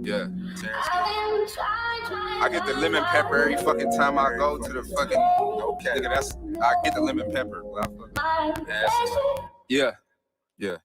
Yeah. I get the lemon pepper every fucking time I go to the fucking. Okay. Nigga, I get the lemon pepper. Yeah. Yeah.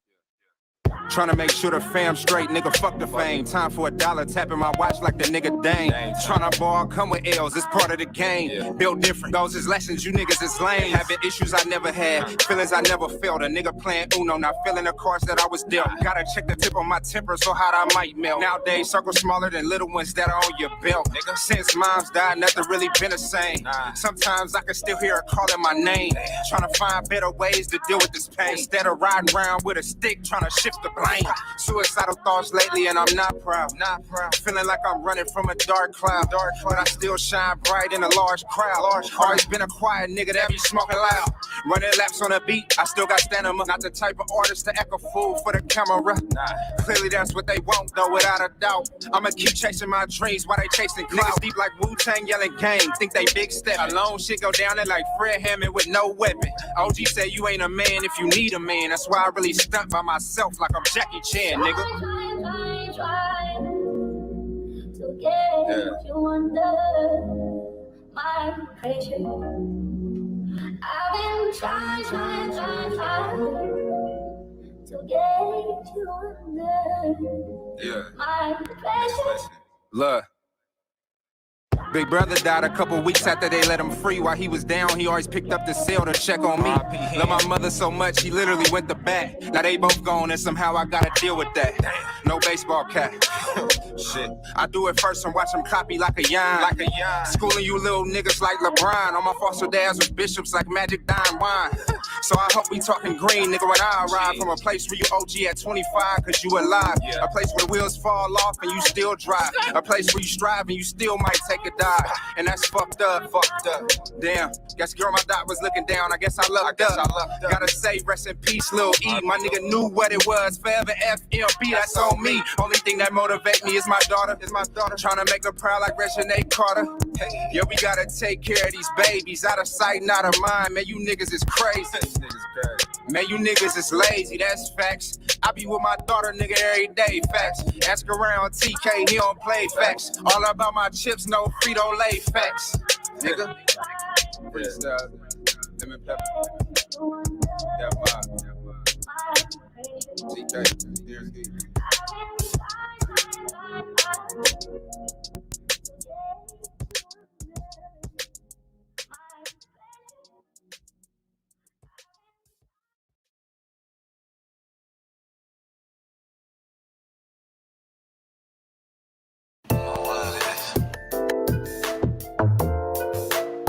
Trying to make sure the fam straight, nigga, fuck the fame. Time for $1, tapping my watch like the nigga Dane. Trying to ball, come with L's, it's part of the game. Yeah. Built different, those is lessons, you niggas is lame. Having issues I never had, feelings I never felt. A nigga playing Uno, not feeling the cards that I was dealt. Gotta check the tip on my temper, so hot I might melt. Nowadays, circles smaller than little ones that are on your belt. Nigga, since moms died, nothing really been the same. Sometimes I can still hear her calling my name. Trying to find better ways to deal with this pain. Instead of riding around with a stick, trying to shift the blame. Suicidal thoughts lately and I'm not proud. Feeling like I'm running from a dark cloud. But I still shine bright in a large crowd. Always been a quiet nigga that be smoking loud. Running laps on a beat, I still got stamina. Not the type of artist to act a fool for the camera. Clearly that's what they want though, without a doubt. I'ma keep chasing my dreams while they chasing clout. Niggas deep like Wu-Tang yelling gang, think they big step. Alone shit go down there like Fred Hammond with no weapon. OG say you ain't a man if you need a man. That's why I really stunt by myself like I'm Jackie Chan, nigga. Trying to get you under my pressure. I've been trying to get you under my pressure. Look. Big brother died a couple weeks after they let him free. While he was down, he always picked up the cell to check on me. Love my mother so much, he literally went to bat. Now they both gone and somehow I gotta deal with that. No baseball cap. Shit. I do it first and watch him copy like a yarn. Schooling you little niggas like LeBron. All my foster dads was bishops like Magic Dime Wine. So I hope we talking green, nigga, when I arrive. From a place where you OG at 25 cause you alive. A place where the wheels fall off and you still drive. A place where you strive and you still might take a dive. And that's fucked up. Damn, guess girl my dot was looking down. I guess I lucked up. Gotta say rest in peace, Lil E. My nigga knew what it was. Forever FMB, that's on me. Only thing that motivate me is my daughter. Trying to make her proud like Reginae Carter. Yeah, we gotta take care of these babies. Out of sight, not of mind. Man, you niggas is crazy. Man, you niggas is lazy, that's facts. I be with my daughter, nigga, every day, facts. Ask around TK, he don't play facts. All about my chips, no Frito-Lay facts. Nigga. Freestyle. Lemon pepper. That vibe. TK, here's the.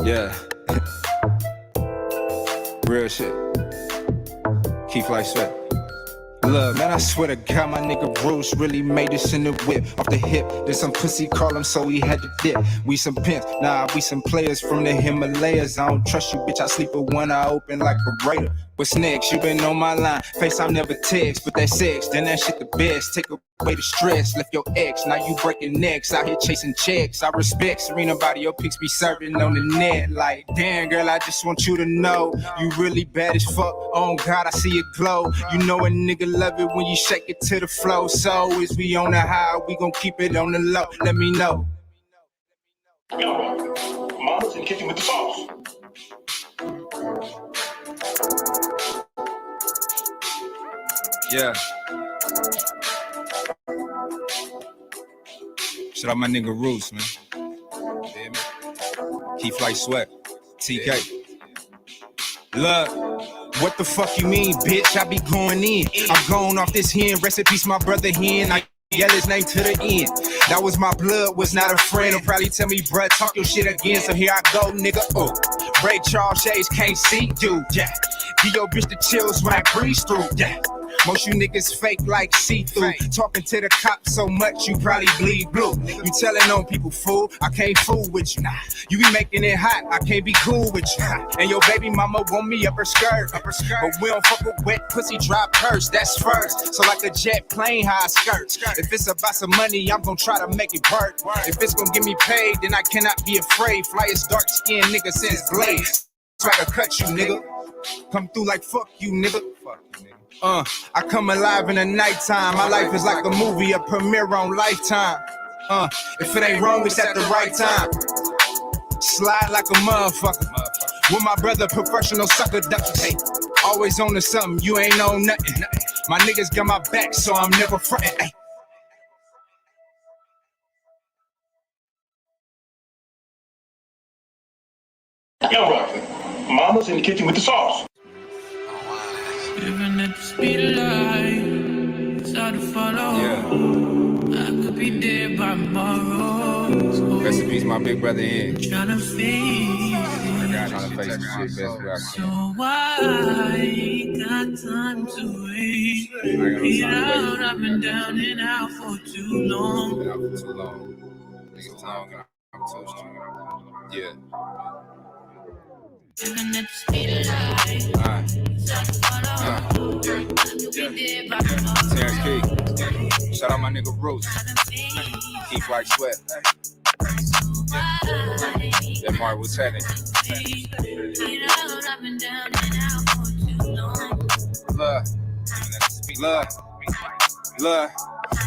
Yeah. Real shit. Keep like sweat. Look, man, I swear to God, my nigga Bruce really made this in the whip. Off the hip, there's some pussy call him, so he had to dip. We some pimps, nah, we some players from the Himalayas. I don't trust you, bitch, I sleep with one eye open like a raider. What's next? You been on my line. FaceTime never text, but that sex, then that shit the best. Take away the stress, left your ex, now you breaking necks. Out here chasing checks. I respect Serena body, your pics be serving on the net. Like, damn, girl, I just want you to know you really bad as fuck. Oh God, I see it glow. You know a nigga love it when you shake it to the flow. So is we on the high, we gon' keep it on the low. Let me know. Yo, Mama's in the kitchen with the sauce. Yeah. Shout out my nigga Roos, man. Yeah, man. Keep like sweat. TK. Look, what the fuck you mean, bitch? I be going in. I'm going off this hen. Rest in peace, my brother hen. I yell his name to the end. That was my blood, was not a friend. He'll probably tell me, bruh, talk your shit again. So here I go, nigga. Oh, Ray Charles Shades can't see, dude. Yeah. Give your bitch the chills when I breeze through. Yeah. Most you niggas fake like see-through. Talking to the cops so much you probably bleed blue. You telling on people, fool, I can't fool with you. You be making it hot, I can't be cool with you. And your baby mama want me up her skirt. But we don't fuck with wet pussy, drop purse, that's first. So like a jet plane, how I skirt. If it's about some money, I'm gonna try to make it work. If it's gonna get me paid, then I cannot be afraid. Fly as dark skin nigga since Blade. Try to cut you, nigga. Come through like fuck you, nigga. Fuck you, nigga. I come alive in the nighttime. My life is like a movie, a premiere on Lifetime. If it ain't wrong, it's at the right time. Slide like a motherfucker. With my brother, professional sucker ducker. Hey, always on to something, you ain't on nothing. My niggas got my back, so I'm never frontin'. Hey. Mama's in the kitchen with the sauce. Living at the speed of light, it's hard to follow. Yeah. I could be dead by tomorrow. Rest in peace, my big brother in. Trying to face so I got time to wait. Get out, I've been down and out for too long. Yeah. Living at the speed of light, it's hard to follow. Terrence Key. Shout out my nigga Roots. Keep like sweat. That Mark was heading. Love.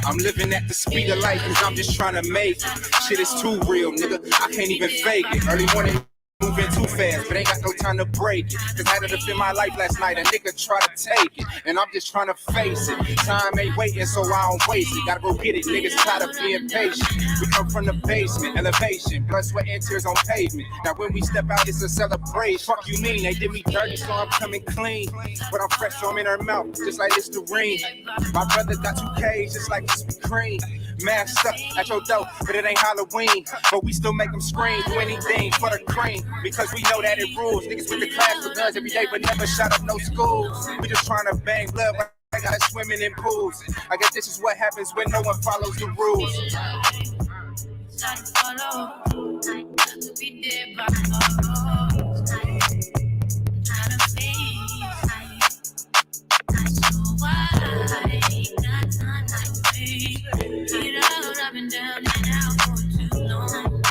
I'm living at the speed of life cause I'm just trying to make it. Shit is too real, nigga. I can't even fake it. Early morning moving too fast, but ain't got no time to break it. Cause I had to defend my life last night, a nigga try to take it. And I'm just trying to face it. Time ain't waiting, so I don't waste it. Gotta go get it, niggas tired of being patient. We come from the basement, elevation, blood, sweat, and tears on pavement. Now when we step out, it's a celebration. Fuck you mean, they did me dirty, so I'm coming clean. But I'm fresh, so I'm in her mouth, just like Listerine. My brother got 2Ks, just like Krispy Kreme. Masked up at your door, but it ain't Halloween. But we still make them scream, do anything for the cream. Because we know that it rules. Niggas with the class with guns every day, but never shot up no schools. We just trying to bang blood, but I got swimming in pools. I guess this is what happens when no one follows the rules. I've been down and out for too long.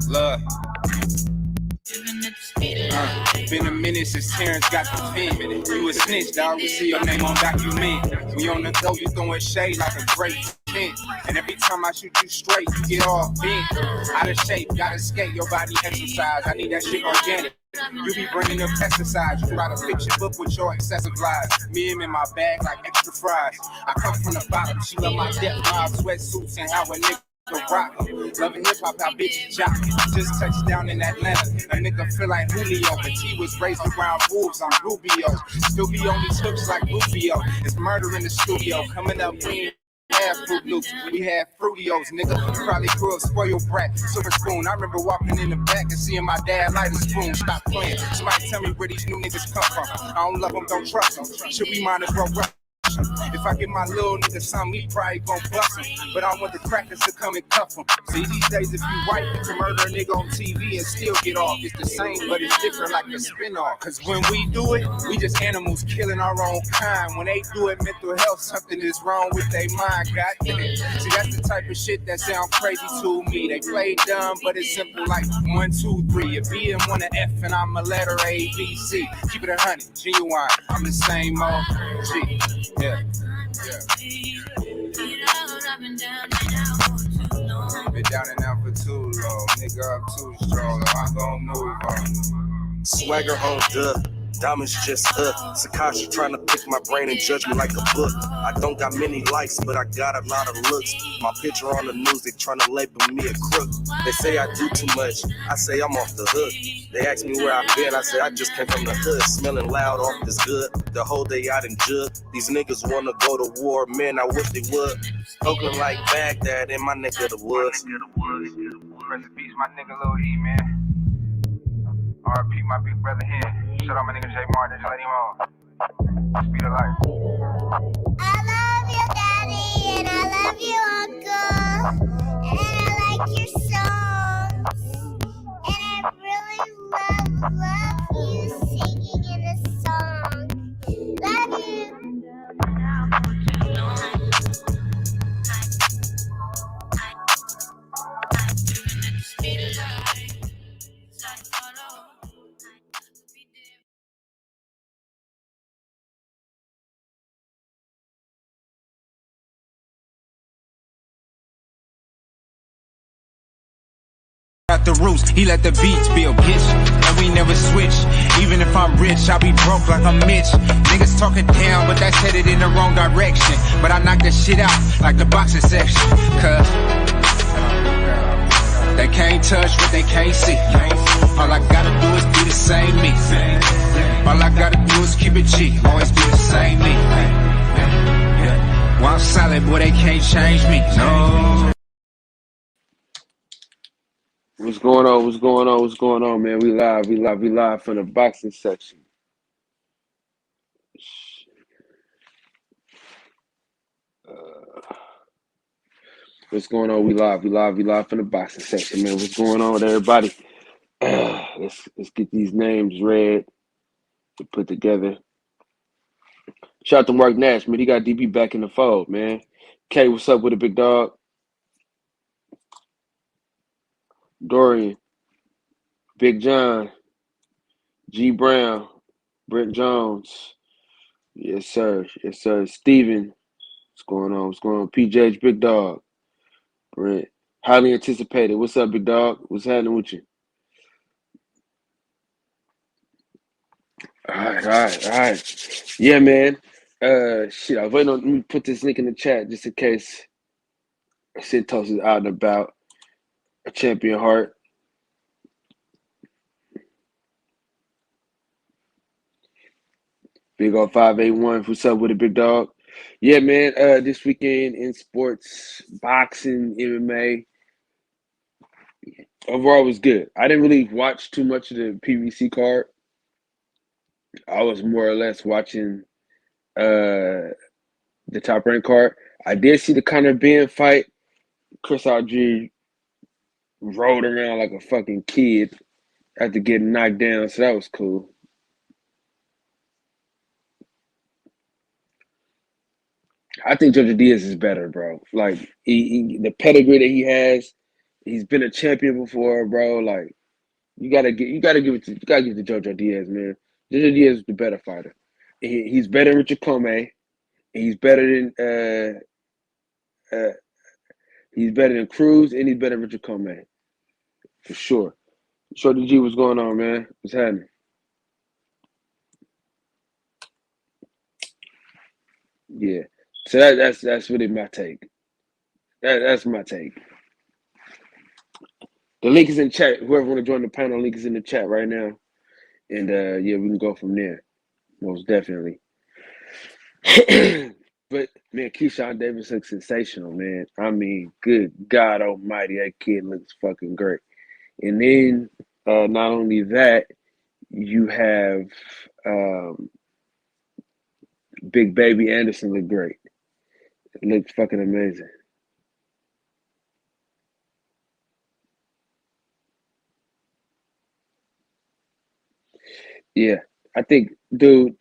Love. Been a minute since Terrence got the pen. You a snitch, dog. We see your name on document. We on the go, you throwing shade like a great tent. And every time I shoot you straight, you get all bent. Out of shape, gotta skate, your body exercise. I need that shit organic. You be bringing up pesticides. You try to fix your book with your excessive lies. Me and in my bag like extra fries. I come from the bottom. She love my depth, my sweatsuits, and how a nigga rock. Loving hip hop, how bitches jock. Just touched down in Atlanta. A nigga feel like Julio, but he was raised around wolves on Rubio. Still be on these hooks like Rubio. It's murder in the studio. Coming up, we ain't have Fruit Loops, we had Fruitios, nigga. Probably grew up spoiled brat, silver spoon. I remember walking in the back and seeing my dad light a spoon. Stop playing. Somebody tell me where these new niggas come from. I don't love them, don't trust them. Should we mind as well rush? If I get my little nigga something, he probably gon' bust him. But I want the crackers to come and cuff him. See, these days, if you white, you can murder a nigga on TV and still get off. It's the same, but it's different like a spin-off. Cause when we do it, we just animals killing our own kind. When they do it, mental health, something is wrong with their mind. Goddamn. See, that's the type of shit that sound crazy to me. They play dumb, but it's simple like 1, 2, 3. A B and 1 an F, and I'm a letter A, B, C. Keep it 100, genuine. I'm the same old G. Yeah. Been down and out for too long. Nigga, I'm too strong. I'm gonna move on. Swagger on duh. Diamonds just Sakasha trying to pick my brain and judge me like a book. I don't got many likes, but I got a lot of looks. My picture on the news, they trying to label me a crook. They say I do too much, I say I'm off the hook. They ask me where I've been, I say I just came from the hood. Smelling loud off this good, the whole day out in jug. These niggas wanna go to war, man, I wish they would. Oakland like Baghdad in my neck of the woods. Rest in peace, my nigga Lil E, man. RP, my big brother here. Shout out my nigga J Martin, just let him on. Speed of life. I love you, Daddy, and I love you, Uncle, and I like your songs, and I really love you singing in a song. Love you. Speed of light. out the roots, he let the beats build, bitch. And we never switch. Even if I'm rich, I'll be broke like I'm Mitch. Niggas talking down, but that's headed in the wrong direction. But I knock that shit out like the boxing section. Cause they can't touch what they can't see. All I gotta do is be the same me. All I gotta do is keep it cheap. Always be the same me. While I'm solid, boy, they can't change me. No. What's going on? What's going on? What's going on, man? We live from the boxing section. What's going on? We live from the boxing section, man. What's going on with everybody? Let's get these names read to put together. Shout out to Mark Nash, man. He got DB back in the fold, man. K, what's up with it, big dog? Dorian, Big John, G Brown, Brent Jones. Yes, sir. Yes, sir. Steven, what's going on? What's going on? PJ's Big Dog. Brent, highly anticipated. What's up, big dog? What's happening with you? All right. Yeah, man. Shit, I was waiting on. Let me put this link in the chat just in case Santos is out and about. A champion heart. Big old 581. What's up with it, big dog? Yeah, man. This weekend in sports, boxing, MMA. Overall was good. I didn't really watch too much of the PVC card. I was more or less watching the top rank card. I did see the Conor Ben fight. Chris Algier rolled around like a fucking kid after getting knocked down, so that was cool. I think Jojo Diaz is better, bro. Like the pedigree that he has, he's been a champion before, bro. Like you gotta give it to Jojo Diaz, man. Jojo Diaz is the better fighter. He's better than Richard Comey. He's better than Cruz, and he's better than Richard Comey. For sure. Shorty G, what's going on, man? What's happening? Yeah. So that's really my take. That's my take. The link is in chat. Whoever want to join the panel, link is in the chat right now. And yeah, we can go from there. Most definitely. But man, Keyshawn Davis looks sensational, man. I mean, good God almighty, that kid looks fucking great. And then not only that, you have Big Baby Anderson look great. It looks fucking amazing. Yeah, I think, dude,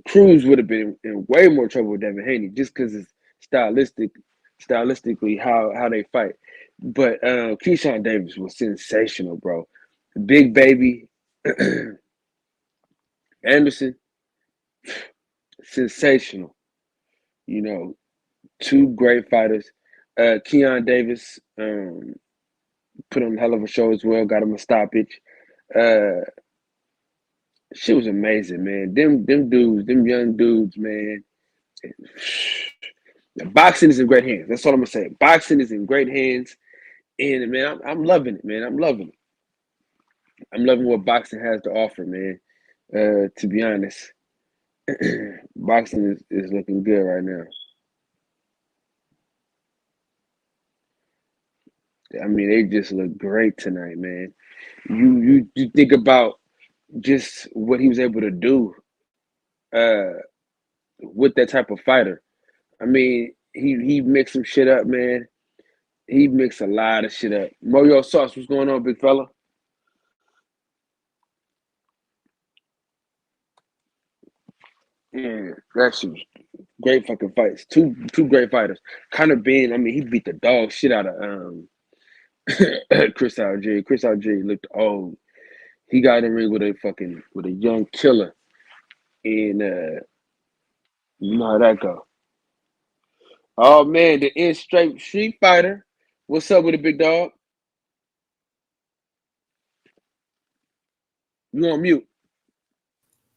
Cruz would have been in way more trouble with Devin Haney just because it's stylistically how they fight. But Keyshawn Davis was sensational, bro. Big Baby Anderson, sensational. You know, two great fighters. Keyshawn Davis put on a hell of a show as well. Got him a stoppage. Shit was amazing, man. Them young dudes, man. Boxing is in great hands. That's all I'm gonna say. Boxing is in great hands, and man, I'm loving it, man. I'm loving it. I'm loving what boxing has to offer, man. To be honest, boxing is looking good right now. I mean, they just look great tonight, man. You think about just what he was able to do with that type of fighter. I mean, he mixed some shit up, man. He mixed a lot of shit up. Moyo Sauce, what's going on, big fella? Yeah, that's great fucking fights. Two great fighters. Conor Ben, I mean, he beat the dog shit out of Chris Algier. Chris Algier looked old. He got in the ring with a young killer. And you know how that go. Oh man, the in straight Street Fighter. What's up with the big dog? You on mute?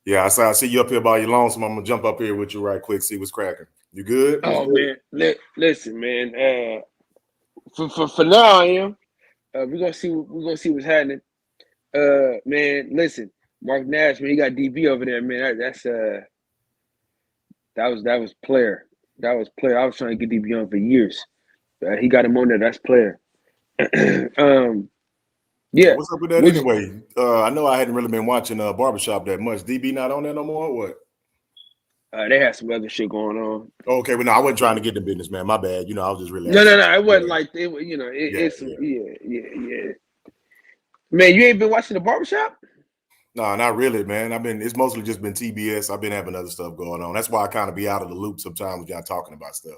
Yeah, I see you up here by your lonesome. I'm gonna jump up here with you right quick. See what's cracking. You good? Oh man, listen, man. For now, I am. We're gonna see what's happening. Man, listen, Mark Nash, man, he got DB over there, man. That was player. That was player. I was trying to get DB on for years. He got him on there. That's player. Yeah. What's up with that anyway? I know I hadn't really been watching Barbershop that much. DB not on there no more or what? They had some other shit going on. Okay, well, no, I wasn't trying to get the business, man. My bad. You know, I was just really No. It wasn't like it. You know, it's yeah. Man, you ain't been watching the Barbershop? No, not really, man. It's mostly just been TBS. I've been having other stuff going on. That's why I kind of be out of the loop sometimes when y'all talking about stuff.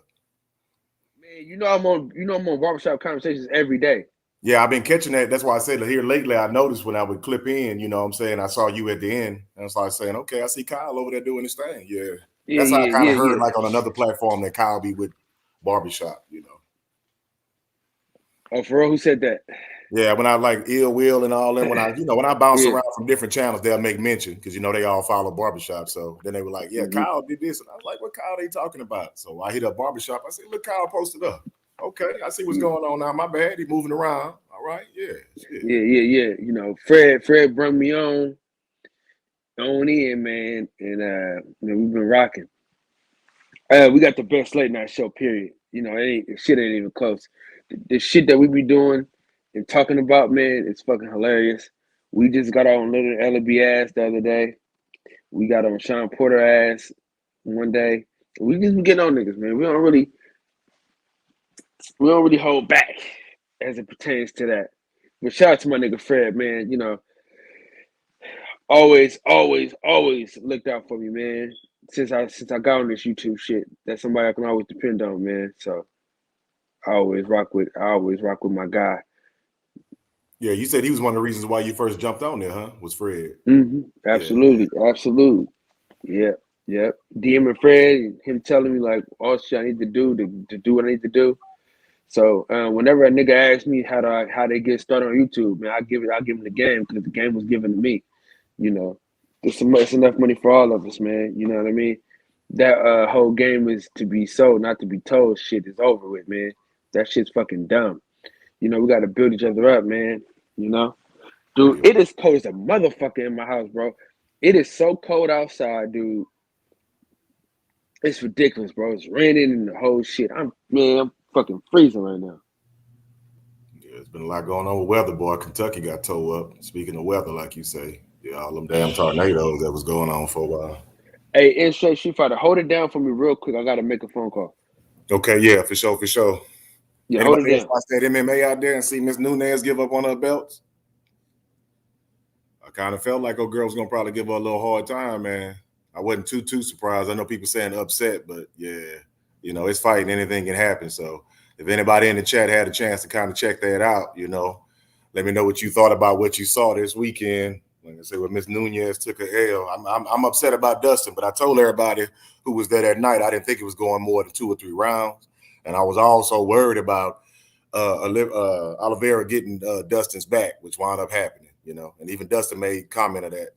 Man, I'm on Barbershop Conversations every day. Yeah, I've been catching that. That's why I said here lately, I noticed when I would clip in, you know what I'm saying? I saw you at the end. And I started saying, okay, I see Kyle over there doing his thing. Yeah. That's how I kind of heard like on another platform that Kyle be with Barbershop, you know. Oh, for real? Who said that? Yeah, when I like Ill Will and all that, when I bounce around from different channels, they'll make mention because they all follow Barbershop. So then they were like, yeah, Kyle did this. And I was like, what Kyle they talking about? So I hit up Barbershop. I said, look, Kyle posted up. Okay, I see what's going on now. My bad. He moving around. All right. Yeah. Yeah. You know, Fred brought me on in, man. And we've been rocking. We got the best late night show, period. You know, shit ain't even close. The shit that we be doing and talking about, man, it's fucking hilarious. We just got on Little Ellaby ass the other day. We got on Sean Porter ass one day. We just be getting on niggas, man. We don't really hold back as it pertains to that. But shout out to my nigga Fred, man. You know, always looked out for me, man. Since I got on this YouTube shit, that's somebody I can always depend on, man. So I always rock with my guy. Yeah, you said he was one of the reasons why you first jumped on there, huh? Was Fred? Mm-hmm. Absolutely. Yeah. DMing Fred, him telling me like all shit I need to do to do what I need to do. So whenever a nigga asks me how they get started on YouTube, man, I give him the game because the game was given to me. You know, it's enough money for all of us, man. You know what I mean? That whole game is to be sold, not to be told. Shit is over with, man. That shit's fucking dumb. You know, we got to build each other up, man. You know? Dude, it is cold as a motherfucker in my house, bro. It is so cold outside, dude. It's ridiculous, bro. It's raining and the whole shit. I'm fucking freezing right now. Yeah, there's been a lot going on with weather, boy. Kentucky got towed up. Speaking of weather, like you say. Yeah, all them damn tornadoes that was going on for a while. Hey, N-Straight Street Fighter, hold it down for me real quick. I got to make a phone call. Okay, yeah, for sure. Yeah, anybody else watch that MMA out there and see Miss Nunes give up on her belts? I kind of felt like her girl was going to probably give her a little hard time, man. I wasn't too surprised. I know people saying upset, but yeah, it's fighting. Anything can happen. So if anybody in the chat had a chance to kind of check that out, let me know what you thought about what you saw this weekend. Like I said, when Miss Nunes took a L, I'm upset about Dustin, but I told everybody who was there that night I didn't think it was going more than 2 or 3 rounds, and I was also worried about Oliveira getting Dustin's back, which wound up happening. And even Dustin made comment of that.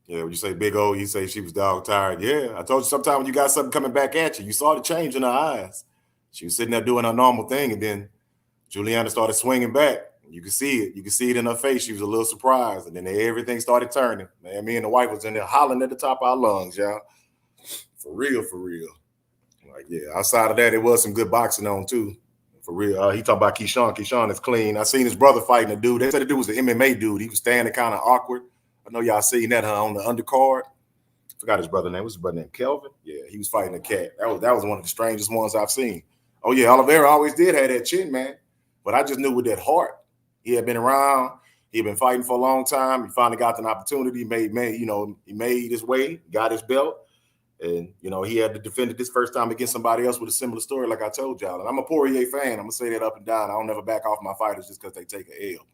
Yeah, when you say Big O, you say she was dog tired. Yeah, I told you sometime when you got something coming back at you saw the change in her eyes. She was sitting there doing her normal thing, and then Juliana started swinging back. You could see it. You could see it in her face. She was a little surprised, and then everything started turning. Man, me and the wife was in there hollering at the top of our lungs, y'all. For real. Like, yeah, outside of that, it was some good boxing on, too. For real. He talked about Keyshawn. Keyshawn is clean. I seen his brother fighting a dude. They said the dude was an MMA dude. He was standing kind of awkward. I know y'all seen that on the undercard. Forgot his brother name. What's his brother name? Kelvin? Yeah, he was fighting a cat. That was one of the strangest ones I've seen. Oh, yeah, Oliveira always did have that chin, man. But I just knew with that heart. He had been around. He had been fighting for a long time. He finally got an opportunity. He made his way, got his belt. And, he had to defend it this first time against somebody else with a similar story, like I told y'all. And I'm a Poirier fan. I'm going to say that up and down. I don't never back off my fighters just because they take an L.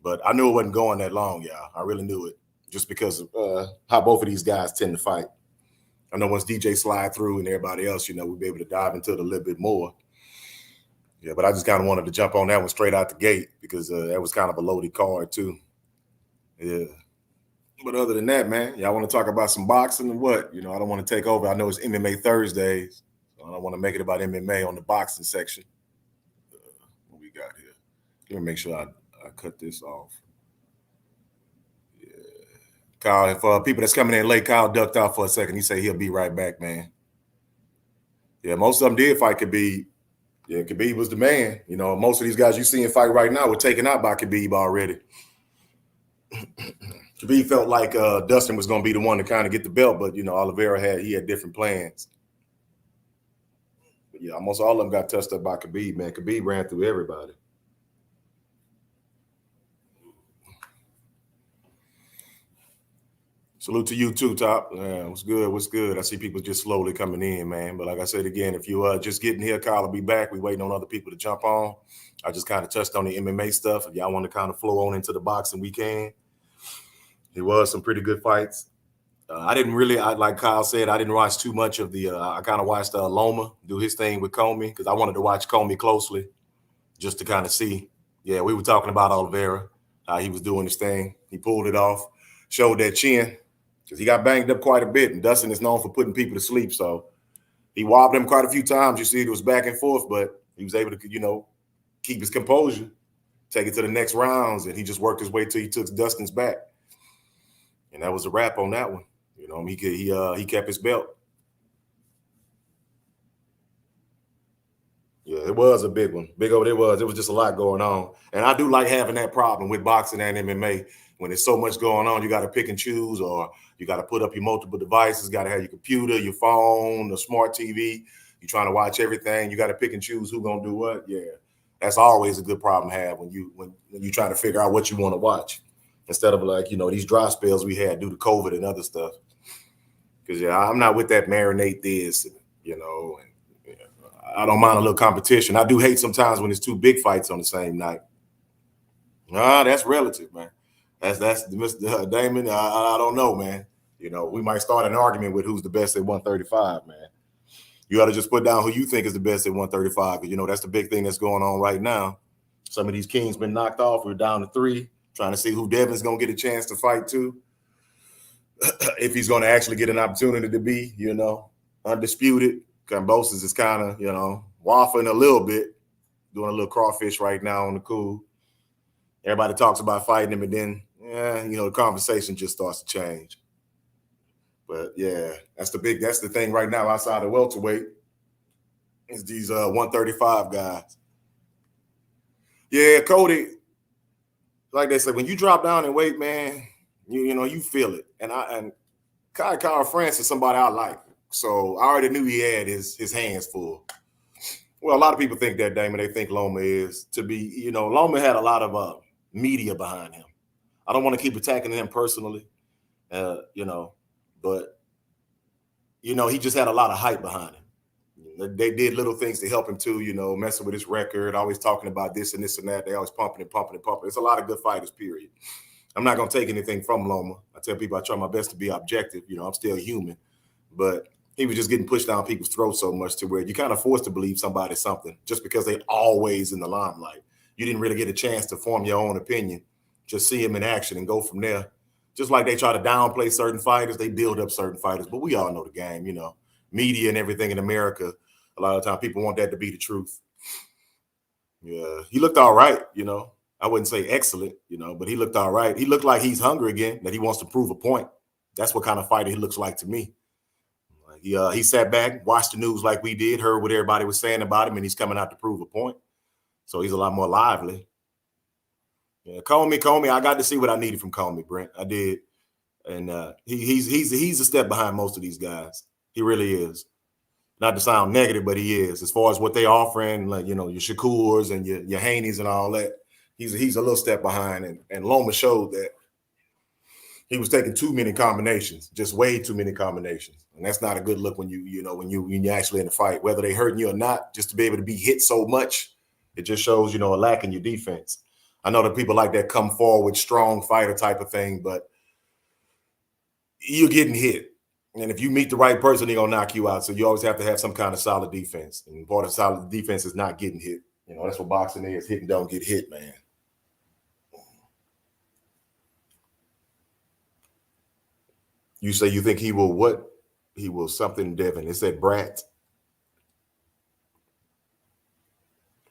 But I knew it wasn't going that long, y'all. I really knew it just because of how both of these guys tend to fight. I know once DJ slide through and everybody else, we'll be able to dive into it a little bit more. Yeah, but I just kind of wanted to jump on that one straight out the gate because that was kind of a loaded card too. Yeah. But other than that, man, y'all want to talk about some boxing and what? I don't want to take over. I know it's MMA Thursdays, so I don't want to make it about MMA on the boxing section. What we got here? Let me make sure I cut this off. Yeah. Kyle, if people that's coming in late, Kyle ducked out for a second. He said he'll be right back, man. Yeah, most of them did fight Khabib. Yeah, Khabib was the man. Most of these guys you see in fight right now were taken out by Khabib already. Khabib felt like Dustin was going to be the one to kind of get the belt, but Oliveira had different plans. But yeah, almost all of them got touched up by Khabib, man. Khabib ran through everybody. Salute to you too, Top. What's good? What's good? I see people just slowly coming in, man. But like I said again, if you just getting here, Kyle will be back. We waiting on other people to jump on. I just kind of touched on the MMA stuff. If y'all want to kind of flow on into the boxing, we can. There was some pretty good fights. Like Kyle said, I didn't watch too much of the. I kind of watched Loma do his thing with Comey because I wanted to watch Comey closely, just to kind of see. Yeah, we were talking about Oliveira, how he was doing his thing. He pulled it off, showed that chin. Because he got banged up quite a bit, and Dustin is known for putting people to sleep. So he wobbled him quite a few times. You see, it was back and forth, but he was able to, keep his composure, take it to the next rounds, and he just worked his way till he took Dustin's back, and that was a wrap on that one. He kept his belt. Yeah, it was a big one. Big old it was. It was just a lot going on, and I do like having that problem with boxing and MMA. When there's so much going on, you got to pick and choose, or you got to put up your multiple devices, got to have your computer, your phone, the smart TV. You're trying to watch everything. You got to pick and choose who's going to do what. Yeah, that's always a good problem to have when you try to figure out what you want to watch instead of these dry spells we had due to COVID and other stuff. Because, I'm not with that marinate this, I don't mind a little competition. I do hate sometimes when it's two big fights on the same night. That's relative, man. That's Mr. Damon. I don't know, man. We might start an argument with who's the best at 135, man. You ought to just put down who you think is the best at 135, because that's the big thing that's going on right now. Some of these kings been knocked off. We're down to 3, trying to see who Devin's going to get a chance to fight to. If he's going to actually get an opportunity to be, undisputed. Kambosos is kind of, waffling a little bit, doing a little crawfish right now on the cool. Everybody talks about fighting him, and then, the conversation just starts to change. But yeah, that's the thing right now outside of welterweight is these 135 guys. Yeah, Cody, like they said, when you drop down in weight, man, you feel it. And Kyle France is somebody I like. So I already knew he had his hands full. Well, a lot of people think that, Damon. They think Loma is to be, Loma had a lot of media behind him. I don't want to keep attacking him personally, but, he just had a lot of hype behind him. They did little things to help him too, messing with his record, always talking about this and this and that. They always pumping and pumping and pumping. It's a lot of good fighters, period. I'm not going to take anything from Loma. I tell people I try my best to be objective. I'm still human, but he was just getting pushed down people's throats so much to where you kind of forced to believe somebody's something just because they're always in the limelight. You didn't really get a chance to form your own opinion. Just see him in action and go from there. Just like they try to downplay certain fighters, they build up certain fighters. But we all know the game, media and everything in America. A lot of the time people want that to be the truth. Yeah, he looked all right, I wouldn't say excellent, but he looked all right. He looked like he's hungry again, that he wants to prove a point. That's what kind of fighter he looks like to me. He sat back, watched the news like we did, heard what everybody was saying about him, and he's coming out to prove a point. So he's a lot more lively. Yeah, Comey, I got to see what I needed from Comey, Brent. I did. And he's a step behind most of these guys. He really is. Not to sound negative, but he is. As far as what they offering, like, your Shakurs and your Haneys and all that, he's a little step behind. And Loma showed that he was taking too many combinations, just way too many combinations. And that's not a good look when you're actually in a fight, whether they hurting you or not. Just to be able to be hit so much, it just shows, a lack in your defense. I know that people like that come forward, strong fighter type of thing, but you're getting hit. And if you meet the right person, they're going to knock you out. So you always have to have some kind of solid defense. And part of solid defense is not getting hit. You know, that's what boxing is. Hit and don't get hit, man. You say you think he will what? He will something, Devin. It said Brat.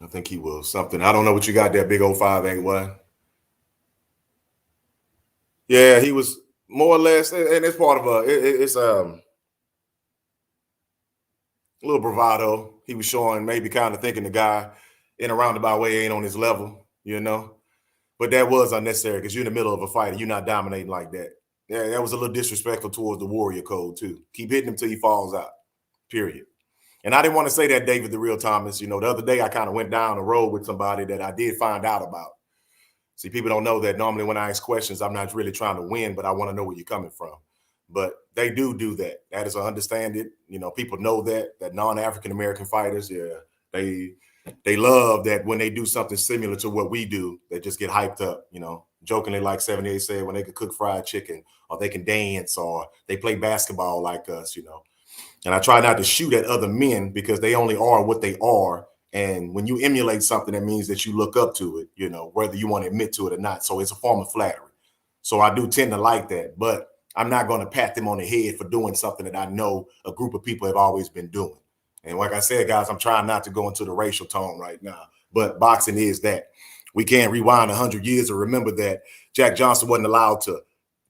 I think he will something. I don't know what you got there, big old 5'8". Yeah, he was more or less, and it's part of it's a little bravado. He was showing, maybe kind of thinking the guy in a roundabout way ain't on his level, you know. But that was unnecessary because you're in the middle of a fight and you're not dominating like that. Yeah, that was a little disrespectful towards the Warrior code too. Keep hitting him till he falls out. Period. And I didn't want to say that, David, the real Thomas. You know, the other day I kind of went down the road with somebody that I did find out about. See, people don't know that normally when I ask questions, I'm not really trying to win, but I want to know where you're coming from. But they do that. That is, I understand it. You know, people know that non-African American fighters, yeah, they love that when they do something similar to what we do, they just get hyped up, you know, jokingly like 78 said, when they can cook fried chicken or they can dance or they play basketball like us, you know. And I try not to shoot at other men because they only are what they are. And when you emulate something, that means that you look up to it, you know, whether you want to admit to it or not. So it's a form of flattery. So I do tend to like that, but I'm not going to pat them on the head for doing something that I know a group of people have always been doing. And like I said, guys, I'm trying not to go into the racial tone right now, but boxing is that. We can't rewind 100 years and remember that Jack Johnson wasn't allowed to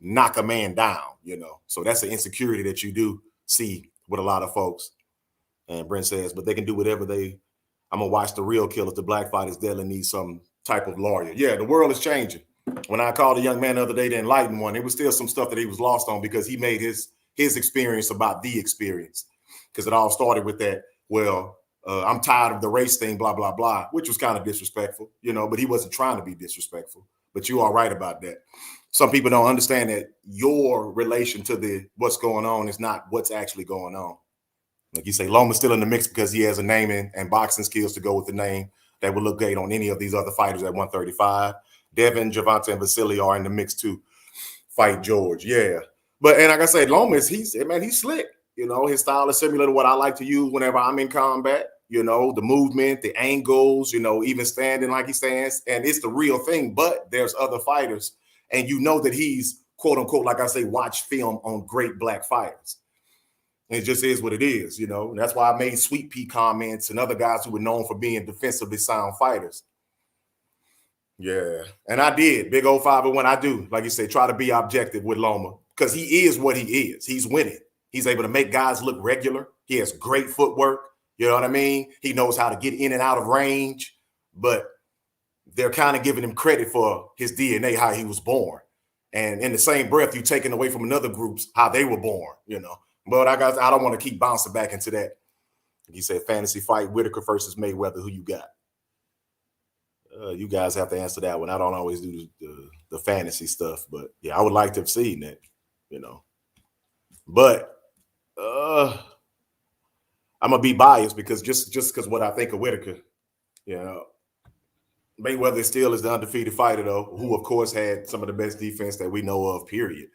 knock a man down, you know. So that's an insecurity that you do see with a lot of folks. And Brent says, but they can do whatever I'm going to watch The Real Killers. The black fighters definitely need some type of lawyer. Yeah, the world is changing. When I called a young man the other day, the enlightened one, it was still some stuff that he was lost on because he made his experience about the experience. Because it all started with that, well, I'm tired of the race thing, blah, blah, blah, which was kind of disrespectful, you know, but he wasn't trying to be disrespectful. But you are right about that. Some people don't understand that your relation to what's going on is not what's actually going on. Like you say, Loma's still in the mix because he has a name and boxing skills to go with the name that would look great on any of these other fighters at 135. Devin, Gervonta, and Vasily are in the mix to fight George. Yeah. But, and like I said, Loma, he's slick. You know, his style is similar to what I like to use whenever I'm in combat. You know, the movement, the angles, you know, even standing like he stands. And it's the real thing. But there's other fighters. And you know that he's, quote unquote, like I say, watch film on great black fighters. It just is what it is, you know. And that's why I made Sweet Pea comments and other guys who were known for being defensively sound fighters. Yeah. And I did. Big old 501. I do, like you say, try to be objective with Loma because he is what he is. He's winning. He's able to make guys look regular. He has great footwork. You know what I mean? He knows how to get in and out of range, but they're kind of giving him credit for his DNA, how he was born. And in the same breath, you're taking away from another group's how they were born, you know. But I don't want to keep bouncing back into that. You said fantasy fight, Whitaker versus Mayweather. Who you got? You guys have to answer that one. I don't always do the fantasy stuff, but yeah, I would like to have seen that, you know. But I'm gonna be biased because just because what I think of Whitaker, you know, Mayweather still is the undefeated fighter though, who of course had some of the best defense that we know of. Period.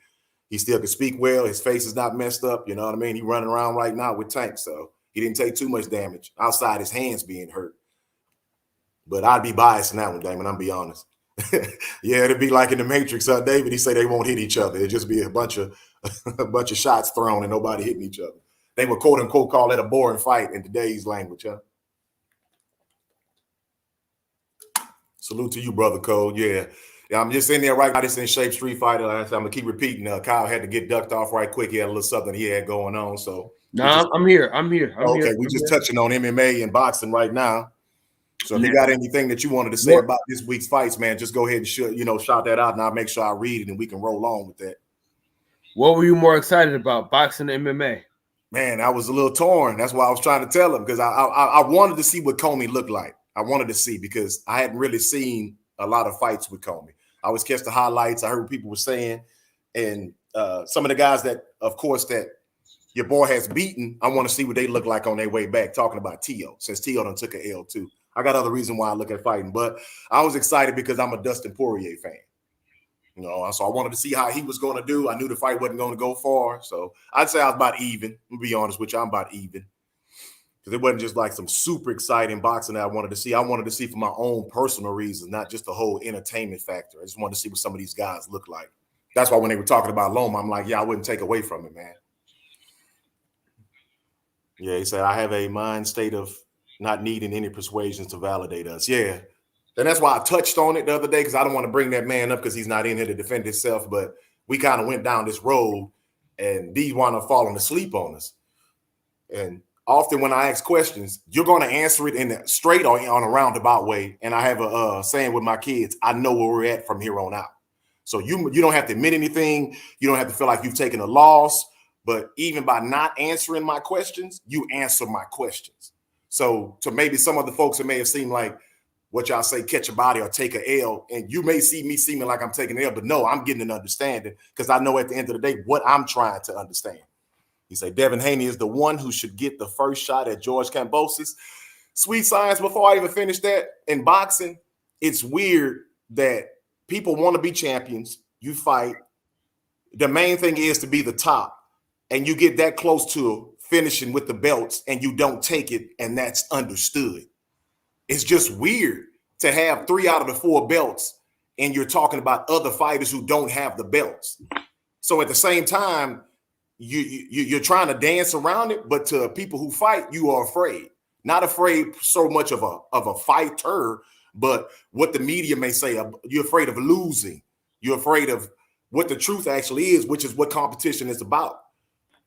He still can speak well. His face is not messed up. You know what I mean? He's running around right now with Tank, so he didn't take too much damage outside his hands being hurt. But I'd be biased in that one, Damon. I'm be honest. Yeah, it'd be like in the Matrix. David, he said they won't hit each other. It'd just be a bunch of shots thrown and nobody hitting each other. They would quote unquote call that a boring fight in today's language, huh? Salute to you, brother Cole. Yeah, I'm just in there right now. This in shape Street Fighter. I'm gonna keep repeating. Kyle had to get ducked off right quick. He had a little something he had going on. So I'm here. Okay, we're just touching on MMA and boxing right now. So if you got anything that you wanted to say about this week's fights, man, just go ahead and shout that out, and I'll make sure I read it and we can roll on with that. What were you more excited about, boxing or MMA? Man, I was a little torn. That's why I was trying to tell him, because I wanted to see what Comey looked like. I wanted to see because I hadn't really seen a lot of fights with Comey. I always catch the highlights. I heard what people were saying, and some of the guys that, of course, that your boy has beaten, I want to see what they look like on their way back. Talking about Tio, since Tio done took a L too. I got other reason why I look at fighting, but I was excited because I'm a Dustin Poirier fan. You know, so I wanted to see how he was going to do. I knew the fight wasn't going to go far, so I'd say I was about even. I'm gonna be honest with you, I'm about even. because it wasn't just like some super exciting boxing that I wanted to see. I wanted to see for my own personal reasons, not just the whole entertainment factor. I just wanted to see what some of these guys look like. That's why when they were talking about Loma, I'm like, yeah, I wouldn't take away from it, man. Yeah, he said, I have a mind state of not needing any persuasions to validate us. Yeah. And that's why I touched on it the other day, because I don't want to bring that man up because he's not in here to defend himself. But we kind of went down this road and these wound up falling asleep on us. And often when I ask questions, you're going to answer it in a straight or on a roundabout way. And I have a saying with my kids, I know where we're at from here on out. So you don't have to admit anything. You don't have to feel like you've taken a loss. But even by not answering my questions, you answer my questions. So to maybe some of the folks, it may have seemed like what y'all say, catch a body or take an L. And you may see me seeming like I'm taking an L, but no, I'm getting an understanding because I know at the end of the day what I'm trying to understand. He said, Devin Haney is the one who should get the first shot at George Kambosos. Sweet science, before I even finish that, in boxing, it's weird that people want to be champions. You fight. The main thing is to be the top. And you get that close to finishing with the belts and you don't take it, and that's understood. It's just weird to have 3 out of the 4 belts and you're talking about other fighters who don't have the belts. So at the same time, you're trying to dance around it, but to people who fight, you are afraid. Not afraid so much of a fighter, but what the media may say. You're afraid of losing. You're afraid of what the truth actually is, which is what competition is about.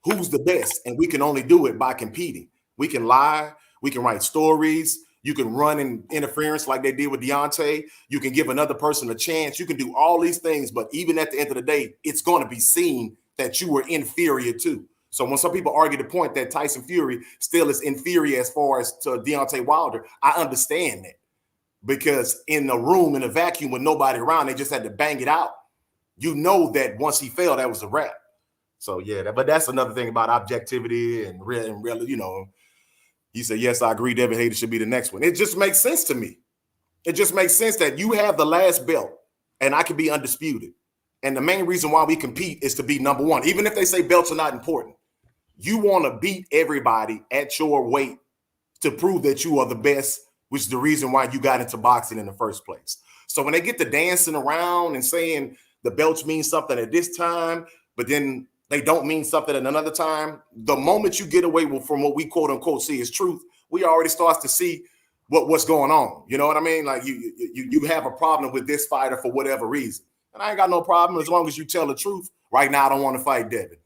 Who's the best? And we can only do it by competing. We can lie. We can write stories. You can run in interference like they did with Deontay. You can give another person a chance. You can do all these things. But even at the end of the day, it's going to be seen that you were inferior too. So when some people argue the point that Tyson Fury still is inferior as far as to Deontay Wilder, I understand that. Because in the room, in a vacuum with nobody around, they just had to bang it out. You know that once he fell, that was a wrap. So yeah, but that's another thing about objectivity and real, you know. He said, yes, I agree, Devin Haney should be the next one. It just makes sense to me. It just makes sense that you have the last belt and I can be undisputed. And the main reason why we compete is to be number one. Even if they say belts are not important, you want to beat everybody at your weight to prove that you are the best, which is the reason why you got into boxing in the first place. So when they get to dancing around and saying the belts mean something at this time, but then they don't mean something at another time, the moment you get away from what we quote unquote see as truth, we already start to see what's going on. You know what I mean? Like you have a problem with this fighter for whatever reason. And I ain't got no problem as long as you tell the truth. Right now, I don't want to fight Devin.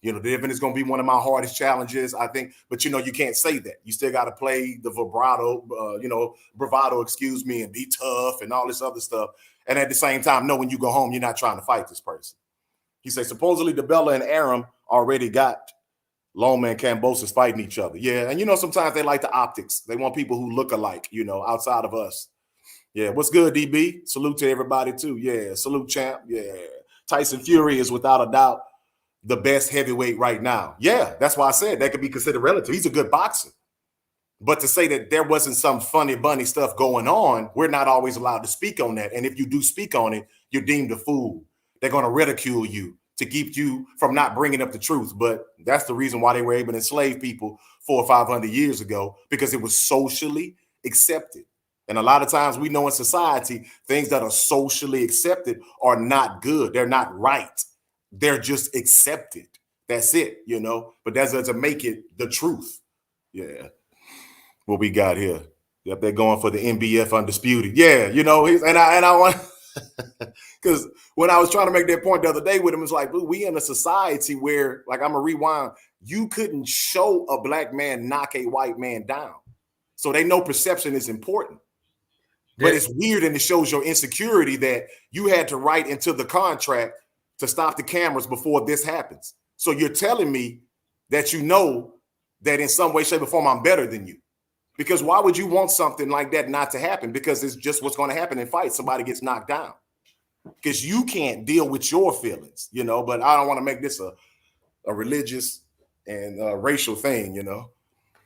You know, Devin is going to be one of my hardest challenges, I think. But, you know, you can't say that. You still got to play the bravado, excuse me, and be tough and all this other stuff. And at the same time, know when you go home, you're not trying to fight this person. He said, supposedly DeBella and Arum already got Loma and Kambosos fighting each other. Yeah, and, you know, sometimes they like the optics. They want people who look alike, you know, outside of us. Yeah, what's good, DB? Salute to everybody, too. Yeah, salute, champ. Yeah, Tyson Fury is without a doubt the best heavyweight right now. Yeah, that's why I said that could be considered relative. He's a good boxer. But to say that there wasn't some funny bunny stuff going on, we're not always allowed to speak on that. And if you do speak on it, you're deemed a fool. They're going to ridicule you to keep you from not bringing up the truth. But that's the reason why they were able to enslave people 400 or 500 years ago, because it was socially accepted. And a lot of times we know in society, things that are socially accepted are not good. They're not right. They're just accepted. That's it, you know. But that doesn't make it the truth. Yeah. What we got here. Yep, they're going for the MBF undisputed. Yeah, you know, and I want because when I was trying to make that point the other day with him, it's like, we in a society where, like, I'm gonna rewind, you couldn't show a black man knock a white man down. So they know perception is important. But it's weird, and it shows your insecurity that you had to write into the contract to stop the cameras before this happens. So you're telling me that you know that in some way, shape, or form, I'm better than you. Because why would you want something like that not to happen? Because it's just what's going to happen in fights. Somebody gets knocked down. Because you can't deal with your feelings, you know. But I don't want to make this a religious and racial thing, you know.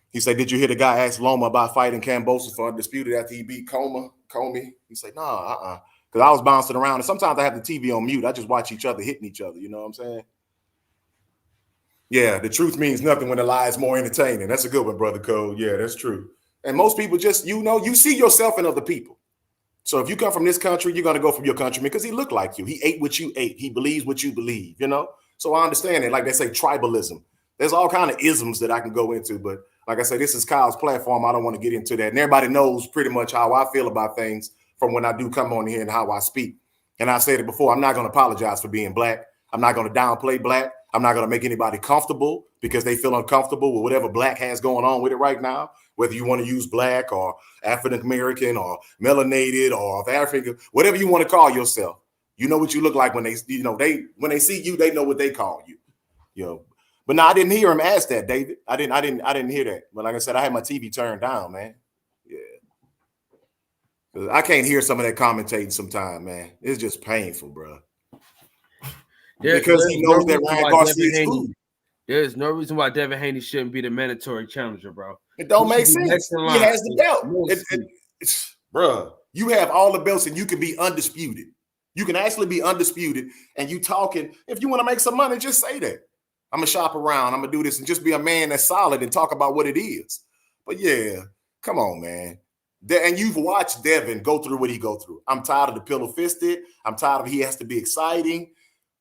He said, did you hear the guy ask Loma about fighting Kambosos for undisputed after he beat Comey? He said, nah, because I was bouncing around. And sometimes I have the TV on mute. I just watch each other hitting each other. You know what I'm saying? Yeah, the truth means nothing when the lie is more entertaining. That's a good one, Brother Cole. Yeah, that's true. And most people just, you see yourself in other people. So if you come from this country, you're going to go from your countryman because he looked like you. He ate what you ate. He believes what you believe, So I understand it. Like they say, tribalism. There's all kind of isms that I can go into. But like I say, this is Kyle's platform. I don't want to get into that. And everybody knows pretty much how I feel about things from when I do come on here and how I speak. And I said it before, I'm not going to apologize for being black. I'm not going to downplay black. I'm not going to make anybody comfortable because they feel uncomfortable with whatever black has going on with it right now, whether you want to use black or African American or melanated or of Africa, whatever you want to call yourself. You know what you look like when they when they see you, they know what they call you. But no, I didn't hear him ask that, David. I didn't hear that. But like I said, I had my TV turned down, man. Yeah. I can't hear some of that commentating sometimes, man. It's just painful, bro. Because he knows that Ryan Garcia is food. There's no reason why Devin Haney shouldn't be the mandatory challenger, bro. It don't make sense. He has the belt. Bro, you have all the belts and you can be undisputed. You can actually be undisputed and you talking. If you want to make some money, just say that. I'm going to shop around. I'm going to do this and just be a man that's solid and talk about what it is. But yeah, come on, man. And you've watched Devin go through what he go through. I'm tired of the pillow fisted. I'm tired of he has to be exciting.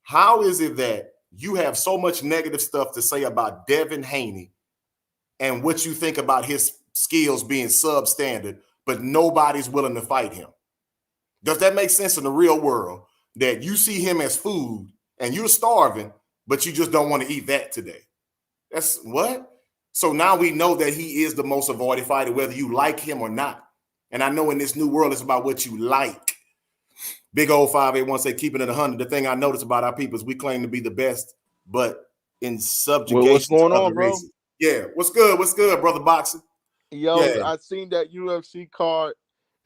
How is it that you have so much negative stuff to say about Devin Haney and what you think about his skills being substandard, but nobody's willing to fight him? Does that make sense in the real world that you see him as food and you're starving, but you just don't want to eat that today? That's what? So now we know that he is the most avoided fighter, whether you like him or not. And I know in this new world, it's about what you like. Big old 581 say keeping it 100. The thing I notice about our people is we claim to be the best, but in subjugation. What's going to on, other bro? races. Yeah, what's good? What's good, brother Boxer? Yo, Yeah. I seen that UFC card,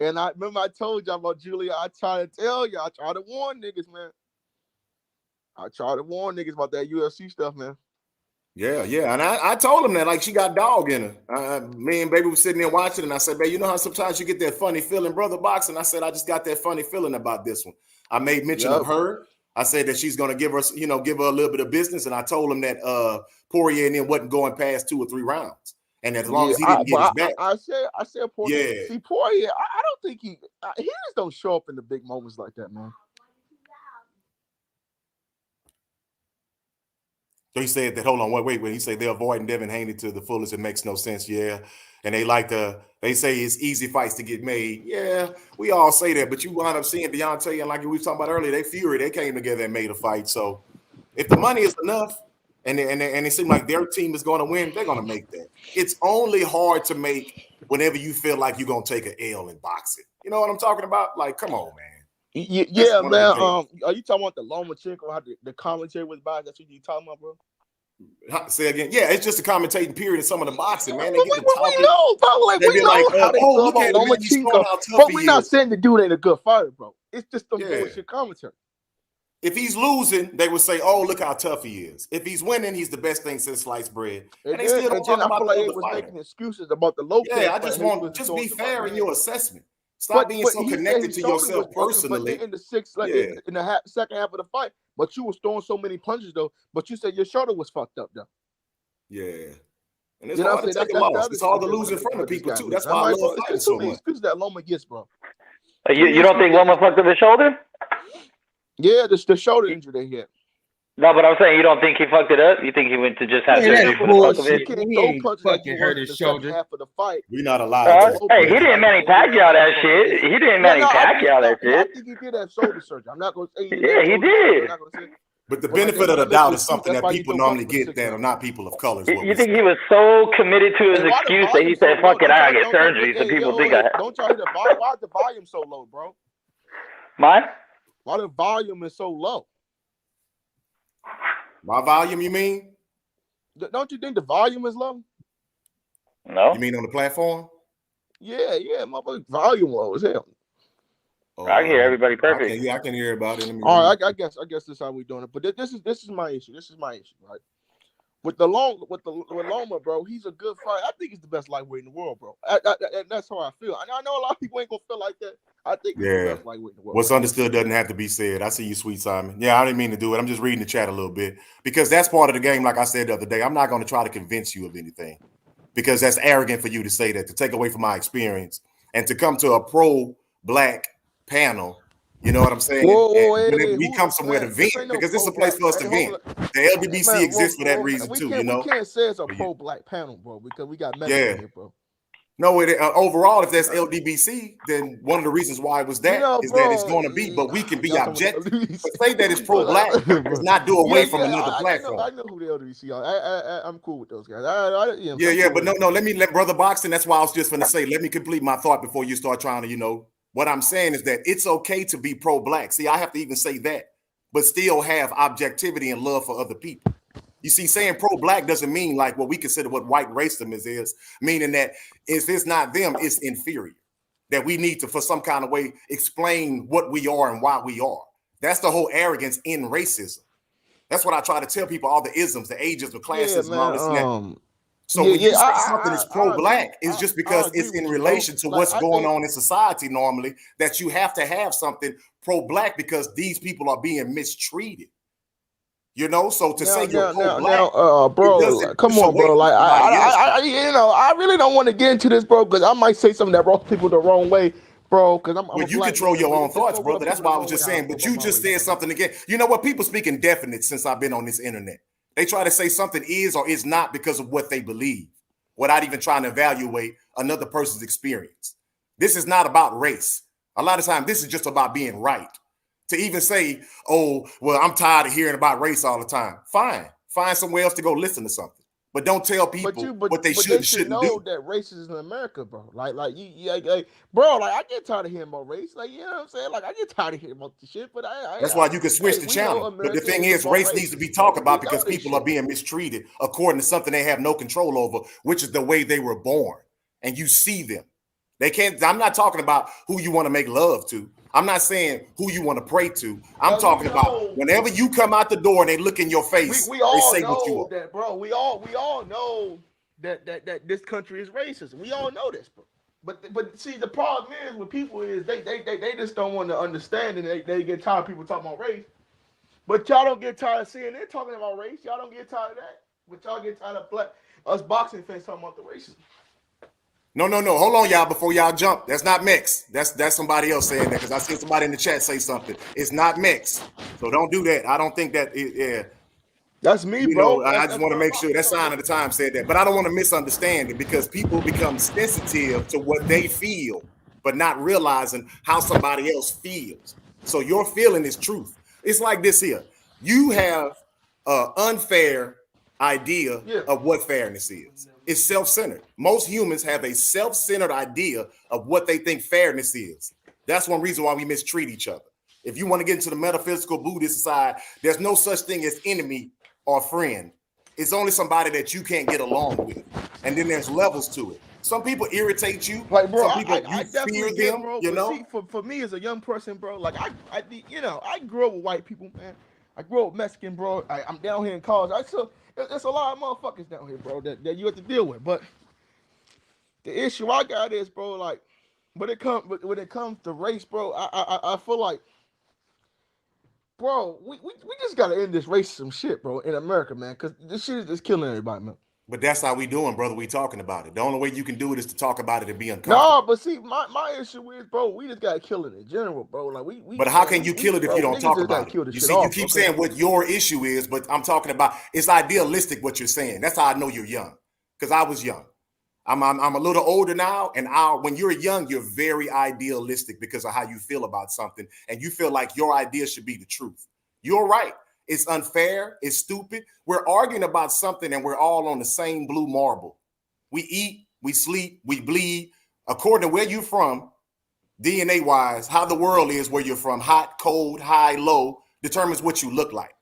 and I remember I told y'all about Julia. I try to tell you, I try to warn niggas, man. I try to warn niggas about that UFC stuff, man. Yeah. And I told him that, like, she got dog in her. Me and baby was sitting there watching, and I said, babe, you know how sometimes you get that funny feeling, brother Boxer? And I said, I just got that funny feeling about this one. I made mention of her. I said that she's going to give her a little bit of business. And I told him that Poirier and then wasn't going past 2 or 3 rounds. And as long as he didn't get his back. I said Poirier. Yeah. See, Poirier, I don't think he just don't show up in the big moments like that, man. So he said that, hold on, wait. He said they're avoiding Devin Haney to the fullest. It makes no sense. Yeah. And they say it's easy fights to get made. Yeah, we all say that, but you wind up seeing Deontay and like we were talking about earlier, they came together and made a fight. So if the money is enough and it seems like their team is going to win, they're going to make that. It's only hard to make whenever you feel like you're going to take an L in boxing. You know what I'm talking about? Like, come on, man. Yeah, man. Are you talking about the Lomachenko? How the commentary was by? That's what you talking about, bro? Say again. Yeah, it's just a commentating period in some of the boxing, man. They we know, bro. Like, we know how they feel about Lomachenko, but we're not saying the dude ain't a good fighter, bro. It's just the bullshit commentary. If he's losing, they would say, "Oh, look how tough he is." If he's winning, he's the best thing since sliced bread. And they still don't talk about the other fighter. Making excuses about the low. Yeah, I just want be fair in your assessment. Stop being so connected to yourself personally. But in the in the second half of the fight, but you was throwing so many punches though. But you said your shoulder was fucked up though. Yeah, and it's hard to take a loss. It's hard to lose in front of people too. That's why I love fighting so much. Excuses that Loma gets, bro. You don't think Loma fucked up his shoulder? Yeah, the shoulder injury they had. No, but I'm saying you don't think he fucked it up? You think he went to just have surgery for the fuck of it? He ain't fucking hurt his shoulder. Half of the fight. We're not allowed. Hey, he didn't Manny Pacquiao that shit. He didn't Manny Pacquiao that shit. I think he did have shoulder surgery. I'm not going to say. Yeah, he did. But the benefit of the doubt is something that people normally get that are not people of color. You think he was so committed to his excuse that he said, "Fuck it, I gotta get surgery," so people think I. Don't y'all hear the volume? Why is the volume so low, bro? Mine? Why the volume is so low? My volume, you mean? Don't you think the volume is low? No. You mean on the platform? Yeah, motherfucker, volume low as hell. Oh, I can hear everybody perfect. I can hear about it. All right, I guess this is how we doing it. But this is my issue. This is my issue, right? with Loma, bro, he's a good fighter. I think he's the best lightweight in the world, bro. And that's how I feel. I know a lot of people ain't gonna feel like that. I think he's the best lightweight in the world. What's understood doesn't have to be said. I see you, Sweet Simon. Yeah, I didn't mean to do it. I'm just reading the chat a little bit because that's part of the game. Like I said the other day, I'm not going to try to convince you of anything because that's arrogant for you to say that, to take away from my experience and to come to a pro-black panel. You know what I'm saying? Whenever we come somewhere to vent, because this is a place for us to vent. The LBBC exists for that reason too. You know, we can't say it's a pro-black panel, bro, because we got men here, bro. No, overall, if that's LDBC, then one of the reasons why it was that is that it's going to be, but we can be objective. But say that it's pro-black, does not do away from another platform. I know who the LDBC are. I'm cool with those guys. But no, let me let Brother Boxing. That's why I was just going to say, let me complete my thought before you start trying to, what I'm saying is that it's okay to be pro-black. See, I have to even say that, but still have objectivity and love for other people. You see, saying pro-black doesn't mean like what we consider what white racism is, meaning that if it's not them, it's inferior. That we need to, for some kind of way, explain what we are and why we are. That's the whole arrogance in racism. That's what I try to tell people, all the isms, the ages, the classes, and all this and that. So when you say something is pro-black, it's just because it's in relation to what's going on in society normally, that you have to have something pro-black because these people are being mistreated. So to say you're pro-black, bro, come on, bro. Like I really don't want to get into this, bro, because I might say something that rubs people the wrong way, bro. Because you control your own thoughts, brother. That's why I was just saying. But you just said something again. You know what? People speak indefinite since I've been on this internet. They try to say something is or is not because of what they believe, without even trying to evaluate another person's experience. This is not about race. A lot of times, this is just about being right. To even say, oh, well, I'm tired of hearing about race all the time. Fine. Find somewhere else to go listen to something. But don't tell people what they should and shouldn't do. That race is in America, bro. Like bro, like I get tired of hearing about race. Like, you know what I'm saying? Like I get tired of hearing about the shit. But that's why you can switch the channel. But the thing is, race needs to be talked about because people are being mistreated according to something they have no control over, which is the way they were born. And you see them. They can't. I'm not talking about who you want to make love to. I'm not saying who you want to pray to. I'm talking about whenever you come out the door and they look in your face, we all they say know what you are. That, bro. We all know that this country is racist. We all know this, bro. But see, the problem is with people is they just don't want to understand, and they get tired of people talking about race. But y'all don't get tired of seeing them talking about race. Y'all don't get tired of that. But y'all get tired of us boxing fans talking about the racism. No. Hold on, y'all, before y'all jump. That's not Mex. That's somebody else saying that because I see somebody in the chat say something. It's not Mex. So don't do that. I don't think that That's me, bro. I just want to make sure that Sign of the Time said that. But I don't want to misunderstand it because people become sensitive to what they feel, but not realizing how somebody else feels. So your feeling is truth. It's like this here. You have an unfair idea of what fairness is. It's self-centered. Most humans have a self-centered idea of what they think fairness is. That's one reason why we mistreat each other. If you want to get into the metaphysical Buddhist side, there's no such thing as enemy or friend. It's only somebody that you can't get along with. And then there's levels to it. Some people irritate you. Like, bro, some people I fear them, bro, See, for me as a young person, bro, like I grew up with white people, man. I grew up Mexican, bro. I'm down here in college. There's a lot of motherfuckers down here, bro, that you have to deal with. But the issue I got is, bro, like when it comes to race, bro, I feel like, bro, we just gotta end this racism shit, bro, in America, man, because this shit is just killing everybody, man. But that's how we doing, brother. We talking about it. The only way you can do it is to talk about it and be uncomfortable. No, but see, my issue is, bro, we just gotta kill it in general, bro. Like we But how can you kill it if you don't talk about it? You see, you keep saying what your issue is, but I'm talking about it's idealistic what you're saying. That's how I know you're young, because I was young. I'm a little older now, and when you're young, you're very idealistic because of how you feel about something, and you feel like your idea should be the truth. You're right. It's unfair. It's stupid. We're arguing about something and we're all on the same blue marble. We eat, we sleep, we bleed. According to where you're from, DNA-wise, how the world is where you're from, hot, cold, high, low, determines what you look like.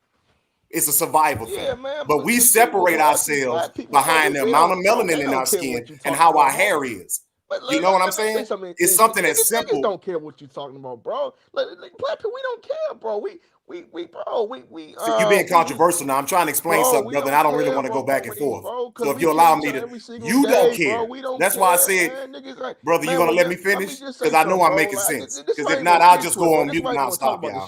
It's a survival thing. Man, but we separate ourselves behind the amount of melanin in our skin and how our hair is. You know what I'm saying? It's something that's simple. Niggas don't care what you're talking about, bro. Like black people, we don't care, bro. So you being controversial now. I'm trying to explain something, brother, and I don't really want to go back and forth. So if you allow me to, you don't care. That's why I said, brother, you gonna let me finish? Because I know I'm making sense. Because if not, I'll just go on mute and I'll stop y'all.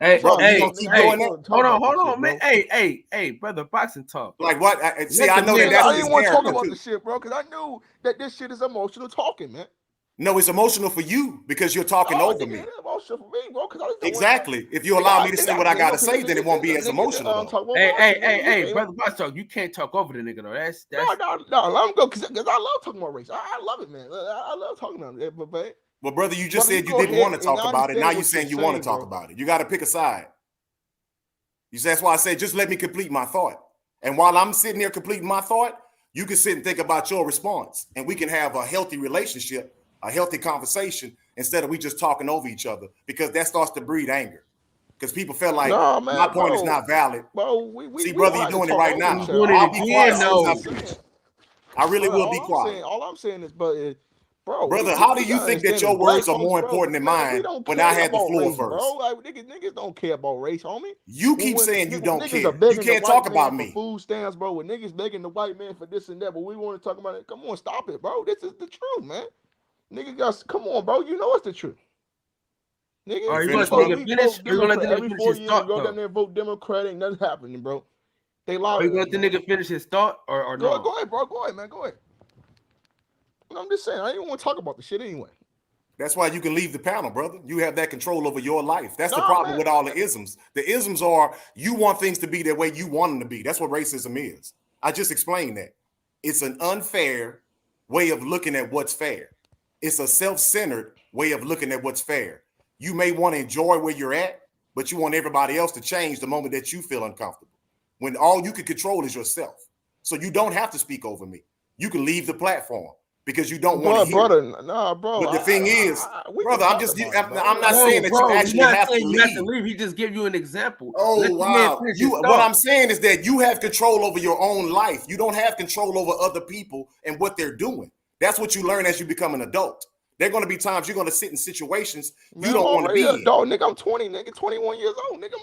Hey, Bro, hey, you gonna keep doing that? hold on, man. Hey, brother, boxing talk. Like what? See, I know that I that's his didn't want to talk character about too. the shit, bro, because I knew that this shit is emotional talking, man. No, it's emotional for you because you're talking over me. Emotional for me, bro, Exactly. If you allow me to say what I gotta say, then it won't be as emotional. Hey, brother, boxing talk. You can't talk over the nigga though. That's no. Let him go because I love talking about race. I love it, man. I love talking about it, but well, brother, you just said you didn't want to talk about it. Now you're saying you want to talk about it. You got to pick a side. You say that's why I said just let me complete my thought. And while I'm sitting here completing my thought, you can sit and think about your response, and we can have a healthy relationship, a healthy conversation, instead of we just talking over each other, because that starts to breed anger. Because people feel like my point is not valid. See, brother, you're doing it right now. I'll be quiet as soon as I finish. I really will be quiet. All I'm saying is, brother, how do you think that your words are more important than mine when I had the floor first? Bro, like, niggas don't care about race, homie. You keep saying you don't care. You can't talk about me. Food stamps, bro. When niggas begging the white man for this and that, but we want to talk about it. Come on, stop it, bro. This is the truth, man. Nigga, guys, come on, bro. You know it's the truth. Nigga, are you gonna let the nigga finish? Are you gonna let the nigga finish his thought? Go down there and vote Democratic. Nothing happening, bro. They lie. Are you gonna let the nigga finish his thought or no? Go ahead, bro. Go ahead, man. Go ahead. I'm just saying, I didn't want to talk about the shit anyway. That's why you can leave the panel, brother. You have that control over your life. That's the problem with all the isms. The isms are you want things to be the way you want them to be. That's what racism is. I just explained that. It's an unfair way of looking at what's fair. It's a self-centered way of looking at what's fair. You may want to enjoy where you're at, but you want everybody else to change the moment that you feel uncomfortable. When all you can control is yourself. So you don't have to speak over me. You can leave the platform. Because you don't want to hear it. Nah, bro. But the thing is, brother, I'm not saying that you actually have to leave. He just give you an example. Oh, wow. What I'm saying is that you have control over your own life. You don't have control over other people and what they're doing. That's what you learn as you become an adult. There are going to be times you're going to sit in situations you don't want to be in. Adult, nigga, I'm 20, nigga, 21 years old, nigga.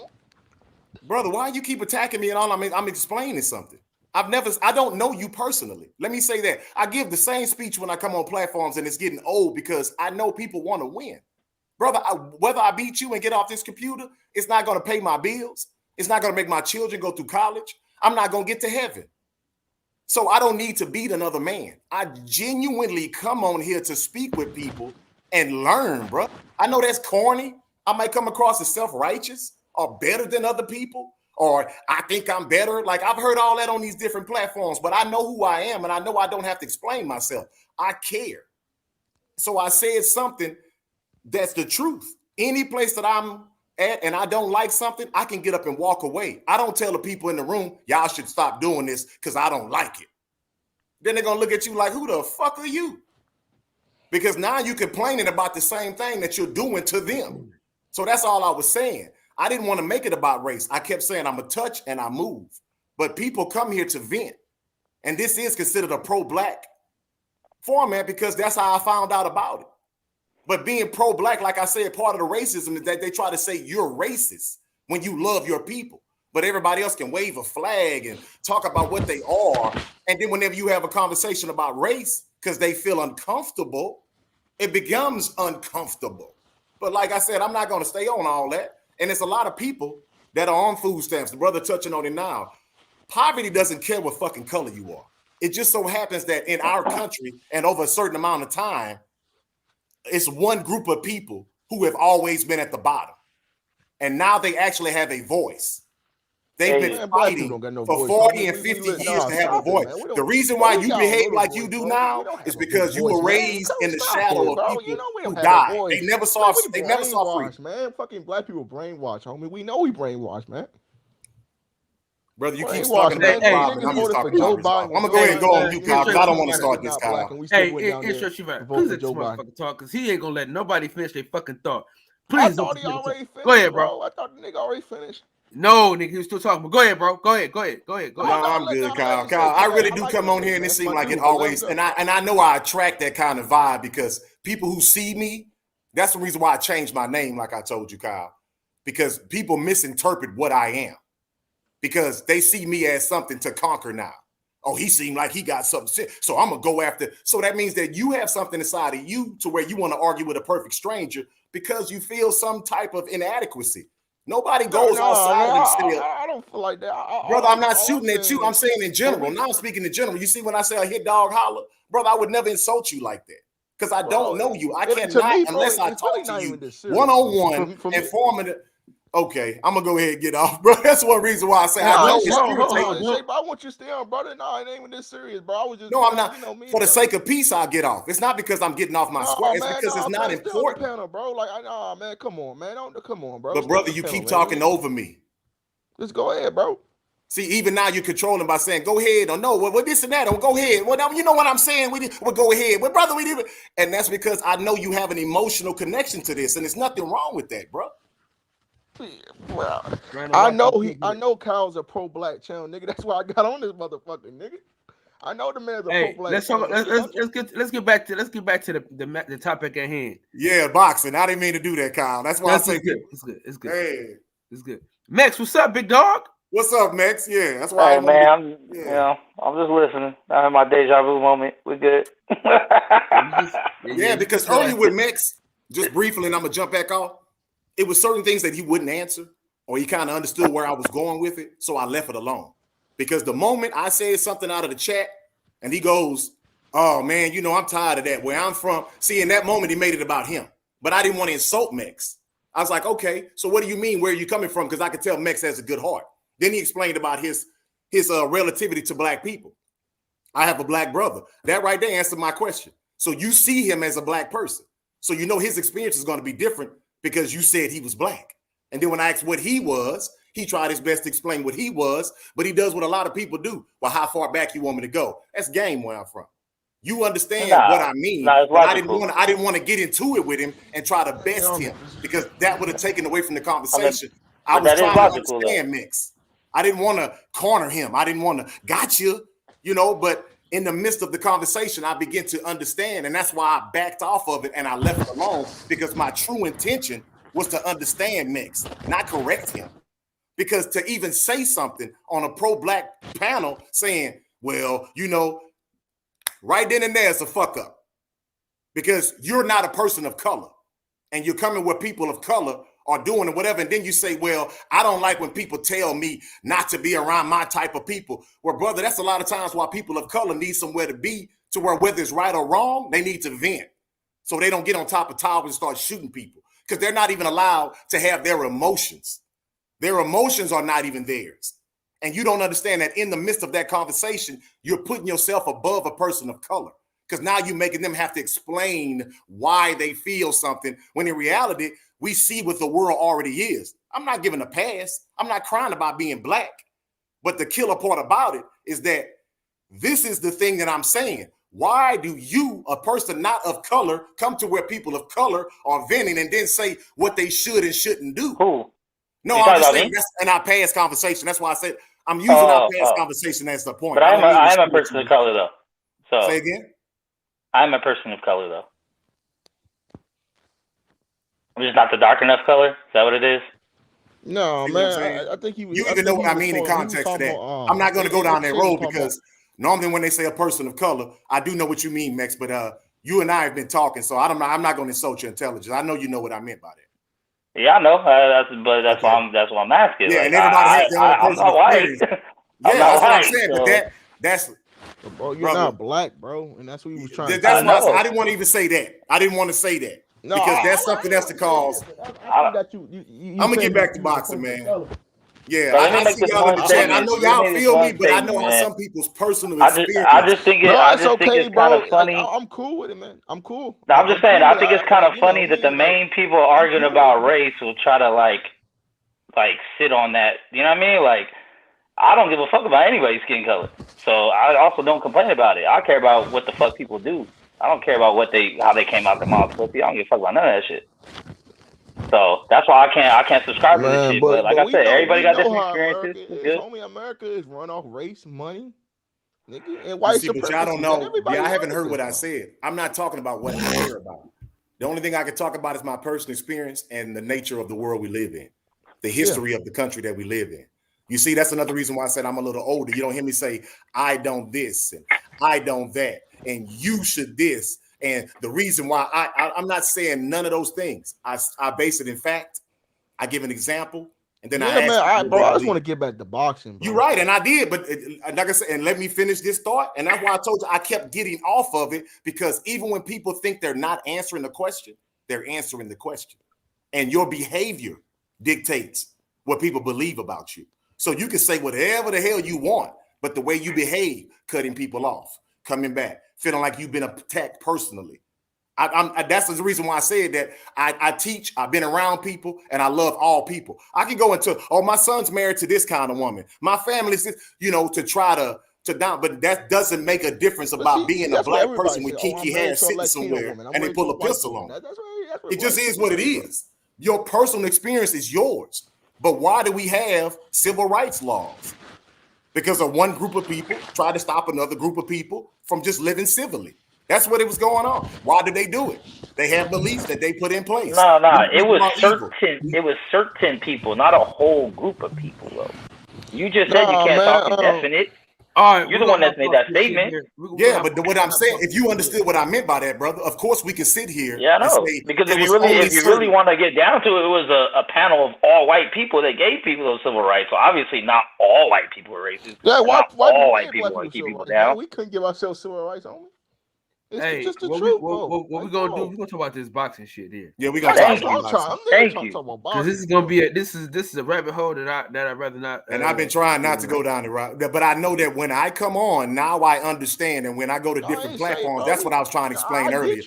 Brother, why you keep attacking me and all? I'm explaining something. I don't know you personally. Let me say that. I give the same speech when I come on platforms and it's getting old because I know people want to win. Brother, whether I beat you and get off this computer, it's not going to pay my bills. It's not going to make my children go through college. I'm not going to get to heaven. So I don't need to beat another man. I genuinely come on here to speak with people and learn, bro. I know that's corny. I might come across as self-righteous or better than other people. Or I think I'm better. Like I've heard all that on these different platforms, but I know who I am and I know I don't have to explain myself. I care. So I said something that's the truth. Any place that I'm at and I don't like something, I can get up and walk away. I don't tell the people in the room, y'all should stop doing this because I don't like it. Then they're going to look at you like, who the fuck are you? Because now you're complaining about the same thing that you're doing to them. So that's all I was saying. I didn't want to make it about race. I kept saying I'm a touch and I move. But people come here to vent. And this is considered a pro-black format because that's how I found out about it. But being pro-black, like I said, part of the racism is that they try to say you're racist when you love your people. But everybody else can wave a flag and talk about what they are. And then whenever you have a conversation about race, because they feel uncomfortable, it becomes uncomfortable. But like I said, I'm not going to stay on all that. And it's a lot of people that are on food stamps. The brother touching on it now. Poverty doesn't care what fucking color you are. It just so happens that in our country and over a certain amount of time, it's one group of people who have always been at the bottom. And now they actually have a voice. They've been fighting for 40 and 50 years to have a voice. The reason why you behave like you do now is because you were raised in the shadow of people who died. They never saw free. Man, fucking black people brainwash, homie. We know we brainwash, man. Brother, you keep talking about I'm going to go ahead and go on mute, Kyle, because I don't want to start this, Kyle. Hey, please let this motherfucker talk, because he ain't going to let nobody finish their fucking thought. Please don't. Go ahead, bro. I thought the nigga already finished. No, nigga, he was still talking. But go ahead, bro. Go ahead. No, I'm good, Kyle. Kyle, I really do come on here and it seems like it always, and I know I attract that kind of vibe because people who see me, that's the reason why I changed my name, like I told you, Kyle. because people misinterpret what I am because they see me as something to conquer now. Oh, he seemed like he got something, so I'm going to go after. So that means that you have something inside of you to where you want to argue with a perfect stranger because you feel some type of inadequacy. Nobody goes outside and says, I don't feel like that. Brother, I'm not shooting at you. I'm saying in general. Now I'm speaking in general. You see, when I say I hit dog holler, brother, I would never insult you like that because I don't know you. I cannot, unless I talk to you one-on-one and forming it. Okay, I'm gonna go ahead and get off, bro. That's one reason why I say I know it's irritating. I want you to stay on, brother. No, it ain't even this serious, bro. I was just I'm not. For the sake of peace, I'll get off. It's not because I'm getting off my square. It's because it's not important. Panel, bro. Like, man, come on, man. Come on, bro. But brother, you keep talking over me. Just go ahead, bro. See, even now you're controlling by saying, "Go ahead," or "No, well, this and that," or "Go ahead." Well, now you know what I'm saying. We'll go ahead. Well, brother, we did it, and that's because I know you have an emotional connection to this, and there's nothing wrong with that, bro. Well, I know Kyle's a pro-black channel, nigga. That's why I got on this motherfucker, nigga. I know the man's a pro-black. Let's get back to the topic at hand. Yeah, boxing. I didn't mean to do that, Kyle. That's why I say good. It's good. It's good. Hey, it's good. Max, what's up, big dog? What's up, Max? Yeah, that's why. Hey, man, I'm just listening. I have my deja vu moment. We good. Yeah, because earlier with Max, just briefly, and I'm gonna jump back off. It was certain things that he wouldn't answer, or he kind of understood where I was going with it, so I left it alone. Because the moment I said something out of the chat, and he goes, "Oh man, I'm tired of that. Where I'm from." See, in that moment, he made it about him, but I didn't want to insult Max. I was like, "Okay, so what do you mean? Where are you coming from?" Because I could tell Max has a good heart. Then he explained about his relativity to black people. I have a black brother. That right there answered my question. So you see him as a black person, so his experience is going to be different. Because you said he was black. And then when I asked what he was, he tried his best to explain what he was, but he does what a lot of people do. Well, how far back you want me to go? That's game where I'm from. You understand what I mean. I didn't want to get into it with him and try to best him because that would have taken away from the conversation. I was trying to understand Mix. I didn't want to corner him. I didn't want to gotcha, but in the midst of the conversation, I began to understand, and that's why I backed off of it and I left it alone because my true intention was to understand Mix, not correct him. Because to even say something on a pro-black panel saying, well, right then and there it's a fuck up because you're not a person of color and you're coming where people of color are doing or whatever. And then you say, well, I don't like when people tell me not to be around my type of people. Well, brother, that's a lot of times why people of color need somewhere to be to where whether it's right or wrong, they need to vent. So they don't get on top of towers and start shooting people because they're not even allowed to have their emotions. Their emotions are not even theirs. And you don't understand that in the midst of that conversation, you're putting yourself above a person of color because now you're making them have to explain why they feel something when in reality, we see what the world already is. I'm not giving a pass. I'm not crying about being black. But the killer part about it is that this is the thing that I'm saying. Why do you, a person not of color, come to where people of color are venting and then say what they should and shouldn't do? Who? No, I'm just saying that's in our past conversation. That's why I said I'm using our past conversation as the point. But I am a person of color, though. So say again? I'm a person of color, though. I'm just not the dark enough color. Is that what it is? No, man. I think he was. You even know what I mean in context to that. I'm not going to go down that road because normally when they say a person of color, I do know what you mean, Max. But you and I have been talking, so I'm not going to insult your intelligence. I know you know what I meant by that. Yeah, I know. That's why I'm asking. Yeah, like, and everybody has their own personal experience. Yeah, that's what I'm saying. So. But that's. Bro, you're not black, bro, and that's what he was trying. That's why I didn't want to even say that. I didn't want to say that. No, because that's something that's the cause. I'm gonna get back to boxing, man. Yeah, I see y'all in the chat. I know y'all feel me, but I know how some people's personal experience. I just think it's kind of funny. I'm cool with it, man. I'm cool. No, I'm just saying. I think it's kind of funny that the main people arguing about race will try to like sit on that. You know what I mean? Like, I don't give a fuck about anybody's skin color, so I also don't complain about it. I care about what the fuck people do. I don't care about how they came out the mouth. I don't give a fuck about none of that shit. So that's why I can't subscribe to this shit. But like I said, everybody got different experiences. Homie, America is run off race, money, nigga, and white supremacy. But y'all don't know. Yeah, I haven't heard what I said. I'm not talking about what I hear about. The only thing I can talk about is my personal experience and the nature of the world we live in. the history of the country that we live in. You see, that's another reason why I said I'm a little older. You don't hear me say, I don't this and I don't that, and you should this. And the reason why I'm not saying none of those things. I base it in fact. I give an example, and then I ask I just want to get back to boxing, bro. You're right, and I did, but like I said, and let me finish this thought, and that's why I told you I kept getting off of it, because even when people think they're not answering the question, they're answering the question, and your behavior dictates what people believe about you. So you can say whatever the hell you want, but the way you behave, cutting people off, coming back, feeling like you've been attacked personally. That's the reason why I said that I teach, I've been around people, and I love all people. I can go into, my son's married to this kind of woman. My family's, to try to down, but that doesn't make a difference about being a black person with kinky hair sitting somewhere and they pull a pistol on. It just is what it is. Your personal experience is yours. But why do we have civil rights laws? Because of one group of people try to stop another group of people from just living civilly. That's what it was going on. Why did they do it? They have beliefs that they put in place. No, it was certain people, not a whole group of people, though. You just said you can't talk indefinite. All right, you're the one that made that statement. Yeah, but what I'm saying, if you understood what I meant by that, brother, of course we can sit here. Yeah, I know. Because if you really want to get down to it, it was a panel of all white people that gave people those civil rights. So obviously, not all white people were racist. Yeah, why all white people want to keep people down? We couldn't give ourselves civil rights, homie. It's just the truth, what we're gonna do? We're gonna talk about this boxing shit here. Yeah, we gotta talk about boxing. Thank you. Because this is gonna be this is a rabbit hole that I'd rather not. And I've been trying not to go down the route, but I know that when I come on, now I understand, and when I go to different platforms, that's what I was trying to explain earlier.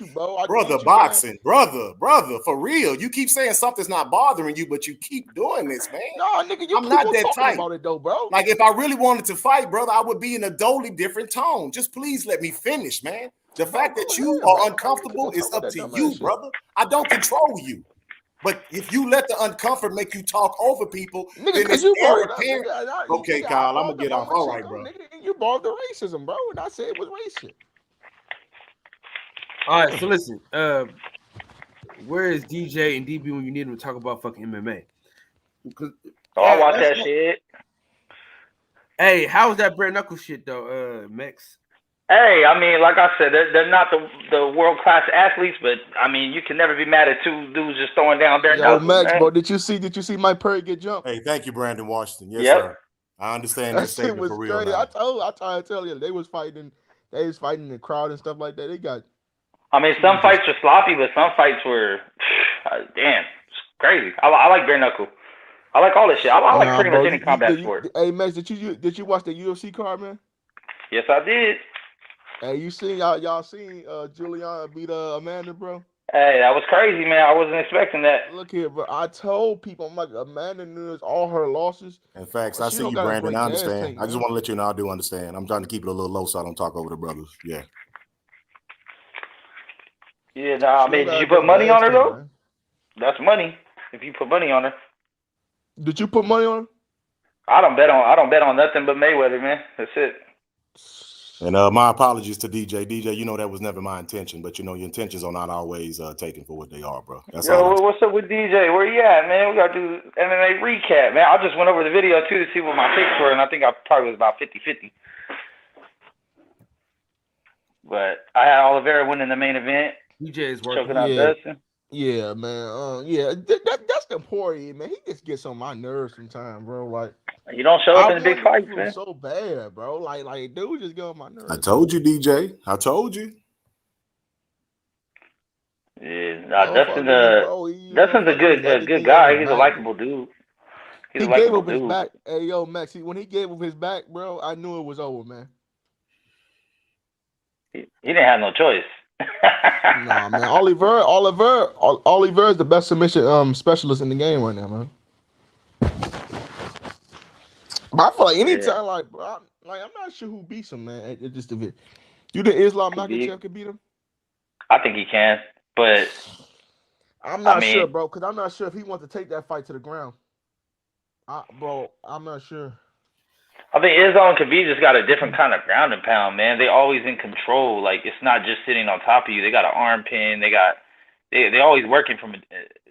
Brother, boxing, brother, for real. You keep saying something's not bothering you, but you keep doing this, man. No, nigga, I'm not that tight about it though, bro. Like if I really wanted to fight, brother, I would be in a totally different tone. Just please let me finish, man. The fact that you are uncomfortable is up to you, brother. I don't control you. But if you let the uncomfort make you talk over people, then it's apparent. Okay, Kyle, I'm going to get off. All right, bro. You brought the racism, bro, and I said it was racist. All right, so listen. Where is DJ and DB when you need them to talk about fucking MMA? I watch that shit. Hey, how was that bare knuckle shit, though, Mex? Hey, I mean, like I said, they're not the world-class athletes, but I mean, you can never be mad at two dudes just throwing down bare knuckles. Max, bro, did you see Mike Perry get jumped? Hey, thank you, Brandon Washington. Yes, sir. I understand that statement for real. I tried to tell you, they was fighting in the crowd and stuff like that. They got. I mean, some fights were sloppy, but some fights were, damn, it's crazy. I like bare knuckle. I like all this shit. I like pretty much any combat sport. Hey, Max, did you watch the UFC card, man? Yes, I did. Hey, y'all seen Juliana beat Amanda, bro? Hey, that was crazy, man. I wasn't expecting that. Look here, bro. I told people, I'm like, Amanda Nunes, all her losses. In fact, I see you, Brandon. I understand. I just want to let you know I do understand. I'm trying to keep it a little low so I don't talk over the brothers. Yeah. Yeah, nah, I mean, did you put money on her, though? Man. That's money. If you put money on her. Did you put money on her? I don't bet on nothing but Mayweather, man. That's it. And my apologies to DJ. DJ, you know that was never my intention, but you know your intentions are not always taken for what they are, bro. That's all. What's up with DJ? Where you at, man? We got to do MMA recap, man. I just went over the video, too, to see what my picks were, and I think I probably was about 50-50. But I had Oliveira winning the main event. DJ is working. Choking out Dustin. Yeah, man. That's the important, man. He just gets on my nerves sometimes, bro. Like, you don't show up in the big fights, man. So bad, bro. Like, dude, just get on my nerves. I told you, DJ. I told you. Yeah, Dustin's a good guy. He's a likable dude. He gave up his back. Hey, yo, Max. When he gave up his back, bro, I knew it was over, man. He didn't have no choice. Nah, man. Oliveira is the best submission specialist in the game right now, man. But I feel like anytime, bro, I'm not sure who beats him, man. It's just a bit. You think Islam Makhachev could beat him? I think he can, but I'm not sure, bro, because I'm not sure if he wants to take that fight to the ground. Bro, I'm not sure. I think Islam and Khabib just got a different kind of ground and pound, man. They always in control. Like, it's not just sitting on top of you. They got an arm pin. They always working from.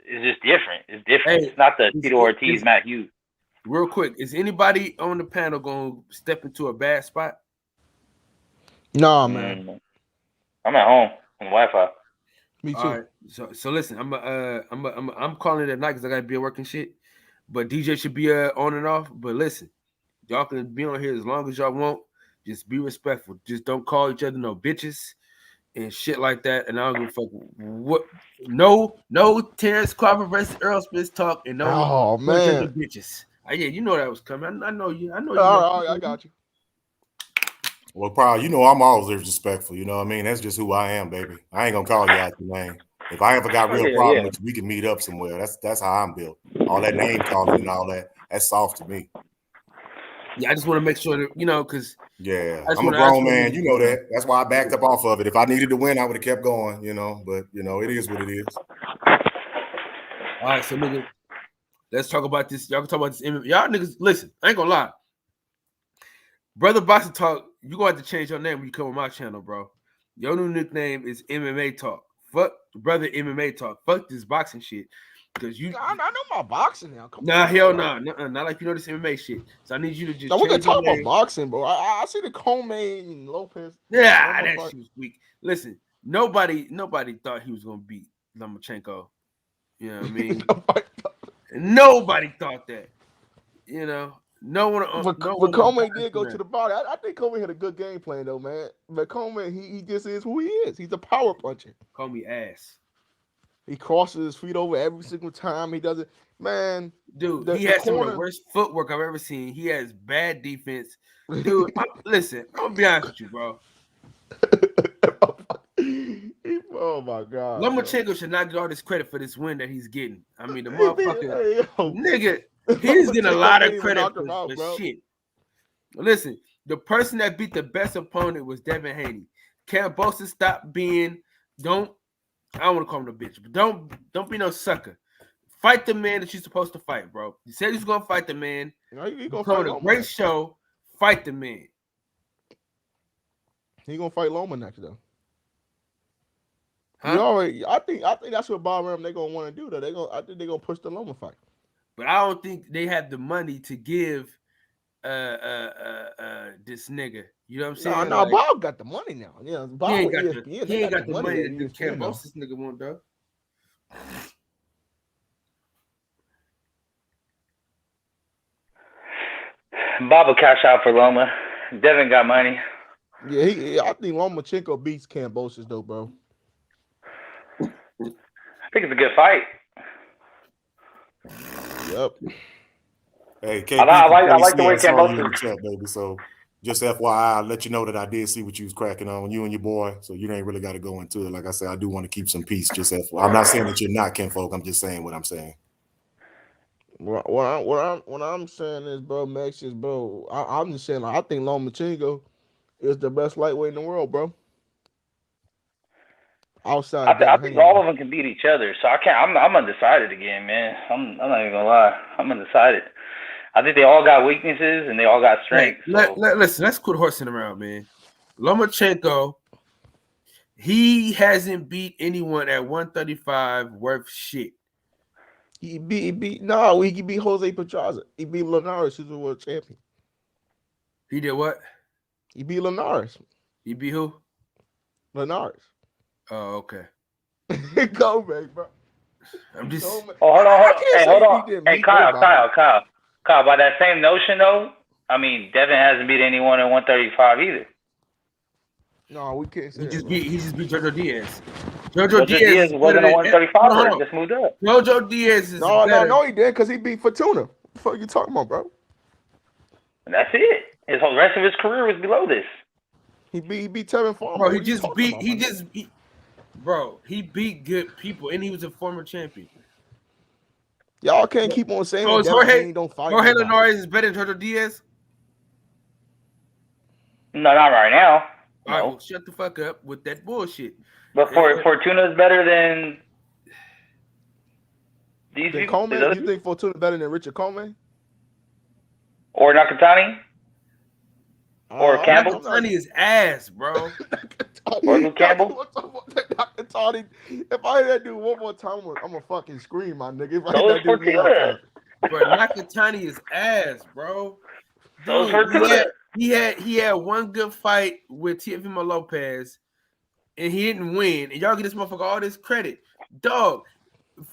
it's just different. It's different. Hey, it's not the Tito Ortiz, Matt Hughes. Real quick, is anybody on the panel gonna step into a bad spot? Nah, man. I'm at home on Wi-Fi. Me too. All right, so listen, I'm calling it at night because I gotta be at work and shit. But DJ should be on and off. But listen, y'all can be on here as long as y'all want. Just be respectful. Just don't call each other no bitches and shit like that. And I don't give a fuck what. No Terrence Crawford versus Earl Spence talk and no bitches. Yeah, you know that was coming. I know you. All right, I got you. Well, probably, you know, I'm always respectful. You know what I mean? That's just who I am, baby. I ain't gonna call you out your name. If I ever got real problem with you, we can meet up somewhere. That's how I'm built. All that name calling and all that's soft to me. Yeah, I just want to make sure that because I'm a grown man. You know that. That's why I backed up off of it. If I needed to win, I would have kept going. But it is what it is. All right, so nigga, let's talk about this. Y'all can talk about this. Y'all niggas, listen. I ain't gonna lie. Brother Boxing Talk, you gonna have to change your name when you come on my channel, bro. Your new nickname is MMA Talk. Fuck Brother MMA Talk. Fuck this boxing shit. Because I know my boxing now. Hell no. Not like you know this MMA shit. So I need you to just. Now we're gonna talk about boxing, bro. I see the Coleman and Lopez. Yeah, that shit was weak. Listen, nobody thought he was gonna beat Lomachenko. You know what I mean? Nobody thought that. No one. But Coleman did go to the body. I think Coleman had a good game plan though, man. But Coleman, he just is who he is. He's a power puncher. Call me ass. He crosses his feet over every single time he does it. Man, dude, he has some of the worst footwork I've ever seen. He has bad defense. Dude, listen, I'm gonna be honest with you, bro. Oh my God. Lomachenko should not get all this credit for this win that he's getting. I mean, the motherfucker, nigga. He's getting a lot of credit for shit. Listen, the person that beat the best opponent was Devin Haney. Kambosos stopped being, I don't want to call him a bitch, but don't be no sucker. Fight the man that you're supposed to fight, bro. You said he's gonna fight the man. He's gonna fight a great show. Fight the man. He gonna fight Loma next though. Huh? I think that's what Bob Ram they gonna want to do though. I think they're gonna push the Loma fight. But I don't think they have the money to give this nigga. You know what I'm saying? No, Bob got the money now. Yeah, Bob, he ain't got the money that this Kambosos nigga want, though. Bob will cash out for Loma. Devin got money. Yeah, I think Lomachenko beats Kambosos though, bro. I think it's a good fight. Yep. Hey, KP, I like the way Kambosos chat, baby. So just FYI, I'll let you know that I did see what you was cracking on, you and your boy. So you ain't really got to go into it. Like I said, I do want to keep some peace. Just FYI. I'm not saying that you're not kinfolk. I'm just saying what I'm saying. What I'm saying is, bro, Max is, bro. I'm just saying, I think Lomachenko is the best lightweight in the world, bro. Outside, I think all of them can beat each other. So I can't. I'm undecided again, man. I'm not even gonna lie. I'm undecided. I think they all got weaknesses and they all got strengths. Listen, let's quit horsing around, man. Lomachenko, he hasn't beat anyone at 135 worth shit. He beat Jose Pedraza. He beat Linares, who's the world champion. He did what? He beat Linares. He beat who? Linares. Oh, okay. Go, man, bro. I'm just. Hold on. Hey, Kyle. By that same notion, though, I mean, Devin hasn't beat anyone at 135 either. No, we can't say he just beat Jojo Diaz. Jojo Diaz wasn't a 135. Just moved up. Jojo Diaz is No, he did because he beat Fortuna. What the fuck you talking about, bro? And that's it. His whole rest of his career was below this. He beat Tevin Farmer. Bro, he beat good people, and he was a former champion. Y'all can't keep on saying that Jorge don't fight. Jorge Linares is better than Jojo Diaz? No, not right now. All right, well, shut the fuck up with that bullshit. But Fortuna is better than these people. Coleman? You think Fortuna better than Richard Coleman? Or Nakatani? Or Campbell? Nakatani is ass, bro. Or Luke Campbell? Nakatani. If I hear that dude one more time, I'm gonna fucking scream, my nigga. If I So hear is that dude one more Fortuna. time. Bro, Nakatani is ass, bro. So is Dude, Fortuna. he had one good fight with Teofimo Lopez, and he didn't win. And y'all get this motherfucker all this credit. Dog,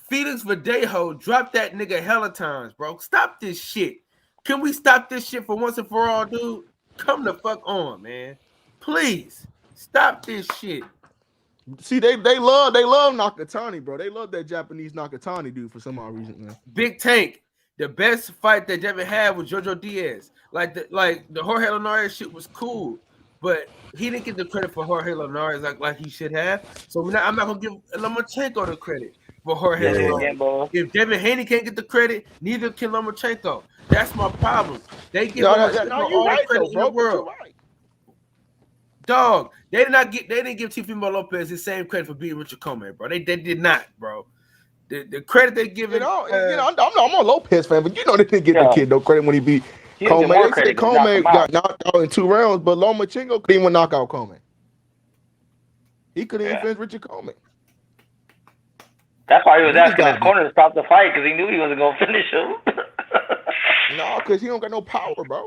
Felix Verdejo dropped that nigga hella times, bro. Stop this shit. Can we stop this shit for once and for all, dude? Come the fuck on, man. Please stop this shit. See, they love Nakatani, bro. They love that Japanese Nakatani dude for some odd reason, man. Big Tank, the best fight that Devin had was Jojo Diaz. Like the Jorge Linares shit was cool, but he didn't get the credit for Jorge Linares like he should have. So I'm not gonna give Lomachenko the credit for Jorge Linares. If Devin Haney can't get the credit, neither can Lomachenko. That's my problem. They give Lomachenko all the credit in the world. Dog, they didn't give Teofimo Lopez the same credit for beating Richard Coleman, bro. They did not, bro. The credit they give it. I'm a Lopez fan, but they didn't get the kid no credit when he beat Coleman. They said Coleman got knocked out in 2 rounds, but Lomachenko couldn't even knock out Coleman. He couldn't even finish Richard Coleman. That's why he was asking his corner to stop the fight because he knew he wasn't gonna finish him. No, because he don't got no power, bro.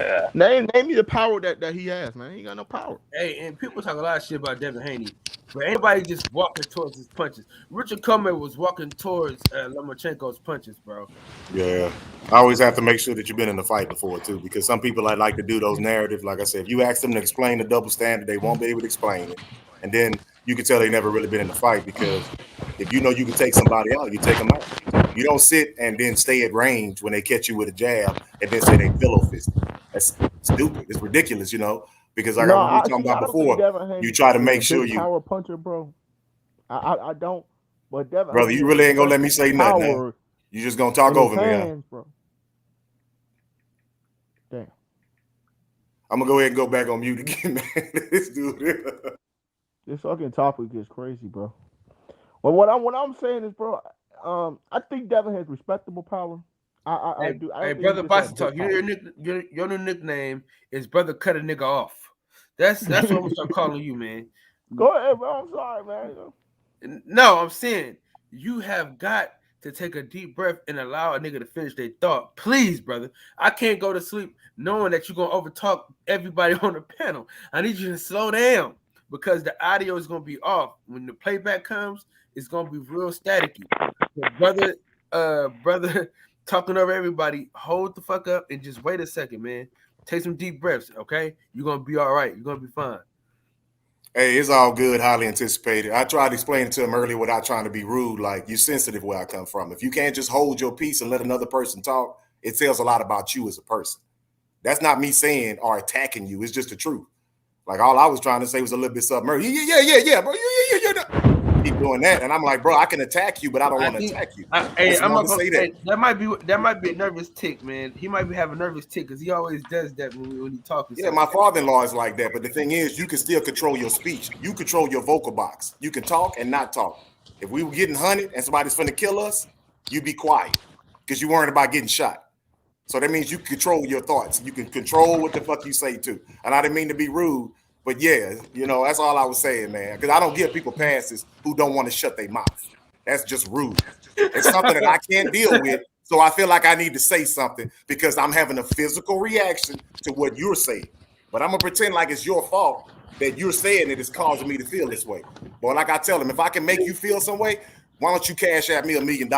Yeah. Name me the power that he has, man. He ain't got no power. Hey, and people talk a lot of shit about Devin Haney, but anybody just walking towards his punches. Richard Coleman was walking towards Lomachenko's punches, bro. Yeah, I always have to make sure that you've been in the fight before too, because some people like to do those narratives. Like I said, if you ask them to explain the double standard, they won't be able to explain it, and then you can tell they never really been in the fight. Because if you know you can take somebody out, you take them out. You don't sit and then stay at range when they catch you with a jab and then say they pillow fisted. That's stupid. It's ridiculous, because like we were talking about before, you try to make sure you power puncher, bro. I don't. But Devin, brother, you really ain't gonna let me say nothing. Now. You just gonna talk over me, huh? Bro. Damn. I'm gonna go ahead and go back on mute again, man. This dude. This fucking topic is crazy, bro. Well, what I'm saying is, bro, I think Devin has respectable power. I do. Hey, brother, Boston talk. Your new nickname is brother. Cut a nigga off. That's what I'm gonna start calling you, man. Go ahead, bro. I'm sorry, man. No, I'm saying you have got to take a deep breath and allow a nigga to finish their thought. Please, brother. I can't go to sleep knowing that you're gonna overtalk everybody on the panel. I need you to slow down because the audio is gonna be off. When the playback comes, it's gonna be real staticky. So brother, talking over everybody, hold the fuck up and just wait a second, man. Take some deep breaths, okay? You're gonna be all right. You're gonna be fine. Hey, it's all good, highly anticipated. I tried to explain it to him earlier without trying to be rude. Like, you're sensitive where I come from. If you can't just hold your peace and let another person talk, it tells a lot about you as a person. That's not me saying or attacking you. It's just the truth. Like, all I was trying to say was a little bit submerged. Yeah, bro. Yeah. Keep doing that, and I'm like, bro, I can attack you, but I don't want to attack you. I'm not gonna say that. That might be a nervous tick, man. He might be having a nervous tick because he always does that when he talks. Yeah, my father-in-law is like that, but the thing is, you can still control your speech. You control your vocal box. You can talk and not talk. If we were getting hunted and somebody's finna kill us, you be quiet because you worried about getting shot. So that means you control your thoughts. You can control what the fuck you say too. And I didn't mean to be rude. But yeah, that's all I was saying, man. Because I don't give people passes who don't want to shut their mouth. That's just rude. It's something that I can't deal with. So I feel like I need to say something because I'm having a physical reaction to what you're saying. But I'm going to pretend like it's your fault that you're saying it is causing me to feel this way. But like I tell them, if I can make you feel some way, why don't you cash at me $1 million?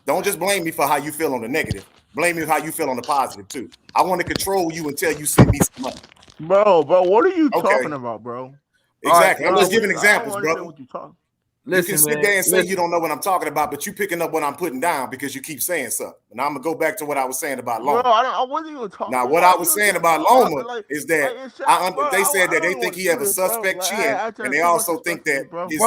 Don't just blame me for how you feel on the negative. Blame me for how you feel on the positive too. I want to control you until you send me some money. Bro, what are you talking about, bro? Exactly. I'm just giving examples, brother. Listen, you can sit there and say you don't know what I'm talking about, but you picking up what I'm putting down because you keep saying something. And I'm gonna go back to what I was saying about Loma. Bro, I wasn't even talking. Now, what I was saying about Loma is that they said that they think he has a suspect chin, and they also think that his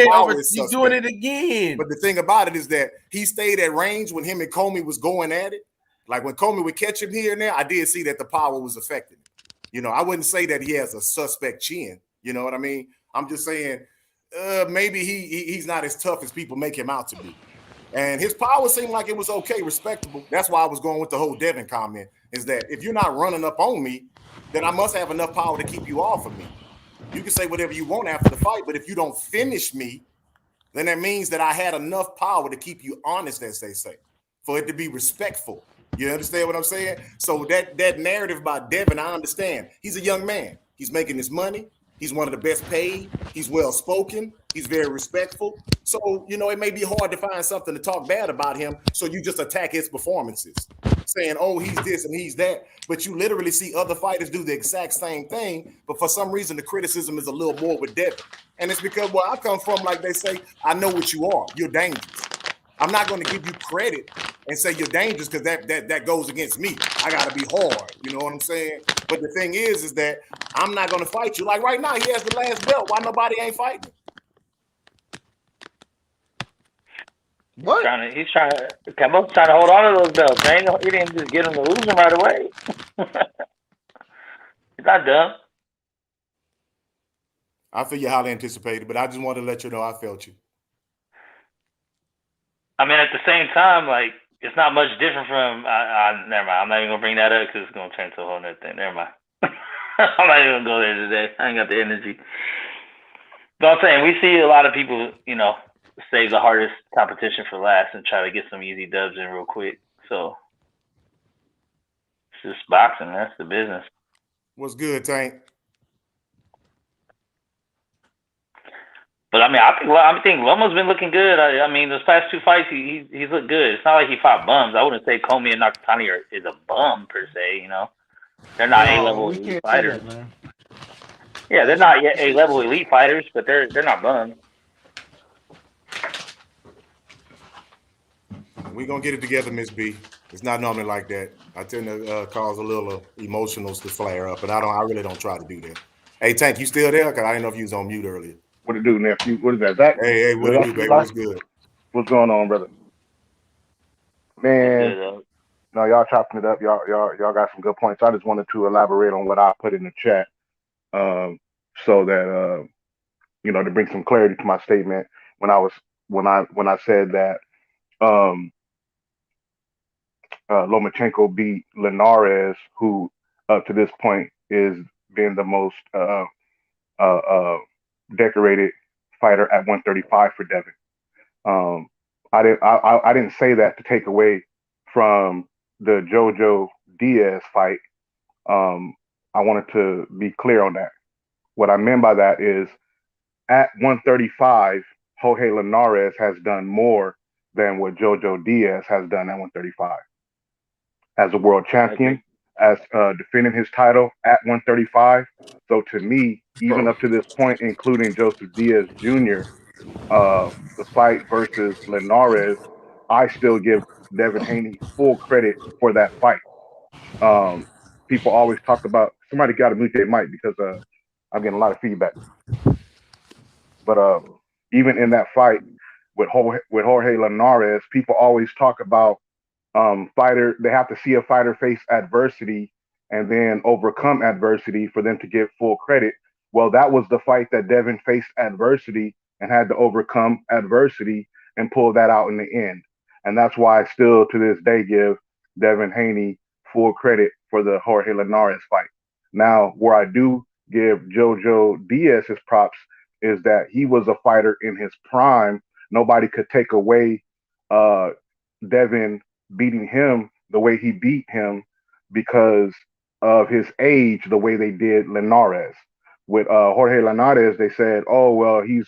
power is suspect. You're doing it again. But the thing about it is that he stayed at range when him and Comey was going at it. Like when Comey would catch him here and there, I did see that the power was affected. I wouldn't say that he has a suspect chin. You know what I mean? I'm just saying maybe he's not as tough as people make him out to be. And his power seemed like it was okay, respectable. That's why I was going with the whole Devin comment, is that if you're not running up on me, then I must have enough power to keep you off of me. You can say whatever you want after the fight, but if you don't finish me, then that means that I had enough power to keep you honest, as they say, for it to be respectful. You understand what I'm saying? So that narrative about Devin, I understand. He's a young man. He's making his money. He's one of the best paid. He's well-spoken. He's very respectful. So, it may be hard to find something to talk bad about him. So you just attack his performances, saying, oh, he's this and he's that. But you literally see other fighters do the exact same thing. But for some reason, the criticism is a little more with Devin. And it's because where I come from, like they say, I know what you are. You're dangerous. I'm not going to give you credit and say you're dangerous because that goes against me. I got to be hard. You know what I'm saying? But the thing is that I'm not going to fight you. Like right now, he has the last belt. Why nobody ain't fighting? What? Kambosos trying to hold on to those belts, man. He didn't just get him to lose them right away. He's not dumb. I feel you highly anticipated, but I just wanted to let you know I felt you. I mean, at the same time, like, it's not much different from. Never mind. I'm not even gonna bring that up because it's gonna turn to a whole nother thing. Never mind. I'm not even gonna go there today. I ain't got the energy. But I'm saying we see a lot of people, save the hardest competition for last and try to get some easy dubs in real quick. So it's just boxing. That's the business. What's good, Tank? But I mean, I think Loma's been looking good. I mean, those past two fights, he's looked good. It's not like he fought bums. I wouldn't say Comey and Nakatani is a bum per se. They're not A-level elite fighters. That, man. Yeah, they're not yet A-level elite fighters, but they're not bums. We're going to get it together, Miss B. It's not normally like that. I tend to cause a little emotionals to flare up, and I really don't try to do that. Hey, Tank, you still there? Because I didn't know if you was on mute earlier. What it do, nephew? What is that, Zach? Hey, what it do, baby? What's good? What's going on, brother? Man, no, y'all chopping it up. Y'all got some good points. I just wanted to elaborate on what I put in the chat, so that to bring some clarity to my statement when I said that Lomachenko beat Linares, who up to this point is been the most decorated fighter at 135 for Devin. I didn't say that to take away from the JoJo Diaz fight. I wanted to be clear on that. What I meant by that is at 135, Jorge Linares has done more than what JoJo Diaz has done at 135. As a world champion, as defending his title at 135. So to me, even up to this point, including Joseph Diaz Jr., the fight versus Linares, I still give Devin Haney full credit for that fight. People always talk about, somebody got to mute their mic because I'm getting a lot of feedback. But even in that fight with Jorge Linares, people always talk about they have to see a fighter face adversity and then overcome adversity for them to get full credit. Well, that was the fight that Devin faced adversity and had to overcome adversity and pull that out in the end. And that's why I still to this day give Devin Haney full credit for the Jorge Linares fight. Now, where I do give JoJo Diaz his props is that he was a fighter in his prime. Nobody could take away Devin beating him the way he beat him because of his age, the way they did Linares. With Jorge Linares, they said, "Oh well, he's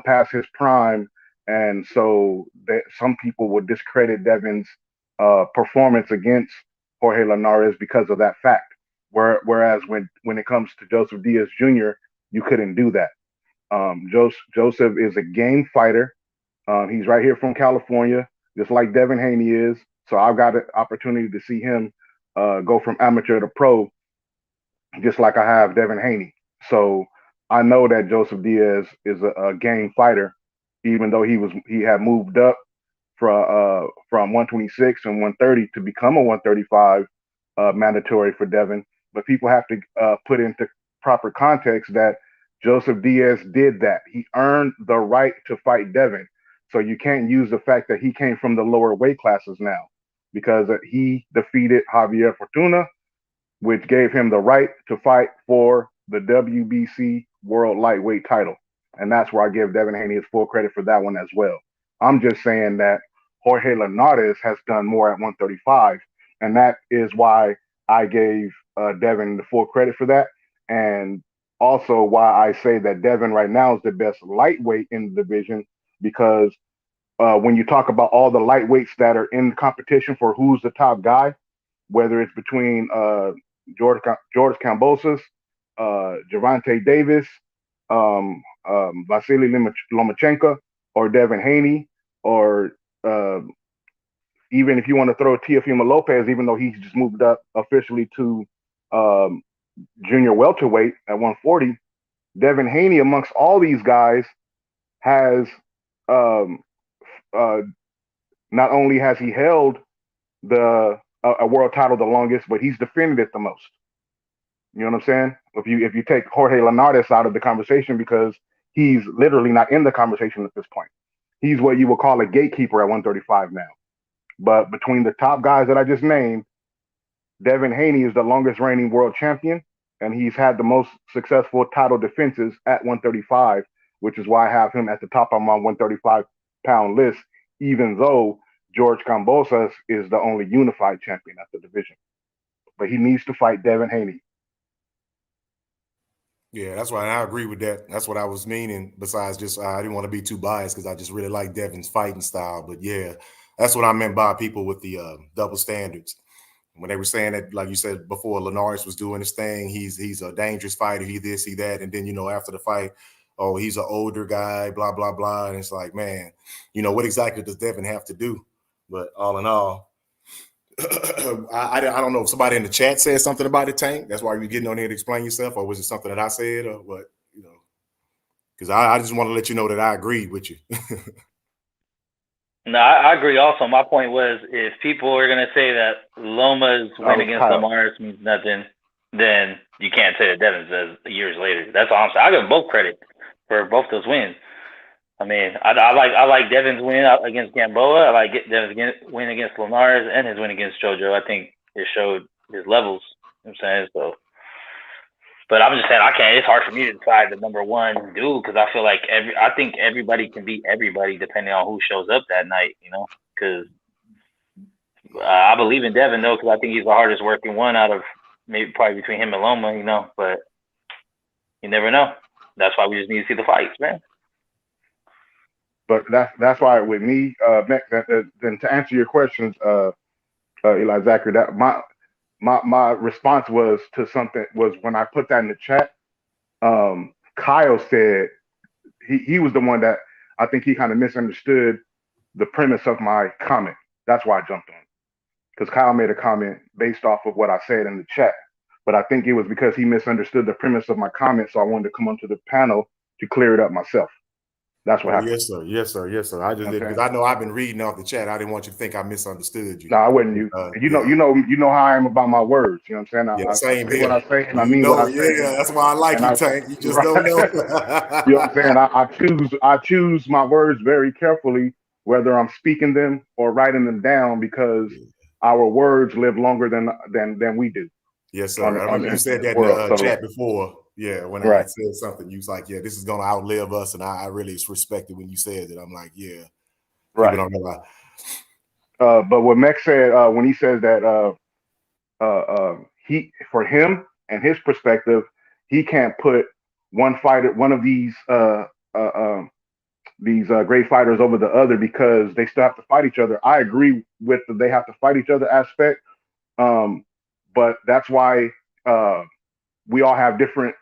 past his prime," and so some people would discredit Devin's performance against Jorge Linares because of that fact. Whereas when it comes to Joseph Diaz Jr., you couldn't do that. Joseph is a game fighter. He's right here from California, just like Devin Haney is. So I've got an opportunity to see him go from amateur to pro, just like I have Devin Haney. So I know that Joseph Diaz is a game fighter, even though he had moved up from 126 and 130 to become a 135 mandatory for Devin. But people have to put into proper context that Joseph Diaz did that. He earned the right to fight Devin. So you can't use the fact that he came from the lower weight classes now, because he defeated Javier Fortuna, which gave him the right to fight for the WBC World Lightweight title, and that's where I give Devin Haney his full credit for that one as well. I'm just saying that Jorge Linares has done more at 135, and that is why I gave Devin the full credit for that, and also why I say that Devin right now is the best lightweight in the division because when you talk about all the lightweights that are in competition for who's the top guy, whether it's between George Kambosos, Javante Davis, Vasily Lomachenko, or Devin Haney, or even if you want to throw Teofimo Lopez, even though he's just moved up officially to um, junior welterweight at 140, Devin Haney, amongst all these guys, has um, uh, not only has he held the a world title the longest, but he's defended it the most. You know what I'm saying? If you take Jorge Linares out of the conversation because he's literally not in the conversation at this point, he's what you would call a gatekeeper at 135 now. But between the top guys that I just named, Devin Haney is the longest reigning world champion, and he's had the most successful title defenses at 135, which is why I have him at the top of my 135-pound list, even though George Kambosos is the only unified champion at the division. But he needs to fight Devin Haney. Yeah, that's right. I agree with that. That's what I was meaning. Besides, just I didn't want to be too biased because I just really like Devin's fighting style. But yeah, that's what I meant by people with the double standards. When they were saying that, like you said before, Linares was doing his thing. He's a dangerous fighter. He this, he that, and then after the fight, oh, he's an older guy, blah blah blah. And it's like, man, what exactly does Devin have to do? But all in all, I don't know if somebody in the chat said something about it, Tank. That's why you're getting on here to explain yourself, or was it something that I said, or what? Because I just want to let you know that I agreed with you. No, I agree. Also, my point was, if people are going to say that Loma's win against Linares means nothing, then you can't say that Devin's does years later. That's all I'm saying. I give them both credit for both those wins. I mean, I like Devin's win against Gamboa. I like Devin's win against Linares and his win against JoJo. I think it showed his levels. You know what I'm saying? So, but I'm just saying I can't. It's hard for me to decide the number one dude because I feel like I think everybody can beat everybody depending on who shows up that night. Because I believe in Devin though because I think he's the hardest working one out of probably between him and Loma. But you never know. That's why we just need to see the fights, man. But that's why with me, then to answer your questions, Eli Zachary, that my response was when I put that in the chat. Kyle said he was the one that I think he kind of misunderstood the premise of my comment. That's why I jumped on, because Kyle made a comment based off of what I said in the chat. But I think it was because he misunderstood the premise of my comment, so I wanted to come onto the panel to clear it up myself. That's what happened. Yes, sir. I just did because I know I've been reading off the chat. I didn't want you to think I misunderstood you. No, I wouldn't. You know how I am about my words. You know what I'm saying? Yeah, same I say here. what I say, and I mean what I say. Yeah, that's why I like you, Tank. You just don't know. You know what I'm saying? I choose my words very carefully, whether I'm speaking them or writing them down, because our words live longer than we do. Yes, sir. I remember you said that in the chat before. Yeah, when I said something, you was like, "Yeah, this is gonna outlive us," and I really respected when you said it. I'm like, "Yeah, right." Don't know but what Mex said when he says that he, for him and his perspective, he can't put one of these great fighters over the other because they still have to fight each other. I agree with the they have to fight each other aspect, but that's why we all have different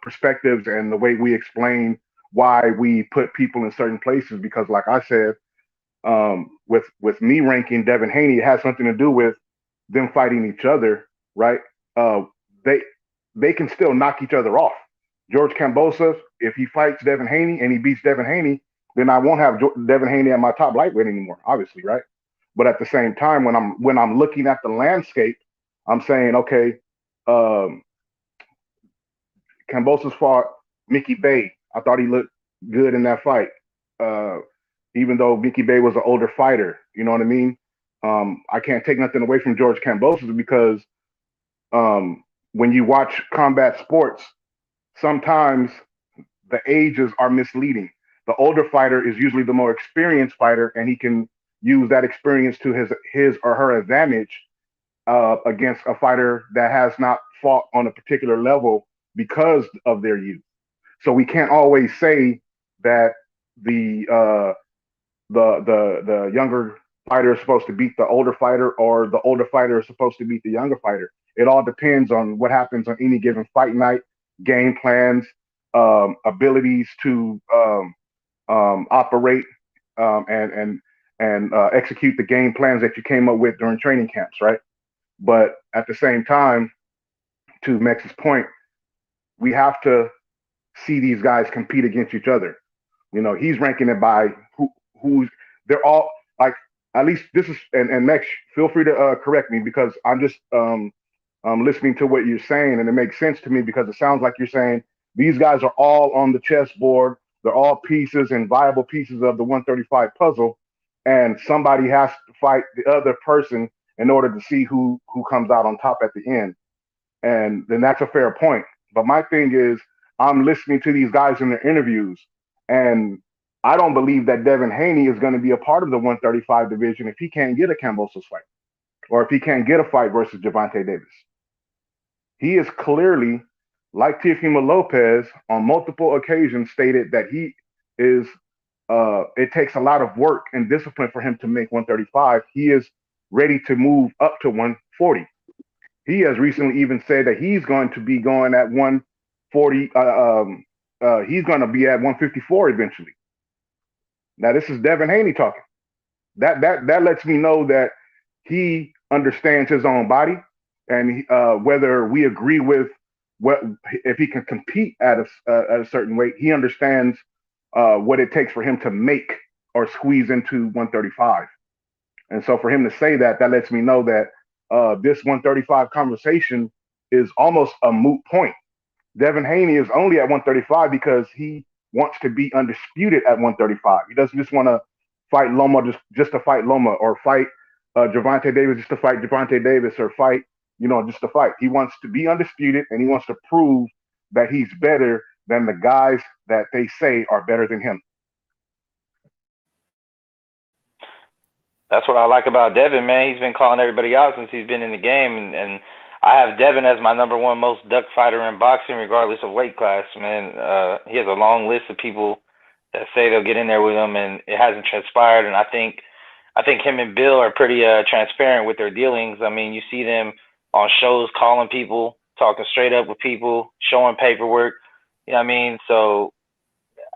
perspectives and the way we explain why we put people in certain places. Because, like I said, with me ranking Devin Haney, it has something to do with them fighting each other, right? They can still knock each other off. George Kambosos, if he fights Devin Haney and he beats Devin Haney, then I won't have Devin Haney at my top lightweight anymore, obviously, right? But at the same time, when I'm looking at the landscape, I'm saying, okay, Kambosos fought Mickey Bay. I thought he looked good in that fight, even though Mickey Bay was an older fighter. You know what I mean? I can't take nothing away from George Kambosos because when you watch combat sports, sometimes the ages are misleading. The older fighter is usually the more experienced fighter, and he can use that experience to his or her advantage against a fighter that has not fought on a particular level because of their youth. So we can't always say that the the younger fighter is supposed to beat the older fighter, or the older fighter is supposed to beat the younger fighter. It all depends on what happens on any given fight night, game plans, abilities to operate and execute the game plans that you came up with during training camps, right? But at the same time, to Max's point, we have to see these guys compete against each other. You know, he's ranking it by who's they're all like, at least this is, and Max, feel free to correct me, because I'm just listening to what you're saying, and it makes sense to me, because it sounds like you're saying these guys are all on the chessboard. They're all pieces and viable pieces of the 135 puzzle, and somebody has to fight the other person in order to see who comes out on top at the end. And then that's a fair point. But my thing is, I'm listening to these guys in their interviews, and I don't believe that Devin Haney is going to be a part of the 135 division if he can't get a Kambosos fight, or if he can't get a fight versus Gervonta Davis. He is clearly, like Teofimo Lopez, on multiple occasions stated that he is, it takes a lot of work and discipline for him to make 135. He is ready to move up to 140. He has recently even said that he's going to be going at 140. He's going to be at 154 eventually. Now, this is Devin Haney talking. That lets me know that he understands his own body, and whether we agree with what, if he can compete at a certain weight, he understands what it takes for him to make or squeeze into 135. And so for him to say that lets me know that this 135 conversation is almost a moot point. Devin Haney is only at 135 because he wants to be undisputed at 135. He doesn't just want to fight Loma just to fight Loma, or fight Gervonta Davis just to fight Gervonta Davis, or fight, just to fight. He wants to be undisputed, and he wants to prove that he's better than the guys that they say are better than him. That's what I like about Devin, man. He's been calling everybody out since he's been in the game, and I have Devin as my number one most duck fighter in boxing, regardless of weight class, man. He has a long list of people that say they'll get in there with him, and it hasn't transpired. And I think him and Bill are pretty transparent with their dealings. I mean, you see them on shows calling people, talking straight up with people, showing paperwork. You know what I mean? So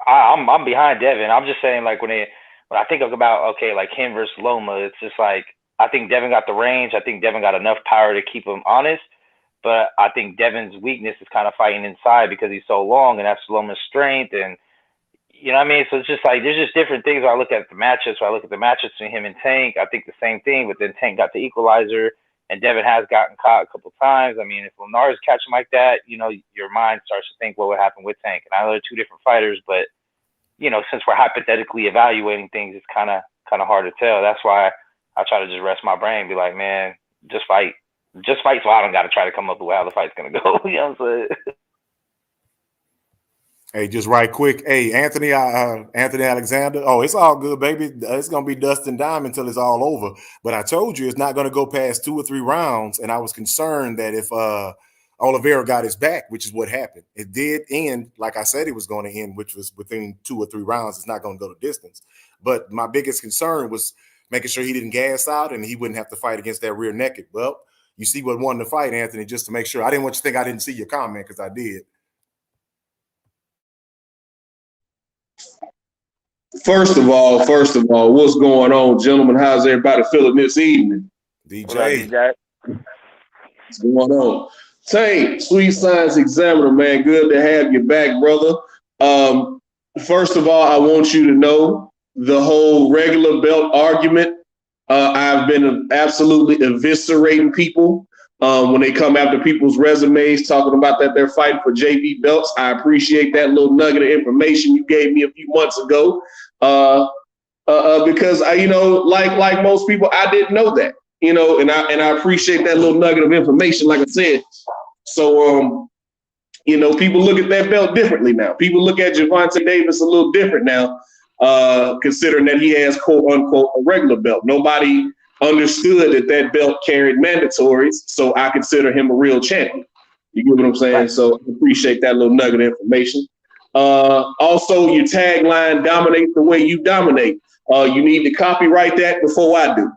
I'm behind Devin. I'm just saying, like, when I think about, okay, like him versus Loma, it's just like, I think Devin got the range. I think Devin got enough power to keep him honest. But I think Devin's weakness is kind of fighting inside because he's so long, and that's Loma's strength. And, you know what I mean? So it's just like, there's just different things. When I look at the matchups, between him and Tank, I think the same thing. But then Tank got the equalizer, and Devin has gotten caught a couple times. I mean, if Linares catch him like that, your mind starts to think what would happen with Tank. And I know they're two different fighters, but, since we're hypothetically evaluating things, it's kind of hard to tell. That's why I try to just rest my brain and be like, man, just fight. Just fight, so I don't got to try to come up with how the fight's going to go. You know what I'm saying? Hey, just right quick. Hey, Anthony Alexander. Oh, it's all good, baby. It's going to be dust and dime until it's all over. But I told you it's not going to go past 2 or 3 rounds, and I was concerned that if Oliveira got his back, which is what happened. It did end like I said it was going to end, which was within 2 or 3 rounds. It's not going to go to distance. But my biggest concern was making sure he didn't gas out and he wouldn't have to fight against that rear naked. Well, you see what won the fight, Anthony, just to make sure. I didn't want you to think I didn't see your comment, because I did. First of all, what's going on, gentlemen? How's everybody feeling this evening? DJ. What's going on? Tank, Sweet Science Examiner, man, good to have you back, brother. First of all, I want you to know the whole regular belt argument. I've been absolutely eviscerating people when they come after people's resumes, talking about that they're fighting for JV belts. I appreciate that little nugget of information you gave me a few months ago, because I, like most people, I didn't know that, and I appreciate that little nugget of information, like I said. So You know, people look at that belt differently now. People look at Gervonta Davis a little different now, considering that he has quote unquote a regular belt. Nobody understood that belt carried mandatories, so I consider him a real champion. You get what I'm saying? Right. So I appreciate that little nugget of information. Also, your tagline, dominate the way you dominate. You need to copyright that before I do.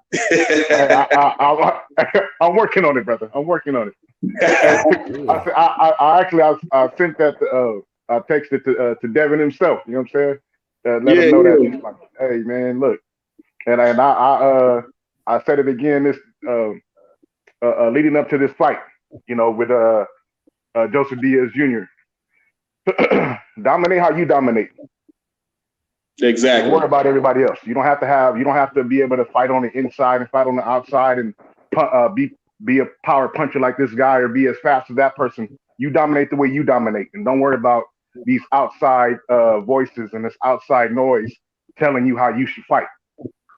I'm working on it, brother. I'm working on it. I sent that. I texted to Devin himself. You know what I'm saying? Let him know that he's like, hey man, look, and I said it again. This leading up to this fight, you know, with Joseph Diaz Jr. Dominate how you dominate. Exactly. Don't worry about everybody else. You don't have to be able to fight on the inside and fight on the outside and be a power puncher like this guy or be as fast as that person. You dominate the way you dominate, and don't worry about these outside voices and this outside noise telling you how you should fight.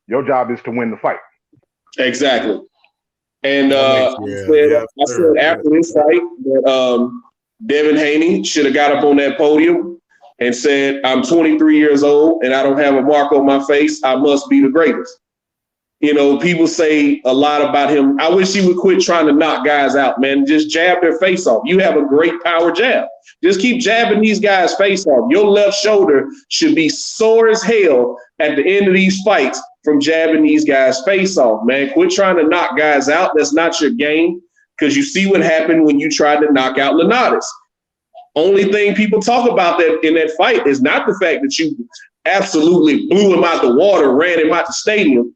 Your job is to win the fight. Exactly. And I said after this fight that Devin Haney should have got up on that podium and said, I'm 23 years old and I don't have a mark on my face. I must be the greatest. You know, people say a lot about him. I wish he would quit trying to knock guys out, man. Just jab their face off. You have a great power jab. Just keep jabbing these guys' face off. Your left shoulder should be sore as hell at the end of these fights from jabbing these guys' face off, man. Quit trying to knock guys out. That's not your game, because you see what happened when you tried to knock out Lenatus. Only thing people talk about that in that fight is not the fact that you absolutely blew him out the water, ran him out the stadium.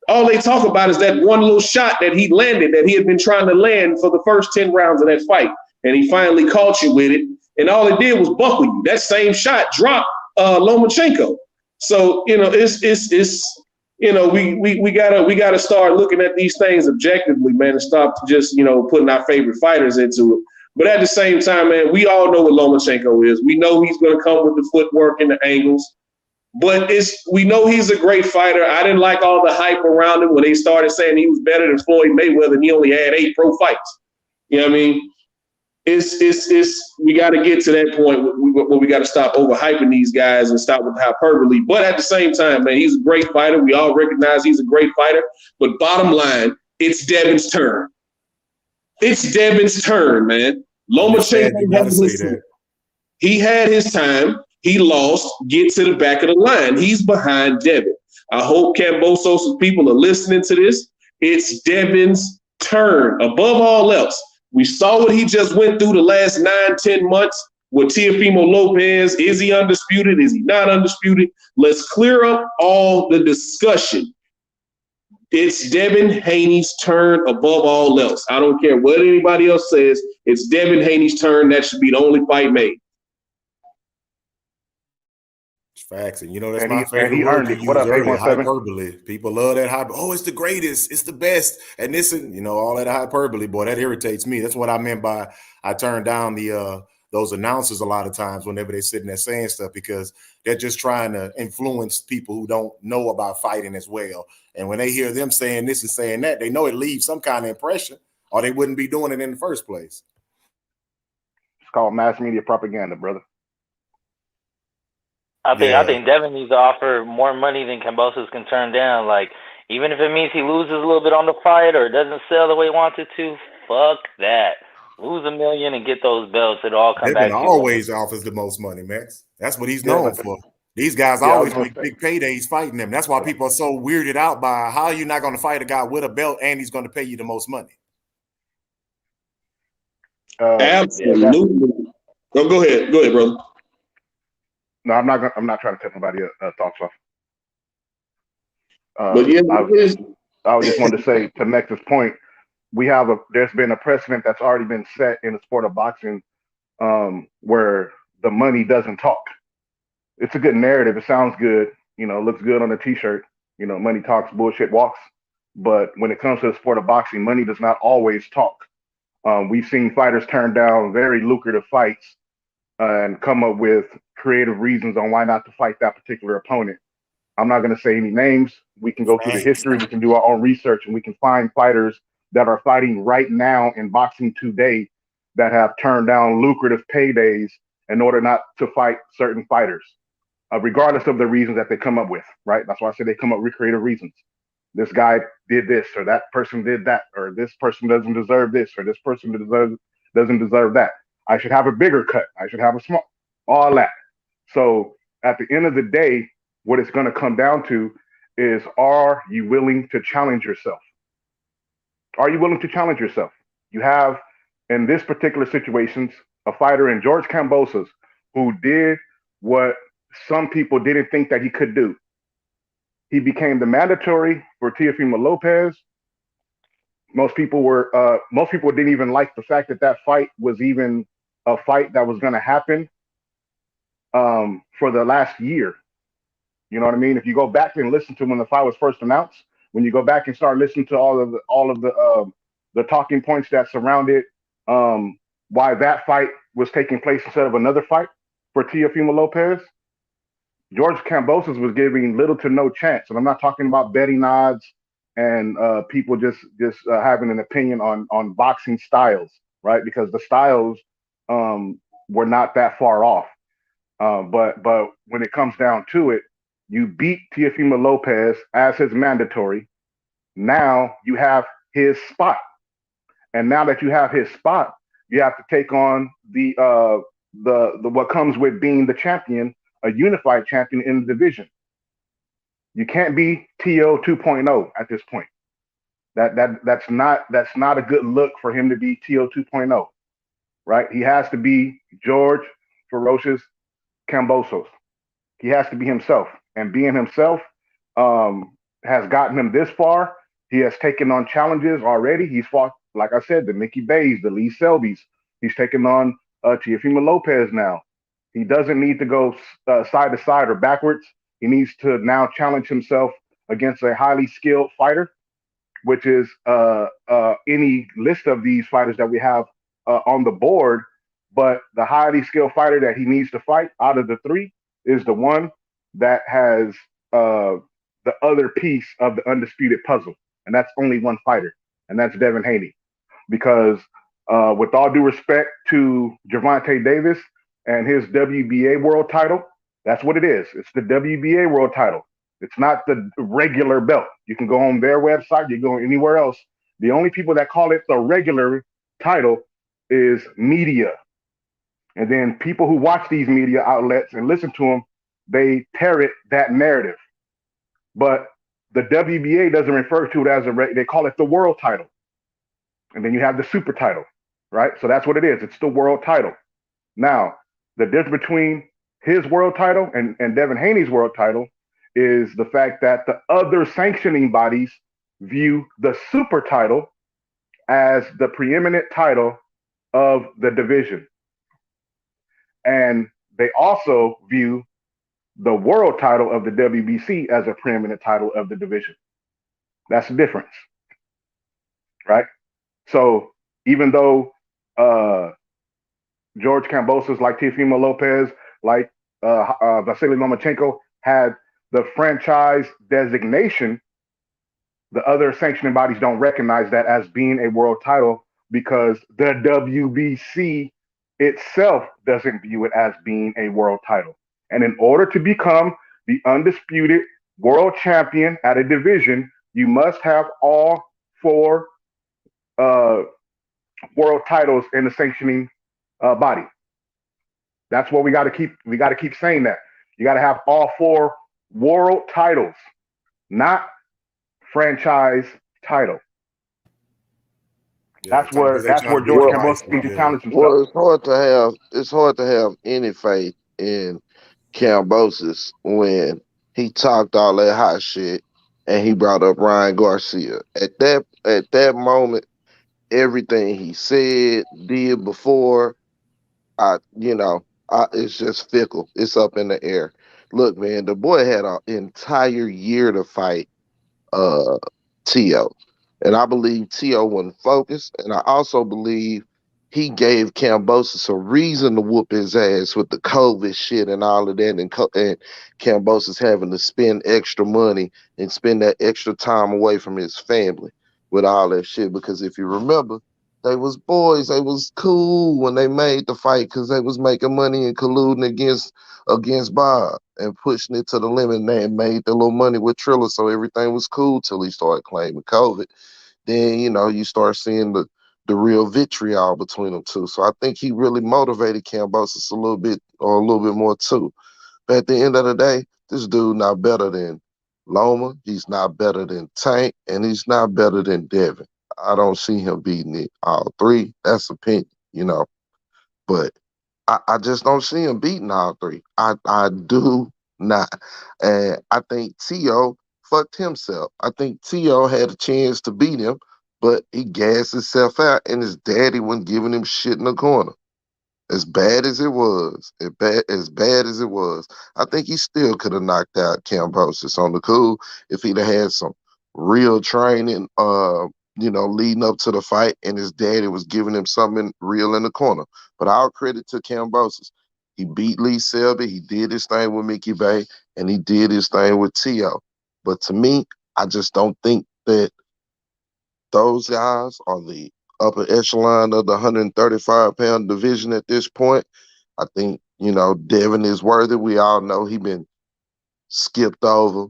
All they talk about is that one little shot that he landed that he had been trying to land for the first 10 rounds of that fight. And he finally caught you with it. And all it did was buckle you. That same shot dropped Lomachenko. So, you know, it's you know, we gotta start looking at these things objectively, man, and stop just, you know, putting our favorite fighters into it. But at the same time, man, we all know what Lomachenko is. We know he's going to come with the footwork and the angles. But we know he's a great fighter. I didn't like all the hype around him when they started saying he was better than Floyd Mayweather and he only had 8 pro fights. You know what I mean? We got to get to that point where we got to stop overhyping these guys and stop with hyperbole. But at the same time, man, he's a great fighter. We all recognize he's a great fighter. But bottom line, it's Devin's turn. It's Devin's turn, man. Lomachenko, he had his time. He lost. Get to the back of the line. He's behind Devin. I hope Kambosos' people are listening to this. It's Devin's turn. Above all else, we saw what he just went through the last 9-10 months with Teofimo Lopez. Is he undisputed? Is he not undisputed? Let's clear up all the discussion. It's Devin Haney's turn above all else. I don't care what anybody else says. It's Devin Haney's turn. That should be the only fight made. Facts, and you know that's my favorite he word earned to it. use What up, earlier, 817? hyperbole. People love that hyperbole. Oh, it's the greatest, it's the best, and this, you know, all that hyperbole. Boy, that irritates me. That's what I meant by I turn down the those announcers a lot of times whenever they're sitting there saying stuff, because they're just trying to influence people who don't know about fighting as well. And when they hear them saying this and saying that, they know it leaves some kind of impression, or they wouldn't be doing it in the first place. It's called mass media propaganda, brother. I think Devin needs to offer more money than Kambosos can turn down. Like, even if it means he loses a little bit on the fight or doesn't sell the way he wanted to, fuck that. Lose $1 million and get those belts. It'll all come back to you. Always offers the most money, Max. That's what he's known for. These guys always make big paydays fighting them. That's why people are so weirded out by how you're not going to fight a guy with a belt and he's going to pay you the most money. Absolutely. Go ahead, brother. No, I'm not trying to take nobody thoughts off. But yeah, I just wanted to say to Max's point, there's been a precedent that's already been set in the sport of boxing, where the money doesn't talk. It's a good narrative. It sounds good. You know, it looks good on a t-shirt. You know, money talks, bullshit walks. But when it comes to the sport of boxing, money does not always talk. We've seen fighters turn down very lucrative fights and come up with creative reasons on why not to fight that particular opponent. I'm not going to say any names. We can go through the history. We can do our own research, and we can find fighters that are fighting right now in boxing today that have turned down lucrative paydays in order not to fight certain fighters, regardless of the reasons that they come up with, right? That's why I say they come up with creative reasons. This guy did this, or that person did that, or this person doesn't deserve this, or this person doesn't deserve that. I should have a bigger cut. I should have a small, all that. So at the end of the day, what it's going to come down to is, are you willing to challenge yourself? Are you willing to challenge yourself? You have, in this particular situations, a fighter in George Kambosos who did what some people didn't think that he could do. He became the mandatory for Teofimo Lopez. Most people didn't even like the fact that that fight was even a fight that was going to happen for the last year. You know what I mean? If you go back and listen to when the fight was first announced, when you go back and start listening to all of the talking points that surrounded why that fight was taking place instead of another fight for Teofimo Lopez, George Kambosos was giving little to no chance. And I'm not talking about betting odds and people just having an opinion on boxing styles, right? Because the styles were not that far off. But when it comes down to it, you beat Teofimo Lopez as his mandatory. Now you have his spot, and now that you have his spot, you have to take on the what comes with being the champion, a unified champion in the division. You can't be TO 2.0 at this point. That's not a good look for him to be TO 2.0, right? He has to be George Ferocious Kambosos. He has to be himself, and being himself has gotten him this far. He has taken on challenges already. He's fought, like I said, the Mickey Bays, the Lee Selbys. He's taken on Teofimo Lopez now. He doesn't need to go side to side or backwards. He needs to now challenge himself against a highly skilled fighter, which is any list of these fighters that we have on the board. But the highly skilled fighter that he needs to fight out of the three is the one that has the other piece of the undisputed puzzle. And that's only one fighter, and that's Devin Haney. Because with all due respect to Gervonta Davis and his WBA world title, that's what it is. It's the WBA world title. It's not the regular belt. You can go on their website, you go anywhere else. The only people that call it the regular title is media. And then people who watch these media outlets and listen to them, they parrot that narrative. But the WBA doesn't refer to it as they call it the world title. And then you have the super title, right? So that's what it is. It's the world title. Now, the difference between his world title and Devin Haney's world title is the fact that the other sanctioning bodies view the super title as the preeminent title of the division. And they also view the world title of the WBC as a preeminent title of the division. That's the difference, right? So even though George Kambosos, like Teofimo Lopez, like Vasily Lomachenko, had the franchise designation, the other sanctioning bodies don't recognize that as being a world title because the WBC itself doesn't view it as being a world title. And in order to become the undisputed world champion at a division, you must have all four world titles in the sanctioning body. That's what we got to keep saying that. You got to have all four world titles, not franchise title. Yeah, That's where George Kambosos needs to challenge himself. Well, it's hard to have any faith in Kambosos when he talked all that hot shit and he brought up Ryan Garcia. At that moment, everything he said, did before, it's just fickle. It's up in the air. Look, man, the boy had an entire year to fight T.O. And I believe T.O. wasn't focused. And I also believe he gave Kambosos a reason to whoop his ass with the COVID shit and all of that. And Kambosos having to spend extra money and spend that extra time away from his family with all that shit. Because if you remember, They was boys. They was cool when they made the fight because they was making money and colluding against Bob and pushing it to the limit. And they made the little money with Triller, so everything was cool till he started claiming COVID. Then you start seeing the real vitriol between them two. So I think he really motivated Kambosos a little bit or a little bit more too. But at the end of the day, this dude not better than Loma. He's not better than Tank, and he's not better than Devin. I don't see him beating it all three. That's opinion. But I just don't see him beating all three. I do not. And I think T.O. fucked himself. I think T.O. had a chance to beat him, but he gassed himself out, and his daddy wasn't giving him shit in the corner. As bad as it was, as bad as it was, I think he still could have knocked out Kambosos on the cool if he'd have had some real training, leading up to the fight, and his daddy was giving him something real in the corner. But all credit to Kambosos. He beat Lee Selby, he did his thing with Mickey Bay, and he did his thing with T.O. But to me, I just don't think that those guys are the upper echelon of the 135-pound division at this point. I think, Devin is worthy. We all know he been skipped over,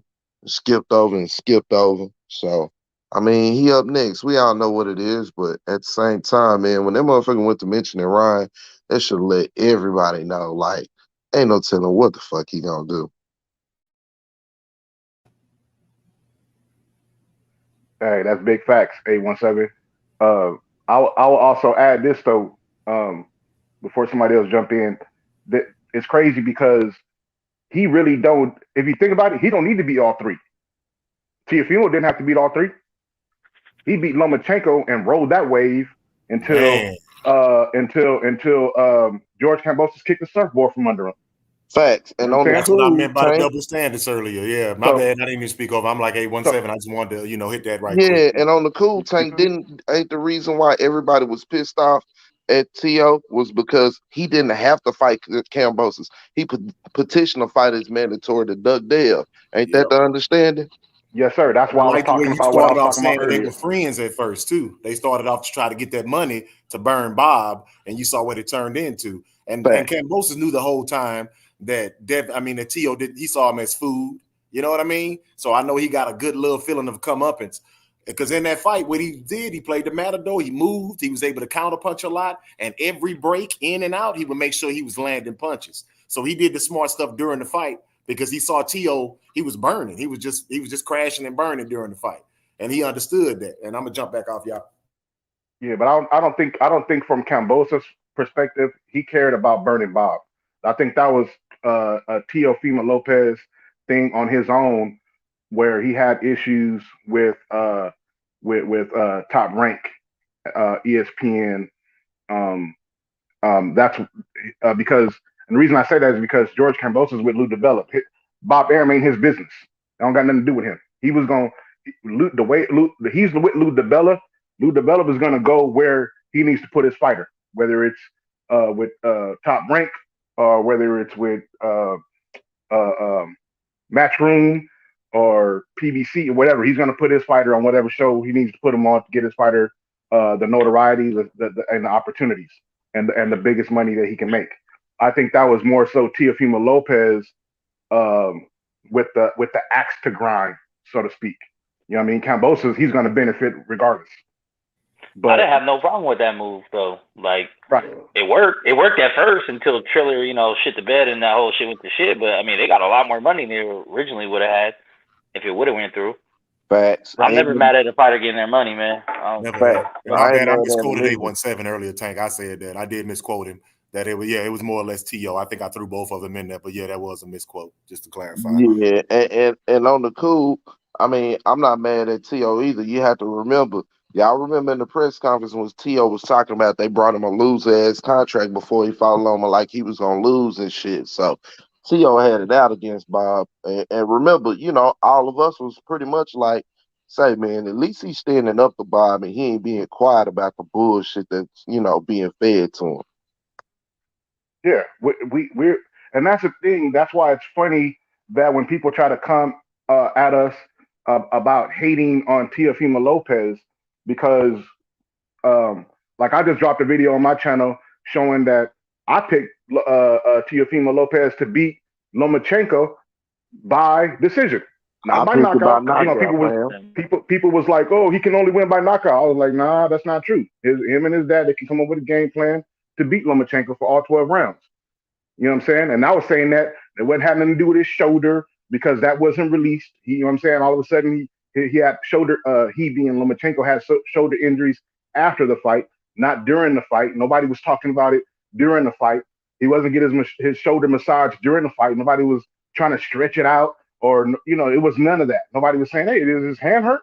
skipped over, and skipped over. So, I mean, he up next. We all know what it is, but at the same time, man, when that motherfucker went to mentioning Ryan, that should let everybody know, like, ain't no telling what the fuck he gonna do. Hey, that's big facts. 817. I will also add this though. Before somebody else jump in, that it's crazy because he really don't. If you think about it, he don't need to beat all three. Tiafimo didn't have to beat all three. He beat Lomachenko and rode that wave until Man. George Kambosos kicked the surfboard from under him. Facts. You And know what on I'm the That's saying? what I cool, meant by the Tank. double standards earlier. Yeah, my So, bad. I didn't even speak over. I'm like so 817. I just wanted to, hit that right quick. Yeah, and on the cool, Tank ain't the reason why everybody was pissed off at T.O. was because he didn't have to fight Kambosos. He petitioned to fight as mandatory to Doug Dale. Ain't Yep. that the understanding? yes, sir. That's And I why I was like the way talking you about what I started was off talking about saying that they earlier. were friends at first too. They started off to try to get that money to burn Bob, and you saw what it turned into. And Facts. Kambosos knew the whole time that that T.O. did. He saw him as food. You know what I mean? So I know he got a good little feeling of comeuppance. Because in that fight, what he did, he played the matador. He moved. He was able to counterpunch a lot. And every break in and out, he would make sure he was landing punches. So he did the smart stuff during the fight because he saw T.O. He was burning. He was just crashing and burning during the fight, and he understood that. And I'm gonna jump back off y'all. Yeah, but I don't think from Kambosos' perspective he cared about burning Bob. I think that was a Teofimo Lopez thing on his own where he had issues with Top Rank, ESPN. Um, that's because, and the reason I say that is because George Kambosos with Lou DeBella. Bob Arum ain't his business. It don't got nothing to do with him. He was going the way he's with Lou DeBella. Lou DeBella is going to go where he needs to put his fighter, whether it's with Top Rank or whether it's with Matchroom or PBC or whatever. He's going to put his fighter on whatever show he needs to put him on to get his fighter the notoriety, and the opportunities, and the biggest money that he can make. I think that was more so Teofimo Lopez with the axe to grind, so to speak. You know what I mean? Kambosos, he's going to benefit regardless. I didn't have no problem with that move though. Like Right. it worked. It worked at first until Triller, shit the bed and that whole shit went to shit. But I mean, they got a lot more money than they originally would have had if it would have went through. Facts. I'm never And mad at a fighter getting their money, man. Never had. facts. And my I ain't bad. I mad at him misquoted either. 817 earlier, Tank. I said that. I did misquote him. That it was more or less T.O. I think I threw both of them in there, but yeah, that was a misquote, just to clarify. Yeah, and on the cool, I mean, I'm not mad at T.O. either. You have to remember, y'all remember in the press conference when T.O. was talking about they brought him a loser ass contract before he fought Loma like he was gonna lose and shit. So T.O. had it out against Bob. And remember, all of us was pretty much like, say, man, at least he's standing up to Bob and he ain't being quiet about the bullshit that's, being fed to him. Yeah, we're, and that's the thing. That's why it's funny that when people try to come at us about hating on Teofimo Lopez, because Like I just dropped a video on my channel showing that I picked Teofimo Lopez to beat Lomachenko by decision, I not by picked it by knockout. Because knockout, man. people was like, oh, he can only win by knockout. I was like, nah, that's not true. Him and his dad, they can come up with a game plan to beat Lomachenko for all 12 rounds. You know what I'm saying? And I was saying that it wasn't having to do with his shoulder because that wasn't released. You know what I'm saying? All of a sudden he had shoulder. He being Lomachenko had shoulder injuries after the fight, not during the fight. Nobody was talking about it during the fight. He wasn't getting his shoulder massaged during the fight. Nobody was trying to stretch it out, or it was none of that. Nobody was saying, "Hey, is his hand hurt?"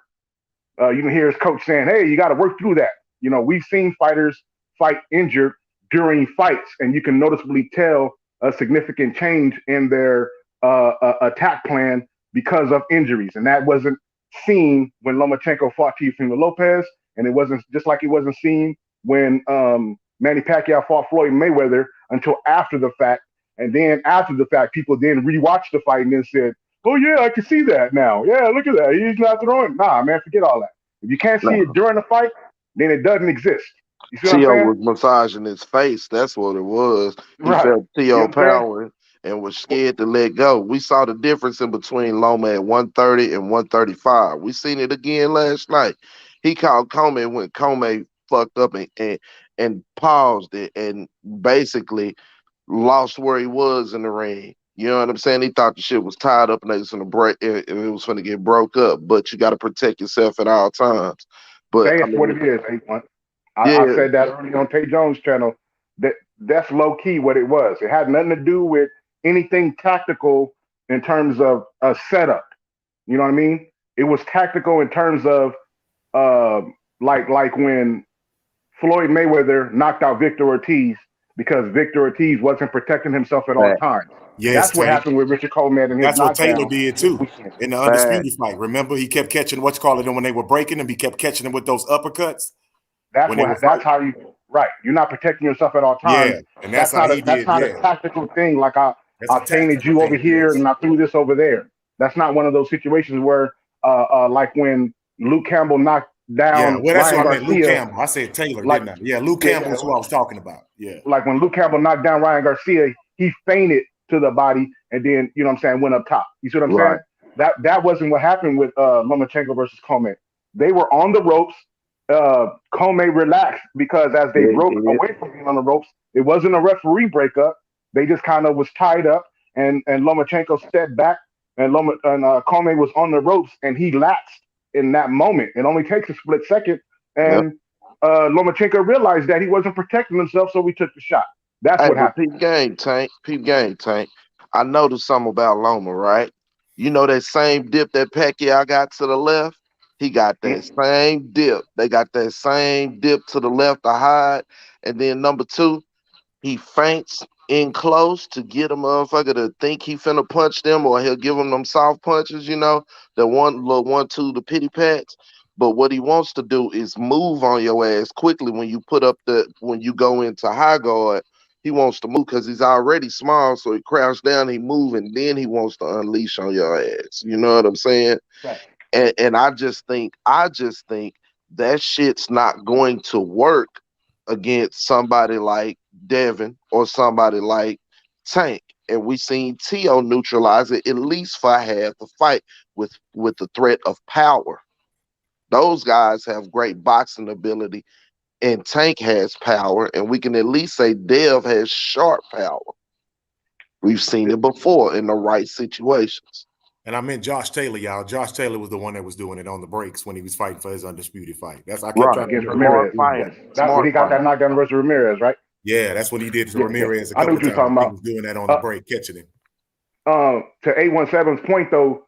You can hear his coach saying, "Hey, you got to work through that." We've seen fighters fight injured during fights, and you can noticeably tell a significant change in their attack plan because of injuries, and that wasn't seen when Lomachenko fought Teofimo Lopez, and it wasn't just like it wasn't seen when Manny Pacquiao fought Floyd Mayweather until after the fact. And then after the fact, people then rewatched the fight and then said, "Oh yeah, I can see that now. Yeah, look at that. He's not throwing." Nah, man, forget all that. If you can't see it during the fight, then it doesn't exist. You see what I'm Tio saying? was massaging his face. That's what it was. He Right. felt You know Tio what I'm saying? power and was scared to let go. We saw the difference in between Loma at 130 and 135. We seen it again last night. He called Comey when Comey fucked up and paused it and basically lost where he was in the ring. You know what I'm saying? He thought the shit was tied up and it was gonna break. It was gonna get broke up. But you got to protect yourself at all times. But Say I it's what mean, it is, A1. I yeah, said that earlier on Tay Jones' channel. That's low key what it was. It had nothing to do with anything tactical in terms of a setup. You know what I mean? It was tactical in terms of uh, like when Floyd Mayweather knocked out Victor Ortiz because Victor Ortiz wasn't protecting himself at all fact, times. Yes, That's what Tank. happened with Richard Coleman and his That's what Taylor knockdown did this too weekend. in the fact. undisputed fight. Remember, he kept catching and when they were breaking him, he kept catching them with those uppercuts when they were That's fighting. how you right. You're not protecting yourself at all times. Yeah, and that's how he That's did. not a Yeah, tactical thing. Like that's I a feinted tactical you over thing. here Yes. and I threw this over there. That's not one of those situations where like when Luke Campbell knocked Yeah, down well, that's Ryan what I meant. Luke Garcia. Campbell. I said Taylor, Like didn't I? Yeah, Luke yeah, Campbell's who I was talking about. Yeah, like when Luke Campbell knocked down Ryan Garcia, he feinted to the body and then what I'm saying, went up top. You see what I'm saying? Right. That wasn't what happened with Lomachenko versus Coleman. They were on the ropes. Coleman relaxed because as they Yeah, he broke did. away from being on the ropes, it wasn't a referee breakup. They just kind of was tied up, and Lomachenko stepped back, and Coleman was on the ropes, and he lapsed in that moment. It only takes a split second, Yep. and Lomachenko realized that he wasn't protecting himself, so he took the shot. That's Hey, what but happened. peep game, Tank. Peep game, Tank. I noticed something about Loma, right? You know that same dip that Pacquiao got to the left? He got that Mm. same dip. They got that same dip to the left to hide. And then number two, he feints in close to get a motherfucker to think he finna punch them, or he'll give them soft punches, the one little 1-2, the pity pats. But what he wants to do is move on your ass quickly when you go into high guard. He wants to move because he's already small, so he crouches down, he move, and then he wants to unleash on your ass. You know what I'm saying? Right. And I just think that shit's not going to work against somebody like Devin or somebody like Tank. And we seen Tio neutralize it at least for half the fight with the threat of power. Those guys have great boxing ability, and Tank has power, and we can at least say Dev has sharp power. We've seen it before in the right situations. and I meant Josh Taylor, y'all. Josh Taylor was the one that was doing it on the breaks when he was fighting for his undisputed fight. That's I kept Right. trying to Against figure out what he Smart Ramirez. was doing. Yes. fighting. That when Smart he got that fighting. knockdown versus Ramirez, right? Yeah, that's what he did to Yeah. Ramirez a I know couple what of you're times. talking He about. was doing that on the break, catching him. To 817's point though,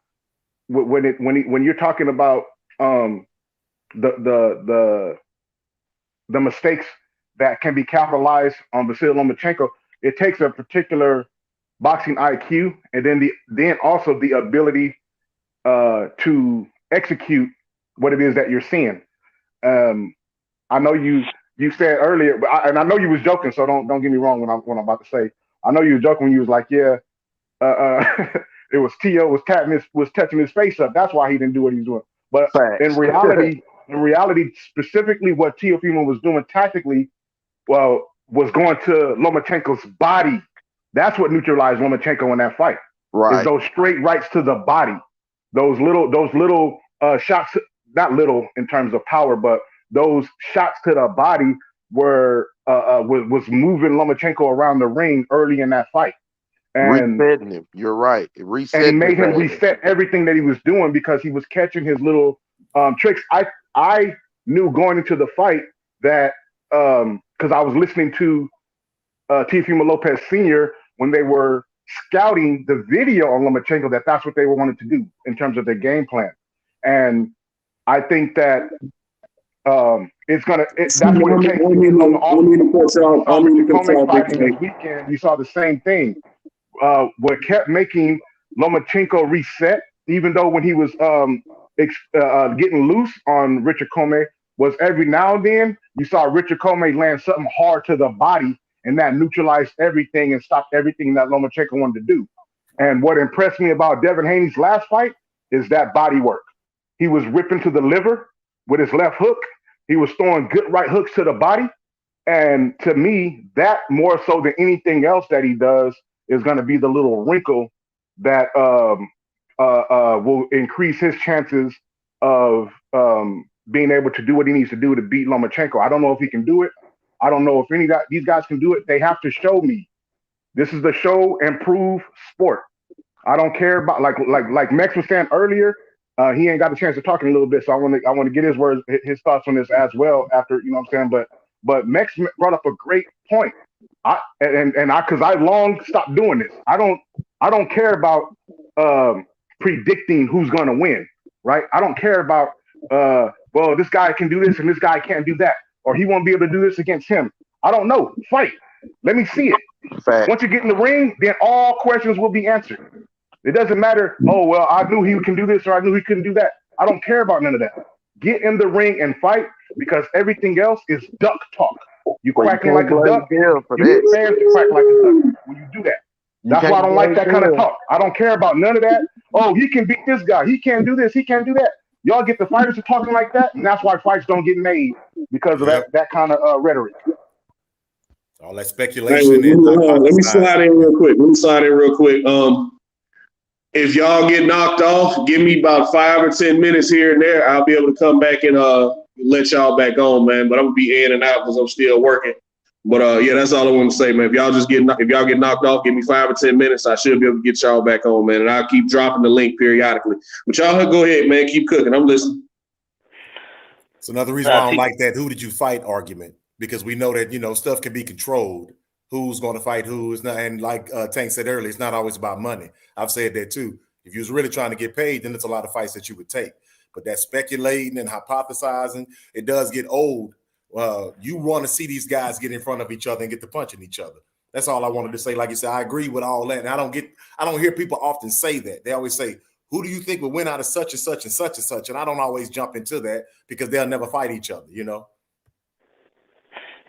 when you're talking about the the the the mistakes that can be capitalized on Vasily Lomachenko, it takes a particular boxing IQ and then also the ability to execute what it is that you're seeing. Um, I know you said earlier, and I know you was joking, so don't get me wrong when I'm about to say. I know you were joking when you was like, yeah, it was T.O. was touching his face up. That's why he didn't do what he's doing. But in Facts. reality, in reality, specifically what Teofimo was doing tactically, well, was going to Lomachenko's body. That's what neutralized Lomachenko in that fight. Is Right. those straight rights to the body, those little shots, not little in terms of power, but those shots to the body were was moving Lomachenko around the ring early in that fight, and Resetting him. You're right. he Resetting made him his ass. reset everything that he was doing because he was catching his little tricks. I knew going into the fight that because I was listening to Teofimo Lopez Sr. when they were scouting the video on Lomachenko, that's what they wanted to do in terms of their game plan, and I think that it's gonna. That's what it takes to get on the fighting this weekend. You saw the same thing. What kept making Lomachenko reset, even though when he was getting loose on Richard Comey, was every now and then you saw Richard Comey land something hard to the body, and that neutralized everything and stopped everything that Lomachenko wanted to do. And what impressed me about Devin Haney's last fight is that body work. He was ripping to the liver with his left hook. He was throwing good right hooks to the body. And to me, that more so than anything else that he does is going to be the little wrinkle that will increase his chances of being able to do what he needs to do to beat Lomachenko. I don't know if he can do it. I don't know if these guys can do it. They have to show me. This is the show and prove sport. I don't care about like Mex was saying earlier. He ain't got the chance to talk in a little bit, so I want to get his thoughts on this as well. After you know what I'm saying, but Mex brought up a great point. Because I long stopped doing this. I don't care about predicting who's going to win, right? I don't care about well, this guy can do this and this guy can't do that, or he won't be able to do this against him. I don't know. Fight. Let me see it. Fact. Once you get in the ring, then all questions will be answered. It doesn't matter. Oh well, I knew he can do this or I knew he couldn't do that. I don't care about none of that. Get in the ring and fight because everything else is duck talk. You quacking like a duck. You get fans to quack like a duck when you do that. That's why I don't like that kind of talk. I don't care about none of that. Oh, he can beat this guy. He can't do this. He can't do that. Y'all get the fighters to talking like that, and that's why fights don't get made because of that kind of rhetoric. All that speculation. Hey, let me slide in real quick. If y'all get knocked off, give me about 5 or 10 minutes here and there. I'll be able to come back and let y'all back on, man. But I'm gonna be in and out because I'm still working. But yeah, that's all I want to say, man. If y'all get knocked off, give me 5 or 10 minutes. I should be able to get y'all back on, man. And I'll keep dropping the link periodically. But y'all go ahead, man. Keep cooking. I'm listening. It's another reason why I don't like that "who did you fight" argument, because we know that stuff can be controlled. Who's going to fight who is not, and like Tank said earlier, it's not always about money. I've said that too. If you was really trying to get paid, then it's a lot of fights that you would take. But that speculating and hypothesizing, it does get old. You want to see these guys get in front of each other and get to punching each other. That's all I wanted to say. Like you said, I agree with all that. And I don't hear people often say that. They always say, who do you think would win out of such and such and such and such? And I don't always jump into that because they'll never fight each other,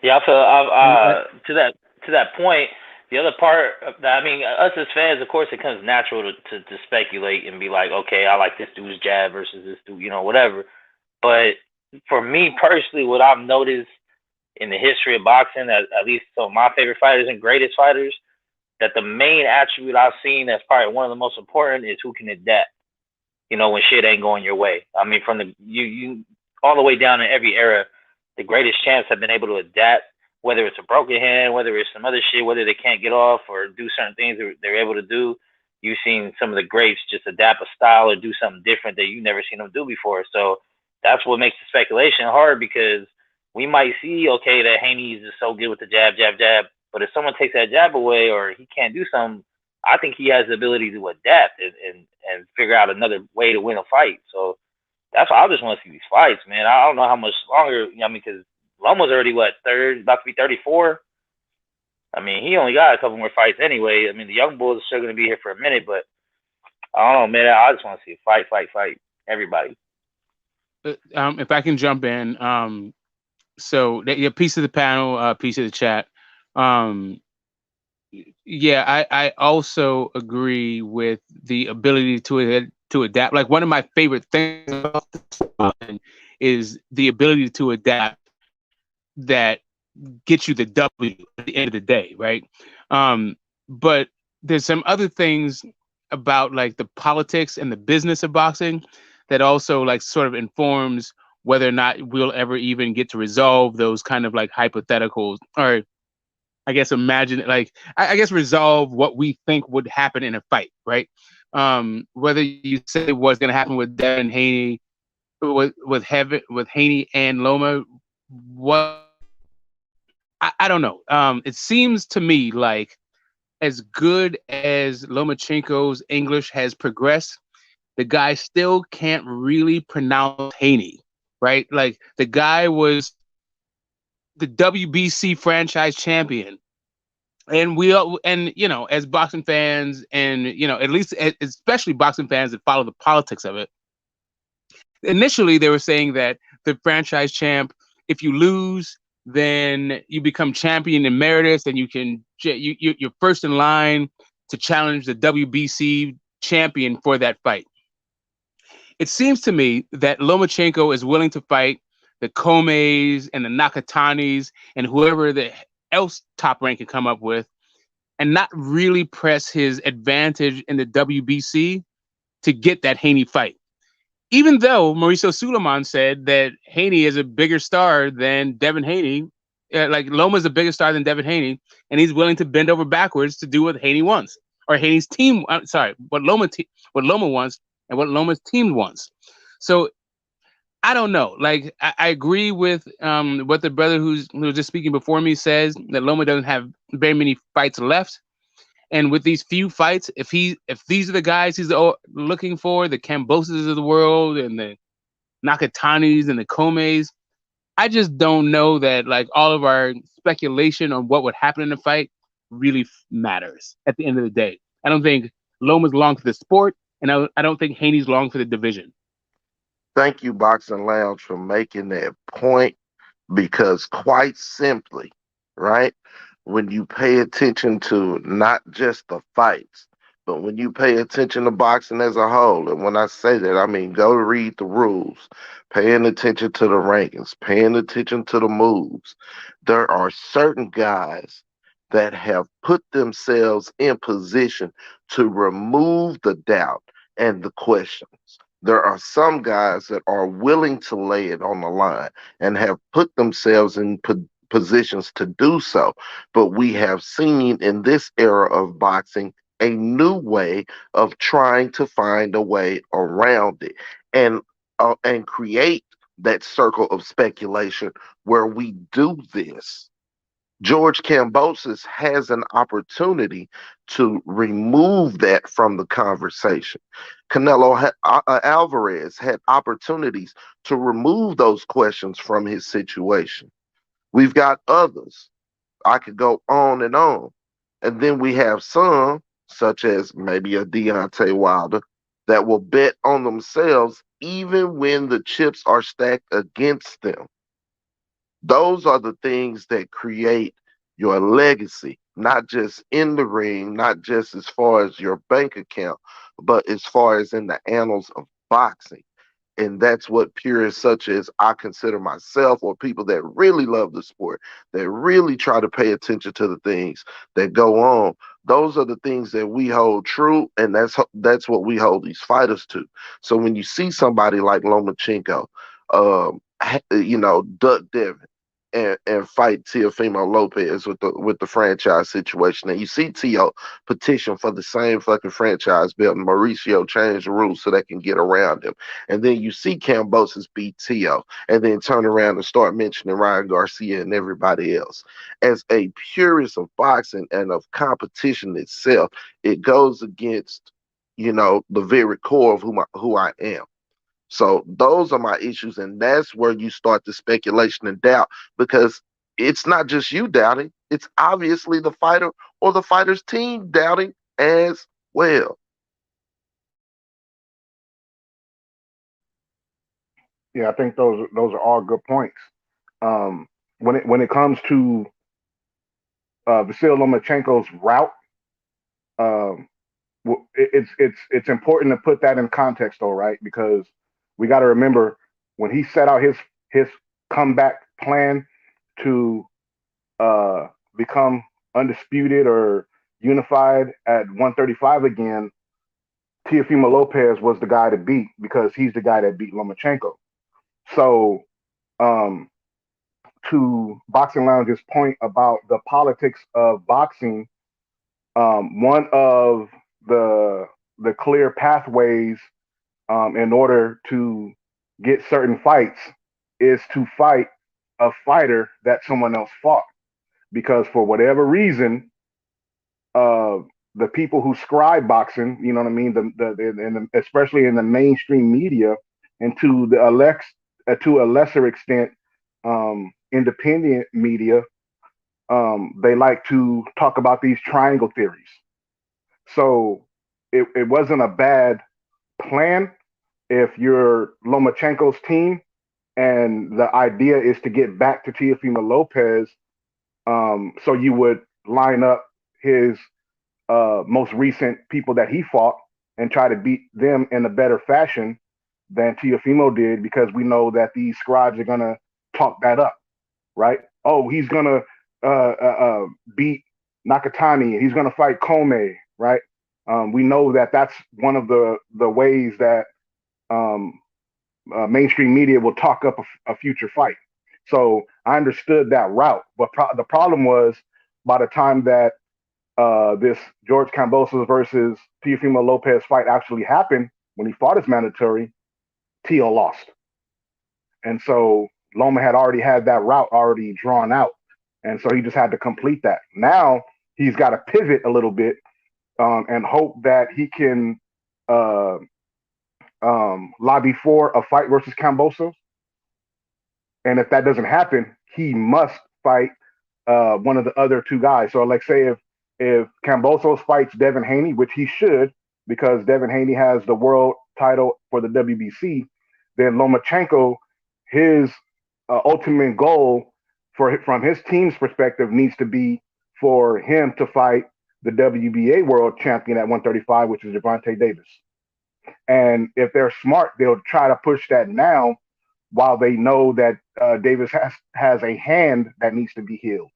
Yeah, I feel to that point, the other part, us as fans, of course, it comes natural to speculate and be like, okay, I like this dude's jab versus this dude, whatever. But for me personally, what I've noticed in the history of boxing, at least some of my favorite fighters and greatest fighters, that the main attribute I've seen that's probably one of the most important is who can adapt, when shit ain't going your way. I mean, from you all the way down in every era, the greatest champs have been able to adapt, whether it's a broken hand, whether it's some other shit, whether they can't get off or do certain things they're able to do. You've seen some of the greats just adapt a style or do something different that you've never seen them do before. So that's what makes the speculation hard, because we might see, okay, that Haney is just so good with the jab, but if someone takes that jab away or he can't do something, I think he has the ability to adapt and figure out another way to win a fight. So that's why I just want to see these fights, man. I don't know how much longer, because Loma's already, about to be 34? I mean, he only got a couple more fights anyway. I mean, the young bulls are still going to be here for a minute, but I don't know, man. I just want to see a fight, everybody. If I can jump in, so a piece of the panel, piece of the chat. Yeah, I also agree with the ability to adapt. Like, one of my favorite things about this is the ability to adapt that gets you the W at the end of the day, right? But there's some other things about like the politics and the business of boxing that also like sort of informs whether or not we'll ever even get to resolve those kind of like hypotheticals, or I guess imagine like I guess resolve what we think would happen in a fight, right? Whether you say what's going to happen with Devin Haney, with Haney and Loma, what I don't know. It seems to me like as good as Lomachenko's English has progressed, the guy still can't really pronounce Haney, right? Like the guy was the WBC franchise champion, and we all, and you know, as boxing fans, and you know, at least especially boxing fans that follow the politics of it. Initially, they were saying that the franchise champ, if you lose, then you become champion emeritus, and you're first in line to challenge the WBC champion for that fight. It seems to me that Lomachenko is willing to fight the Comeys and the Nakatanis and whoever the else Top Rank can come up with, and not really press his advantage in the WBC to get that Haney fight. Even though Mauricio Suleiman said that Haney is a bigger star than Devin Haney, like Loma is a bigger star than Devin Haney, and he's willing to bend over backwards to do what Haney wants, or Haney's team. What Loma wants, and what Loma's team wants. So I don't know. Like I agree with what the brother who was just speaking before me says, that Loma doesn't have very many fights left. And with these few fights, if these are the guys he's looking for, the Kamboses of the world and the Nakatanis and the Comeys, I just don't know that like all of our speculation on what would happen in the fight really matters at the end of the day. I don't think Loma's long for the sport, and I don't think Haney's long for the division. Thank you, Boxing Lounge, for making that point, because quite simply, right, when you pay attention to not just the fights, but when you pay attention to boxing as a whole, and when I say that, I mean go read the rules, paying attention to the rankings, paying attention to the moves. There are certain guys that have put themselves in position to remove the doubt and the questions. There are some guys that are willing to lay it on the line and have put themselves in positions to do so. But we have seen in this era of boxing a new way of trying to find a way around it and create that circle of speculation where we do this. George Kambosos has an opportunity to remove that from the conversation. Canelo Alvarez had opportunities to remove those questions from his situation. We've got others. I could go on and on. And then we have some, such as maybe a Deontay Wilder, that will bet on themselves even when the chips are stacked against them. Those are the things that create your legacy, not just in the ring, not just as far as your bank account, but as far as in the annals of boxing. And that's what purists such as I consider myself, or people that really love the sport, that really try to pay attention to the things that go on. Those are the things that we hold true, and that's what we hold these fighters to. So when you see somebody like Lomachenko, duck Devin, and fight Teofimo Lopez with the franchise situation. And you see Teo petition for the same fucking franchise belt, and Mauricio change the rules so they can get around him. And then you see Kambosos beat Teo, and then turn around and start mentioning Ryan Garcia and everybody else. As a purist of boxing and of competition itself, it goes against, the very core of who I am. So those are my issues, and that's where you start the speculation and doubt, because it's not just you doubting, it's obviously the fighter or the fighter's team doubting as well. Yeah, I think those are all good points. When it comes to Vasyl Lomachenko's route, it's important to put that in context, though, right? Because we got to remember when he set out his comeback plan to become undisputed or unified at 135 again, Teofimo Lopez was the guy to beat because he's the guy that beat Lomachenko. So, to Boxing Lounge's point about the politics of boxing, one of the clear pathways in order to get certain fights is to fight a fighter that someone else fought. Because for whatever reason, the people who scribe boxing, you know what I mean, especially in the mainstream media, and to a lesser extent, independent media, they like to talk about these triangle theories. So it wasn't a bad plan if you're Lomachenko's team and the idea is to get back to Teofimo Lopez. So you would line up his most recent people that he fought and try to beat them in a better fashion than Teofimo did, because we know that these scribes are going to talk that up, right? Oh, he's going to beat Nakatani and he's going to fight Kome, right? We know that that's one of the ways that mainstream media will talk up a future fight. So I understood that route, but the problem was, by the time that this George Kambosos versus Teofimo Lopez fight actually happened, when he fought his mandatory, Teo lost. And so Loma had already had that route already drawn out. And so he just had to complete that. Now he's got to pivot a little bit and hope that he can lobby for a fight versus Kambosos. And if that doesn't happen, he must fight one of the other two guys. So, like, say if Kambosos fights Devin Haney, which he should, because Devin Haney has the world title for the WBC, then Lomachenko, his ultimate goal from his team's perspective needs to be for him to fight the WBA world champion at 135, which is Gervonta Davis. And if they're smart, they'll try to push that now while they know that Davis has a hand that needs to be healed.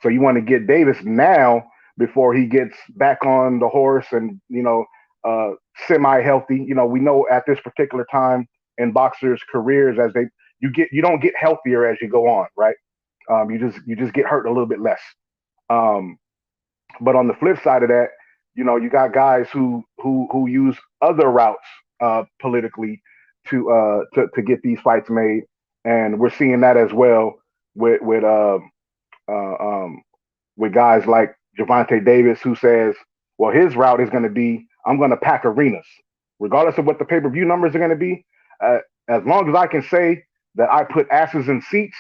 So you want to get Davis now before he gets back on the horse and, semi-healthy. We know at this particular time in boxers' careers, you don't get healthier as you go on, right? You just get hurt a little bit less. But on the flip side of that, you got guys who use other routes politically to get these fights made, and we're seeing that as well with guys like Gervonta Davis, who says, well, his route is going to be, I'm going to pack arenas, regardless of what the pay-per-view numbers are going to be. As long as I can say that I put asses in seats,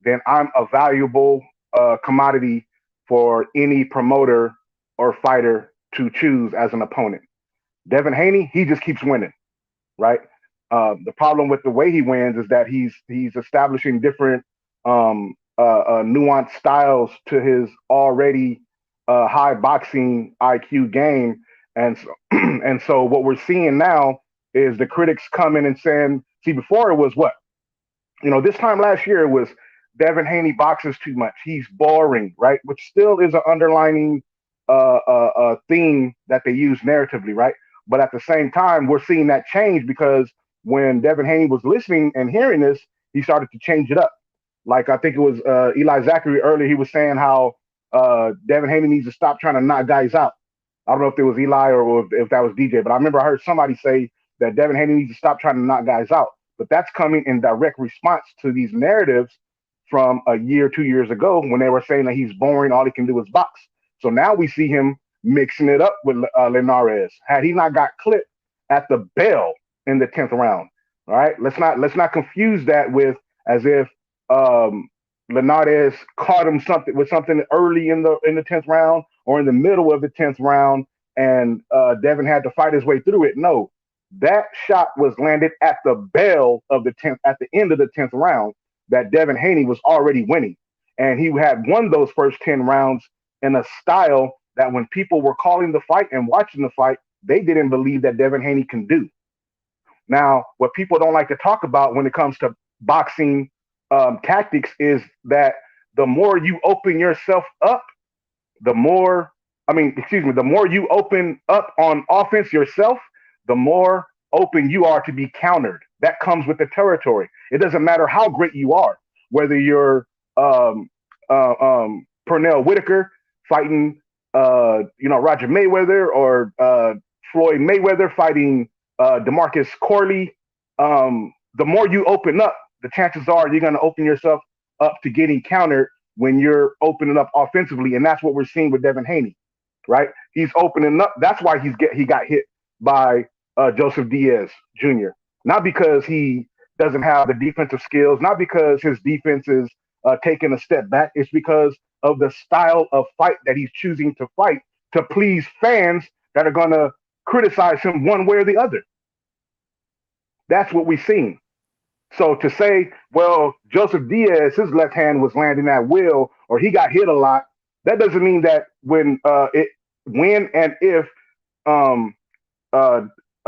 then I'm a valuable commodity for any promoter or fighter to choose as an opponent. Devin Haney, he just keeps winning, right? The problem with the way he wins is that he's establishing different nuanced styles to his already high boxing IQ game, and so what we're seeing now is the critics coming and saying, see, before it was what, this time last year it was Devin Haney boxes too much, he's boring, right? Which still is an underlining theme that they use narratively, right? But at the same time, we're seeing that change, because when Devin Haney was listening and hearing this, he started to change it up. Like, I think it was Eli Zachary earlier, he was saying how Devin Haney needs to stop trying to knock guys out. I don't know if it was Eli or if that was DJ, but I remember I heard somebody say that Devin Haney needs to stop trying to knock guys out. But that's coming in direct response to these narratives from a year, 2 years ago, when they were saying that he's boring, all he can do is box. So now we see him mixing it up with Linares. Had he not got clipped at the bell in the 10th round, all right? Let's not confuse that with as if Linares caught him something early in the 10th round or in the middle of the 10th round, and Devin had to fight his way through it. No, that shot was landed at the bell of the 10th, at the end of the 10th round, that Devin Haney was already winning, and he had won those first 10 rounds in a style that when people were calling the fight and watching the fight, they didn't believe that Devin Haney can do. Now, what people don't like to talk about when it comes to boxing tactics is that the more you open yourself up, the more, the more you open up on offense yourself, the more open you are to be countered. That comes with the territory. It doesn't matter how great you are, whether you're um, Pernell Whitaker fighting, Roger Mayweather, or Floyd Mayweather fighting Demarcus Corley. The more you open up, the chances are you're going to open yourself up to getting countered when you're opening up offensively, and that's what we're seeing with Devin Haney, right? He's opening up. That's why he got hit by Joseph Diaz Jr. Not because he doesn't have the defensive skills, not because his defense is taking a step back. It's because of the style of fight that he's choosing to fight to please fans that are going to criticize him one way or the other. That's what we've seen. So to say, well, Joseph Diaz, his left hand was landing at will, or he got hit a lot, that doesn't mean that when and if um,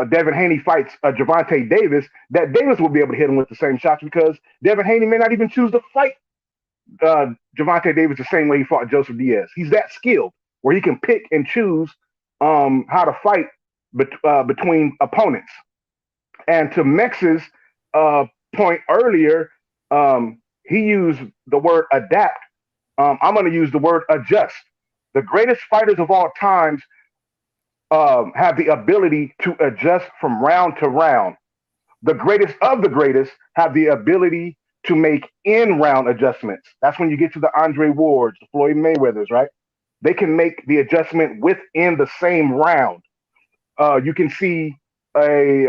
Devin Haney fights Gervonta Davis, that Davis will be able to hit him with the same shots, because Devin Haney may not even choose to fight Gervonta Davis the same way he fought Joseph Diaz. He's that skilled where he can pick and choose how to fight between opponents. And to Mex's point earlier, he used the word adapt. I'm going to use the word adjust. The greatest fighters of all times have the ability to adjust from round to round. The greatest of the greatest have the ability to make in-round adjustments. That's when you get to the Andre Wards, the Floyd Mayweathers, right? They can make the adjustment within the same round. You can see a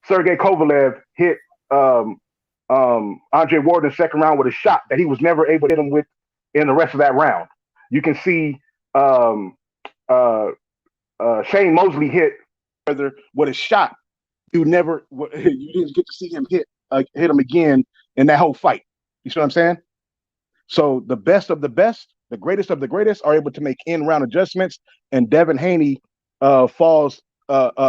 Sergey Kovalev hit Andre Ward in the second round with a shot that he was never able to hit him with in the rest of that round. You can see Shane Mosley hit with a shot. You didn't get to see him hit him again in that whole fight. You see what I'm saying? So the best of the best, the greatest of the greatest, are able to make in-round adjustments, and Devin Haney falls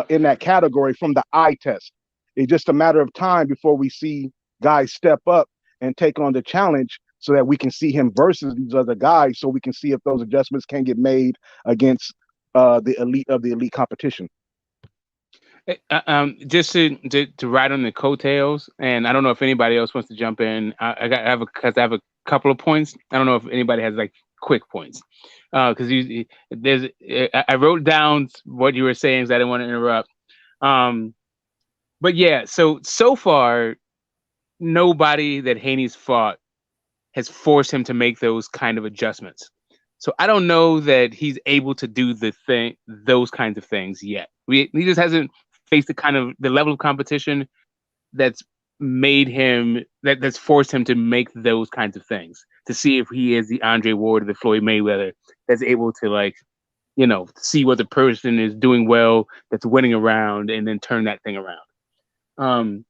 in that category from the eye test. It's just a matter of time before we see guys step up and take on the challenge, so that we can see him versus these other guys, so we can see if those adjustments can get made against the elite of the elite competition. Just to ride on the coattails, and I don't know if anybody else wants to jump in. I have a couple of points. I don't know if anybody has like quick points, because I wrote down what you were saying, so I didn't want to interrupt. But yeah, so far, nobody that Haney's fought has forced him to make those kind of adjustments. So I don't know that he's able to do those kinds of things yet. He just hasn't faced the level of competition that's made him that's forced him to make those kinds of things, to see if he is the Andre Ward or the Floyd Mayweather that's able to see what the person is doing well, that's winning around, and then turn that thing around.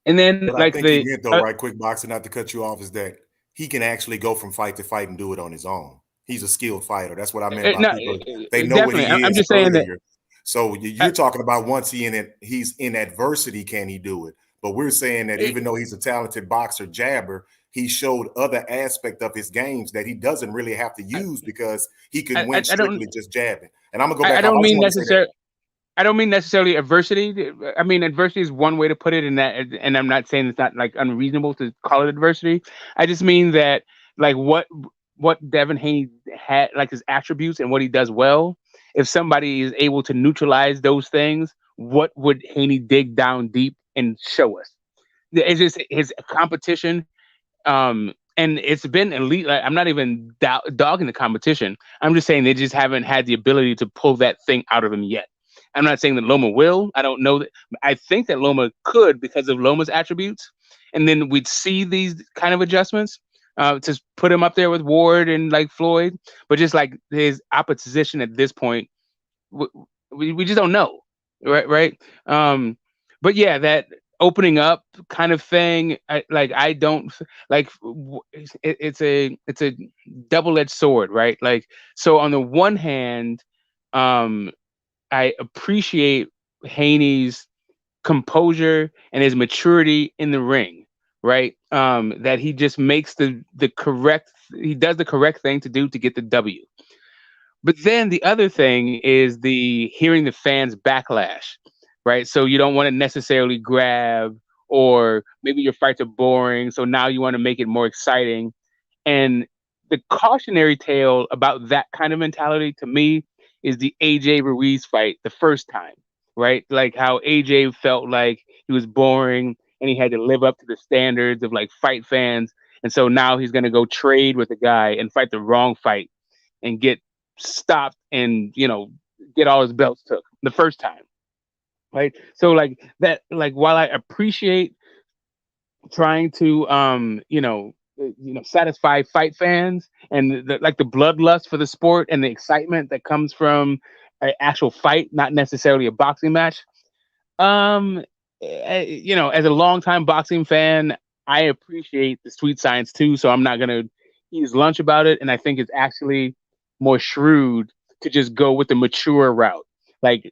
And then what I think he meant, though, right quick, boxing, not to cut you off, is that he can actually go from fight to fight and do it on his own. He's a skilled fighter. That's what I meant by people. They know what he is. I'm just saying that. So you're talking about once he's in adversity, can he do it? But we're saying that even though he's a talented boxer, jabber, he showed other aspect of his games that he doesn't really have to use, because he can win strictly just jabbing. And I'm gonna go back. I don't mean necessarily adversity. I mean, adversity is one way to put it, and I'm not saying it's not like unreasonable to call it adversity. I just mean that like what Devin Haney had, like his attributes and what he does well. If somebody is able to neutralize those things, what would Haney dig down deep and show us? It's just his competition, and it's been elite. Like, I'm not even dogging the competition. I'm just saying they just haven't had the ability to pull that thing out of him yet. I'm not saying that Loma will. I don't know that. I think that Loma could, because of Loma's attributes, and then we'd see these kind of adjustments to put him up there with Ward and like Floyd. But just like his opposition at this point, we just don't know, right? But yeah, that opening up kind of thing, I don't like. It's a double-edged sword, right? Like, so on the one hand, I appreciate Haney's composure and his maturity in the ring, right? That he just makes the correct, he does the correct thing to do to get the W. But then the other thing is the hearing the fans backlash, right? So you don't want to necessarily grab, or maybe your fights are boring, so now you want to make it more exciting. And the cautionary tale about that kind of mentality to me is the AJ Ruiz fight the first time, right? Like how AJ felt like he was boring and he had to live up to the standards of like fight fans. And so now he's going to go trade with a guy and fight the wrong fight and get stopped and, get all his belts took the first time. Right. So like that, like while I appreciate trying to satisfy fight fans and the bloodlust for the sport and the excitement that comes from an actual fight, not necessarily a boxing match. As a longtime boxing fan, I appreciate the sweet science too. So I'm not gonna eat his lunch about it, and I think it's actually more shrewd to just go with the mature route. Like,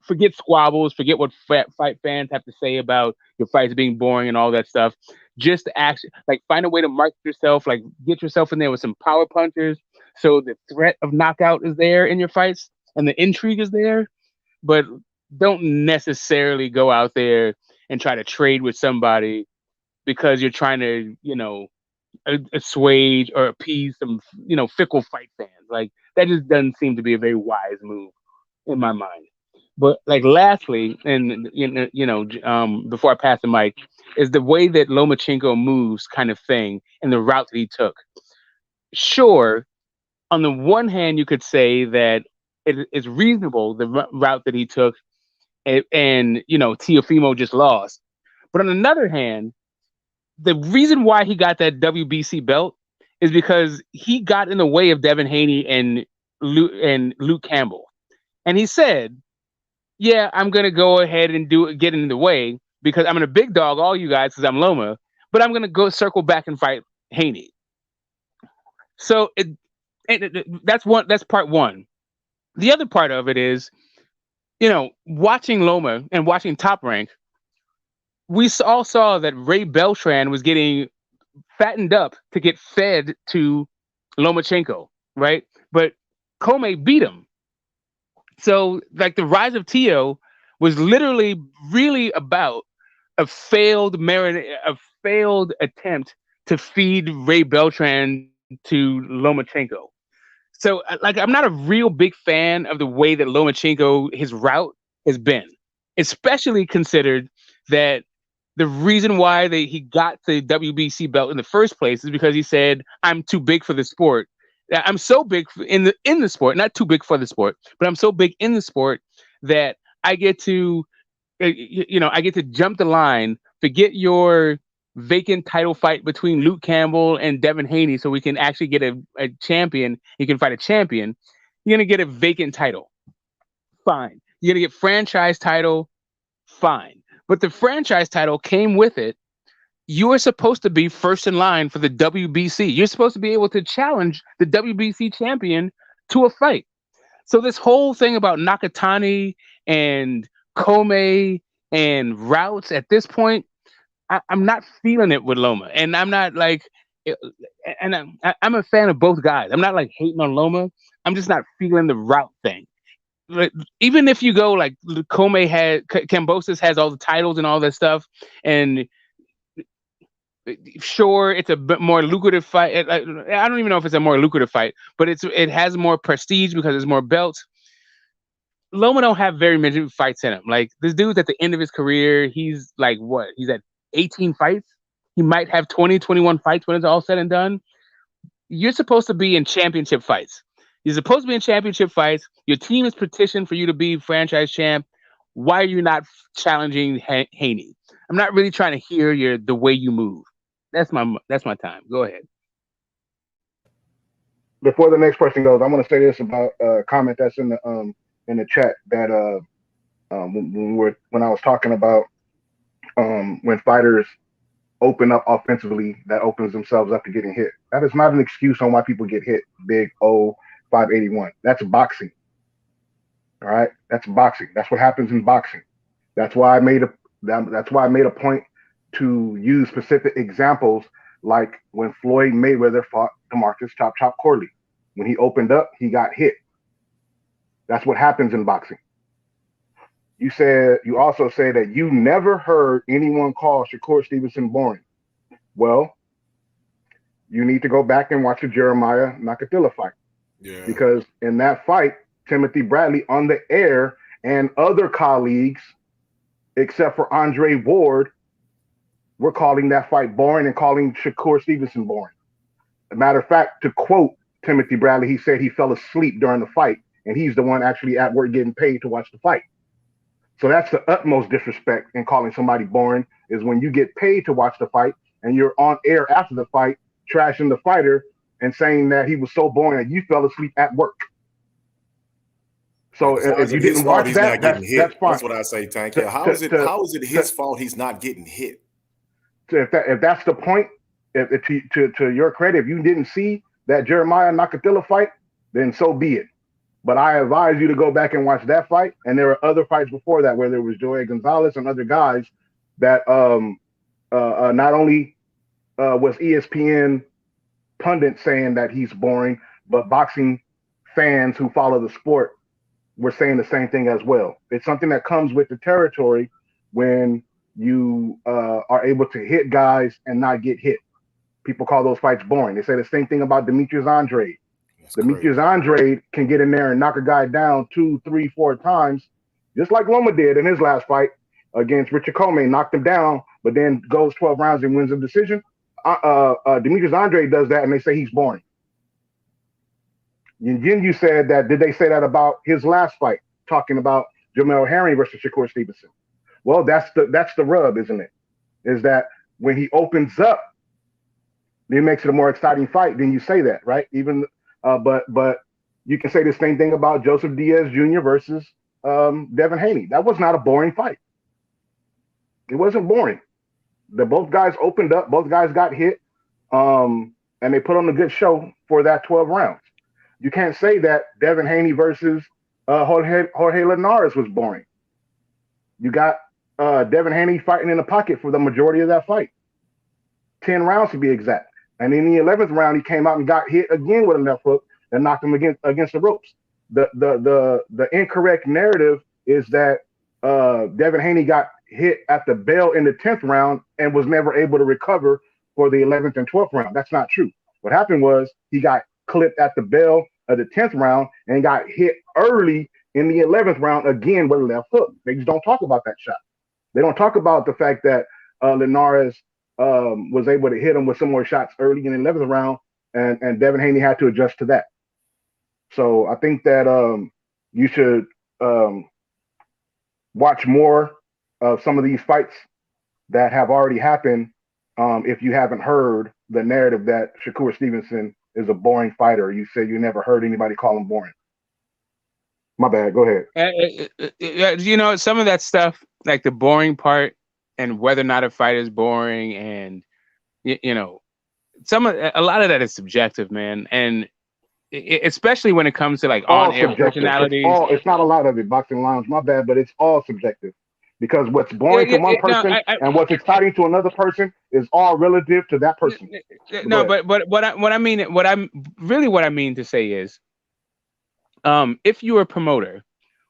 forget squabbles, forget what fight fans have to say about your fights being boring and all that stuff. Just actually, like, find a way to market yourself, like, get yourself in there with some power punchers, so the threat of knockout is there in your fights and the intrigue is there. But don't necessarily go out there and try to trade with somebody because you're trying to, assuage or appease some, fickle fight fans. Like, that just doesn't seem to be a very wise move in my mind. But like, lastly, and before I pass the mic, is the way that Lomachenko moves, kind of thing, and the route that he took. Sure, on the one hand, you could say that it is reasonable the route that he took, and Teofimo just lost. But on another hand, the reason why he got that WBC belt is because he got in the way of Devin Haney and Luke Campbell. And he said, yeah, I'm going to go ahead and get in the way because I'm going to big dog all you guys because I'm Loma, but I'm going to go circle back and fight Haney. So that's part one. The other part of it is, watching Loma and watching Top Rank, we all saw that Ray Beltran was getting fattened up to get fed to Lomachenko, right? But Comey beat him. So, like, the rise of Tio was literally really about a failed attempt to feed Ray Beltran to Lomachenko. So, like, I'm not a real big fan of the way that Lomachenko, his route has been, especially considered that the reason why he got the WBC belt in the first place is because he said, I'm too big for the sport. I'm so big in the sport, not too big for the sport, but I'm so big in the sport that I get to, I get to jump the line, forget your vacant title fight between Luke Campbell and Devin Haney so we can actually get a champion. You can fight a champion. You're going to get a vacant title. Fine. You're going to get franchise title. Fine. But the franchise title came with it. You are supposed to be first in line for the WBC. You're supposed to be able to challenge the WBC champion to a fight. So this whole thing about Nakatani and Comey and routes at this point, I'm not feeling it with Loma. And I'm not like, and I'm a fan of both guys. I'm not like hating on Loma. I'm just not feeling the route thing. Like, even if you go like Kambosos has all the titles and all that stuff, and sure, it's a bit more lucrative fight. I don't even know if it's a more lucrative fight, but it has more prestige because there's more belts. Loma don't have very many fights in him. Like, this dude's at the end of his career. He's like, what? He's at 18 fights. He might have 20, 21 fights when it's all said and done. You're supposed to be in championship fights. You're supposed to be in championship fights. Your team is petitioned for you to be franchise champ. Why are you not challenging Haney? I'm not really trying to hear the way you move. That's my time. Go ahead. Before the next person goes, I want to say this about a comment that's in the chat that when I was talking about when fighters open up offensively, that opens themselves up to getting hit. That is not an excuse on why people get hit. Big O 581. That's boxing. All right, that's boxing. That's what happens in boxing. That's why I made a point to use specific examples, like when Floyd Mayweather fought DeMarcus Chop Chop Corley. When he opened up, he got hit. That's what happens in boxing. You also said that you never heard anyone call Shakur Stevenson boring. Well, you need to go back and watch the Jeremiah Nakatila fight. Yeah. Because in that fight, Timothy Bradley on the air and other colleagues, except for Andre Ward, were calling that fight boring and calling Shakur Stevenson boring. As a matter of fact, to quote Timothy Bradley, he said he fell asleep during the fight, and he's the one actually at work getting paid to watch the fight. So that's the utmost disrespect in calling somebody boring, is when you get paid to watch the fight and you're on air after the fight trashing the fighter and saying that he was so boring that you fell asleep at work. So if you didn't watch that, that's fine. That's what I say, Tank. Yeah. How is it his fault he's not getting hit? If that's the point, to your credit, if you didn't see that Jeremiah Nakatila fight, then so be it. But I advise you to go back and watch that fight. And there were other fights before that where there was Joey Gonzalez and other guys that not only was ESPN pundits saying that he's boring, but boxing fans who follow the sport were saying the same thing as well. It's something that comes with the territory when you are able to hit guys and not get hit. People call those fights boring. They say the same thing about Demetrius Andrade. Demetrius Andrade can get in there and knock a guy down 2, 3, 4 times, just like Loma did in his last fight against Richard Coleman, knocked him down, but then goes 12 rounds and wins the decision. Demetrius Andrade does that, and they say he's boring. And then you said that, did they say that about his last fight, talking about Jamel Herring versus Shakur Stevenson? Well, that's the rub, isn't it? Is that when he opens up, it makes it a more exciting fight. Then you say that, right? Even but you can say the same thing about Joseph Diaz Jr. versus Devin Haney. That was not a boring fight. It wasn't boring. Both guys opened up, both guys got hit, and they put on a good show for that 12 rounds. You can't say that Devin Haney versus Jorge Linares was boring. You got Devin Haney fighting in the pocket for the majority of that fight. 10 rounds to be exact. And in the 11th round, he came out and got hit again with a left hook and knocked him against the ropes. The incorrect narrative is that Devin Haney got hit at the bell in the 10th round and was never able to recover for the 11th and 12th round. That's not true. What happened was he got clipped at the bell of the 10th round and got hit early in the 11th round again with a left hook. They just don't talk about that shot. They don't talk about the fact that Linares was able to hit him with some more shots early in the 11th round, and Devin Haney had to adjust to that. So I think that you should watch more of some of these fights that have already happened if you haven't heard the narrative that Shakur Stevenson is a boring fighter. You say you never heard anybody call him boring. My bad. Go ahead. You know, some of that stuff, like the boring part and whether or not a fight is boring, and you know, a lot of that is subjective, man. And especially when it comes to like on-air personalities. It's not a lot of it, Boxing Lounge. My bad, but it's all subjective. Because what's boring to one person and what's exciting to another person is all relative to that person. No, but what I mean to say is, if you're a promoter,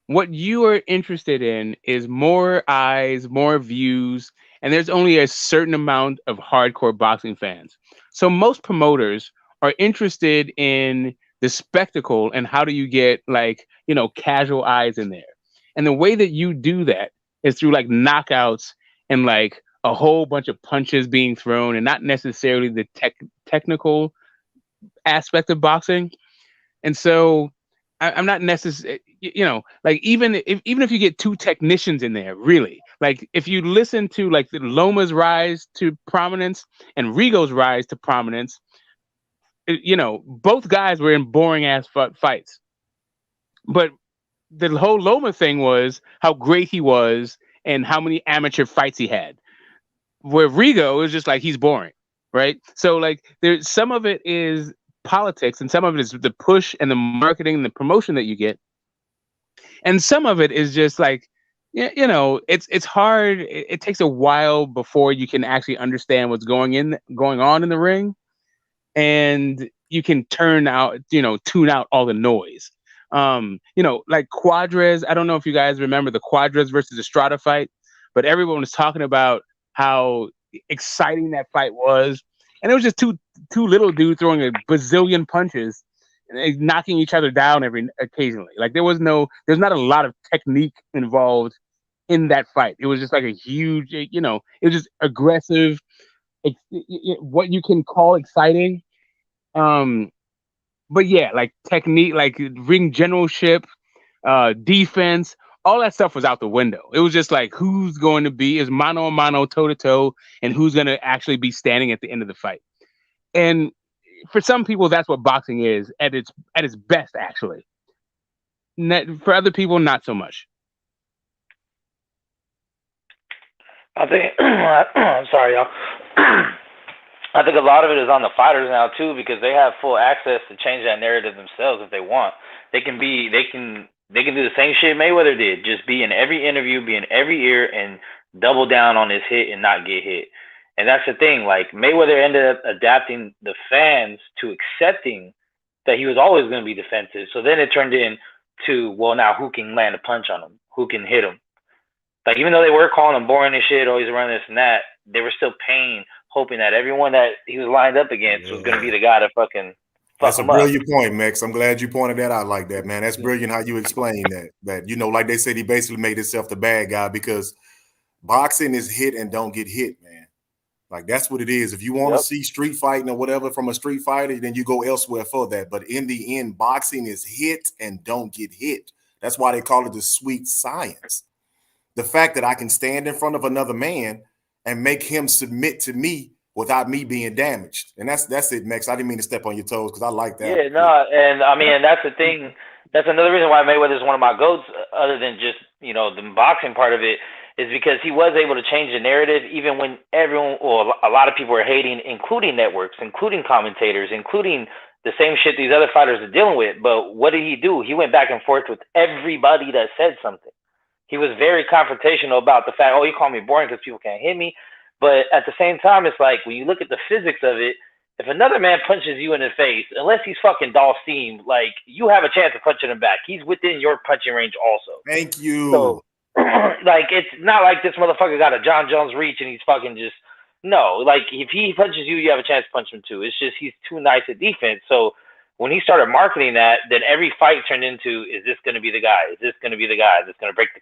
what you are interested in is more eyes, more views, and there's only a certain amount of hardcore boxing fans. So most promoters are interested in the spectacle and how do you get, like, you know, casual eyes in there. And the way that you do that is through like knockouts and like a whole bunch of punches being thrown, and not necessarily the technical aspect of boxing. And so I'm not necessarily, you know, like even if you get two technicians in there, really, like if you listen to like the Loma's rise to prominence and Rigo's rise to prominence, you know, both guys were in boring ass fights. But the whole Loma thing was how great he was and how many amateur fights he had. Where Rigo is just like, he's boring, right? So like there's some of it is politics and some of it is the push and the marketing and the promotion that you get. And some of it is just like Yeah, it's hard. It takes a while before you can actually understand what's going on in the ring, and you can tune out all the noise. Like Quadres. I don't know if you guys remember the Quadres versus Estrada fight, but everyone was talking about how exciting that fight was, and it was just two little dudes throwing a bazillion punches, and knocking each other down occasionally. Like there's not a lot of technique involved in that fight. It was just like a huge, it was just aggressive, what you can call exciting. Um, but yeah, like technique, like ring generalship, defense, all that stuff was out the window. It was just like who's going to be is mano a mano, toe to toe, and who's going to actually be standing at the end of the fight. And for some people, that's what boxing is at its best, actually. For other people, not so much. I think I'm sorry, y'all. I think a lot of it is on the fighters now too, because they have full access to change that narrative themselves if they want. They can do the same shit Mayweather did, just be in every interview, be in every ear, and double down on his hit and not get hit. And that's the thing. Like Mayweather ended up adapting the fans to accepting that he was always going to be defensive. So then it turned into, well, now who can land a punch on him? Who can hit him? Like even though they were calling him boring and shit, always around this and that, they were still paying, hoping that everyone that he was lined up against was going to be the guy to fucking. That's a brilliant point, Max. I'm glad you pointed that out like that, man. That's brilliant how you explain that. That like they said, he basically made himself the bad guy because boxing is hit and don't get hit, man. Like that's what it is. If you want to see street fighting or whatever from a street fighter, then you go elsewhere for that. But in the end, boxing is hit and don't get hit. That's why they call it the sweet science. The fact that I can stand in front of another man and make him submit to me without me being damaged. And that's it, Max. I didn't mean to step on your toes because I like that. Yeah, no, and I mean, and that's the thing. That's another reason why Mayweather is one of my GOATs, other than just, the boxing part of it, is because he was able to change the narrative even when everyone, or a lot of people were hating, including networks, including commentators, including the same shit these other fighters are dealing with. But what did he do? He went back and forth with everybody that said something. He was very confrontational about the fact, you call me boring because people can't hit me. But at the same time, it's like when you look at the physics of it, if another man punches you in the face, unless he's fucking Dolph Steam, like you have a chance of punching him back. He's within your punching range also. Thank you. So, like, it's not like this motherfucker got a John Jones reach and he's fucking just, no. Like, if he punches you, you have a chance to punch him too. It's just he's too nice at defense. So when he started marketing that, then every fight turned into, is this going to be the guy? Is this going to be the guy that's going to break the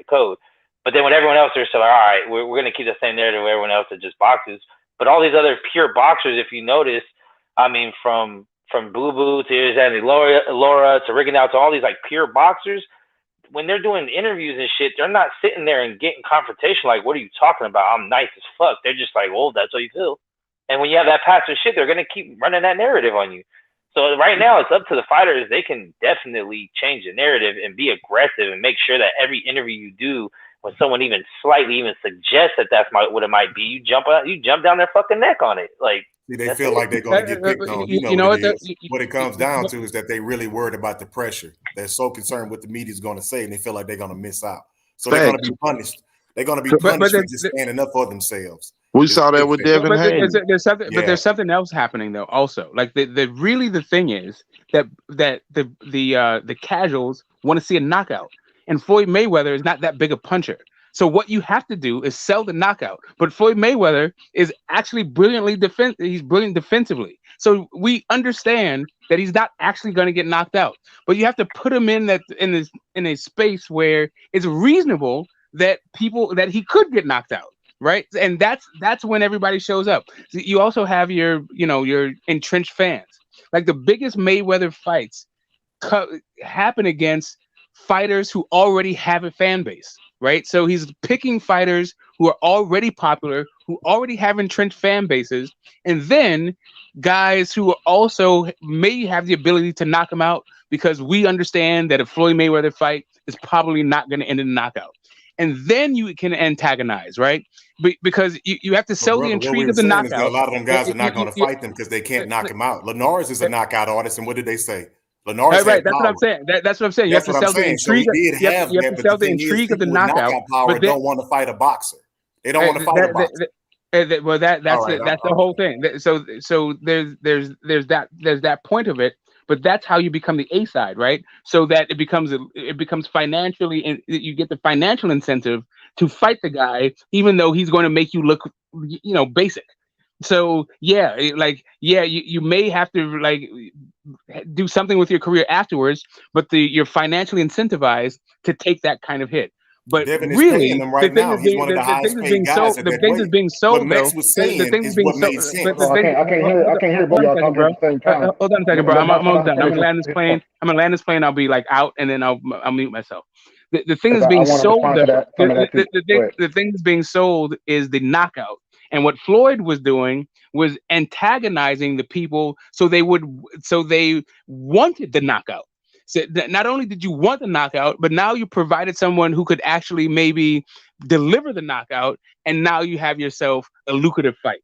code? But then when everyone else is like, all right, we're going to keep the same narrative where everyone else that just boxes. But all these other pure boxers, if you notice, I mean, from Boo Boo to Andy Laura to Ricky now to all these like pure boxers, when they're doing interviews and shit, they're not sitting there and getting confrontation like, what are you talking about? I'm nice as fuck. They're just like, well, that's how you feel. And when you have that passive shit, they're going to keep running that narrative on you. So right now it's up to the fighters. They can definitely change the narrative and be aggressive and make sure that every interview you do, when someone even slightly even suggests that that's what it might be, you jump down their fucking neck on it. Like, see, they feel like they're going to get picked on. What it comes down to is that they really worried about the pressure. They're so concerned what the media is going to say, and they feel like they're going to miss out. So they're going to be punished. They're going to be punished for just standing up for themselves. We saw that with Devin. But there's something else happening though. Also, like the thing is that the casuals want to see a knockout, and Floyd Mayweather is not that big a puncher. So what you have to do is sell the knockout. But Floyd Mayweather is actually he's brilliant defensively. So we understand that he's not actually going to get knocked out. But you have to put him in a space where it's reasonable that he could get knocked out. Right. And that's when everybody shows up. You also have your entrenched fans. Like the biggest Mayweather fights happen against fighters who already have a fan base. Right. So he's picking fighters who are already popular, who already have entrenched fan bases, and then guys who also may have the ability to knock him out, because we understand that a Floyd Mayweather fight is probably not going to end in a knockout. And then you can antagonize, right? Because you have to sell the intrigue of the knockout. A lot of them guys are not going to fight them because they can't knock him out. Linares is a knockout artist, and what did they say? Linares Right. had That's what I'm power. saying. That's what I'm saying. You have That's to what I'm sell the saying. So he intrigue. did You have have to that, but the sell the thing is, intrigue of the people with knockout. knockout power But then, don't want to fight a boxer. They don't want to fight a boxer. well, All that's right, that's the whole thing. So there's that point of it. But that's how you become the A side, right? So that it becomes financially, and you get the financial incentive to fight the guy, even though he's going to make you look, basic. So yeah, you may have to like do something with your career afterwards, but you're financially incentivized to take that kind of hit. But Devin is paying really, them right now. He's one of the highest paid guys at the that thing that's weight. being What sold though, Mex was the saying thing that's is being what sold, made sense. but the I thing, can't. I can't hear. I can't hear both hold on y'all a second, talking bro. at the same time. Hold on a second, bro. Let I'm almost Boxing done. I'm finish gonna land this his plane. point I'm gonna land this plane. I'll be like out, and then I'll mute myself. The thing because that's I being want to sold respond to though, that some of that too. Go ahead. the thing that's being sold is the knockout. And what Floyd was doing was antagonizing the people, so they wanted the knockout. So not only did you want the knockout, but now you provided someone who could actually maybe deliver the knockout, and now you have yourself a lucrative fight.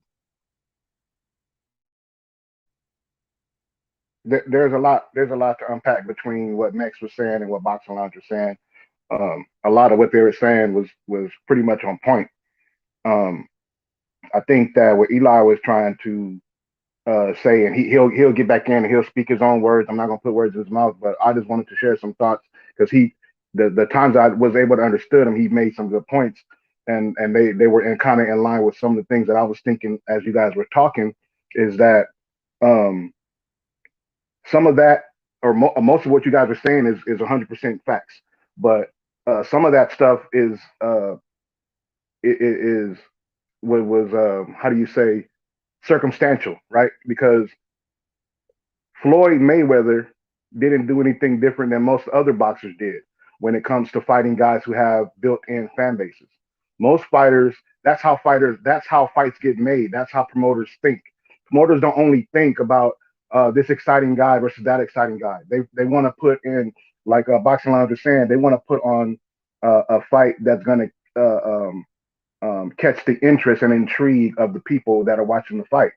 There's a lot. There's a lot to unpack between what Max was saying and what Boxing Lounge was saying. A lot of what they were saying was pretty much on point. Um, I think that what Eli was trying to say, and he'll get back in and he'll speak his own words. I'm not gonna put words in his mouth, but I just wanted to share some thoughts because the times I was able to understood him, he made some good points, and they were in kind of in line with some of the things that I was thinking as you guys were talking. Is that um, some of that or most of what you guys are saying is 100% facts, but some of that stuff is what was how do you say circumstantial, right? Because Floyd Mayweather didn't do anything different than most other boxers did when it comes to fighting guys who have built-in fan bases. Most fighters, that's how fights get made. That's how promoters think. Promoters don't only think about this exciting guy versus that exciting guy. They want to put in, like Boxing Lounge is saying, they want to put on a fight that's going to catch the interest and intrigue of the people that are watching the fight.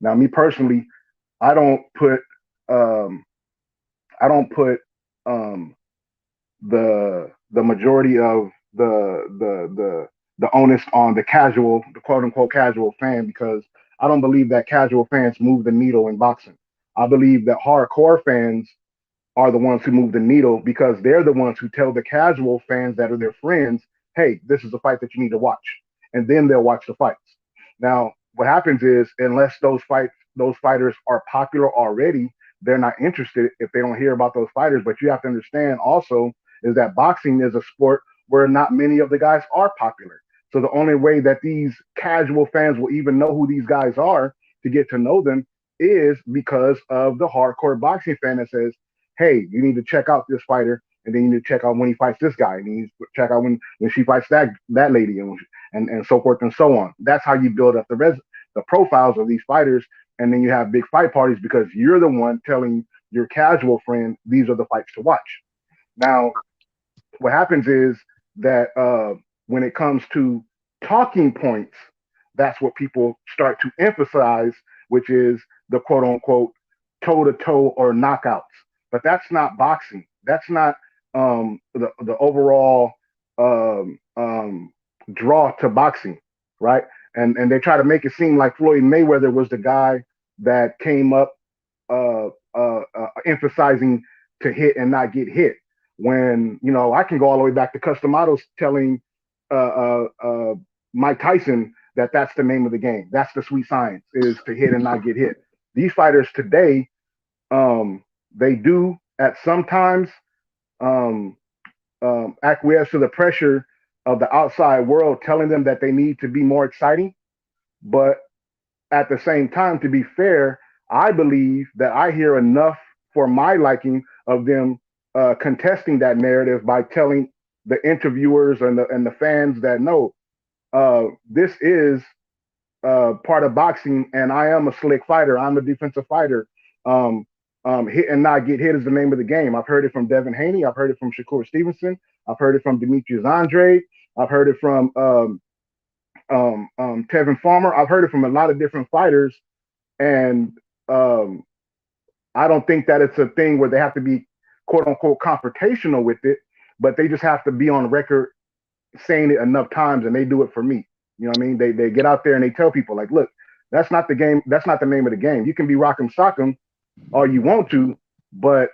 Now, me personally, I don't put um, I don't put um, the majority of the onus on the quote unquote casual fan, because I don't believe that casual fans move the needle in boxing. I believe that hardcore fans are the ones who move the needle because they're the ones who tell the casual fans that are their friends, hey, this is a fight that you need to watch. And then they'll watch the fights. Now, what happens is, unless those fighters are popular already, they're not interested if they don't hear about those fighters. But you have to understand also is that boxing is a sport where not many of the guys are popular. So the only way that these casual fans will even know who these guys are to get to know them is because of the hardcore boxing fan that says, hey, you need to check out this fighter, and then you need to check out when he fights this guy, and you need to check out when she fights that lady, and so forth and so on. That's how you build up the profiles of these fighters, and then you have big fight parties because you're the one telling your casual friend these are the fights to watch. Now, what happens is that when it comes to talking points, that's what people start to emphasize, which is the quote unquote toe to toe or knockouts. But that's not boxing. That's not the overall draw to boxing, right? And they try to make it seem like Floyd Mayweather was the guy that came up emphasizing to hit and not get hit. When I can go all the way back to Customados telling uh, uh, uh, Mike Tyson that that's the name of the game. That's the sweet science, is to hit and not get hit. These fighters today, they do at sometimes um, acquiesce to the pressure of the outside world telling them that they need to be more exciting. But at the same time, to be fair, I believe that I hear enough for my liking of them contesting that narrative by telling the interviewers and the fans that no, this is part of boxing, and I am a slick fighter. I'm a defensive fighter. Um, hit and not get hit is the name of the game. I've heard it from Devin Haney. I've heard it from Shakur Stevenson. I've heard it from Demetrius Andre. I've heard it from Tevin Farmer. I've heard it from a lot of different fighters, and um, I don't think that it's a thing where they have to be quote unquote confrontational with it, but they just have to be on record saying it enough times, and they do it for me. You know what I mean? They get out there and they tell people like, look, that's not the game. That's not the name of the game. You can be rock'em sock'em all you want to, but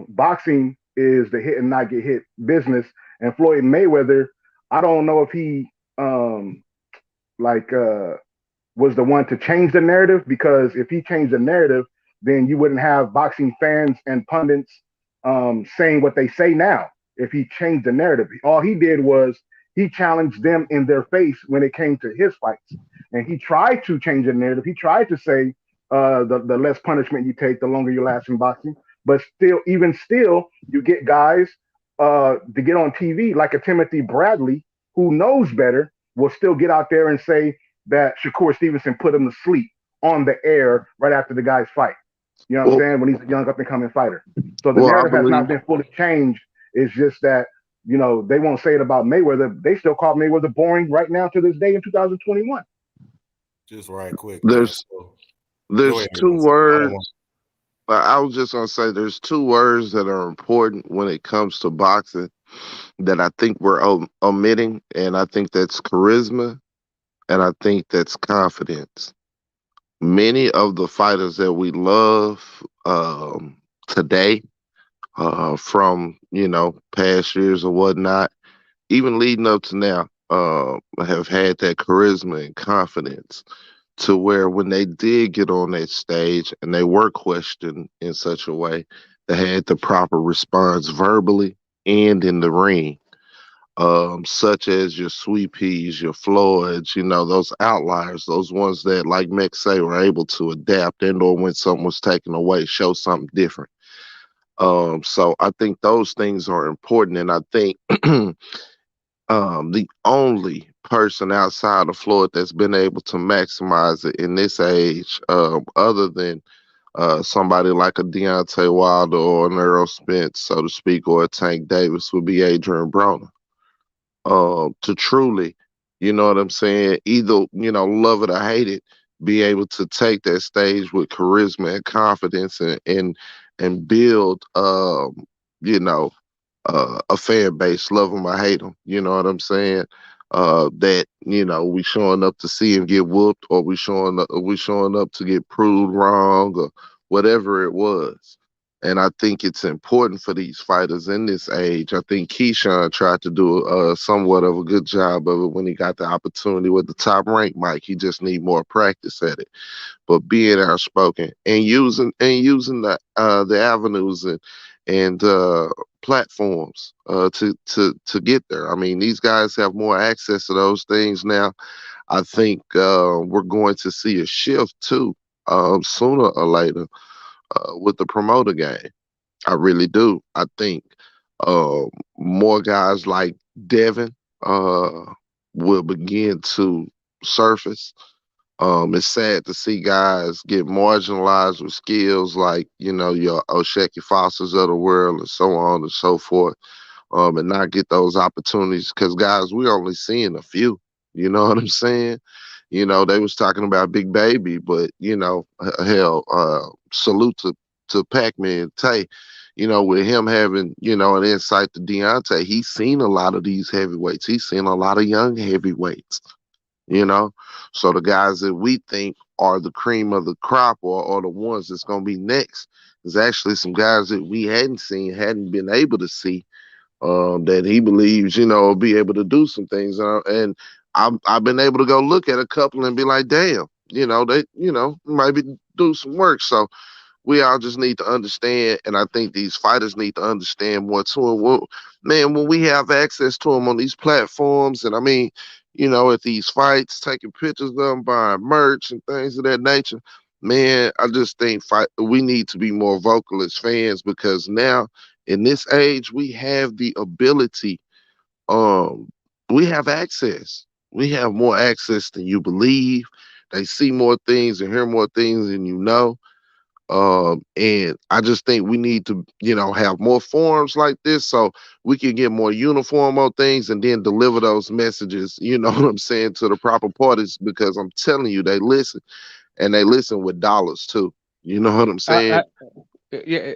boxing is the hit and not get hit business. And Floyd Mayweather, I don't know if he like was the one to change the narrative, because if he changed the narrative, then you wouldn't have boxing fans and pundits saying what they say now. If he changed the narrative, all he did was he challenged them in their face when it came to his fights, and he tried to change the narrative. He tried to say the less punishment you take, the longer you last in boxing. But still, even still, you get guys to get on TV like a Timothy Bradley who knows better will still get out there and say that Shakur Stevenson put him to sleep on the air right after the guy's fight. You know what I'm saying? When he's a young up and coming fighter. So the narrative has not been fully changed. It's just that, they won't say it about Mayweather. They still call Mayweather boring right now to this day in 2021. Just right quick. There's ahead, two words. I was just gonna say there's two words that are important when it comes to boxing that I think we're omitting, and I think that's charisma, and I think that's confidence. Many of the fighters that we love today, from past years or whatnot, even leading up to now, have had that charisma and confidence to where when they did get on that stage and they were questioned in such a way, they had the proper response verbally and in the ring. Such as your Sweet Peas, your Floyds, those outliers, those ones that, like Mick say, were able to adapt and or when something was taken away, show something different. So I think those things are important, and I think the only person outside of Floyd that's been able to maximize it in this age, other than somebody like a Deontay Wilder or an Errol Spence, so to speak, or a Tank Davis, would be Adrian Broner. To truly, you know what I'm saying, either, love it or hate it, be able to take that stage with charisma and confidence and build, a fan base, love him or hate him. You know what I'm saying? That we showing up to see him get whooped, or we showing up to get proved wrong, or whatever it was. And I think it's important for these fighters in this age. I think Keyshawn tried to do somewhat of a good job of it when he got the opportunity with the Top Rank mic. He just need more practice at it. But being outspoken and using the avenues and platforms to get there. I mean, these guys have more access to those things now. I think we're going to see a shift too, sooner or later, with the promoter game. I really do. I think more guys like Devin will begin to surface. It's sad to see guys get marginalized with skills like, your Osheki Fosters of the world and so on and so forth, and not get those opportunities because, guys, we're only seeing a few. You know what I'm saying? They was talking about Big Baby, but, hell, salute to Pac-Man Tay, with him having, an insight to Deontay. He's seen a lot of these heavyweights. He's seen a lot of young heavyweights. So the guys that we think are the cream of the crop or the ones that's going to be next is actually some guys that we hadn't seen, hadn't been able to see, that he believes, will be able to do some things. And I've been able to go look at a couple and be like, damn, they, maybe do some work. So we all just need to understand, and I think these fighters need to understand more too. And when we have access to them on these platforms, and I mean, at these fights, taking pictures of them, buying merch and things of that nature, man, I just think we need to be more vocal as fans, because now in this age we have the ability. We have access. We have more access than you believe. They see more things and hear more things than you know. And I just think we need to, have more forums like this so we can get more uniform on things and then deliver those messages, you know what I'm saying, to the proper parties, because I'm telling you, they listen, and they listen with dollars too. You know what I'm saying? But the thing,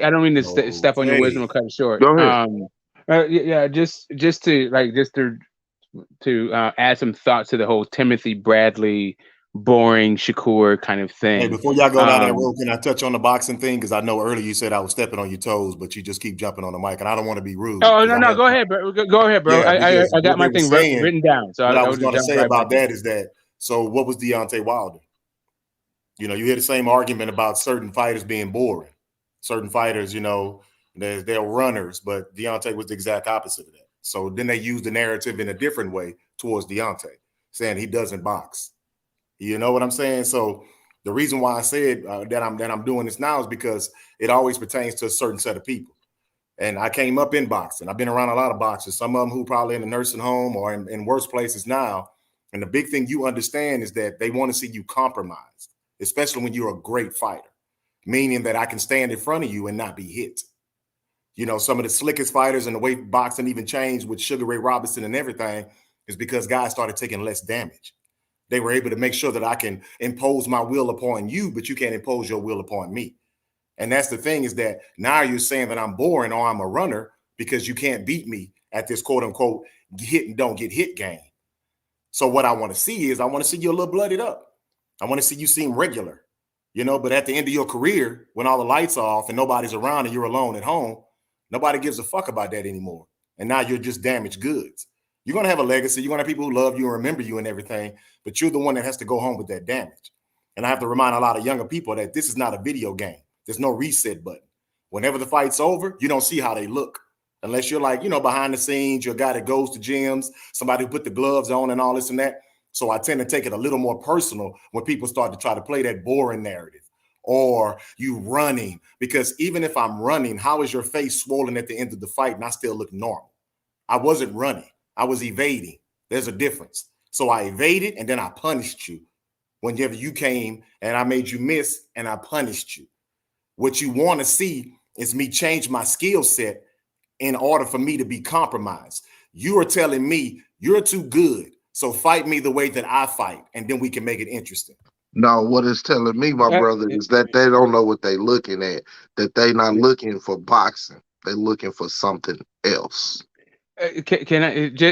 I don't mean to step on your wisdom or okay, cut it short. Go ahead. Just to add some thought to the whole Timothy Bradley boring Shakur kind of hey, thing. before y'all go down that road, can I touch on the boxing thing? Because I know earlier you said I was stepping on your toes, but you just keep jumping on the mic, and I don't want to be rude. Oh Because no, go ahead, bro. Go ahead, bro. yeah, because I got what they my were thing saying, written down, so what I I was would just going to jump say right back about in. that is that, so what was Deontay Wilder? You know, you hear the same argument about certain fighters being boring. Certain fighters, you know, they're runners, but Deontay was the exact opposite of that. So then they used the narrative in a different way towards Deontay, saying he doesn't box. You know what I'm saying? So the reason why I said that I'm doing this now is because it always pertains to a certain set of people. And I came up in boxing. I've been around a lot of boxers, some of them who probably in a nursing home or in worse places now. And the big thing you understand is that they want to see you compromised, especially when you're a great fighter, meaning that I can stand in front of you and not be hit. You know, some of the slickest fighters and the way boxing even changed with Sugar Ray Robinson and everything is because guys started taking less damage. They were able to make sure that I can impose my will upon you, but you can't impose your will upon me. And that's the thing, is that now you're saying that I'm boring or I'm a runner because you can't beat me at this quote unquote hit and don't get hit game. So what I want to see is I want to see you a little blooded up. I want to see you seem regular, you know, but at the end of your career, when all the lights are off and nobody's around and you're alone at home, nobody gives a fuck about that anymore. And now you're just damaged goods. You're going to have a legacy. You're going to have people who love you and remember you and everything, but you're the one that has to go home with that damage. And I have to remind a lot of younger people that this is not a video game. There's no reset button. Whenever the fight's over, you don't see how they look. Unless you're like, you know, behind the scenes, you're a guy that goes to gyms, somebody who put the gloves on and all this and that. So I tend to take it a little more personal when people start to try to play that boring narrative or you running, because even if I'm running, how is your face swollen at the end of the fight and I still look normal? I wasn't running. I was evading. There's a difference. So I evaded and then I punished you. Whenever you came and I made you miss and I punished you. What you want to see is me change my skill set in order for me to be compromised. You are telling me you're too good, so fight me the way that I fight, and then we can make it interesting. No, what it's telling me, my brother, is that they don't know what they're looking at. That they not looking for boxing. They're looking for something else. Can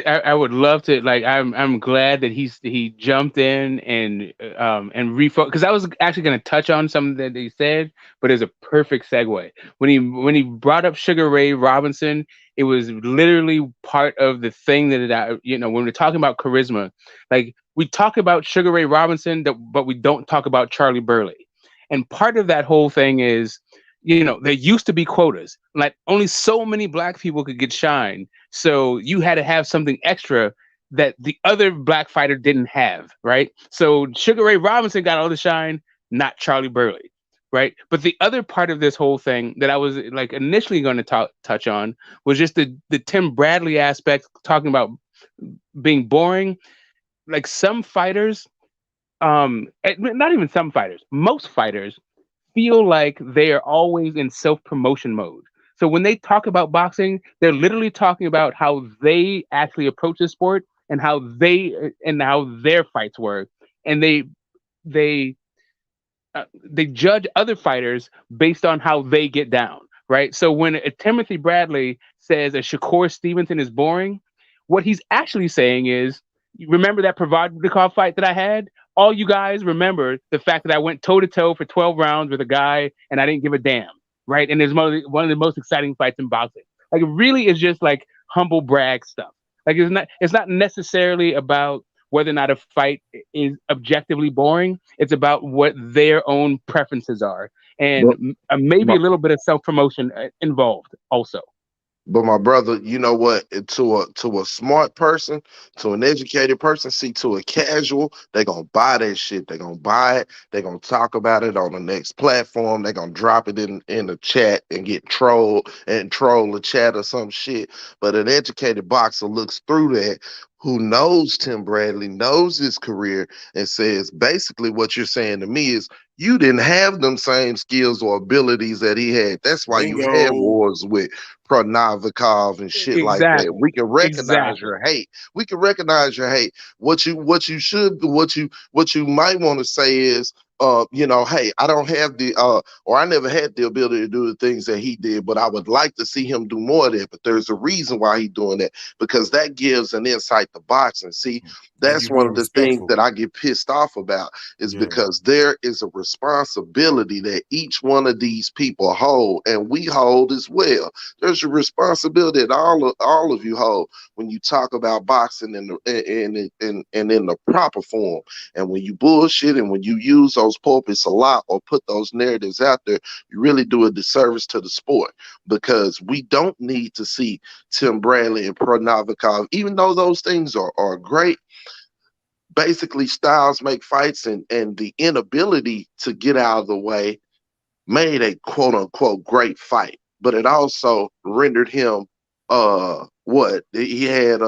I would love to, like, I'm glad that he jumped in and refocus, because I was actually going to touch on something that he said, but it's a perfect segue when he brought up Sugar Ray Robinson. It was literally part of the thing that when we're talking about charisma, like we talk about Sugar Ray Robinson, but we don't talk about Charlie Burley, and part of that whole thing is, there used to be quotas. Like only so many black people could get shine. So you had to have something extra that the other black fighter didn't have, right? So Sugar Ray Robinson got all the shine, not Charlie Burley, right? But the other part of this whole thing that I was like initially going to touch on was just the Tim Bradley aspect, talking about being boring. Like some fighters, not even some fighters, most fighters feel like they are always in self-promotion mode. So when they talk about boxing, they're literally talking about how they actually approach the sport and how their fights were, and they judge other fighters based on how they get down, right? So when Timothy Bradley says a Shakur Stevenson is boring, what he's actually saying is, remember that Provodnikov fight that I had? All you guys remember the fact that I went toe to toe for 12 rounds with a guy and I didn't give a damn, right? And it's one of the most exciting fights in boxing. Like it really is just like humble brag stuff. Like it's not necessarily about whether or not a fight is objectively boring. It's about what their own preferences are, But, and maybe a little bit of self-promotion involved also. But my brother, you know what? To a smart person, to an educated person, see, to a casual, they're gonna buy that shit. They're gonna buy it. They're gonna talk about it on the next platform. They're gonna drop it in the chat and get trolled and troll the chat or some shit. But an educated boxer looks through that, who knows Tim Bradley, knows his career, and says basically what you're saying to me is, you didn't have them same skills or abilities that he had. That's why you had Bingo. wars with Provodnikov and shit like that. Exactly. We can recognize Exactly. your hate. We can recognize your hate. What you might want to say is, hey, I don't have the or I never had the ability to do the things that he did, but I would like to see him do more of that. But there's a reason why he's doing that, because that gives an insight to boxing. See, that's one of the things that I get pissed off about, is because there is a responsibility that each one of these people hold, and we hold as well. There's a responsibility that all of you hold when you talk about boxing in the proper form. And when you bullshit and when you use those pulpits a lot or put those narratives out there, you really do a disservice to the sport, because we don't need to see Tim Bradley and Pronovikov, even though those things are great. Basically, styles make fights, and the inability to get out of the way made a quote unquote great fight, but it also rendered him what he had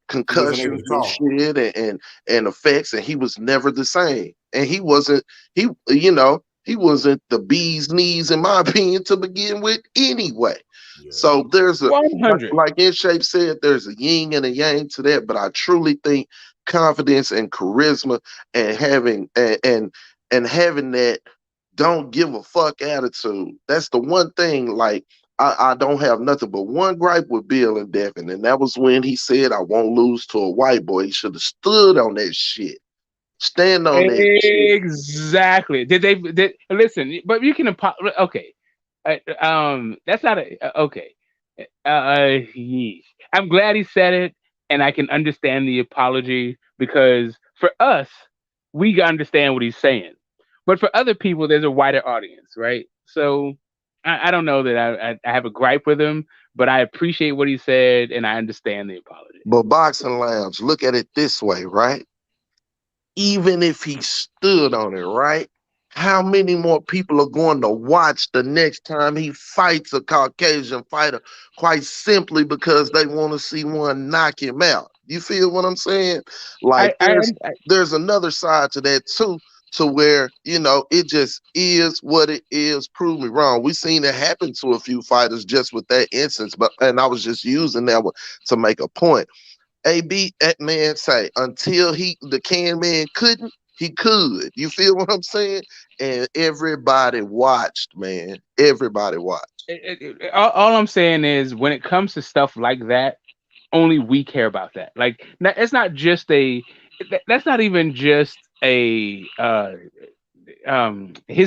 concussions and shit and effects, and he was never the same. And he wasn't he wasn't the bee's knees, in my opinion, to begin with anyway. So there's a 100. like In Shape said, there's a yin and a yang to that, but I truly think confidence and charisma and having and having that don't give a fuck attitude. That's the one thing. Like, I don't have nothing but one gripe with Bill and Devin, and that was when he said, I won't lose to a white boy. He should have stood on that shit. Stand on that shit. Exactly. Did listen? But you can okay. That's not a okay. Yeesh. I'm glad he said it, and I can understand the apology, because for us, we understand what he's saying. But for other people, there's a wider audience, right? So I don't know that I have a gripe with him, but I appreciate what he said, and I understand the apology. But Boxing Lounge, look at it this way, right? Even if he stood on it, right? How many more people are going to watch the next time he fights a Caucasian fighter, quite simply because they want to see one knock him out? You feel what I'm saying? Like, there's another side to that too, to where, it just is what it is. Prove me wrong. We've seen it happen to a few fighters just with that instance, and I was just using that one to make a point. AB, that man say, until the can man couldn't, he could. You feel what I'm saying? And everybody watched, man. Everybody watched. All I'm saying is, when it comes to stuff like that, only we care about that. Like, it's not just that's not even just his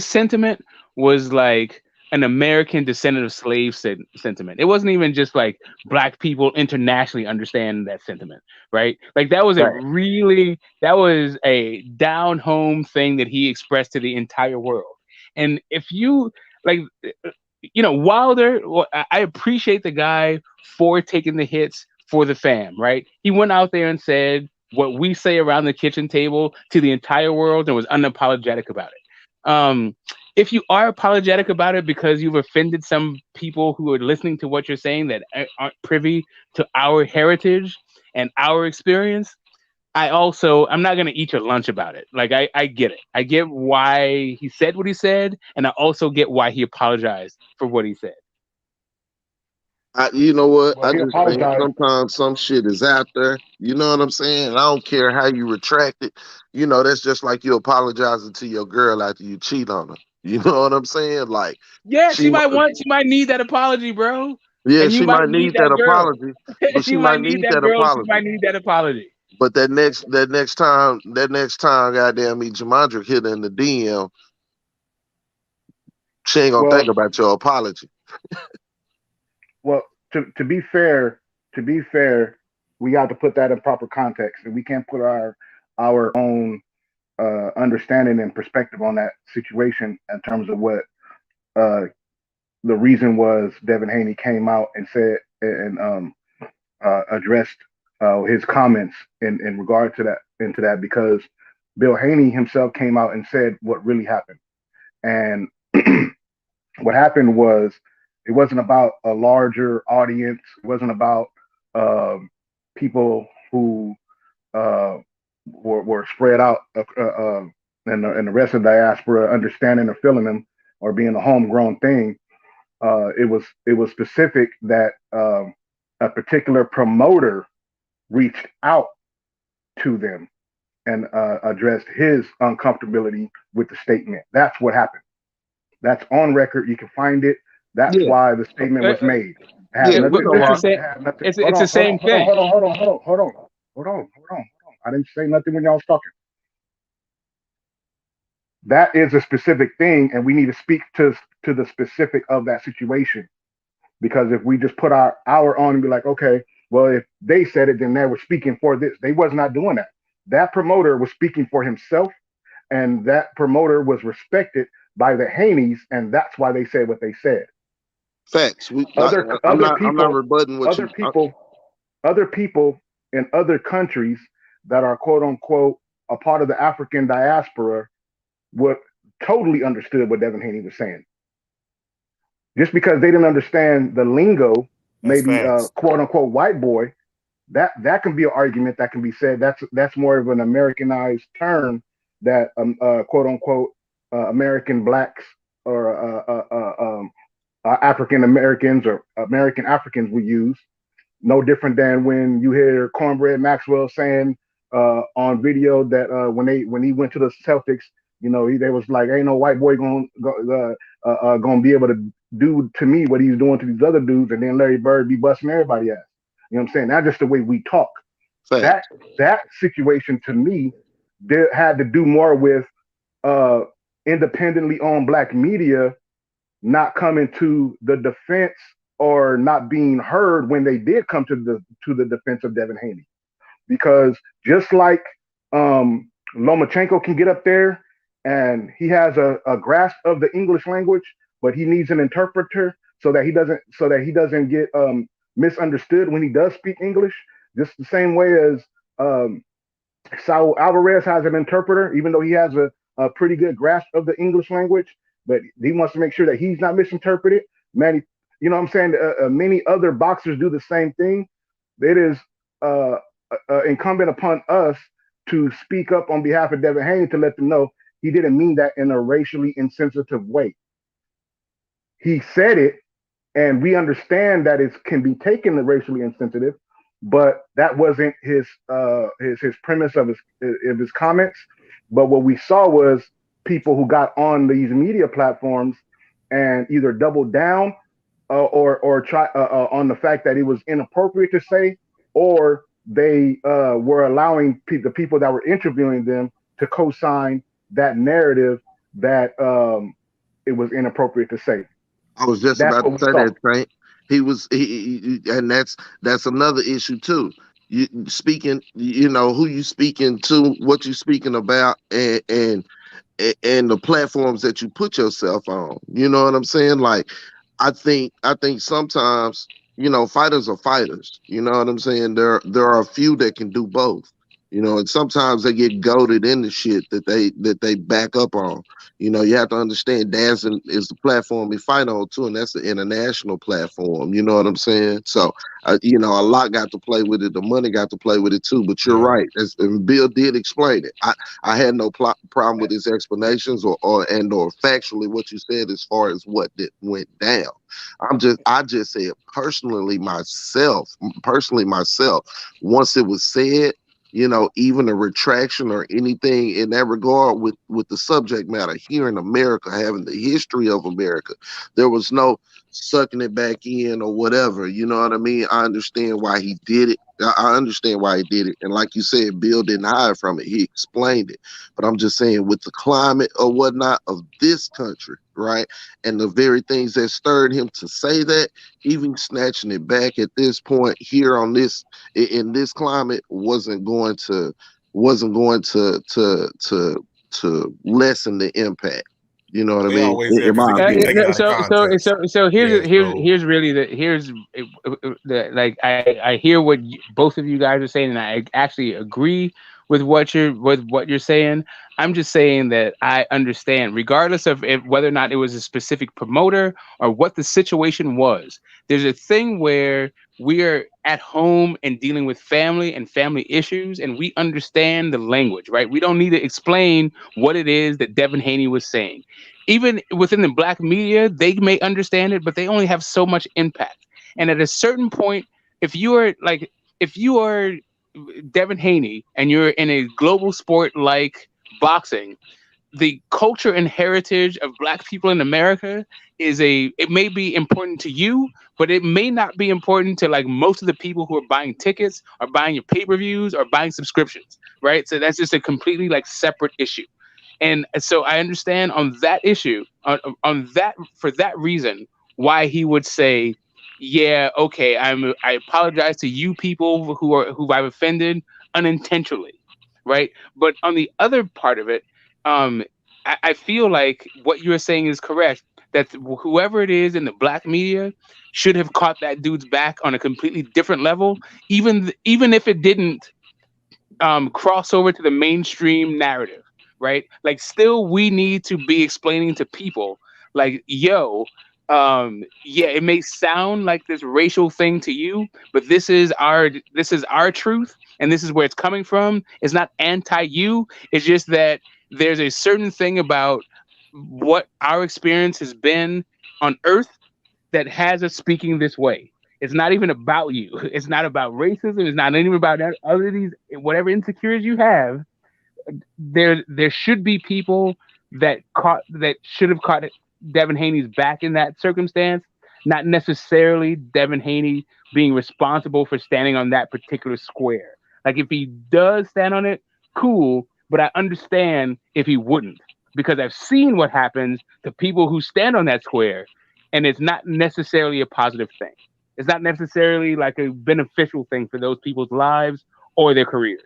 sentiment was like an American descendant of slaves sentiment. It wasn't even just like black people internationally understand that sentiment, right? Like, that was a down home thing that he expressed to the entire world. And if you like, Wilder, I appreciate the guy for taking the hits for the fam, right? He went out there and said what we say around the kitchen table to the entire world and was unapologetic about it. If you are apologetic about it because you've offended some people who are listening to what you're saying that aren't privy to our heritage and our experience, I'm not going to eat your lunch about it. Like, I get it. I get why he said what he said, and I also get why he apologized for what he said. You know what? Well, I he just think apologized. sometimes some shit is out there. You know what I'm saying? I don't care how you retract it. That's just like you apologizing to your girl after you cheat on her. You know what I'm saying? Like, yeah, she might need that apology, bro. Yeah, and you she might need need that girl. apology, but She she might might need need that that girl. She apology. might need that apology. But that next time, goddamn me, Jamandra hit her in the DM, she ain't gonna Well, think about your apology. well, to be fair, we got to put that in proper context, and we can't put our own understanding and perspective on that situation in terms of what uh, the reason was. Devin Haney came out and said and addressed his comments in regard to that because Bill Haney himself came out and said what really happened. And what happened was, it wasn't about a larger audience. It wasn't about people who were spread out and the rest of the diaspora understanding or feeling them or being a homegrown thing. It was specific that a particular promoter reached out to them and addressed his uncomfortability with the statement. That's what happened. That's on record. You can find it. That's Yeah, why the statement was made. It had yeah. nothing. It's the Listen, same. it had nothing. It's the same thing. Hold on. I didn't say nothing when y'all was talking. That is a specific thing, and we need to speak to the specific of that situation. Because if we just put our on and be like, okay, well, if they said it, then they were speaking for this. They was not doing that. That promoter was speaking for himself, and that promoter was respected by the Haneys, and that's why they said what they said. Facts. Other I'm other not people, rebutting what other you. people, other people in other countries that are quote unquote a part of the African diaspora would totally understood what Devin Haney was saying. Just because they didn't understand the lingo, That's maybe facts. quote unquote white boy, that can be an argument that can be said. That's more of an Americanized term that quote unquote American blacks or African Americans or American Africans would use. No different than when you hear Cornbread Maxwell saying on video that when he went to the Celtics, they was like, ain't no white boy gonna be able to do to me what he's doing to these other dudes, and then Larry Bird be busting everybody ass. You know what I'm saying? That's just the way we talk. That Facts. that situation to me had to do more with uh, independently owned black media not coming to the defense or not being heard when they did come to the defense of Devin Haney. Because just like Lomachenko can get up there and he has a grasp of the English language, but he needs an interpreter so that he doesn't get misunderstood when he does speak English. Just the same way as Saul Alvarez has an interpreter, even though he has a pretty good grasp of the English language, but he wants to make sure that he's not misinterpreted. Many, you know what I'm saying? Many other boxers do the same thing. It is uh, incumbent upon us to speak up on behalf of Devin Haney to let them know he didn't mean that in a racially insensitive way. He said it, and we understand that it can be taken as racially insensitive, but that wasn't his premise of his comments. But what we saw was people who got on these media platforms and either doubled down or try on the fact that it was inappropriate to say, or they were allowing the people that were interviewing them to co-sign that narrative that it was inappropriate to say. I was just That's about what to we say saw. that, Saint. And that's another issue too. You speaking, who you speaking to, what you speaking about, and the platforms that you put yourself on. You know what I'm saying? Like, I think sometimes, fighters are fighters. You know what I'm saying? There are a few that can do both. And sometimes they get goaded into shit that they back up on. You have to understand dancing is the platform we fight on too, and that's the international platform. You know what I'm saying? So a lot got to play with it. The money got to play with it too. But you're Yeah. right. And Bill did explain it. I had no problem with his explanations or factually what you said as far as what went down. I just said personally myself, once it was said, even a retraction or anything in that regard with the subject matter here in America, having the history of America, there was no sucking it back in or whatever. You know what I mean? I understand why he did it. I understand why he did it. And like you said, Bill didn't hide from it. He explained it. But I'm just saying, with the climate or whatnot of this country, right? And the very things that stirred him to say that, even snatching it back at this point here on this in this climate wasn't going to lessen the impact. You know what I They mean? always there In because my it can be opinion. taken out of context. So Yeah, so here's really the like I hear what both of you guys are saying, and I actually agree with what you're saying. I'm just saying that I understand, regardless of whether or not it was a specific promoter or what the situation was. There's a thing where we are at home and dealing with family and family issues, and we understand the language, right? We don't need to explain what it is that Devin Haney was saying. Even within the black media, they may understand it, but they only have so much impact. And at a certain point, if you are Devin Haney and you're in a global sport like boxing, the culture and heritage of Black people in America it may be important to you, but it may not be important to like most of the people who are buying tickets or buying your pay-per-views or buying subscriptions, right? So that's just a completely like separate issue. And so I understand on that issue, on that for that reason, why he would say, "Yeah, okay, I apologize to you people who I've offended unintentionally," right? But on the other part of it, I feel like what you're saying is correct. That whoever it is in the Black media should have caught that dude's back on a completely different level, even if it didn't cross over to the mainstream narrative, right? Like, still, we need to be explaining to people, like, yo, yeah, it may sound like this racial thing to you, but this is our truth, and this is where it's coming from. It's not anti-you. It's just that there's a certain thing about what our experience has been on Earth that has us speaking this way. It's not even about you. It's not about racism. It's not even about other these whatever insecurities you have. There should be people that should have caught Devin Haney's back in that circumstance, not necessarily Devin Haney being responsible for standing on that particular square. Like, if he does stand on it, cool, but I understand if he wouldn't, because I've seen what happens to people who stand on that square, and it's not necessarily a positive thing. It's not necessarily like a beneficial thing for those people's lives or their careers.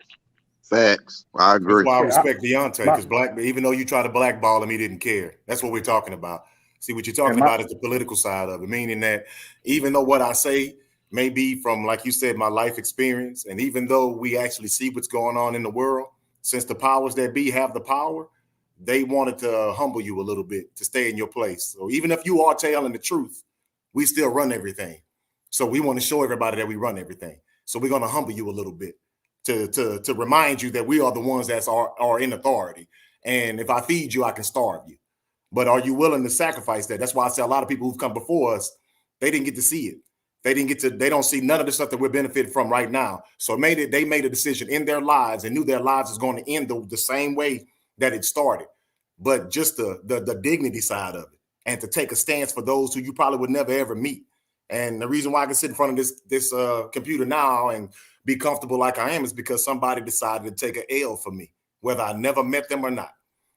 Facts. I agree. That's why I respect Deontay, because even though you try to blackball him, he didn't care. That's what we're talking about. See, what you're talking about is the political side of it, meaning that even though what I say may be from, like you said, my life experience, and even though we actually see what's going on in the world, since the powers that be have the power, they wanted to humble you a little bit to stay in your place. So even if you are telling the truth, we still run everything. So we want to show everybody that we run everything. So we're going to humble you a little bit to remind you that we are the ones that are in authority. And if I feed you, I can starve you. But are you willing to sacrifice that? That's why I say a lot of people who've come before us, they didn't get to see it. They don't see none of the stuff that we're benefiting from right now. So they made a decision in their lives and knew their lives is going to end the same way that it started. But just the dignity side of it, and to take a stance for those who you probably would never ever meet. And the reason why I can sit in front of this computer now and be comfortable like I am is because somebody decided to take an L for me, whether I never met them or not.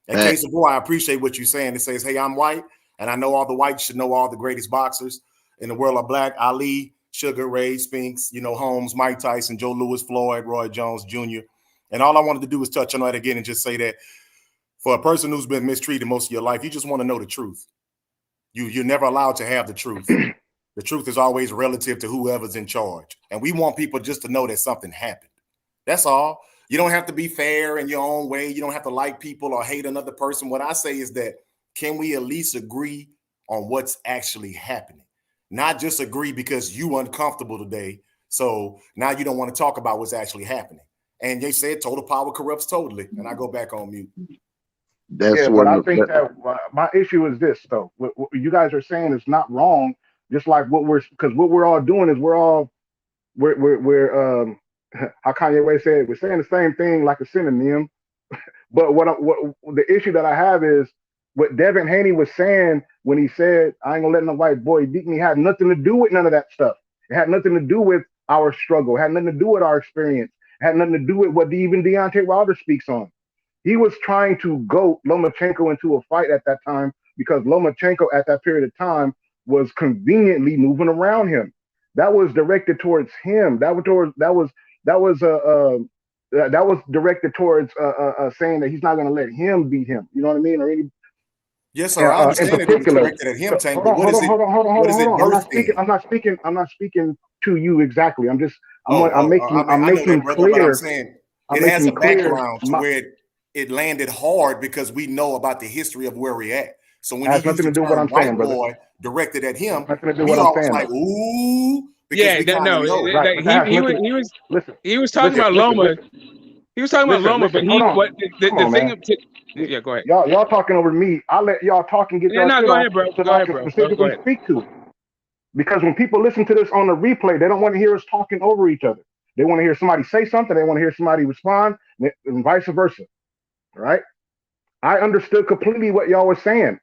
In case of boy, I appreciate what you're saying. It says, hey, I'm white, and I know all the whites should know all the greatest boxers in the world are Black: Ali, Sugar Ray, Spinks, Holmes, Mike Tyson, Joe Louis, Floyd, Roy Jones Jr. And all I wanted to do is touch on that again and just say that for a person who's been mistreated most of your life, you just want to know the truth. You're never allowed to have the truth. The truth is always relative to whoever's in charge. And we want people just to know that something happened. That's all. You don't have to be fair in your own way. You don't have to like people or hate another person. What I say is that, can we at least agree on what's actually happening? Not just agree because you uncomfortable today. So now you don't want to talk about what's actually happening. And they said total power corrupts totally. And I go back on mute. But I think that my issue is this, though. What you guys are saying is not wrong. Just like what we're all doing is we're how Kanye West said, we're saying the same thing like a synonym. But what the issue that I have is what Devin Haney was saying when he said, I ain't gonna let no white boy beat me, had nothing to do with none of that stuff. It had nothing to do with our struggle. It had nothing to do with our experience. It had nothing to do with what even Deontay Wilder speaks on. He was trying to goat Lomachenko into a fight at that time because Lomachenko at that period of time was conveniently moving around him. That was directed towards him. That was directed towards saying that he's not going to let him beat him. You know what I mean? Or any. Yes, sir. I understand that it was directed at him, Tank. But what is it? I'm not speaking to you exactly. I'm making clear. But I'm saying it has a background to where it landed hard because we know about the history of where we're at. So when he used the term white boy directed at him, we all was like, ooh. Yeah, no. He was talking about Loma. He was talking about Loma, but the thing. Yeah, go ahead. Y'all talking over me. I'll let y'all talk and get y'all go ahead, bro. So I can specifically speak to it. Because when people listen to this on the replay, they don't want to hear us talking over each other. They want to hear somebody say something. They want to hear somebody respond, and vice versa. Right? I understood completely what y'all were saying.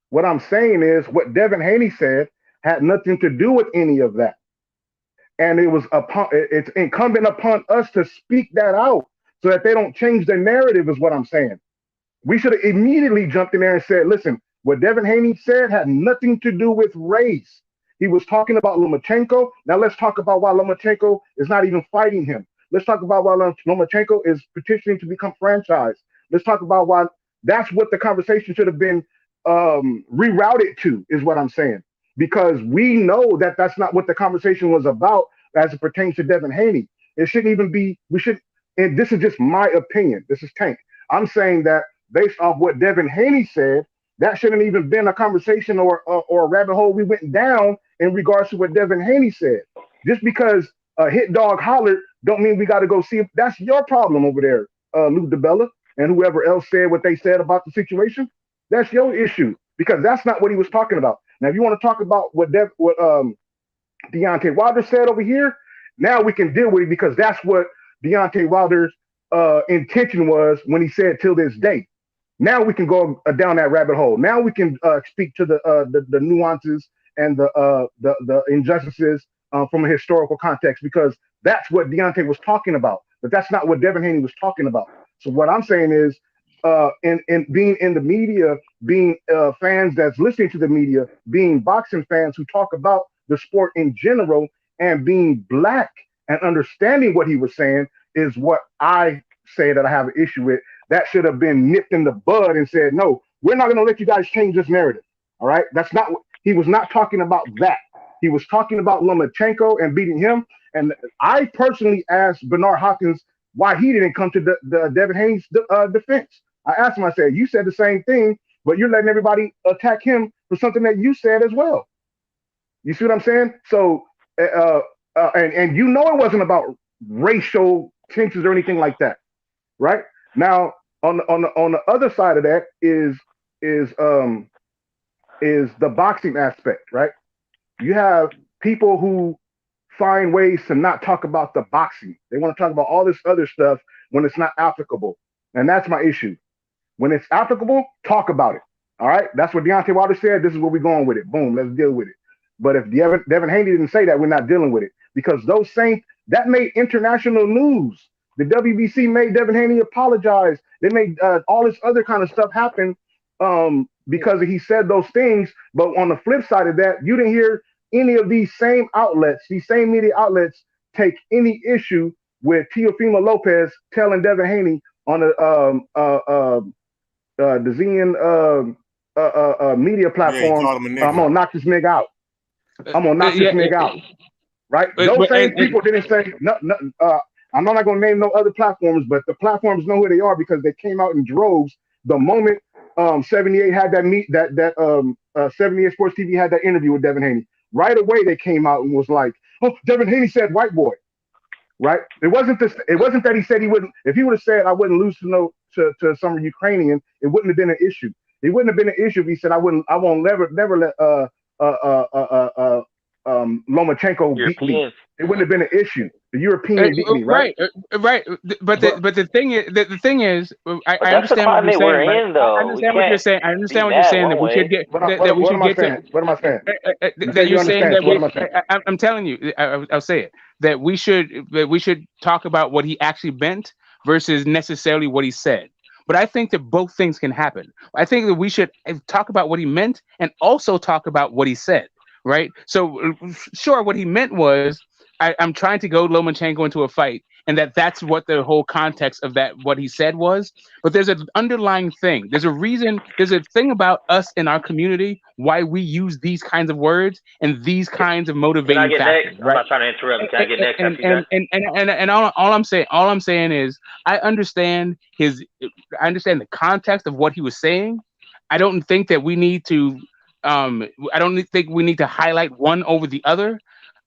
What I'm saying is what Devin Haney said had nothing to do with any of that. And it's incumbent upon us to speak that out so that they don't change their narrative, is what I'm saying. We should have immediately jumped in there and said, listen, what Devin Haney said had nothing to do with race. He was talking about Lomachenko. Now let's talk about why Lomachenko is not even fighting him. Let's talk about why Lomachenko is petitioning to become franchised. Let's talk about why that's what the conversation should have been rerouted to, is what I'm saying. Because we know that that's not what the conversation was about as it pertains to Devin Haney. It shouldn't even be, and this is just my opinion. This is Tank. I'm saying that based off what Devin Haney said, that shouldn't even been a conversation or a rabbit hole we went down in regards to what Devin Haney said. Just because a hit dog hollered don't mean we got to go see it. That's your problem over there, Lou DeBella, and whoever else said what they said about the situation. That's your issue, because that's not what he was talking about. Now, if you want to talk about what Deontay Wilder said over here, now we can deal with it, because that's what Deontay Wilder's intention was when he said "till this day." Now we can go down that rabbit hole. Now we can speak to the nuances and the injustices from a historical context, because that's what Deontay was talking about. But that's not what Devin Haney was talking about. So what I'm saying is, in being in the media, being fans that's listening to the media, being boxing fans who talk about the sport in general, and being black and understanding what he was saying, is what I say that I have an issue with. That should have been nipped in the bud and said, no, we're not going to let you guys change this narrative. All right. That's not what he was not talking about. That he was talking about Lomachenko and beating him. And I personally asked Bernard Hopkins why he didn't come to the Devin Haney's defense. I asked him, I said, you said the same thing, but you're letting everybody attack him for something that you said as well. You see what I'm saying? So, and you know, it wasn't about racial tensions or anything like that, right? Now, on the other side of that is the boxing aspect, right? You have people who find ways to not talk about the boxing. They want to talk about all this other stuff when it's not applicable, and that's my issue. When it's applicable, talk about it. All right, that's what Deontay Wilder said. This is where we're going with it. Boom, let's deal with it. But if Devin Haney didn't say that, we're not dealing with it, because those same that made international news. The WBC made Devin Haney apologize. They made all this other kind of stuff happen because he said those things. But on the flip side of that, you didn't hear any of these same outlets, these same media outlets, take any issue with Teofimo Lopez telling Devin Haney on the Zen media platform, I'm gonna knock this nigga out. I'm gonna knock this nigga out. Right? Those same people didn't say nothing. I'm not going to name no other platforms, but the platforms know who they are because they came out in droves the moment 78 had that 78 Sports TV had that interview with Devin Haney. Right away, they came out and was like, "Oh, Devin Haney said white boy." Right? It wasn't that he said he wouldn't. If he would have said I wouldn't lose to some Ukrainian, it wouldn't have been an issue. It wouldn't have been an issue if he said I won't never let Lomachenko beat me. It wouldn't have been an issue. The European beat me, right? Right. But the thing is, I understand what you're saying. Right? I understand what you're saying. I understand what you're saying. That we should get. What am I saying? That you're saying that I'm telling you. I'll say it. That we should talk about what he actually meant versus necessarily what he said. But I think that both things can happen. I think that we should talk about what he meant and also talk about what he said. Right. So sure, what he meant was I'm trying to go Lomachenko into a fight, and that's what the whole context of that what he said was. But there's an underlying thing. There's a reason. There's a thing about us in our community why we use these kinds of words and these kinds of motivating factors. Right? I'm not trying to interrupt. Can I get next? And all I'm saying is I understand the context of what he was saying. I don't think that we need to. I don't think we need to highlight one over the other.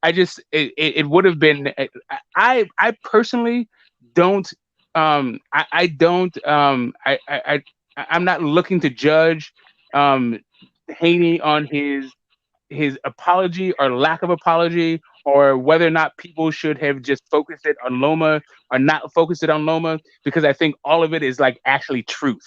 It would have been. I personally don't. I'm not looking to judge Haney on his his apology or lack of apology, or whether or not people should have just focused it on Loma or not focused it on Loma, because I think all of it is like actually truth.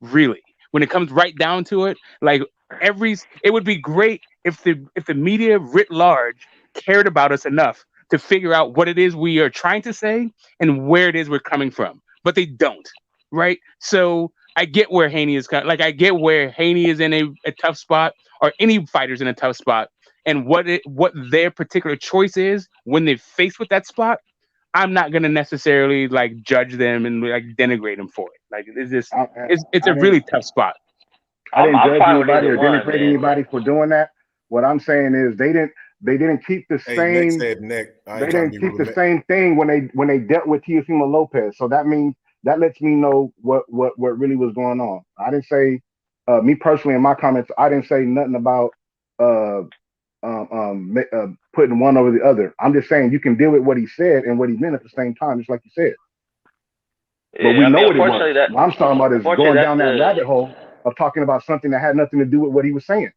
Really, when it comes right down to it, like it would be great if the media writ large cared about us enough to figure out what it is we are trying to say and where it is we're coming from, but they don't, right? So I get where Haney is like, I get where Haney is in a tough spot, or any fighter's in a tough spot, and what their particular choice is when they're faced with that spot. I'm not gonna necessarily like judge them and like denigrate them for it. Like it's just it's a really tough spot. I didn't I'm judge fine with anybody either or one, denigrate man. anybody for doing that. What I'm saying is they didn't keep the Hey, Nick same. said Nick. I They ain't trying to didn't be keep the rude. same thing when they dealt with Teofimo Lopez. So that means that lets me know what really was going on. I didn't say me personally in my comments. I didn't say nothing about uh, putting one over the other. I'm just saying you can deal with what he said and what he meant at the same time, just like you said. But we I know mean, what it was. unfortunately, What I'm talking about is unfortunately, going that's down that rabbit hole of talking about something that had nothing to do with what he was saying.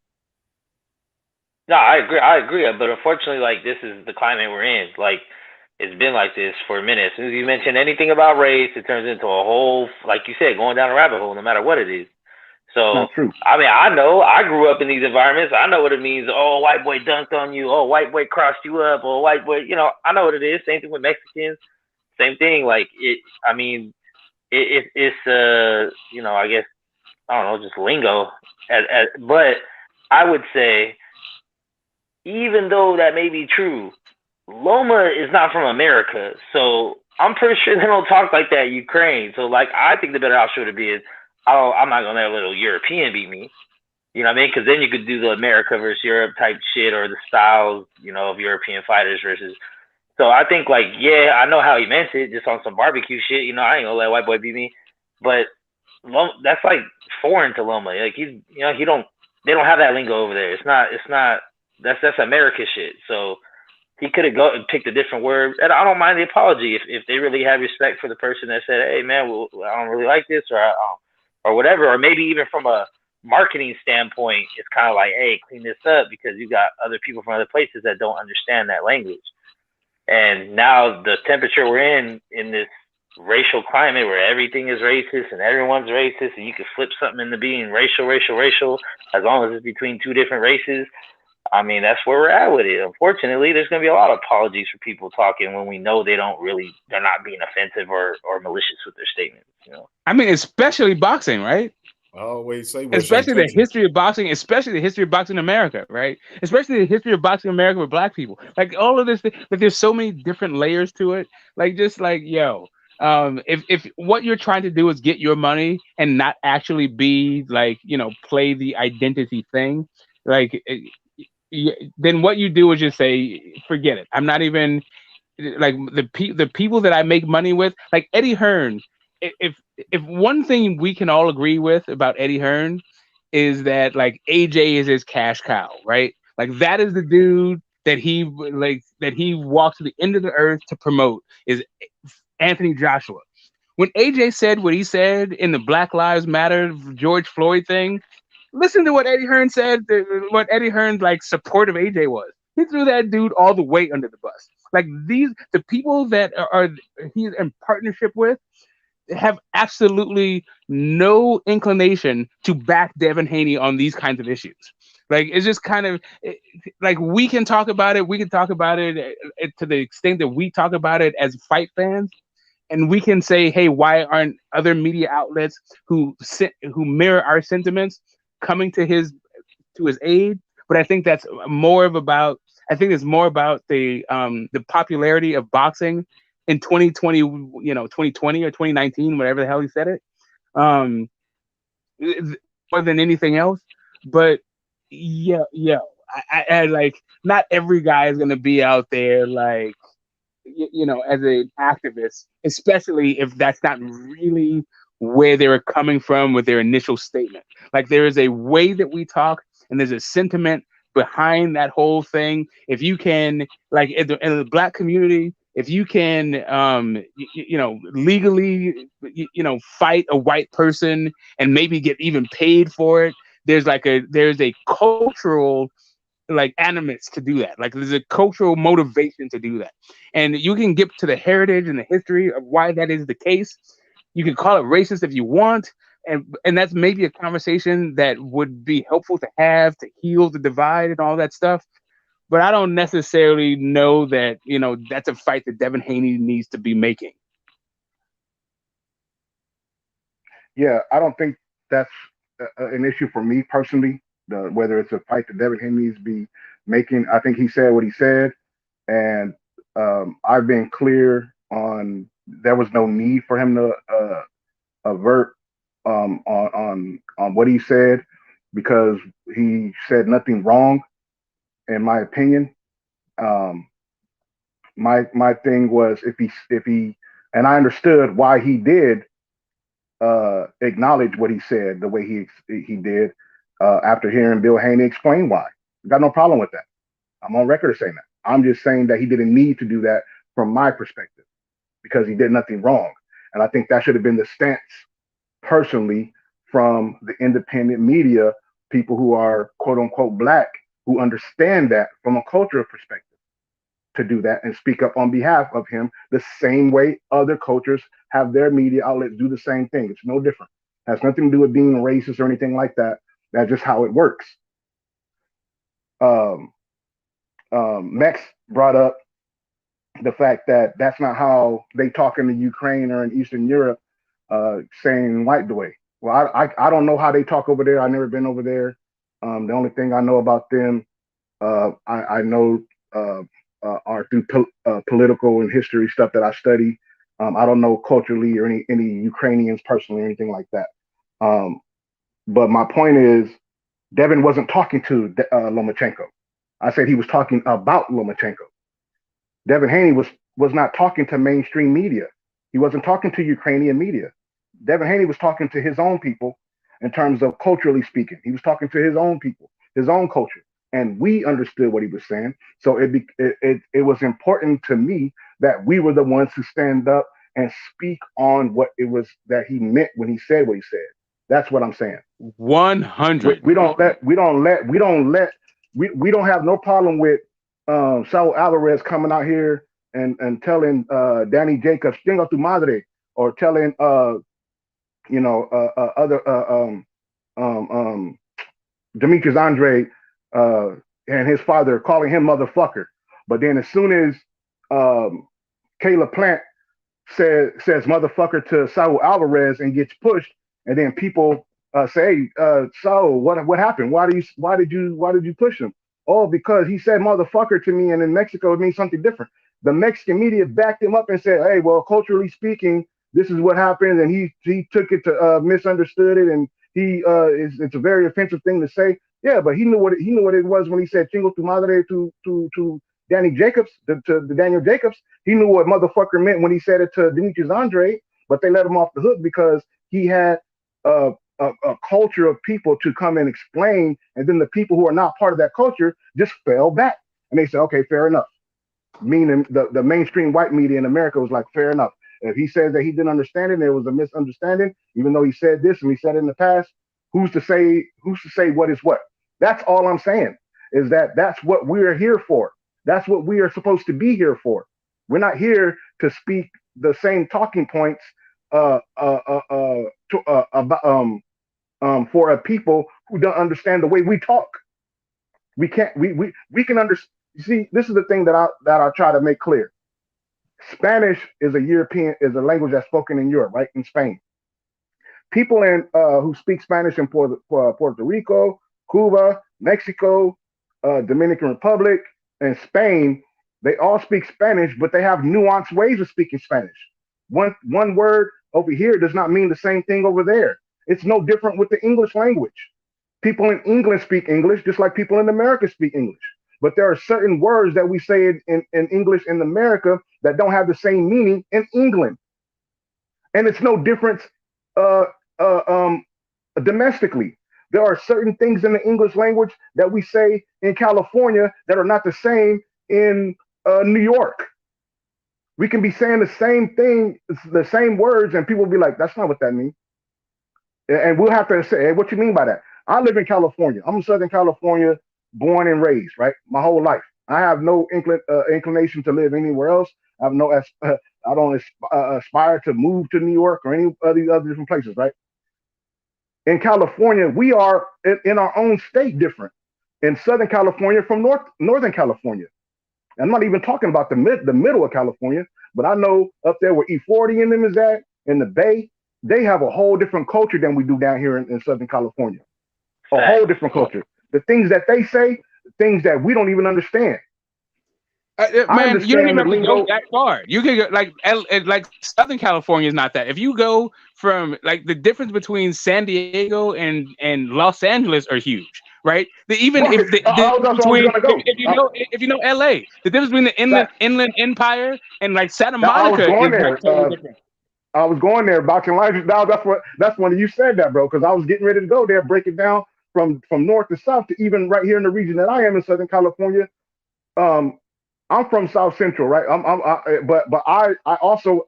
No, I agree. I agree. But unfortunately, like, this is the climate we're in. Like, it's been like this for a minute. As soon as you mention anything about race, it turns into a whole, like you said, going down a rabbit hole, no matter what it is. So, Not true. I mean, I know. I grew up in these environments. I know what it means. Oh, white boy dunked on you. Oh, white boy crossed you up. Oh, white boy, I know what it is. Same thing with Mexicans. Same thing. Like, I mean, it's I guess, I don't know, just lingo. But I would say, even though that may be true, Loma is not from America, so I'm pretty sure they don't talk like that in Ukraine. So, like, I think the better option would be is, I'm not gonna let a little European beat me. You know what I mean? Because then you could do the America versus Europe type shit, or the styles, of European fighters versus. So I think, like, yeah, I know how he meant it, just on some barbecue shit. I ain't gonna let white boy beat me, but that's like foreign to Loma. Like, he's, they don't have that lingo over there. It's not. That's America shit. So he could have go and picked a different word, and I don't mind the apology if they really have respect for the person that said, "Hey, man, well, I don't really like this," or whatever, or maybe even from a marketing standpoint, it's kind of like, "Hey, clean this up," because you got other people from other places that don't understand that language. And now the temperature we're in this racial climate where everything is racist and everyone's racist, and you can flip something into being racial, as long as it's between two different races. I mean, that's where we're at with it. Unfortunately, there's going to be a lot of apologies for people talking when we know they're not being offensive or malicious with their statements. I mean, especially boxing, right? I always say, especially the history of boxing, especially the history of boxing in America, right? Especially the history of boxing in America with Black people. Like, all of this, like, there's so many different layers to it. Like, just like, if what you're trying to do is get your money and not actually be like, play the identity thing, like, then what you do is just say, forget it. I'm not even, like, the people that I make money with, like Eddie Hearn. If one thing we can all agree with about Eddie Hearn is that, like, AJ is his cash cow, right? Like, that is the dude that he walks to the end of the earth to promote, is Anthony Joshua. When AJ said what he said in the Black Lives Matter George Floyd thing, listen to what Eddie Hearn said, what Eddie Hearn's, like, support of AJ was. He threw that dude all the way under the bus. Like, the people that are he's in partnership with have absolutely no inclination to back Devin Haney on these kinds of issues. Like, it's just kind of like, we can talk about it. We can talk about it to the extent that we talk about it as fight fans. And we can say, hey, why aren't other media outlets who mirror our sentiments coming to his aid? But I think that's more about the popularity of boxing in 2020, 2020 or 2019, whatever the hell he said it, more than anything else. But I like, not every guy is gonna be out there, like, as an activist, especially if that's not really where they were coming from with their initial statement. Like, there is a way that we talk, and there's a sentiment behind that whole thing. If you can, like, in the Black community, if you can, legally, fight a white person and maybe get even paid for it, there's a cultural like animus to do that. Like there's a cultural motivation to do that, and you can get to the heritage and the history of why that is the case. You can call it racist if you want, and that's maybe a conversation that would be helpful to have to heal the divide and all that stuff. But I don't necessarily know that that's a fight that Devin Haney needs to be making. Yeah, I don't think that's an issue for me personally. Whether it's a fight that Devin Haney needs to be making, I think he said what he said, and I've been clear on there was no need for him to avert on what he said because he said nothing wrong, in my opinion. Um, my thing was if he and I understood why he did acknowledge what he said the way he did after hearing Bill Haney explain why. Got no problem with that. I'm on record of saying that. I'm just saying that he didn't need to do that from my perspective because he did nothing wrong. And I think that should have been the stance personally from the independent media, people who are quote unquote black, who understand that from a cultural perspective to do that and speak up on behalf of him the same way other cultures have their media outlets do the same thing. It's no different. It has nothing to do with being racist or anything like that. That's just how it works. Um, Mex brought up the fact that that's not how they talk in the Ukraine or in Eastern Europe, saying white the way. Well, I don't know how they talk over there. I've never been over there. The only thing I know about them, I know are through political and history stuff that I study. I don't know culturally or any Ukrainians personally or anything like that. But my point is, Devin wasn't talking to Lomachenko. I said he was talking about Lomachenko. Devin Haney was not talking to mainstream media. He wasn't talking to Ukrainian media. Devin Haney was talking to his own people in terms of culturally speaking. He was talking to his own people, his own culture, and we understood what he was saying. So it was important to me that we were the ones to stand up and speak on what it was that he meant when he said what he said. That's what I'm saying. 100. We don't have no problem with Saul Alvarez coming out here and telling Danny Jacobs, "Chinga tu madre," or telling other Demetrius Andre and his father calling him motherfucker. But then as soon as Caleb Plant says motherfucker to Saul Alvarez and gets pushed, and then people say, Saul, what happened? Why did you push him? Oh, because he said motherfucker to me, and in Mexico it means something different. The Mexican media backed him up and said, hey, well, culturally speaking, this is what happened, and he took it to misunderstood it, and it's a very offensive thing to say. Yeah, but he knew what it was when he said chingo tu madre to Danny Jacobs, to Daniel Jacobs. He knew what motherfucker meant when he said it to Demetrius Andre, but they let him off the hook because he had a culture of people to come and explain, and then the people who are not part of that culture just fell back. And they said, okay, fair enough. Meaning the mainstream white media in America was like, fair enough. If he says that he didn't understand it, and it was a misunderstanding, even though he said this and he said it in the past, who's to say what is what? That's all I'm saying, is that's what we're here for. That's what we are supposed to be here for. We're not here to speak the same talking points for a people who don't understand the way we talk. We can't. We can understand. You see, this is the thing that I try to make clear. Spanish is a language that's spoken in Europe, right? In Spain. People who speak Spanish in Puerto Rico, Cuba, Mexico, Dominican Republic, and Spain, they all speak Spanish, but they have nuanced ways of speaking Spanish. One word over here does not mean the same thing over there. It's no different with the English language. People in England speak English just like people in America speak English. But there are certain words that we say in English in America that don't have the same meaning in England. And it's no difference domestically. There are certain things in the English language that we say in California that are not the same in New York. We can be saying the same thing, the same words, and people will be like, that's not what that means. And we'll have to say, hey, what you mean by that? I live in California. I'm in Southern California. born and raised, right? My whole life. I have no inclination to live anywhere else. I have no, I don't aspire to move to New York or any of these other different places, right? In California, we are in our own state different. In Southern California from Northern California. I'm not even talking about the middle of California, but I know up there where E40 in them is at, in the Bay, they have a whole different culture than we do down here in Southern California. A whole different culture. The things that they say, things that we don't even understand. Man, you don't even have to go that far. You can go like Southern California is not that. If you go from like the difference between San Diego and Los Angeles are huge, right? If you know LA, the difference between the Inland Empire and like Santa Monica is like totally different. I was going there, Balkan Line. Now that's when you said that, bro, because I was getting ready to go there, break it down from north to south to even right here in the region that I am in Southern California. I'm from South Central, right? But I also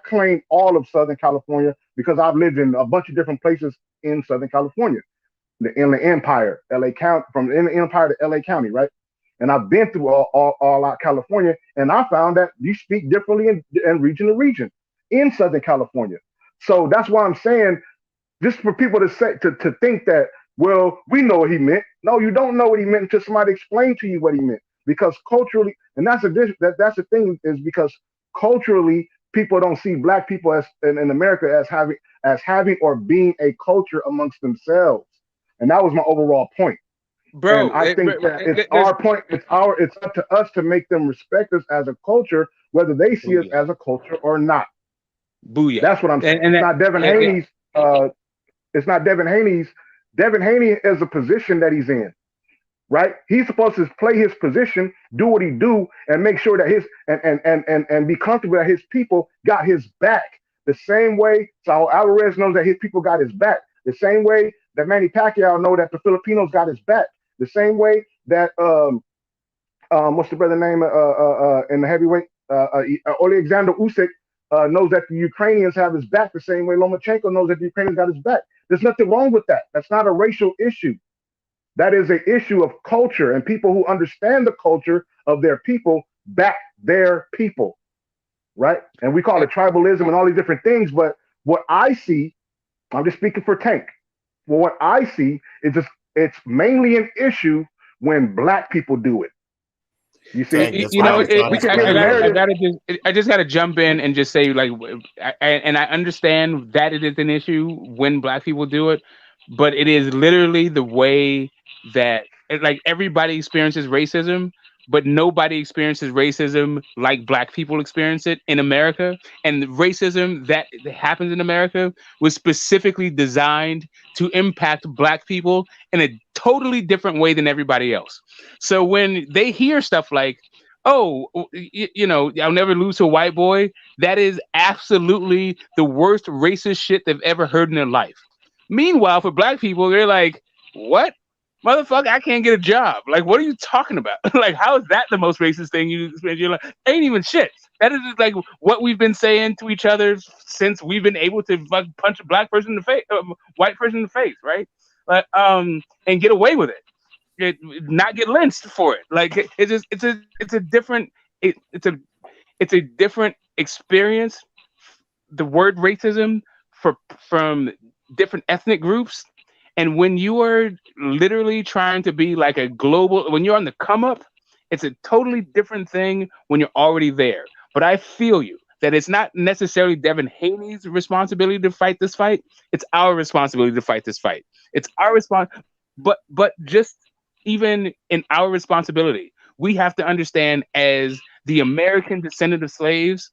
claim all of Southern California because I've lived in a bunch of different places in Southern California, the Inland Empire, LA County, from the Inland Empire to LA County, right? And I've been through all out California, and I found that you speak differently in region to region in Southern California. So that's why I'm saying, just for people to say to think that, well, we know what he meant. No, you don't know what he meant until somebody explained to you what he meant. Because culturally, and that's the thing, is because culturally people don't see black people as in America as having or being a culture amongst themselves, and that was my overall point. Bro, and I think that it's our point. It's up to us to make them respect us as a culture, whether they see us as a culture or not. Booyah! That's what I'm saying. It's not Devin Haney's. It's not Devin Haney's. Devin Haney is a position that he's in. Right, he's supposed to play his position, do what he do, and make sure that his and be comfortable that his people got his back. The same way Saul Alvarez knows that his people got his back. The same way that Manny Pacquiao know that the Filipinos got his back. The same way that what's the brother name in the heavyweight Alexander Usyk knows that the Ukrainians have his back. The same way Lomachenko knows that the Ukrainians got his back. There's nothing wrong with that. That's not a racial issue. That is an issue of culture, and people who understand the culture of their people back their people, right? And we call it tribalism and all these different things. But what I see, I'm just speaking for Tank. Well, what I see is it's mainly an issue when black people do it. You see, I just got to jump in and just say, like, and I understand that it is an issue when black people do it, but it is literally the way that, like, everybody experiences racism, but nobody experiences racism like black people experience it in America. And the racism that happens in America was specifically designed to impact black people in a totally different way than everybody else. So when they hear stuff like, oh, I'll never lose to a white boy, that is absolutely the worst racist shit they've ever heard in their life. Meanwhile, for black people, they're like, what? Motherfucker, I can't get a job. Like, what are you talking about? Like, how is that the most racist thing you experience? You're like, ain't even shit. That is just like what we've been saying to each other since we've been able to punch a black person in the face, white person in the face, right? And get away with it. Not get lynched for it. Like, it's a different experience. The word racism from different ethnic groups. And when you are literally trying to be like a global, when you're on the come up, it's a totally different thing when you're already there. But I feel you that it's not necessarily Devin Haney's responsibility to fight this fight. It's our responsibility to fight this fight. It's our response. But just even in our responsibility, we have to understand, as the American descendant of slaves,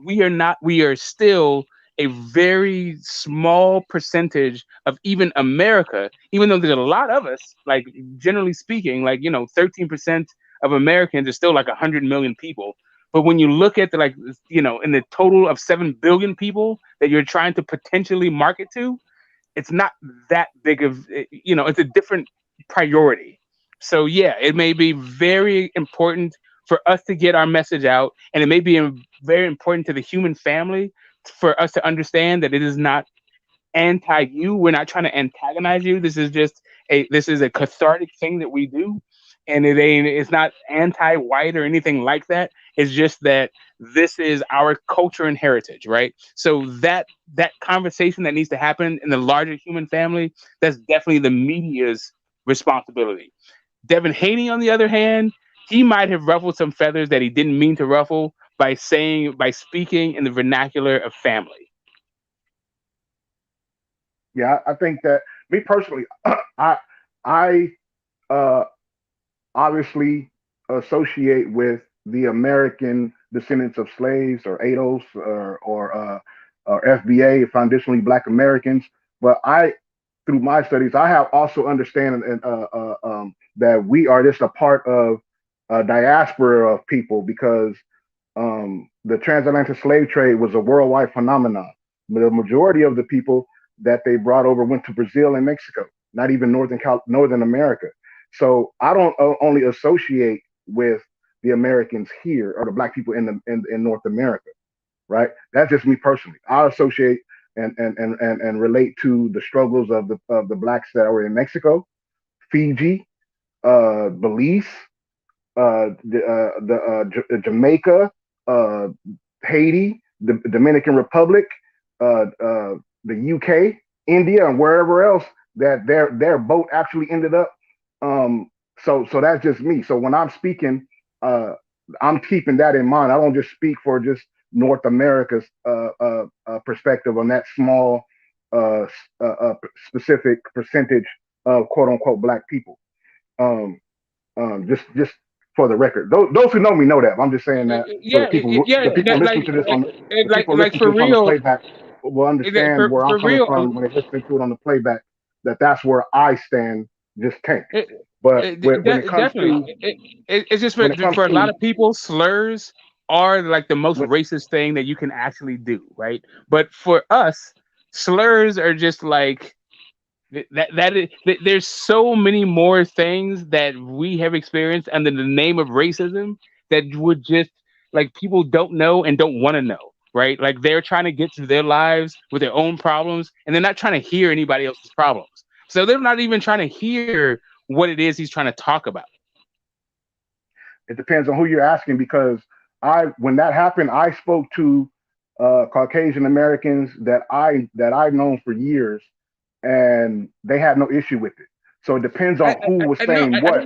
we are still a very small percentage of even America, even though there's a lot of us, like, generally speaking, like, 13% of Americans are still like 100 million people. But when you look at in the total of 7 billion people that you're trying to potentially market to, it's not that big of, it's a different priority. So yeah, it may be very important for us to get our message out, and it may be very important to the human family for us to understand that it is not anti you. We're not trying to antagonize you. This is just a cathartic thing that we do, and it's not anti-white or anything like that. It's just that this is our culture and heritage, right? So that conversation that needs to happen in the larger human family, that's definitely the media's responsibility. Devin Haney, on the other hand, he might have ruffled some feathers that he didn't mean to ruffle by speaking in the vernacular of family. Yeah, I think that me personally, I uh, obviously associate with the American descendants of slaves or ADOS or FBA, foundationally Black Americans. But through my studies, I have also understand that we are just a part of a diaspora of people because the transatlantic slave trade was a worldwide phenomenon. The majority of the people that they brought over went to Brazil and Mexico, not even Northern America. So I don't only associate with the Americans here or the Black people in North America, right? That's just me personally. I associate and relate to the struggles of the Blacks that were in Mexico, Fiji, Belize, Jamaica, uh, Haiti, the Dominican Republic, the UK, India, and wherever else that their boat actually ended up. So that's just me. So when I'm speaking, I'm keeping that in mind. I don't just speak for just North America's perspective on that small uh, specific percentage of quote unquote Black people. Um, just for the record, those who know me know that. I'm just saying that so Yeah, yeah, the people listening to this on the people like listening to for this on the real, playback will understand where I'm for coming real. from when they're listening to it on the playback. That's where I stand. Just tank. It, But when it comes Definitely, to it's just when it comes for a lot to of people, slurs are like the most when, racist thing that you can actually do, right? But for us, slurs are just like there's so many more things that we have experienced under the name of racism that would just like people don't know and don't want to know, right? Like they're trying to get through their lives with their own problems and they're not trying to hear anybody else's problems. So they're not even trying to hear what it is he's trying to talk about. it depends on who you're asking because when that happened, I spoke to Caucasian Americans that I've known for years, and they had no issue with it. So it depends on who was No, saying what.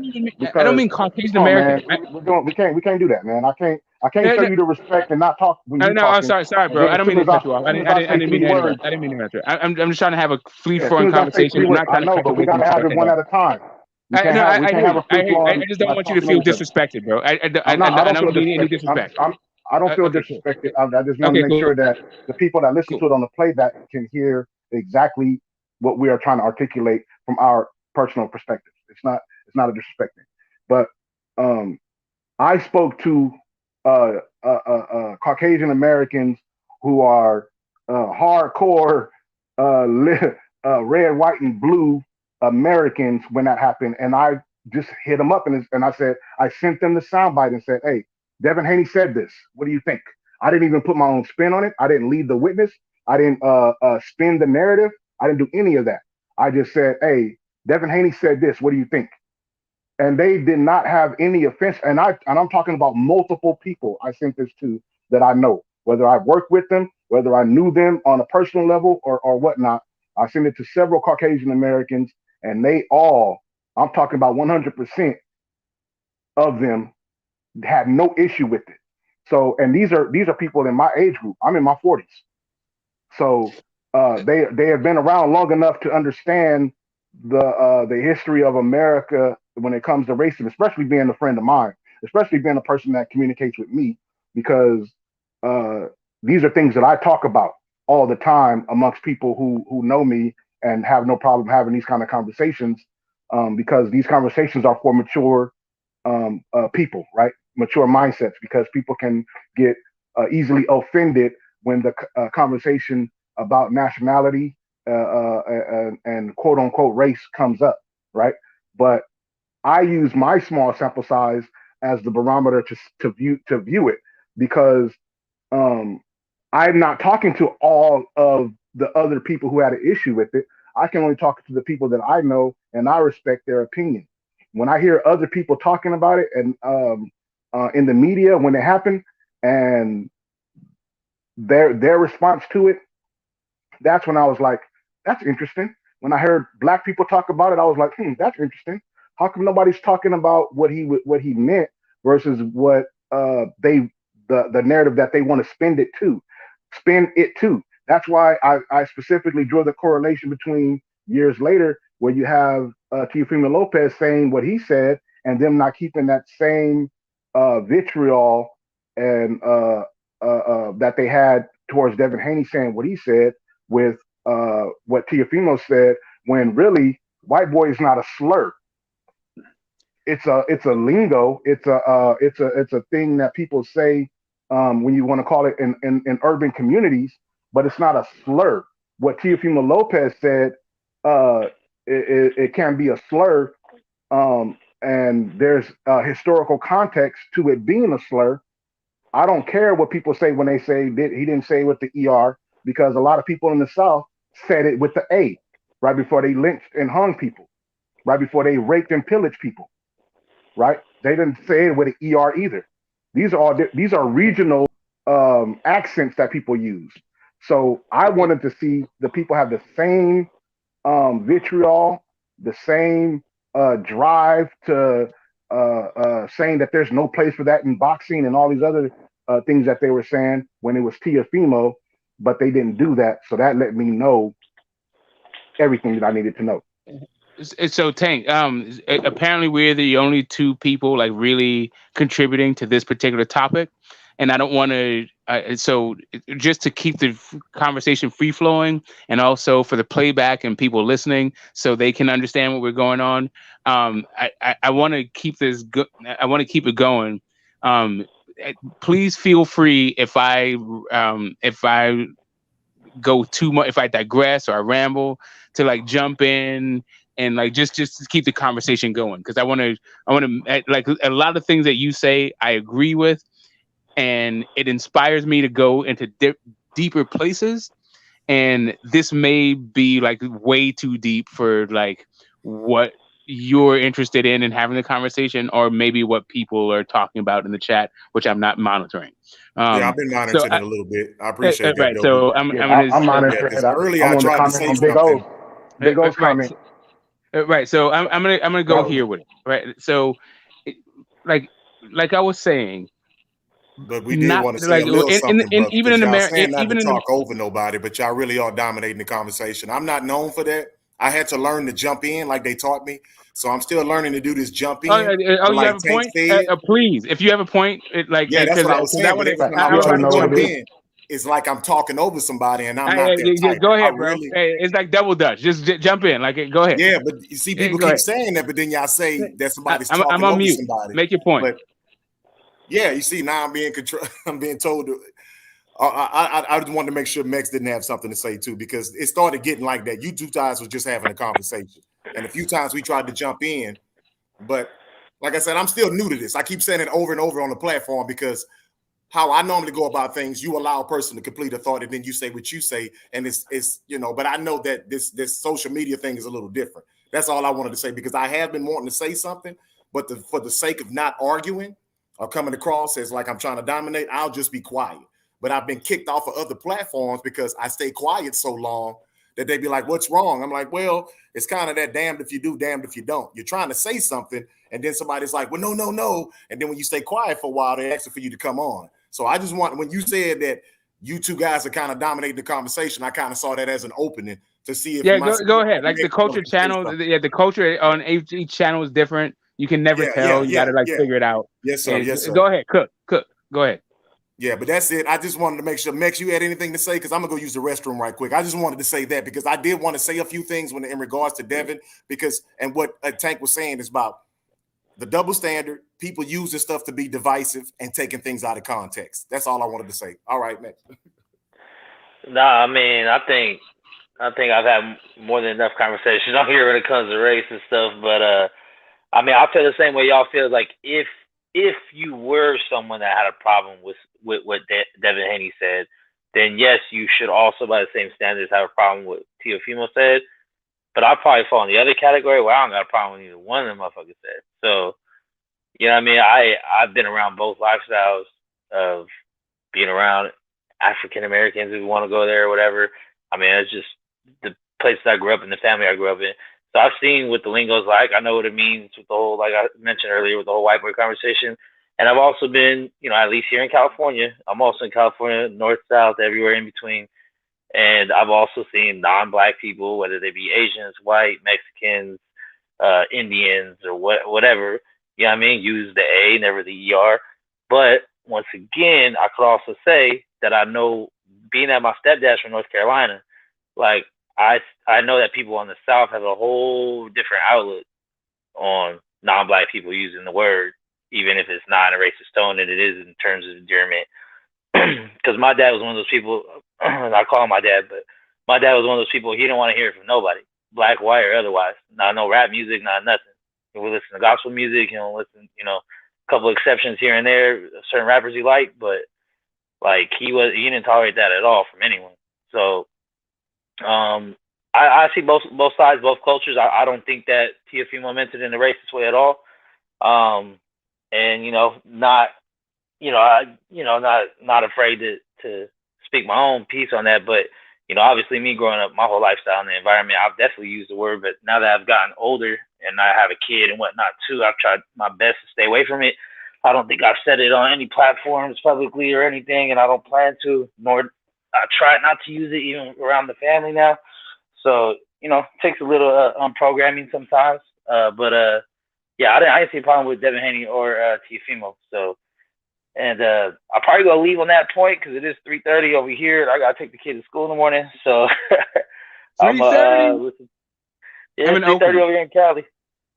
I don't Because mean Caucasian come on, man, American. we can't do that, man. I can't No, show no, you the respect and not talk when you no, I'm talking. sorry, And bro. then I don't mean to cut you off. as soon as I I say didn't mean three to interrupt. words, I didn't mean to interrupt. I'm just trying to have a free yeah, as flowing soon as I say conversation. three I'm words, not I trying to know, cut but your we wisdom gotta have short it at one all. at a time. We I can't hear have you. a free I flowing don't by want you to talking feel over each other. disrespected, bro. I I don't don't feel mean any disrespected. disrespect. I don't feel Okay, cool. disrespected. I just want to Okay, make sure cool, that the people that listen to cool. it on the playback can hear exactly what we are trying to articulate from our personal perspectives. It's not a disrespecting, but um, I spoke to Caucasian Americans who are hardcore red, white, and blue Americans when that happened, and I just hit them up and I said I sent them the soundbite and said, "Hey, Devin Haney said this. What do you think?" I didn't even put my own spin on it. I didn't lead the witness. I didn't spin the narrative. I didn't do any of that. I just said, "Hey, Devin Haney said this. What do you think?" And they did not have any offense. And I'm talking about multiple people I sent this to that I know, whether I worked with them, whether I knew them on a personal level or whatnot. I sent it to several Caucasian Americans, and they all, I'm talking about 100% of them, had no issue with it. So, and these are people in my age group. I'm in my 40s. So they have been around long enough to understand the history of America when it comes to racism, especially being a friend of mine, especially being a person that communicates with me, because uh, these are things that I talk about all the time amongst people who know me and have no problem having these kind of conversations, because these conversations are for mature people, right? Mature mindsets, because people can get easily offended when the conversation about nationality and quote unquote race comes up, right? But I use my small sample size as the barometer to view it because um, I'm not talking to all of the other people who had an issue with it. I can only talk to the people that I know and I respect their opinion. When I hear other people talking about it and in the media when it happened and their response to it, that's when I was like, that's interesting. When I heard black people talk about it, I was like, that's interesting. How come nobody's talking about what he meant versus what they the narrative that they want to spin it to. That's why I specifically drew the correlation between years later where you have Teofimo Lopez saying what he said and them not keeping that same vitriol and that they had towards Devin Haney saying what he said with what Teofimo said when really white boy is not a slur. It's a lingo. It's a thing that people say when you want to call it in urban communities, but it's not a slur. What Teofimo Lopez said, it can be a slur, and there's historical context to it being a slur. I don't care what people say when they say that he didn't say it with the ER because a lot of people in the South said it with the A right before they lynched and hung people, right before they raped and pillaged people, right? They didn't say it with an ER either. These are regional accents that people use. So I wanted to see the people have the same vitriol, the same drive to saying that there's no place for that in boxing and all these other things that they were saying when it was Teofimo, but they didn't do that. So that let me know everything that I needed to know. So Tank, apparently we're the only two people like really contributing to this particular topic, and I don't want to. So just to keep the conversation free flowing, and also for the playback and people listening, so they can understand what we're going on. I want to keep this. I want to keep it going. Please feel free if I go too much, if I digress or I ramble, to like jump in and like just to keep the conversation going, because I want to like a lot of things that you say I agree with, and it inspires me to go into deeper places, and this may be like way too deep for like what you're interested in and having the conversation, or maybe what people are talking about in the chat, which I'm not monitoring. Yeah, I've been monitoring it a little bit. I appreciate that, right. Dobie. So I'm monitoring it. Earlier I I wanted to tried to comment say on something. Big O's comment. Right. So I'm gonna go here with it. Right. So, like I was saying, but we did want to say like, a little something, brother. even in y'all America, saying not even to in talk over nobody, but y'all really are dominating the conversation. I'm not known for that. I had to learn to jump in like they taught me. So I'm still learning to do this jump in. you like have a Tank point? said. Please, if you have a point, Yeah, that's what I was saying. But every time I try to jump in, it's like I'm talking over somebody, and I'm not that type. Go ahead, bro. It's like double dutch. Just jump in. Like, go ahead. Yeah, but you see, people keep saying that, but then y'all say that somebody's talking I'm on over mute. somebody. Make your point. But yeah, you see, now I'm being controlled. I'm being told to. I just wanted to make sure Mex didn't have something to say too, because it started getting like that. You two guys was just having a conversation, and a few times we tried to jump in, but like I said, I'm still new to this. I keep saying it over and over on the platform because how I normally go about things, you allow a person to complete a thought, and then you say what you say, and it's But I know that this social media thing is a little different. That's all I wanted to say, because I have been wanting to say something, but for the sake of not arguing or coming across as like I'm trying to dominate, I'll just be quiet. But I've been kicked off of other platforms because I stay quiet so long that they be like, what's wrong? I'm like, well, it's kind of that damned if you do, damned if you don't. You're trying to say something, and then somebody's like, well, no. And then when you stay quiet for a while, they're asking for you to come on. So I just want, when you said that you two guys are kind of dominating the conversation, I kind of saw that as an opening to see if go ahead. Like the culture channel, the culture on each channel is different. You can never tell. You got to figure it out. Yes, sir. Yes, sir. Go ahead, cook. Go ahead. Yeah, but that's it. I just wanted to make sure, Mex, you had anything to say? Because I'm going to go use the restroom right quick. I just wanted to say that because I did want to say a few things in regards to Devin, and what Tank was saying is about the double standard. People use this stuff to be divisive and taking things out of context. That's all I wanted to say. All right, Mex. Nah, I mean, I think I've had more than enough conversations on here when it comes to race and stuff, but I mean, I feel the same way y'all feel. Like if you were someone that had a problem with what Devin Haney said, then yes, you should also, by the same standards, have a problem with Teofimo said. But I'll probably fall in the other category where I don't got a problem with either one of them motherfuckers said. So, you know what I mean? I've been around both lifestyles of being around African Americans, if you want to go there or whatever. I mean, it's just the places I grew up in, the family I grew up in. So I've seen what the lingo's like. I know what it means with the whole, like I mentioned earlier, with the whole white boy conversation. And I've also been, you know, at least here in California. I'm also in California, north, south, everywhere in between. And I've also seen non-black people, whether they be Asians, white, Mexicans, Indians, or whatever. You know what I mean? Use the A, never the ER. But once again, I could also say that I know, being that my stepdad's from North Carolina, like I know that people on the South have a whole different outlook on non-black people using the word, even if it's not in a racist tone, and it is in terms of endearment. Because my dad was one of those people, I call him my dad, but my dad was one of those people, he didn't want to hear it from nobody, black, white, or otherwise. Not no rap music, not nothing. He would listen to gospel music, listen, a couple of exceptions here and there, certain rappers he liked, but like he didn't tolerate that at all from anyone. So I see both sides, both cultures. I don't think that Teofimo meant it in a racist way at all. And not afraid to speak my own piece on that. But obviously, me growing up, my whole lifestyle and the environment, I've definitely used the word. But now that I've gotten older and I have a kid and whatnot too, I've tried my best to stay away from it. I don't think I've said it on any platforms publicly or anything, and I don't plan to. Nor I try not to use it even around the family now. So it takes a little programming sometimes. Yeah, I didn't see a problem with Devin Haney or Teofimo. So, and I'll probably go leave on that point because it is 3:30 over here. I gotta take the kid to school in the morning. So 3:30. Yeah, 3:30 over here in Cali.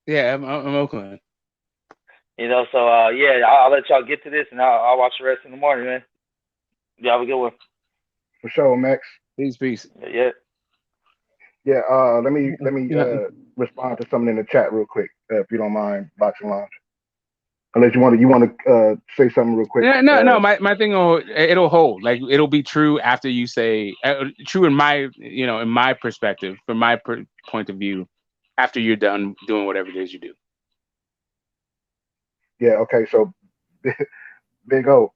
Yeah, I'm Oakland. So yeah, I'll let y'all get to this, and I'll watch the rest in the morning, man. Y'all have a good one. For sure, Max. Peace. Yeah. Yeah. Let me respond to something in the chat real quick, if you don't mind, Boxing Lounge. Unless you want to say something real quick. No. My thing it'll hold. Like it'll be true after you say true in my in my perspective, from my point of view, after you're done doing whatever it is you do. Yeah. Okay. So, Big O,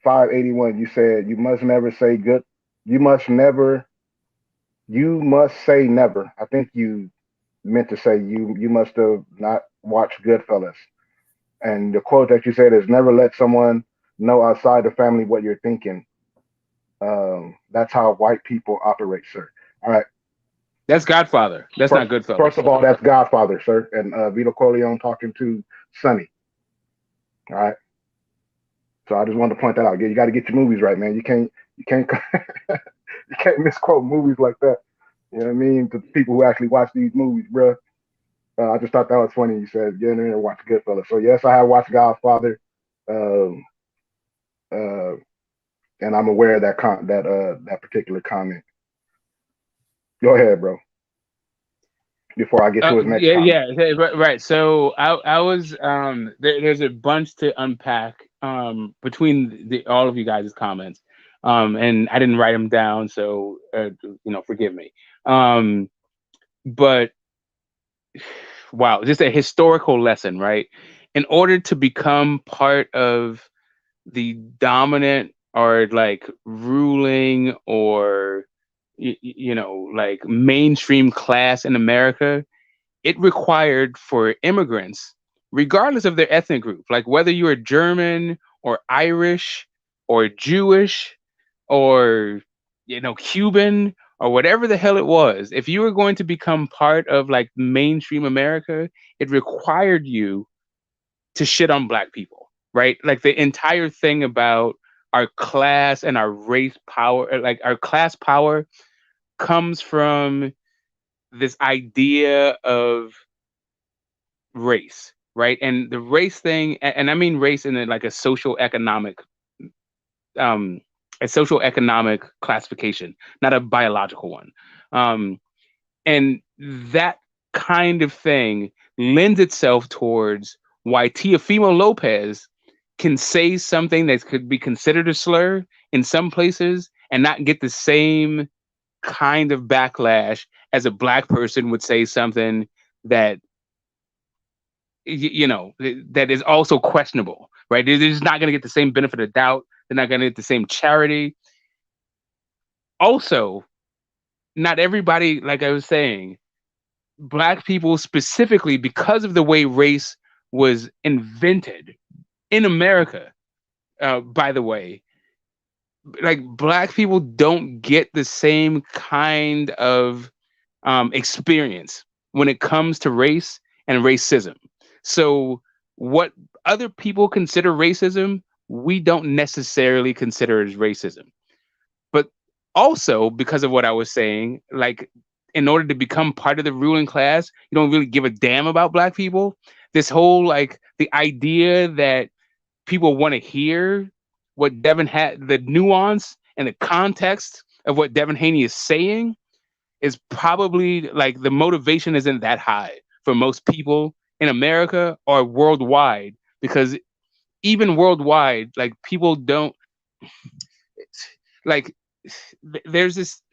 581. You said you must never say good. You must say never. I think you meant to say you must have not watched Goodfellas. And the quote that you said is never let someone know outside the family what you're thinking. That's how white people operate, sir. All right. That's Godfather. That's not Goodfellas. First of all, that's Godfather, sir. And Vito Corleone talking to Sonny. All right. So I just wanted to point that out. You got to get your movies right, man. You can't you can't misquote movies like that. You know what I mean? To people who actually watch these movies, bro. I just thought that was funny. You said get in there and watch Goodfellas. So yes, I have watched Godfather, and I'm aware of that particular comment. Go ahead, bro. Before I get to his next comment. Yeah, right. So I was there's a bunch to unpack between all of you guys' comments, and I didn't write them down, so forgive me. But wow, just a historical lesson, right? In order to become part of the dominant or like ruling or like mainstream class in America, it required for immigrants, regardless of their ethnic group, like whether you were German or Irish or Jewish or Cuban or whatever the hell it was, if you were going to become part of like mainstream America, it required you to shit on black people, right? Like the entire thing about our class and our race power, like our class power, comes from this idea of race, right? And the race thing, and I mean race in like a social economic classification, not a biological one. And that kind of thing lends itself towards why Teofimo Lopez can say something that could be considered a slur in some places and not get the same kind of backlash as a black person would say something that that is also questionable, right? They're just not going to get the same benefit of doubt. They're not going to get the same charity. Also, not everybody, like I was saying, black people specifically, because of the way race was invented in America, by the way, like black people don't get the same kind of experience when it comes to race and racism. So what other people consider racism, we don't necessarily consider as racism. But also because of what I was saying, like in order to become part of the ruling class, you don't really give a damn about black people. This whole like the idea that people want to hear what Devin had, the nuance and the context of what Devin Haney is saying is probably like the motivation isn't that high for most people in America or worldwide, because even worldwide, like people don't like there's this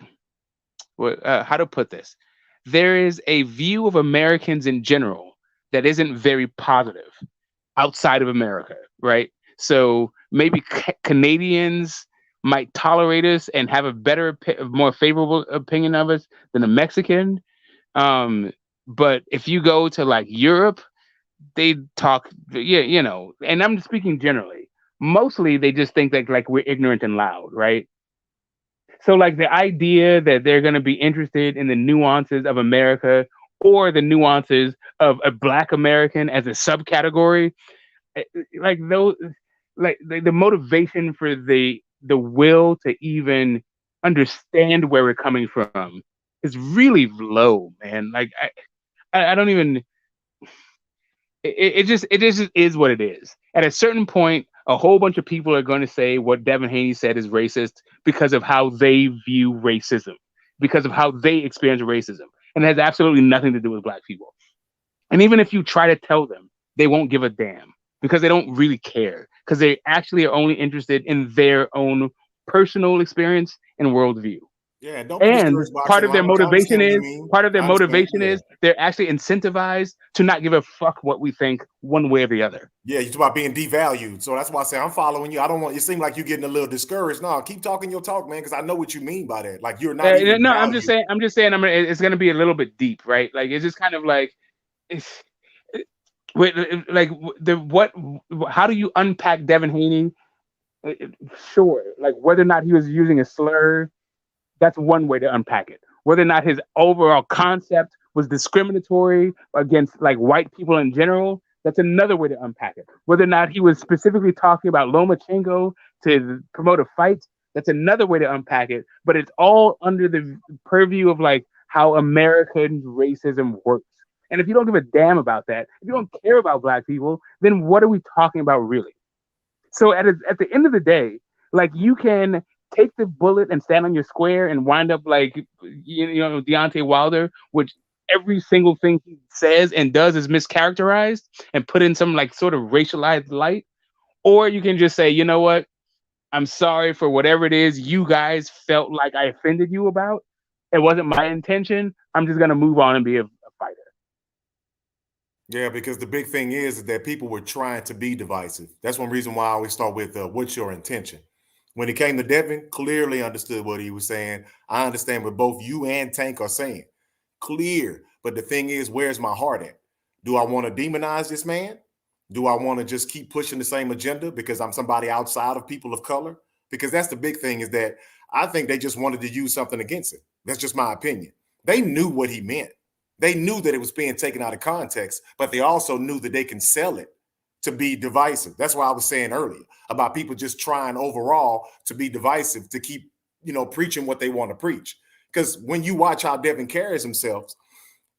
how to put this. There is a view of Americans in general that isn't very positive outside of America, right? So maybe Canadians might tolerate us and have a better, more favorable opinion of us than a Mexican. But if you go to like Europe, they talk, and I'm speaking generally. Mostly they just think that like we're ignorant and loud, right? So like the idea that they're going to be interested in the nuances of America or the nuances of a Black American as a subcategory, like those, like the motivation for the will to even understand where we're coming from is really low, man. Like I don't even. It just is what it is. At a certain point, a whole bunch of people are going to say what Devin Haney said is racist because of how they view racism, because of how they experience racism, and it has absolutely nothing to do with Black people. And even if you try to tell them, they won't give a damn because they don't really care, because they actually are only interested in their own personal experience and worldview. Yeah, don't be And discouraged by part of their language. I motivation understand what you is mean. part of their I understand. motivation Yeah. is they're actually incentivized to not give a fuck what we think one way or the other. Yeah, you talk about being devalued. So that's why I say I'm following you. I don't want you seem like you're getting a little discouraged. No, keep talking your talk, man, because I know what you mean by that. Like you're not even No, valued. I'm just saying it's going to be a little bit deep, right? Like it's just kind of like it's like how do you unpack Devin Haney? Sure, like whether or not he was using a slur, that's one way to unpack it. Whether or not his overall concept was discriminatory against like white people in general, that's another way to unpack it. Whether or not he was specifically talking about Loma Chingo to promote a fight, that's another way to unpack it. But it's all under the purview of like how American racism works. And if you don't give a damn about that, if you don't care about Black people, then what are we talking about really? So at the end of the day, like you can take the bullet and stand on your square and wind up like Deontay Wilder, which every single thing he says and does is mischaracterized and put in some like sort of racialized light. Or you can just say, you know what? I'm sorry for whatever it is you guys felt like I offended you about. It wasn't my intention. I'm just gonna move on and be a fighter. Yeah, because the big thing is that people were trying to be divisive. That's one reason why I always start with what's your intention. When it came to Devin, clearly understood what he was saying. I understand what both you and Tank are saying. Clear. But the thing is, where's my heart at? Do I want to demonize this man? Do I want to just keep pushing the same agenda because I'm somebody outside of people of color? Because that's the big thing, is that I think they just wanted to use something against it. That's just my opinion. They knew what he meant. They knew that it was being taken out of context, but they also knew that they can sell it to be divisive. That's why I was saying earlier about people just trying overall to be divisive, to keep, preaching what they want to preach. Because when you watch how Devin carries himself,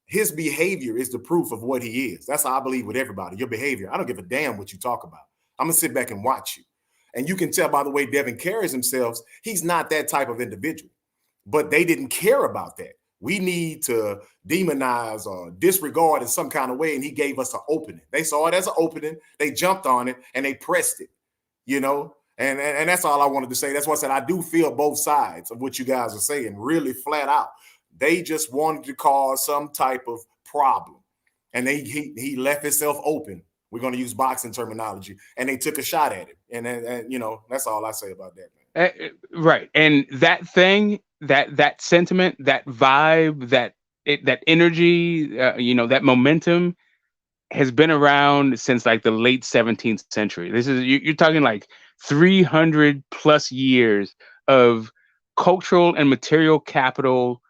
his behavior is the proof of what he is. That's how I believe with everybody. Your behavior. I don't give a damn what you talk about. I'm going to sit back and watch you. And you can tell by the way Devin carries himself, he's not that type of individual. But they didn't care about that. We need to demonize or disregard in some kind of way. And he gave us an opening. They saw it as an opening. They jumped on it and they pressed it, And that's all I wanted to say. That's why I said I do feel both sides of what you guys are saying, really flat out. They just wanted to cause some type of problem. And he left himself open. We're going to use boxing terminology. And they took a shot at him. And you know, that's all I say about that, man. Right. And that thing, that sentiment, that vibe, that energy, you know, that momentum has been around since like the late 17th century. This is you're talking like 300 plus years of cultural and material capital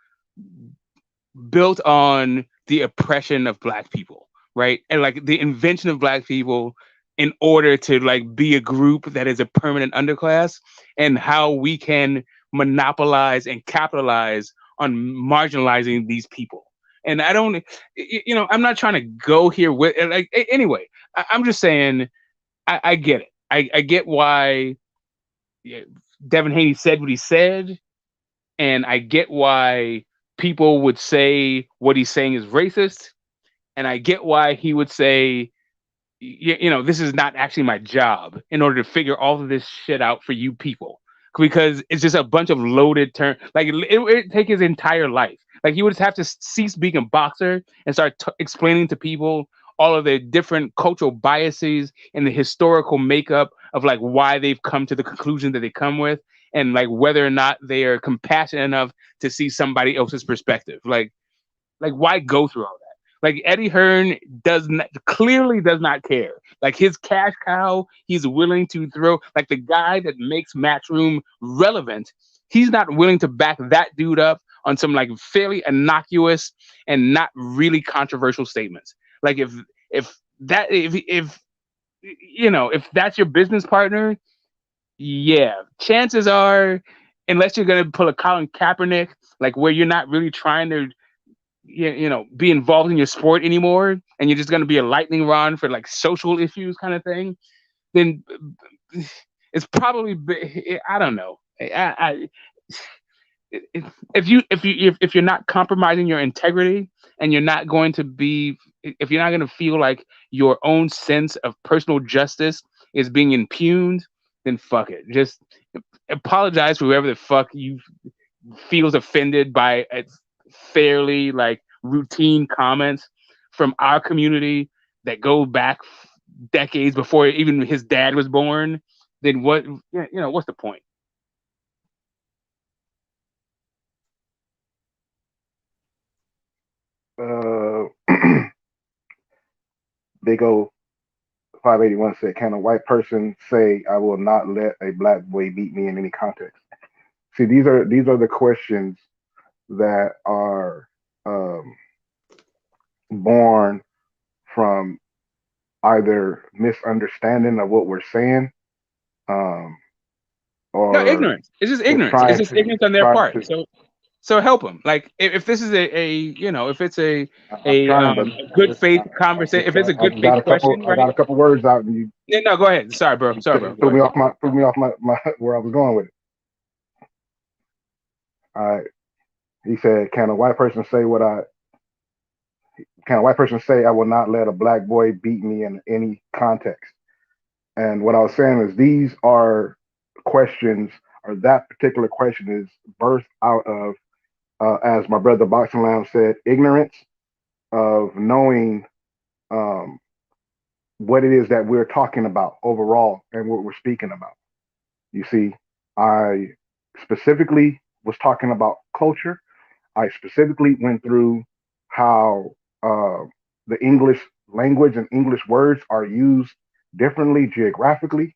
built on the oppression of Black people, right? And like the invention of Black people in order to like be a group that is a permanent underclass, and how we can monopolize and capitalize on marginalizing these people. And I don't, you know, I'm not trying to go here with like anyway. I'm just saying I get it. I get why Devin Haney said what he said, and I get why people would say what he's saying is racist, and I get why he would say, you know, this is not actually my job in order to figure all of this shit out for you people, because it's just a bunch of loaded terms. Like it would take his entire life. Like he would have to cease being a boxer and start explaining to people all of the different cultural biases and the historical makeup of like why they've come to the conclusion that they come with, and like whether or not they are compassionate enough to see somebody else's perspective. Like why go through all that? Like Eddie Hearn clearly does not care. Like his cash cow, he's willing to throw. Like the guy that makes Matchroom relevant, he's not willing to back that dude up on some like fairly innocuous and not really controversial statements. Like if you know, if that's your business partner, yeah, chances are, unless you're gonna pull a Colin Kaepernick, like where you're not really trying to you know, be involved in your sport anymore, and you're just going to be a lightning rod for like social issues kind of thing, then it's probably I don't know. If you're not compromising your integrity, and you're not going to be, if you're not going to feel like your own sense of personal justice is being impugned, then fuck it. Just apologize for whoever the fuck you feels offended by fairly like routine comments from our community that go back decades before even his dad was born. Then what, you know, what's the point? Big O 581 said, "Can a white person say I will not let a Black boy beat me in any context?" See, these are the questions that are born from either misunderstanding of what we're saying, um, No, or ignorance. It's just ignorance. It's just ignorance on their part. So help them. Like if this is a you know, if it's a I'm trying, but good faith conversation, if it's a good faith question, I right? got a couple words out, and you Yeah, no, go ahead. Sorry, bro. Go threw me ahead. off my where I was going with it. All right. He said, "Can a white person say I will not let a Black boy beat me in any context?" And what I was saying is these are questions, or that particular question is birthed out of, as my brother Boxing Lounge said, ignorance of knowing um, what it is that we're talking about overall and what we're speaking about. You see, I specifically was talking about culture. I specifically went through how the English language and English words are used differently geographically.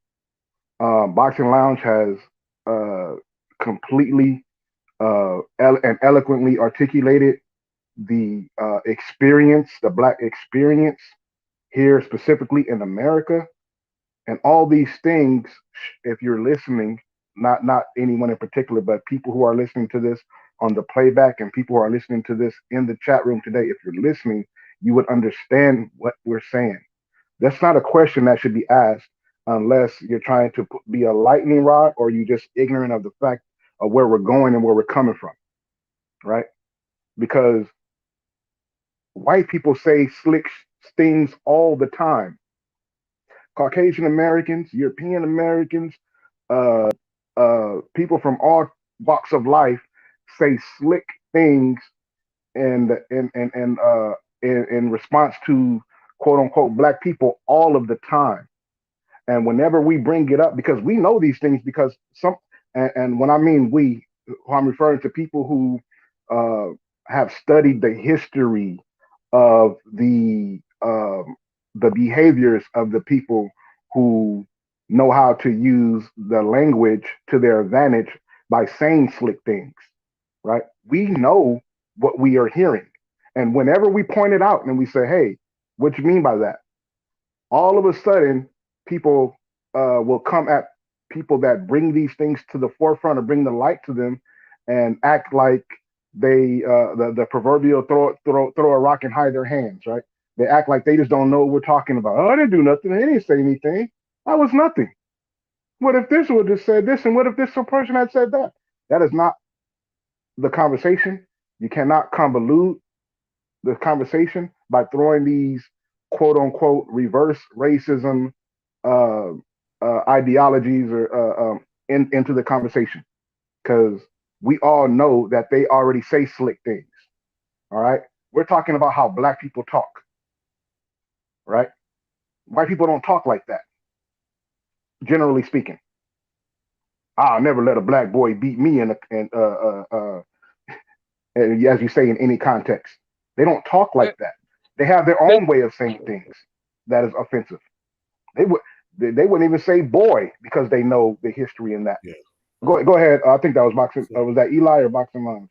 Boxing Lounge has completely and eloquently articulated the experience, the Black experience here specifically in America, and all these things. If you're listening, not anyone in particular, but people who are listening to this on the playback and people who are listening to this in the chat room today, if you're listening, you would understand what we're saying. That's not a question that should be asked unless you're trying to be a lightning rod, or you just ignorant of the fact of where we're going and where we're coming from, right? Because white people say slick things all the time. Caucasian Americans, European Americans, people from all walks of life say slick things and in response to quote unquote black people all of the time. And whenever we bring it up, because we know these things, because and when I mean we, I'm referring to people who have studied the history of the behaviors of the people who know how to use the language to their advantage by saying slick things, right? We know what we are hearing. And whenever we point it out and we say, hey, what you mean by that? All of a sudden, people will come at people that bring these things to the forefront or bring the light to them and act like they the proverbial throw a rock and hide their hands, right? They act like they just don't know what we're talking about. Oh, I didn't do nothing. They didn't say anything. I was nothing. What if this would have said this, and what if this person had said that? That is not the conversation. You cannot convolute the conversation by throwing these quote unquote reverse racism ideologies or into the conversation, because we all know that they already say slick things. All right, we're talking about how black people talk, right? White people don't talk like that, generally speaking. I'll never let a black boy beat me as you say in any context. They don't talk like that. They have their own way of saying things that is offensive. They wouldn't even say boy because they know the history in that. Yeah. Go ahead. I think that was boxing. Was that Eli or Boxing Lounge?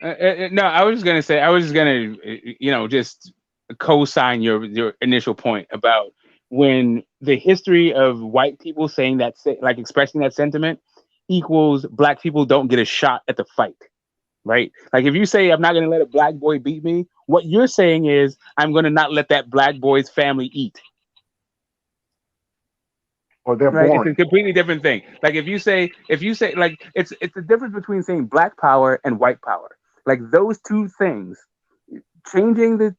No, I was just gonna just co-sign your initial point about when the history of white people saying that, like expressing that sentiment, equals black people don't get a shot at the fight, right? Like if you say I'm not gonna let a black boy beat me, what you're saying is I'm gonna not let that black boy's family eat. Or they're right? boring. It's a completely different thing. Like if you say like it's the difference between saying black power and white power. Like those two things, changing the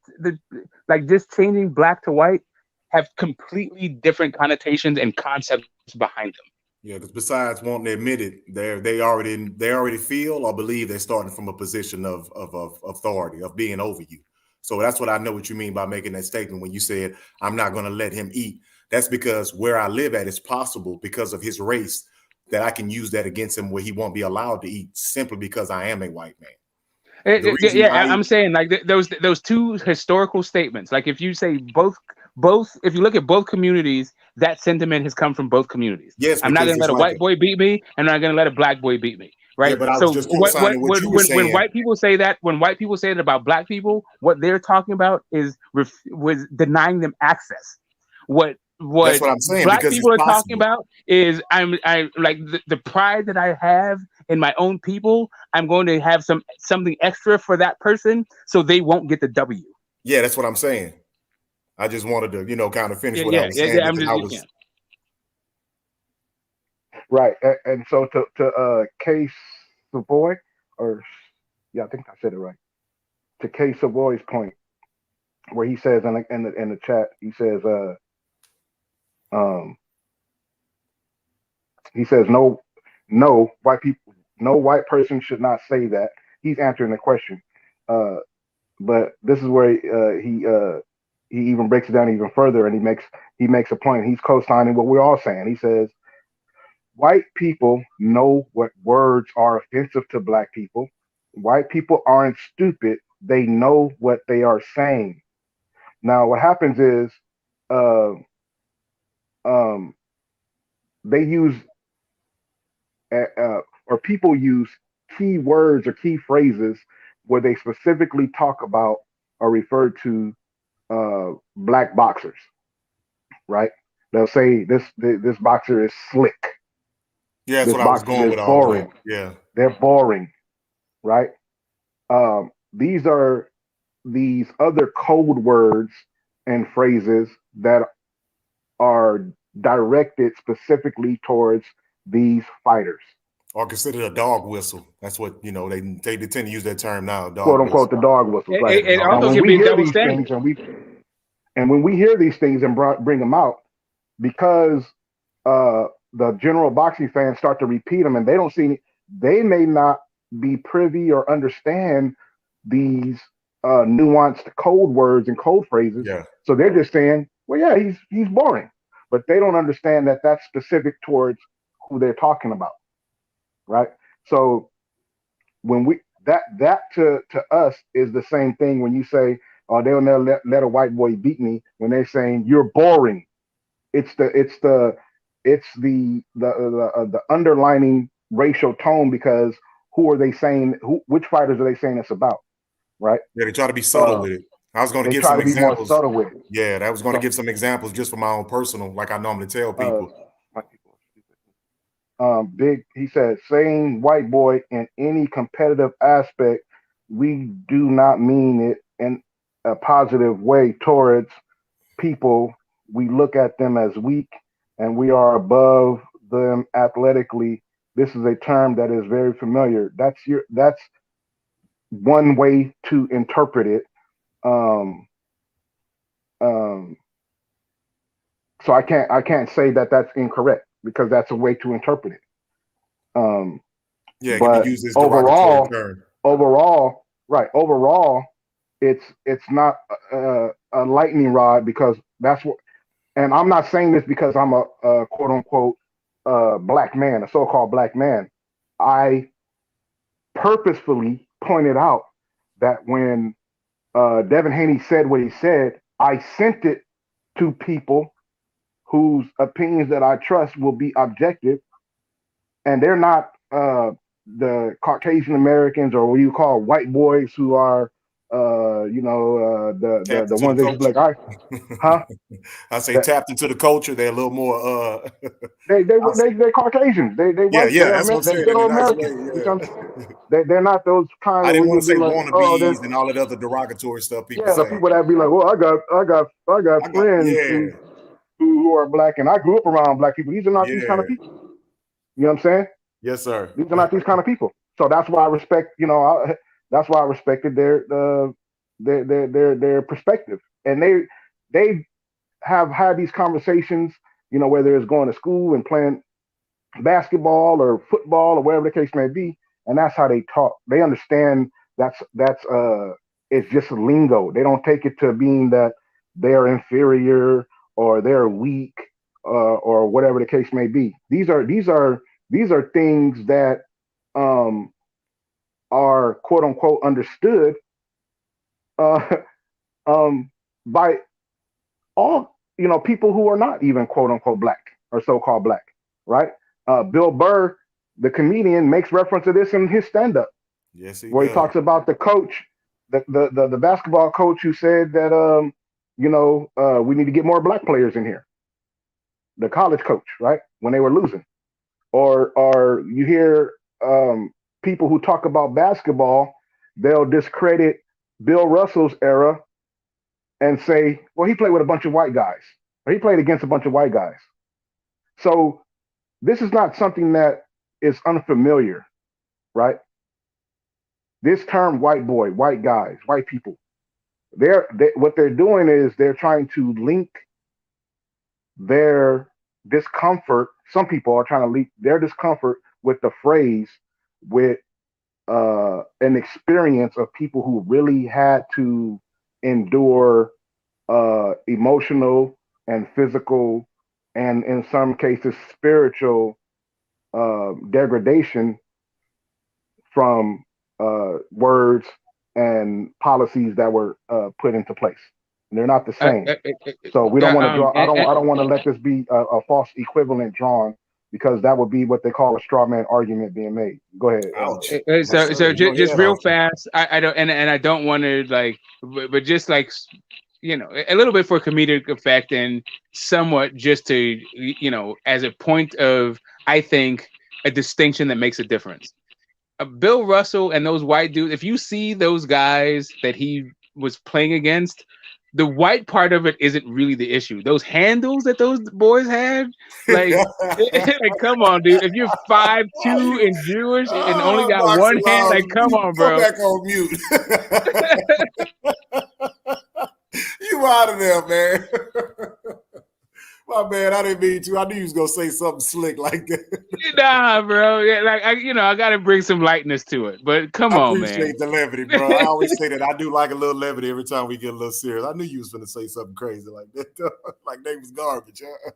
like just changing black to white have completely different connotations and concepts behind them. Yeah, because besides wanting to admit it, they already feel or believe they're starting from a position of authority, of being over you. So that's what I know what you mean by making that statement when you said I'm not going to let him eat. That's because where I live at is possible because of his race that I can use that against him where he won't be allowed to eat simply because I am a white man. I'm saying like those two historical statements. Like if you say both, if you look at both communities, that sentiment has come from both communities. Yes, I'm not going to let a white boy beat me, and I'm not going to let a black boy beat me. Right. Yeah, but I was so just co-signing what you were saying. When white people say that about black people, what they're talking about is was denying them access. What That's what I'm saying, black because people are it's talking about is I like the pride that I have in my own people. I'm going to have something extra for that person so they won't get the W. Yeah, that's what I'm saying. I just wanted to, kind of finish what I was saying. Right. And so to K Savoy, or I think I said it right. To K Savoy's point, where he says in the chat, he says no white people, no white person should not say that. He's answering the question. But this is where he even breaks it down even further, and he makes a point. He's co-signing what we're all saying. He says white people know what words are offensive to black people. White people aren't stupid. They know what they are saying. Now, what happens is they use or people use key words or key phrases where they specifically talk about or refer to black boxers, right? They'll say this boxer is slick. Yeah, that's this what I was boxer going is with all boring. that. Yeah. They're boring, right? These are these other code words and phrases that are directed specifically towards these fighters. Or considered a dog whistle. That's what, they tend to use that term now. Quote unquote, the dog whistles, right? It also can be double standard. And when we hear these things and bring them out, because the general boxing fans start to repeat them, and they may not be privy or understand these nuanced code words and code phrases. Yeah. So they're just saying, well, yeah, he's boring, but they don't understand that that's specific towards who they're talking about, right? So when we that to us is the same thing when you say, oh, they'll never let a white boy beat me, when they're saying you're boring. It's the underlining racial tone, because who are they saying? Which fighters are they saying it's about? Right? Yeah, they try to be subtle with it. I was going to They give try some to be more examples. subtle with it. Yeah, I was going to give some examples just for my own personal, like I normally tell people. Big, he said, saying white boy in any competitive aspect, we do not mean it in a positive way towards people. We look at them as weak and we are above them athletically. This is a term that is very familiar. That's one way to interpret it. So I can't say that that's incorrect, because that's a way to interpret it. Yeah, it can But be used as derogatory term. Overall, it's not a lightning rod, because that's what. And I'm not saying this because I'm a quote unquote black man, a so-called black man. I purposefully pointed out that when Devin Haney said what he said, I sent it to people whose opinions that I trust will be objective, and they're not the Caucasian Americans, or what you call white boys, who are the ones that be like, all right, huh? I say tapped into the culture. They're a little more. They're Caucasians. They white. Yeah, They're that's what I'm saying. they're In a nice Americans. way, yeah. They're not those kind I of didn't where want to you say be like, oh, wannabes and all that other derogatory stuff people the say. people that be like, well, I got friends who are black, and I grew up around black people. These are not these kind of people. You know what I'm saying? Yes, sir. These are not these kind of people. So that's why I respect. That's why I respected their perspective, and they have had these conversations. Whether it's going to school and playing basketball or football or whatever the case may be, and that's how they talk. They understand that's it's just lingo. They don't take it to being that they're inferior or they're weak or whatever the case may be. These are things that are quote unquote understood by all people who are not even quote unquote black or so-called black, right? Bill Burr, the comedian, makes reference to this in his stand-up. Yes, where he talks about the coach, the basketball coach, who said that we need to get more black players in here. The college coach, right? When they were losing, or you hear people who talk about basketball, they'll discredit Bill Russell's era and say, well, he played with a bunch of white guys, or he played against a bunch of white guys. So this is not something that is unfamiliar, right? This term, white boy, white guys, white people, what they're doing is they're trying to link their discomfort. Some people are trying to link their discomfort with the phrase, with an experience of people who really had to endure emotional and physical, and in some cases spiritual degradation from words and policies that were put into place. And they're not the same. So we don't want to draw. I don't want to let this be a false equivalent drawn, because that would be what they call a straw man argument being made. Go ahead. So just real fast. I don't, and I don't want to but just a little bit for comedic effect, and somewhat just to as a point of, I think, a distinction that makes a difference. Bill Russell and those white dudes, if you see those guys that he was playing against, the white part of it isn't really the issue. Those handles that those boys had, like come on, dude. If you're 5'2" and Jewish and only got one hand, come on, bro. Go back on mute. You out of there, man. My man, I didn't mean to. I knew you was gonna say something slick like that. Nah, bro. Yeah, like I gotta bring some lightness to it. But come I on, man. appreciate the levity, bro. I always say that I do like a little levity every time we get a little serious. I knew you was gonna say something crazy like that, like they was garbage. Huh?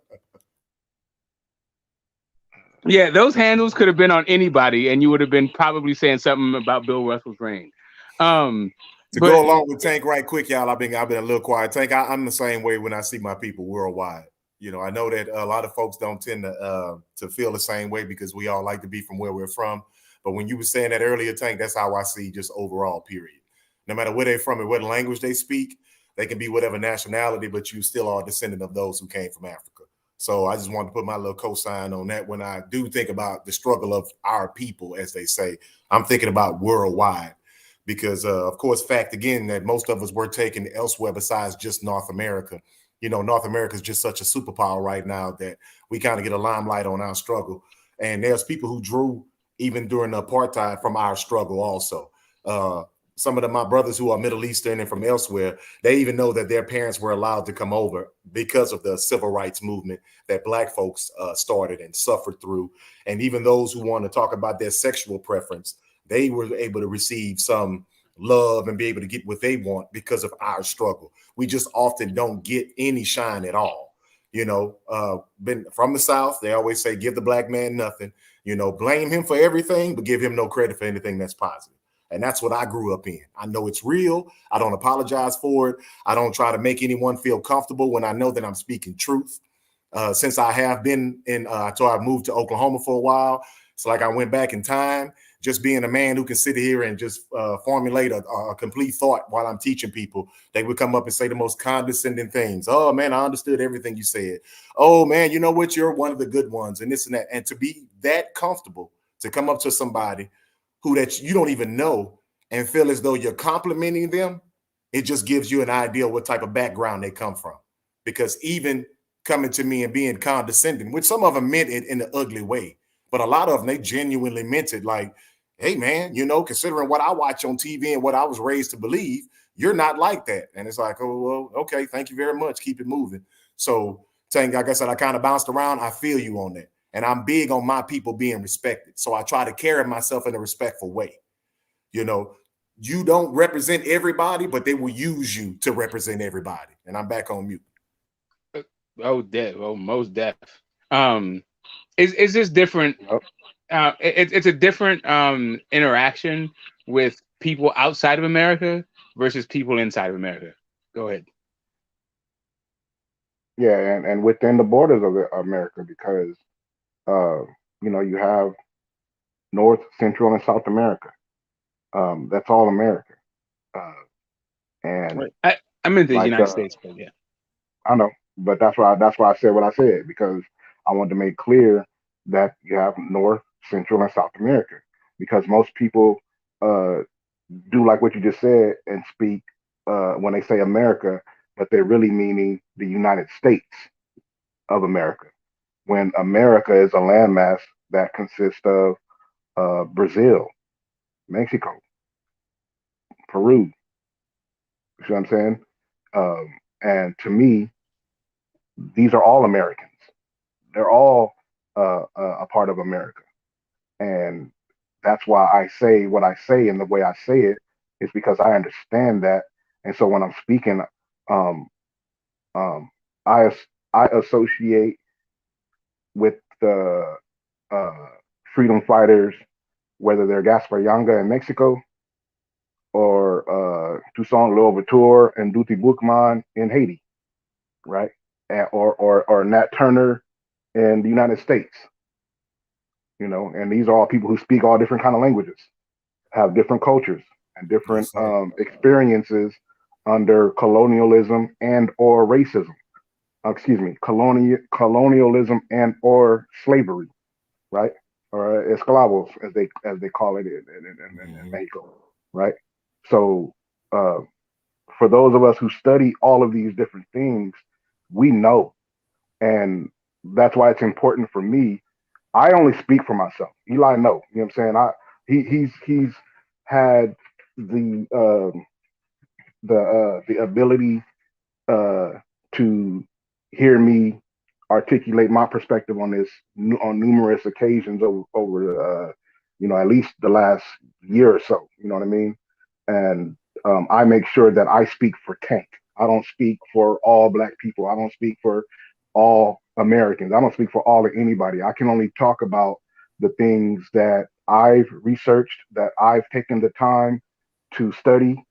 Yeah, those handles could have been on anybody, and you would have been probably saying something about Bill Russell's reign. To But go along with Tank right quick, y'all, I've been a little quiet. Tank, I'm the same way when I see my people worldwide. You know, I know that a lot of folks don't tend to feel the same way because we all like to be from where we're from. But when you were saying that earlier, Tank, that's how I see just overall, period. No matter where they're from and what language they speak, they can be whatever nationality, but you still are a descendant of those who came from Africa. So I just wanted to put my little cosign on that. When I do think about the struggle of our people, as they say, I'm thinking about worldwide. Because, of course, fact again that most of us were taken elsewhere besides just North America. You know, North America is just such a superpower right now that we kind of get a limelight on our struggle. And there's people who drew even during the apartheid from our struggle also. Some of my brothers who are Middle Eastern and from elsewhere, they even know that their parents were allowed to come over because of the civil rights movement that Black folks started and suffered through. And even those who want to talk about their sexual preference, they were able to receive some love and be able to get what they want because of our struggle. We just often don't get any shine at all. You know, been from the South, they always say, give the Black man nothing, you know, blame him for everything, but give him no credit for anything that's positive. And that's what I grew up in. I know it's real. I don't apologize for it. I don't try to make anyone feel comfortable when I know that I'm speaking truth. Since I have been until I moved to Oklahoma for a while, it's like I went back in time. Just being a man who can sit here and just formulate a complete thought while I'm teaching people, they would come up and say the most condescending things. Oh, man, I understood everything you said. Oh, man, you know what? You're one of the good ones and this and that. And to be that comfortable to come up to somebody who that you don't even know and feel as though you're complimenting them, it just gives you an idea what type of background they come from. Because even coming to me and being condescending, which some of them meant it in an ugly way, but a lot of them, they genuinely meant it like, hey, man, you know, considering what I watch on TV and what I was raised to believe, you're not like that. And it's like, oh, well, okay, thank you very much. Keep it moving. So, Tank, like I said, I kind of bounced around. I feel you on that. And I'm big on my people being respected. So I try to carry myself in a respectful way. You know, you don't represent everybody, but they will use you to represent everybody. And I'm back on mute. Most deaf. Is this different? It's a different interaction with people outside of America versus people inside of America. Go ahead. Yeah, and within the borders of America, because you know, you have North, Central, and South America. That's all America. And I'm in the like United States, but yeah, I know, but that's why I said what I said, because I wanted to make clear that you have North, Central, and South America, because most people uh, do like what you just said and speak when they say America, but they're really meaning the United States of America. When America is a landmass that consists of Brazil, Mexico, Peru. You see what I'm saying? And to me, these are all Americans. They're all a part of America, and that's why I say what I say and the way I say it is because I understand that. And so when I'm speaking, um, um, I I associate with the uh, freedom fighters, whether they're Gaspar Yanga in Mexico or Toussaint Louverture and Duty Boukman in Haiti, right? Or Nat Turner in the United States, you know. And these are all people who speak all different kind of languages, have different cultures and different Yes, experiences under colonialism and or racism. Excuse me, colonialism and or slavery, right? Or esclavos, as they call it in Mexico, right? So uh, for those of us who study all of these different things, we know, and that's why it's important for me. I only speak for myself. Eli, no, you know what I'm saying. He's had the ability uh, to hear me articulate my perspective on this on numerous occasions over at least the last year or so. You know what I mean? And I make sure that I speak for Tank. I don't speak for all Black people. I don't speak for all Americans. I don't speak for all of anybody. I can only talk about the things that I've researched, that I've taken the time to study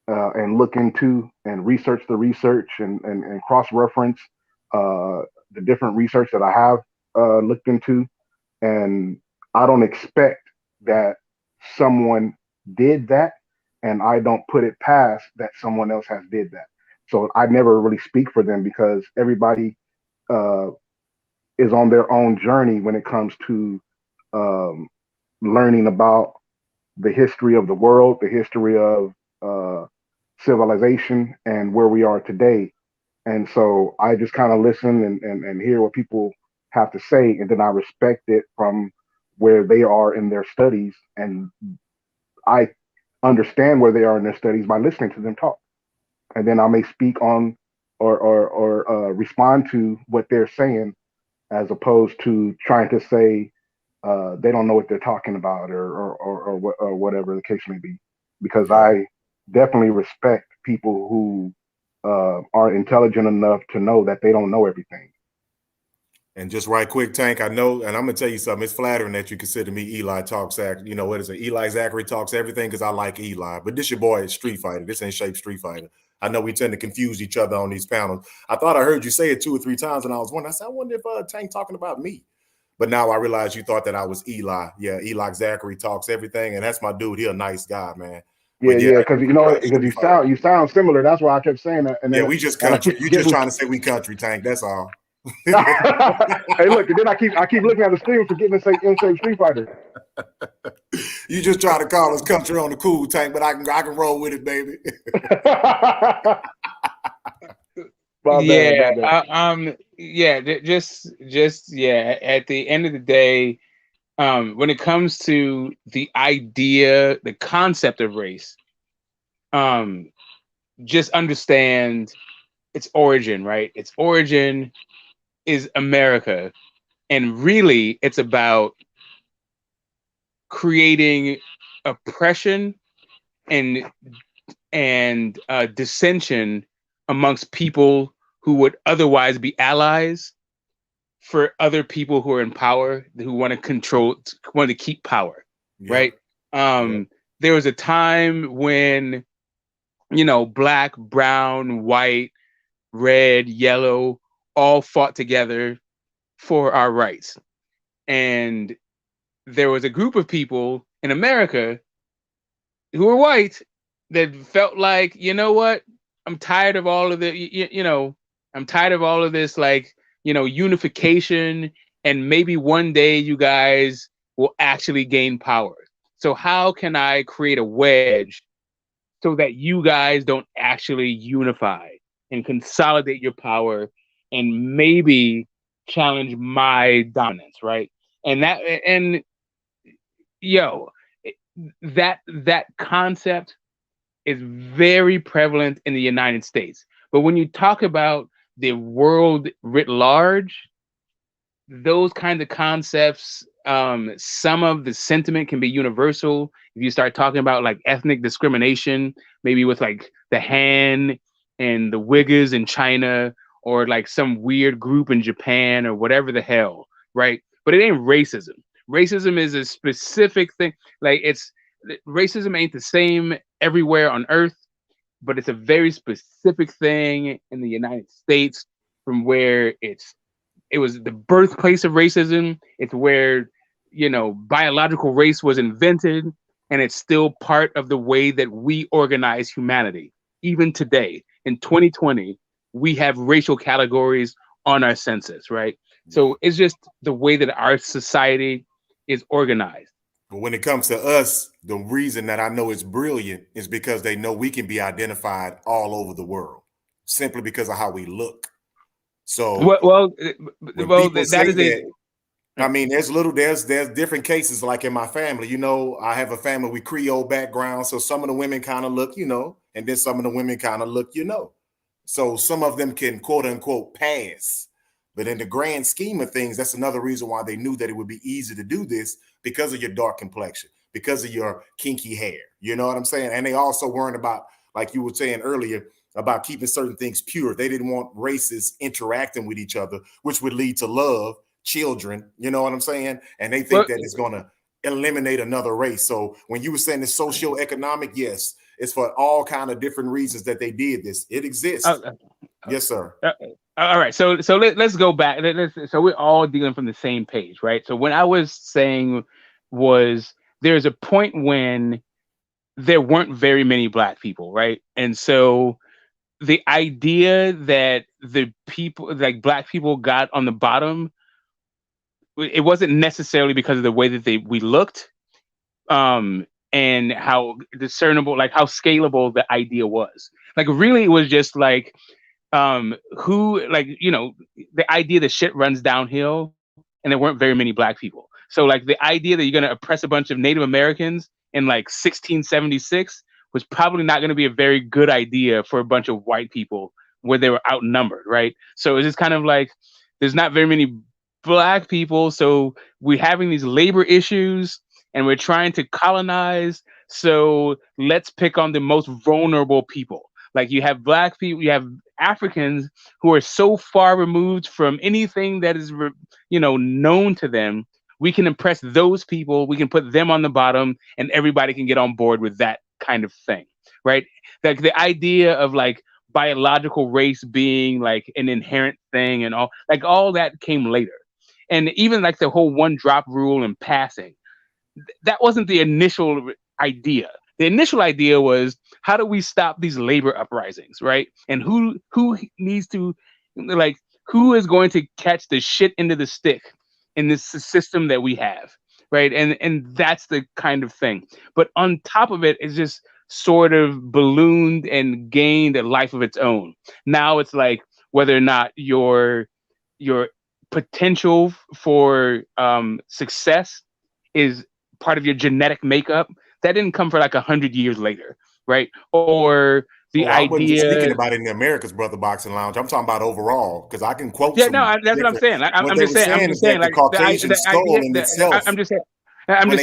and look into and research the research and cross reference the different research that I have looked into. And I don't expect that someone did that, and I don't put it past that someone else has did that. So I never really speak for them because everybody uh, is on their own journey when it comes to um, learning about the history of the world, the history of uh, civilization, and where we are today. And so I just kind of listen and hear what people have to say, and then I respect it from where they are in their studies, and I understand where they are in their studies by listening to them talk, and then I may speak on or respond to what they're saying, as opposed to trying to say they don't know what they're talking about or whatever the case may be, because I definitely respect people who are intelligent enough to know that they don't know everything. And just right quick, Tank, I know, and I'm gonna tell you something. It's flattering that you consider me Eli Talks. You know what is it? Eli Zachary Talks Everything, because I like Eli. But this your boy is Street Fighter. This ain't Shape Street Fighter. I know we tend to confuse each other on these panels. I thought I heard you say it 2 or 3 times, and I was wondering. I said, I wonder if Tank talking about me. But now I realize you thought that I was Eli. Yeah, Eli Zachary Talks Everything, and that's my dude. He a nice guy, man. Yeah, But yeah, yeah, because because you sound similar. That's why I kept saying that, and yeah, then we just and I country. keep You just forgetting. trying to say we country, Tank. That's all. Hey, look, and then I keep looking at the screen, forgetting to say Insane Street Fighter. You just try to call us country on the cool, Tank, but I can roll with it, baby. My Yeah, bad. yeah, just yeah. At the end of the day, when it comes to the idea, the concept of race, just understand its origin, right? Its origin is America, and really, it's about creating oppression and dissension amongst people who would otherwise be allies for other people who are in power, who want to control, want to keep power, right? There was a time when, black, brown, white, red, yellow, all fought together for our rights. And there was a group of people in America who were white that felt like, you know what? I'm tired of all of the, I'm tired of all of this, like, unification. And maybe one day you guys will actually gain power. So how can I create a wedge so that you guys don't actually unify and consolidate your power and maybe challenge my dominance, right? And yo, that concept is very prevalent in the United States. But when you talk about the world writ large, those kinds of concepts, some of the sentiment can be universal. If you start talking about like ethnic discrimination, maybe with like the Han and the Uyghurs in China, or like some weird group in Japan or whatever the hell, right? But it ain't racism. Racism is a specific thing. Like racism ain't the same everywhere on Earth, but it's a very specific thing in the United States, from where it was the birthplace of racism. It's where, biological race was invented, and it's still part of the way that we organize humanity. Even today, in 2020, we have racial categories on our census, right? So it's just the way that our society is organized. But when it comes to us, the reason that I know it's brilliant is because they know we can be identified all over the world simply because of how we look. So well, when people that say is that, I mean, there's different cases. Like in my family, I have a family with Creole background, so some of the women kind of look, and then some of the women kind of look, So some of them can quote unquote pass, But in the grand scheme of things, that's another reason why they knew that it would be easy to do this, because of your dark complexion, because of your kinky hair. You know what I'm saying? And they also weren't about, like you were saying earlier, about keeping certain things pure. They didn't want races interacting with each other, which would lead to love, children. You know what I'm saying? And they think that it's going to eliminate another race. So when you were saying the socioeconomic, yes, it's for all kind of different reasons that they did this. It exists. Yes, sir. All right, so let's go back. So we're all dealing from the same page, right? So what I was saying was there's a point when there weren't very many black people, right? And so the idea that the people, like black people, got on the bottom, it wasn't necessarily because of the way that we looked, and how discernible, like how scalable the idea was. Like really, it was just like who, like, you know, the idea that shit runs downhill, and there weren't very many black people. So like the idea that you're going to oppress a bunch of Native Americans in like 1676 was probably not going to be a very good idea for a bunch of white people where they were outnumbered, right? So it's just kind of like there's not very many black people, so we're having these labor issues and we're trying to colonize, so let's pick on the most vulnerable people. Like you have black people, you have Africans who are so far removed from anything that is, known to them. We can impress those people. We can put them on the bottom, and everybody can get on board with that kind of thing, right? Like the idea of like biological race being like an inherent thing and all that came later. And even like the whole one drop rule and passing, that wasn't the initial idea. The initial idea was, how do we stop these labor uprisings, right? And who needs to, like, who is going to catch the shit into the stick in this system that we have, right? And that's the kind of thing. But on top of it, it's just sort of ballooned and gained a life of its own. Now it's like whether or not your potential for success is part of your genetic makeup, that didn't come for like 100 years later, right? Or the I wasn't just idea. speaking about it in the America's Brother Boxing Lounge. I'm talking about overall, because I can quote. Yeah, no, that's what I'm saying. I'm just saying, like the Caucasian skull in itself. I'm just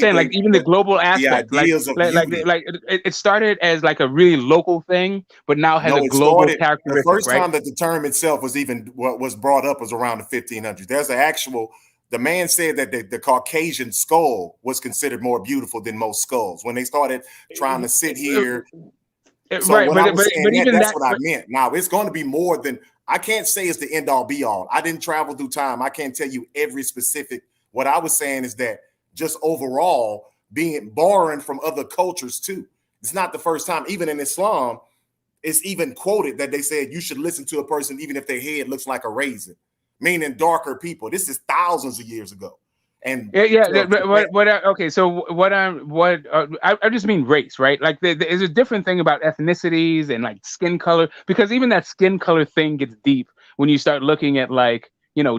saying, like even the global aspect, the ideas of beauty. It started as like a really local thing, but now has a global characteristic. The first right? time that the term itself was brought up was around the 1500s. There's an actual. The man said that the Caucasian skull was considered more beautiful than most skulls when they started trying to sit here. So right, when I was saying that's what I but, meant. Now it's going to be more than, I can't say it's the end all be all. I didn't travel through time. I can't tell you every specific. What I was saying is that just overall being borrowing from other cultures too. It's not the first time. Even in Islam, it's even quoted that they said you should listen to a person even if their head looks like a raisin. Meaning darker people. This is thousands of years ago. And okay, so I just mean race, right? Like there's a different thing about ethnicities and like skin color, because even that skin color thing gets deep when you start looking at like,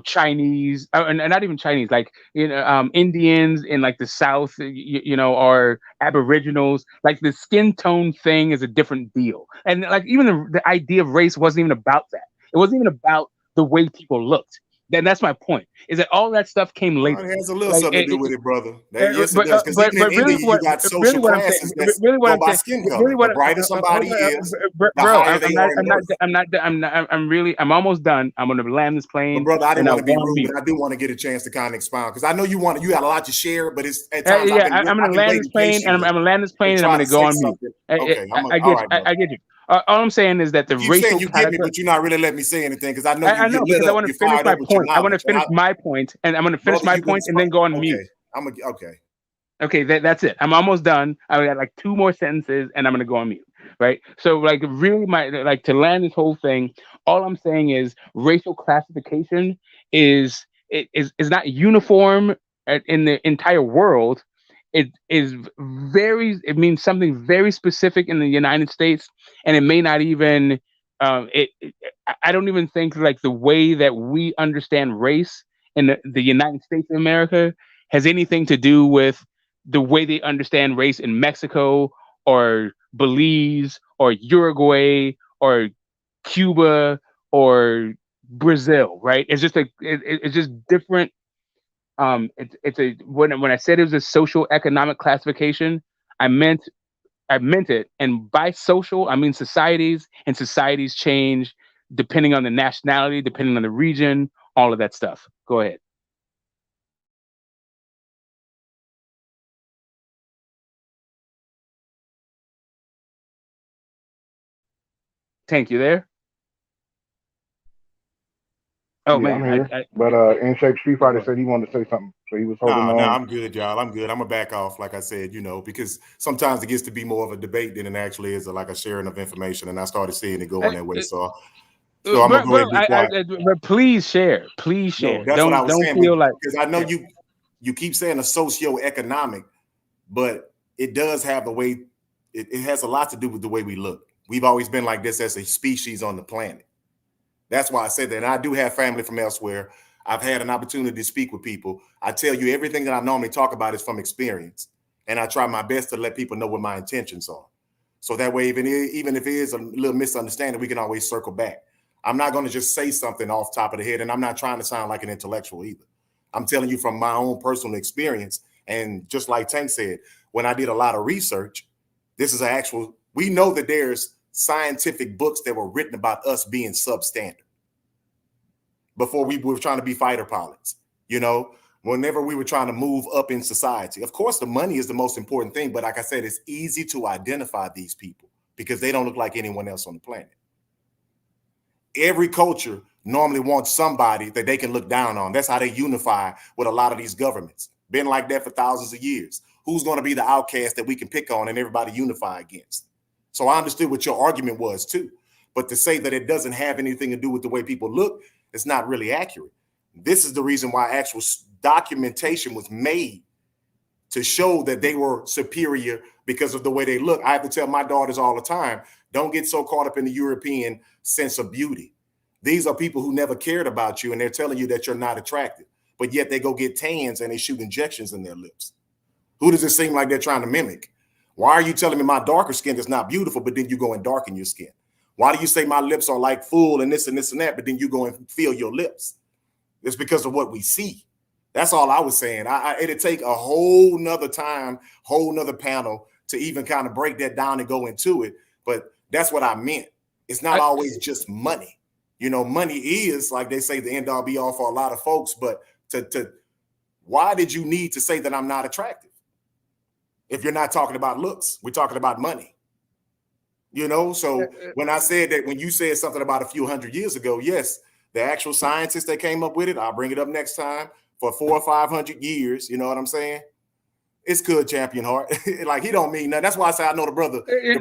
Chinese, and not even Chinese, like Indians in like the South, or Aboriginals. Like the skin tone thing is a different deal, and like even the idea of race wasn't even about that. It wasn't even about the way people looked. Then that's my point. Is that all that stuff came later? It has a little something to do with it, brother. Yes, it does. Because even in India, you got social classes that go by skin color. The brighter somebody is, the higher they are in birth. I'm almost done. I'm gonna land this plane. But brother, I didn't want to be rude, but I do want to get a chance to kind of expound, because I know you got a lot to share, but it's at times. I'm gonna land this plane, and I'm gonna land this plane, and I'm gonna go on mute. Okay, I get you. All I'm saying is that the racial. You get me, but you're not really letting me say anything, because I know I know, because I want to finish my point. I want to finish my point, and I'm going to finish my point and then go on mute. Okay, that's it. I'm almost done. I got like 2 more sentences, and I'm going to go on mute. Right. So, like, really, to land this whole thing, all I'm saying is racial classification is not uniform in the entire world. It means something very specific in the United States, and it may not even. I don't even think like the way that we understand race in the United States of America has anything to do with the way they understand race in Mexico or Belize or Uruguay or Cuba or Brazil, right? It's just it's just different. It's a when I said it was a social economic classification, I meant it. And by social, I mean societies, and societies change depending on the nationality, depending on the region, all of that stuff. Go ahead. Tank, you there? Oh Yeah, I'm man, here. But In Shape Street Fighter said he wanted to say something, so he was holding No, on. I'm good, y'all. I'm good. I'm gonna back off, like I said, because sometimes it gets to be more of a debate than it actually is like a sharing of information, and I started seeing it going that way. So I'm gonna go ahead and be quiet. But please share. Please No, share. that's what I was Don't saying, feel like because I know you keep saying a socio-economic, but it does have the way it has a lot to do with the way we look. We've always been like this as a species on the planet. That's why I said that. And I do have family from elsewhere. I've had an opportunity to speak with people. I tell you, everything that I normally talk about is from experience. And I try my best to let people know what my intentions are. So that way, even if it is a little misunderstanding, we can always circle back. I'm not going to just say something off top of the head, and I'm not trying to sound like an intellectual either. I'm telling you from my own personal experience. And just like Tank said, when I did a lot of research, this is we know that there's scientific books that were written about us being substandard before we were trying to be fighter pilots, whenever we were trying to move up in society. Of course, the money is the most important thing, but like I said, it's easy to identify these people because they don't look like anyone else on the planet. Every culture normally wants somebody that they can look down on. That's how they unify with a lot of these governments. Been like that for thousands of years. Who's going to be the outcast that we can pick on and everybody unify against? So I understood what your argument was too. But to say that it doesn't have anything to do with the way people look, it's not really accurate. This is the reason why actual documentation was made to show that they were superior because of the way they look. I have to tell my daughters all the time, don't get so caught up in the European sense of beauty. These are people who never cared about you, and they're telling you that you're not attractive, but yet they go get tans and they shoot injections in their lips. Who does it seem like they're trying to mimic? Why are you telling me my darker skin is not beautiful, but then you go and darken your skin? Why do you say my lips are like full and this and this and that, but then you go and feel your lips? It's because of what we see. That's all I was saying. It'd take a whole nother time, whole nother panel to even kind of break that down and go into it. But that's what I meant. It's not always just money. Money is, like they say, the end all be all for a lot of folks. But why did you need to say that I'm not attractive? If you're not talking about looks, we're talking about money. So when I said that, when you said something about a few hundred years ago, yes, the actual scientists that came up with it, I'll bring it up next time, for 400 or 500 years. You know what I'm saying? It's good, Champion Heart. Like, he don't mean nothing. That's why I say I know the brother. Hey,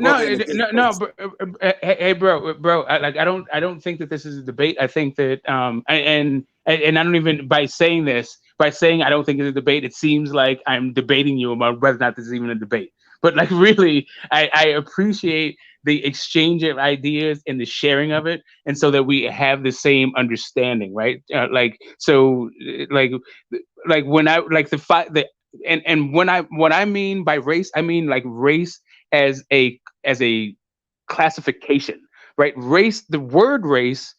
bro. I don't think that this is a debate. I think that, and I don't even, by saying I don't think it's a debate, it seems like I'm debating you about whether or not this is even a debate. But like, really, I appreciate the exchange of ideas and the sharing of it, and so that we have the same understanding, right? Like when I like the fight that. And what I mean by race, I mean like race as a classification, right? Race, the word race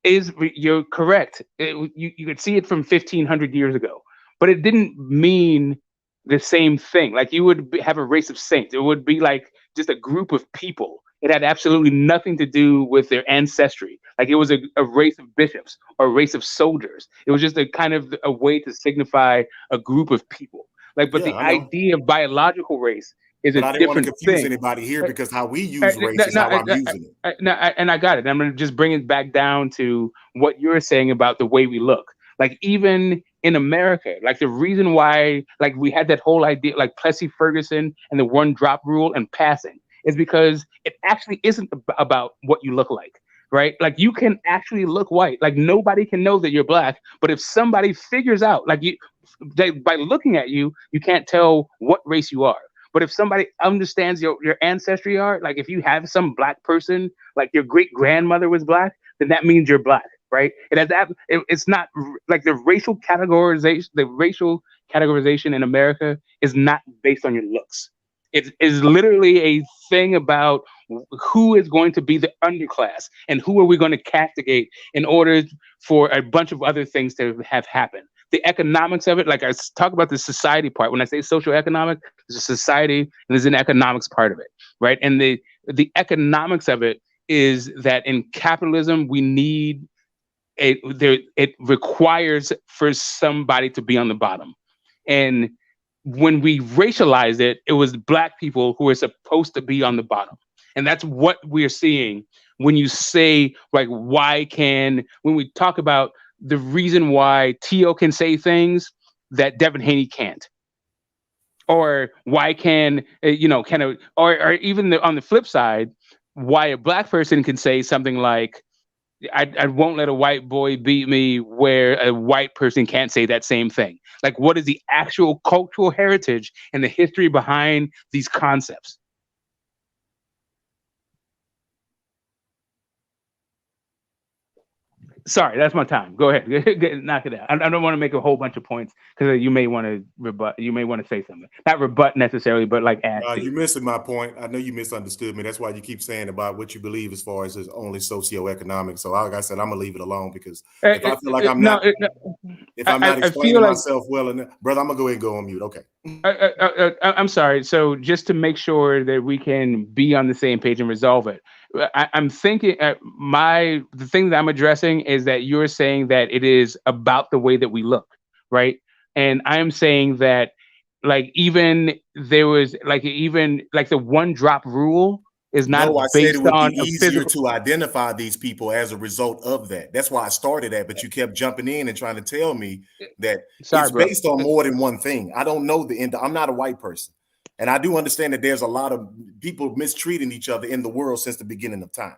you're correct. You could see it from 1,500 years ago, but it didn't mean the same thing. Like, you would have a race of saints. It would be like just a group of people. It had absolutely nothing to do with their ancestry. Like, it was a race of bishops or a race of soldiers. It was just a kind of a way to signify a group of people. Like, but the idea of biological race is but a I didn't want to different confuse thing. anybody here, because how we use race is how I'm using it. And I got it. I'm going to just bring it back down to what you're saying about the way we look. Like, even in America, like, the reason why, like, we had that whole idea, like Plessy Ferguson and the one drop rule and passing, is because it actually isn't about what you look like, right? Like, you can actually look white. Like, nobody can know that you're black, but if somebody figures out, like, by looking at you, you can't tell what race you are. But if somebody understands your ancestry are, like, if you have some black person, like your great grandmother was black, then that means you're black, right? It's not like the racial categorization. The racial categorization in America is not based on your looks. It is literally a thing about who is going to be the underclass and who are we going to castigate in order for a bunch of other things to have happened. The economics of it, like talk about the society part. When I say social economic, there's a society and there's an economics part of it, right? And the economics of it is that in capitalism we need it requires for somebody to be on the bottom. And when we racialized it, it was black people who were supposed to be on the bottom. And that's what we're seeing when you say, like, when we talk about the reason why T.O. can say things that Devin Haney can't. Or why can, or even on the flip side, why a black person can say something like, I won't let a white boy beat me, where a white person can't say that same thing. Like, what is the actual cultural heritage and the history behind these concepts? Sorry, that's my time. Go ahead, knock it out. I don't want to make a whole bunch of points because you may want to rebut. You may want to say something, not rebut necessarily, but like add. You're missing my point. I know you misunderstood me. That's why you keep saying about what you believe as far as is only socioeconomic. So, like I said, I'm gonna leave it alone because if I feel like I'm not explaining myself well enough, brother, I'm gonna go ahead and go on mute. Okay. I'm sorry. So, just to make sure that we can be on the same page and resolve it, I'm thinking the thing that I'm addressing is that you're saying that it is about the way that we look, right? And I'm saying that, like, even there was the one drop rule is not I based said it would on be easier to identify these people as a result of that. That's why I started that, but you kept jumping in and trying to tell me that it's based on more than one thing. I don't know the end. I'm not a white person. And I do understand that there's a lot of people mistreating each other in the world since the beginning of time.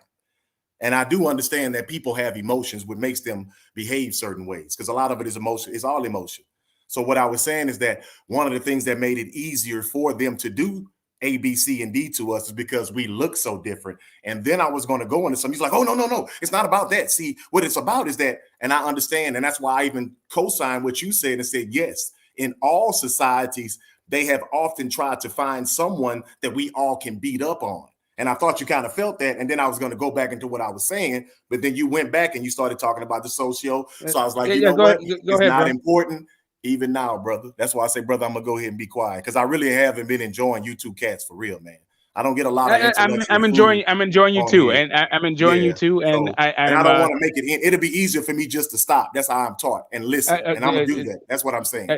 And I do understand that people have emotions, what makes them behave certain ways, because a lot of it is emotion. It's all emotion. So what I was saying is that one of the things that made it easier for them to do A, B, C, and D to us is because we look so different. And then I was going to go into some. He's like, oh, no. It's not about that. See, what it's about is that, and I understand, and that's why I even co-signed what you said and said, yes, in all societies, they have often tried to find someone that we all can beat up on. And I thought you kind of felt that. And then I was going to go back into what I was saying. But then you went back and you started talking about the socio. So I was like, go ahead, not important even now, brother. That's why I say, brother, I'm going to go ahead and be quiet because I really haven't been enjoying you two cats for real, man. I don't get a lot of I'm enjoying you too. And I'm enjoying you too. And I don't want to make it in. It'll be easier for me just to stop. That's how I'm taught and listen. And I'm going to do that. That's what I'm saying.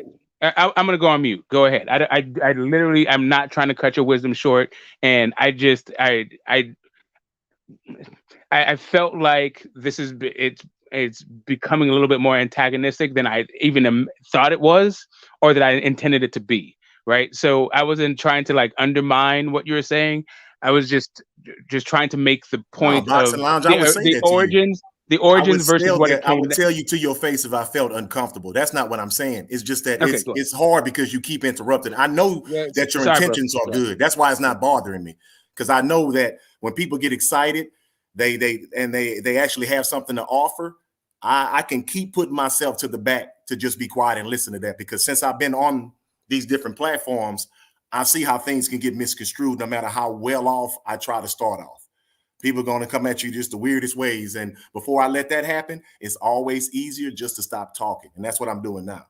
I'm going to go on mute. Go ahead. I literally, I'm not trying to cut your wisdom short. And I felt like it's becoming a little bit more antagonistic than I even thought it was, or that I intended it to be. Right. So I wasn't trying to like undermine what you were saying. I was just trying to make the point of the origins. The origins versus what it came. I would tell you to your face if I felt uncomfortable. That's not what I'm saying. It's just that it's hard because you keep interrupting. I know that your intentions are good. That's why it's not bothering me, because I know that when people get excited, they actually have something to offer. I can keep putting myself to the back to just be quiet and listen to that, because since I've been on these different platforms, I see how things can get misconstrued no matter how well off I try to start off. People are going to come at you just the weirdest ways. And before I let that happen, it's always easier just to stop talking. And that's what I'm doing now.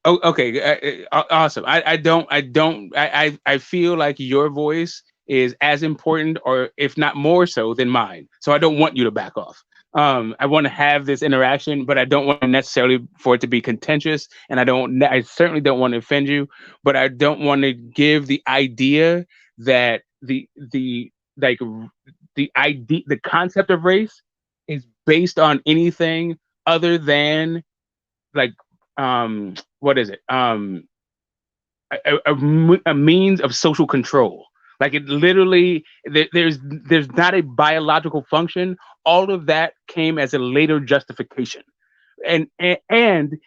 Oh, okay. Awesome. I feel like your voice is as important, or if not more so, than mine. So I don't want you to back off. I want to have this interaction, but I don't want necessarily for it to be contentious. And I certainly don't want to offend you, but I don't want to give the idea that the concept of race is based on anything other than like what is it? A means of social control. Like, it literally, there's not a biological function. All of that came as a later justification, and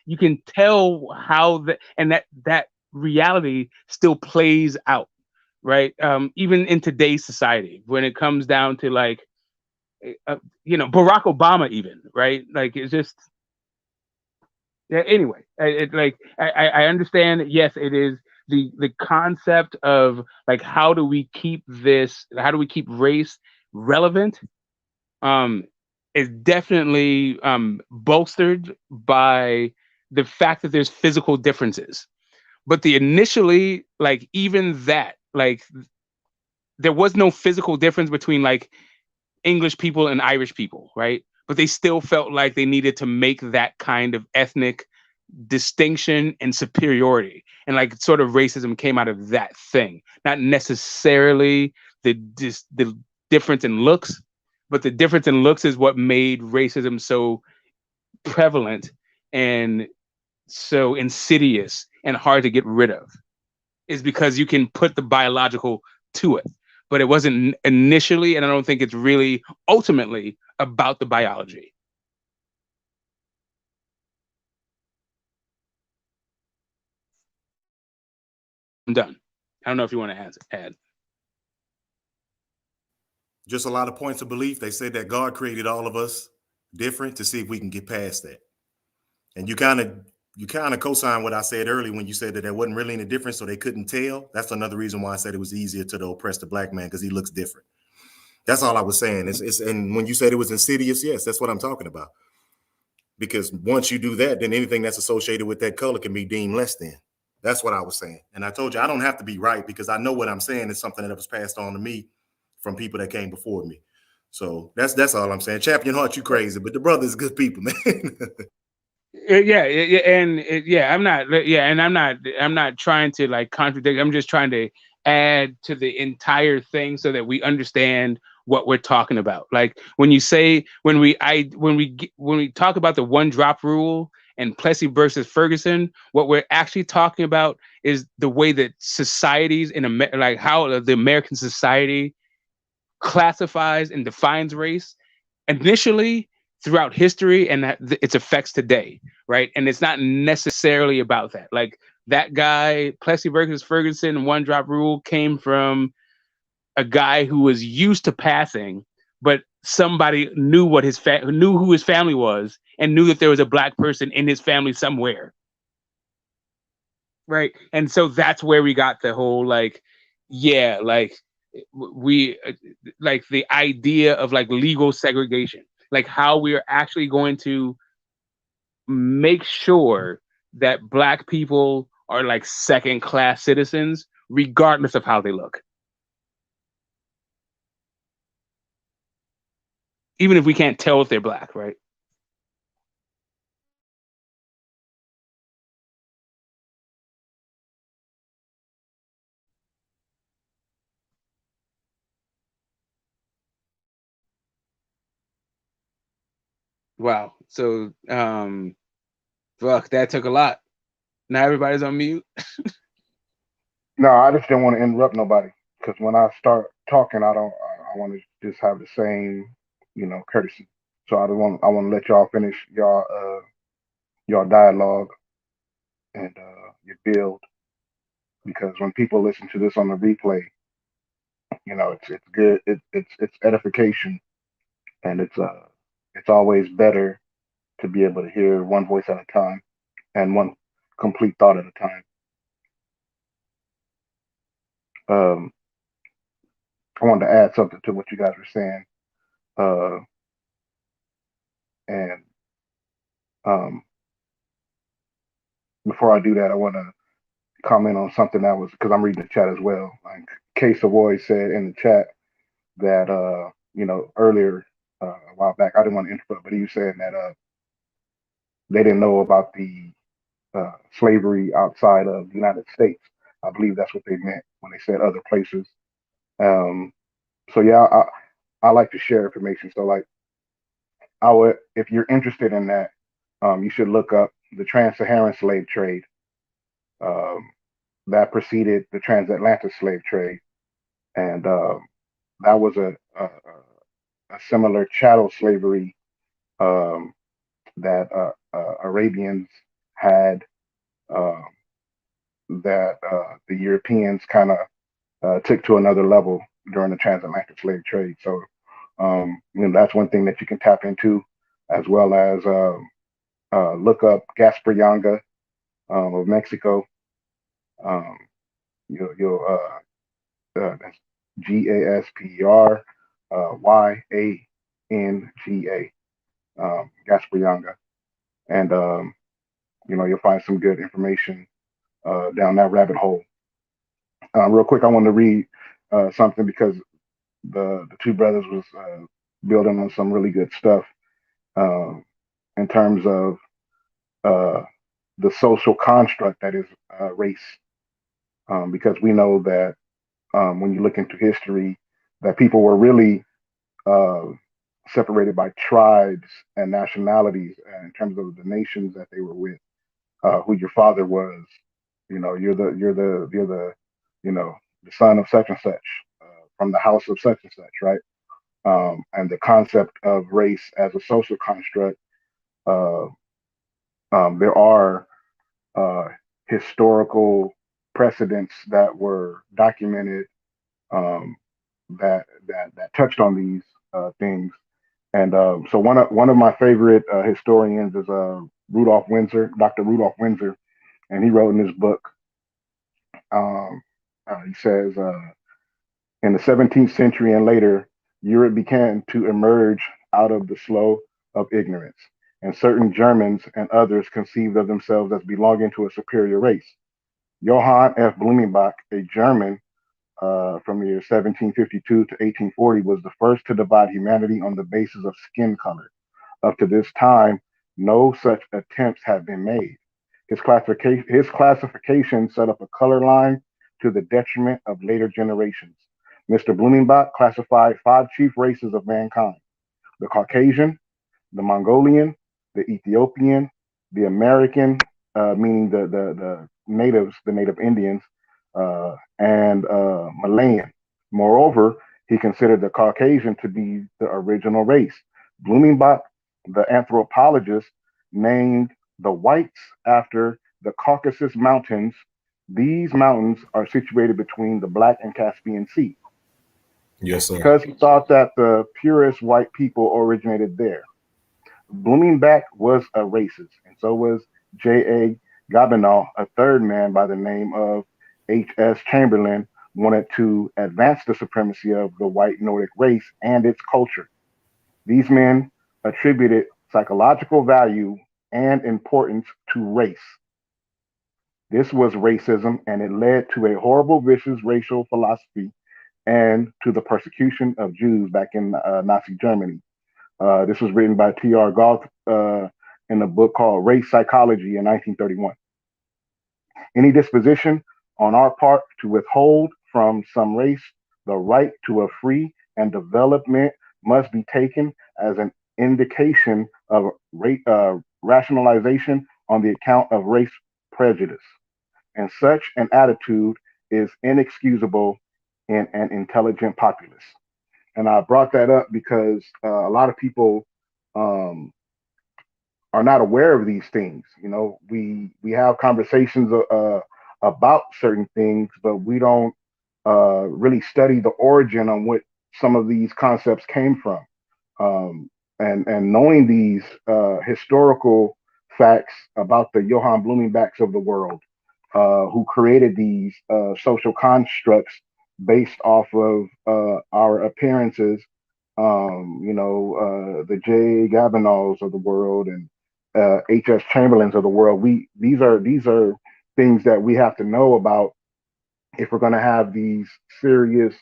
you can tell how that reality still plays out, right? Even in today's society, when it comes down to like, Barack Obama, even, right? Like, it's just. Yeah, anyway, I understand. Yes, it is. the concept of like how do we keep race relevant is definitely bolstered by the fact that there's physical differences. But the initially, like even that, like there was no physical difference between like English people and Irish people, right? But they still felt like they needed to make that kind of ethnic distinction and superiority. And like sort of racism came out of that thing, not necessarily the difference in looks, but the difference in looks is what made racism so prevalent and so insidious and hard to get rid of, is because you can put the biological to it. But it wasn't initially, and I don't think it's really ultimately about the biology. I'm done. I don't know if you want to add. Just a lot of points of belief. They said that God created all of us different to see if we can get past that. And you kind of co-sign what I said earlier when you said that there wasn't really any difference, so they couldn't tell. That's another reason why I said it was easier to oppress the black man, because he looks different. That's all I was saying. It's and when you said it was insidious, yes, that's what I'm talking about. Because once you do that, then anything that's associated with that color can be deemed less than. That's what I was saying. And I told you I don't have to be right, because I know what I'm saying is something that was passed on to me from people that came before me. So that's all I'm saying. Champion Heart, you crazy, but the brothers good people, man. I'm not trying to like contradict. I'm just trying to add to the entire thing so that we understand what we're talking about. Like when you say when we talk about the one drop rule and Plessy versus Ferguson, what we're actually talking about is the way that societies like how the American society classifies and defines race initially throughout history and its effects today, right? And it's not necessarily about that. Like that guy, Plessy versus Ferguson, one drop rule came from a guy who was used to passing, but somebody knew what knew who his family was and knew that there was a black person in his family somewhere, right? And so that's where we got the whole like, yeah, like we like the idea of like legal segregation, like how we are actually going to make sure that black people are like second class citizens regardless of how they look, even if we can't tell if they're black, right? Wow. So fuck, that took a lot. Now everybody's on mute. No, I just didn't want to interrupt nobody, because when I start talking, I want to just have the same, courtesy. So I want to let y'all finish y'all dialogue and your build, because when people listen to this on the replay, it's good. It's edification, and it's always better to be able to hear one voice at a time and one complete thought at a time. I wanted to add something to what you guys were saying, and before I do that, I want to comment on something that was, because I'm reading the chat as well. Like K Savoy said in the chat that earlier a while back, I didn't want to interrupt, but he was saying that they didn't know about the slavery outside of the United States. I believe that's what they meant when they said other places. So yeah, I like to share information. So like, if you're interested in that, you should look up the trans-Saharan slave trade. That preceded the transatlantic slave trade, and that was a similar chattel slavery that Arabians had, that the Europeans kind of took to another level during the transatlantic slave trade. So that's one thing that you can tap into, as well as look up Gaspar Yanga of Mexico. you'll that's Gasper, Yanga, Gasper, and you'll find some good information down that rabbit hole. Real quick, I want to read something because the two brothers was building on some really good stuff uh, in terms of uh, the social construct that is race, because we know that when you look into history, that people were really uh, separated by tribes and nationalities in terms of the nations that they were with, who your father was. You're the the son of such and such from the house of such and such, right? And the concept of race as a social construct. Uh, there are uh, historical precedents that were documented um, that touched on these things. And so one of my favorite historians is Rudolph Windsor, Dr. Rudolph Windsor, and he wrote in his book. He says in the 17th century and later, Europe began to emerge out of the slough of ignorance, and certain Germans and others conceived of themselves as belonging to a superior race. Johann F. Blumenbach, a German from the year 1752 to 1840, was the first to divide humanity on the basis of skin color. Up to this time, no such attempts have been made. His classification set up a color line to the detriment of later generations. Mr. Blumenbach classified five chief races of mankind: the Caucasian, the Mongolian, the Ethiopian, the American, meaning the natives, the native Indians, and Malayan. Moreover, he considered the Caucasian to be the original race. Blumenbach, the anthropologist, named the whites after the Caucasus Mountains. These mountains are situated between the Black and Caspian Sea Yes, sir. because he thought that the purest white people originated there. Blumenbach was a racist, and so was J.A. Gobineau, a third man by the name of H.S. Chamberlain, wanted to advance the supremacy of the white Nordic race and its culture. These men attributed psychological value and importance to race. This was racism, and it led to a horrible, vicious racial philosophy and to the persecution of Jews back in Nazi Germany. This was written by T.R. Goth in a book called Race Psychology in 1931. Any disposition on our part to withhold from some race the right to a free and development must be taken as an indication of rationalization on the account of race prejudice. And such an attitude is inexcusable in an intelligent populace. And I brought that up because a lot of people um, are not aware of these things. We have conversations about certain things, but we don't really study the origin on what some of these concepts came from. And knowing these historical facts about the Johann Blumenbachs of the world, who created these social constructs based off of our appearances, the J. Gabineaus of the world and H.S. Chamberlains of the world. These are things that we have to know about if we're going to have these serious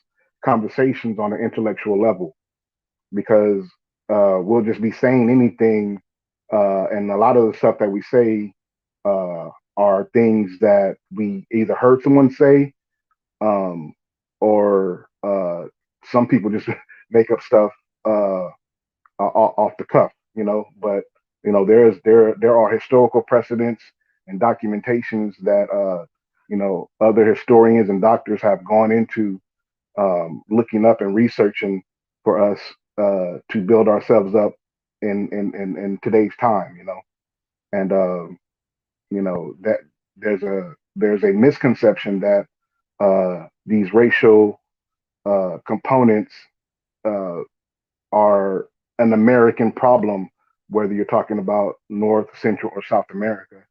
conversations on an intellectual level, because we'll just be saying anything, and a lot of the stuff that we say are things that we either heard someone say, um, or some people just make up stuff off the cuff, But there are historical precedents and documentations that other historians and doctors have gone into looking up and researching for us to build ourselves up in today's time, and that there's a misconception that these racial components uh, are an American problem, whether you're talking about North, Central, or South America.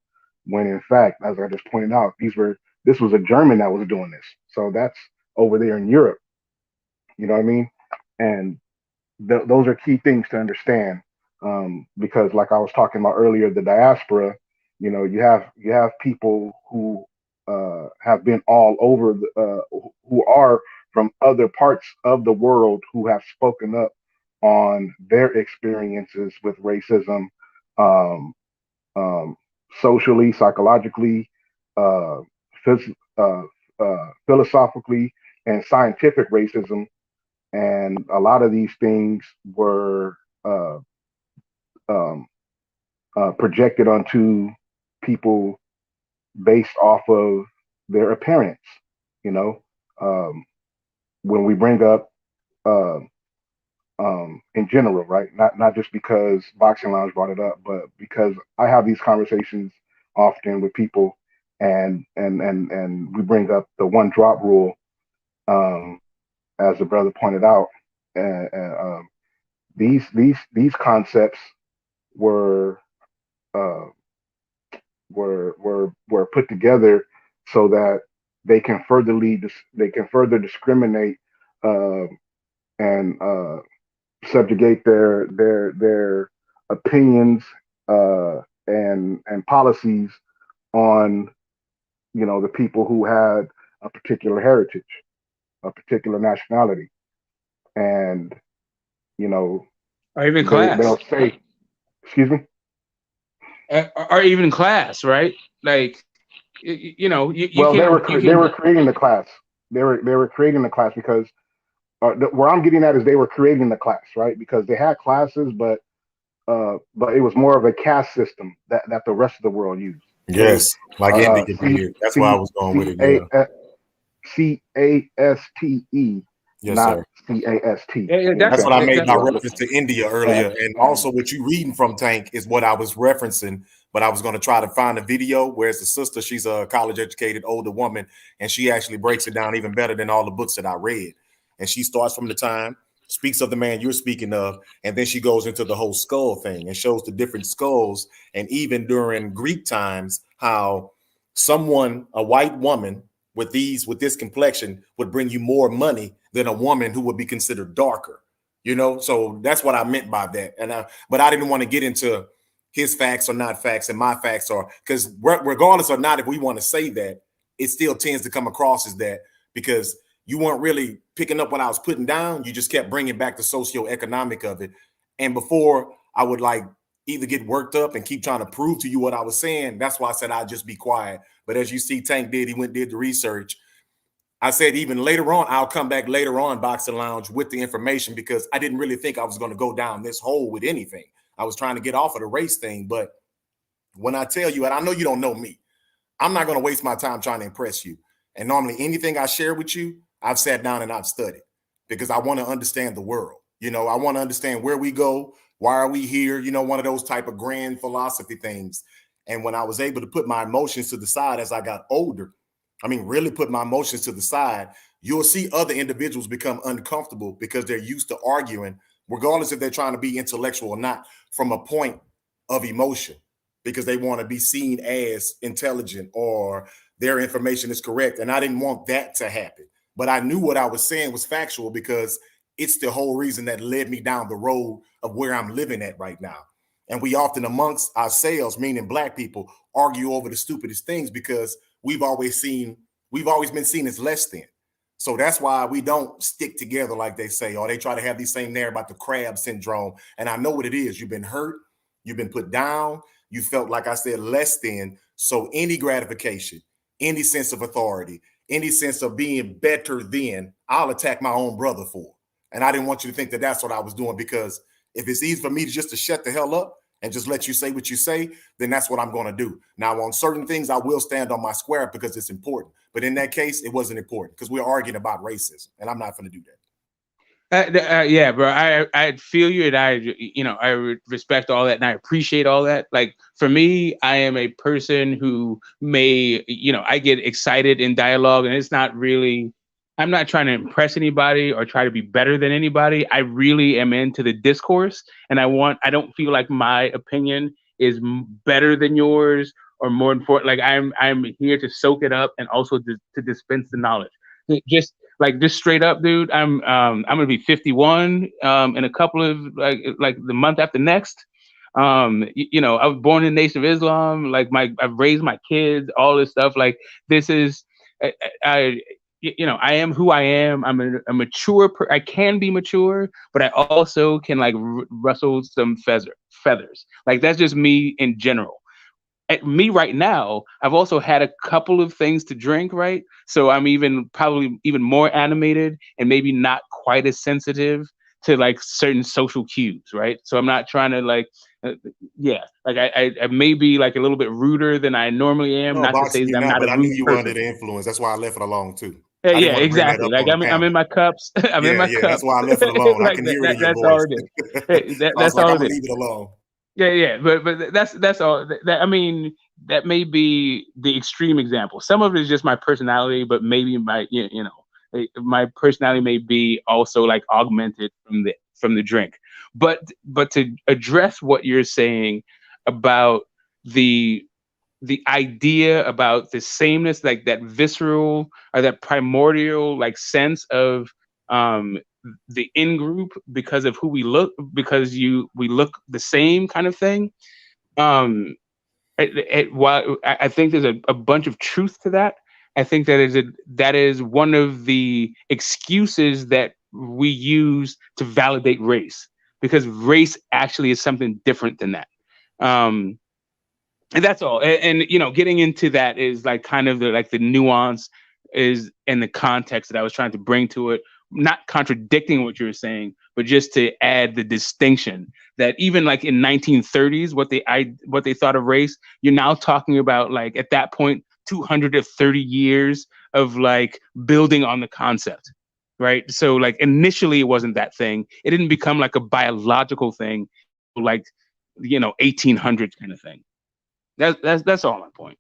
When in fact, as I just pointed out, these were This was a German that was doing this. So that's over there in Europe. You know what I mean? And those are key things to understand, because, like I was talking about earlier, the diaspora. You have people who have been all over, who are from other parts of the world, who have spoken up on their experiences with racism, um, um, socially, psychologically, uh, phys- philosophically, and scientific racism. And a lot of these things were um, projected onto people based off of their appearance. You know, um, when we bring up uh, in general, right? Not just because Boxing Lounge brought it up, but because I have these conversations often with people, and we bring up the one drop rule, um, as the brother pointed out. And these concepts were uh, were put together so that they can further discriminate, uh, and subjugate their opinions, and policies on, the people who had a particular heritage, a particular nationality. And you know or even they'll class, say, excuse me. or even class, right? Like, you Well, can you they were can. creating the class. They were creating the class because, where I'm getting at is they were creating the class, right? Because they had classes, but it was more of a caste system that the rest of the world used. It was Yes, like India did. That's why I was going with it. Yeah. CASTE, Yes, not sir. CAST. Yeah, yeah, You That's what understand? I definitely, made my definitely. reference to India And, earlier. And and also what you reading from Tank is what I was referencing, but I was going to try to find a video where it's a sister, she's a college educated older woman, and she actually breaks it down even better than all the books that I read. And she starts from the time, speaks of the man you're speaking of, and then she goes into the whole skull thing and shows the different skulls. And even during Greek times, how a white woman with this complexion would bring you more money than a woman who would be considered darker. So that's what I meant by that. But I didn't want to get into his facts or not facts and my facts are, because regardless or not, if we want to say that, it still tends to come across as that, because you weren't really picking up what I was putting down. You just kept bringing back the socioeconomic of it. And before I would either get worked up and keep trying to prove to you what I was saying, that's why I said I'd just be quiet. But as you see, Tank he did the research. I said even later on, I'll come back later on, Boxing Lounge, with the information, because I didn't really think I was going to go down this hole with anything. I was trying to get off of the race thing. But when I tell you, and I know you don't know me, I'm not going to waste my time trying to impress you. And normally anything I share with you, I've sat down and I've studied, because I want to understand the world. I want to understand where we go. Why are we here? One of those type of grand philosophy things. And when I was able to put my emotions to the side as I got older, really put my emotions to the side, you'll see other individuals become uncomfortable because they're used to arguing, regardless if they're trying to be intellectual or not, from a point of emotion, because they want to be seen as intelligent or their information is correct. And I didn't want that to happen. But I knew what I was saying was factual, because it's the whole reason that led me down the road of where I'm living at right now. And we often amongst ourselves, meaning Black people, argue over the stupidest things because we've always been seen as less than. So that's why we don't stick together like they say, or they try to have these same narrative about the crab syndrome. And I know what it is. You've been hurt, you've been put down, you felt, like I said, less than. So any gratification, any sense of authority, any sense of being better than, I'll attack my own brother for. And I didn't want you to think that that's what I was doing, because if it's easy for me to shut the hell up and just let you say what you say, then that's what I'm going to do. Now, on certain things, I will stand on my square because it's important. But in that case, it wasn't important because we're arguing about racism, and I'm not going to do that. Yeah, bro. I feel you, and I respect all that, and I appreciate all that. Like, for me, I am a person who I get excited in dialogue, and it's not really. I'm not trying to impress anybody or try to be better than anybody. I really am into the discourse, and I don't feel like my opinion is better than yours or more important. Like I'm here to soak it up and also to dispense the knowledge. Just straight up, dude. I'm gonna be 51 in a couple of like the month after next. I was born in the Nation of Islam. Like I've raised my kids, all this stuff. Like this is, I am who I am. I'm a mature. I can be mature, but I also can like rustle some feathers. Like that's just me in general. At me right now, I've also had a couple of things to drink, right? So I'm probably even more animated and maybe not quite as sensitive to like certain social cues, right? So I'm not trying to like, like I may be like a little bit ruder than I normally am. No, Not to say boxing that you I'm not, not a but I knew rude you were under person. the influence. That's why I left it alone too. Yeah, I didn't yeah, want to bring that exactly. up Like on the I'm in panel. my cups. I'm in my Yeah, cups. that's why I left it alone. I Like can hear it in your that's voice. all it is. Hey, So I was that's like, all I'm it gonna is. leave it alone. Yeah, but that's all. I mean, that may be the extreme example. Some of it is just my personality, but maybe my personality may be also like augmented from the drink. But to address what you're saying about the idea about the sameness, like that visceral or that primordial like sense of um the in group because of who we look, because we look the same kind of thing. um while I think there's a bunch of truth to that, I think that is one of the excuses that we use to validate race, because race actually is something different than that. And that's all. And getting into that is like kind of the nuance is in the context that I was trying to bring to it, not contradicting what you were saying, but just to add the distinction that even like in 1930s, what they thought of race, you're now talking about like at that point 230 years of like building on the concept, right? So like initially it wasn't that thing. It didn't become like a biological thing, like 1800s kind of thing. That's all my point.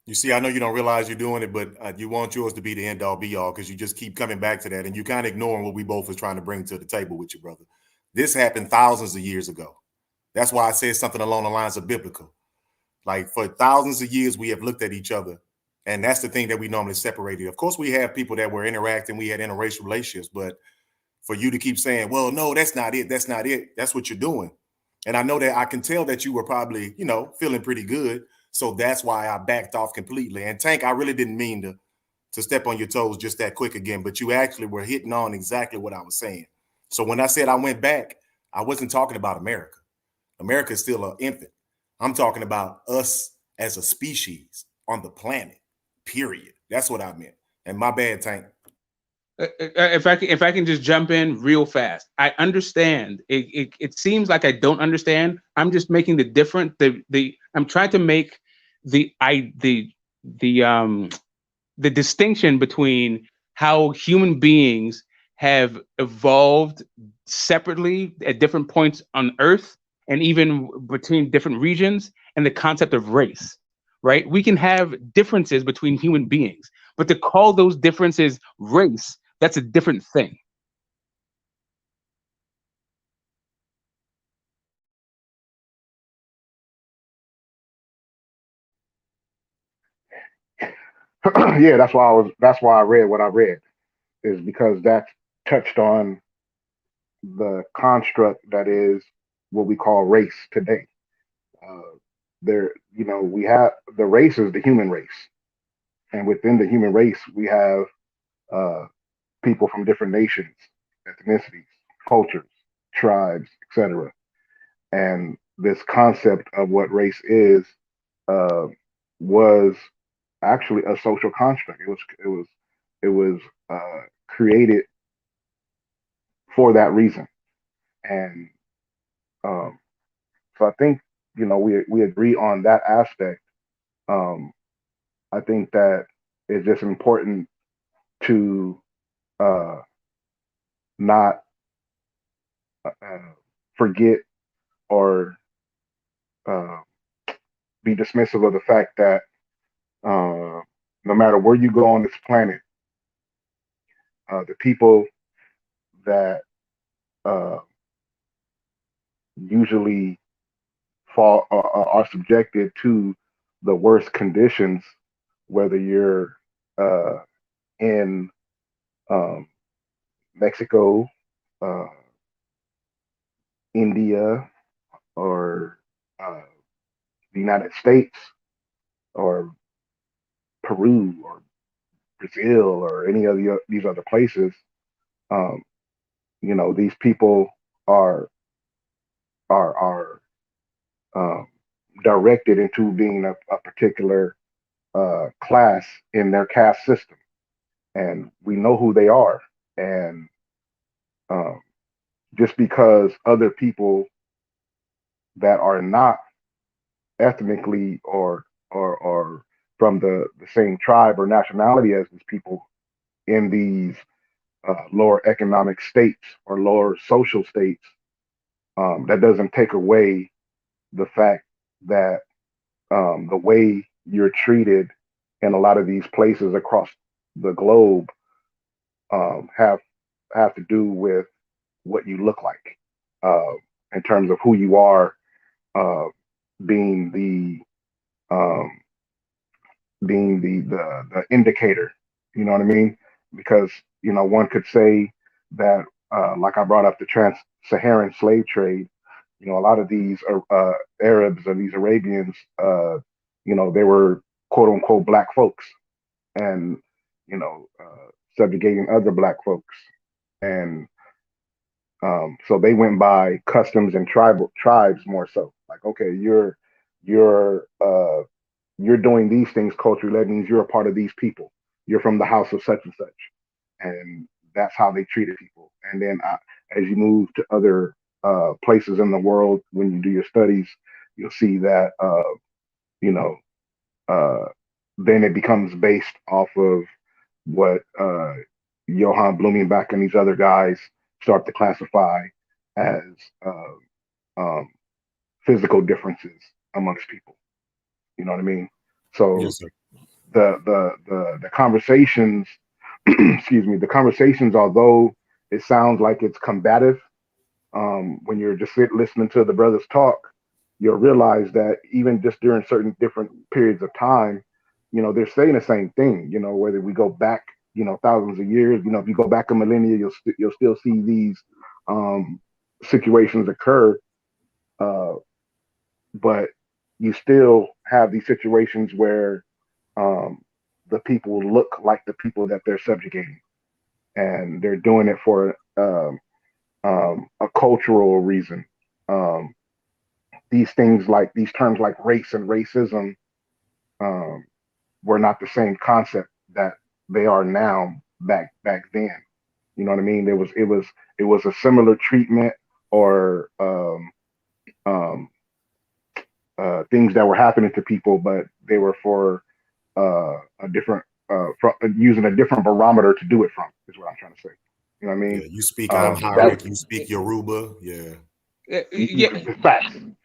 You see, I know you don't realize you're doing it, but you want yours to be the end all be all because you just keep coming back to that and you kind of ignoring what we both was trying to bring to the table with you, brother. This happened thousands of years ago. That's why I said something along the lines of biblical. Like for thousands of years, we have looked at each other, and that's the thing that we normally separated. Of course, we have people that were interacting, we had interracial relationships, but for you to keep saying, well, no, that's not it. That's not it. That's what you're doing. And I know that I can tell that you were probably, feeling pretty good. So that's why I backed off completely. And Tank, I really didn't mean to step on your toes just that quick again, but you actually were hitting on exactly what I was saying. So when I said I went back, I wasn't talking about America. America is still an infant. I'm talking about us as a species on the planet, period. That's what I meant. And my bad, Tank. If I can just jump in real fast, I understand. It seems like I don't understand. I'm just making I'm trying to make the the distinction between how human beings have evolved separately at different points on Earth and even between different regions, and the concept of race, right? We can have differences between human beings, but to call those differences race, that's a different thing. Yeah, that's why I read what I read, is because that touched on the construct that is what we call race today. Uh, we have the race is the human race, and within the human race, we have uh, people from different nations, ethnicities, cultures, tribes, etc. And this concept of what race is uh, was actually a social construct. It was created for that reason, and um, so I think we agree on that aspect. Um, I think that it's just important to uh, not forget or uh, be dismissive of the fact that no matter where you go on this planet, the people that uh, usually are subjected to the worst conditions, whether you're in um, Mexico, uh, India, or the United States, or Peru, or Brazil, or any of these other places. Um, these people are are um, directed into being a particular class in their caste system, and we know who they are. And um, just because other people that are not ethnically or from the same tribe or nationality as these people in these lower economic states or lower social states, that doesn't take away the fact that the way you're treated in a lot of these places across the globe have to do with what you look like, uh, in terms of who you are, uh, being um, the indicator. You know what I mean? Because one could say that, like I brought up the trans-Saharan slave trade. A lot of these Arabs or these Arabians, they were quote unquote black folks, and subjugating other black folks, and so they went by customs and tribes more so. Like, okay, you're you're doing these things culturally. That means you're a part of these people. You're from the house of such and such, and that's how they treated people. And then as you move to other places in the world, when you do your studies, you'll see that you know uh, then it becomes based off of what Johann Blumenbach and these other guys start to classify as um, physical differences amongst people. You know what I mean? So Yes, sir. the conversations, excuse me, the conversations, although it sounds like it's combative, when you're just listening to the brothers talk, you'll realize that even just during certain different periods of time, they're saying the same thing. Whether we go back, thousands of years, if you go back a millennia, you'll still see these situations occur. Uh, but you still have these situations where um, the people look like the people that they're subjugating, and they're doing it for a cultural reason. Um, these things, like these terms like race and racism, um, were not the same concept that they are now back then. You know what I mean? It was a similar treatment, or um, things that were happening to people, but they were for a different using a different barometer to do it from. Is what I'm trying to say. You know what I Yeah, mean? you speak That Amharic, you speak Yoruba. Yeah. Yeah,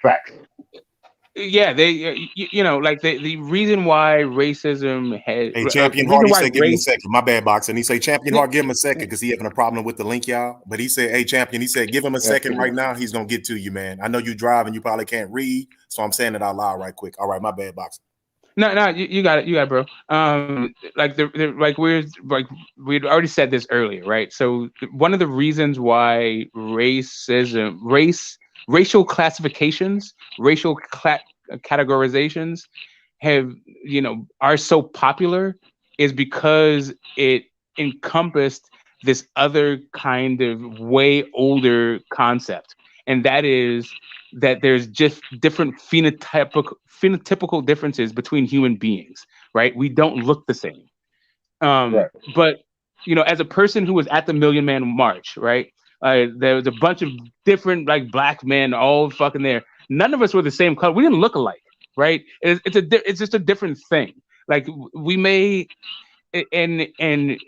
facts. yeah. They, like the reason why racism has, Hey, the Champion Heart, reason he why said, give him a race. second. My bad, boxing. He say, Champion Heart, give him a second because he having a problem with the link, y'all. But he said, hey, Champion, he said, give him a second right now. He's going to get to you, man. I know you drive and you probably can't read, so I'm saying it out loud right quick. All right, my bad, boxing. No, you got it, bro. Like like we'd already said this earlier, right? So one of the reasons why racial classifications, categorizations have, are so popular is because it encompassed this other kind of way older concept, and that is that there's just different phenotypical differences between human beings, right? We don't look the same. Right. But as a person who was at the Million Man March, right? There was a bunch of different like black men all fucking there. None of us were the same color. We didn't look alike, right? It's just a different thing. Like we may and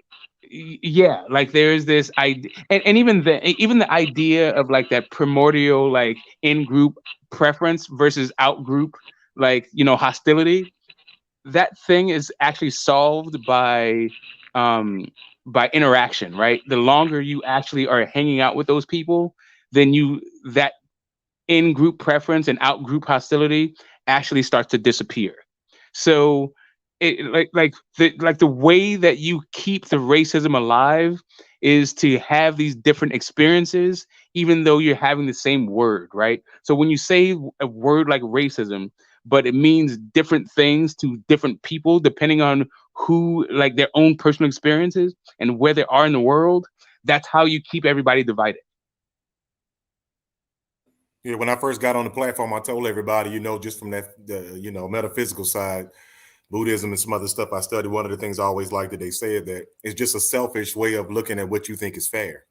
yeah, like there's this idea, and even the idea of like that primordial like in group preference versus out group, like hostility. That thing is actually solved by interaction, right? The longer you actually are hanging out with those people, then that in-group preference and out-group hostility actually starts to disappear. So the way that you keep the racism alive is to have these different experiences, even though you're having the same word, right? So when you say a word like racism, but it means different things to different people depending on who, like, their own personal experiences and where they are in the world, that's how you keep everybody divided. Yeah, when I first got on the platform, I told everybody, just from the metaphysical side, Buddhism and some other stuff I studied, one of the things I always liked that they said that it's just a selfish way of looking at what you think is fair.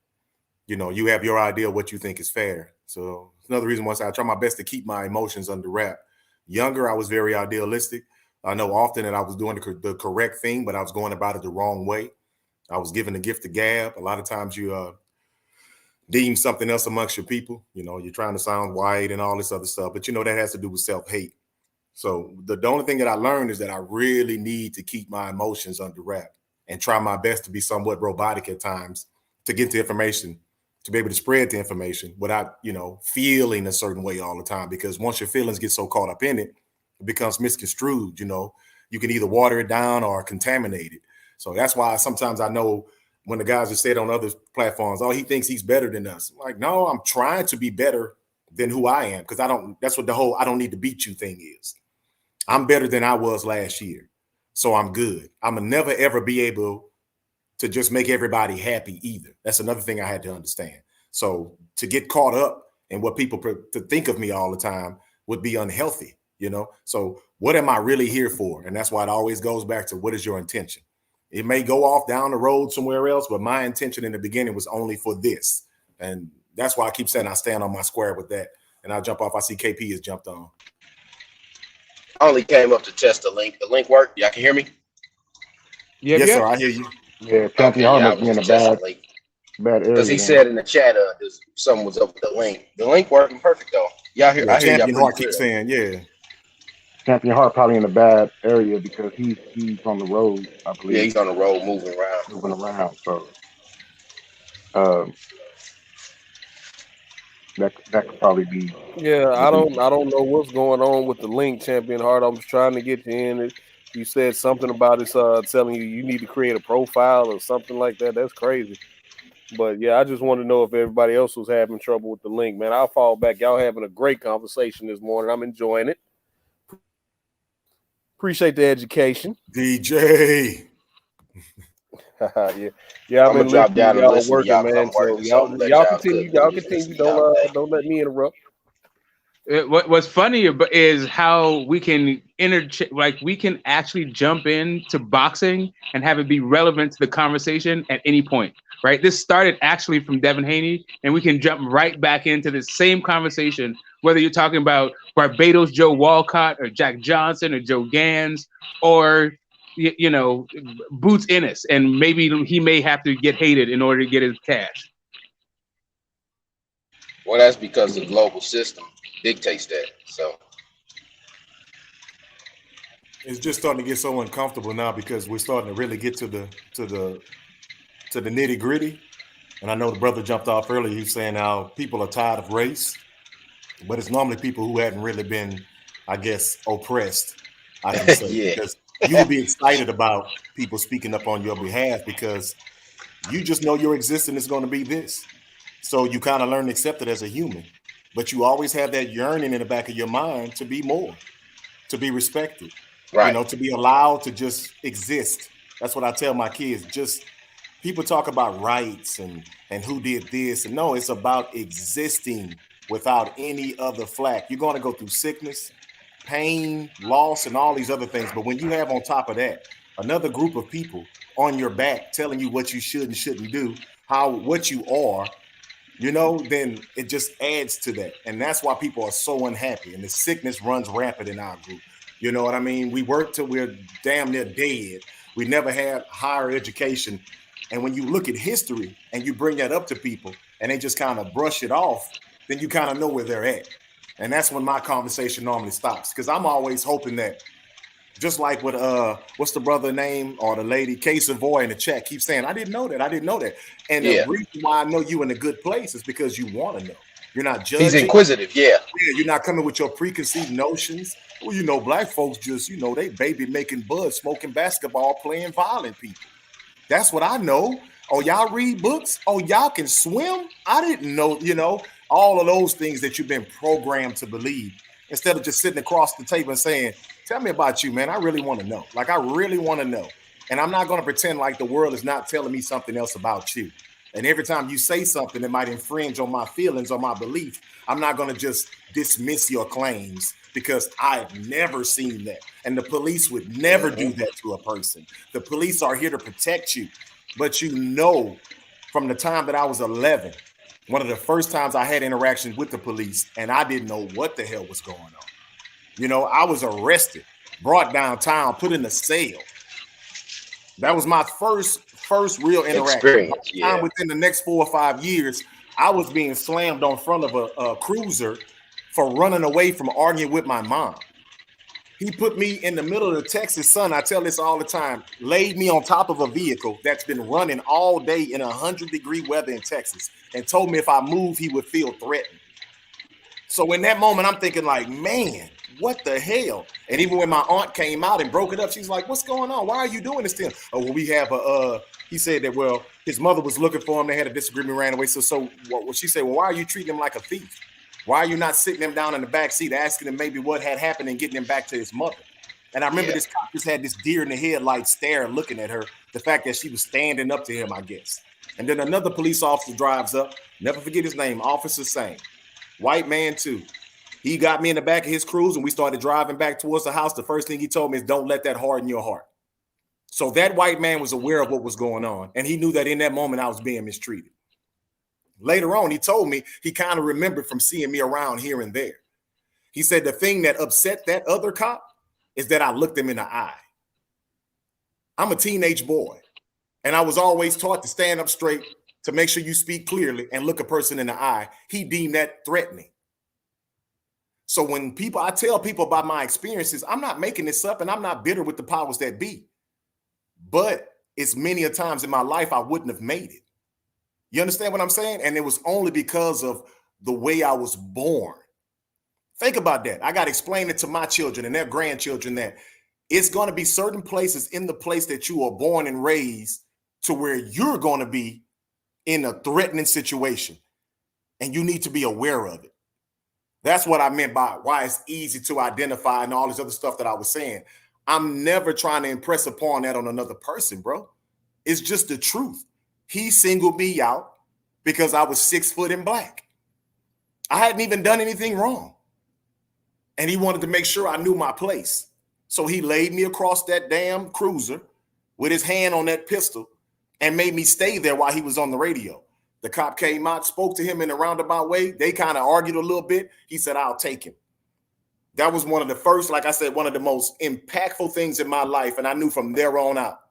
You have your idea of what you think is fair. So it's another reason why I try my best to keep my emotions under wrap. Younger, I was very idealistic. I know often that I was doing the correct thing, but I was going about it the wrong way. I was given the gift of gab. A lot of times you deem something else amongst your people. You're trying to sound white and all this other stuff, but that has to do with self-hate. So the only thing that I learned is that I really need to keep my emotions under wrap and try my best to be somewhat robotic at times to get the information, to be able to spread the information without, feeling a certain way all the time. Because once your feelings get so caught up in it, it becomes misconstrued. You can either water it down or contaminate it. So that's why sometimes I know when the guys have said on other platforms, oh, he thinks he's better than us. I'm like, no, I'm trying to be better than who I am, because that's what the whole I don't need to beat you thing is. I'm better than I was last year. So I'm good. I'm going to never, ever be able to just make everybody happy either. That's another thing I had to understand. So to get caught up in what people to think of me all the time would be unhealthy, So what am I really here for? And that's why it always goes back to, what is your intention? It may go off down the road somewhere else, but my intention in the beginning was only for this. And that's why I keep saying I stand on my square with that. And I'll jump off. I see KP has jumped on. I only came up to test the link. The link worked? Y'all can hear me? Yes, sir. I hear you. Yeah, Champion Hart must be in a bad area. Because he said in the chat, something was up with the link. The link working perfect though. Y'all hear? Yeah, I hear Champion y'all Hart keeps saying, yeah. Champion Hart probably in a bad area because he's on the road, I believe. Yeah, he's on the road moving around. So that could probably be. Yeah, I don't know what's going on with the link, Champion Hart. I'm trying to get you in. You said something about it's telling you need to create a profile or something like that. That's crazy. But yeah, I just want to know if everybody else was having trouble with the link, man. I'll fall back. Y'all having a great conversation this morning. I'm enjoying it. Appreciate the education. DJ. Yeah. I'm gonna drop down and listen working, to y'all. Man. So y'all continue. Y'all continue. Don't let me interrupt. What's funny is how we can we can actually jump into boxing and have it be relevant to the conversation at any point, right? This started actually from Devin Haney, and we can jump right back into the same conversation, whether you're talking about Barbados Joe Walcott or Jack Johnson or Joe Gans or Boots Ennis, and maybe he may have to get hated in order to get his cash. Well, that's because the global system dictates that. So it's just starting to get so uncomfortable now because we're starting to really get to the nitty gritty. And I know the brother jumped off earlier. He's saying how people are tired of race, but it's normally people who hadn't really been, I guess, oppressed. I can say yeah. Because you would be excited about people speaking up on your behalf because you just know your existence is going to be this. So you kind of learn to accept it as a human. But you always have that yearning in the back of your mind to be more, to be respected, right? To be allowed to just exist. That's what I tell my kids. Just people talk about rights and who did this. And no, it's about existing without any other flack. You're going to go through sickness, pain, loss, and all these other things. But when you have on top of that another group of people on your back telling you what you should and shouldn't do, what you are, then it just adds to that. And that's why people are so unhappy. And the sickness runs rampant in our group. You know what I mean? We work till we're damn near dead. We never had higher education. And when you look at history and you bring that up to people and they just kind of brush it off, then you kind of know where they're at. And that's when my conversation normally stops. Because I'm always hoping that, just like with what's the brother name or the lady, K Savoy in the chat keeps saying, I didn't know that. And the reason why I know you in a good place is because you want to know. You're not He's judging. inquisitive, yeah. Yeah, you're not coming with your preconceived notions. Well, black folks just, they baby making bud, smoking basketball, playing violent people. That's what I know. Oh, y'all read books? Oh, y'all can swim? I didn't know, all of those things that you've been programmed to believe. Instead of just sitting across the table and saying, tell me about you, man. I really want to know. Like, I really want to know. And I'm not going to pretend like the world is not telling me something else about you. And every time you say something that might infringe on my feelings or my belief, I'm not going to just dismiss your claims because I've never seen that. And the police would never do that to a person. The police are here to protect you. But from the time that I was 11, one of the first times I had interaction with the police, and I didn't know what the hell was going on. I was arrested, brought downtown, put in a cell. That was my first real interaction. Within the next 4 or 5 years, I was being slammed on front of a cruiser for running away from arguing with my mom. He put me in the middle of the Texas sun. I tell this all the time, laid me on top of a vehicle that's been running all day in 100-degree weather in Texas and told me if I move, he would feel threatened. So in that moment, I'm thinking like, man, what the hell? And even when my aunt came out and broke it up, she's like, what's going on? Why are you doing this to him? Oh, well, we have he said that, well, his mother was looking for him. They had a disagreement, ran away. So she said, well, why are you treating him like a thief? Why are you not sitting him down in the back seat, asking him maybe what had happened and getting him back to his mother? And I remember this cop just had this deer in the headlight stare looking at her, the fact that she was standing up to him, I guess. And then another police officer drives up, never forget his name, Officer Sane, white man too. He got me in the back of his cruise and we started driving back towards the house. The first thing he told me is don't let that harden your heart. So that white man was aware of what was going on. And he knew that in that moment I was being mistreated. Later on, he told me he kind of remembered from seeing me around here and there. He said the thing that upset that other cop is that I looked him in the eye. I'm a teenage boy, and I was always taught to stand up straight, to make sure you speak clearly and look a person in the eye. He deemed that threatening. So when I tell people about my experiences, I'm not making this up and I'm not bitter with the powers that be. But it's many a times in my life I wouldn't have made it. You understand what I'm saying? And it was only because of the way I was born. Think about that. I got to explain it to my children and their grandchildren that it's going to be certain places in the place that you are born and raised to where you're going to be in a threatening situation. And you need to be aware of it. That's what I meant by why it's easy to identify and all this other stuff that I was saying. I'm never trying to impress upon that on another person, bro. It's just the truth. He singled me out because I was 6 foot and black. I hadn't even done anything wrong. And he wanted to make sure I knew my place. So he laid me across that damn cruiser with his hand on that pistol and made me stay there while he was on the radio. The cop came out, spoke to him in a roundabout way. They kind of argued a little bit. He said, I'll take him. That was one of the first, like I said, one of the most impactful things in my life. And I knew from there on out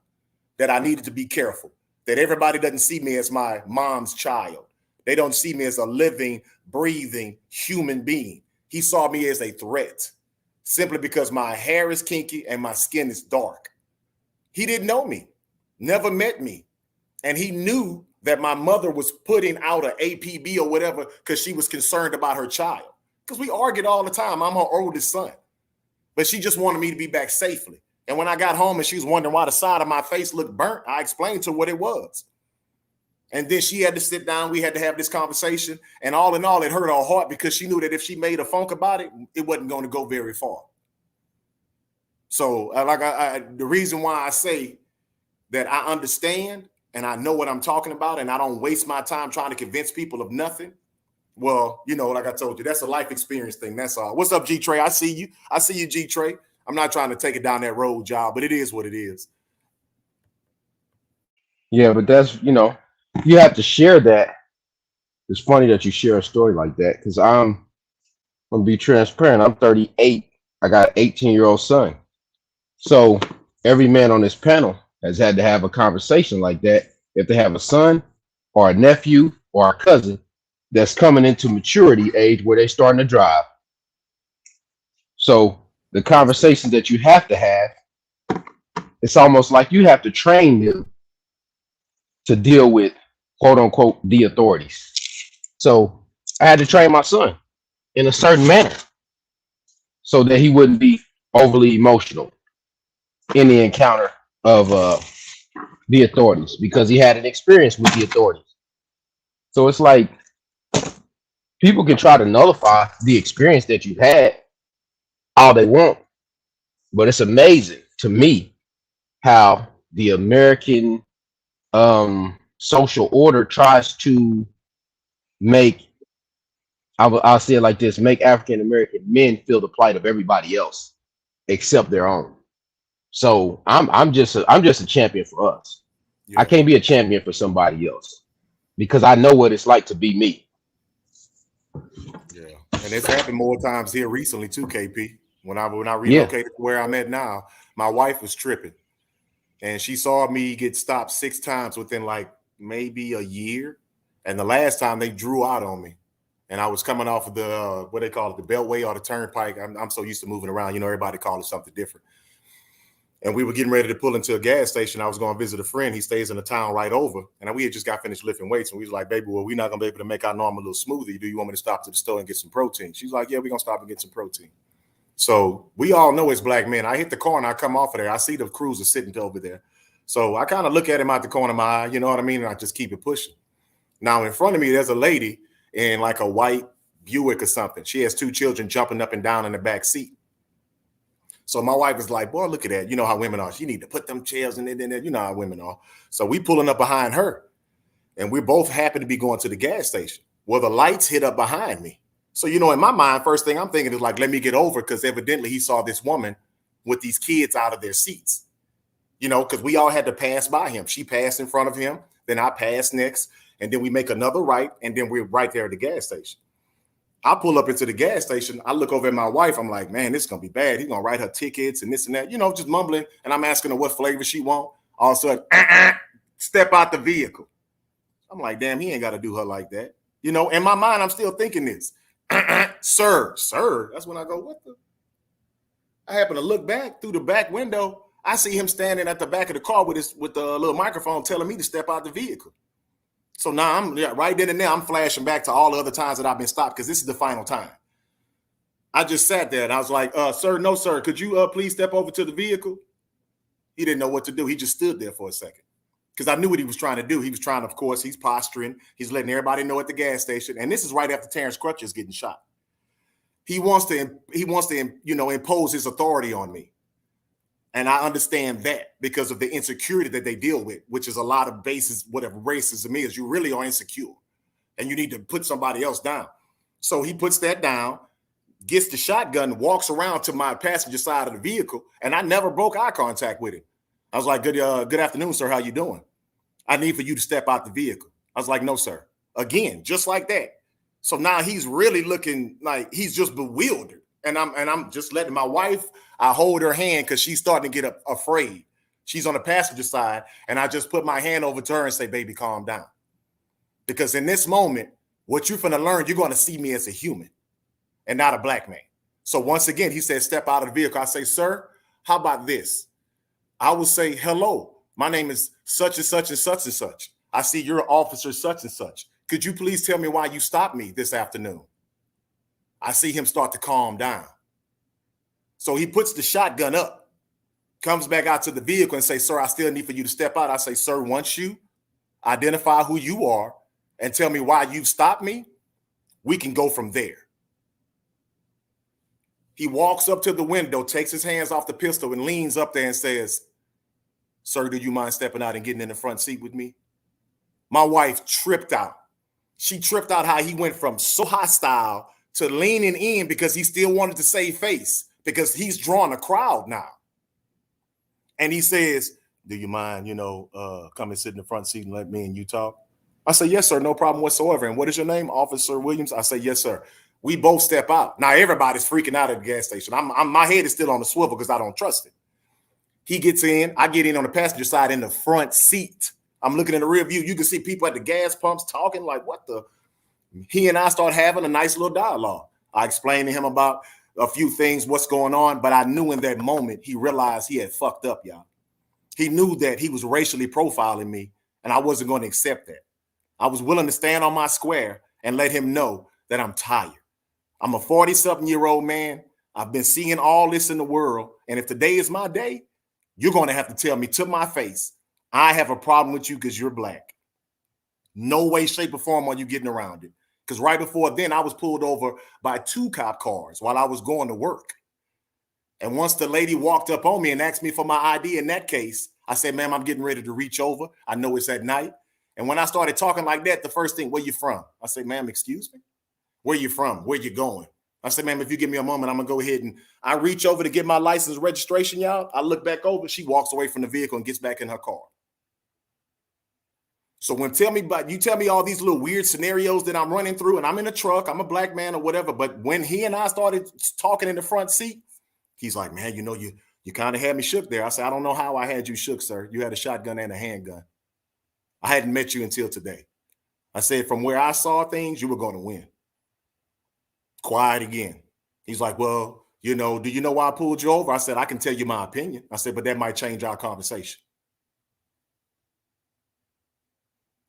that I needed to be careful. That everybody doesn't see me as my mom's child. They don't see me as a living, breathing human being. He saw me as a threat simply because my hair is kinky and my skin is dark. He didn't know me, never met me. And he knew that my mother was putting out an APB or whatever because she was concerned about her child. Because we argued all the time. I'm her oldest son. But she just wanted me to be back safely. And when I got home and she was wondering why the side of my face looked burnt, I explained to her what it was. And then she had to sit down. We had to have this conversation. And all in all, it hurt her heart because she knew that if she made a funk about it, it wasn't going to go very far. So the reason why I say that I understand and I know what I'm talking about and I don't waste my time trying to convince people of nothing. Well, like I told you, that's a life experience thing. That's all. What's up, G Trey? I see you, G Trey. I'm not trying to take it down that road, y'all, but it is what it is. Yeah, but that's, you have to share that. It's funny that you share a story like that because I'm going to be transparent. I'm 38. I got an 18-year-old son. So every man on this panel has had to have a conversation like that if they have a son or a nephew or a cousin that's coming into maturity age where they're starting to drive. So the conversation that you have to have, it's almost like you have to train them to deal with, quote unquote, the authorities. So I had to train my son in a certain manner so that he wouldn't be overly emotional in the encounter of the authorities because he had an experience with the authorities. So it's like people can try to nullify the experience that you've had all they want, but it's amazing to me how the American social order tries to make I'll say it like this: make African American men feel the plight of everybody else except their own. So I'm just a champion for us. I Yeah, can't be a champion for somebody else because I know what it's like to be me. yeah, and it's happened more times here recently too, KP. When I Yeah. relocated to where I'm at now, my wife was tripping, and she saw me get stopped 6 times within like maybe a year, and the last time they drew out on me, and I was coming off of the what they call it, the Beltway or the Turnpike. I'm so used to moving around, everybody calls it something different. And we were getting ready to pull into a gas station. I was going to visit a friend. He stays in the town right over. And we had just got finished lifting weights. And we was like, baby, well, we're not going to be able to make our normal little smoothie. Do you want me to stop to the store and get some protein? She's like, yeah, we're going to stop and get some protein. So we all know as black men. I hit the corner. I come off of there. I see the cruiser sitting over there. So I kind of look at him out the corner of my eye. You know what I mean? And I just keep it pushing. Now in front of me, there's a lady in like a white Buick or something. She has 2 children jumping up and down in the back seat. So my wife is like, boy, look at that. You know how women are. She need to put them chairs in there. You know how women are. So we pulling up behind her. And we both happen to be going to the gas station. Well, the lights hit up behind me. So, in my mind, first thing I'm thinking is like, let me get over, because evidently he saw this woman with these kids out of their seats. Because we all had to pass by him. She passed in front of him. Then I passed next. And then we make another right. And then we're right there at the gas station. I pull up into the gas station. I look over at my wife. I'm like, man, this is going to be bad. He's going to write her tickets and this and that, just mumbling. And I'm asking her what flavor she want. All of a sudden, step out the vehicle. I'm like, damn, he ain't got to do her like that. In my mind, I'm still thinking this. Sir. That's when I go, what the? I happen to look back through the back window. I see him standing at the back of the car with the little microphone telling me to step out the vehicle. So now I'm right then and there, I'm flashing back to all the other times that I've been stopped, because this is the final time. I just sat there and I was like, sir, no, sir, could you please step over to the vehicle? He didn't know what to do. He just stood there for a second, because I knew what he was trying to do. He was trying, of course, he's posturing. He's letting everybody know at the gas station. And this is right after Terrence Crutcher is getting shot. He wants to impose his authority on me. And I understand that because of the insecurity that they deal with, which is a lot of bases, whatever racism is, you really are insecure and you need to put somebody else down. So he puts that down, gets the shotgun, walks around to my passenger side of the vehicle, and I never broke eye contact with him. I was like, good afternoon, sir. How you doing? I need for you to step out the vehicle. I was like, no, sir. Again, just like that. So now he's really looking like he's just bewildered. And I'm just letting my wife, I hold her hand because she's starting to get afraid. She's on the passenger side, and I just put my hand over to her and say, baby, calm down. Because in this moment, what you're going to learn, you're going to see me as a human and not a black man. So once again, he said, step out of the vehicle. I say, sir, how about this? I will say, hello, my name is such and such and such and such. I see you're officer such and such. Could you please tell me why you stopped me this afternoon? I see him start to calm down. So he puts the shotgun up, comes back out to the vehicle and say, sir, I still need for you to step out. I say, sir, once you identify who you are and tell me why you stopped me, we can go from there. He walks up to the window, takes his hands off the pistol and leans up there and says, sir, do you mind stepping out and getting in the front seat with me? My wife tripped out. She tripped out how he went from so hostile to leaning in because he still wanted to save face, because he's drawing a crowd now. And he says, do you mind, come and sit in the front seat and let me and you talk? I say, yes, sir, no problem whatsoever. And what is your name? Officer Williams? I say, yes, sir. We both step out. Now everybody's freaking out at the gas station. My head is still on the swivel because I don't trust it. He gets in. I get in on the passenger side in the front seat. I'm looking in the rear view. You can see people at the gas pumps talking like, what the? He and I start having a nice little dialogue. I explained to him about a few things, what's going on, but I knew in that moment he realized he had fucked up, y'all. He knew that he was racially profiling me, and I wasn't going to accept that. I was willing to stand on my square and let him know that I'm tired. I'm a 40-something-year-old man. I've been seeing all this in the world. And if today is my day, you're going to have to tell me to my face, I have a problem with you because you're black. No way, shape, or form are you getting around it. Because right before then, I was pulled over by 2 cop cars while I was going to work. And once the lady walked up on me and asked me for my ID in that case, I said, ma'am, I'm getting ready to reach over. I know it's at night. And when I started talking like that, the first thing, where you from? I said, ma'am, excuse me? Where you from? Where you going? I said, ma'am, if you give me a moment, I'm going to go ahead and I reach over to get my license registration, y'all. I look back over. She walks away from the vehicle and gets back in her car. So when you tell me all these little weird scenarios that I'm running through and I'm in a truck, I'm a black man or whatever. But when he and I started talking in the front seat, he's like, man, you know, you kind of had me shook there. I said, I don't know how I had you shook, sir. You had a shotgun and a handgun. I hadn't met you until today. I said, from where I saw things, you were going to win. Quiet again. He's like, well, you know, do you know why I pulled you over? I said, I can tell you my opinion. I said, but that might change our conversation.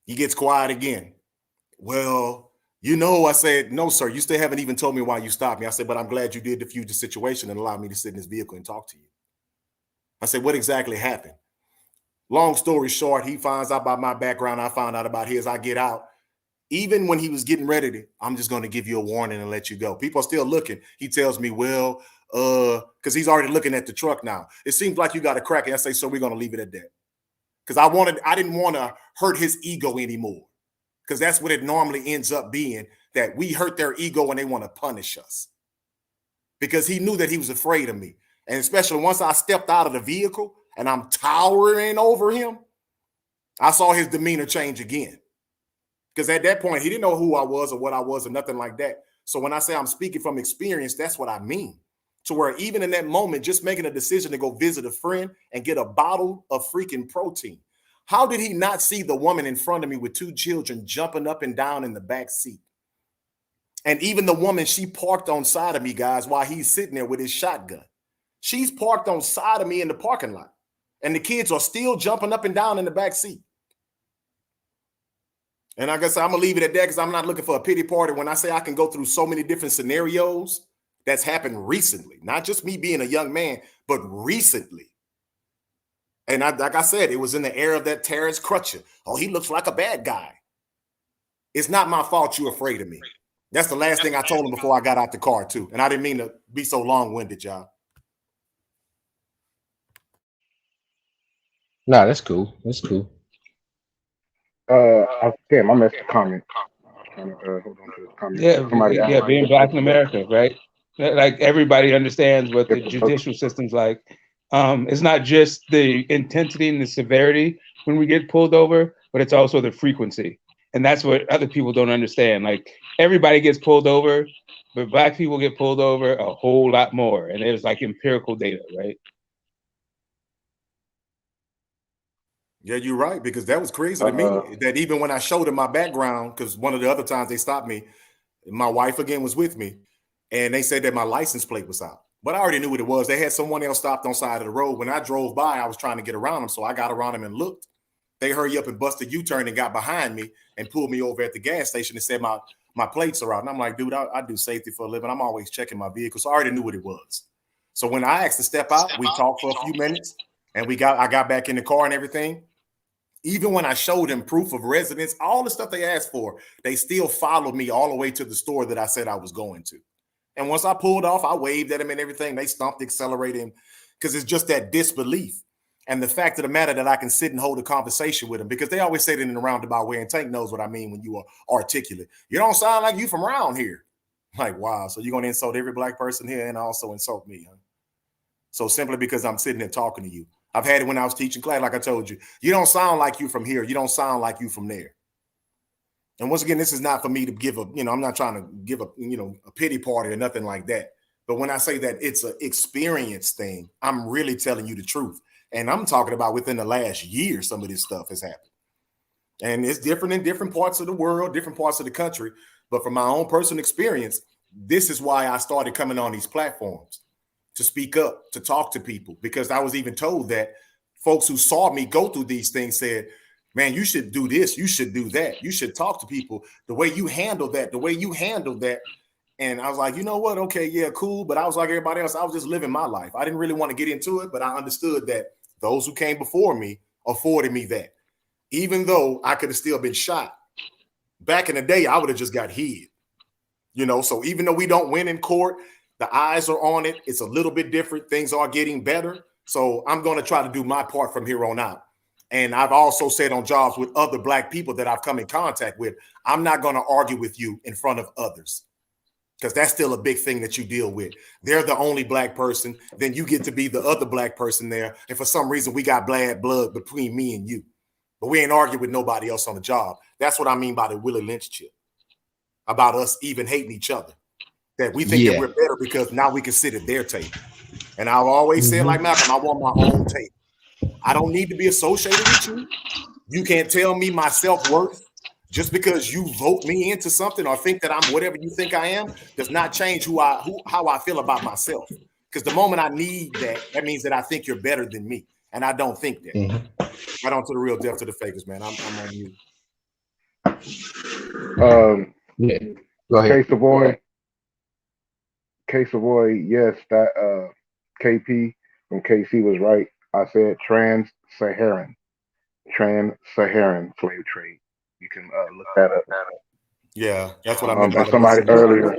He gets quiet again. Well, you know, I said, no, sir, you still haven't even told me why you stopped me. I said, but I'm glad you did diffuse the situation and allow me to sit in this vehicle and talk to you. I said, what exactly happened? Long story short, he finds out about my background. I found out about his. I get out. Even when he was getting ready to, I'm just going to give you a warning and let you go. People are still looking. He tells me, well, because he's already looking at the truck now. It seems like you got a crack. And I say, so we're going to leave it at that. Because I didn't want to hurt his ego anymore. Because that's what it normally ends up being, that we hurt their ego and they want to punish us. Because he knew that he was afraid of me. And especially once I stepped out of the vehicle and I'm towering over him, I saw his demeanor change again. Because at that point, he didn't know who I was or what I was or nothing like that. So when I say I'm speaking from experience, that's what I mean. To where even in that moment, just making a decision to go visit a friend and get a bottle of freaking protein. How did he not see the woman in front of me with 2 children jumping up and down in the back seat? And even the woman, she parked on side of me, guys, while he's sitting there with his shotgun. She's parked on side of me in the parking lot. And the kids are still jumping up and down in the back seat. And I guess I'm going to leave it at that because I'm not looking for a pity party. When I say I can go through so many different scenarios that's happened recently, not just me being a young man, but recently. And like I said, it was in the era of that Terrence Crutcher. Oh, he looks like a bad guy. It's not my fault you're afraid of me. That's the last thing I told him before I got out the car, too. And I didn't mean to be so long-winded, y'all. Nah, that's cool. That's cool. Damn, I missed the comment. Hold on to the comment. Yeah, Somebody asked. being black in America, right? Like everybody understands what the judicial system's like. It's not just the intensity and the severity when we get pulled over, but it's also the frequency. And that's what other people don't understand. Like everybody gets pulled over, but black people get pulled over a whole lot more. And there's like empirical data, right? Yeah, you're right, because that was crazy to me. That even when I showed him my background, because one of the other times they stopped me, my wife again was with me, and they said that my license plate was out. But I already knew what it was. They had someone else stopped on side of the road. When I drove by, I was trying to get around them, so I got around them and looked. They hurry up and busted U-turn and got behind me and pulled me over at the gas station and said my plates are out. And I'm like, dude, I do safety for a living. I'm always checking my vehicle, so I already knew what it was. So when I asked to step out, we talked for a few minutes, and I got back in the car and everything. Even when I showed them proof of residence, all the stuff they asked for, they still followed me all the way to the store that I said I was going to. And once I pulled off, I waved at them and everything. They stomped, accelerated, because it's just that disbelief. And the fact of the matter that I can sit and hold a conversation with them, because they always say it in a roundabout way, and Tank knows what I mean when you are articulate. You don't sound like you from around here. Like, wow, so you're going to insult every black person here and also insult me, huh? So simply because I'm sitting there talking to you. I've had it when I was teaching class, like I told you. You don't sound like you from here. You don't sound like you from there. And once again, this is not for me to give I'm not trying to give a pity party or nothing like that. But when I say that it's an experience thing, I'm really telling you the truth. And I'm talking about within the last year, some of this stuff has happened. And it's different in different parts of the world, different parts of the country. But from my own personal experience, this is why I started coming on these platforms. To speak up, to talk to people, because I was even told that folks who saw me go through these things said, Man, you should do this. You should do that. You should talk to people the way you handle that, the way you handle that. And I was like, you know what? Okay, yeah, cool. But I was like everybody else. I was just living my life. I didn't really want to get into it, but I understood that those who came before me afforded me that. Even though I could have still been shot. Back in the day, I would have just got hid. You know, so even though we don't win in court, the eyes are on it. It's a little bit different. Things are getting better. So I'm going to try to do my part from here on out. And I've also said on jobs with other Black people that I've come in contact with, I'm not going to argue with you in front of others because that's still a big thing that you deal with. They're the only Black person. Then you get to be the other Black person there. And for some reason, we got bad blood between me and you. But we ain't arguing with nobody else on the job. That's what I mean by the Willie Lynch chip, about us even hating each other. That we think that we're better because now we can sit at their table. And I've always said, like Malcolm, I want my own table. I don't need to be associated with you. You can't tell me my self-worth just because you vote me into something or think that I'm whatever you think I am does not change how I feel about myself. Because the moment I need that means that I think you're better than me. And I don't think that. Right on to the real depth to the fakers, man. I'm on you. Go ahead. K Savoy, yes, that KP from KC was right. I said trans-Saharan slave trade. You can look that up. Yeah, that's what I meant. And somebody earlier.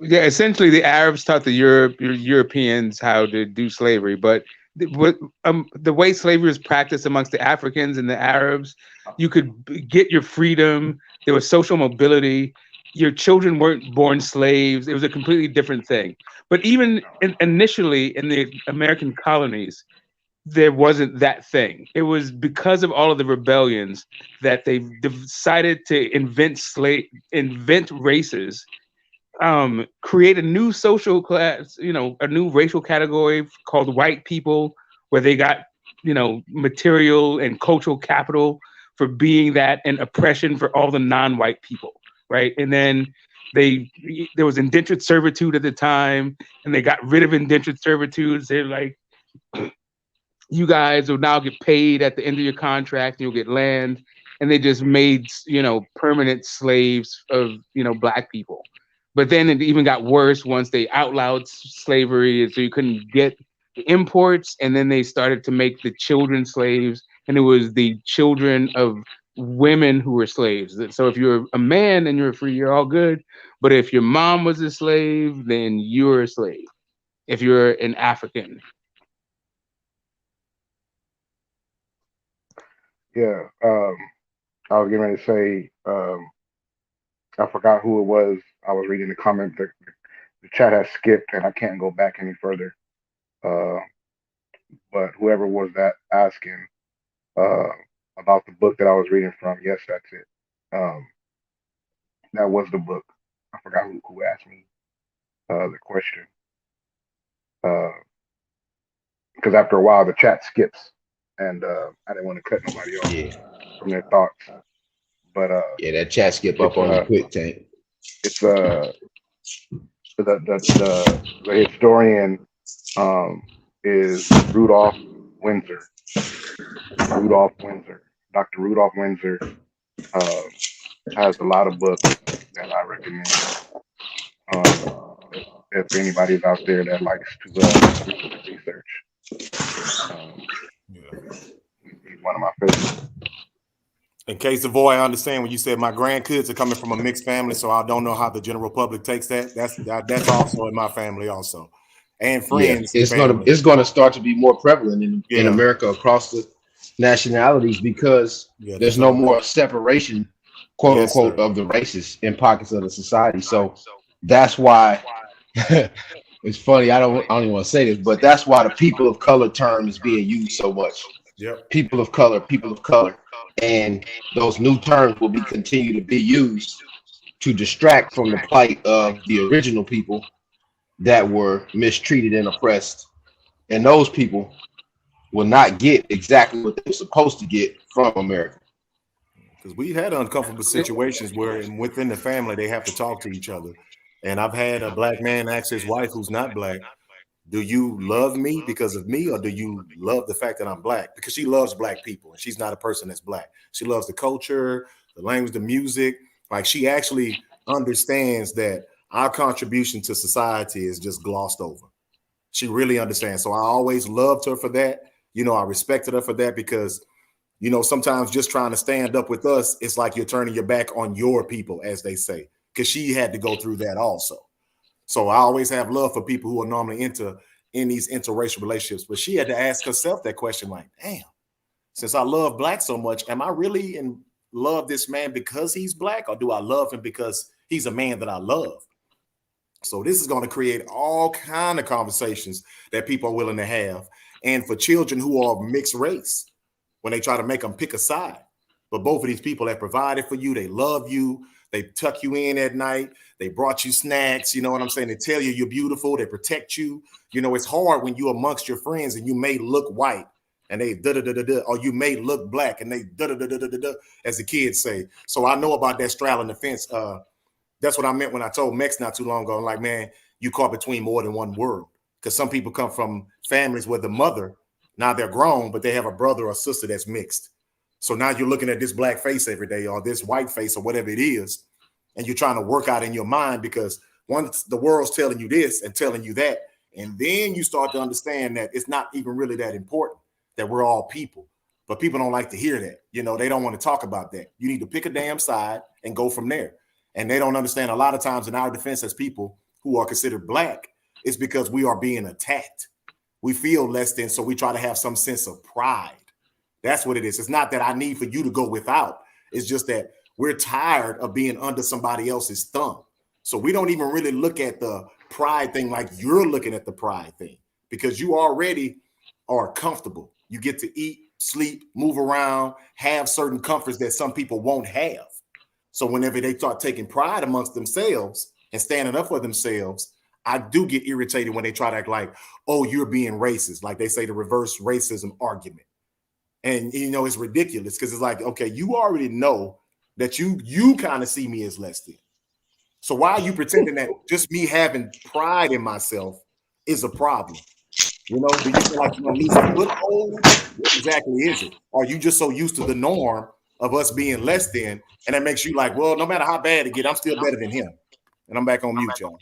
Yeah, essentially the Arabs taught the Europeans how to do slavery, but the way slavery was practiced amongst the Africans and the Arabs, you could get your freedom. There was social mobility. Your children weren't born slaves. It was a completely different thing. But even initially in the American colonies, there wasn't that thing. It was because of all of the rebellions that they decided to invent races, create a new social class, a new racial category called white people, where they got, material and cultural capital for being that, and oppression for all the non-white people, right? And then there was indentured servitude at the time, and they got rid of indentured servitude. They're like, you guys will now get paid at the end of your contract, you'll get land. And they just made, permanent slaves of, Black people. But then it even got worse once they outlawed slavery, so you couldn't get the imports. And then they started to make the children slaves, and it was the children of women who were slaves. So if you're a man and you're free, you're all good. But if your mom was a slave, then you're a slave. If you're an African. Yeah, I was getting ready to say, I forgot who it was. I was reading the comment. The chat has skipped, and I can't go back any further. But whoever was that asking about the book that I was reading from, yes, that's it. That was the book. I forgot who asked me the question. Because after a while, the chat skips, and I didn't want to cut nobody off from their thoughts. But that chat skip up on the quick tank. It's the historian is Rudolph Windsor. Dr. Rudolph Windsor has a lot of books that I recommend. If anybody's out there that likes to research, he's one of my favorites. In case of boy, I understand when you said my grandkids are coming from a mixed family, so I don't know how the general public takes that. That's also in my family also, and friends. Yeah, it's going to start to be more prevalent in America across the nationalities because there's no more separation, quote unquote, of the races in pockets of the society. So that's why it's funny. I don't even want to say this, but that's why the people of color term is being used so much. Yep. People of color. And those new terms will continue to be used to distract from the plight of the original people that were mistreated and oppressed. And those people will not get exactly what they're supposed to get from America. Because we had uncomfortable situations where within the family, they have to talk to each other. And I've had a Black man ask his wife, who's not Black, Do you love me because of me, or do you love the fact that I'm black? Because she loves black people, and she's not a person that's black. She loves the culture, the language, the music. Like, she actually understands that our contribution to society is just glossed over. She really understands. So I always loved her for that. You know, I respected her for that because, you know, sometimes just trying to stand up with us, it's like you're turning your back on your people, as they say, because she had to go through that also. So I always have love for people who are normally in these interracial relationships. But she had to ask herself that question, like, damn, since I love black so much, am I really in love this man because he's black, or do I love him because he's a man that I love? So this is going to create all kind of conversations that people are willing to have. And for children who are mixed race, when they try to make them pick a side. But both of these people have provided for you. They love you. They tuck you in at night. They brought you snacks. You know what I'm saying? They tell you you're beautiful. They protect you. You know, it's hard when you're amongst your friends and you may look white and they da-da-da-da-da, or you may look black and they da-da-da-da-da-da, as the kids say. So I know about that straddling the fence. That's what I meant when I told Mex not too long ago. I'm like, man, you caught between more than one world. Because some people come from families where the mother, now they're grown, but they have a brother or sister that's mixed. So now you're looking at this black face every day, or this white face, or whatever it is, and you're trying to work out in your mind, because once the world's telling you this and telling you that, and then you start to understand that it's not even really that important, that we're all people. But people don't like to hear that. You know, they don't want to talk about that. You need to pick a damn side and go from there. And they don't understand a lot of times in our defense as people who are considered black, it's because we are being attacked. We feel less than, so we try to have some sense of pride. That's what it is. It's not that I need for you to go without. It's just that we're tired of being under somebody else's thumb. So we don't even really look at the pride thing like you're looking at the pride thing, because you already are comfortable. You get to eat, sleep, move around, have certain comforts that some people won't have. So whenever they start taking pride amongst themselves and standing up for themselves, I do get irritated when they try to act like, oh, you're being racist. Like they say the reverse racism argument. And, you know, it's ridiculous because it's like, okay, you already know that you kind of see me as less than. So why are you pretending that just me having pride in myself is a problem? You know, do you feel like you're on least a foothold? What exactly is it? Or are you just so used to the norm of us being less than, and that makes you like, well, no matter how bad it gets, I'm still better than him. And I'm back on mute, y'all.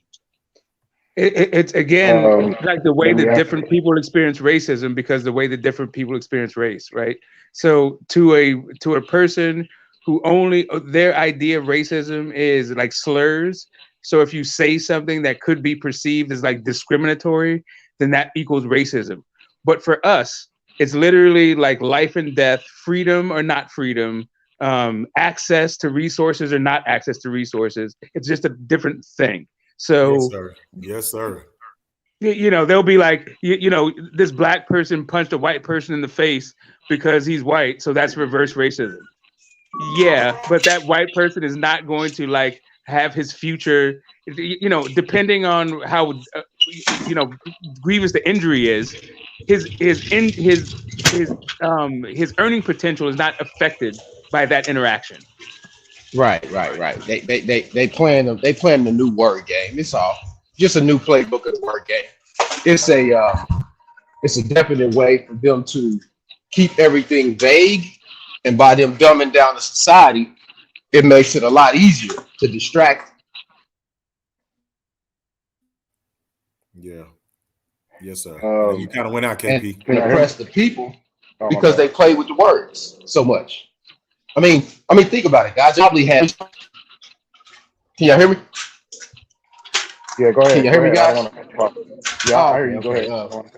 It's again like the way that different people experience racism, because the way that different people experience race, right? So to a person who only their idea of racism is like slurs. So if you say something that could be perceived as like discriminatory, then that equals racism. But for us, it's literally like life and death, freedom or not freedom, access to resources or not access to resources. It's just a different thing. So yes, sir. Yes, sir. You know, they'll be like, you know, this black person punched a white person in the face because he's white, so that's reverse racism. Yeah, but that white person is not going to like have his future, you know, depending on how you know grievous the injury is, his earning potential is not affected by that interaction. Right. They playing the new word game. It's all just a new playbook of the word game. It's a definite way for them to keep everything vague, and by them dumbing down the society, it makes it a lot easier to distract. Yeah. Yes, sir. You kind of went out, KP. And oppress the people because they play with the words so much. I mean, think about it, guys. Probably have. Can y'all hear me? Yeah, go ahead. Can you hear me, guys? I hear you. Go ahead.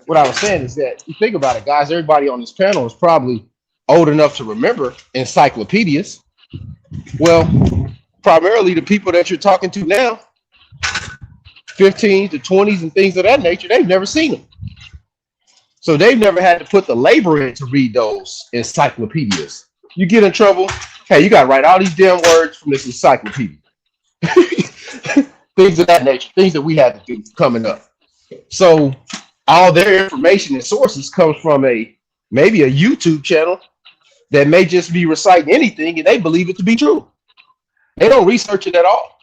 What I was saying is that you think about it, guys. Everybody on this panel is probably old enough to remember encyclopedias. Well, primarily the people that you're talking to now, 15s to 20s and things of that nature, they've never seen them. So they've never had to put the labor in to read those encyclopedias. You get in trouble, hey, you got to write all these damn words from this encyclopedia. Things of that nature, things that we had to do coming up. So all their information and sources comes from maybe a YouTube channel that may just be reciting anything and they believe it to be true. They don't research it at all.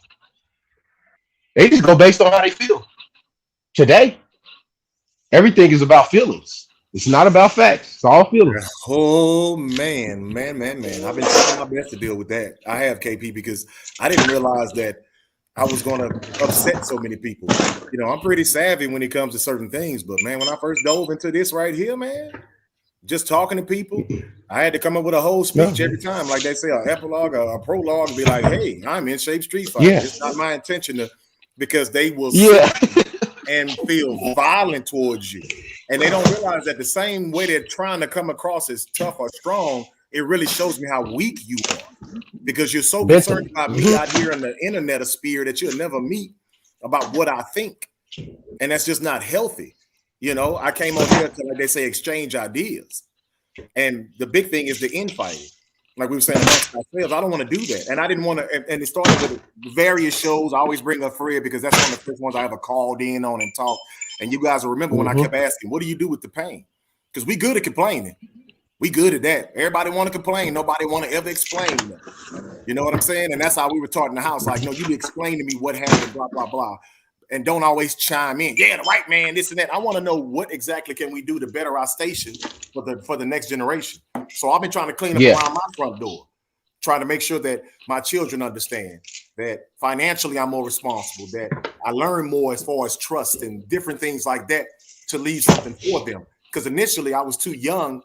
They just go based on how they feel today. Everything is about feelings. It's not about facts. It's all feelings. Oh man. I've been trying my best to deal with that. I have, KP, because I didn't realize that I was going to upset so many people. You know, I'm pretty savvy when it comes to certain things, but man, when I first dove into this right here, man, just talking to people, I had to come up with a whole speech every time. Like they say, an epilogue, a prologue, and be like, hey, I'm in shape street fighter. Yeah. It's not my intention to, because they will Yeah. sit and feel violent towards you. And they don't realize that the same way they're trying to come across as tough or strong, it really shows me how weak you are. Because you're so concerned about me out here in the internet sphere that you'll never meet about what I think. And that's just not healthy. You know, I came on here to, like they say, exchange ideas. And the big thing is the infighting. Like we were saying amongst ourselves, I don't want to do that. And I didn't want to, and it started with various shows. I always bring up Fred because that's one of the first ones I ever called in on and talked. And you guys will remember when I kept asking, what do you do with the pain? Because we good at complaining. We good at that. Everybody want to complain. Nobody want to ever explain that. You know what I'm saying? And that's how we were taught in the house. Like, no, you explain to me what happened, blah, blah, blah. And don't always chime in. Yeah, the right man, this and that. I want to know what exactly can we do to better our station for the next generation. So I've been trying to clean up around my front door, trying to make sure that my children understand that financially I'm more responsible, that I learn more as far as trust and different things like that to leave something for them. Because initially I was too young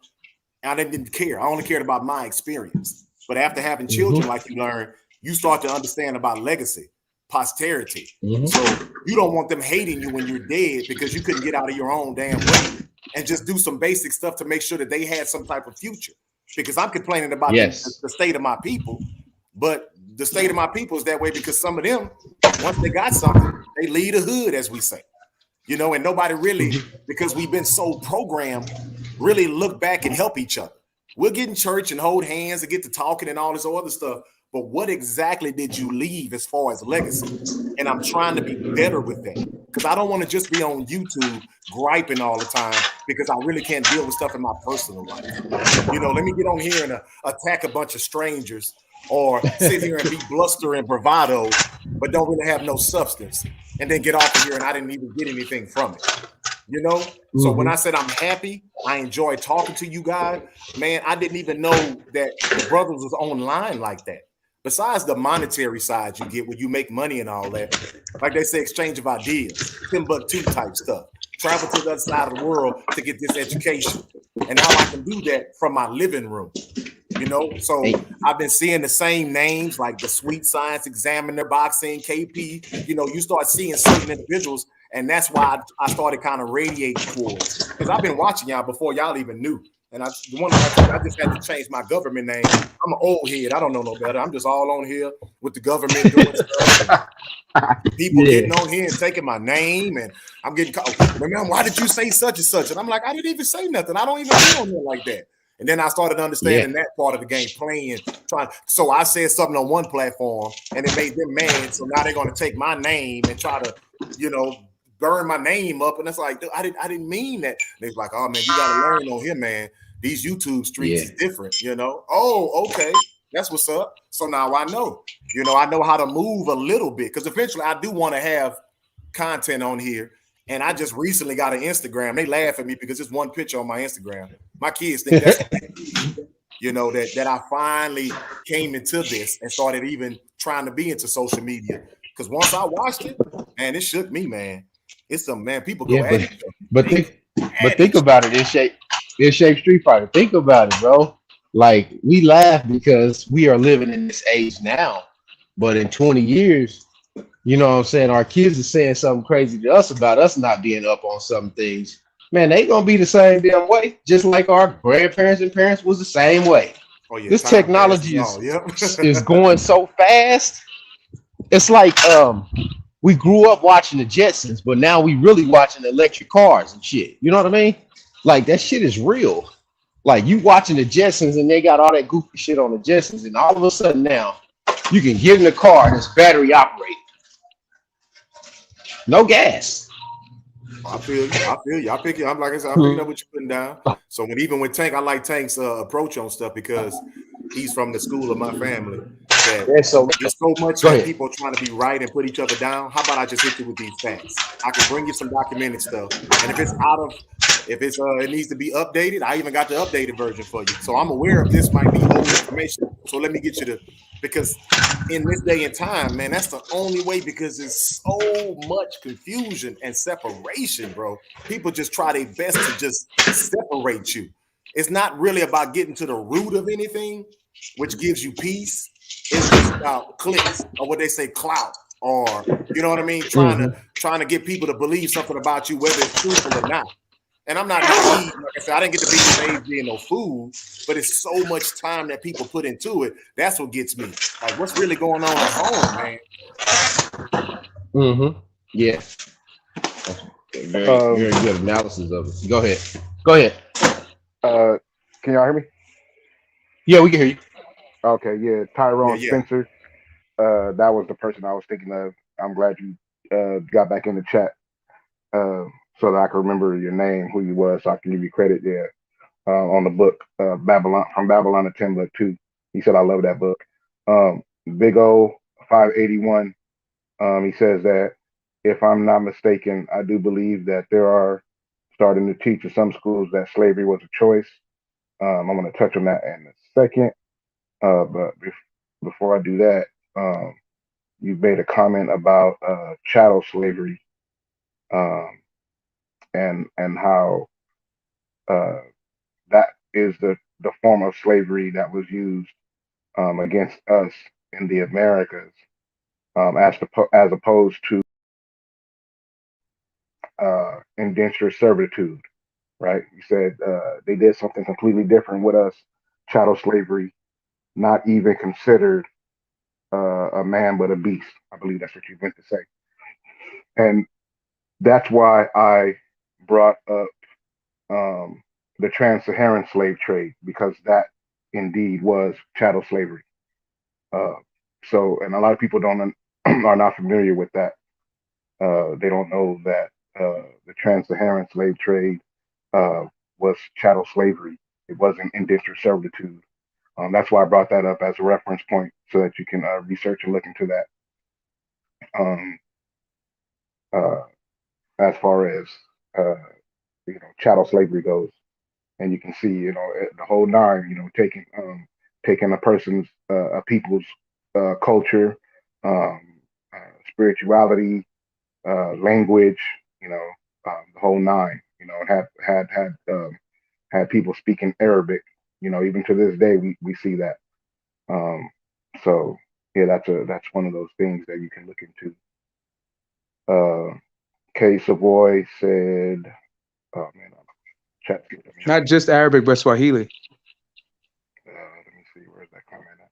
and I didn't care. I only cared about my experience. But after having children, like you learn, you start to understand about legacy, posterity. So you don't want them hating you when you're dead because you couldn't get out of your own damn way, and just do some basic stuff to make sure that they had some type of future. Because I'm complaining about the state of my people, but the state of my people is that way because some of them, once they got something, they leave the hood, as we say. You know, and nobody really, because we've been so programmed, really look back and help each other. We'll get in church and hold hands and get to talking and all this other stuff. But what exactly did you leave as far as legacy? And I'm trying to be better with that because I don't want to just be on YouTube griping all the time because I really can't deal with stuff in my personal life. You know, let me get on here and attack a bunch of strangers or sit here and be bluster and bravado, but don't really have no substance, and then get off of here and I didn't even get anything from it. You know? So when I said I'm happy, I enjoy talking to you guys, man, I didn't even know that the brothers was online like that. Besides the monetary side you get when you make money and all that, like they say, exchange of ideas, Timbuktu type stuff. Travel to the other side of the world to get this education. And now I can do that from my living room. You know, so I've been seeing the same names like the Sweet Science Examiner, Boxing, KP. You know, you start seeing certain individuals, and that's why I started kind of radiating towards. Because I've been watching y'all before y'all even knew. And I just had to change my government name. I'm an old head. I don't know no better. I'm just all on here with the government doing stuff. People getting on here and taking my name, and I'm getting called. Remember, why did you say such and such? And I'm like, I didn't even say nothing. I don't even be on here like that. And then I started understanding that part of the game, playing, trying. So I said something on one platform, and it made them mad. So now they're going to take my name and try to, you know, burn my name up. And it's like, I didn't mean that. They're like, oh man, you got to learn on here, man. These YouTube streets is different, you know. Oh, okay, that's what's up. So now I know, you know, I know how to move a little bit because eventually I do want to have content on here. And I just recently got an Instagram. They laugh at me because it's one picture on my Instagram. My kids think that's, you know, that I finally came into this and started even trying to be into social media. Because once I watched it, man, it shook me, man. It's some, man, people go at it. But think about it. It's Shape Street Fighter. Think about it, bro. Like, we laugh because we are living in this age now. But in 20 years, you know what I'm saying, our kids are saying something crazy to us about us not being up on some things. Man, they gonna be the same damn way, just like our grandparents and parents was the same way. Oh, yeah, this technology is going so fast. It's like we grew up watching the Jetsons, but now we really watching electric cars and shit. You know what I mean? Like, that shit is real. Like, you watching the Jetsons and they got all that goofy shit on the Jetsons, and all of a sudden now you can get in the car and it's battery operated. No gas. I feel you. I pick it. I'm like I said, I'm picking up what you're putting down. So even with Tank, I like Tank's approach on stuff because he's from the school of my family. that Yeah, so there's so much go that ahead. people are trying to be right and put each other down. How about I just hit you with these facts? I can bring you some documented stuff, and if it's it needs to be updated, I even got the updated version for you. So I'm aware of this might be old information. So let me get you because in this day and time, man, that's the only way, because there's so much confusion and separation, bro. People just try their best to just separate you. It's not really about getting to the root of anything, which gives you peace. It's just about clicks, or what they say, clout, or you know what I mean, trying to get people to believe something about you, whether it's truthful or not. And I'm not naive. Like I said, I didn't get to be this age being no fool, but it's so much time that people put into it. That's what gets me. Like, what's really going on at home, man? Yeah. Very good analysis of it. Go ahead. Go ahead. Can y'all hear me? Yeah, we can hear you. Okay, yeah, Tyrone Yeah. Spencer. That was the person I was thinking of. I'm glad you got back in the chat so that I can remember your name, who you was, so I can give you credit there on the book Babylon, From Babylon to Timbuktu. He said I love that book. Big O 581. He says that if I'm not mistaken, I do believe that there are starting to teach in some schools that slavery was a choice. I'm going to touch on that in a second. But before I do that, you made a comment about chattel slavery, and how that is the form of slavery that was used against us in the Americas, as opposed to indentured servitude, right? You said they did something completely different with us. Chattel slavery, not even considered a man but a beast. I believe that's what you meant to say, and that's why I brought up the trans-Saharan slave trade, because that indeed was chattel slavery. Uh, and a lot of people don't are not familiar with that. They don't know that the trans-Saharan slave trade was chattel slavery. It wasn't indentured servitude. That's why I brought that up as a reference point, so that you can research and look into that. Um, uh, as far as chattel slavery goes, and you can see, the whole nine, taking a person's, a people's culture, um, spirituality, language, the whole nine. Had people speaking Arabic. Even to this day, we see that. So yeah, that's one of those things that you can look into. K Savoy said, oh man, chat. Not just Arabic, but Swahili. Let me see, where's that comment at?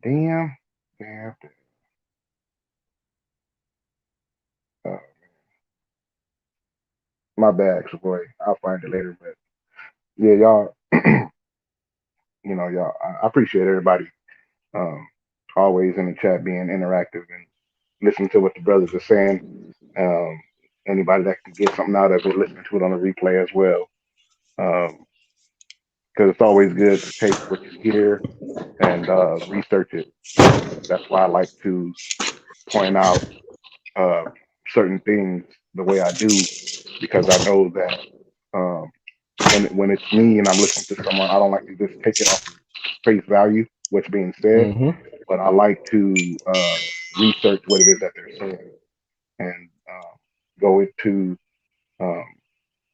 Damn. Uh, my bad, Savoy. I'll find it later. But yeah, y'all, y'all, I appreciate everybody always in the chat being interactive and listening to what the brothers are saying. Anybody that can get something out of it, listen to it on the replay as well. Because it's always good to take what you hear and research it. That's why I like to point out certain things the way I do, because I know that when it's me and I'm listening to someone, I don't like to just take it off face value, what's being said, but I like to research what it is that they're saying, and go into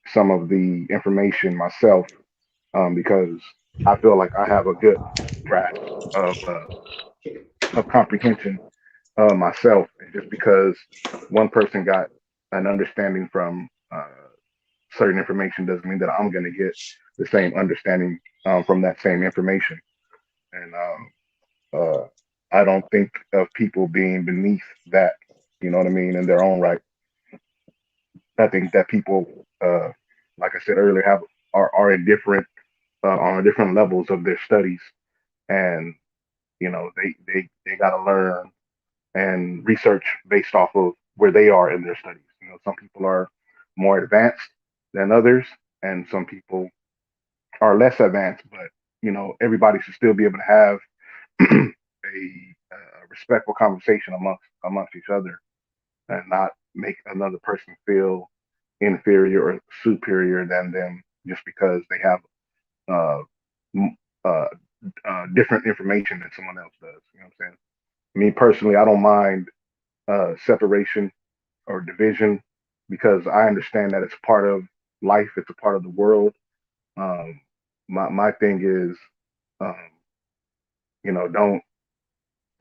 some of the information myself, because I feel like I have a good grasp of comprehension myself. And just because one person got an understanding from certain information doesn't mean that I'm going to get the same understanding from that same information. And I don't think of people being beneath that, you know what I mean, in their own right. I think that people, like I said earlier, are in different on different levels of their studies, and they got to learn and research based off of where they are in their studies. Some people are more advanced than others, and some people are less advanced. But everybody should still be able to have a respectful conversation amongst each other, and not make another person feel inferior or superior than them just because they have uh, m- uh, different information than someone else does. You know what I'm saying? Me personally, I don't mind separation or division because I understand that it's part of life. It's a part of the world. Um, my thing is, um,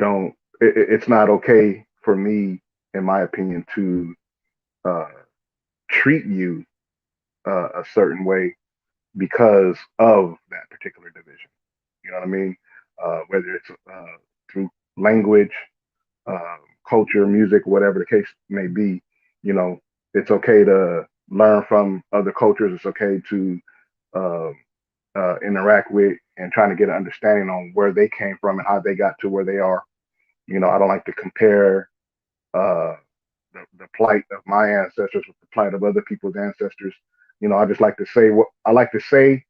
don't. It's not okay for me, in my opinion, to uh, treat you a certain way because of that particular division. You know what I mean? Whether it's through language, culture, music, whatever the case may be, you know, it's okay to learn from other cultures. It's okay to uh, interact with and trying to get an understanding on where they came from and how they got to where they are. You know, I don't like to compare uh, the plight of my ancestors with the plight of other people's ancestors. You know, I just like to say what I like to say,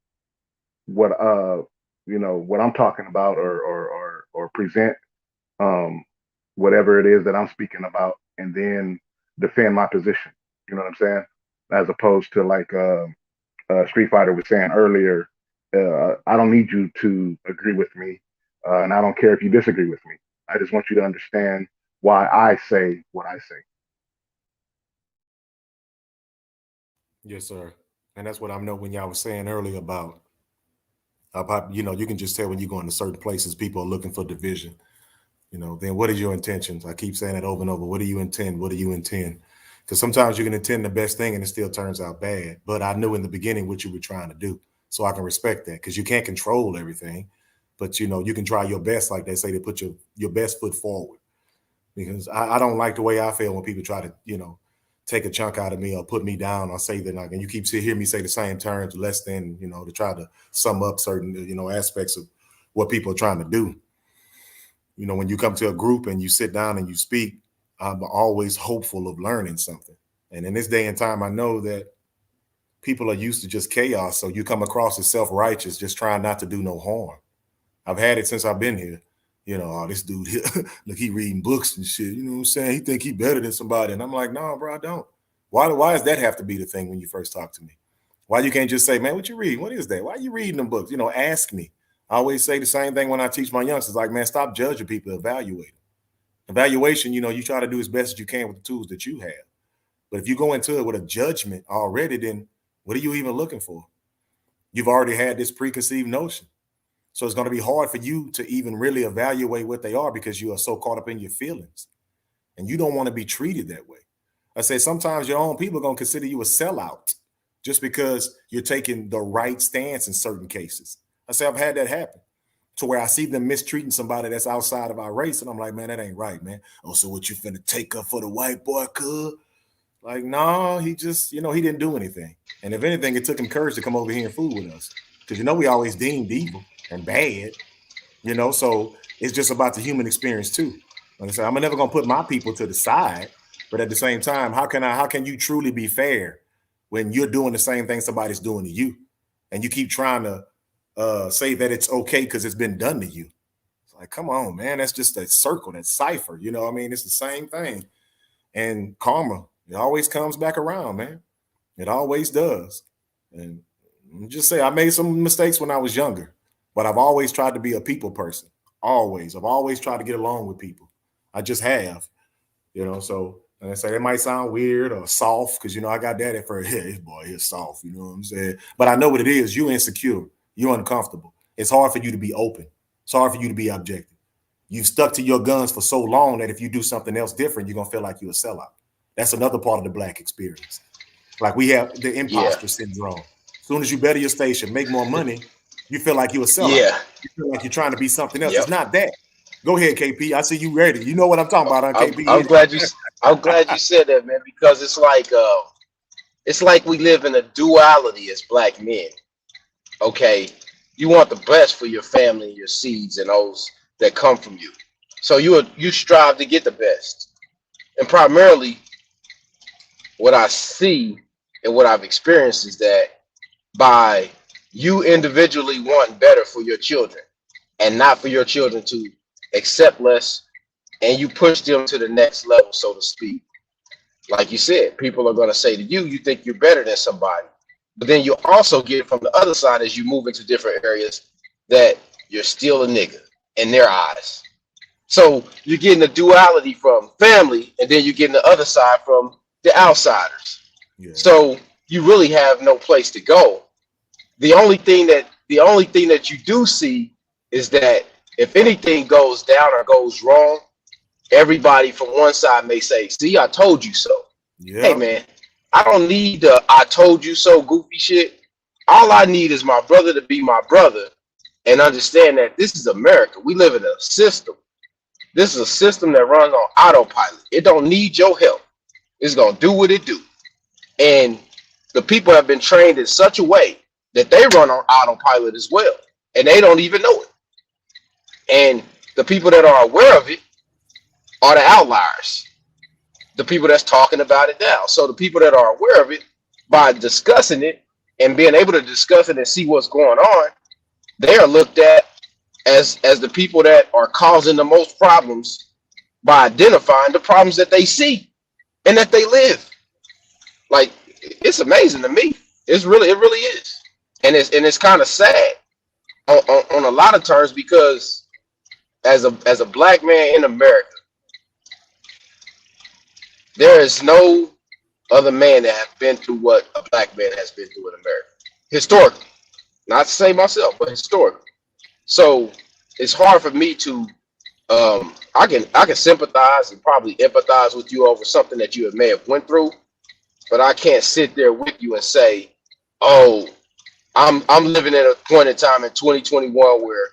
what what I'm talking about, or present um whatever it is that I'm speaking about, and then defend my position. You know what I'm saying? As opposed to like Street Fighter was saying earlier, I don't need you to agree with me, and I don't care if you disagree with me. I just want you to understand why I say what I say. Yes, sir. And that's what I know when y'all was saying earlier about you can just tell when you go into certain places, people are looking for division. Then what is your intentions? I keep saying it over and over. What do you intend? What do you intend? Because sometimes you can intend the best thing and it still turns out bad. But I knew in the beginning what you were trying to do. So I can respect that because you can't control everything. But you can try your best, like they say, to put your best foot forward. Because I don't like the way I feel when people try to, take a chunk out of me or put me down or say that and you keep hearing me say the same terms less than, to try to sum up certain, aspects of what people are trying to do. When you come to a group and you sit down and you speak, I'm always hopeful of learning something. And in this day and time, I know that people are used to just chaos. So you come across as self-righteous, just trying not to do no harm. I've had it since I've been here. Oh, this dude here, look, he reading books and shit. You know what I'm saying? He think he better than somebody. And I'm like, no, bro, I don't. Why does that have to be the thing when you first talk to me? Why you can't just say, man, what you reading? What is that? Why are you reading them books? Ask me. I always say the same thing when I teach my youngsters, like, man, stop judging people, evaluate them. Evaluation, you try to do as best as you can with the tools that you have. But if you go into it with a judgment already, then what are you even looking for? You've already had this preconceived notion. So it's going to be hard for you to even really evaluate what they are because you are so caught up in your feelings. And you don't want to be treated that way. I say sometimes your own people are going to consider you a sellout just because you're taking the right stance in certain cases. I say I've had that happen to where I see them mistreating somebody that's outside of our race. And I'm like, man, that ain't right, man. Oh, so what you finna take up for the white boy, cuz? Like, no, he just, he didn't do anything. And if anything, it took him courage to come over here and fool with us. Because, we always deemed evil and bad, so it's just about the human experience too. Like I said, I'm never going to put my people to the side, but at the same time, how can you truly be fair when you're doing the same thing somebody's doing to you? And you keep trying to say that it's okay because it's been done to you. It's like, come on, man, that's just a circle, that cipher. It's the same thing. And karma, it always comes back around, man. It always does. And just say I made some mistakes when I was younger, but I've always tried to be a people person. Always. I've always tried to get along with people. I just have, so and I say it might sound weird or soft because I got that at first. Yeah, this boy is soft, you know what I'm saying? But I know what it is. You're insecure, you're uncomfortable. It's hard for you to be open. It's hard for you to be objective. You've stuck to your guns for so long that if you do something else different, you're gonna feel like you're a sellout. That's another part of the Black experience. Like we have the Yeah. imposter syndrome. As soon as you better your station, make more money, you feel like you're a sellout. Yeah. You feel like you're trying to be something else. Yep. It's not that. Go ahead, KP. I see you ready. You know what I'm talking about, huh, KP? I'm glad you said that, man, because it's like we live in a duality as Black men. Okay, you want the best for your family, your seeds, and those that come from you. So you strive to get the best. And primarily, what I see and what I've experienced is that by you individually wanting better for your children and not for your children to accept less, and you push them to the next level, so to speak. Like you said, people are going to say to you, you think you're better than somebody. But then you also get from the other side as you move into different areas that you're still a nigga in their eyes. So you're getting the duality from family, and then you're getting the other side from the outsiders. Yeah. So you really have no place to go. The only thing that you do see is that if anything goes down or goes wrong, everybody from one side may say, "See, I told you so." Yeah. Hey man, I don't need the "I told you so" goofy shit. All I need is my brother to be my brother and understand that this is America. We live in a system. This is a system that runs on autopilot. It don't need your help. It's gonna do what it do. And the people have been trained in such a way that they run on autopilot as well, and they don't even know it. And the people that are aware of it are the outliers, the people that's talking about it now. So the people that are aware of it, by discussing it and being able to discuss it and see what's going on, they are looked at as the people that are causing the most problems by identifying the problems that they see and that they live. Like, it's amazing to me. It really is. And it's kind of sad on a lot of terms, because as a black man in America, there is no other man that has been through what a black man has been through in America. Historically. Not to say myself, but historically. So it's hard for me to I can sympathize and probably empathize with you over something that you may have went through, but I can't sit there with you and say, "Oh, I'm living at a point in time in 2021 where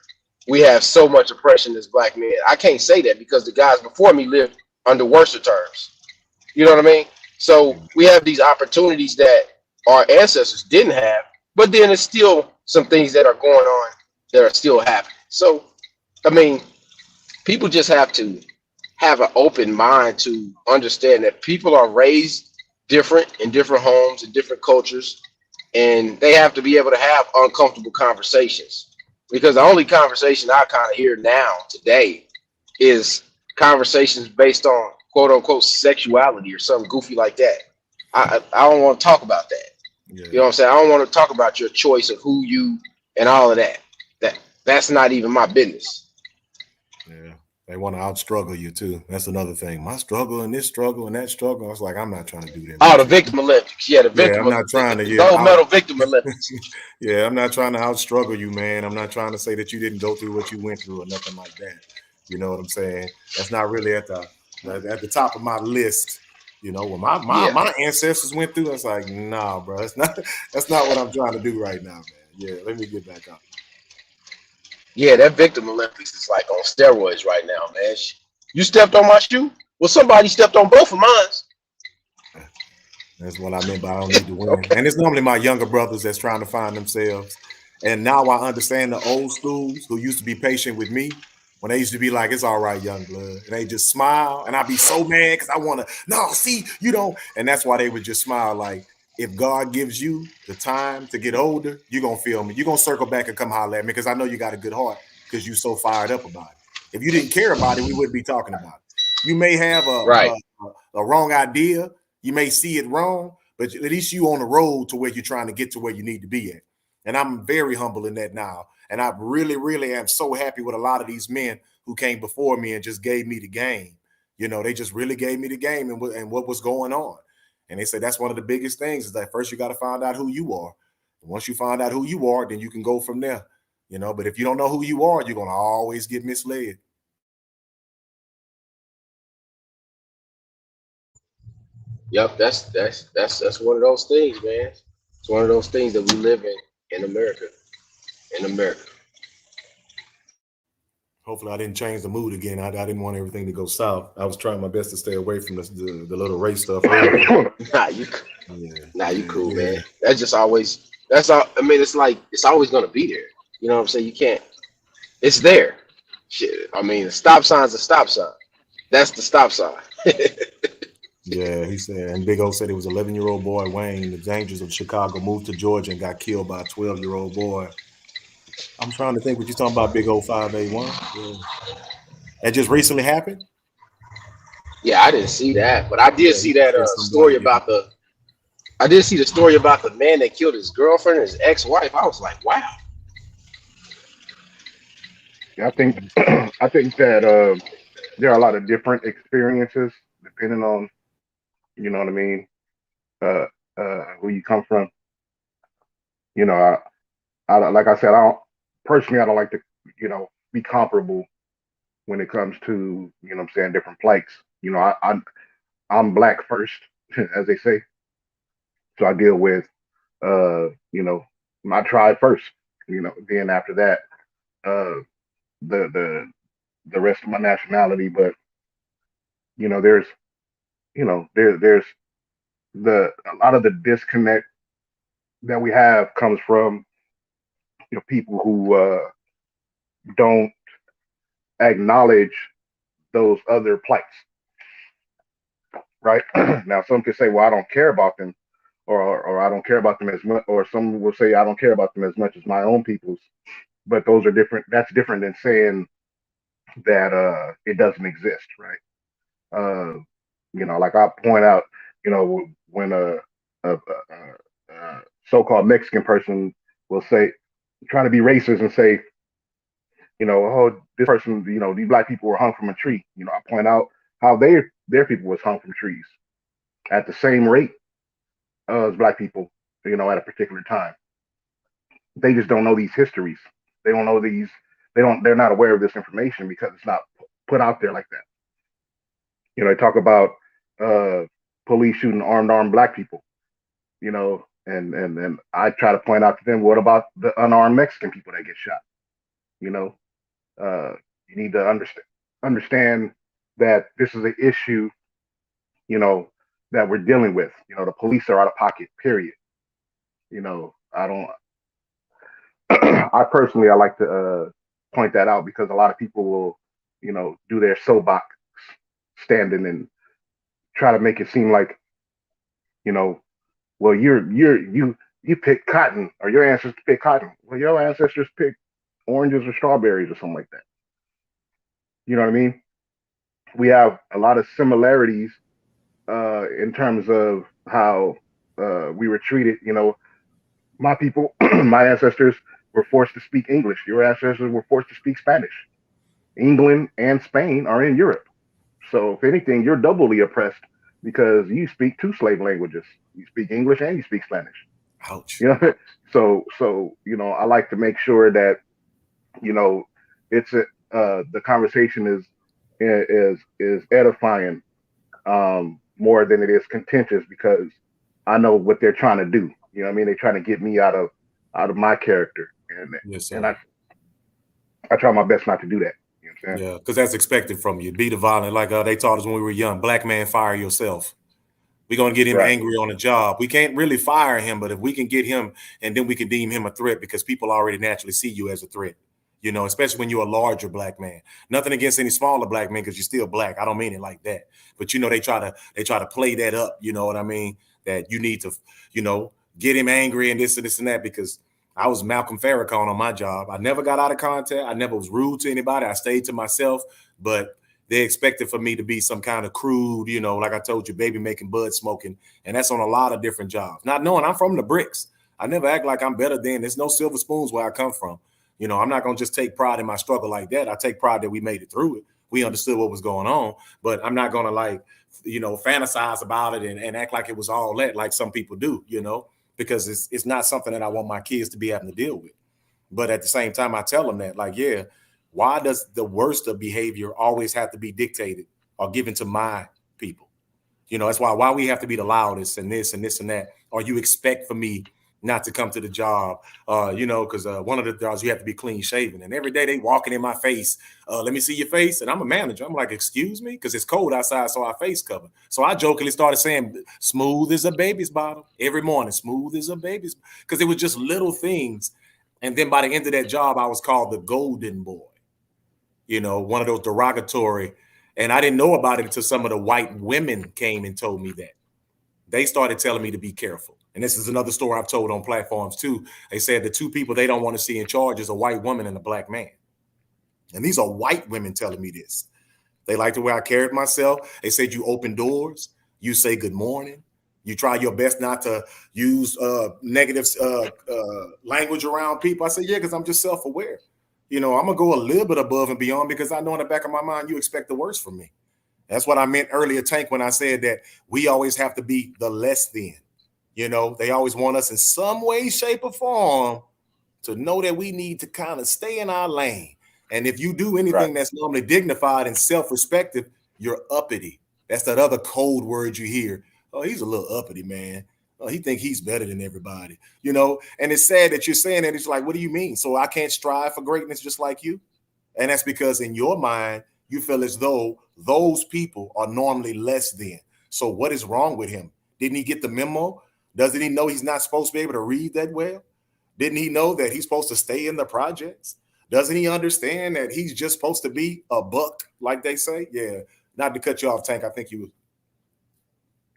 we have so much oppression as black men." I can't say that because the guys before me lived under worse terms. You know what I mean? So we have these opportunities that our ancestors didn't have, but then it's still some things that are going on that are still happening. So, I mean, people just have to have an open mind to understand that people are raised different in different homes and different cultures, and they have to be able to have uncomfortable conversations. Because the only conversation I kind of hear now today is conversations based on quote unquote sexuality or something goofy like that. I don't want to talk about that. Yeah. You know what I'm saying? I don't want to talk about your choice of who you and all of that. That's not even my business. Yeah. They want to outstruggle you too. That's another thing. My struggle and this struggle and that struggle. I was like, I'm not trying to do that. Oh, the victim Olympics. Yeah, the victim. I'm not trying to. The gold medal victim Olympics. Yeah, I'm not trying to outstruggle you, man. I'm not trying to say that you didn't go through what you went through or nothing like that. You know what I'm saying? That's not really at the top of my list. You know, when my ancestors went through, it's like, nah, bro, that's not what I'm trying to do right now, man. Yeah, let me get back up. Yeah, that victim Olympics is like on steroids right now, man. You stepped on my shoe? Well, somebody stepped on both of mine. That's what I meant by I don't need to win. Okay. And it's normally my younger brothers that's trying to find themselves. And now I understand the old schools who used to be patient with me when they used to be like, "It's all right, young blood." And they just smile. And I'd be so mad because I want to, no, see, you don't. And that's why they would just smile like, if God gives you the time to get older, you're going to feel me. You're going to circle back and come holler at me because I know you got a good heart because you're so fired up about it. If you didn't care about it, we wouldn't be talking about it. You may have a wrong idea. You may see it wrong, but at least you on the road to where you're trying to get to where you need to be at. And I'm very humble in that now. And I really, really am so happy with a lot of these men who came before me and just gave me the game. You know, they just really gave me the game and what was going on. And they said that's one of the biggest things is that first you got to find out who you are. And once you find out who you are, then you can go from there. You know, but if you don't know who you are, you're going to always get misled. Yep, that's one of those things, man. It's one of those things that we live in America. In America. Hopefully I didn't change the mood again. I didn't want everything to go south. I was trying my best to stay away from the little race stuff. You cool, man. That's just always, that's all. I mean, it's like, it's always going to be there. You know what I'm saying? You can't, it's there. Shit. I mean, a stop sign's a stop sign. That's the stop sign. Yeah, he said, and Big O said it was 11-year-old boy, Wayne, the dangers of Chicago, moved to Georgia and got killed by a 12-year-old boy. I'm trying to think what you're talking about, Big O 581. Yeah. That just recently happened? Yeah, I didn't see that, but I did see that somebody story about the. I did see the story about the man that killed his girlfriend, his ex-wife. I was like, wow. Yeah, I think I think that there are a lot of different experiences depending on, you know what I mean, who you come from. You know, like I said, I don't personally, I don't like to, be comparable when it comes to, what I'm saying, different plights. I'm black first, as they say, so I deal with, my tribe first. Then after that, uh, the the the rest of my nationality. But there's, there's a lot of the disconnect that we have comes from, people who don't acknowledge those other plights, right? Now, some could say, "Well, I don't care about them," or "I don't care about them as much," or some will say, "I don't care about them as much as my own people's." But those are different. That's different than saying that it doesn't exist, right? Like I point out, when a so-called Mexican person will say, try to be racist and say, oh, this person, these black people were hung from a tree. I point out how their people was hung from trees at the same rate as black people, at a particular time. They just don't know these histories. They don't know these. They're not aware of this information because it's not put out there like that. They talk about police shooting armed black people. And I try to point out to them, what about the unarmed Mexican people that get shot? You know, you need to understand that this is an issue, that we're dealing with. The police are out of pocket. Period. I don't. I personally, I like to point that out because a lot of people will, do their soapbox standing and try to make it seem like, you know, well, you picked cotton, or your ancestors picked cotton. Well, your ancestors picked oranges or strawberries or something like that. You know what I mean? We have a lot of similarities in terms of how we were treated. My people, my ancestors were forced to speak English. Your ancestors were forced to speak Spanish. England and Spain are in Europe. So if anything, you're doubly oppressed because you speak two slave languages. You speak English and you speak Spanish. Ouch. So I like to make sure that it's the conversation is edifying more than it is contentious, because I know what they're trying to do. You know what I mean? They're trying to get me out of my character, Yes, and sir. I try my best not to do that. You know what I'm saying? Yeah, because that's expected from you. Be the violent, like they taught us when we were young. Black man, fire yourself. We're gonna get him Right. angry on the job. We can't really fire him, but if we can get him, and then we can deem him a threat, because people already naturally see you as a threat. Especially when you're a larger black man. Nothing against any smaller black man, because you're still black. I don't mean it like that. But they try to play that up. You know what I mean? That you need to, get him angry and this and that, because I was Malcolm Farrakhan on my job. I never got out of contact. I never was rude to anybody. I stayed to myself, but they expected for me to be some kind of crude, like I told you, baby making, bud smoking. And that's on a lot of different jobs. Not knowing I'm from the bricks. I never act like I'm better than. There's no silver spoons where I come from. I'm not going to just take pride in my struggle like that. I take pride that we made it through it. We understood what was going on, but I'm not going to fantasize about it and act like it was all that, like some people do, because it's not something that I want my kids to be having to deal with. But at the same time, I tell them that, why does the worst of behavior always have to be dictated or given to my people? That's why we have to be the loudest and this and this and that. Or you expect for me not to come to the job, because one of the jobs you have to be clean shaven. And every day they walking in my face, let me see your face. And I'm a manager. I'm like, excuse me? Because it's cold outside, so our face covered. So I jokingly started saying, smooth as a baby's bottom every morning, smooth as a baby's, because it was just little things. And then by the end of that job, I was called the golden boy, one of those derogatory. And I didn't know about it until some of the white women came and told me that. They started telling me to be careful. And this is another story I've told on platforms too. They said the two people they don't want to see in charge is a white woman and a black man. And these are white women telling me this. They like the way I carried myself. They said you open doors, you say good morning, you try your best not to use negative language around people. I said, yeah, because I'm just self-aware. I'm going to go a little bit above and beyond because I know in the back of my mind you expect the worst from me. That's what I meant earlier, Tank, when I said that we always have to be the less than. They always want us in some way, shape, or form to know that we need to kind of stay in our lane. And if you do anything that's normally dignified and self-respective, you're uppity. That's that other code word you hear. Oh, he's a little uppity, man. Oh, he think he's better than everybody, And it's sad that you're saying that. It's like, what do you mean? So I can't strive for greatness just like you? And that's because in your mind, you feel as though those people are normally less than. So what is wrong with him? Didn't he get the memo? Doesn't he know he's not supposed to be able to read that well? Didn't he know that he's supposed to stay in the projects? Doesn't he understand that he's just supposed to be a buck, like they say? Yeah, not to cut you off, Tank. I think you.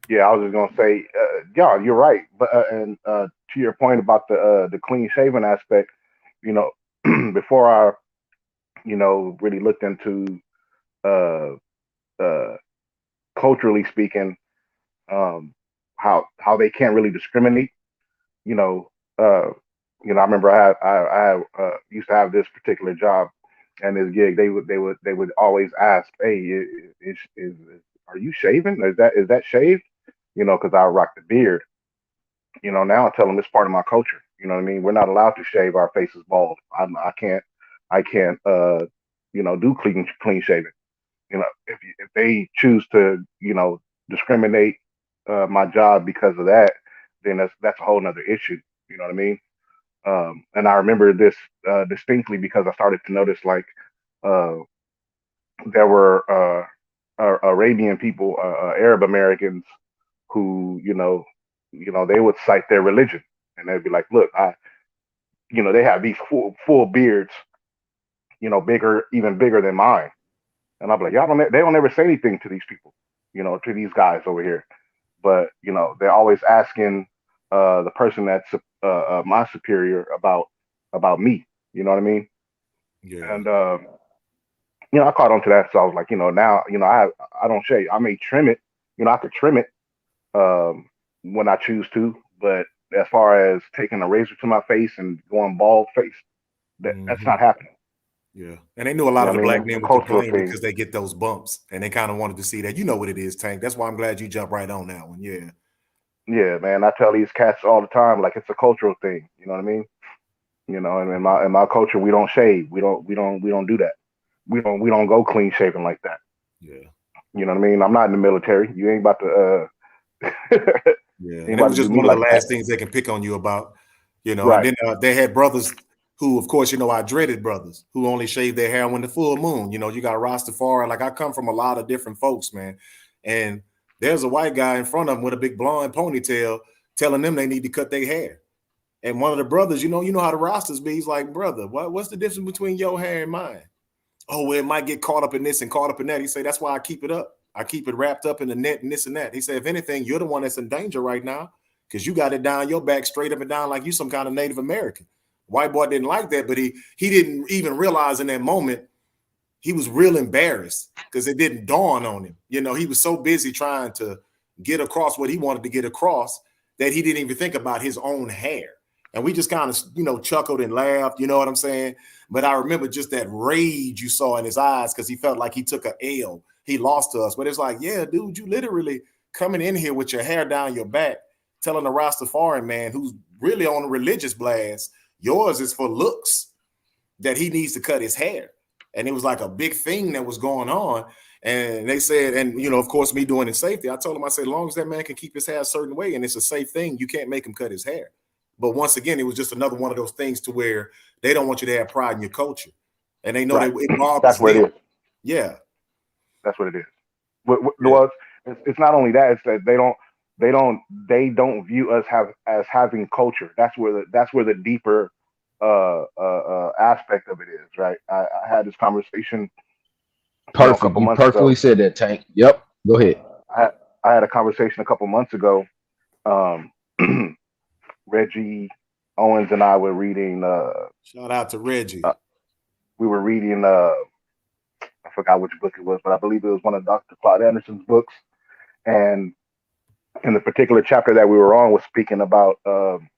Yeah, I was just gonna say, yeah, you're right. But and to your point about the clean shaven aspect, before I, really looked into uh, culturally speaking, how they can't really discriminate. You know, uh, I remember I used to have this particular job and this gig. They would always ask, "Hey, is are you shaving? Is that shaved?" Because I rock the beard. Now I tell them it's part of my culture. You know what I mean? We're not allowed to shave our faces bald. I can't do clean shaving. If they choose to discriminate my job because of that, then that's a whole nother issue. You know what I mean? And I remember this distinctly because I started to notice like uh, there were Arabian people, Arab Americans who they would cite their religion and they'd be like, look, they have these full beards, bigger, even bigger than mine. And I'm like, they don't ever say anything to these people, to these guys over here. But, they're always asking the person that's my superior about me. You know what I mean? Yeah. And, I caught on to that. So I was like, now, I don't shave. I may trim it. I could trim it when I choose to. But as far as taking a razor to my face and going bald face, that's not happening. Yeah. And they knew a lot of the black men would cultural complain thing. because they get those bumps and they kind of wanted to see that. You know what it is, Tank. That's why I'm glad you jumped right on that one. Yeah. Yeah, man. I tell these cats all the time, like it's a cultural thing. You know what I mean? And in my culture, we don't shave. We don't do that. We don't go clean shaven like that. Yeah. You know what I mean? I'm not in the military. You ain't about to Yeah. ain't And it about was to do just me one of the like last that. things they can pick on you about, And Right. then they had brothers who, of course, I dreaded brothers who only shave their hair when the full moon. You got Rastafari. Like I come from a lot of different folks, man. And there's a white guy in front of them with a big blonde ponytail telling them they need to cut their hair. And one of the brothers, you know how the Rastas be. He's like, brother, what's the difference between your hair and mine? Oh, well, it might get caught up in this and caught up in that. He said, that's why I keep it up. I keep it wrapped up in the net and this and that. He said, if anything, you're the one that's in danger right now because you got it down your back straight up and down like you some kind of Native American. White boy didn't like that, but he didn't even realize in that moment he was real embarrassed because it didn't dawn on him. He was so busy trying to get across what he wanted to get across that he didn't even think about his own hair. And we just kind of, chuckled and laughed, you know what I'm saying? But I remember just that rage you saw in his eyes because he felt like he took an L. He lost to us. But it's like, yeah, dude, you literally coming in here with your hair down your back, telling a Rastafarian man who's really on a religious blast, yours is for looks, that he needs to cut his hair. And it was like a big thing that was going on. And they said, and, of course, me doing it in safety, I told him, I said, as long as that man can keep his hair a certain way and it's a safe thing, you can't make him cut his hair. But once again, it was just another one of those things to where they don't want you to have pride in your culture. And they know Right. that it bothers That's what them. it is. Yeah. That's what it is. Well, it's not only that; it's that they don't view us as having culture. That's where the deeper aspect of it is, right? I had this conversation a Perfect. couple You months perfectly ago. said that, Tank. Yep. Go ahead. I had a conversation a couple months ago. Reggie Owens and I were reading. Shout out to Reggie. we were reading I forgot which book it was, but I believe it was one of Dr. Claude Anderson's books. And in the particular chapter that we were on was speaking about um,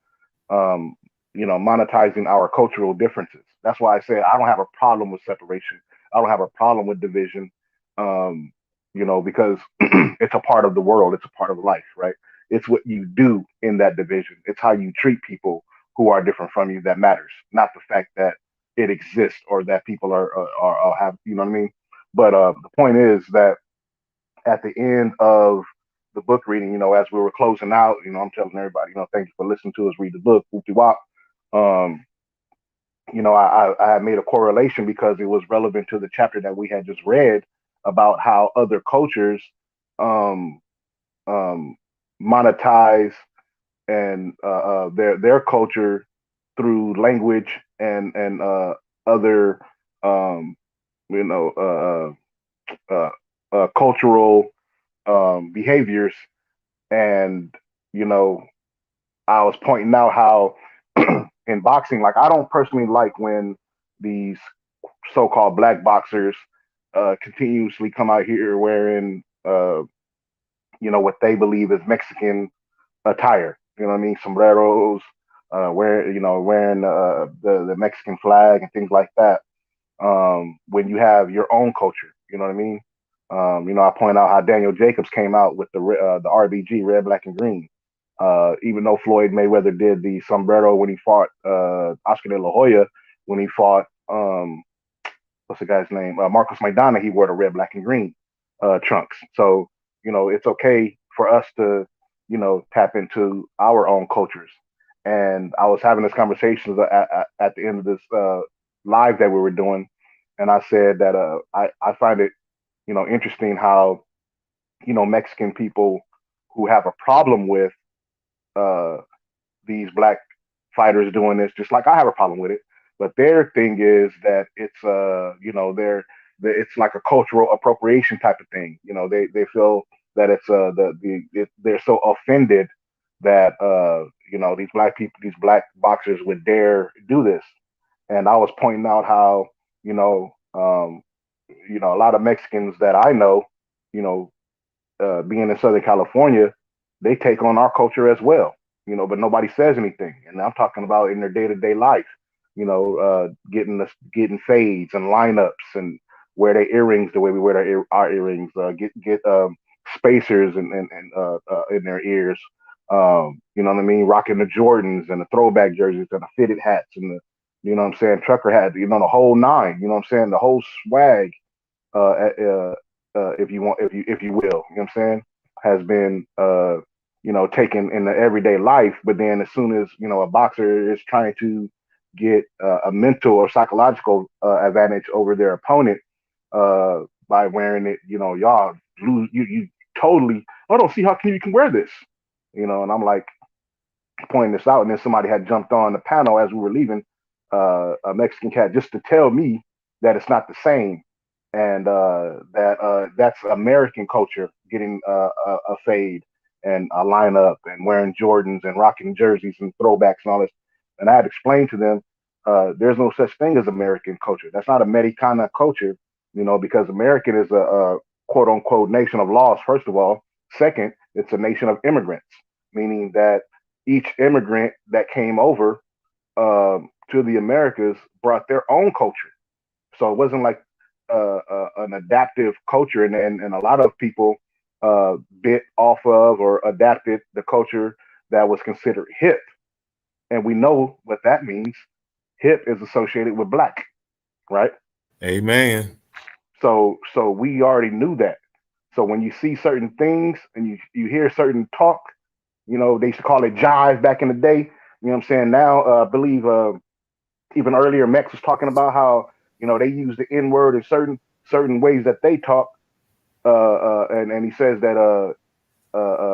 monetizing our cultural differences. That's why I said I don't have a problem with separation. I don't have a problem with division. Um, because it's a part of the world. It's a part of life, right? It's what you do in that division. It's how you treat people who are different from you that matters, not the fact that it exists or that people are have. You know what I mean? But the point is that at the end of the book reading, as we were closing out, I'm telling everybody, thank you for listening to us read the book, whoopty wop. Um, I made a correlation because it was relevant to the chapter that we had just read about how other cultures um, um, monetize and their culture through language and other um, you know cultural behaviors. And you know I was pointing out how in boxing, like I don't personally like when these so-called black boxers continuously come out here wearing what they believe is Mexican attire. You know what I mean? Sombreros, wearing the Mexican flag and things like that. When you have your own culture, you know what I mean? I point out how Daniel Jacobs came out with the RBG, red, black, and green. Even though Floyd Mayweather did the sombrero when he fought Oscar De La Hoya, when he fought what's the guy's name? Marcos Maidana, he wore the red, black, and green trunks. So, it's okay for us to, tap into our own cultures. And I was having this conversation at the end of this live that we were doing. And I said that I find it, interesting how, Mexican people who have a problem with uh, these black fighters doing this, just like I have a problem with it. But their thing is that it's it's like a cultural appropriation type of thing. They feel that it's they're so offended that these black people, these black boxers would dare do this. And I was pointing out how a lot of Mexicans that I know, you know, being in Southern California, they take on our culture as well, but nobody says anything. And I'm talking about in their day to day life, getting fades and lineups and wear their earrings the way we wear our earrings, get spacers and in their ears. You know what I mean? Rocking the Jordans and the throwback jerseys and the fitted hats and the, trucker hat, the whole nine, the whole swag, if you want, if you will, what I'm saying, has been taken in the everyday life. But then as soon as a boxer is trying to get a mental or psychological advantage over their opponent by wearing it, y'all lose. You totally. I don't see how you can wear this, And I'm like pointing this out, and then somebody had jumped on the panel as we were leaving, a Mexican cat, just to tell me that it's not the same, and that's American culture, getting a fade and a lineup and wearing Jordans and rocking jerseys and throwbacks and all this. And I had explained to them, there's no such thing as American culture. That's not Americana culture, because American is a quote unquote nation of laws, first of all. Second, it's a nation of immigrants, meaning that each immigrant that came over to the Americas brought their own culture. So it wasn't like an adaptive culture, and a lot of people bit off of or adapted the culture that was considered hip, and we know what that means. Hip is associated with black, right? Amen. So we already knew that. So when you see certain things and you hear certain talk, they used to call it jive back in the day. You know what I'm saying? Now, I believe even earlier, Max was talking about how they use the N word in certain ways that they talk, and he says that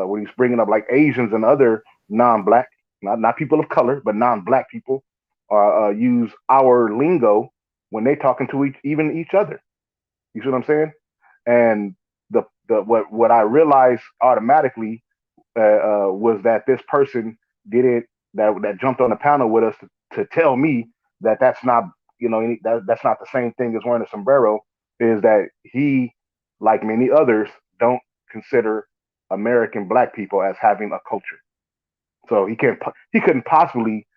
when he's bringing up like Asians and other non-black, not people of color, but non-black people, use our lingo when they talking to even each other. You see what I'm saying? And what I realized automatically was that this person didn't that jumped on the panel with us to tell me that that's not that's not the same thing as wearing a sombrero. Is that he, like many others, don't consider American black people as having a culture. So he couldn't possibly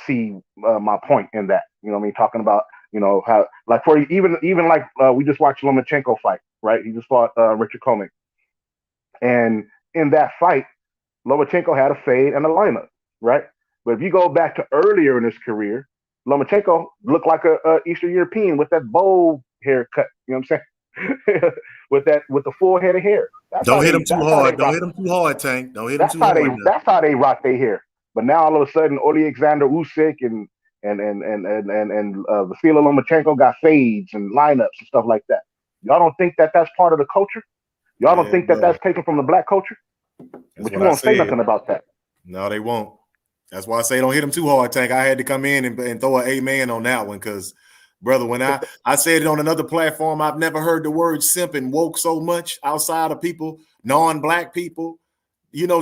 see my point in that. You know what I mean? Talking about how like for even like we just watched Lomachenko fight, right? He just fought Richard Koenig, and in that fight, Lomachenko had a fade and a lineup, right? But if you go back to earlier in his career, Lomachenko looked like a Eastern European with that bowl haircut. You know what I'm saying? with the full head of hair. Don't hit him too hard. Don't hit him too hard, Tank. Don't hit him too hard. That's how they rock their hair. But now all of a sudden, Alexander Usyk and Vasily Lomachenko got fades and lineups and stuff like that. Y'all don't think that that's part of the culture? Y'all don't think that that's taken from the black culture? But you won't say nothing about that. No, they won't. That's why I say don't hit him too hard, Tank. I had to come in and throw an amen on that one because, brother, when I said it on another platform, I've never heard the word simp and woke so much outside of people, non-black people.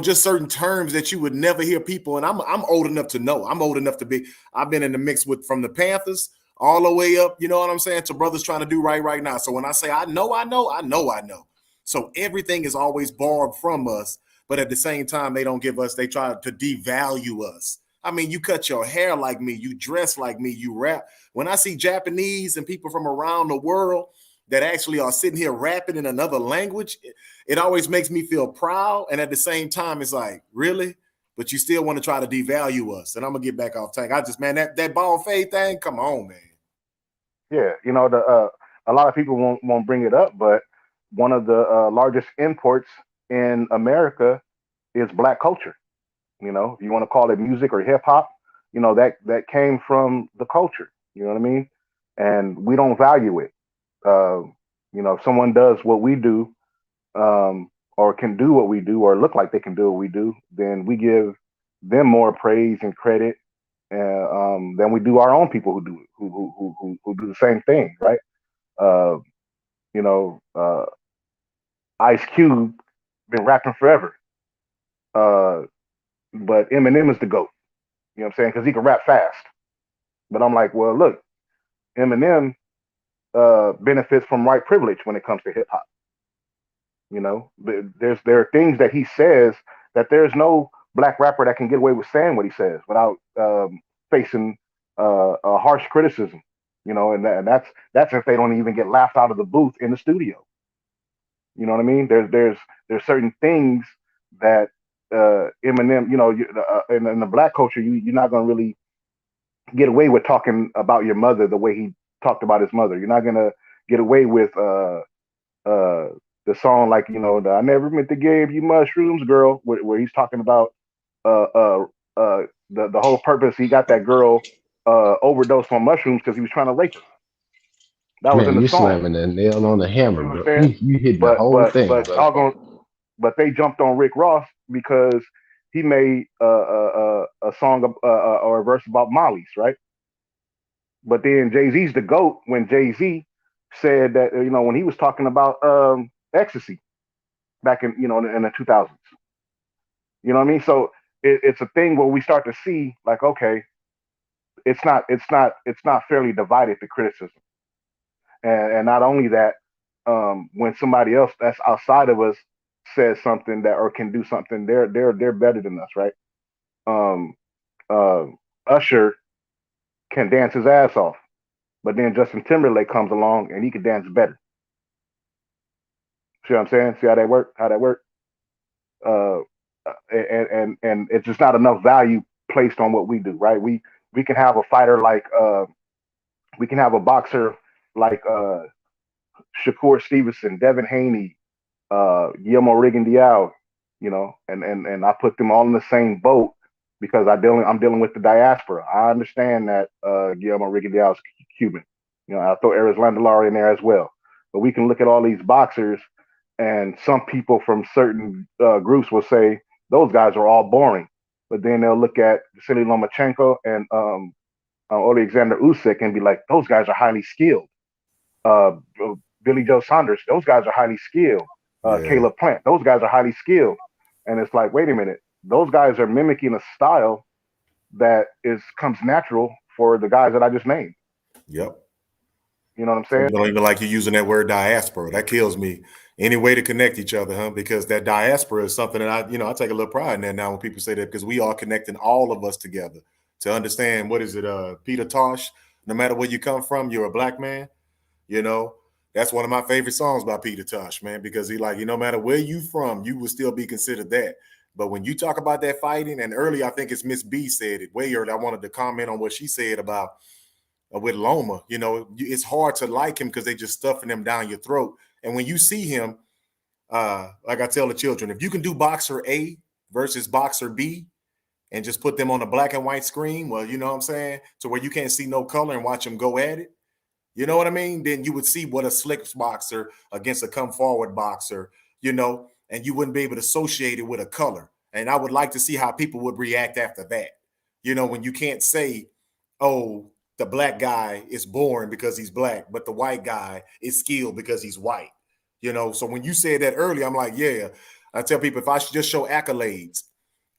Just certain terms that you would never hear people. And I'm old enough to know. I'm old enough to be. I've been in the mix with from the Panthers all the way up. You know what I'm saying? To brothers trying to do right now. So when I say I know. So everything is always borrowed from us. But at the same time, they don't give us. They try to devalue us. I mean, you cut your hair like me. You dress like me. You rap. When I see Japanese and people from around the world that actually are sitting here rapping in another language, it always makes me feel proud. And at the same time, it's like, really? But you still want to try to devalue us. And I'm going to get back off Tank. That ball fade thing, come on, man. Yeah, a lot of people won't bring it up, but one of the largest imports in America is black culture. If you want to call it music or hip hop, that came from the culture. You know what I mean? And we don't value it. If someone does what we do, or can do what we do, or look like they can do what we do, then we give them more praise and credit than we do our own people who do the same thing, right? Ice Cube been rapping forever, but Eminem is the GOAT. You know what I'm saying? Because he can rap fast. But I'm like, well, look, Eminem benefits from white privilege when it comes to hip hop. There are things that he says that there's no black rapper that can get away with saying what he says without facing a harsh criticism. And that's if they don't even get laughed out of the booth in the studio. You know what I mean? There's certain things that Eminem, in the black culture, you're not going to really get away with talking about your mother the way he talked about his mother. You're not going to get away with the song like I never meant to give you mushrooms, girl, where he's talking about the whole purpose he got that girl overdosed on mushrooms because he was trying to rape her. That was in the you song. slamming the nail on the hammer, You know bro. You hit the whole thing. But they jumped on Rick Ross because he made a song or a verse about Molly's, right? But then Jay-Z's the GOAT when Jay-Z said that when he was talking about ecstasy back in in the 2000s. You know what I mean? So it's a thing where we start to see like, okay, it's not fairly divided to criticism. And not only that, when somebody else that's outside of us says something that or can do something, they're better than us, right? Usher can dance his ass off, but then Justin Timberlake comes along and he can dance better. See what I'm saying? See how that work? And it's just not enough value placed on what we do, right? We can have a fighter like we can have a boxer like Shakur Stevenson, Devin Haney, Guillermo Rigondeaux, and I put them all in the same boat because I'm dealing with the diaspora. I understand that Guillermo Rigondeaux is Cuban. I'll throw Eris Landalari in there as well. But we can look at all these boxers, and some people from certain groups will say those guys are all boring. But then they'll look at Vasily Lomachenko and Alexander Usyk and be like, those guys are highly skilled. Billy Joe Saunders, those guys are highly skilled. Caleb Plant, those guys are highly skilled. And it's like, wait a minute, those guys are mimicking a style that comes natural for the guys that I just named. Yep. You know what I'm Some saying? people don't even like you using that word diaspora. That kills me. Any way to connect each other, huh? Because that diaspora is something that I take a little pride in that now when people say that, because we are connecting all of us together to understand, what is it, Peter Tosh? No matter where you come from, you're a black man. You know, that's one of my favorite songs by Peter Tosh, man, because he like, no matter where you from, you will still be considered that. But when you talk about that fighting, and earlier I think it's Miss B said it way earlier. I wanted to comment on what she said about with Loma. It's hard to like him because they just stuffing him down your throat. And when you see him, like I tell the children, if you can do boxer A versus boxer B and just put them on a black and white screen, well, you know what I'm saying, to where you can't see no color and watch them go at it. You know what I mean? Then you would see what a slick boxer against a come forward boxer, and you wouldn't be able to associate it with a color. And I would like to see how people would react after that. When you can't say, oh, the black guy is born because he's black, but the white guy is skilled because he's white. So when you said that earlier, I'm like, yeah. I tell people, if I should just show accolades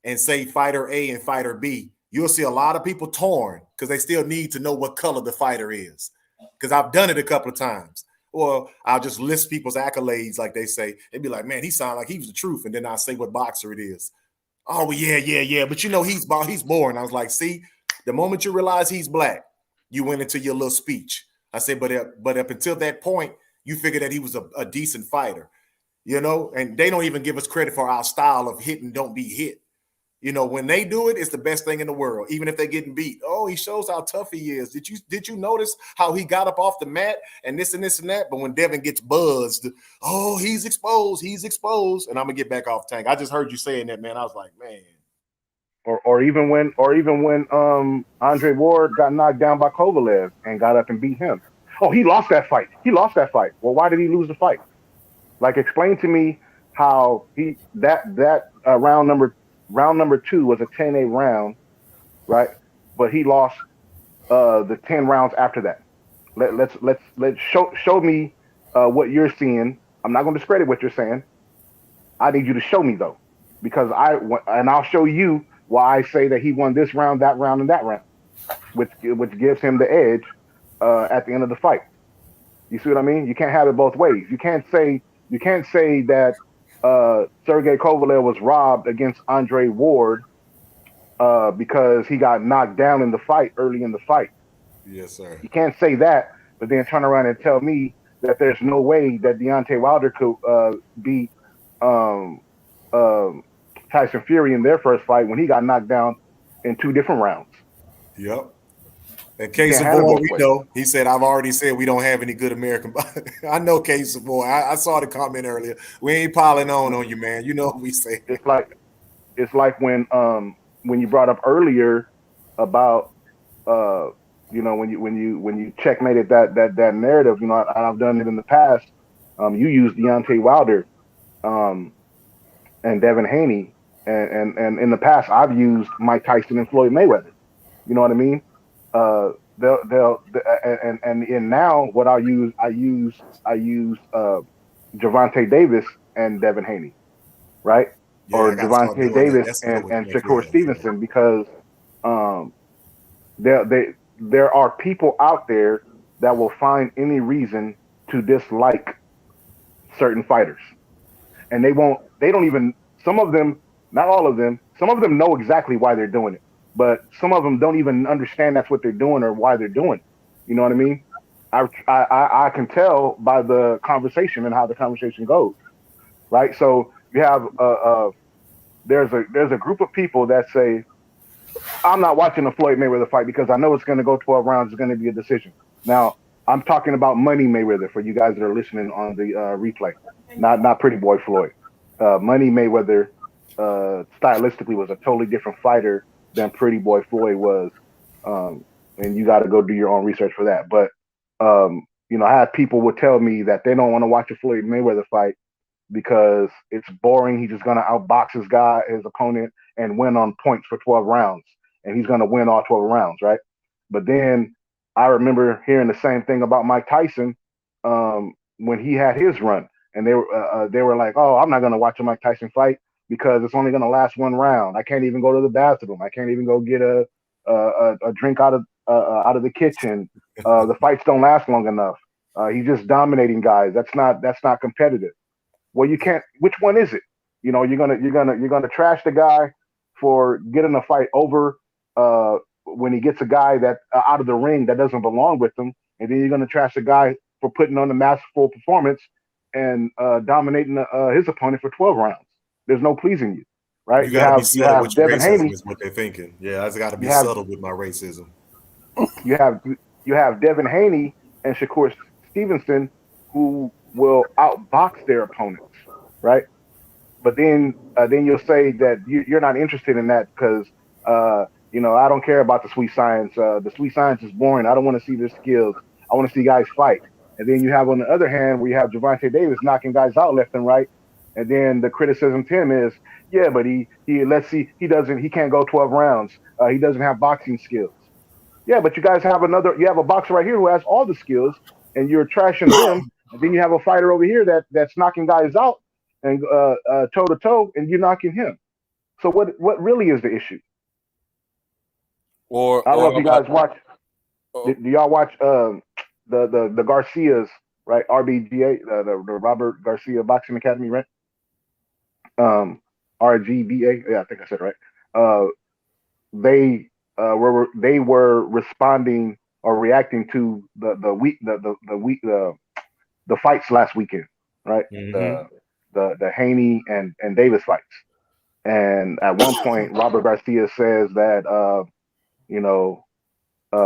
and say fighter A and fighter B, you'll see a lot of people torn because they still need to know what color the fighter is. Because I've done it a couple of times. Or I'll just list people's accolades, like they say. They'd be like, man, he sounded like he was the truth. And then I'll say what boxer it is. Oh, yeah. But he's born. I was like, see, the moment you realize he's black, you went into your little speech. I said, but up until that point, you figured that he was a decent fighter, and they don't even give us credit for our style of hit and don't be hit. When they do it, it's the best thing in the world, even if they're getting beat. Oh, he shows how tough he is. Did you notice how he got up off the mat and this and this and that? But when Devin gets buzzed, oh, he's exposed. And I'm gonna get back off tank. I just heard you saying that, man. I was like, man. Or even when Andre Ward got knocked down by Kovalev and got up and beat him. Oh, he lost that fight. Well, why did he lose the fight? Like, explain to me how round number 2 was a 10-8 round, right? But he lost the 10 rounds after that. Let's show me what you're seeing. I'm not going to discredit what you're saying. I need you to show me, though, because I'll show you why I say that he won this round, that round, and that round, which gives him the edge at the end of the fight. You see what I mean? You can't have it both ways. You can't say that Sergey Kovalev was robbed against Andre Ward because he got knocked down in the fight early in the fight. Yes, sir. You can't say that, but then turn around and tell me that there's no way that Deontay Wilder could beat Tyson Fury in their first fight when he got knocked down in 2 different rounds. Yep. And K Savoy, we know, he said, I've already said we don't have any good American. I know K Savoy. I saw the comment earlier. We ain't piling on you, man. You know what we say. It's like when you brought up earlier about when you checkmated that narrative, I've done it in the past. You used Deontay Wilder and Devin Haney, and in the past I've used Mike Tyson and Floyd Mayweather. You know what I mean? And now what I use Gervonta Davis and Devin Haney, right? Yeah, or Gervonta Davis and Shakur Stevenson, because there are people out there that will find any reason to dislike certain fighters, and they don't even, some of them, not all of them, some of them know exactly why they're doing it, but some of them don't even understand that's what they're doing or why they're doing it. You know what I mean? I can tell by the conversation and how the conversation goes, right? So you have there's a group of people that say, I'm not watching the Floyd Mayweather fight because I know it's going to go 12 rounds. It's going to be a decision. Now, I'm talking about Money Mayweather for you guys that are listening on the replay, not Pretty Boy Floyd. Money Mayweather stylistically was a totally different fighter than Pretty Boy Floyd was, and you got to go do your own research for that. But I had people would tell me that they don't want to watch a Floyd Mayweather fight because it's boring. He's just going to outbox his opponent, and win on points for 12 rounds. And he's going to win all 12 rounds, right? But then I remember hearing the same thing about Mike Tyson when he had his run. And they were like, oh, I'm not going to watch a Mike Tyson fight because it's only going to last 1 round. I can't even go to the bathroom. I can't even go get a drink out of the kitchen. The fights don't last long enough. He's just dominating guys. That's not competitive. Well, you can't. Which one is it? You're gonna trash the guy for getting a fight over when he gets a guy that out of the ring that doesn't belong with him, and then you're gonna trash the guy for putting on a masterful performance and dominating his opponent for 12 rounds. There's no pleasing you, right? You You got to be have you subtle have with your Devin racism, Haney. is what they're thinking. Yeah, I got to You be have subtle with my racism. you have you have Devin Haney and Shakur Stevenson who will outbox their opponents, right? But then you'll say that you're not interested in that because I don't care about the sweet science. The sweet science is boring. I don't want to see their skills. I want to see guys fight. And then you have on the other hand where you have Javante Davis knocking guys out left and right. And then the criticism to him is, yeah, but he let's see he can't go 12 rounds. He doesn't have boxing skills. Yeah, but you have a boxer right here who has all the skills, and you're trashing him, and then you have a fighter over here that's knocking guys out and toe to toe, and you're knocking him. So what really is the issue? Or I don't know if or you guys watch. oh, Do y'all watch the Garcias, right? RBGA, the Robert Garcia Boxing Academy, right? RGBA. Yeah, I think I said it right. They were responding or reacting to the fights last weekend, right? The Haney and Davis fights. And at one point, Robert Garcia says that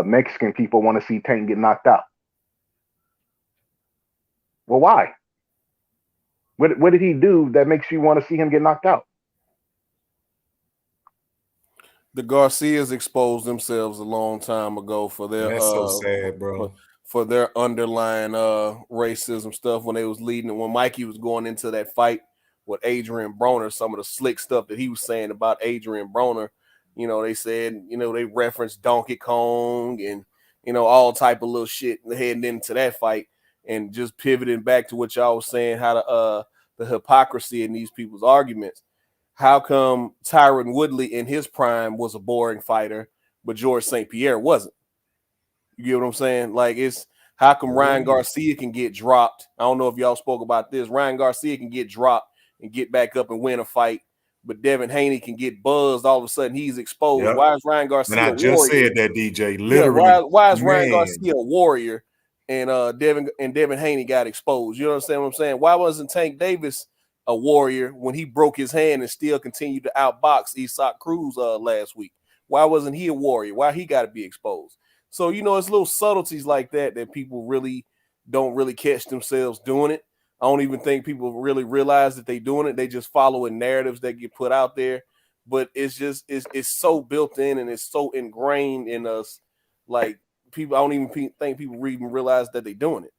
Mexican people want to see Tank get knocked out. Well, why? What did he do that makes you want to see him get knocked out? the Garcias exposed themselves a long time ago for their That's so sad, bro. for their underlying racism stuff when they was leading when Mikey was going into that fight with Adrian Broner, some of the slick stuff that he was saying about Adrian Broner. They said, they referenced Donkey Kong and all type of little shit heading into that fight, and just pivoting back to what y'all was saying, how the hypocrisy in these people's arguments. How come Tyron Woodley in his prime was a boring fighter, but George St. Pierre wasn't? You get what I'm saying? Like, it's how come Ryan Garcia can get dropped? I don't know if y'all spoke about this. Ryan Garcia can get dropped and get back up and win a fight, but Devin Haney can get buzzed. All of a sudden, he's exposed. Yep. Why is Ryan Garcia And I a just warrior? said that, DJ. Literally. Yeah, why is Ryan Man. Garcia a warrior and Devin Haney got exposed? You understand what I'm saying? Why wasn't Tank Davis a warrior when he broke his hand and still continued to outbox Isak Cruz last week? Why wasn't he a warrior? Why he got to be exposed? So, it's little subtleties like that people really don't really catch themselves doing it. I don't even think people really realize that they're doing it. They just following narratives that get put out there. But it's so built in and it's so ingrained in us. Like, people, I don't even think people even realize that they're doing it.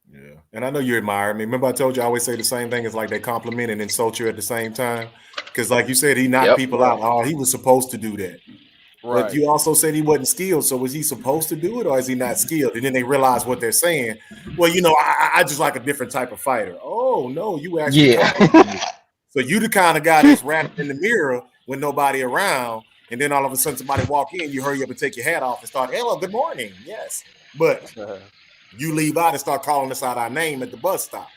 Yeah. And I know you admire me. Remember I told you I always say the same thing. It's like they compliment and insult you at the same time. Because like you said, he knocked people out. Oh, he was supposed to do that. Right. But you also said he wasn't skilled. So was he supposed to do it or is he not skilled? And then they realize what they're saying. Well, I just like a different type of fighter. Oh, no, you actually. Yeah. So you the kind of guy that's rapping in the mirror when nobody around. And then all of a sudden somebody walk in, you hurry up and take your hat off and start, hello, good morning. Yes. But you leave out and start calling us out our name at the bus stop.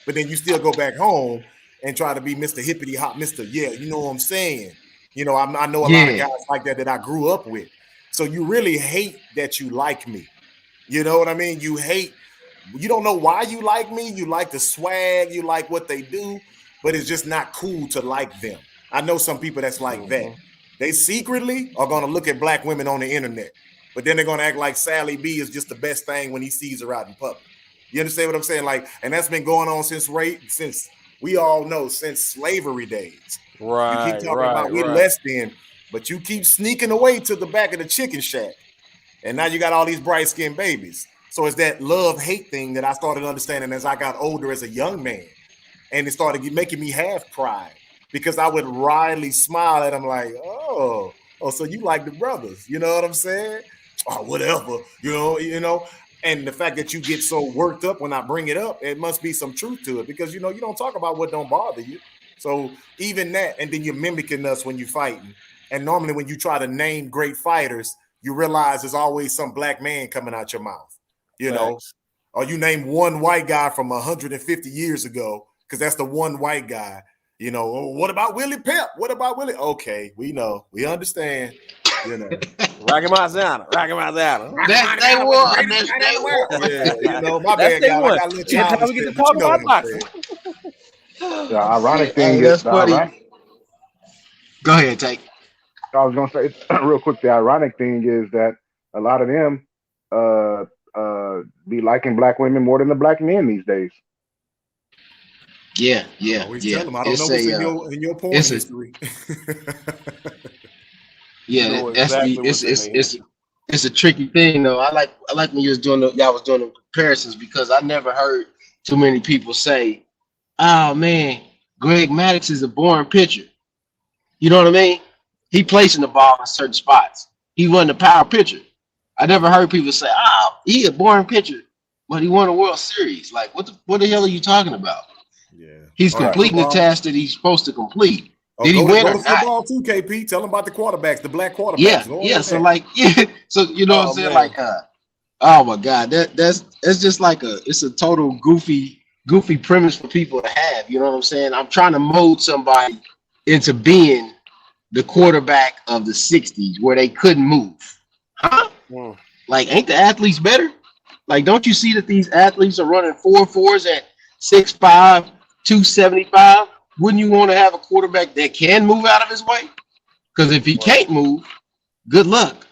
But then you still go back home and try to be Mr. Hippity Hop, Mr. Yeah, you know what I'm saying? I know a lot of guys like that I grew up with. So you really hate that you like me. You know what I mean? You don't know why you like me. You like the swag. You like what they do. But it's just not cool to like them. I know some people that's like that. They secretly are going to look at black women on the internet. But then they're going to act like Sally B is just the best thing when he sees her out in public. You understand what I'm saying? Like, and that's been going on since we all know, since slavery days. Right. You keep talking about we less than, but you keep sneaking away to the back of the chicken shack. And now you got all these bright-skinned babies. So it's that love-hate thing that I started understanding as I got older as a young man. And it started making me have pride because I would wryly smile at them like, oh, so you like the brothers. You know what I'm saying? Oh, whatever, you know. And the fact that you get so worked up when I bring it up, it must be some truth to it because, you don't talk about what don't bother you. So even that, and then you're mimicking us when you're fighting. And normally when you try to name great fighters, you realize there's always some black man coming out your mouth, you know, Facts. or you name one white guy from 150 years ago because that's the one white guy. You know, oh, what about Willie Pep? What about Willie? Okay, we know, we understand. You know, Rocky Montana. That's day one. That's day one. yeah, you know, my That's bad, day guys. I one. got a little Every time childish we get to thing, but talk you know what about I'm saying. boxing. The ironic Hey, thing that's is, funny. Go ahead, take. I was gonna say real quick. The ironic thing is that a lot of them be liking black women more than the black men these days. Yeah. I always tell them I don't know what's in your porn It's a history. yeah. You know That's the exactly what's in there. it's a tricky thing though. I like when you was doing y'all was doing the comparisons because I never heard too many people say, "Oh man, Greg Maddux is a boring pitcher." You know what I mean? He placing the ball in certain spots. He wasn't a power pitcher. I never heard people say, "Oh, he a boring pitcher," but he won a World Series. Like, what the hell are you talking about? Yeah, He's completing the task that he's supposed to complete. Did he go win to or not? football too, KP. Tell them about the quarterbacks, the black quarterbacks. Yeah. So like, so you know what I'm saying? Man. Like, oh my God, that's just like it's a total goofy premise for people to have. You know what I'm saying? I'm trying to mold somebody into being the quarterback of the 60s where they couldn't move. Huh? Like, ain't the athletes better? Like, don't you see that these athletes are running 4.4s at 6'5", 275? Wouldn't you want to have a quarterback that can move out of his way? Because if he can't move, good luck.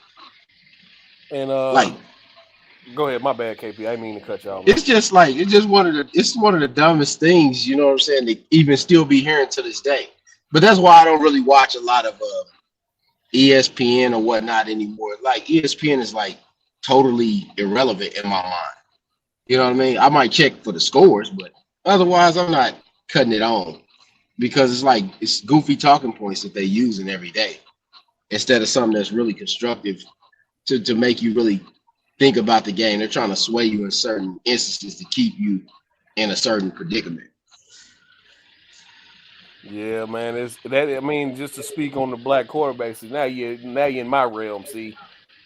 And like, go ahead, my bad, KP. I didn't mean to cut y'all. It's just one of the dumbest things, you know what I'm saying, to even still be hearing to this day. But that's why I don't really watch a lot of ESPN or whatnot anymore. Like, ESPN is like totally irrelevant in my mind. You know what I mean? I might check for the scores, but otherwise I'm not cutting it on because it's goofy talking points that they're using every day instead of something that's really constructive to make you really think about the game. They're trying to sway you in certain instances to keep you in a certain predicament. Yeah, man. I mean, just to speak on the black quarterbacks, now you're in my realm. See,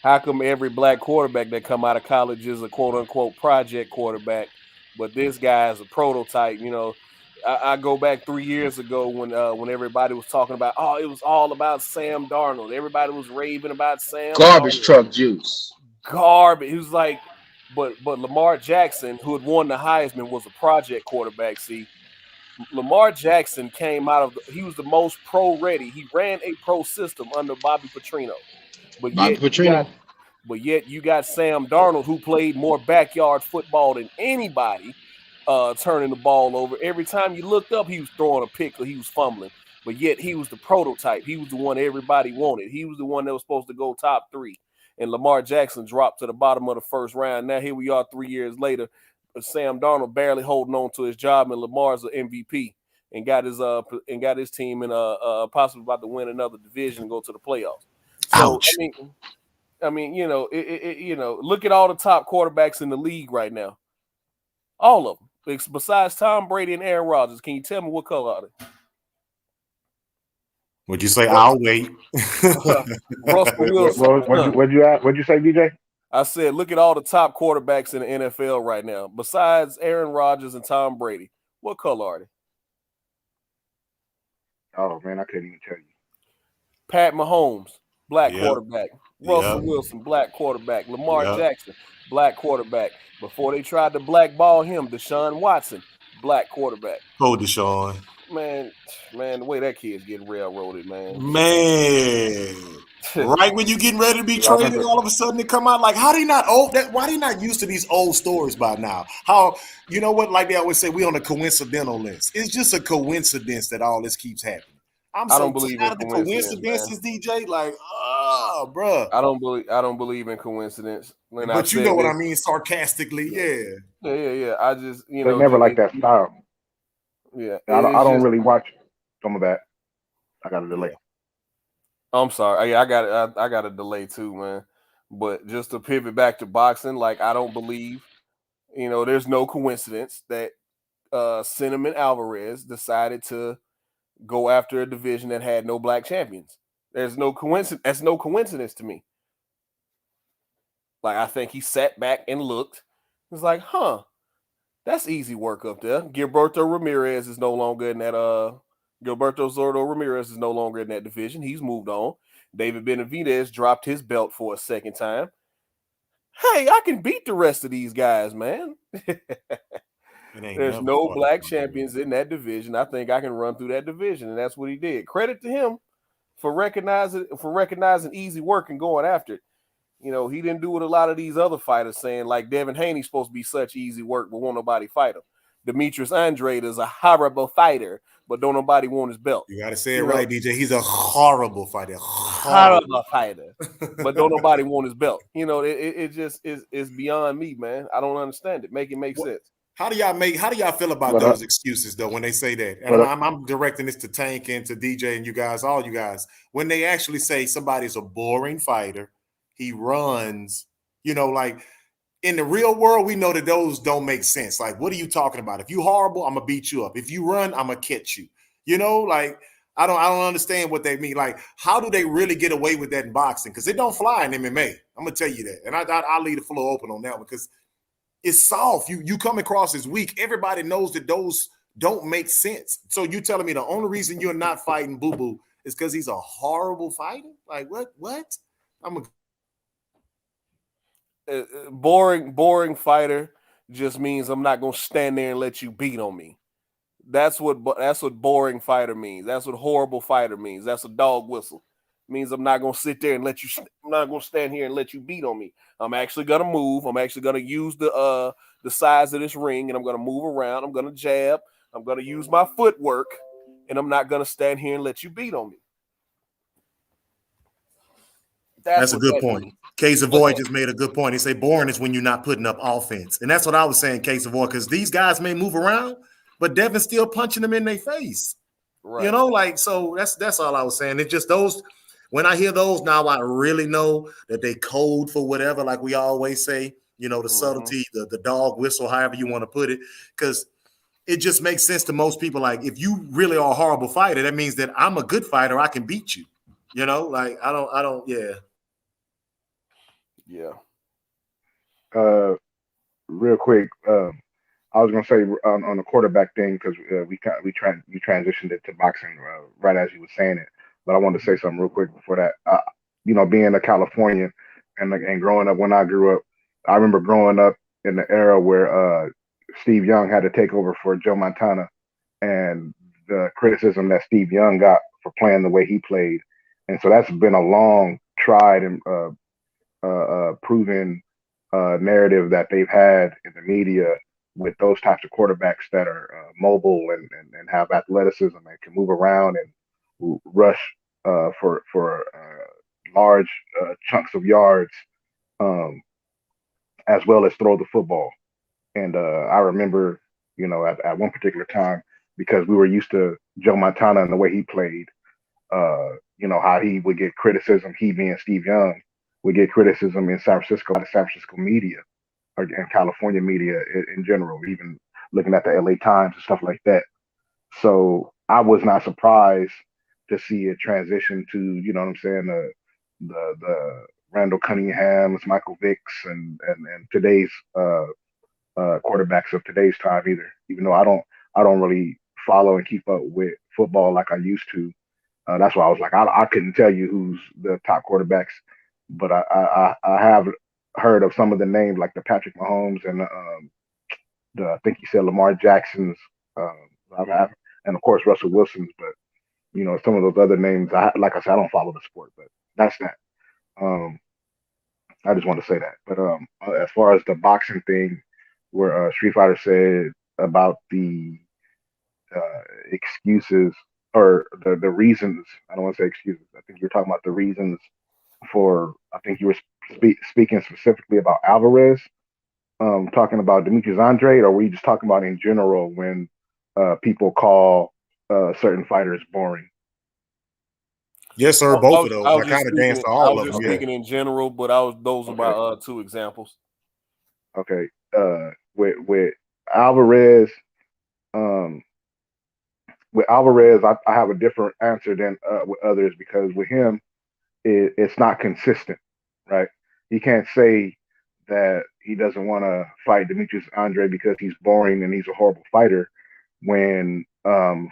how come every black quarterback that come out of college is a quote unquote project quarterback, but this guy is a prototype? You know, I go back 3 years ago when everybody was talking about, oh, it was all about Sam Darnold. Everybody was raving about Sam Garbage Darnold. truck juice. Garbage. He was like, but Lamar Jackson, who had won the Heisman, was a project quarterback. See, Lamar Jackson came out of he was the most pro ready. He ran a pro system under Bobby Petrino. But yet you got Sam Darnold, who played more backyard football than anybody, turning the ball over. Every time you looked up, he was throwing a pick or he was fumbling. But yet he was the prototype. He was the one everybody wanted. He was the one that was supposed to go top 3. And Lamar Jackson dropped to the bottom of the first round. Now here we are 3 years later. Sam Darnold barely holding on to his job, and Lamar's an MVP and got his team and possibly about to win another division and go to the playoffs. So Ouch. I mean, you know, look at all the top quarterbacks in the league right now. All of them, besides Tom Brady and Aaron Rodgers. Can you tell me what color are they? Would you say I'll wait? Russell Wilson. What'd you say, DJ? I said, look at all the top quarterbacks in the NFL right now. Besides Aaron Rodgers and Tom Brady, what color are they? Oh man, I couldn't even tell you. Pat Mahomes, black quarterback. Russell Wilson, black quarterback. Lamar Jackson, black quarterback. Before they tried to blackball him, Deshaun Watson, black quarterback. Oh, Deshaun. Man, the way that kid's getting railroaded, man. Right when you getting ready to be traded, all of a sudden they come out like, how they not old? Why they not used to these old stories by now? How, you know what? Like they always say, we on a coincidental list. It's just a coincidence that all this keeps happening. I don't believe in the coincidences, DJ. Like, bro. I don't believe in coincidence. But you know what I mean, sarcastically, yeah. I just, you know, never like that style. Yeah, I don't really watch some of that. I got a delay. I'm sorry. I got a delay too, man. But just to pivot back to boxing, like I don't believe, you know, there's no coincidence that Cinnamon Alvarez decided to go after a division that had no black champions. There's no coincidence. That's no coincidence to me. Like, I think he sat back and looked. It's like, that's easy work up there. Gilberto Ramirez is no longer in that Gilberto Zordo Ramirez is no longer in that division. He's moved on. David Benavidez dropped his belt for a second time. Hey, I can beat the rest of these guys, man. There's no black champions in that division. I think I can run through that division, and that's what he did. Credit to him for recognizing easy work and going after it. You know, he didn't do what a lot of these other fighters saying, like Devin Haney's supposed to be such easy work, but won't nobody fight him. Demetrius Andrade is a horrible fighter, but don't nobody want his belt. You got to say it right, DJ. He's a horrible fighter. Horrible fighter, but don't nobody want his belt. You know, it just is beyond me, man. I don't understand it. Make it make sense. How do y'all feel about those excuses though when they say that? And I'm directing this to Tank and to DJ and you guys, all you guys, when they actually say somebody's a boring fighter, he runs, you know, like in the real world, we know that those don't make sense. Like, what are you talking about? If you horrible, I'm gonna beat you up. If you run, I'm gonna catch you. You know, like I don't understand what they mean. Like, how do they really get away with that in boxing? Because it don't fly in MMA. I'm gonna tell you that, and I'll leave the floor open on that one because it's soft. You come across as weak. Everybody knows that those don't make sense. So you telling me the only reason you're not fighting Boo Boo is because he's a horrible fighter? Like what? I'm a boring fighter just means I'm not gonna stand there and let you beat on me. That's what boring fighter means. That's what horrible fighter means. That's a dog whistle. It means I'm not gonna sit there and let you. I'm not gonna stand here and let you beat on me. I'm actually gonna move. I'm actually gonna use the size of this ring, and I'm gonna move around. I'm gonna jab. I'm gonna use my footwork, and I'm not gonna stand here and let you beat on me. That's a good point. K Savoy just made a good point. He say boring is when you're not putting up offense, and that's what I was saying, K Savoy, because these guys may move around, but Devin's still punching them in their face. Right. You know, like so. That's all I was saying. It's just those. When I hear those now, I really know that they code for whatever, like we always say. You know, the subtlety, the dog whistle, however you want to put it, because it just makes sense to most people. Like, if you really are a horrible fighter, that means that I'm a good fighter. I can beat you. You know, like I don't. Yeah. Yeah. Real quick, I was gonna say on the quarterback thing because we transitioned it to boxing right as you were saying it, but I wanted to say something real quick before that. You know, being a Californian and growing up when I grew up, I remember growing up in the era where Steve Young had to take over for Joe Montana, and the criticism that Steve Young got for playing the way he played, and so that's been a long tried and proven narrative that they've had in the media with those types of quarterbacks that are mobile and have athleticism and can move around and rush for large chunks of yards, as well as throw the football. And I remember, you know, at one particular time, because we were used to Joe Montana and the way he played, you know, how he would get criticism, he being Steve Young, would get criticism in San Francisco, the San Francisco media, or in California media in general, even looking at the LA Times and stuff like that. So I was not surprised to see it transition to, you know what I'm saying, the Randall Cunninghams, Michael Vicks, and today's quarterbacks of today's time either. Even though I don't really follow and keep up with football like I used to. That's why I was like, I couldn't tell you who's the top quarterbacks, but I have heard of some of the names like the Patrick Mahomes and I think you said Lamar Jackson's, and of course Russell Wilson's. But you know, some of those other names, like I said, I don't follow the sport, but that's that. I just want to say that. But as far as the boxing thing, where Street Fighter said about the excuses or the reasons, I don't want to say excuses. I think you're talking about the reasons for. I think you were speaking specifically about Alvarez, talking about Demetrius Andrade, or were you just talking about in general when people call certain fighters boring? Yes, sir. Both of those. I kind of danced to all of them. Speaking in general, but those are my two examples. Okay. With Alvarez, I have a different answer than with others because with him, it's not consistent, right? You can't say that he doesn't want to fight Demetrius Andre because he's boring and he's a horrible fighter. When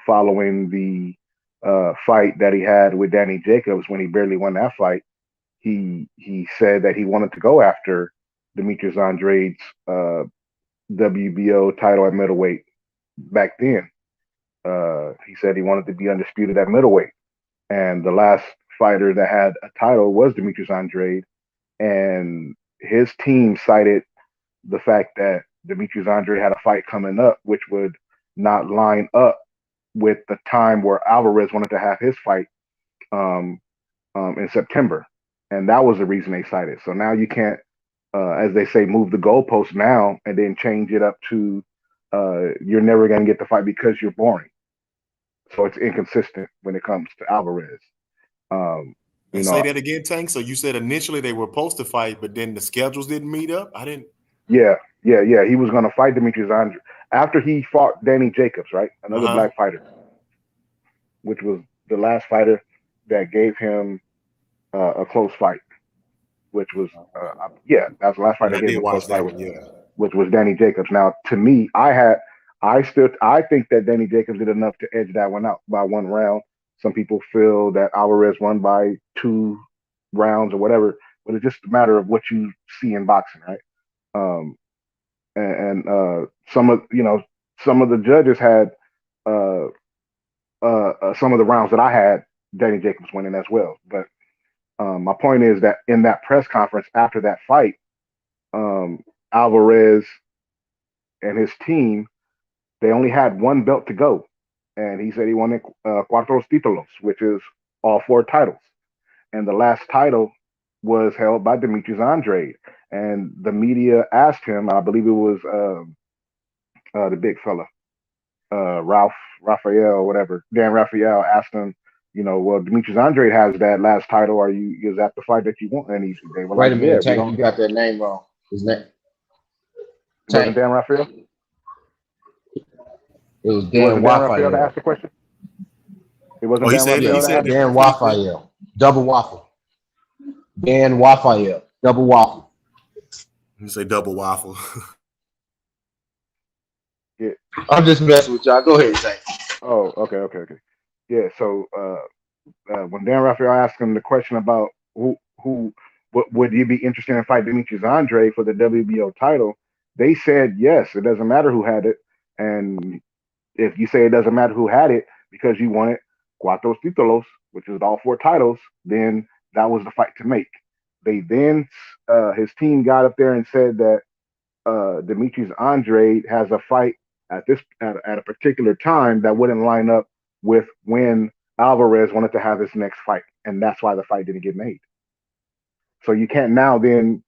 following the fight that he had with Danny Jacobs when he barely won that fight, he said that he wanted to go after Demetrius Andre's WBO title at middleweight back then. He said he wanted to be undisputed at middleweight, and the last fighter that had a title was Demetrius Andrade, and his team cited the fact that Demetrius Andrade had a fight coming up, which would not line up with the time where Alvarez wanted to have his fight um, in September, and that was the reason they cited. So now you can't, as they say, move the goalpost now and then change it up to you're never going to get the fight because you're boring. So it's inconsistent when it comes to Alvarez. And say that again, Tank. So you said initially they were supposed to fight, but then the schedules didn't meet up. I didn't. Yeah. He was going to fight Demetrius Andre after he fought Danny Jacobs, right? Another black fighter, which was the last fighter that gave him a close fight, which was that's the last fight that gave him a close fight, which was Danny Jacobs. Now, to me, I think that Danny Jacobs did enough to edge that one out by one round. Some people feel that Alvarez won by 2 rounds or whatever, but it's just a matter of what you see in boxing, right? And some of the judges had some of the rounds that I had Danny Jacobs winning as well. But my point is that in that press conference after that fight, Alvarez and his team, they only had one belt to go. And he said he wanted cuatro títulos, which is all 4 titles. And the last title was held by Demetrius Andrade. And the media asked him, I believe it was the big fella, Raphael, whatever, Dan Raphael asked him, well, Demetrius Andrade has that last title. Is that the fight that you want? And they were Wait like, a minute, yeah, Tank, you got that name wrong. His name? Wasn't Dan Raphael? It was Dan Raphael to Raphael. ask the question? It wasn't Dan Raphael to ask the Dan Raphael. Double waffle. Dan Raphael. Double waffle. You say double waffle. Yeah. I'm just messing with y'all. Go ahead, Tank. Oh, okay. Yeah, so when Dan Raphael asked him the question about what would you be interested in fight Demetrius Andre for the WBO title, they said yes. It doesn't matter who had it, and if you say it doesn't matter who had it because you wanted cuatro títulos, which is all 4 titles, then that was the fight to make. They then his team got up there and said that Demetrius Andre has a fight at a particular time that wouldn't line up with when Alvarez wanted to have his next fight, and that's why the fight didn't get made. So you can't now then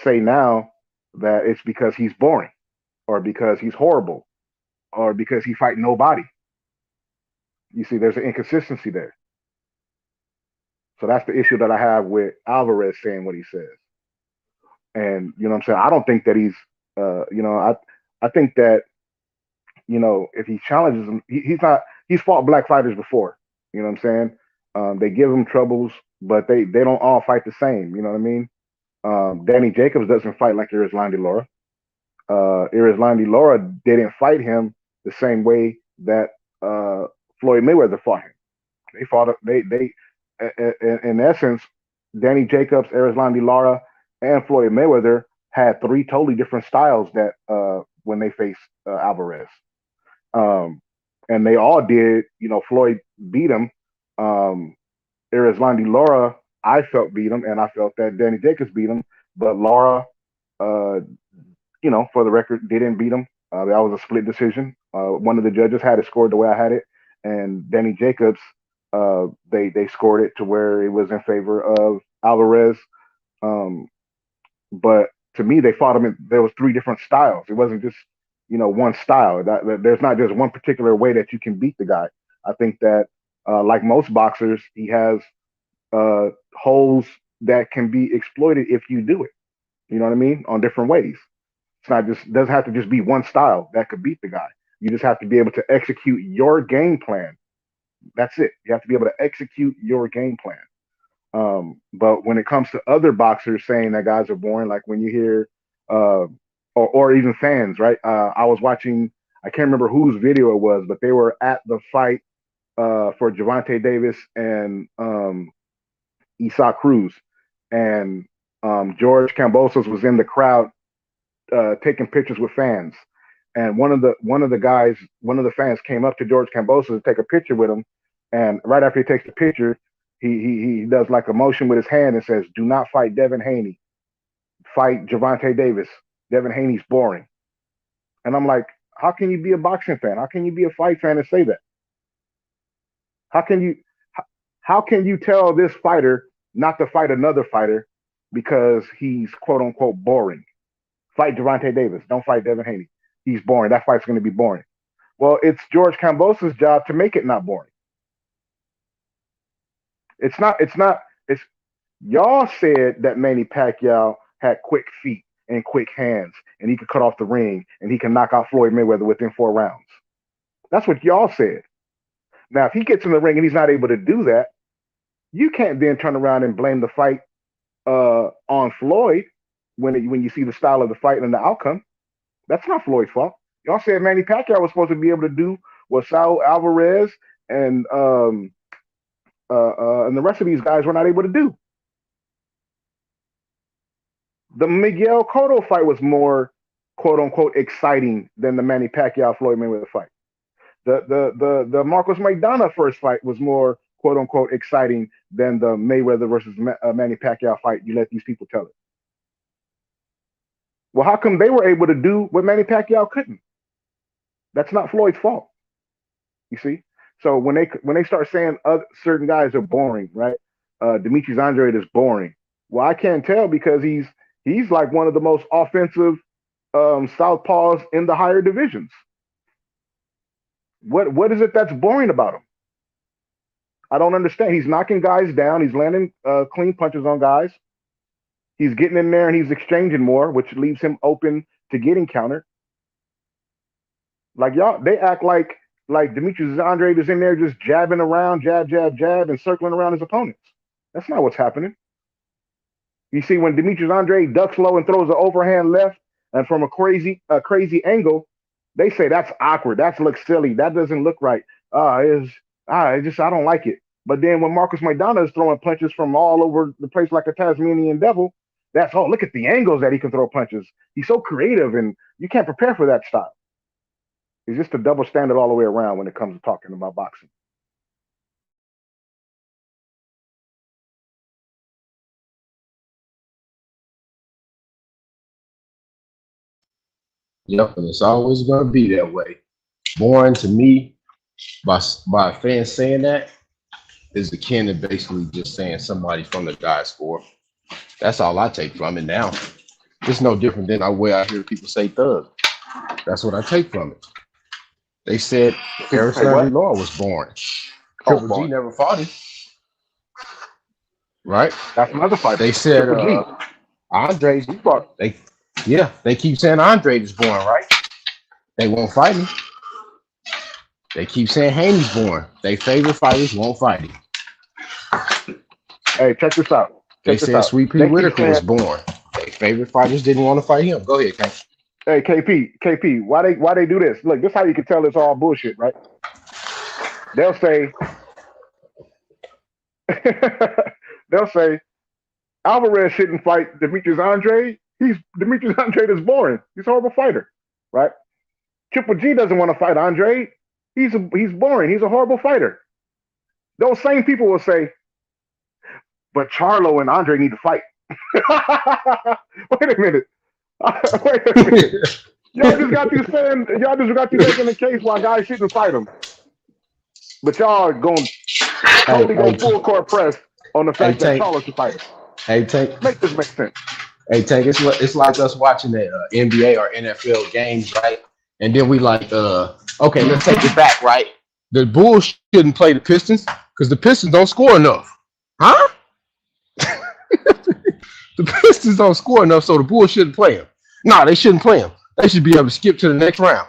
say now that it's because he's boring, or because he's horrible, or because he fight nobody. You see, there's an inconsistency there. So that's the issue that I have with Alvarez saying what he says. And you know what I'm saying? I don't think that he's I think that if he challenges him, he's fought black fighters before. You know what I'm saying? They give him troubles, but they don't all fight the same. You know what I mean? Danny Jacobs doesn't fight like Irizlandi Lara. Irizlandi Lara didn't fight him the same way that Floyd Mayweather fought him. They fought. They in essence, Danny Jacobs, Irizlandi Lara, and Floyd Mayweather had 3 totally different styles that when they faced Alvarez. And they all did, Floyd beat him. Irizlandi Lara, I felt beat him, and I felt that Danny Jacobs beat him. But Lara, for the record, didn't beat him. That was a split decision. One of the judges had it scored the way I had it, and Danny Jacobs, they scored it to where it was in favor of Alvarez. But to me, they fought him. There was 3 different styles. It wasn't just one style. There's not just one particular way that you can beat the guy. I think that like most boxers, he has holes that can be exploited if you do it. You know what I mean? On different ways. It's not just doesn't have to just be one style that could beat the guy. You just have to be able to execute your game plan. That's it. You have to be able to execute your game plan. But when it comes to other boxers saying that guys are boring, like when you hear, or even fans, right? I was watching, I can't remember whose video it was, but they were at the fight for Gervonta Davis and Isaac Cruz, and George Kambosos was in the crowd taking pictures with fans. And one of the fans came up to George Kambosos to take a picture with him. And right after he takes the picture, he does like a motion with his hand and says, "Do not fight Devin Haney. Fight Gervonta Davis. Devin Haney's boring." And I'm like, how can you be a boxing fan? How can you be a fight fan and say that? How can you tell this fighter not to fight another fighter because he's quote unquote boring? Fight Gervonta Davis. Don't fight Devin Haney. He's boring. That fight's going to be boring. Well, it's George Kambosos' job to make it not boring. It's not. It's y'all said that Manny Pacquiao had quick feet and quick hands, and he could cut off the ring, and he can knock out Floyd Mayweather within 4 rounds. That's what y'all said. Now, if he gets in the ring and he's not able to do that, you can't then turn around and blame the fight on Floyd when you see the style of the fight and the outcome. That's not Floyd's fault. Y'all said Manny Pacquiao was supposed to be able to do what Saul Alvarez and the rest of these guys were not able to do. The Miguel Cotto fight was more quote unquote exciting than the Manny Pacquiao Floyd Mayweather fight. The Marcos Maidana first fight was more quote unquote exciting than the Mayweather versus Manny Pacquiao fight. You let these people tell it. Well, how come they were able to do what Manny Pacquiao couldn't? That's not Floyd's fault. You see? So when they start saying certain guys are boring, right? Demetrius Andrade is boring. Well, I can't tell because he's like one of the most offensive southpaws in the higher divisions. What is it that's boring about him? I don't understand. He's knocking guys down. He's landing clean punches on guys. He's getting in there and he's exchanging more, which leaves him open to getting countered. Like y'all, they act like Demetrius Andrade is in there just jabbing around, jab, and circling around his opponents. That's not what's happening. You see, when Demetrius Andrade ducks low and throws an overhand left and from a crazy angle, they say that's awkward. That looks silly. That doesn't look right. I don't like it. But then when Marcos Maidana is throwing punches from all over the place like a Tasmanian devil, look at the angles that he can throw punches. He's so creative, and you can't prepare for that style. It's just a double standard all the way around when it comes to talking about boxing. Yep, and it's always going to be that way. Boring to me by fans saying that is akin to basically just saying somebody from the diaspora. That's all I take from it now. It's no different than the way I hear people say thug. That's what I take from it. They said Aristotle Law was boring. Triple G never fought him. Right? That's another fight. They said Andre, they keep saying Andre is boring, right? They won't fight him. They keep saying Haney's boring. They favorite fighters won't fight him. Hey, check this out. They said Sweet Pea Whitaker was boring. Their favorite fighters didn't want to fight him. Go ahead, Kay. Hey, KP, why they do this? Look, this is how you can tell it's all bullshit, right? They'll say Alvarez shouldn't fight Demetrius Andrade. Demetrius Andrade is boring. He's a horrible fighter, right? Triple G doesn't want to fight Andrade. He's boring. He's a horrible fighter. Those same people will say, but Charlo and Andre need to fight. Wait a minute. Y'all just got you making the case why guys shouldn't fight them. But y'all are going totally go full court press on the fact that Charlo should fight him. Hey, Tank. Make this make sense. Hey, Tank, it's like us watching the NBA or NFL games, right? And then we like, okay, let's take it back, right? The Bulls shouldn't play the Pistons because the Pistons don't score enough. Huh? The Pistons don't score enough, so the Bulls shouldn't play them. No, they shouldn't play them. They should be able to skip to the next round.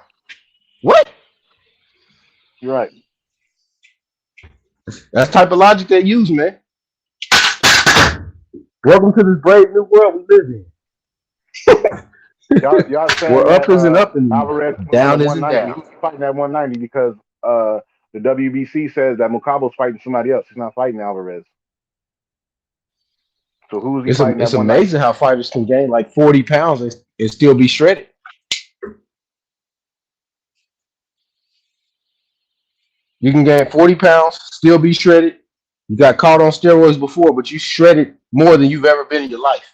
What? You're right. That's the type of logic they use, man. Welcome to this brave new world we live in. Y'all saying Where that up isn't up and Alvarez fighting at down isn't 190. down. Who's fighting at 190? Because the WBC says that Mukabo's fighting somebody else. He's not fighting Alvarez. So who's he fighting It's at 190? amazing how fighters can gain like 40 pounds and still be shredded. You can gain 40 pounds, still be shredded. You got caught on steroids before, but you shredded more than you've ever been in your life.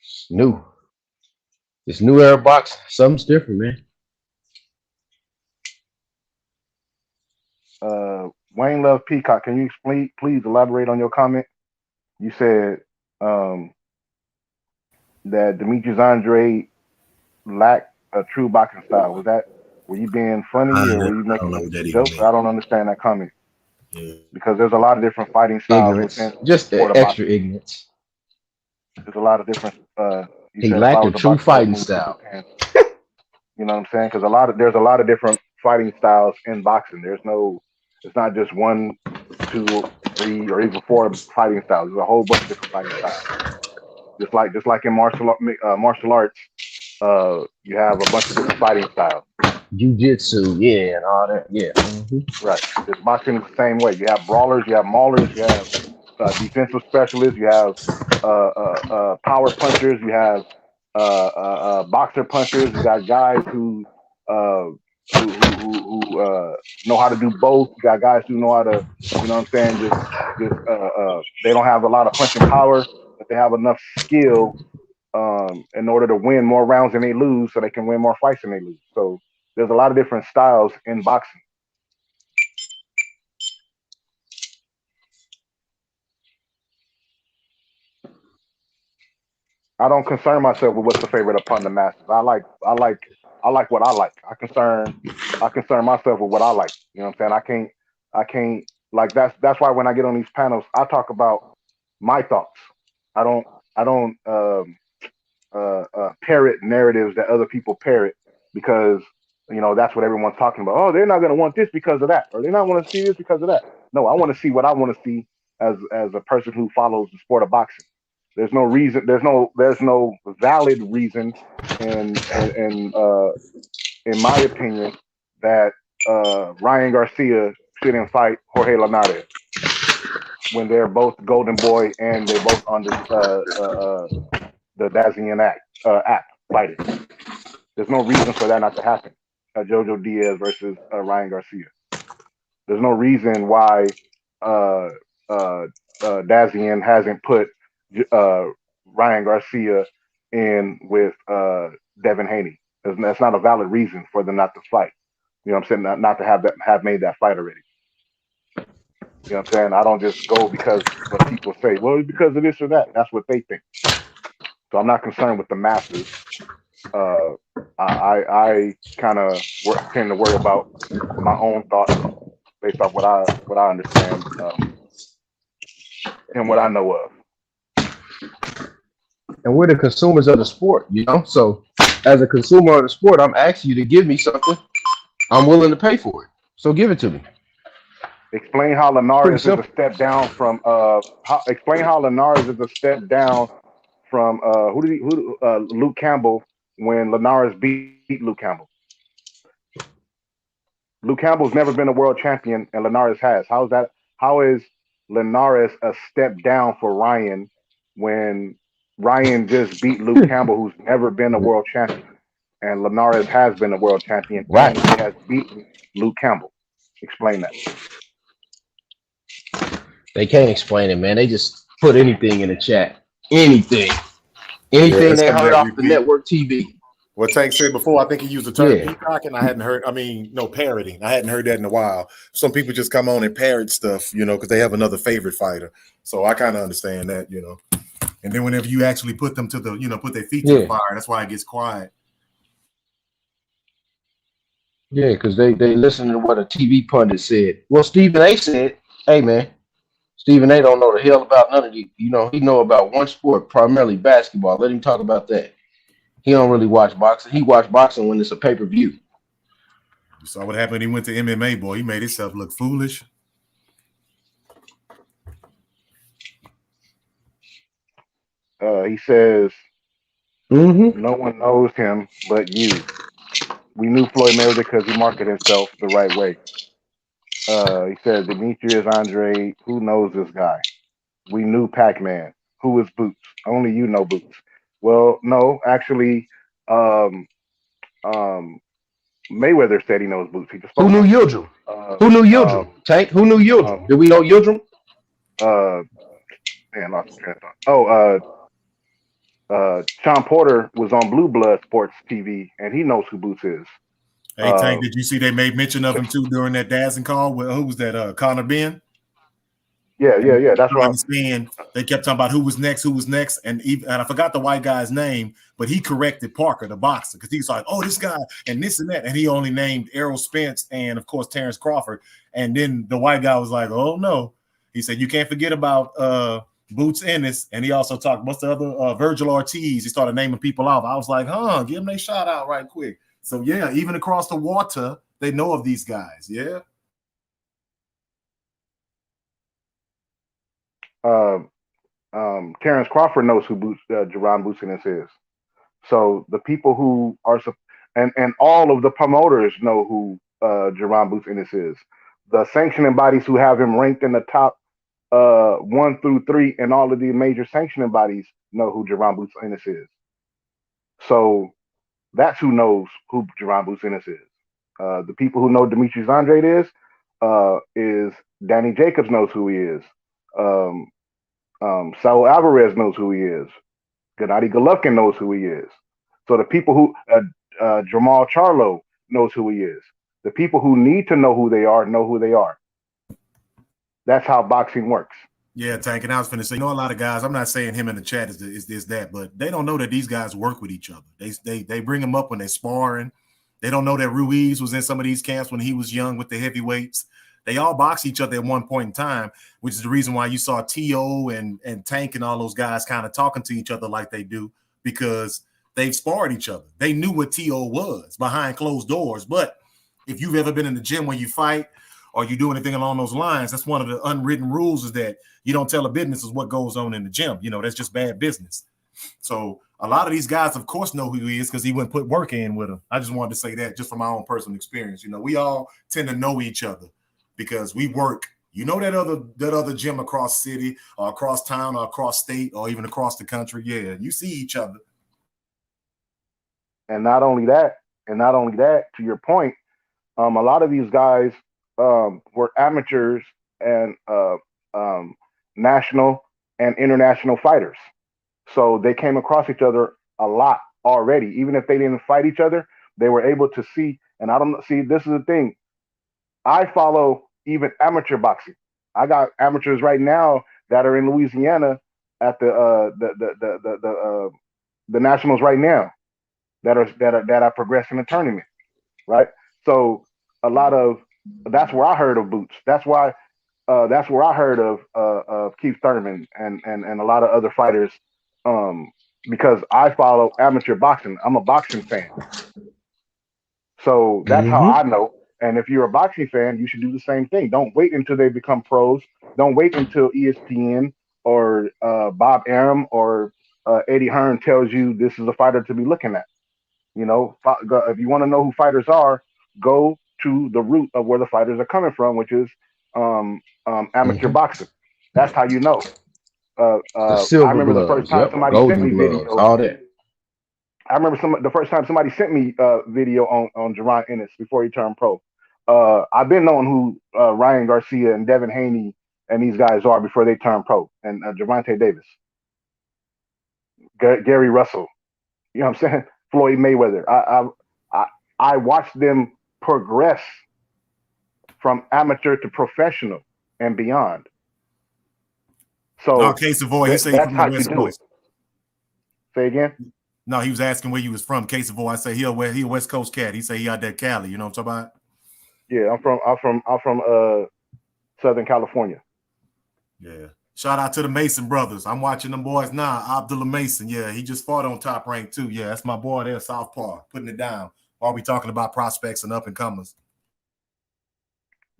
It's new. This new era box, something's different, man. Wayne Love Peacock, can you please elaborate on your comment? You said that Demetrius Andre lacked a true boxing style. Were you being funny or were you making a joke? I don't understand that comment. Yeah. Because there's a lot of different fighting styles Ignorance. Just extra ignorance. There's a lot of different. He lacked a true fighting style. You know what I'm saying? Because there's a lot of different fighting styles in boxing. It's not just 1, 2, 3, or even 4 fighting styles. There's a whole bunch of different fighting styles. Just like in martial arts, you have a bunch of different fighting styles. Jiu-jitsu, yeah, and all that, yeah. Mm-hmm. Right. This boxing is the same way. You have brawlers, you have maulers, you have defensive specialists, you have power punchers, you have boxer punchers. You got guys who know how to do both. You got guys who know how to, you know what I'm saying, they don't have a lot of punching power, but they have enough skill in order to win more rounds than they lose, so they can win more fights than they lose. So there's a lot of different styles in boxing. I don't concern myself with what's the favorite upon the masses. I like what I like. I concern myself with what I like. You know what I'm saying? I can't like that's why when I get on these panels, I talk about my thoughts. I don't parrot narratives that other people parrot because that's what everyone's talking about. Oh, they're not going to want this because of that, or they're not want to see this because of that. No, I want to see what I want to see as a person who follows the sport of boxing. There's no reason. There's no valid reason, in my opinion, that Ryan Garcia shouldn't fight Jorge Linares when they're both Golden Boy and they're both under the Dazian app fighting. There's no reason for that not to happen. Jojo Diaz versus Ryan Garcia. There's no reason why Dazian hasn't put Ryan Garcia in with Devin Haney. That's not a valid reason for them not to fight. You know what I'm saying? Not to have made that fight already. You know what I'm saying? I don't just go because what people say. Well, it's because of this or that. That's what they think. So I'm not concerned with the masses. I kind of tend to worry about my own thoughts based off what I understand and what I know of. And we're the consumers of the sport, So as a consumer of the sport, I'm asking you to give me something. I'm willing to pay for it. So give it to me. Explain how Linares is a step down from explain how Linares is a step down from Luke Campbell when Linares beat Luke Campbell. Luke Campbell's never been a world champion and Linares has. How is Linares a step down for Ryan when Ryan just beat Luke Campbell, who's never been a world champion, and Linares has been a world champion and he has beaten Luke Campbell? Explain that. They can't explain it, man. They just put anything in the chat. Anything they heard off the network TV. What Tank said before, I think he used the term peacocking. I hadn't heard, parroting. I hadn't heard that in a while. Some people just come on and parrot stuff, because they have another favorite fighter. So I kind of understand that, And then whenever you actually put them to the, put their feet to the fire, that's why it gets quiet. Yeah, because they listen to what a TV pundit said. Well, Stephen A said, hey, man, Stephen A don't know the hell about none of these. He know about one sport, primarily basketball. Let him talk about that. He don't really watch boxing. He watch boxing when it's a pay-per-view. You saw what happened when he went to MMA, boy. He made himself look foolish. He says, Mm-hmm. no one knows him but you. We knew Floyd Mayweather because he marketed himself the right way. He said, Demetrius Andre, who knows this guy? We knew Pac-Man. Who is Boots? Only you know Boots. Well, no, actually, um, um, Mayweather said he knows Boots. He just Who spoke knew on it. Yildirim? Who knew Yildirim? Tank, who knew Yildirim? Um, Do we know Yildirim? uh, man, lost my train of thought. Oh, Sean Porter was on Blue Blood Sports TV, and he knows who Boots is. Hey, Tank, did you see they made mention of him too during that dancing call? Who was that? Connor Ben? Yeah. That's why. They kept talking about who was next, and I forgot the white guy's name, but he corrected Parker, the boxer, because he was like, "Oh, this guy and this and that," and he only named Errol Spence and of course Terrence Crawford. And then the white guy was like, "Oh no," he said, "You can't forget about Boots Ennis," and he also talked. What's the other? Virgil Ortiz. He started naming people off. I was like, "Huh, give them a shout out right quick." So yeah, even across the water, they know of these guys. Yeah. Terrence Crawford knows who Jerron Boots Ennis is. So the people who are and all of the promoters know who Jerron Boots Ennis is. The sanctioning bodies who have him ranked in the top 1 through 3 and all of the major sanctioning bodies know who Jerron Boots Ennis is. So that's who knows who Jerron Boots Ennis is. The people who know Demetrius Andrade is Danny Jacobs knows who he is. Um, Saul Alvarez knows who he is. Gennady Golovkin knows who he is. So the people who Jamal Charlo knows who he is. The people who need to know who they are know who they are. That's how boxing works. Yeah, Tank, and I was finna say, you know, a lot of guys. I'm not saying him in the chat is that, but they don't know that these guys work with each other. They bring them up when they're sparring. They don't know that Ruiz was in some of these camps when he was young with the heavyweights. They all box each other at one point in time, which is the reason why you saw T.O. and Tank and all those guys kind of talking to each other like they do, because they've sparred each other. They knew what T.O. was behind closed doors. But if you've ever been in the gym when you fight or you do anything along those lines, that's one of the unwritten rules, is that you don't tell a business is what goes on in the gym. You know, that's just bad business. So a lot of these guys, of course, know who he is because he wouldn't put work in with him. I just wanted to say that just from my own personal experience. You know, we all tend to know each other because we work. You know, that other gym across city or across town or across state or even across the country. Yeah, you see each other. And not only that, to your point, a lot of these guys were amateurs and national and international fighters. So they came across each other a lot already. Even if they didn't fight each other, they were able to see. And I don't see, this is the thing. I follow even amateur boxing. I got amateurs right now that are in Louisiana at the nationals right now that are progressing the tournament, right? So a lot of that's where I heard of Boots. That's where I heard of Keith Thurman and a lot of other fighters, because I follow amateur boxing. I'm a boxing fan, so that's how I know. And if you're a boxing fan, you should do the same thing. Don't wait until they become pros. Don't wait until ESPN or Bob Arum or Eddie Hearn tells you this is a fighter to be looking at. You know, if you want to know who fighters are, go to the root of where the fighters are coming from, which is amateur boxing. That's how you know. The I silver remember the first gloves, time yep, somebody sent golden me gloves, video. all that. I remember the first time somebody sent me video on Jerron Ennis before he turned pro. I've been knowing who Ryan Garcia and Devin Haney and these guys are before they turned pro, and Gervonta Davis, Gary Russell. You know what I'm saying? Floyd Mayweather. I watched them progress from amateur to professional and beyond. So Case Savoy, he said that's from how the you West do Coast. Say again? No, he was asking where you was from. Case Savoy, I say he a West Coast cat. He say he out there Cali. You know what I'm talking about? Yeah, I'm from Southern California. Yeah. Shout out to the Mason brothers. I'm watching them boys now. Abdullah Mason. Yeah, he just fought on Top Rank too. Yeah, that's my boy there, Southpaw, putting it down while we talking about prospects and up and comers.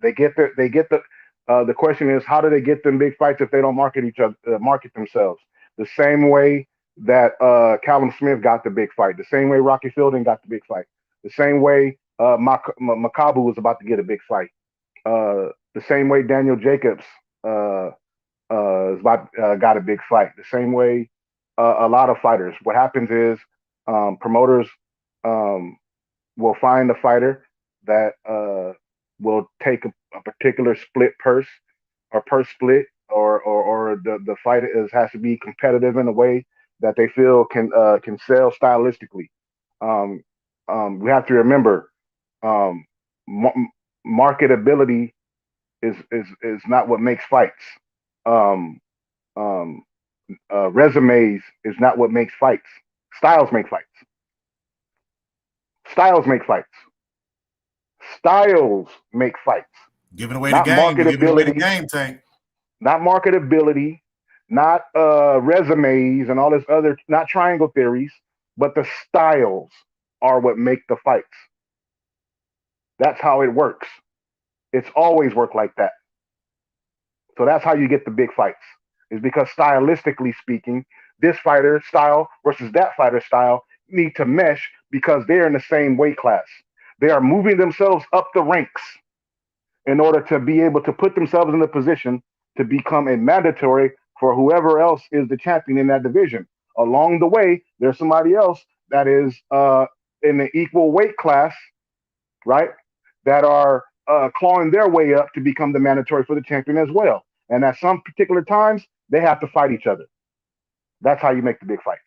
They get the question is, how do they get them big fights if they don't market themselves? The same way that Callum Smith got the big fight, the same way Rocky Fielding got the big fight, the same way Makabu was about to get a big fight, the same way Daniel Jacobs got a big fight, the same way a lot of fighters. What happens is promoters um, will find a fighter that will take a particular split purse or purse split, or the fight has to be competitive in a way that they feel can sell stylistically. Um, we have to remember um, mar- marketability is not what makes fights. Um, um, Resumes is not what makes fights. Styles make fights. Styles make fights. Styles make fights. Giving away the Not game. You're giving away the marketability. game, Tank. Not marketability. Not resumes and all this other. Not triangle theories. But the styles are what make the fights. That's how it works. It's always worked like that. So that's how you get the big fights. Is because stylistically speaking, this fighter style versus that fighter style need to mesh because they're in the same weight class. They are moving themselves up the ranks in order to be able to put themselves in a position to become a mandatory for whoever else is the champion in that division. Along the way, there's somebody else that is in the equal weight class, right? That are clawing their way up to become the mandatory for the champion as well. And at some particular times, they have to fight each other. That's how you make the big fights.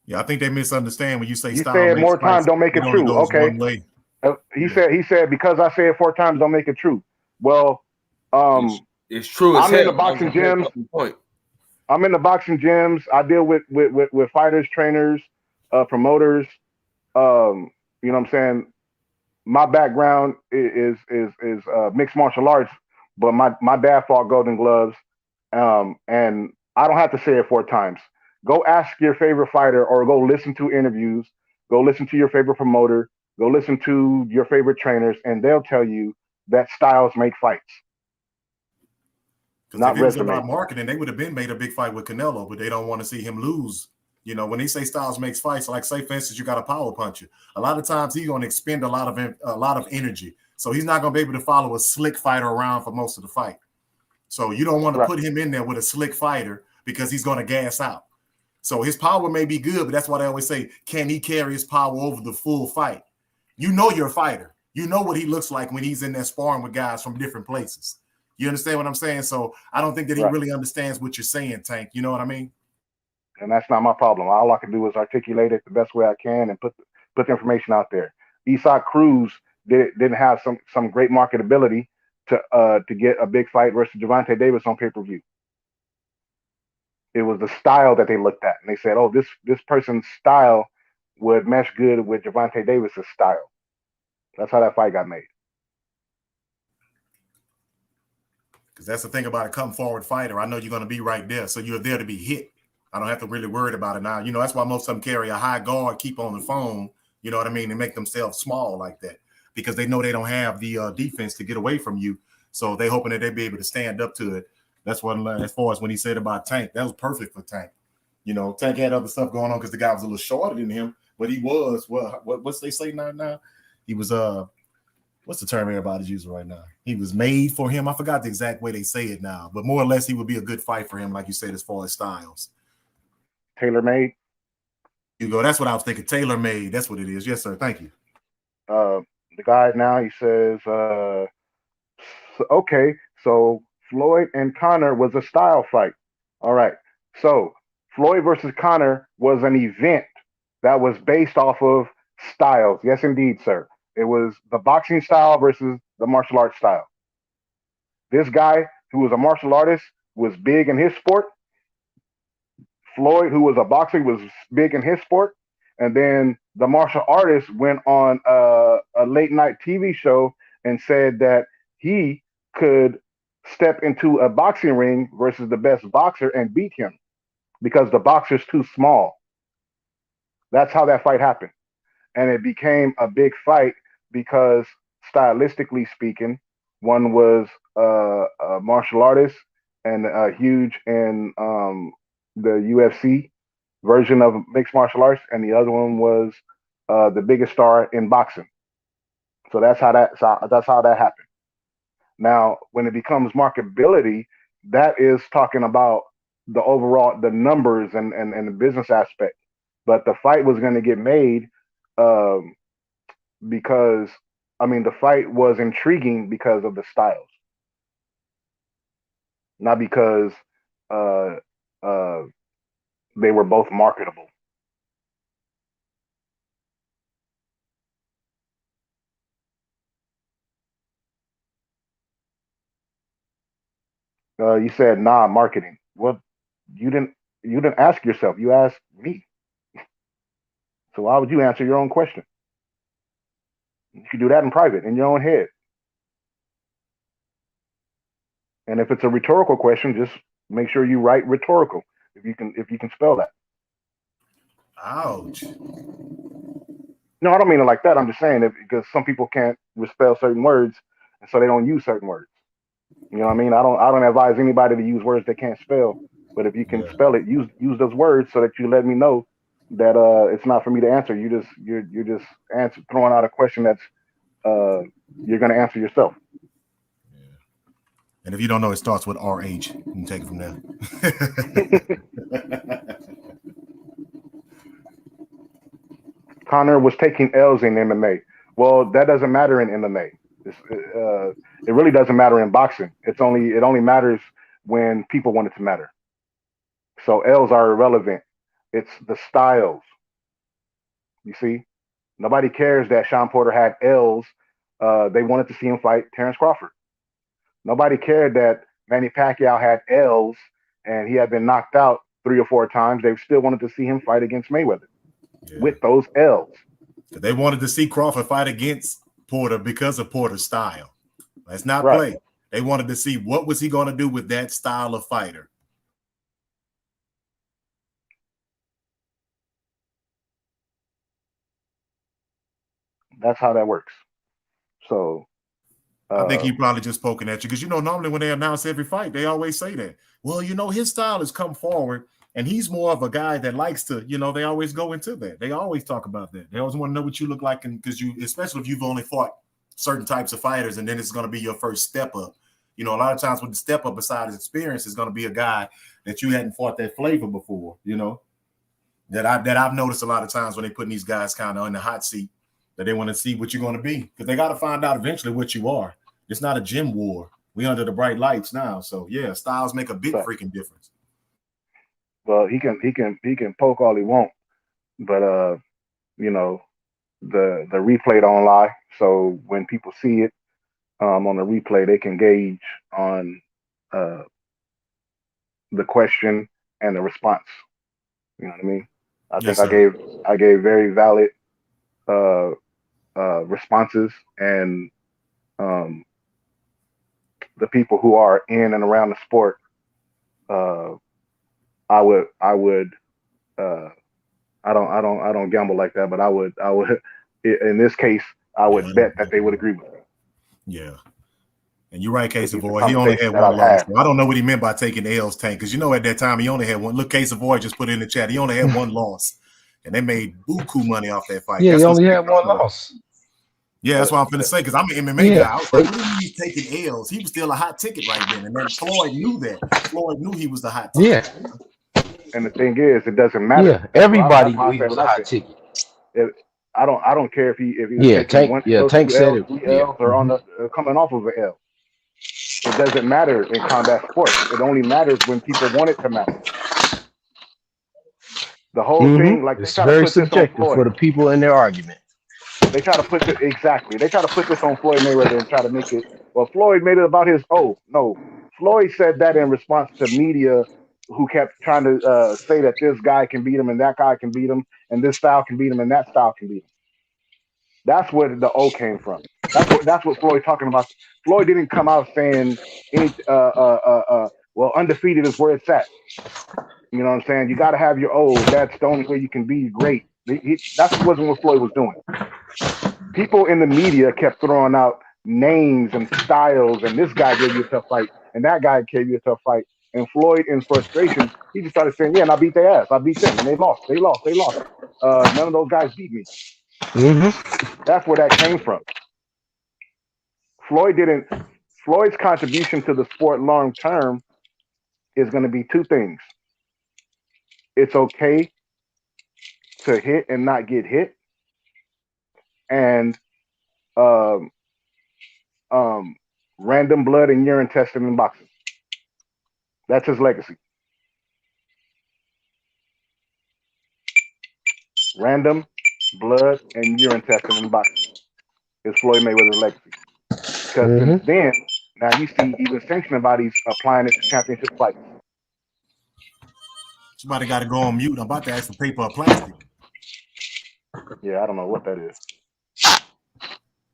Yeah, I think they misunderstand when you say You style say it makes more fights. times, don't make It it only true. goes Okay. one way. He said because I say it 4 times, don't make it true. Well, it's true as I'm in the hell. boxing gyms. Point. I'm in the boxing gyms. I deal with fighters, trainers, promoters. You know what I'm saying? My background is mixed martial arts, but my dad fought Golden Gloves, and I don't have to say it 4 times. Go ask your favorite fighter, or go listen to interviews. Go listen to your favorite promoter. Go listen to your favorite trainers, and they'll tell you that styles make fights, Because not if it was about resumes. marketing, they would have been made a big fight with Canelo, but they don't want to see him lose. You know, when they say Styles makes fights, like say for instance, you got a power puncher. A lot of times he's going to expend a lot of energy, so he's not going to be able to follow a slick fighter around for most of the fight. So you don't want to Right. put him in there with a slick fighter because he's going to gas out. So his power may be good, but that's why they always say, can he carry his power over the full fight? You know you're a fighter. You know what he looks like when he's in there sparring with guys from different places. You understand what I'm saying? So I don't think that he Right. really understands what you're saying, Tank. You know what I mean? And that's not my problem. All I can do is articulate it the best way I can and put the information out there. Isak Cruz didn't have some great marketability to get a big fight versus Gervonta Davis on pay-per-view. It was the style that they looked at, and they said, "Oh, this person's style would mesh good with Gervonta Davis's style." That's how that fight got made. Because that's the thing about a come forward fighter. I know you're going to be right there, so you're there to be hit. I don't have to really worry about it now. You know, that's why most of them carry a high guard, keep on the phone, you know what I mean, and make themselves small like that because they know they don't have the defense to get away from you. So they hoping that they be able to stand up to it. That's what, as far as when he said about Tank, that was perfect for Tank. You know, Tank had other stuff going on because the guy was a little shorter than him, but he was, what's they say now? He was, what's the term everybody's using right now? He was made for him. I forgot the exact way they say it now, but more or less he would be a good fight for him, like you said, as far as styles. Tailor-made. You go. That's what I was thinking. Tailor-made. That's what it is. Yes, sir. Thank you. The guy now, he says, okay, so Floyd and Connor was a style fight. All right. So Floyd versus Connor was an event that was based off of styles. Yes, indeed, sir. It was the boxing style versus the martial arts style. This guy, who was a martial artist, was big in his sport. Floyd, who was a boxer, was big in his sport. And then the martial artist went on a late night TV show and said that he could step into a boxing ring versus the best boxer and beat him because the boxer's too small. That's how that fight happened. And it became a big fight because, stylistically speaking, one was a martial artist and huge in the UFC version of mixed martial arts, and the other one was the biggest star in boxing. So that's how that happened. Now, when it becomes marketability, that is talking about the overall the numbers and the business aspect. But the fight was going to get made um, because I mean the fight was intriguing because of the styles, not because uh, uh, they were both marketable. You said nah marketing. Well, you didn't you didn't ask yourself. You asked me. So why would you answer your own question? You could do that in private in your own head. And if it's a rhetorical question, just make sure you write rhetorical if you can spell that. Ouch. No, I don't mean it like that. I'm just saying it because some people can't spell certain words, and so they don't use certain words. You know what I mean? I don't advise anybody to use words they can't spell. But if you can spell it, use those words so that you let me know that it's not for me to answer. You're just throwing out a question that's you're going to answer yourself. And if you don't know, it starts with RH. You can take it from there. Connor was taking L's in MMA. Well, that doesn't matter in MMA. It really doesn't matter in boxing. It only matters when people want it to matter. So L's are irrelevant. It's the styles. You see, nobody cares that Sean Porter had L's. They wanted to see him fight Terrence Crawford. Nobody cared that Manny Pacquiao had L's and he had been knocked out 3 or 4 times. They still wanted to see him fight against Mayweather with those L's. They wanted to see Crawford fight against Porter because of Porter's style. Let's not Right. play. They wanted to see what was he going to do with that style of fighter. That's how that works. So I think he probably just poking at you because, normally when they announce every fight, they always say that. Well, his style has come forward and he's more of a guy that likes to, they always go into that. They always talk about that. They always want to know what you look like. And because especially if you've only fought certain types of fighters and then it's going to be your first step up. A lot of times with the step up besides experience is going to be a guy that you hadn't fought that flavor before, that I've noticed a lot of times when they putting these guys kind of in the hot seat that they want to see what you're going to be because they got to find out eventually what you are. It's not a gym war. We under the bright lights now. So yeah, styles make a big freaking difference. Well, he can poke all he want, but the replay don't lie. So when people see it on the replay, they can gauge on the question and the response. You know what I mean? I think I gave very valid responses, and the people who are in and around the sport, I don't gamble like that, but I would in this case I would bet that they would agree with me. Yeah. And you're right, Case Avoid. He only had one loss. So I don't know what he meant by taking L's, Tank, because at that time he only had one. Look, Case Avoid just put it in the chat. He only had one loss, and they made buku money off that fight. Yeah, he only had one loss. Yeah, that's what I'm finna say, because I'm an MMA guy. I was like, what do you mean he's taking L's? He was still a hot ticket right then. And then Floyd knew that. Floyd knew he was the hot ticket. Yeah. And the thing is, it doesn't matter. Yeah, everybody knew he was a hot ticket. I don't care if he was taking Tank said it. 3 L's or on the coming off of an L. It doesn't matter in combat sports. It only matters when people want it to matter. The whole thing, like it's very subjective for the people in their argument. They try to put this They try to put this on Floyd Mayweather and try to make it. Well, Floyd made it about his. Oh no, Floyd said that in response to media who kept trying to say that this guy can beat him and that guy can beat him and this style can beat him and that style can beat him. That's where the O came from. That's what Floyd talking about. Floyd didn't come out saying any. Well, undefeated is where it's at. You know what I'm saying? You got to have your O. That's the only way you can be great. That wasn't what Floyd was doing. People in the media kept throwing out names and styles, and this guy gave you a tough fight. and that guy gave you a tough fight. And Floyd, in frustration, he just started saying, "Yeah, and I beat their ass. I beat them, and they lost. They lost. They lost. None of those guys beat me." That's where that came from. Floyd didn't. Floyd's contribution to the sport long term is going to be two things. It's okay to hit and not get hit, and um, random blood and urine testing in boxing. That's his legacy. Random blood and urine testing in boxing is Floyd Mayweather's legacy. Because since then, now you see even sanctioning bodies applying it to championship fights. Somebody got to go on mute. I'm about to ask for paper or plastic. Yeah, I don't know what that is.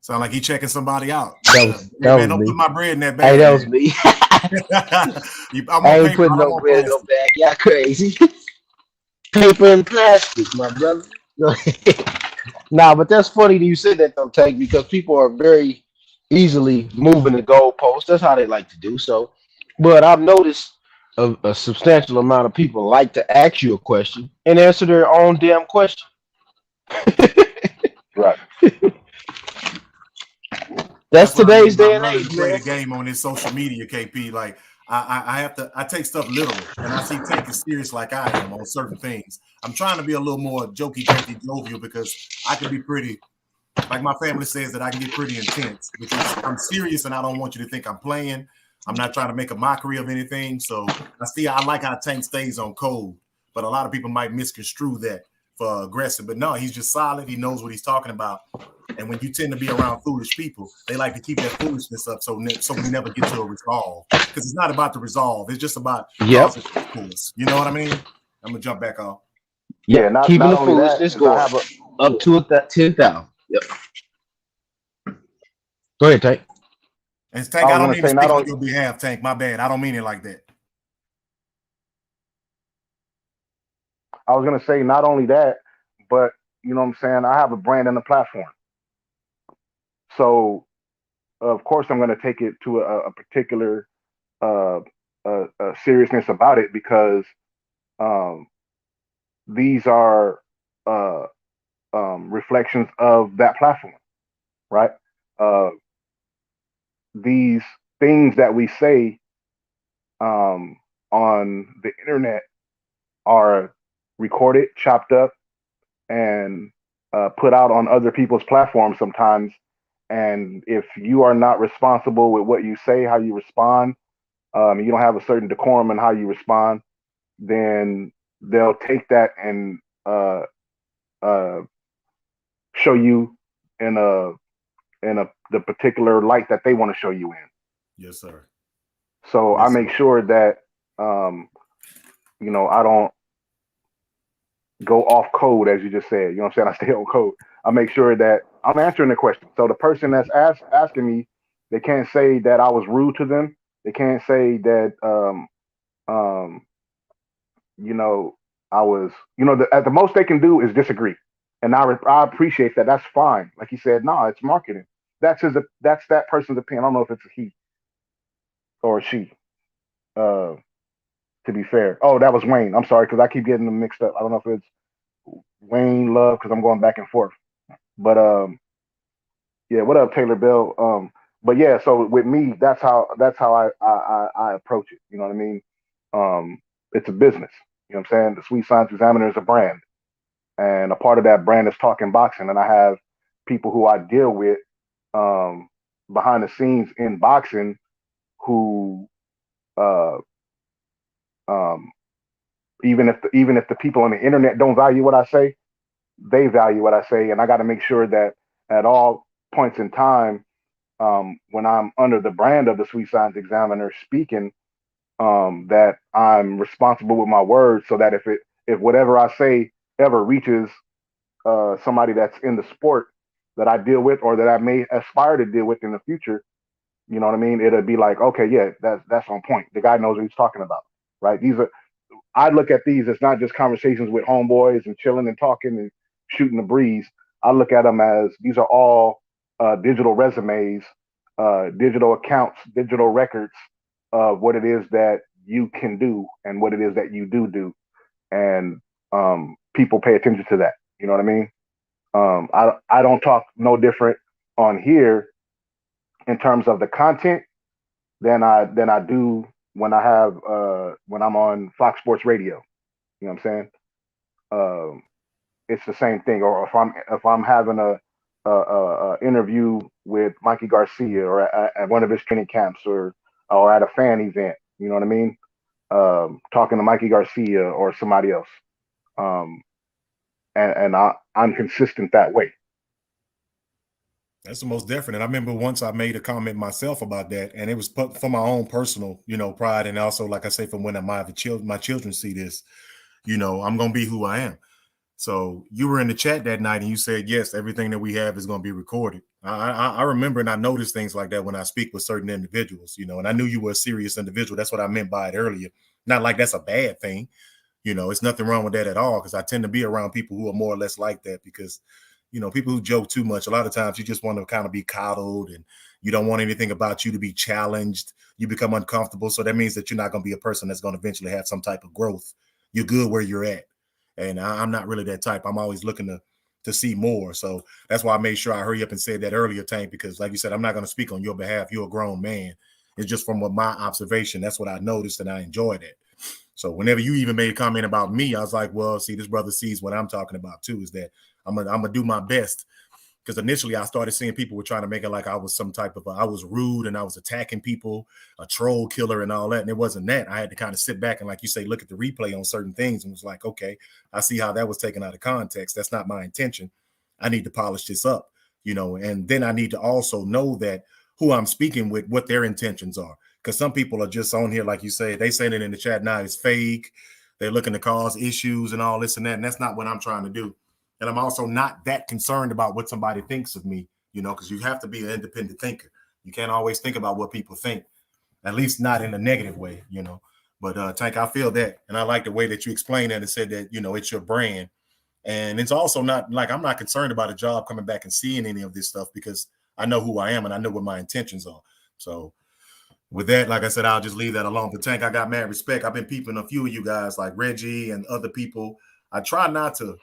Sound like he checking somebody out. That Man, was don't me. put my bread in that bag. Hey, that was me. I ain't putting no bread in no bag. Y'all crazy. Paper and plastic, my brother. Nah, but that's funny that you said that though, Tank, because people are very easily moving the goalposts. That's how they like to do so. But I've noticed a substantial amount of people like to ask you a question and answer their own damn question. Right. That's what I mean today's by day and learning age, to play man. the game on this social media, KP. Like I take stuff literal, and I see Tank is serious like I am on certain things. I'm trying to be a little more jokey, jovial because I can be pretty. Like my family says that I can get pretty intense because I'm serious and I don't want you to think I'm playing. I'm not trying to make a mockery of anything. So I like how Tank stays on code, but a lot of people might misconstrue that for aggressive. But no, he's just solid. He knows what he's talking about. And when you tend to be around foolish people, they like to keep that foolishness up so we never get to a resolve. Because it's not about the resolve. It's just about causing discourse. You know what I mean? I'm going to jump back off. Yeah, Keeping not the only that foolishness is going up to 10,000. Yep. Go ahead, Tank. And Tank, I don't mean to speak on your behalf, Tank. My bad. I don't mean it like that. I was gonna say not only that, but you know what I'm saying, I have a brand and a platform. So of course I'm gonna take it to a particular seriousness about it because um, these are reflections of that platform, right? Uh, these things that we say on the internet are recorded, chopped up, and put out on other people's platforms sometimes. And if you are not responsible with what you say, how you respond, you don't have a certain decorum in how you respond, then they'll take that and uh, show you in the particular light that they want to show you in. Yes, sir. So I make sure that I don't go off code, as you just said. You know what I'm saying? I stay on code. I make sure that I'm answering the question. So the person that's asking me, they can't say that I was rude to them. They can't say that I was, at the most they can do is disagree. And I appreciate that. That's fine. Like he said, no, it's marketing. That's that person's opinion. I don't know if it's a he or a she. To be fair. Oh, that was Wayne. I'm sorry because I keep getting them mixed up. I don't know if it's Wayne Love because I'm going back and forth. But yeah, what up, Taylor Bell? But yeah, so with me, that's how I approach it. You know what I mean? It's a business. You know what I'm saying? The Sweet Science Examiner is a brand, and a part of that brand is talking boxing. And I have people who I deal with behind the scenes in boxing who, um, even if the people on the internet don't value what I say, they value what I say, and I got to make sure that at all points in time, when I'm under the brand of the Sweet Science Examiner speaking, that I'm responsible with my words, so that if whatever I say ever reaches somebody that's in the sport that I deal with or that I may aspire to deal with in the future, you know what I mean? It'll be like, okay, yeah, that's on point. The guy knows what he's talking about, right? I look at these as not just conversations with homeboys and chilling and talking and shooting the breeze. I look at them as these are all digital resumes, digital accounts, digital records of what it is that you can do and what it is that you do, and people pay attention to that. You know what I mean? I don't talk no different on here in terms of the content than I do when I have when I'm on Fox Sports Radio. You know what I'm saying? Um, it's the same thing. Or if I'm having a interview with Mikey Garcia or at one of his training camps or at a fan event. You know what I mean? Talking to Mikey Garcia or somebody else. Um, and I'm consistent that way. That's the most definite. I remember once I made a comment myself about that, and it was for my own personal, pride, and also, like I say, from when my children see this, I'm gonna be who I am. So you were in the chat that night, and you said yes, everything that we have is gonna be recorded. I remember, and I noticed things like that when I speak with certain individuals, and I knew you were a serious individual. That's what I meant by it earlier. Not like that's a bad thing. It's nothing wrong with that at all, because I tend to be around people who are more or less like that, because people who joke too much, a lot of times you just want to kind of be coddled, and you don't want anything about you to be challenged. You become uncomfortable. So that means that you're not going to be a person that's going to eventually have some type of growth. You're good where you're at. And I'm not really that type. I'm always looking to see more. So that's why I made sure I hurry up and said that earlier, Tank, because like you said, I'm not going to speak on your behalf. You're a grown man. It's just from what my observation. That's what I noticed, and I enjoyed it. So whenever you even made a comment about me, I was like, well, see, this brother sees what I'm talking about too, is that I'm gonna do my best. Because initially I started seeing people were trying to make it like I was some type of I was rude and I was attacking people, a troll killer and all that. And it wasn't that. I had to kind of sit back and, like you say, look at the replay on certain things and was like, okay, I see how that was taken out of context. That's not my intention. I need to polish this up, and then I need to also know that who I'm speaking with, what their intentions are. Because some people are just on here, like you say, they saying it in the chat now, it's fake. They're looking to cause issues and all this and that. And that's not what I'm trying to do. And I'm also not that concerned about what somebody thinks of me, because you have to be an independent thinker. You can't always think about what people think, at least not in a negative way, But Tank, I feel that. And I like the way that you explained that and said that, it's your brand. And it's also not like I'm not concerned about a job coming back and seeing any of this stuff, because I know who I am and I know what my intentions are. So with that, like I said, I'll just leave that alone. But Tank, I got mad respect. I've been peeping a few of you guys like Reggie and other people. I try not to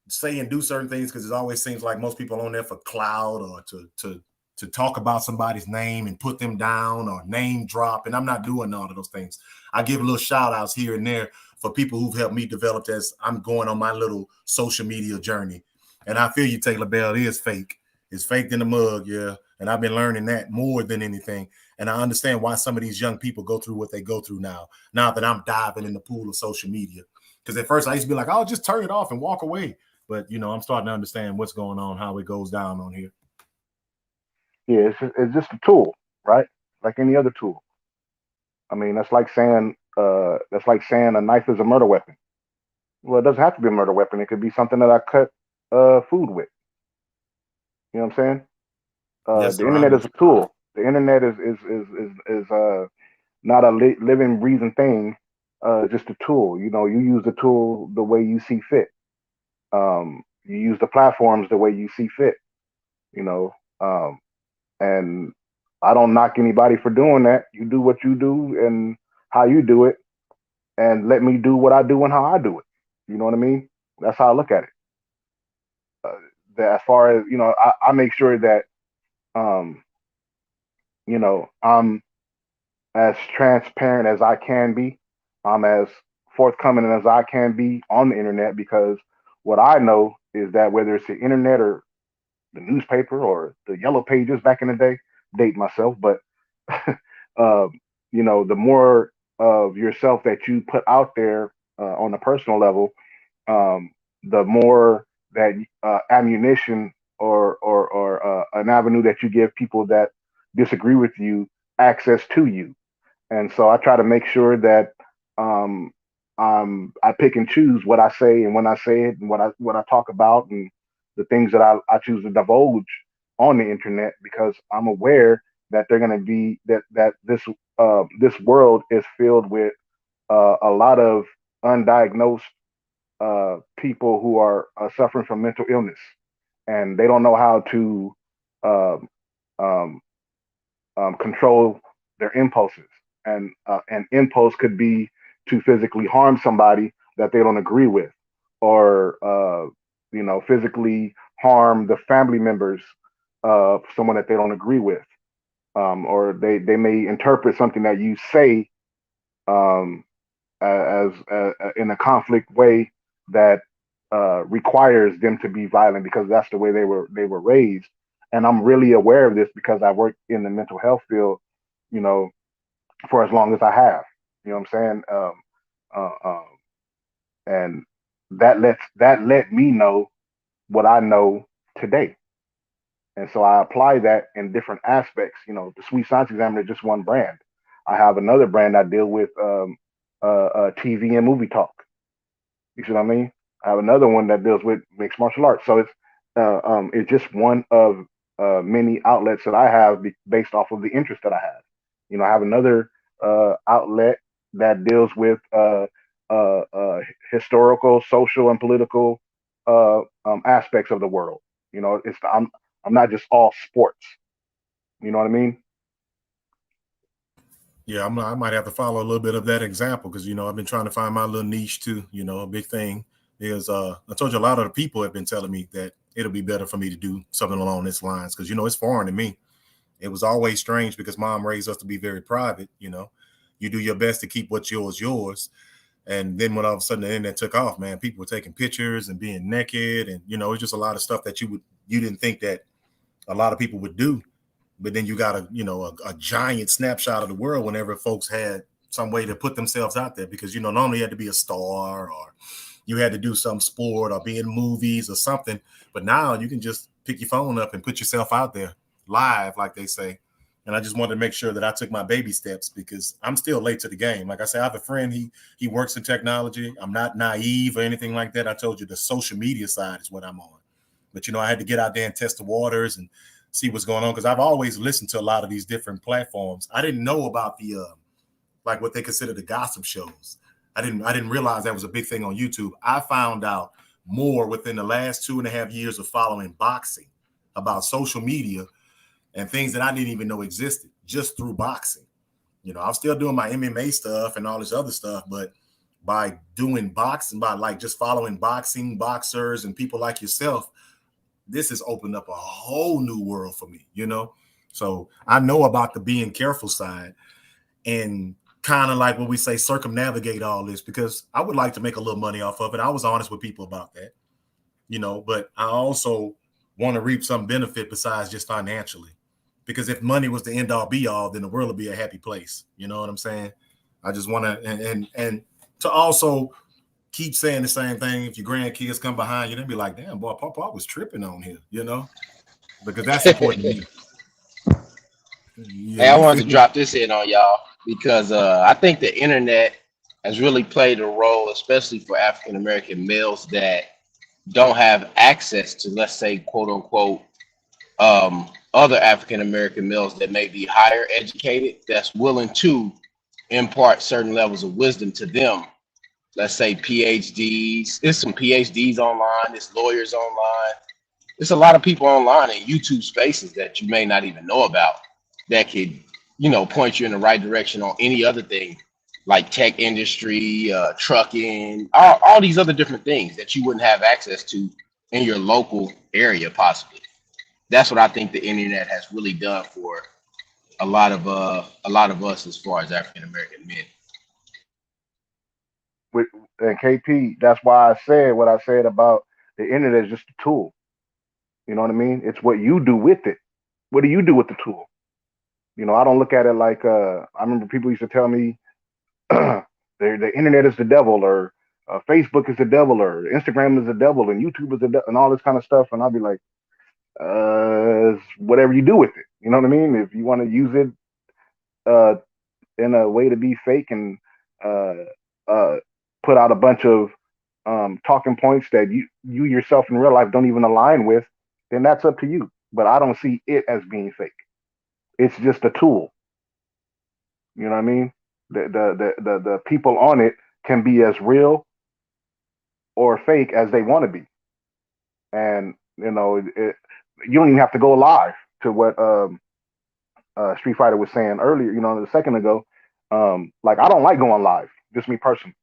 say and do certain things because it always seems like most people on there for clout or to talk about somebody's name and put them down or name drop. And I'm not doing all of those things. I give a little shout outs here and there for people who've helped me develop as I'm going on my little social media journey. And I feel you, Taylor Bell, it is fake. It's faked in the mug, yeah. And I've been learning that more than anything. And I understand why some of these young people go through what they go through now that I'm diving in the pool of social media. Because at first I used to be like, I'll just turn it off and walk away. But, I'm starting to understand what's going on, how it goes down on here. Yeah, it's just a tool, right? Like any other tool. I mean, that's like saying a knife is a murder weapon. Well, it doesn't have to be a murder weapon. It could be something that I cut food with. You know what I'm saying? Yes, The sir, internet is a tool. The internet is not a living, breathing thing. Just a tool. You use the tool the way you see fit. You use the platforms the way you see fit. You know, and I don't knock anybody for doing that. You do what you do and how you do it, and let me do what I do and how I do it. You know what I mean? That's how I look at it. That as far as I make sure that um, I'm as transparent as I can be. I'm as forthcoming as I can be on the internet, because what I know is that whether it's the internet or the newspaper or the yellow pages back in the day, date myself, but uh, the more of yourself that you put out there on a personal level, the more that ammunition or an avenue that you give people that disagree with you access to you. And so I try to make sure that um, I pick and choose what I say and when I say it and what I talk about and the things that I choose to divulge on the internet, because I'm aware that they're going to be that this world is filled with a lot of undiagnosed people who are suffering from mental illness, and they don't know how to um, um, control their impulses. and an impulse could be to physically harm somebody that they don't agree with, or physically harm the family members of someone that they don't agree with, or they may interpret something that you say um, as in a conflict way that requires them to be violent because that's the way they were raised. And I'm really aware of this because I worked in the mental health field, you know, for as long as I have. You know what I'm saying? And that let me know what I know today. And so I apply that in different aspects. The Sweet Science Examiner is just one brand. I have another brand I deal with TV and movie talk. You see what I mean? I have another one that deals with mixed martial arts. So it's just one of many outlets that I have based off of the interest that I have. I have another outlet that deals with historical, social, and political aspects of the world. I'm not just all sports. You know what I mean? Yeah, I might have to follow a little bit of that example because I've been trying to find my little niche too. A big thing is I told you a lot of the people have been telling me that it'll be better for me to do something along this lines because it's foreign to me. It was always strange because mom raised us to be very private. You do your best to keep what's yours. And then when all of a sudden the internet took off, man, people were taking pictures and being naked, and it's just a lot of stuff that you didn't think that a lot of people would do. But then you got a giant snapshot of the world whenever folks had some way to put themselves out there because normally you had to be a star or you had to do some sport or be in movies or something. But now you can just pick your phone up and put yourself out there live, like they say. And I just wanted to make sure that I took my baby steps because I'm still late to the game. Like I said, I have a friend, he works in technology. I'm not naive or anything like that. I told you the social media side is what I'm on. But I had to get out there and test the waters and see what's going on because I've always listened to a lot of these different platforms. I didn't know about the like what they consider the gossip shows. I didn't realize that was a big thing on YouTube. I found out more within the last 2.5 years of following boxing about social media and things that I didn't even know existed just through boxing. I'm still doing my MMA stuff and all this other stuff, but by doing boxing, by like just following boxing, boxers, and people like yourself, this has opened up a whole new world for me, So I know about the being careful side and kind of like what we say, circumnavigate all this because I would like to make a little money off of it. I was honest with people about that, but I also want to reap some benefit besides just financially. Because if money was the end all be all, then the world would be a happy place. You know what I'm saying? I just want to and to also keep saying the same thing. If your grandkids come behind you, they'll be like, "Damn, boy, Papa was tripping on here," because that's important to me. Yeah, Hey, I you wanted feel to me? drop this in on y'all because I think the internet has really played a role, especially for African American males that don't have access to, let's say, quote unquote, other African American males that may be higher educated, that's willing to impart certain levels of wisdom to them. Let's say PhDs. There's some PhDs online. There's lawyers online. There's a lot of people online in YouTube spaces that you may not even know about that could, point you in the right direction on any other thing like tech industry, trucking, all these other different things that you wouldn't have access to in your local area, possibly. That's what I think the internet has really done for a lot of us as far as African American men. With and KP, that's why I said what I said about the internet is just a tool. You know what I mean? It's what you do with it. What do you do with the tool? I don't look at it like I remember people used to tell me the internet is the devil, or Facebook is the devil, or Instagram is the devil, and YouTube is the devil, and all this kind of stuff. And I'll be like, it's whatever you do with it. You know what I mean? If you want to use it uh, in a way to be fake and uh, uh, put out a bunch of talking points that you yourself in real life don't even align with, then that's up to you. But I don't see it as being fake. It's just a tool. You know what I mean? The people on it can be as real or fake as they want to be, and you don't even have to go live to what Street Fighter was saying earlier. A second ago, Like I don't like going live, just me personally.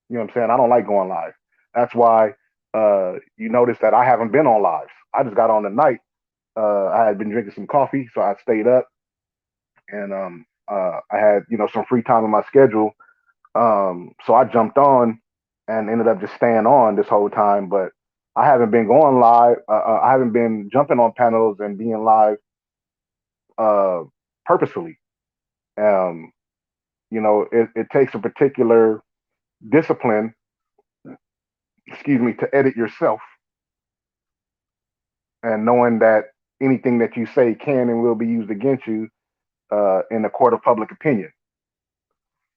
You know what I'm saying? I don't like going live. That's why you notice that I haven't been on lives. I just got on tonight. I had been drinking some coffee, so I stayed up, and I had some free time in my schedule. So I jumped on and ended up just staying on this whole time. But I haven't been going live. I haven't been jumping on panels and being live uh, purposefully. Um, it takes a particular discipline, excuse me, to edit yourself and knowing that anything that you say can and will be used against you in the court of public opinion.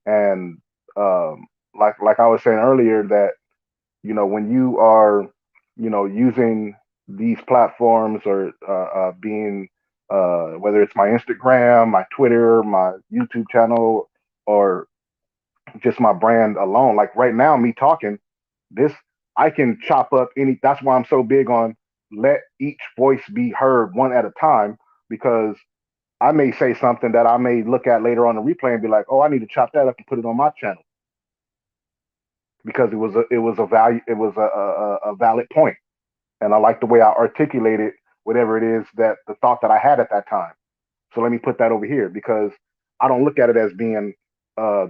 And like I was saying earlier, that when you are using these platforms or being whether it's my Instagram, my Twitter, my YouTube channel, or just my brand alone. Like right now, me talking this, I can chop up any. That's why I'm so big on let each voice be heard one at a time, because I may say something that I may look at later on the replay and be like, oh, I need to chop that up and put it on my channel because it was a valid point, and I like the way I articulated whatever it is that the thought that I had at that time. So let me put that over here because I don't look at it as being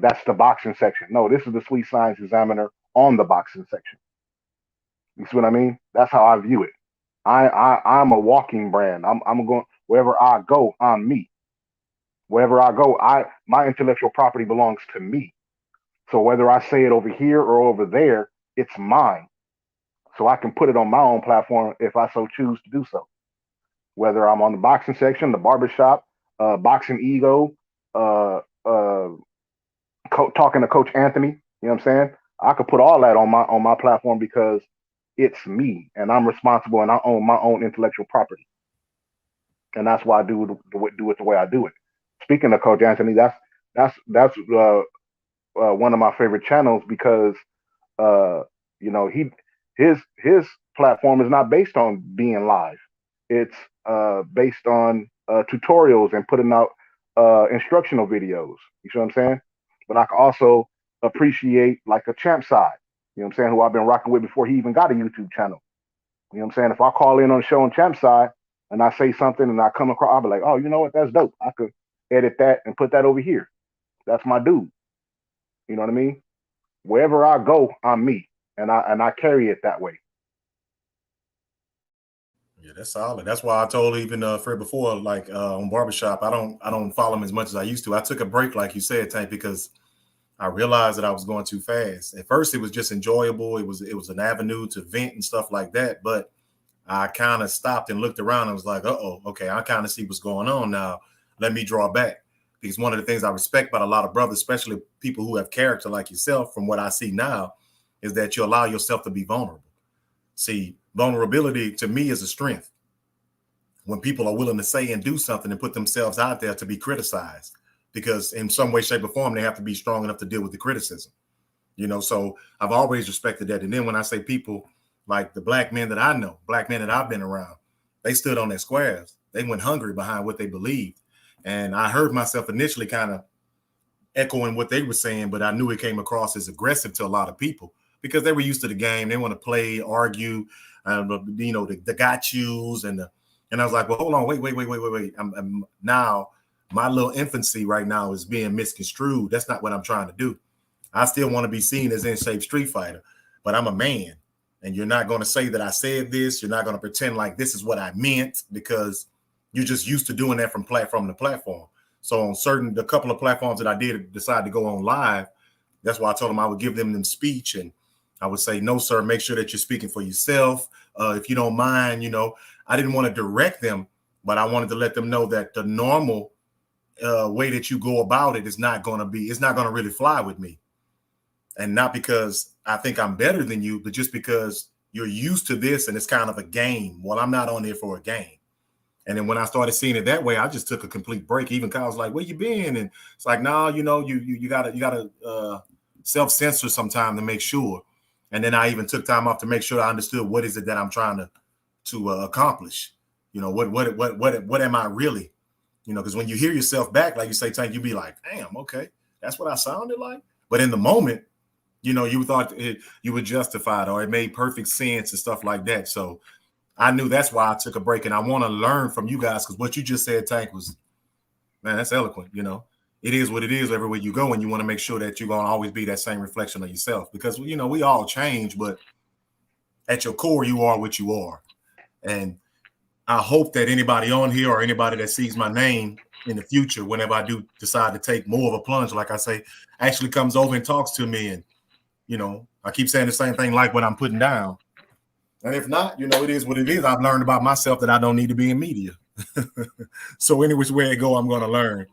that's the boxing section. No, this is the Sweet Science Examiner on the boxing section. You see what I mean? That's how I view it. I'm a walking brand. I'm going wherever I go. I'm me. Wherever I go, my intellectual property belongs to me. So whether I say it over here or over there, it's mine. So I can put it on my own platform if I so choose to do so. Whether I'm on the boxing section, the barbershop, boxing ego, uh, uh, talking to Coach Anthony, you know what I'm saying? I could put all that on my platform because it's me and I'm responsible and I own my own intellectual property. And that's why I do it the way I do it. Speaking of Coach Anthony, that's one of my favorite channels because he his platform is not based on being live. It's based on tutorials and putting out instructional videos. You see what I'm saying? But I can also appreciate like a champ side. You know what I'm saying? Who I've been rocking with before he even got a YouTube channel. You know what I'm saying? If I call in on a show on champ side and I say something and I come across, I'll be like, oh, you know what? That's dope. I could edit that and put that over here. That's my dude. You know what I mean? Wherever I go, I'm me, and I carry it that way. Yeah, that's solid. That's why I told even Fred before, like on Barbershop, I don't follow him as much as I used to. I took a break, like you said, Tank, because I realized that I was going too fast. At first, it was just enjoyable. It was an avenue to vent and stuff like that. But I kind of stopped and looked around and was like, okay, I kind of see what's going on now. Let me draw back. Because one of the things I respect about a lot of brothers, especially people who have character like yourself, from what I see now, is that you allow yourself to be vulnerable. See, vulnerability to me is a strength. When people are willing to say and do something and put themselves out there to be criticized, because in some way, shape, or form, they have to be strong enough to deal with the criticism. So I've always respected that. And then when I say people like the black men that I know, black men that I've been around, they stood on their squares. They went hungry behind what they believed. And I heard myself initially kind of echoing what they were saying, but I knew it came across as aggressive to a lot of people because they were used to the game. They want to play, argue, the got yous and I was like, well, hold on, wait. I'm now my little infancy right now is being misconstrued. That's not what I'm trying to do. I still want to be seen as in shape street fighter, but I'm a man, and you're not going to say that I said this. You're not going to pretend like this is what I meant because you're just used to doing that from platform to platform. So on the couple of platforms that I did decide to go on live, that's why I told them I would give them speech, and I would say, no, sir, make sure that you're speaking for yourself. If you don't mind, I didn't want to direct them, but I wanted to let them know that the normal way that you go about it it's not going to really fly with me. And not because I think I'm better than you, but just because you're used to this and it's kind of a game. Well, I'm not on here for a game. And then when I started seeing it that way, I just took a complete break. Even Kyle's like, where you been? And it's like, no, you gotta self-censor sometime to make sure. And then I even took time off to make sure I understood what is it that I'm trying to accomplish. What am I really? Because when you hear yourself back, like you say, Tank, you be like, damn, okay. That's what I sounded like. But in the moment, you know, you thought you were justified or it made perfect sense and stuff like that. So I knew that's why I took a break, and I want to learn from you guys because what you just said, Tank, was, man, that's eloquent. You know, it is what it is everywhere you go, and you want to make sure that you're going to always be that same reflection of yourself because, you know, we all change, but at your core, you are what you are. And I hope that anybody on here or anybody that sees my name in the future, whenever I do decide to take more of a plunge, like I say, actually comes over and talks to me. And, you know, I keep saying the same thing, like what I'm putting down. And if not, you know, it is what it is. I've learned about myself that I don't need to be in media. So any which way it go, I'm going to learn.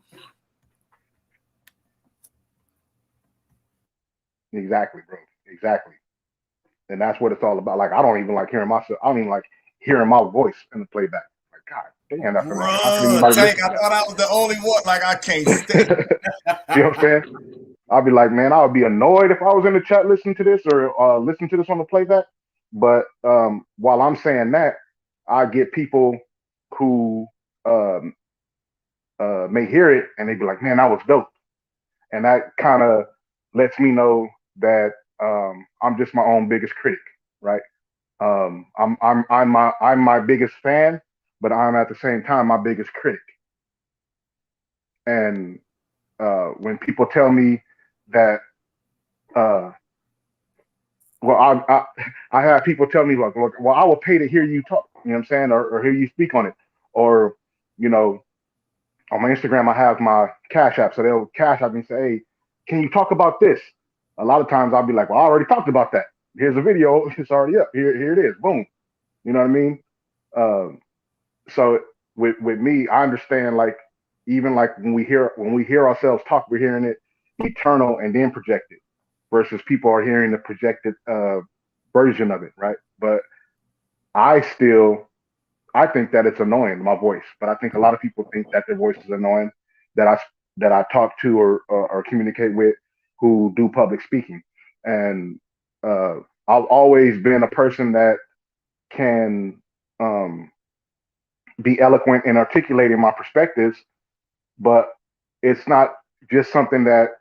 Exactly, bro. Exactly. And that's what it's all about. Like, I don't even like hearing myself. I don't even like hearing my voice in the playback. Like, God damn, that's annoying. How can anybody Tank, listen I to thought I was the only one. Like, I can't stand You know what I'm saying? I'll be like, man, I would be annoyed if I was in the chat listening to this or listening to this on the playback. But while I'm saying that, I get people who may hear it and they be like, man, that was dope. And that kind of lets me know that I'm just my own biggest critic, right? I'm my biggest fan, but I'm at the same time my biggest critic. And when people tell me that, well, I have people tell me like, well, I will pay to hear you talk, you know what I'm saying, or hear you speak on it, or you know, on my Instagram I have my Cash App, so they'll Cash App me and say, hey, can you talk about this? A lot of times I'll be like, well, I already talked about that. Here's a video, it's already up. Here it is, boom. You know what I mean? So with me, I understand like even like when we hear ourselves talk, we're hearing it eternal and then projected, versus people are hearing the projected version of it, right? But I think that it's annoying, my voice, but I think a lot of people think that their voice is annoying that I talk to or communicate with who do public speaking, and I've always been a person that can be eloquent in articulating my perspectives, but it's not just something that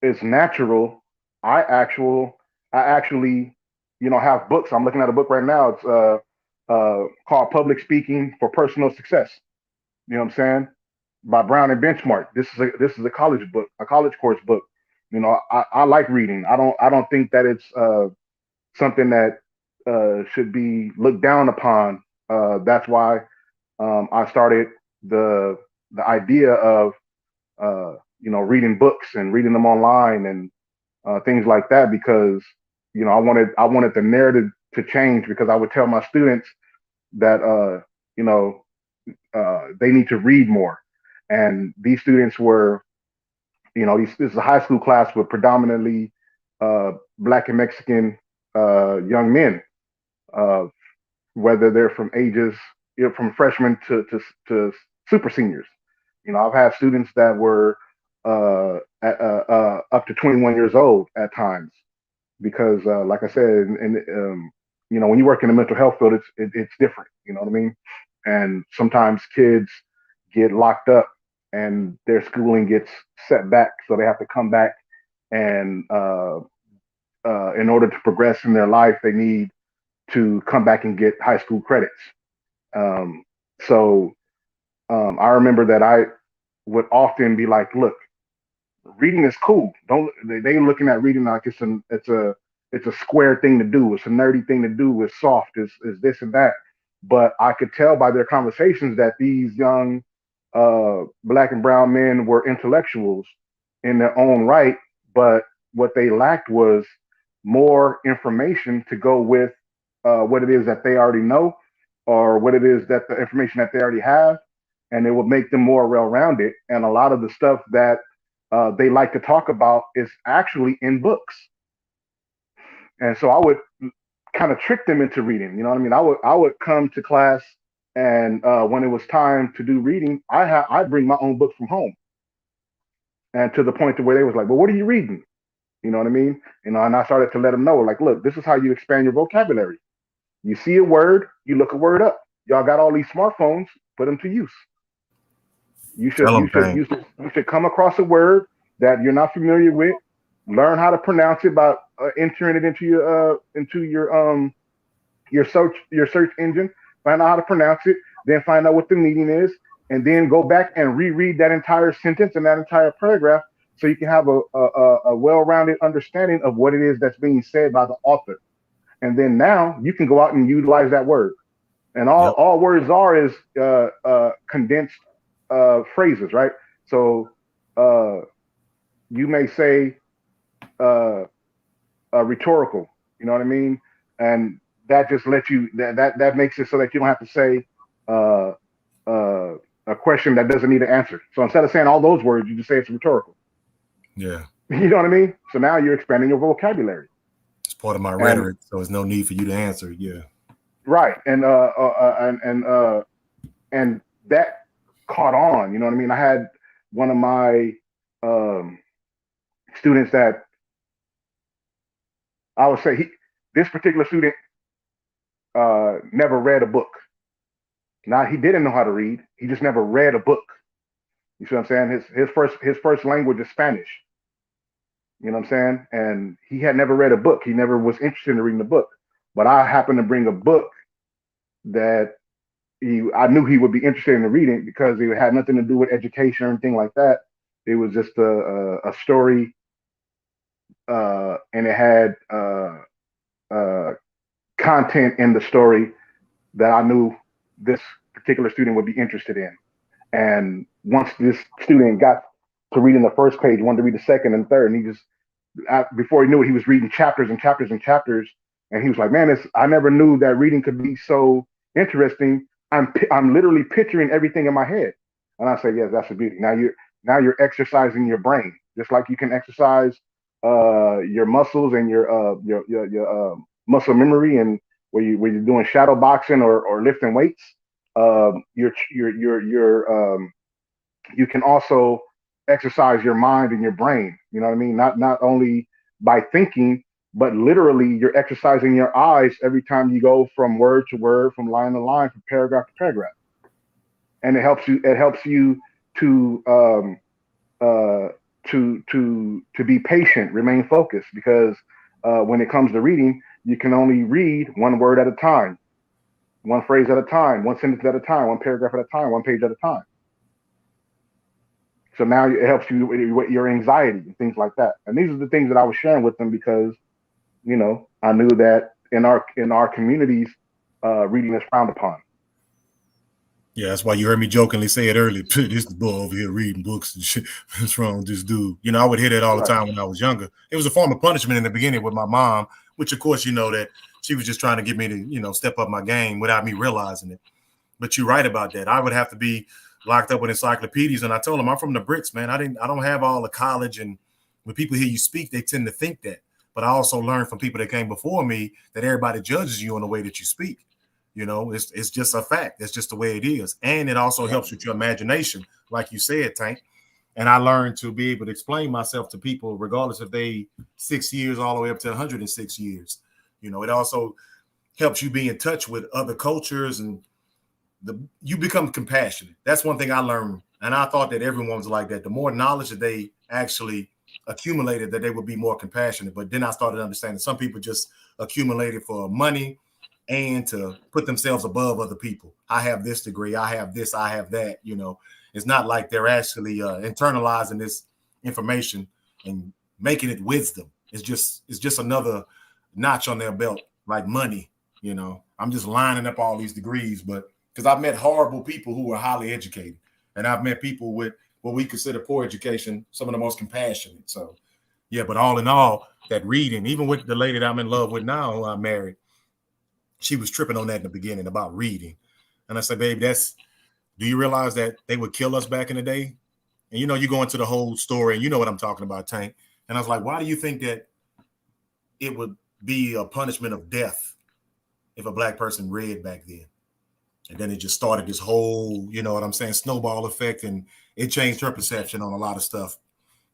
is natural. I actually, you know, have books. I'm looking at a book right now. It's called Public Speaking for Personal Success. You know what I'm saying? By Brown and Benchmark. This is a college book, a college course book. You know, I like reading. I don't think that it's something that should be looked down upon. That's why I started the idea of you know, reading books and reading them online and things like that, because you know, I wanted the narrative to change, because I would tell my students that you know, they need to read more, and these students were, you know, this is a high school class with predominantly Black and Mexican young men, uh, whether they're from ages, you know, from freshmen to super seniors. You know, I've had students that were up to 21 years old at times, because, like I said, and you know, when you work in the mental health field, it's different. You know what I mean? And sometimes kids get locked up and their schooling gets set back, so they have to come back, and in order to progress in their life, they need to come back and get high school credits. Um, so I remember that I would often be like, look, reading is cool. Don't they looking at reading like it's a square thing to do. It's a nerdy thing to do. It's soft. It's this and that. But I could tell by their conversations that these young Black and brown men were intellectuals in their own right. But what they lacked was more information to go with what it is that they already know, or what it is that the information that they already have, and it would make them more well-rounded. And a lot of the stuff that they like to talk about is actually in books. And so I would kind of trick them into reading. You know what I mean? I would come to class, and when it was time to do reading, I bring my own book from home, and to the point to where they was like, "Well, what are you reading?" You know what I mean? You know, and I started to let them know, like, "Look, this is how you expand your vocabulary. You see a word, you look a word up. Y'all got all these smartphones, put them to use. You Tell should them, you should Tank. you should you should come across a word, that you're not familiar with. Learn how to pronounce it by entering it into your search engine. Find out how to pronounce it, then find out what the meaning is, and then go back and reread that entire sentence and that entire paragraph, so you can have a well-rounded understanding of what it is that's being said by the author. And then now you can go out and utilize that word. And all words are is condensed phrases, right? So you may say rhetorical, you know what I mean? And that just lets you that makes it so that you don't have to say a question that doesn't need an answer. So instead of saying all those words, you just say it's rhetorical. Yeah. You know what I mean? So now you're expanding your vocabulary. It's part of my rhetoric, so there's no need for you to answer. Yeah. Right. And that caught on, you know what I mean? I had one of my students that I would say this particular student never read a book. Now, he didn't know how to read. He just never read a book. You see what I'm saying? His first language is Spanish. You know what I'm saying? And he had never read a book. He never was interested in reading a book. But I happened to bring a book that I knew he would be interested in reading, because it had nothing to do with education or anything like that. It was just a story, and it had content in the story that I knew this particular student would be interested in. And once this student got to reading the first page, wanted to read the second and third, and he just, before he knew it, he was reading chapters and chapters and chapters. And he was like, man, I never knew that reading could be so interesting. I'm literally picturing everything in my head. And I say, yes, that's the beauty. Now you're exercising your brain, just like you can exercise your muscles and your muscle memory, and when you're doing shadow boxing or lifting weights. You can also exercise your mind and your brain. You know what I mean? Not only by thinking, but literally you're exercising your eyes every time you go from word to word, from line to line, from paragraph to paragraph. And it helps you to be patient, remain focused, because when it comes to reading, you can only read one word at a time, one phrase at a time, one sentence at a time, one paragraph at a time, one page at a time. So now it helps you with your anxiety and things like that. And these are the things that I was sharing with them, because, you know, I knew that in our communities, reading is frowned upon. Yeah, that's why you heard me jokingly say it earlier. This boy over here reading books and shit. What's wrong with this dude? You know, I would hear that all the time when I was younger. It was a form of punishment in the beginning with my mom, which of course, you know, that she was just trying to get me to, you know, step up my game without me realizing it. But you're right about that. I would have to be locked up with encyclopedias. And I told him, I'm from the bricks, man. I don't have all the college. And when people hear you speak, they tend to think that. But I also learned from people that came before me that everybody judges you on the way that you speak. You know, it's just a fact. It's just the way it is. And it also helps with your imagination, like you said, Tank. And I learned to be able to explain myself to people, regardless if they 6 years all the way up to 106 years. You know, it also helps you be in touch with other cultures, and you become compassionate. That's one thing I learned. And I thought that everyone was like that. The more knowledge that they actually accumulated, that they would be more compassionate. But then I started understanding some people just accumulated for money and to put themselves above other people. I have this degree, I have this, I have that. You know, it's not like they're actually internalizing this information and making it wisdom. It's just another notch on their belt, like money. You know, I'm just lining up all these degrees, but because I've met horrible people who are highly educated, and I've met people with what we consider poor education, some of the most compassionate. So, yeah, but all in all, that reading, even with the lady that I'm in love with now, who I'm married, she was tripping on that in the beginning about reading. And I said, babe, do you realize that they would kill us back in the day? And, you know, you go into the whole story and you know what I'm talking about, Tank. And I was like, why do you think that it would be a punishment of death if a black person read back then? And then it just started this whole, you know what I'm saying, snowball effect. And it changed her perception on a lot of stuff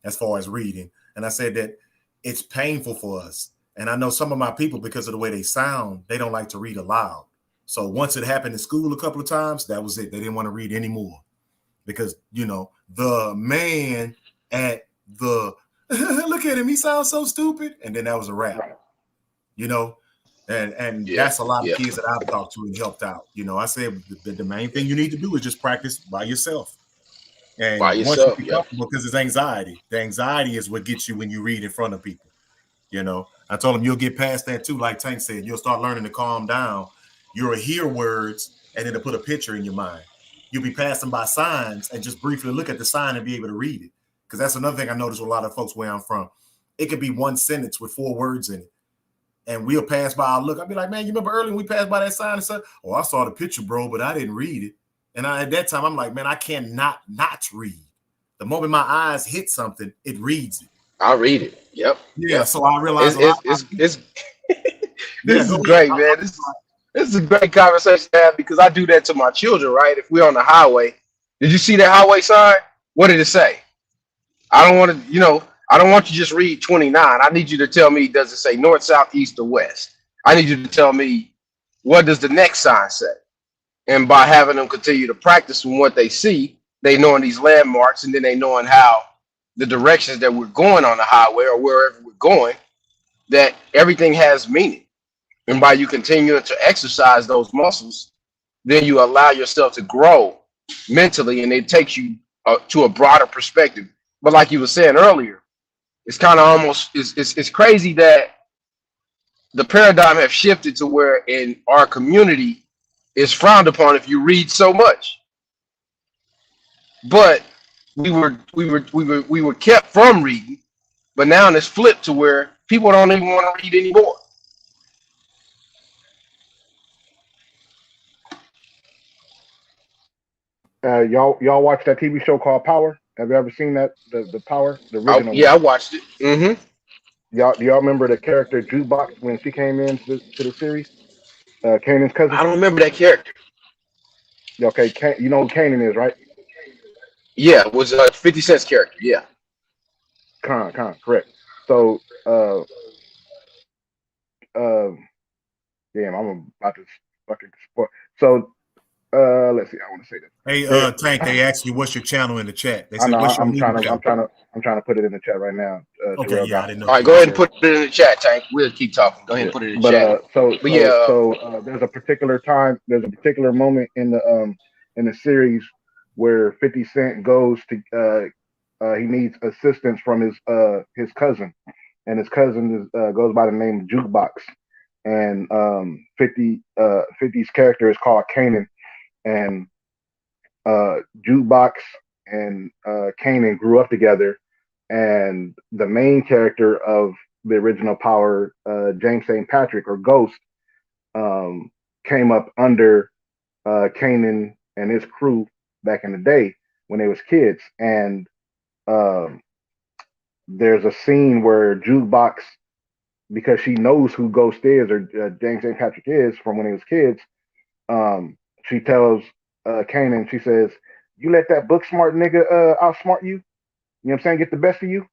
as far as reading. And I said that it's painful for us. And I know some of my people, because of the way they sound, they don't like to read aloud. So once it happened in school a couple of times, that was it. They didn't want to read anymore because, you know, the man at the look at him, he sounds so stupid, and then that was a wrap. You know, and that's a lot of kids that I've talked to and helped out. You know, I said the main thing you need to do is just practice by yourself. And By once you yourself, get yep. comfortable, because it's anxiety. The anxiety is what gets you when you read in front of people. You know, I told him you'll get past that too. Like Tank said, you'll start learning to calm down. You'll hear words and it'll put a picture in your mind. You'll be passing by signs and just briefly look at the sign and be able to read it. Because that's another thing I noticed with a lot of folks where I'm from. It could be one sentence with 4 words in it. And we'll pass by, I'll look, I'll be like, man, you remember earlier when we passed by that sign and said, oh, I saw the picture, bro, but I didn't read it. And at that time, I'm like, man, I cannot not read. The moment my eyes hit something, it reads it. I'll read it. Yep. Yeah, yep. so I realized it's this is great, man. This is a great conversation to have because I do that to my children, right? If we're on the highway, did you see that highway sign? What did it say? I don't want to, I don't want you to just read 29. I need you to tell me, does it say north, south, east, or west? I need you to tell me, what does the next sign say? And by having them continue to practice from what they see, they knowing these landmarks, and then they knowing how the directions that we're going on the highway or wherever we're going, that everything has meaning. And by you continuing to exercise those muscles, then you allow yourself to grow mentally, and it takes you to a broader perspective. But like you were saying earlier, it's kind of almost it's crazy that the paradigm has shifted to where in our community it's frowned upon if you read so much. But we were kept from reading, but now it's flipped to where people don't even want to read anymore. Y'all watch that TV show called Power? Have you ever seen that? The Power, the original Yeah, one. I watched it. Mm-hmm. Do y'all remember the character Jukebox when she came into the series? Kanan's cousin. I don't remember that character. Okay, you know who Kanan is, right? Yeah, it was 50 Cent's character. Yeah. Correct. So, damn, I'm about to fucking spoil. So, let's see. I want to say this. Hey, Tank, they asked you what's your channel in the chat. They I said, know. what's your I'm trying channel? to put it in the chat right now. Okay, Terrell yeah, I got it. didn't know. All right, go ahead and put it in the chat, Tank. We'll keep talking. Go ahead and put it in the chat. So there's a particular time. There's a particular moment in the series where 50 Cent goes to he needs assistance from his cousin, and his cousin goes by the name of Jukebox, and 50's character is called Kanan, and Jukebox and Kanan grew up together, and the main character of the original Power, James St. Patrick or Ghost, came up under Kanan and his crew back in the day when they was kids, and there's a scene where Jukebox, because she knows who Ghost is or James St. Patrick is from when they was kids, she tells Kanan, she says, "You let that book smart nigga outsmart you. You know what I'm saying? Get the best of you."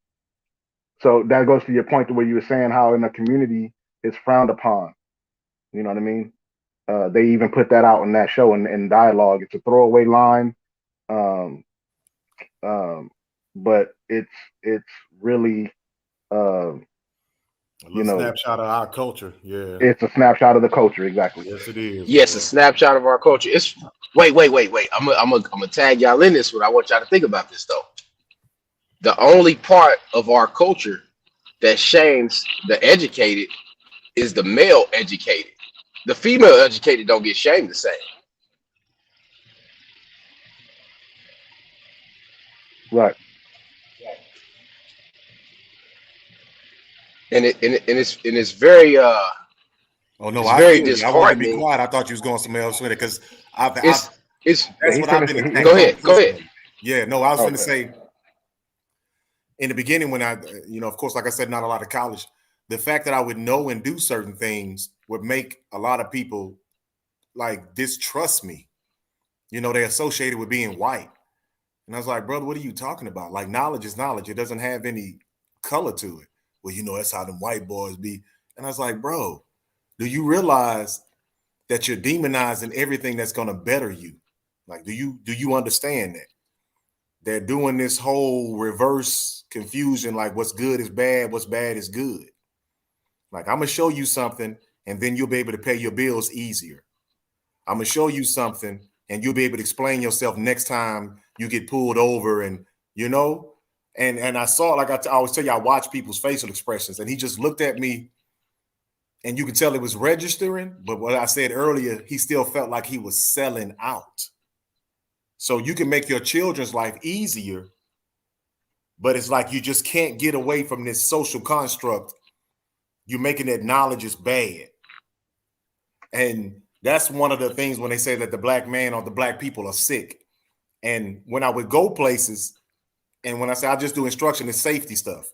So that goes to your point to where you were saying how in the community it's frowned upon. You know what I mean? They even put that out in that show in dialogue. It's a throwaway line, but it's really A little snapshot of our culture. Yeah. It's a snapshot of the culture, exactly. Yes, it is. Yes, a snapshot of our culture. It's wait. I'm gonna tag y'all in this one. I want y'all to think about this though. The only part of our culture that shames the educated is the male educated. The female educated don't get shamed the same. Right. And it's very Oh no, it's I very feel you. I wanted to be disheartening. quiet. I thought you was going somewhere else with it because It's that's what I've been. Go ahead. Yeah, no, I was going to say in the beginning when of course, like I said, not a lot of college. The fact that I would know and do certain things would make a lot of people like distrust me. They associated with being white. And I was like, brother, what are you talking about? Like, knowledge is knowledge. It doesn't have any color to it. Well, that's how them white boys be. And I was like, bro, do you realize that you're demonizing everything that's going to better you? Like, do you understand that? they're doing this whole reverse confusion, like what's good is bad, what's bad is good. Like, I'm gonna show you something, and then you'll be able to pay your bills easier. I'm gonna show you something, and you'll be able to explain yourself next time you get pulled over, and you know. And I saw, like I always tell you, I watch people's facial expressions, and he just looked at me, and you can tell it was registering. But what I said earlier, he still felt like he was selling out. So you can make your children's life easier, but it's like you just can't get away from this social construct. You're making that knowledge is bad. And that's one of the things when they say that the black man or the black people are sick. And when I would go places, and when I say I just do instruction and safety stuff,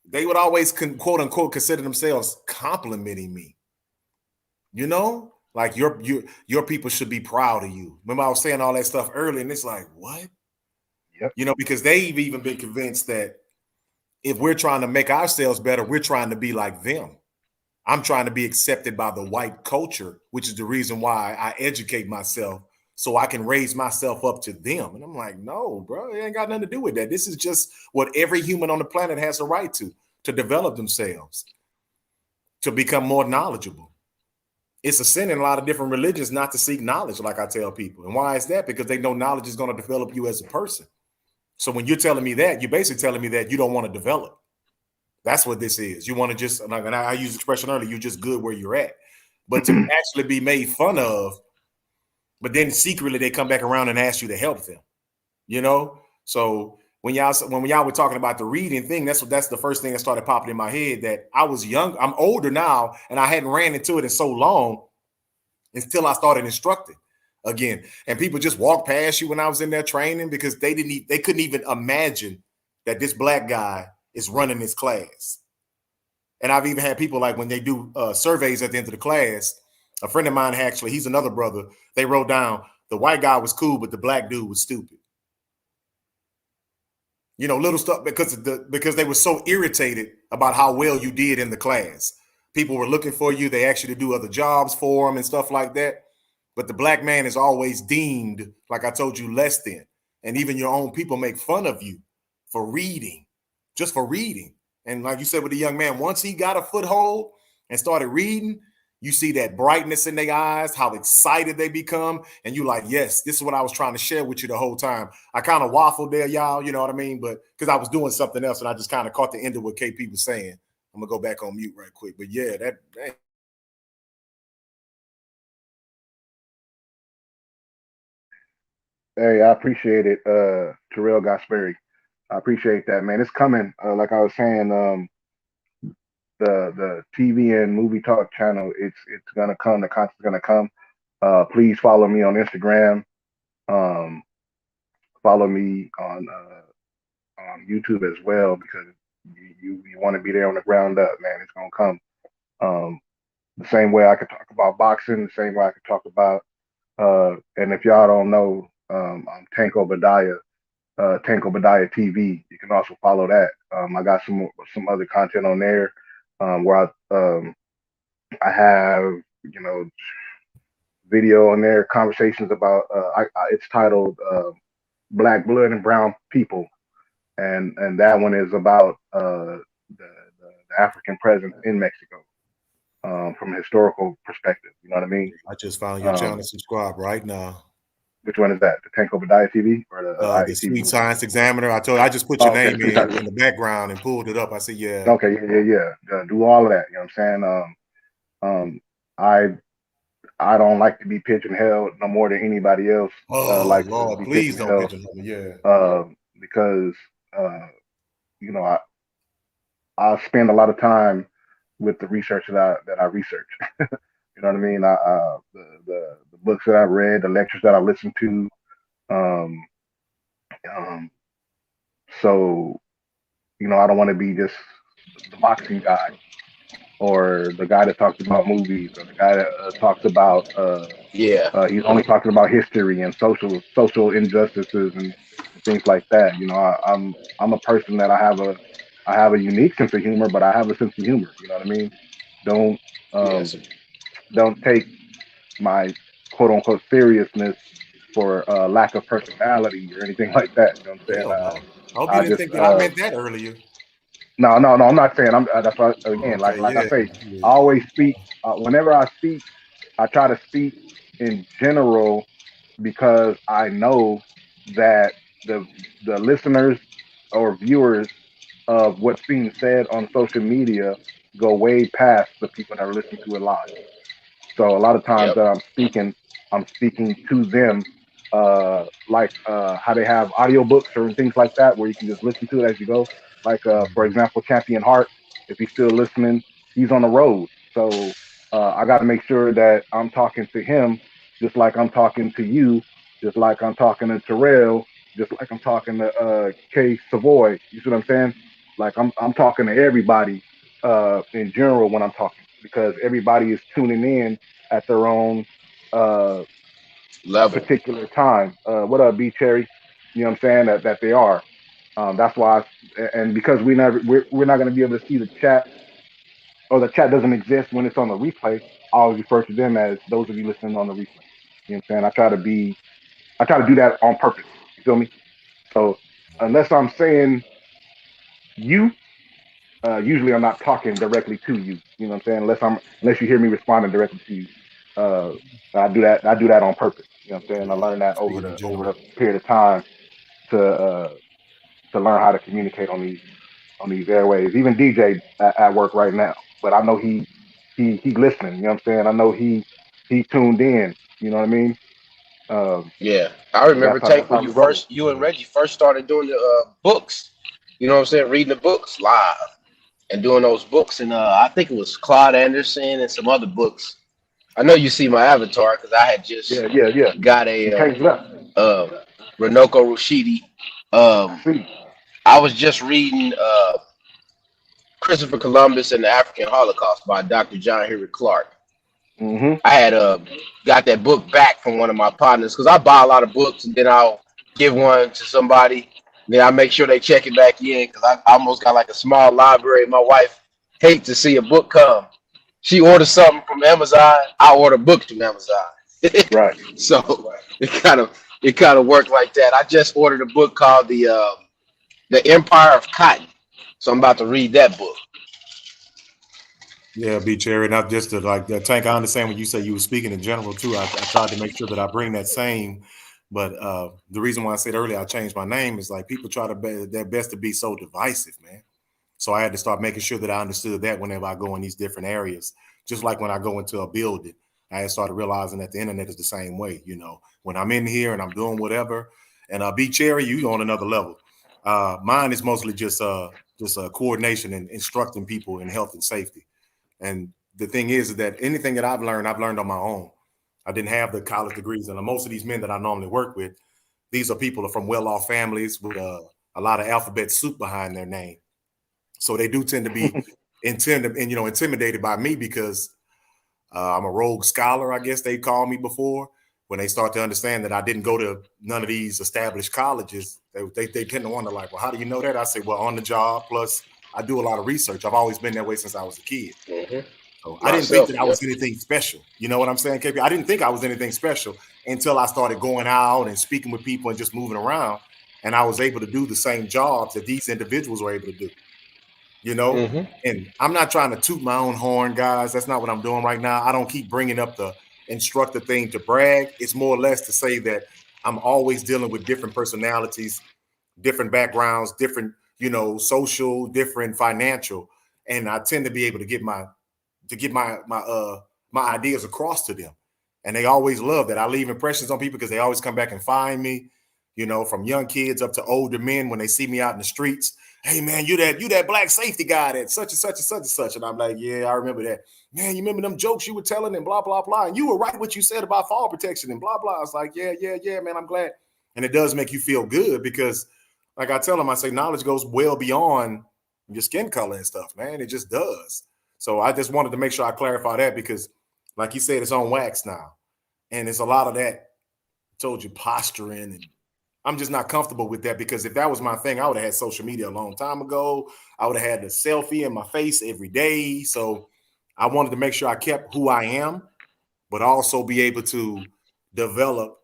they would always quote unquote consider themselves complimenting me. You know, like your people should be proud of you. Remember, I was saying all that stuff earlier, and it's like, what? Yep. You know, because they've even been convinced that if we're trying to make ourselves better, we're trying to be like them. I'm trying to be accepted by the white culture, which is the reason why I educate myself so I can raise myself up to them. And I'm like, no, bro, it ain't got nothing to do with that. This is just what every human on the planet has a right to develop themselves, to become more knowledgeable. It's a sin in a lot of different religions not to seek knowledge, like I tell people. And why is that? Because they know knowledge is going to develop you as a person. So when you're telling me that, you're basically telling me that you don't want to develop. That's what this is. You want to just, and I used the expression earlier, you're just good where you're at. But to actually be made fun of, but then secretly they come back around and ask you to help them, you know? So when y'all were talking about the reading thing, that's the first thing that started popping in my head, that I was young. I'm older now, and I hadn't ran into it in so long until I started instructing again. And people just walked past you when I was in there training because they couldn't even imagine that this black guy is running this class. And I've even had people, like when they do surveys at the end of the class, a friend of mine actually, he's another brother, they wrote down the white guy was cool, but the black dude was stupid. You know, little stuff because they were so irritated about how well you did in the class. People were looking for you. They asked you to do other jobs for them and stuff like that. But the black man is always deemed, like I told you, less than. And even your own people make fun of you for reading, just for reading. And like you said with the young man, once he got a foothold and started reading, you see that brightness in their eyes, how excited they become. And you're like, yes, this is what I was trying to share with you the whole time. I kind of waffled there, y'all, you know what I mean? But because I was doing something else and I just kind of caught the end of what KP was saying. I'm going to go back on mute right quick. But yeah, that. Hey, I appreciate it, Terrell Gasperi. I appreciate that, man. It's coming. Like I was saying, the TV and movie talk channel, it's gonna come. The content's gonna come. Please follow me on Instagram. Follow me on YouTube as well, because you want to be there on the ground up, man. It's gonna come. The same way I could talk about boxing, the same way I could talk about. And if y'all don't know, I'm Tank Obadiah TV. You can also follow that. I got some other content on there where I have, you know, video on there, conversations about. It's titled "Black Blood and Brown People," and that one is about the African presence in Mexico from a historical perspective. You know what I mean? I just found your channel. Subscribe right now. Which one is that? The Tank Obadiah TV or the Sweet Science Examiner? I told you, I just put your name in the background and pulled it up. I said, yeah. Okay, yeah. Do all of that. You know what I'm saying? I don't like to be pigeonholed no more than anybody else. Like Lord, please don't pigeonhole me. Yeah. Because you know, I spend a lot of time with the research that I research. You know what I mean? The books that I read, the lectures that I listened to. So, you know, I don't want to be just the boxing guy or the guy that talks about movies or the guy that talks about he's only talking about history and social injustices and things like that. You know, I'm a person that I have a unique sense of humor, but I have a sense of humor. You know what I mean? Don't take my quote unquote seriousness for lack of personality or anything like that. You know what I'm saying? Hell no. I hope you I didn't just think that I meant that earlier. no, no, no. I'm not saying I'm. That's why Oh, again, okay, like I yeah. say, I always speak. Whenever I speak, I try to speak in general because I know that the listeners or viewers of what's being said on social media go way past the people that are listening to it live. So a lot of times Yep. that I'm speaking to them, like how they have audiobooks or things like that, where you can just listen to it as you go. Like for example, Champion Heart, if he's still listening, he's on the road. So I got to make sure that I'm talking to him, just like I'm talking to you, just like I'm talking to Terrell, just like I'm talking to Kay Savoy. You see what I'm saying? Like I'm talking to everybody in general when I'm talking because everybody is tuning in at their own uh, Level. particular time. What up, B Cherry? You know what I'm saying? That they are. That's why, and because we're not going to be able to see the chat, or the chat doesn't exist when it's on the replay. I always refer to them as those of you listening on the replay. You know what I'm saying? I try to do that on purpose. You feel me? So unless I'm saying you, usually I'm not talking directly to you. You know what I'm saying? Unless you hear me responding directly to you. Uh, I do that on purpose. You know what I'm saying? I learned that Speaking in over general. the period of time to learn how to communicate on these airways. Even DJ at work right now, but I know he listening. You know what I'm saying? I know he tuned in. You know what I mean? Um, Yeah, I so remember that's Tank when how we roll. you and Reggie first started doing the books. You know what I'm saying? Reading the books live and doing those books, and I think it was Claude Anderson and some other books. I know you see my avatar because I had just Yeah. got He a changed it up. Renoko Rushidi. I see. I was just reading Christopher Columbus and the African Holocaust by Dr. John Henry Clark. Mm-hmm. I had got that book back from one of my partners because I buy a lot of books and then I'll give one to somebody. Then I make sure they check it back in because I almost got like a small library. My wife hates to see a book come. She orders something from Amazon. I order books from Amazon. Right. So it kind of worked like that. I just ordered a book called the Empire of Cotton. So I'm about to read that book. Yeah, B Cherry, not just to like that Tank. I understand when you say you were speaking in general too. I tried to make sure that I bring that same, but the reason why I said earlier I changed my name is like people try to be their best to be so divisive, man. So I had to start making sure that I understood that whenever I go in these different areas. Just like when I go into a building, I had started realizing that the internet is the same way. You know, when I'm in here and I'm doing whatever, and B Cherry, you on another level. Mine is mostly just coordination and instructing people in health and safety. And the thing is that anything that I've learned on my own. I didn't have the college degrees, and most of these men that I normally work with, these are people from well-off families with a lot of alphabet soup behind their name. So they do tend to be intimidated by me because I'm a rogue scholar, I guess they call me before. When they start to understand that I didn't go to none of these established colleges, they tend to wonder, like, well, how do you know that? I say, well, on the job, plus I do a lot of research. I've always been that way since I was a kid. Mm-hmm. So I didn't think Myself, that I yep. was anything special. You know what I'm saying, KP? I didn't think I was anything special until I started going out and speaking with people and just moving around. And I was able to do the same jobs that these individuals were able to do. You know, Mm-hmm. and I'm not trying to toot my own horn, guys. That's not what I'm doing right now. I don't keep bringing up the instructor thing to brag. It's more or less to say that I'm always dealing with different personalities, different backgrounds, different, social, different financial. And I tend to be able to get my ideas across to them. And they always love that. I leave impressions on people because they always come back and find me, from young kids up to older men when they see me out in the streets. Hey man, you that black safety guy that such and such and such and such. And I'm like, yeah, I remember that. Man, you remember them jokes you were telling and blah, blah, blah. And you were right what you said about fall protection and blah, blah. I was like, yeah, man, I'm glad. And it does make you feel good because like I tell them, I say knowledge goes well beyond your skin color and stuff, man. It just does. So I just wanted to make sure I clarify that because, like you said, it's on wax now. And it's a lot of that, told you, posturing. And I'm just not comfortable with that because if that was my thing, I would have had social media a long time ago. I would have had the selfie in my face every day. So I wanted to make sure I kept who I am, but also be able to develop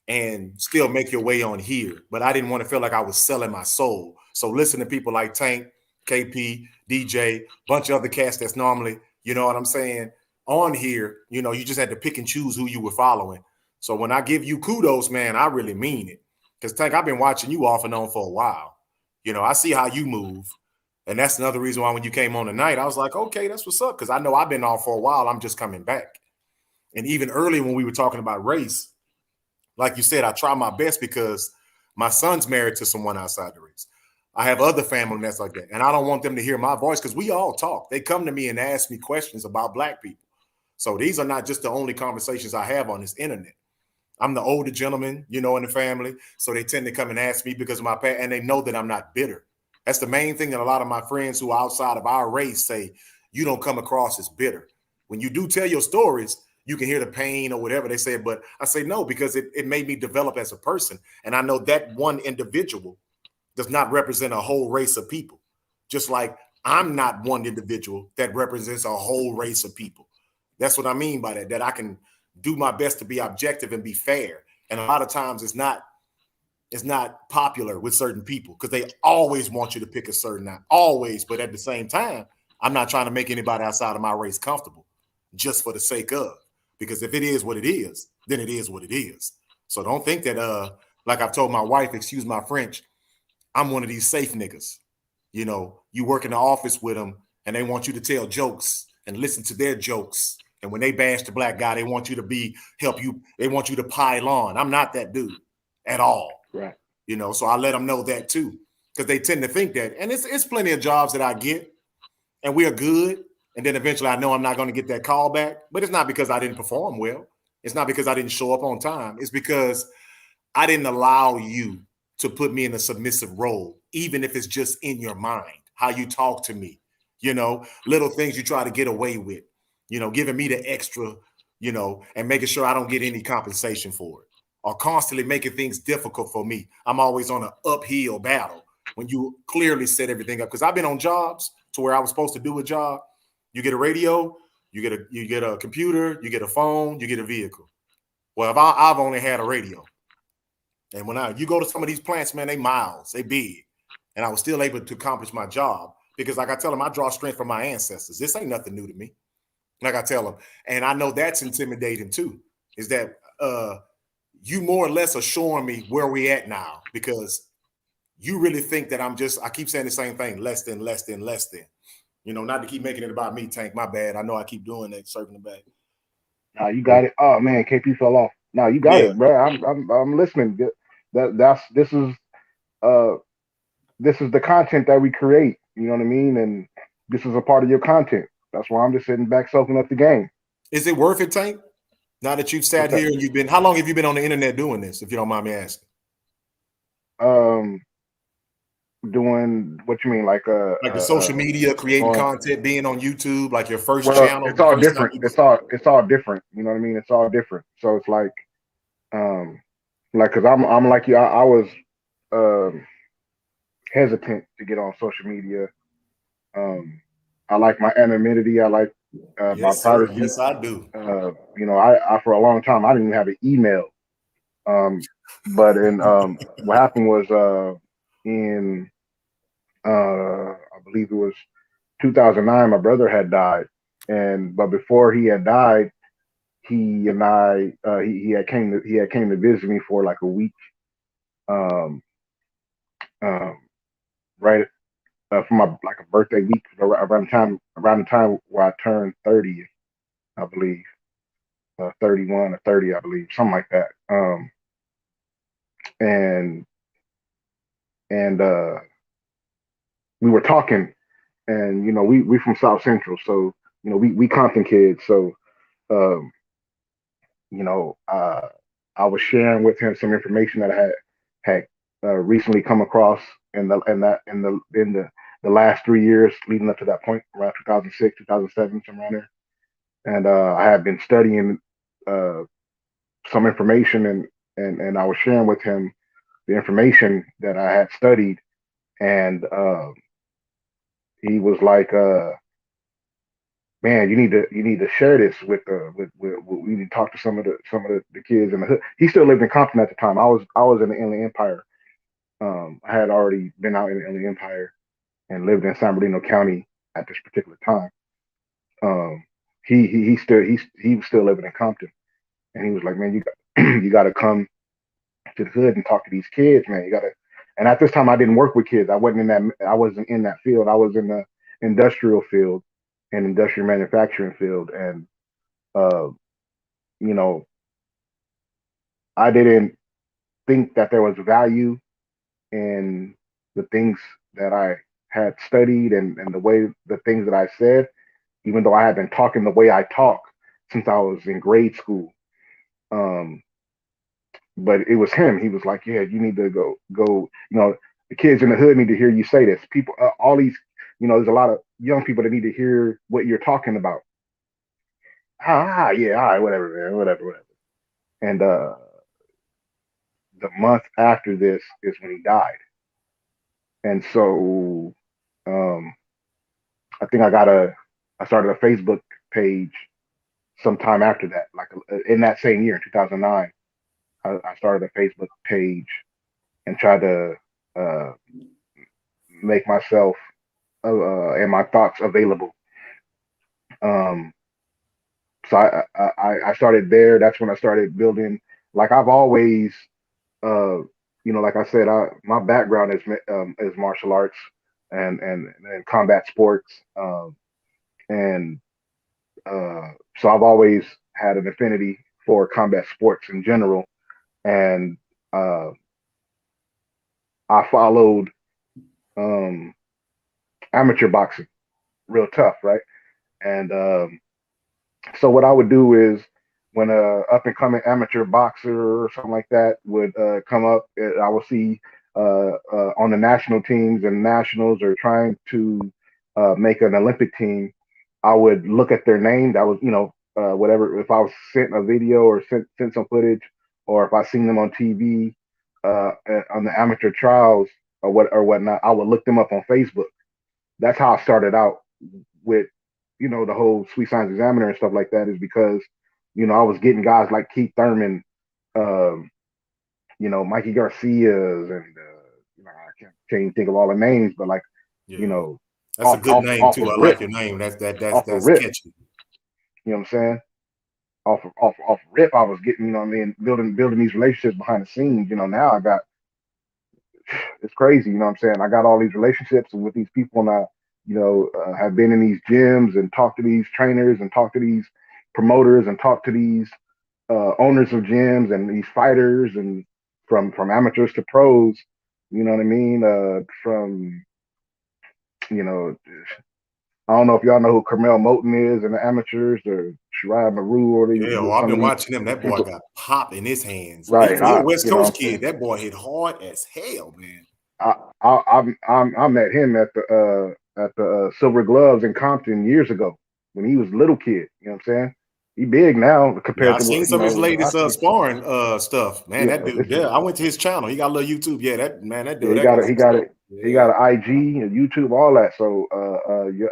and still make your way on here. But I didn't want to feel like I was selling my soul. So listen to people like Tank, KP, DJ, bunch of other cats that's normally, you know what I'm saying, on here, you know, you just had to pick and choose who you were following. So when I give you kudos, man, I really mean it. Because Tank, I've been watching you off and on for a while. You know, I see how you move. And that's another reason why when you came on tonight, I was like, okay, that's what's up. Because I know I've been off for a while. I'm just coming back. And even earlier when we were talking about race, like you said, I try my best because my son's married to someone outside the race. I have other family that's like that. And I don't want them to hear my voice because we all talk. They come to me and ask me questions about Black people. So these are not just the only conversations I have on this internet. I'm the older gentleman, you know, in the family. So they tend to come and ask me because of my past, and they know that I'm not bitter. That's the main thing that a lot of my friends who are outside of our race say, you don't come across as bitter. When you do tell your stories, you can hear the pain or whatever they say, but I say no, because it made me develop as a person. And I know that one individual does not represent a whole race of people. Just like I'm not one individual that represents a whole race of people. That's what I mean by that I can do my best to be objective and be fair. And a lot of times it's not popular with certain people because they always want you to pick a certain eye. Always, but at the same time, I'm not trying to make anybody outside of my race comfortable just for the sake of. Because if it is what it is, then it is what it is. So don't think that, like I've told my wife, excuse my French, I'm one of these safe niggas. You know, you work in the office with them and they want you to tell jokes and listen to their jokes. And when they bash the Black guy, they want you to help you. They want you to pile on. I'm not that dude at all. Right. You know, so I let them know that too, because they tend to think that. And it's plenty of jobs that I get and we are good. And then eventually I know I'm not going to get that call back, but it's not because I didn't perform well. It's not because I didn't show up on time. It's because I didn't allow you to put me in a submissive role, even if it's just in your mind, how you talk to me, you know, little things you try to get away with, you know, giving me the extra, you know, and making sure I don't get any compensation for it, or constantly making things difficult for me. I'm always on an uphill battle when you clearly set everything up. Because I've been on jobs to where I was supposed to do a job. You get a radio, you get a computer, you get a phone, you get a vehicle. Well, I've only had a radio. And when you go to some of these plants, man, they miles, they big. And I was still able to accomplish my job because like I tell them, I draw strength from my ancestors. This ain't nothing new to me. Like I tell them. And I know that's intimidating too, is that you more or less are showing me where we at now because you really think that I keep saying the same thing, less than. You know, not to keep making it about me, Tank. My bad. I know I keep doing that, circling back. No, you got it. Oh man, KP fell off. No, you got it, bro. I'm listening. This is the content that we create. You know what I mean? And this is a part of your content. That's why I'm just sitting back soaking up the game. Is it worth it, Tank? Now that you've sat here and how long have you been on the internet doing this, if you don't mind me asking? Doing what you mean, like the social media, creating content, being on YouTube, like your first channel. It's all different. It's all different. You know what I mean? It's all different. So it's like because I'm like you. I was hesitant to get on social media. I like my anonymity. I like my privacy. Yes, I do. You know, I for a long time I didn't even have an email. But what happened was in I believe it was 2009, my brother had died, but before he had died, he and I he had came to visit me for like a week, right for my like a birthday week around the time where I turned 30, I believe, 31 or 30, I believe, something like that. And we were talking, and you know we from South Central, so you know we Compton kids, so you know I was sharing with him some information that I had recently come across in the last 3 years leading up to that point, around 2006, 2007, somewhere around there, and I had been studying some information, and I was sharing with him the information that I had studied, and he was like, man, you need to share this with we need to talk to some of the kids in the hood. He still lived in Compton at the time. I was in the Inland Empire. I had already been out in the Inland Empire and lived in San Bernardino County at this particular time. Um, he was still living in Compton, and he was like, man, you got you got to come to the hood and talk to these kids, man. You got to. And at this time, I didn't work with kids. I wasn't in that. I wasn't in that field. I was in the industrial field and industrial manufacturing field, and uh, you know, I didn't think that there was value in the things that I had studied and the things that I said, even though I had been talking the way I talk since I was in grade school. Um, but it was him. He was like, "Yeah, you need to go. You know, the kids in the hood need to hear you say this. People, all these, there's a lot of young people that need to hear what you're talking about." Yeah, all right, whatever, man, whatever. And the month after this is when he died, and so um, I think I started a Facebook page sometime after that, like in that same year, 2009. I started a Facebook page and tried to uh, make myself and my thoughts available. Um, so I started there. That's when I started building. Like I've always, uh, like I said, my background is martial arts and combat sports, and so I've always had an affinity for combat sports in general, and uh, I followed um, amateur boxing real tough, right? And so what I would do is when a up and coming amateur boxer or something like that would come up, I would see on the national teams and nationals or trying to make an Olympic team. I would look at their name. That was, whatever. If I was sent a video or sent some footage, or if I seen them on TV on the amateur trials or whatnot, I would look them up on Facebook. That's how I started out with the whole Sweet Science Examiner and stuff like that is because I was getting guys like Keith Thurman, um, Mikey Garcia's, and I can't even think of all the names, but like Yeah, you know, that's a good name off too. of I rip, like your name. off of That's rip. catchy. You know what I'm saying? Off rip, I was getting building these relationships behind the scenes. Now I got it's crazy. You know what I'm saying? I got all these relationships with these people, and I, have been in these gyms and talked to these trainers and talked to these promoters and talked to these owners of gyms and these fighters and from amateurs to pros. You know what I mean? From you know, I don't know if y'all know who Carmel Moten is in the amateurs or Shirai Maru or Yeah, well, I've some of been these watching him. That boy people. got pop in his hands. Right. He a West You know what Coast I'm saying? kid. That boy hit hard as hell, man. I met him at the Silver Gloves in Compton years ago when he was a little kid. You know what I'm saying? He big now Yeah, compared I to seen what some of his what I latest see. sparring stuff. Man, Yeah, that dude. Yeah, I went to his channel. He got a little YouTube. Yeah, that yeah, dude. That guy's he yeah. got an IG and YouTube, all that. So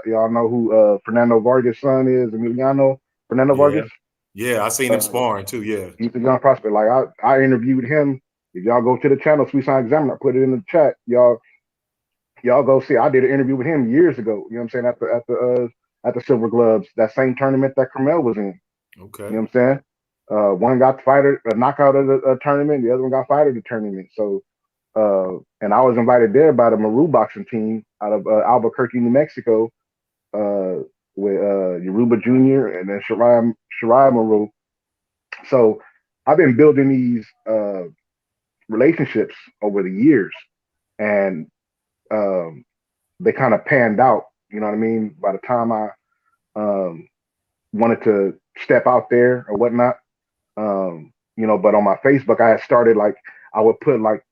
y'all know who Fernando Vargas' son is, Emiliano Fernando Yeah. Vargas. Yeah, I seen him sparring too. Yeah. He's a young prospect. Like I interviewed him. If y'all go to the channel, Sweet Science Examiner, I put it in the chat. Y'all go see. I did an interview with him years ago. You know what I'm saying? At the Silver Gloves, that same tournament that Carmel was in. Okay. You know what I'm saying? One got the fighter a knockout of the tournament. The other one got fighter of the tournament. So, and I was invited there by the Maru boxing team out of Albuquerque, New Mexico, with Yoruba Jr. and then Shirai Maru. So, I've been building these relationships over the years, and um, they kind of panned out. You know what I mean? By the time I um, wanted to step out there or whatnot, but on my Facebook, I had started like I would put like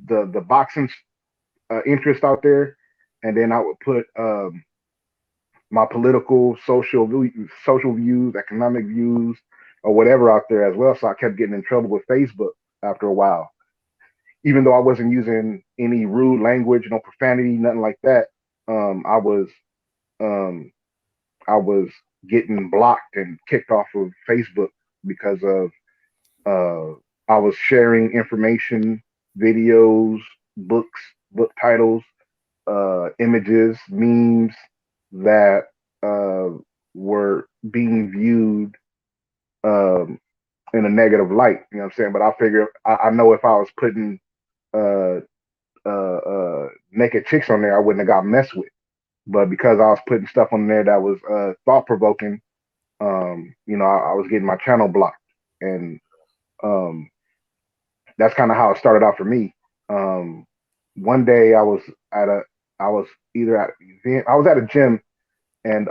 the boxing interest out there, and then I would put my political, social views, economic views, or whatever out there as well. So I kept getting in trouble with Facebook after a while, even though I wasn't using any rude language, no profanity, nothing like that. I was um, I was getting blocked and kicked off of Facebook because of I was sharing information, videos, books, book titles, images, memes that were being viewed um, in a negative light. You know what I'm saying? But I figure I know if I was putting uh, naked chicks on there, I wouldn't have got messed with. But because I was putting stuff on there that was thought provoking, I was getting my channel blocked, and um, that's kind of how it started out for me. Um, one day at a, I was either at an event, I was at a gym, and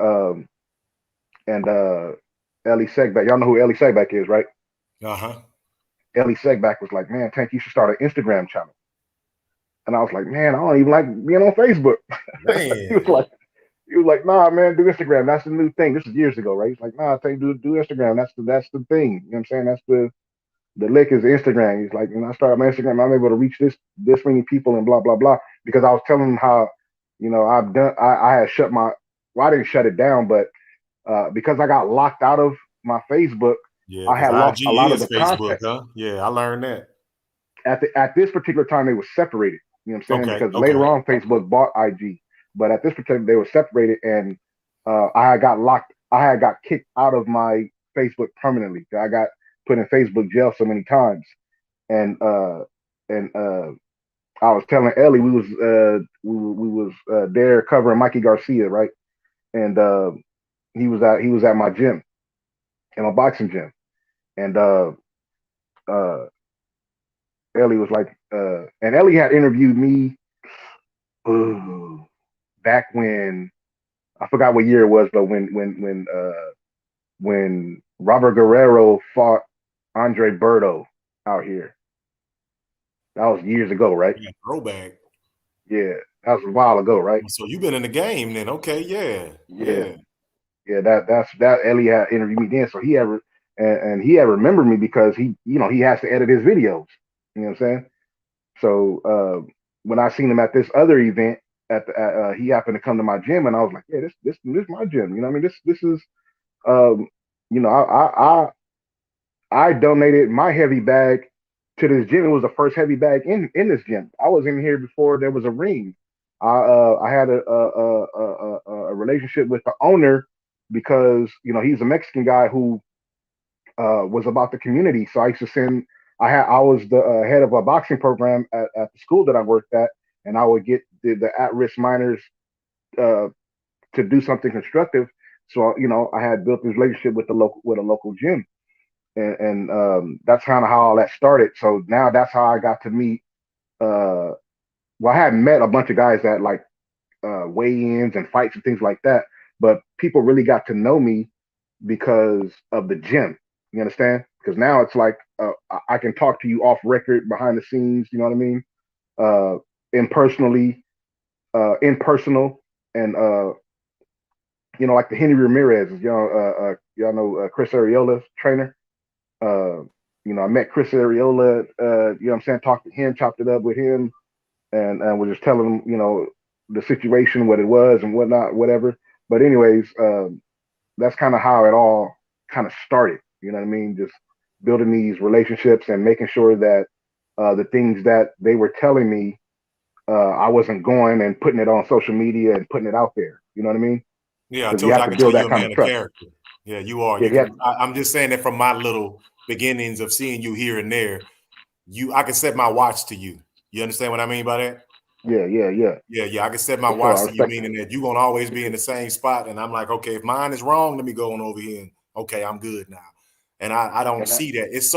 Ellie Segback, y'all know who Ellie Segback is, right? Uh-huh. Ellie Segback was like, "Man, Tank, you should start an Instagram channel." And I was like, "Man, I don't even like being on Facebook." he was Man. like, he was like, "Nah, man, do Instagram. That's the new thing." This is years ago, right? He's like, "Nah, Tank, do Instagram. That's the thing." You know what I'm saying? That's the lick is Instagram. He's like, when I started my Instagram, I'm able to reach this many people and blah blah blah. Because I was telling him how, I had shut my, well, I didn't shut it down, but because I got locked out of my Facebook, Yeah, I because had lost a IG lot of is the Facebook, content. huh? Yeah, I learned that. At this particular time, they were separated. You know what I'm saying? Okay, Because later okay. on, Facebook bought IG, but at this particular, they were separated, and I had got locked. I had got kicked out of my Facebook permanently. I got put in Facebook jail so many times, and I was telling Ellie we was there covering Mikey Garcia, right? And he was at my gym, in my boxing gym, and uh, Ellie was like, and Ellie had interviewed me back when, I forgot what year it was, but when Robert Guerrero fought Andre Berto out here, that was years ago, right? Yeah, throwback. Yeah, that was a while ago, right? So you've been in the game then. Okay, yeah. Yeah, Yeah. yeah. That Ellie had interviewed me then, so he ever and he had remembered me because he has to edit his videos. You know what I'm saying? So when I seen him at this other event, he happened to come to my gym, and I was like, yeah, this is my gym. You know what I mean? This is um, I donated my heavy bag to this gym. It was the first heavy bag in this gym. I was in here before there was a ring. I had a relationship with the owner because he's a Mexican guy who was about the community. So I used to send. I was the head of a boxing program at the school that I worked at, and I would get the at risk minors uh, to do something constructive. So I had built this relationship with a local gym, and that's kind of how all that started. So now that's how I got to meet. Well, I hadn't met a bunch of guys at like weigh-ins and fights and things like that, but people really got to know me because of the gym. You understand? Because now it's like I can talk to you off record, behind the scenes. You know what I mean? Uh, impersonally, impersonal, and like the Henry Ramirez. Y'all know Chris Ariola's trainer. Uh, I met Chris Ariola. You know what I'm saying? Talked to him, chopped it up with him, and was just telling him, the situation, what it was, and whatnot, whatever. But anyways, that's kind of how it all kind of started. You know what I mean? Just building these relationships and making sure that the things that they were telling me, I wasn't going and putting it on social media and putting it out there. You know what I mean? Yeah, I Because you told you have I to can tell build you that a kind man of of trust. character. Yeah, you are. Yeah, You can. I'm just saying that from my little beginnings of seeing you here and there, I can set my watch to you. You understand what I mean by that? yeah. Yeah. I can set my For sure, watch I to you, respect it. meaning that you're gonna always be in the same spot. And I'm like, okay, if mine is wrong, let me go on over here. And okay, I'm good now. And I don't And that, see that. It's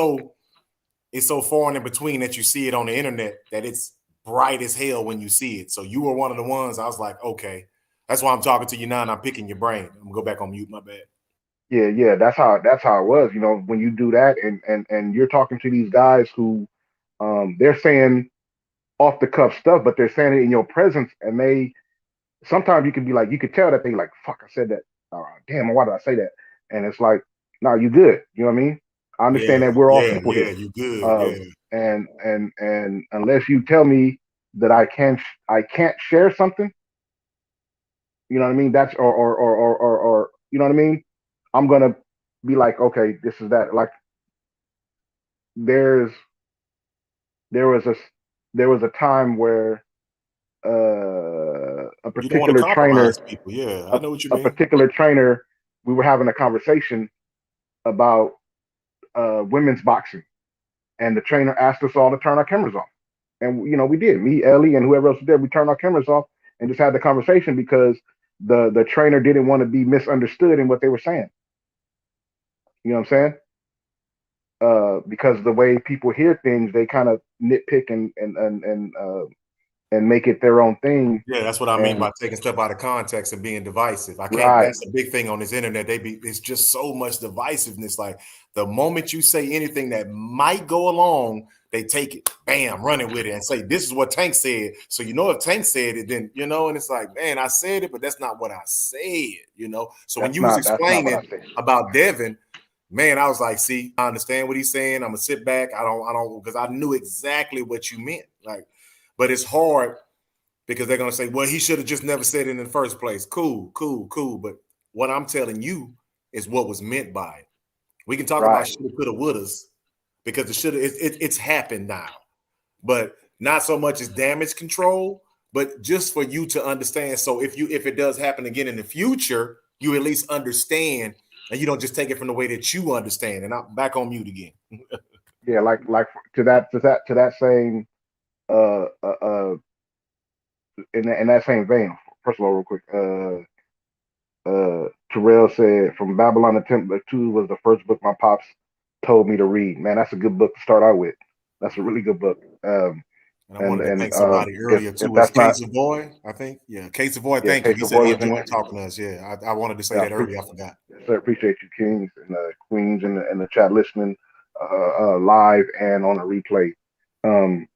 so foreign in between that you see it on the internet that it's bright as hell when you see it. So you were one of the ones. I was like, okay, that's why I'm talking to you now, and I'm picking your brain. I'm gonna go back on mute. My bad. yeah. That's how it was. When you do that, and you're talking to these guys who, they're saying off the cuff stuff, but they're saying it in your presence, and they sometimes you can be like, you could tell that they like, fuck, I said that. Damn, why did I say that? And it's like, no, you good. You know what I mean? I Yeah, understand that we're all yeah, people yeah. here. You good? Uh, Yeah, and unless you tell me that I can't share something, you know what I mean? That's or you know what I mean? I'm gonna be like, okay, this is that. Like there's there was a there was a time where a You don't want to particular trainer, compromise people. Yeah, I know what you a mean. particular trainer, we were having a conversation about women's boxing, and the trainer asked us all to turn our cameras off, and we did. Me, Ellie, and whoever else was there, we turned our cameras off and just had the conversation because the trainer didn't want to be misunderstood in what they were saying. You know what I'm saying? Because the way people hear things, they kind of nitpick and make it their own thing. Yeah, that's what I mean And by taking stuff out of context and being divisive. I can't. right, That's a big thing on this internet. It's just so much divisiveness. Like the moment you say anything that might go along, they take it, bam, running with it, and say this is what Tank said. So if Tank said it, then and it's like, man, I said it, but that's not what I said. So when you was that's not what I explaining said. about Devin, man, I was like, see, I understand what he's saying. I'm gonna sit back. I don't, because I knew exactly what you meant. Like, but it's hard because they're going to say, well, he should have just never said it in the first place. Cool. But what I'm telling you is what was meant by it. We can talk about Right. shoulda, coulda, wouldas because the shoulda, it's happened now. But not so much as damage control, but just for you to understand. So if it does happen again in the future, you at least understand and you don't just take it from the way that you understand. And I'm back on mute again. Yeah, like to that same in that same vein. First of all, real quick, Terrell said, "From Babylon to Timbuktu was the first book my pops told me to read." Man, that's a good book to start out with. That's a really good book. And I And wanted to and thank somebody if earlier if too. Was that's not Case Boy, I think. Yeah, Case Boy. yeah, Thank you. Case He of said Boy he was in enjoyed there. talking to us. Yeah, I wanted to say Yeah, that earlier. I forgot. sir, appreciate you, Kings and Queens in the chat listening live and on the replay. Um,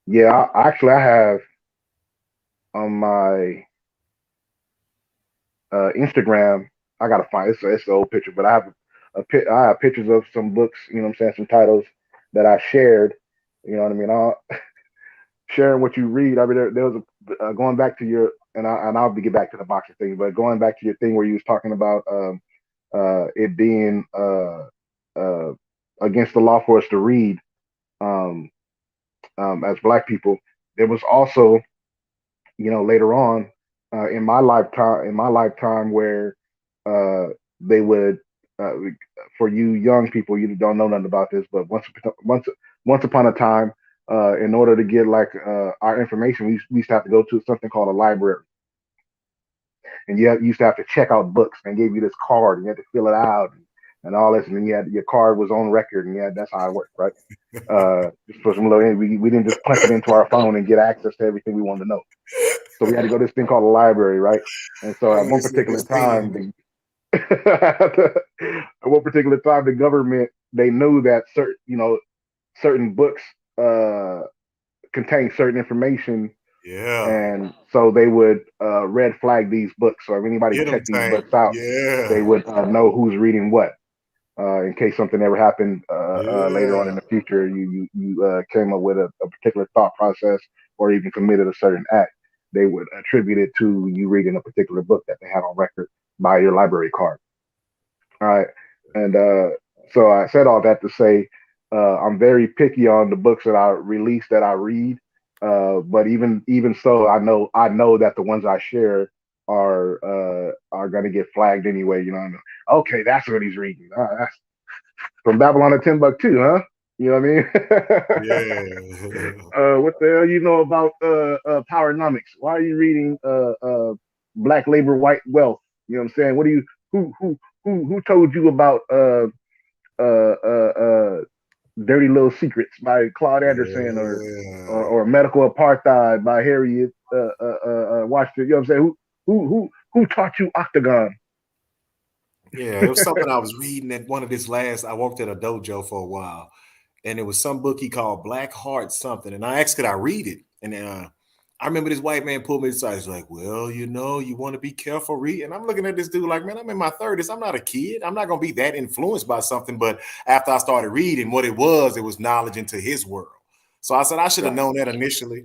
yeah, I have on my Instagram. I gotta find it's an old picture, but I have pictures of some books. You know what I'm saying? Some titles that I shared. You know what I mean? Sharing what you read. I mean, there was going back to your I'll get back to the boxing thing, but going back to your thing where you was talking about it being uh, against the law for us to read um, as Black people. There was also, later on in my lifetime where uh, they would uh, for you young people, you don't know nothing about this, but once upon a time, in order to get like our information, we used to have to go to something called a library, and you used to have to check out books. And they gave you this card, and you had to fill it out and all this, and then your card was on record, and that's how it worked, right? Just for some little, we didn't just punch it into our phone and get access to everything we wanted to know. So we had to go to this thing called a library, right? And so at one particular time, the government, they knew that certain books contain certain information, Yeah. and so they would red flag these books. So if anybody Get him, checked these Tank. books out, they Yeah. would know who's reading what. In case something ever happened later on Yeah. in the future, you came up with a particular thought process or even committed a certain act, they would attribute it to you reading a particular book that they had on record by your library card. All right, and so I said all that to say I'm very picky on the books that I release that I read. But even so, I know that the ones I share are gonna get flagged anyway. You know what I mean? Okay, that's what he's reading. That's from Babylon to Timbuktu, huh? You know what I mean? Yeah. What the hell you know about powernomics? Why are you reading Black Labor, White Wealth? You know what I'm saying? What do you who told you about uh, uh, uh, Dirty Little Secrets by Claude Anderson or Medical Apartheid by Harriet Washington? You know what I'm saying? Who taught you Octagon? Yeah, it was something I was reading at one of this last. I worked at a dojo for a while, and it was some book he called Black Heart something. And I asked, could I read it? And I remember this white man pulled me aside. He's like, well, you want to be careful reading. And I'm looking at this dude like, man, I'm in my 30s. I'm not a kid. I'm not going to be that influenced by something. But after I started reading what it was knowledge into his world. So I said, I should have known that initially.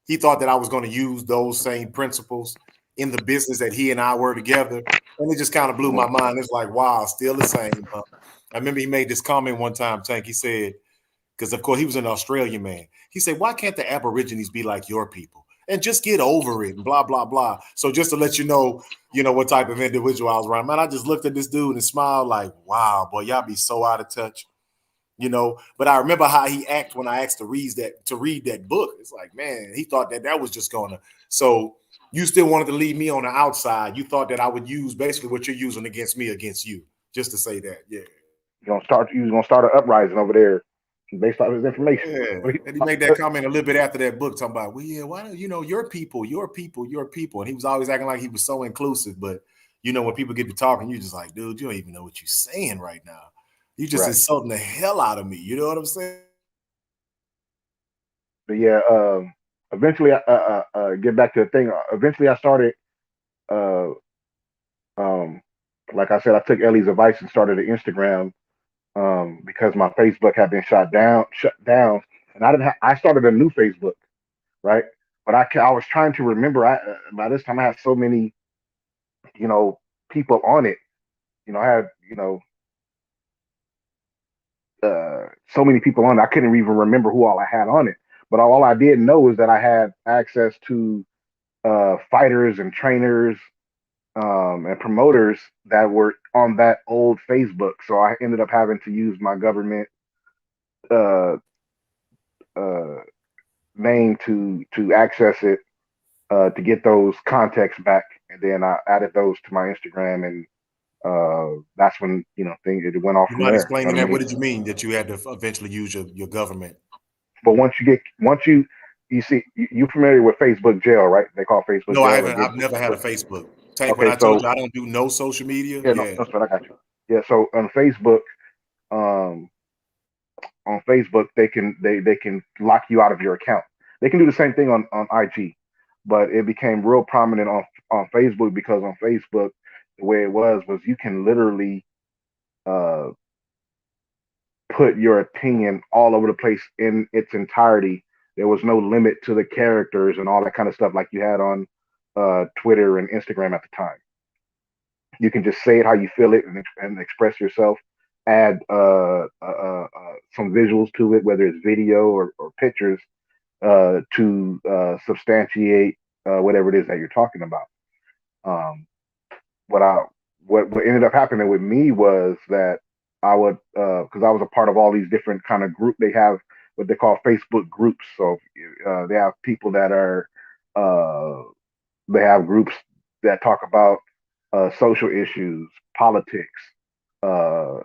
He thought that I was going to use those same principles in the business that he and I were together. And it just kind of blew my mind. It's like, wow, still the same. I remember he made this comment one time, Tank. He said, because of course he was an Australian man. He said, why can't the Aborigines be like your people? And just get over it and blah, blah, blah. So just to let you know what type of individual I was around. Man, I just looked at this dude and smiled like, wow, boy, y'all be so out of touch. But I remember how he acted when I asked to read that book. It's like, man, he thought that was just gonna. So you still wanted to leave me on the outside. You thought that I would use basically what you're using against me against you, just to say that. Yeah. You're gonna start an uprising over there based off his information. Yeah. And he made that comment a little bit after that book, talking about, well, yeah, why don't your people, and he was always acting like he was so inclusive. But when people get to talking, you're just like, dude, you don't even know what you're saying right now. You just insulting the hell out of me. You know what I'm saying? But yeah, eventually, get back to the thing. Eventually, I started, like I said, I took Ellie's advice and started an Instagram because my Facebook had been shut down, and I started a new Facebook, right? But I was trying to remember. By this time, I had so many, people on it. I had, so many people on it. I couldn't even remember who all I had on it. But all I did know is that I had access to fighters and trainers and promoters that were on that old Facebook. So I ended up having to use my government uh, name to access it to get those contacts back, and then I added those to my Instagram, and that's when it went off You from mind there. explaining that? What did you mean that you had to eventually use your government? But once you see, you familiar with Facebook jail, right? They call Facebook No, jail. I haven't. I've never had a Facebook. Tank, when Okay, I told you I don't do no social media. yeah, no, that's what I got you. Yeah, so um, on Facebook, they can lock you out of your account. They can do the same thing on IG, but it became real prominent on Facebook because on Facebook, the way it was you can literally uh, put your opinion all over the place in its entirety. There was no limit to the characters and all that kind of stuff like you had on Twitter and Instagram at the time. You can just say it how you feel it and express yourself. Add some visuals to it, whether it's video or pictures, to substantiate whatever it is that you're talking about. Um, what I what ended up happening with me was that I would because I was a part of all these different kind of group. They have what they call Facebook groups. So they have people that are they have groups that talk about social issues, politics, uh,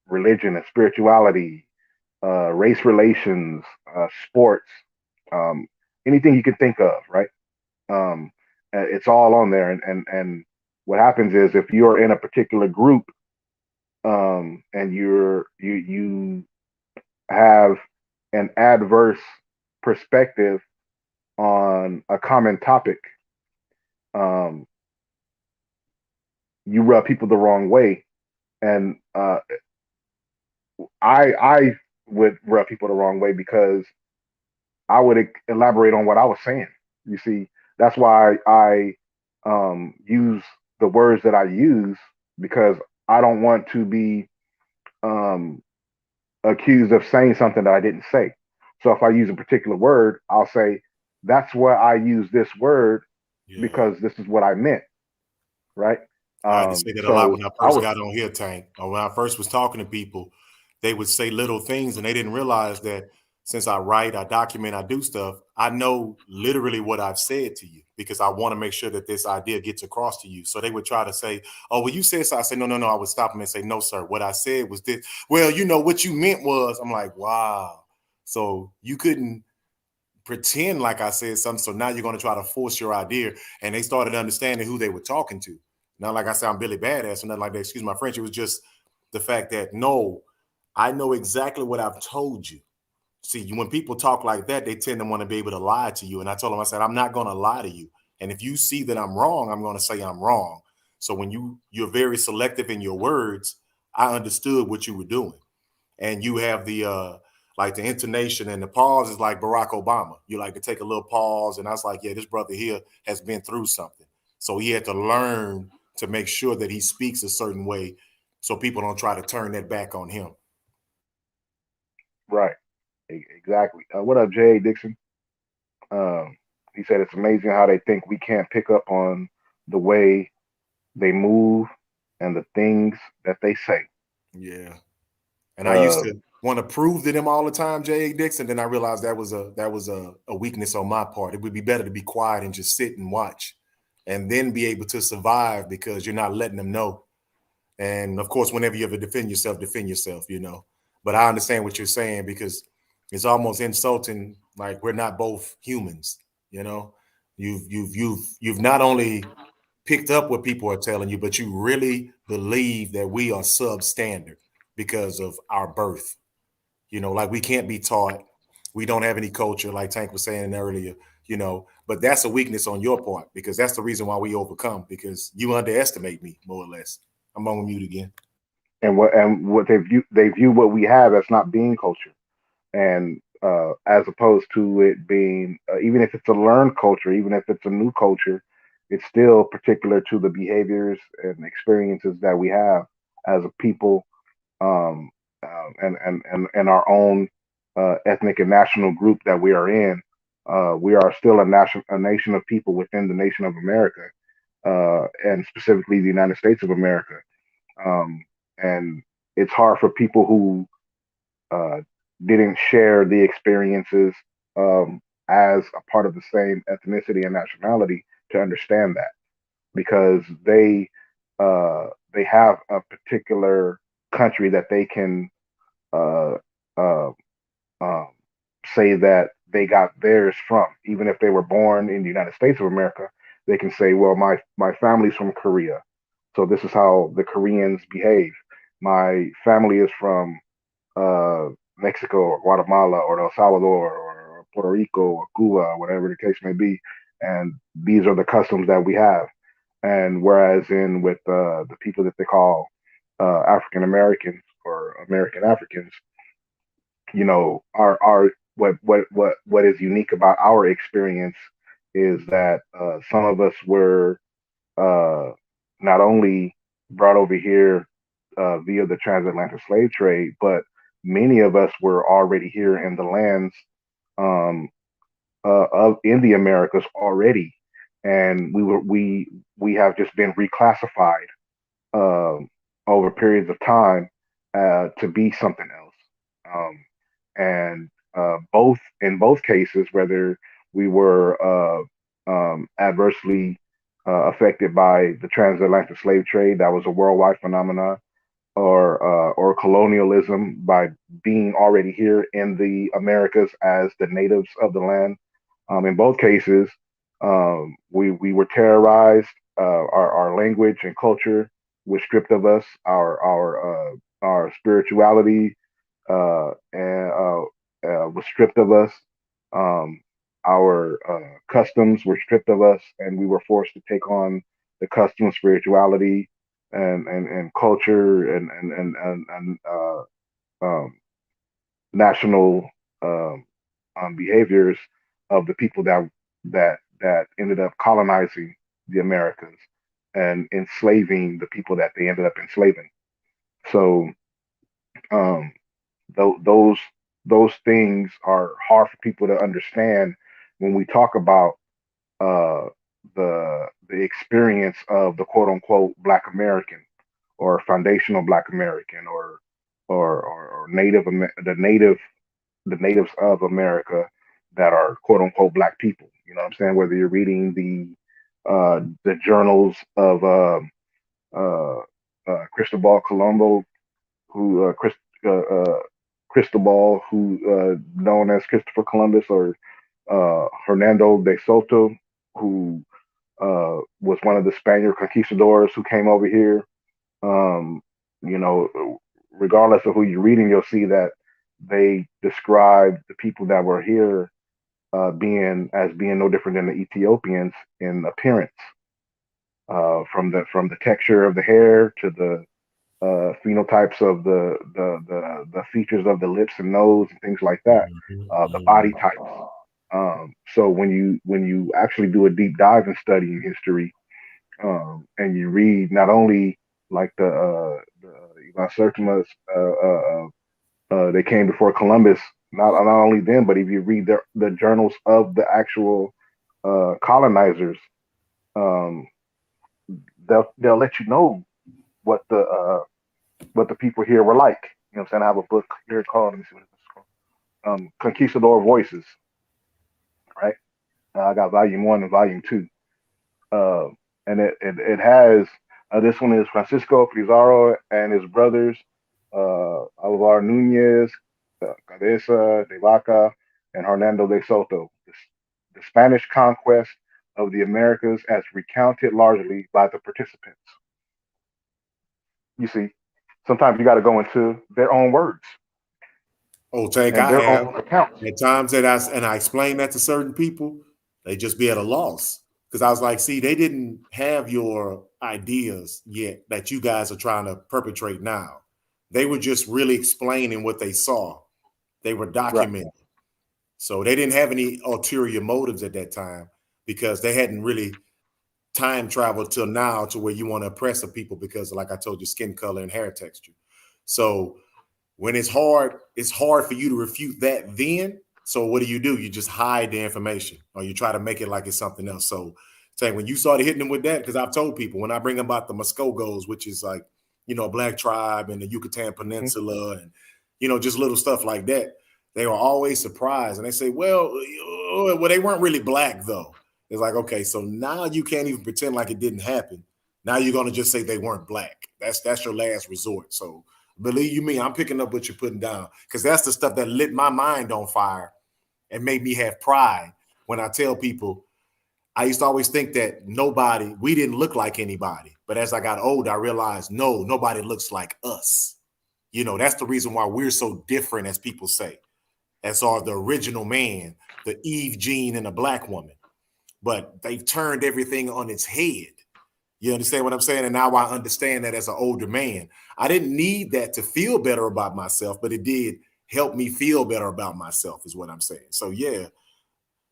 religion and spirituality, race relations, sports, um, anything you can think of, right? Um, it's all on there, and what happens is if you're in a particular group and you have an adverse perspective on a common topic, um, you rub people the wrong way, and I would rub people the wrong way because I would elaborate on what I was saying. You see, that's why I use the words that I use because I don't want to be um, accused of saying something that I didn't say. So if I use a particular word, I'll say that's why I use this word because this is what I meant, right? I had to say that a lot So when I I first was got on here, Tank. Or when I first was talking to people, they would say little things and they didn't realize that since I write, I document, I do stuff, I know literally what I've said to you because I want to make sure that this idea gets across to you. So they would try to say, oh, well, you said so. I say, no. I would stop them and say, no, sir. What I said was this. Well, what you meant was, I'm like, wow. So you couldn't pretend like I said something. So now you're going to try to force your idea. And they started understanding who they were talking to. Not like I said, I'm Billy Badass or nothing like that. Excuse my French. It was just the fact that, no, I know exactly what I've told you. See, when people talk like that, they tend to want to be able to lie to you. And I told them, I said, I'm not going to lie to you. And if you see that I'm wrong, I'm going to say I'm wrong. So when you're very selective in your words, I understood what you were doing. And you have the like the intonation and the pause is like Barack Obama. You like to take a little pause. And I was like, yeah, this brother here has been through something. So he had to learn to make sure that he speaks a certain way so people don't try to turn that back on him. Right. Exactly. What up, Jay Dixon? He said it's amazing how they think we can't pick up on the way they move and the things that they say. Yeah. And I used to want to prove to them all the time, J.A. Dixon. Then I realized that was a weakness on my part. It would be better to be quiet and just sit and watch, and then be able to survive because you're not letting them know. And of course, whenever you ever defend yourself, you know. But I understand what you're saying because it's almost insulting. Like we're not both humans, you know. You've not only picked up what people are telling you, but you really believe that we are substandard because of our birth. You know, like we can't be taught. We don't have any culture, like Tank was saying earlier, you know, but that's a weakness on your part because that's the reason why we overcome, because you underestimate me, more or less. I'm on mute again. And what they view what we have as not being culture, and as opposed to it being even if it's a learned culture, even if it's a new culture, it's still particular to the behaviors and experiences that we have as a people, um, and our own ethnic and national group that we are in. We are still a nation of people within the nation of America, and specifically the United States of America. And it's hard for people who uh, didn't share the experiences as a part of the same ethnicity and nationality to understand that, because they have a particular country that they can uh, uh, um, say that they got theirs from. Even if they were born in the United States of America, they can say, "Well, my family's from Korea, so this is how the Koreans behave. My family is from uh, Mexico or Guatemala or El Salvador or Puerto Rico or Cuba, whatever the case may be, and these are the customs that we have." And whereas in with the people that they call African Americans or American Africans, you know, our what is unique about our experience is that some of us were uh, not only brought over here via the transatlantic slave trade, but many of us were already here in the lands um, of in the Americas already, and we have just been reclassified um, over periods of time to be something else. And both in both cases, whether we were adversely affected by the transatlantic slave trade, that was a worldwide phenomenon, or colonialism by being already here in the Americas as the natives of the land. In both cases, we were terrorized. Our language and culture was stripped of us. Our spirituality and was stripped of us. Um, our customs were stripped of us, and we were forced to take on the custom, spirituality, and culture and national um, behaviors of the people that ended up colonizing the Americas and enslaving the people that they ended up enslaving. So um, those those things are hard for people to understand when we talk about uh, the experience of the quote unquote Black American or foundational Black American or the natives of America that are quote unquote Black people. You know what I'm saying? Whether you're reading the journals of uh, Cristobal Colombo, who Cristobal, who known as Christopher Columbus, or Hernando de Soto, who was one of the Spaniard conquistadors who came over here. Um, you know, regardless of who you're reading, you'll see that they describe the people that were here being no different than the Ethiopians in appearance, from the texture of the hair to the phenotypes of the features of the lips and nose and things like that, the body types. So when you actually do a deep dive and study in history, and you read not only like the Sertimas, they came before Columbus. Not only them, but if you read the journals of the actual colonizers, um, they'll let you know what the people here were like. You know what I'm saying? I have a book here called, let me see what it's called, Conquistador Voices, right? I got volume 1 and volume 2. Uh, and it has, this one is Francisco Pizarro and his brothers, Alvar Nunes, Cabeza de Vaca, and Hernando de Soto. The Spanish conquest of the Americas as recounted largely by the participants. You see, sometimes you got to go into their own words. Oh, Tank, and I their have. own accounts. At times that I explain that to certain people, they just be at a loss. Because I was like, see, they didn't have your ideas yet that you guys are trying to perpetrate now. They were just really explaining what they saw. They were Right. documenting. So they didn't have any ulterior motives at that time because they hadn't really time traveled till now to where you want to oppress the people because, like I told you, skin color and hair texture. So when it's hard for you to refute that then. So what do? You just hide the information or you try to make it like it's something else. So say when you started hitting them with that, because I've told people when I bring them about the Muskogos, which is like, a black tribe in the Yucatan Peninsula and, just little stuff like that, they were always surprised. And they say, well, they weren't really black though. It's like, okay, so now you can't even pretend like it didn't happen. Now you're going to just say they weren't black. That's your last resort. So believe you me, I'm picking up what you're putting down because that's the stuff that lit my mind on fire and made me have pride when I tell people. I used to always think that we didn't look like anybody. But as I got older, I realized, no, nobody looks like us. That's the reason why we're so different, as people say, as are the original man, the Eve gene and a black woman. But they've turned everything on its head. You understand what I'm saying? And now I understand that as an older man. I didn't need that to feel better about myself, but it did help me feel better about myself, is what I'm saying. So, yeah,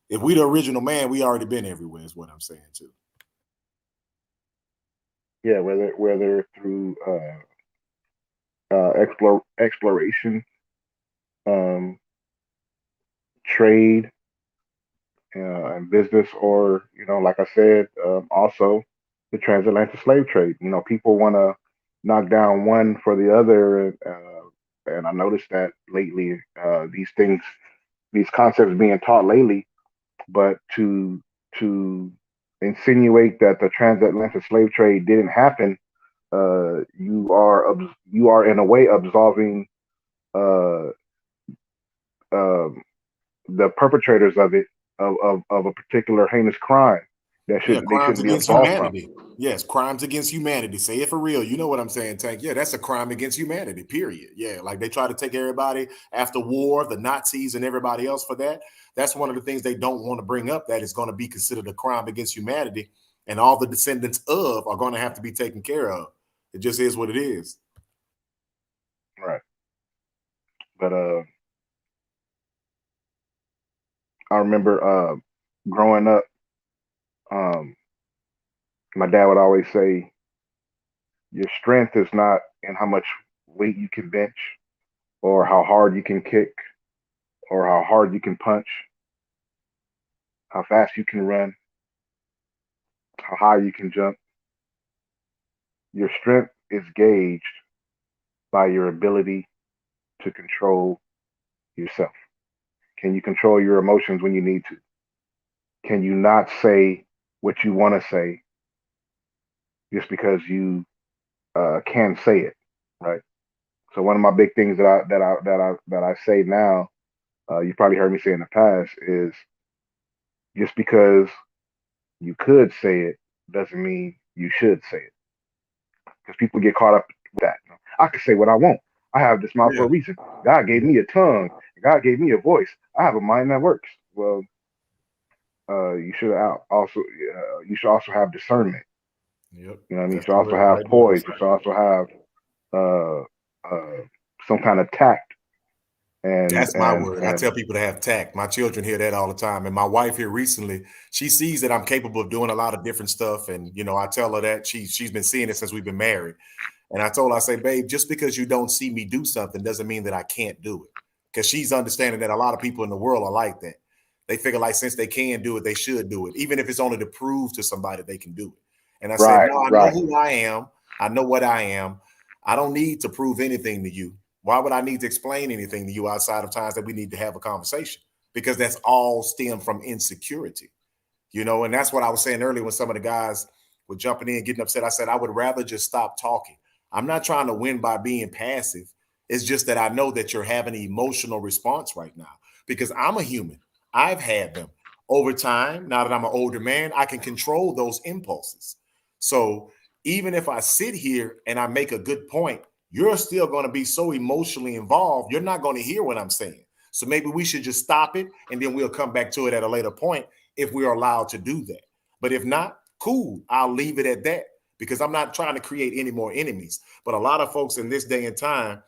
if we the original man, we already been everywhere, is what I'm saying, too. Yeah, whether through exploration, trade, and business, or like I said, also the transatlantic slave trade. People want to knock down one for the other, and I noticed that lately, these concepts being taught lately, but to insinuate that the transatlantic slave trade didn't happen, you are in a way absolving uh, um, the perpetrators of it of a particular heinous crime that Yeah, they crimes shouldn't be against absolved from. humanity. Yes, crimes against humanity. Say it for real. You know what I'm saying, Tank? Yeah, that's a crime against humanity, period. Yeah, like they try to take everybody after war, the Nazis and everybody else for that. That's one of the things they don't want to bring up that is going to be considered a crime against humanity. And all the descendants of are going to have to be taken care of. It just is what it is. Right. But I remember growing up, um, my dad would always say, "Your strength is not in how much weight you can bench, or how hard you can kick, or how hard you can punch, how fast you can run, how high you can jump. Your strength is gauged by your ability to control yourself. Can you control your emotions when you need to? Can you not say what you want to say just because you can say it, right?" So one of my big things that I say now, you probably heard me say in the past, is just because you could say it doesn't mean you should say it. Because people get caught up with that. I can say what I want. I have this mouth for Yeah. a reason. God gave me a tongue. God gave me a voice. I have a mind that works. Well, you should also have discernment. Yep. You know what I mean? You That's should the also word have right there. poise. You should also have uh, some kind of tact And That's my and word. I and tell people to have tact. My children hear that all the time. And my wife here recently, she sees that I'm capable of doing a lot of different stuff. And, I tell her that she's been seeing it since we've been married. And I told her, I say, babe, just because you don't see me do something doesn't mean that I can't do it. Because she's understanding that a lot of people in the world are like that. They figure like since they can do it, they should do it, even if it's only to prove to somebody they can do it. And I said, right, no, I know right, who I am. I know what I am. I don't need to prove anything to you. Why would I need to explain anything to you outside of times that we need to have a conversation? Because that's all stemmed from insecurity, and that's what I was saying earlier when some of the guys were jumping in, getting upset. I said, I would rather just stop talking. I'm not trying to win by being passive. It's just that I know that you're having an emotional response right now because I'm a human. I've had them over time. Now that I'm an older man, I can control those impulses. So even if I sit here and I make a good point, you're still going to be so emotionally involved. You're not going to hear what I'm saying. So maybe we should just stop it and then we'll come back to it at a later point if we're allowed to do that. But if not, cool, I'll leave it at that because I'm not trying to create any more enemies. But a lot of folks in this day and time,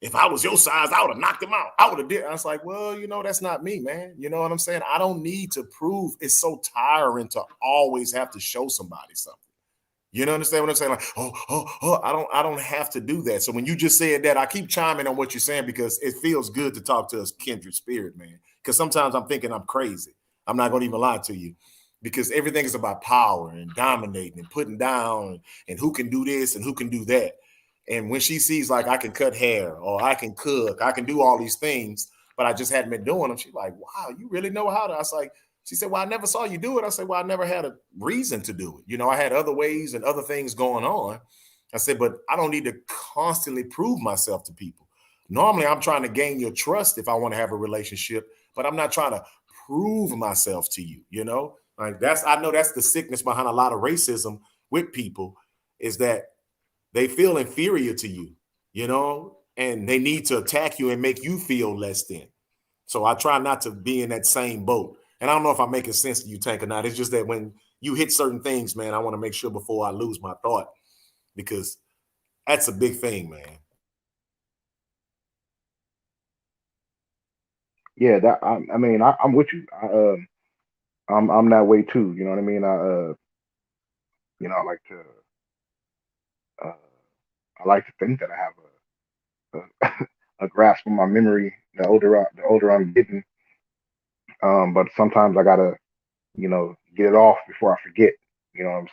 if I was your size, I would have knocked him out. I would have did. I was like, well, that's not me, man. You know what I'm saying? I don't need to prove. It's so tiring to always have to show somebody something. You know, understand what I'm saying? Like, I don't have to do that. So when you just said that, I keep chiming on what you're saying because it feels good to talk to us kindred spirit, man. Because sometimes I'm thinking I'm crazy. I'm not going to even lie to you because everything is about power and dominating and putting down and who can do this and who can do that. And when she sees like I can cut hair or I can cook, I can do all these things, but I just hadn't been doing them. She's like, wow, you really know how to. I was like, she said, well, I never saw you do it. I said, well, I never had a reason to do it. I had other ways and other things going on. I said, but I don't need to constantly prove myself to people. Normally, I'm trying to gain your trust if I want to have a relationship, but I'm not trying to prove myself to you, Like I know that's the sickness behind a lot of racism with people is that they feel inferior to you, and they need to attack you and make you feel less than. So I try not to be in that same boat. And I don't know if I'm making sense to you, Tank, or not. It's just that when you hit certain things, man, I want to make sure before I lose my thought because that's a big thing, man. yeah. I'm with you. I'm that way too. You know what I mean? I like to, uh, I like to think that I have a grasp of my memory. The older I'm getting, but sometimes I gotta, get it off before I forget.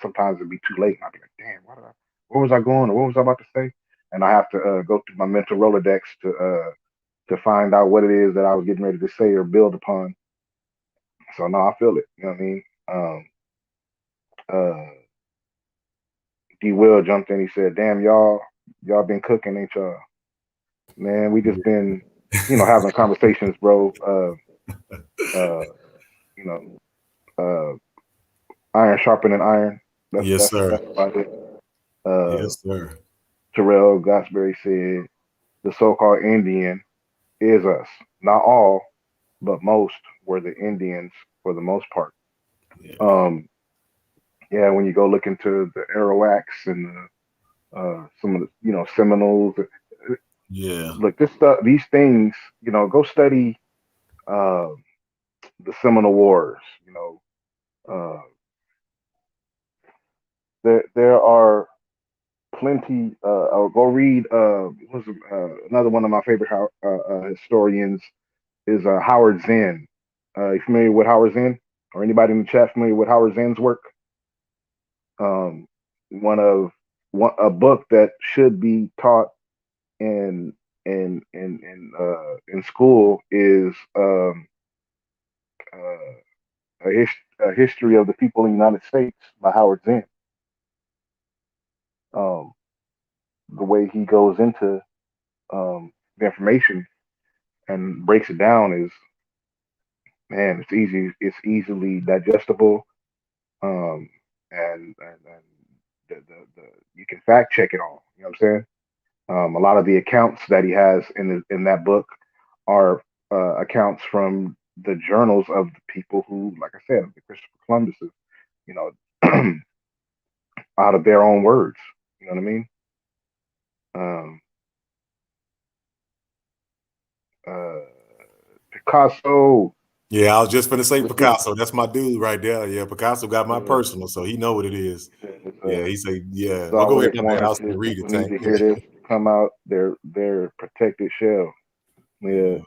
Sometimes it'd be too late. And I'll be like, damn, where was I going, or what was I about to say? And I have to go through my mental Rolodex to find out what it is that I was getting ready to say or build upon. So no, I feel it. You know what I mean? Uh, D. Will jumped in. He said, "Damn, y'all been cooking, ain't y'all? Man, we just been, having conversations, bro. Uh, you know, iron sharpening iron. That's Yes, that's sir. that's about it." Uh, Yes, sir. Terrell Gosbury said, "The so-called Indian is us. Not all, but most were the Indians for the most part." Yeah. Um, yeah, when you go look into the Arawaks and some of the Seminoles, Yeah. look this stuff, these things, go study uh, the Seminole Wars. Uh, there are plenty. I'll go read. Another one of my favorite historians is Howard Zinn. You familiar with Howard Zinn, or anybody in the chat familiar with Howard Zinn's work? Um, a book that should be taught in in school is a history of the people in the United States by Howard Zinn. Um, the way he goes into the information and breaks it down is, man, it's easy. It's easily digestible, and the you can fact check it all. You know what I'm saying? A lot of the accounts that he has in that book are accounts from the journals of the people who, like I said, the Christopher Columbuses, you know, out of their own words. You know what I mean? Um, uh, Picasso. Yeah, I was just gonna say Picasso. That's my dude right there. Yeah, Picasso got my personal, so he know what it is. Yeah, he say, yeah. It's Oh, go always ahead, my bad. one I or was gonna two read it. people need Tank. to Yeah. hear this come out their protected shell. Yeah.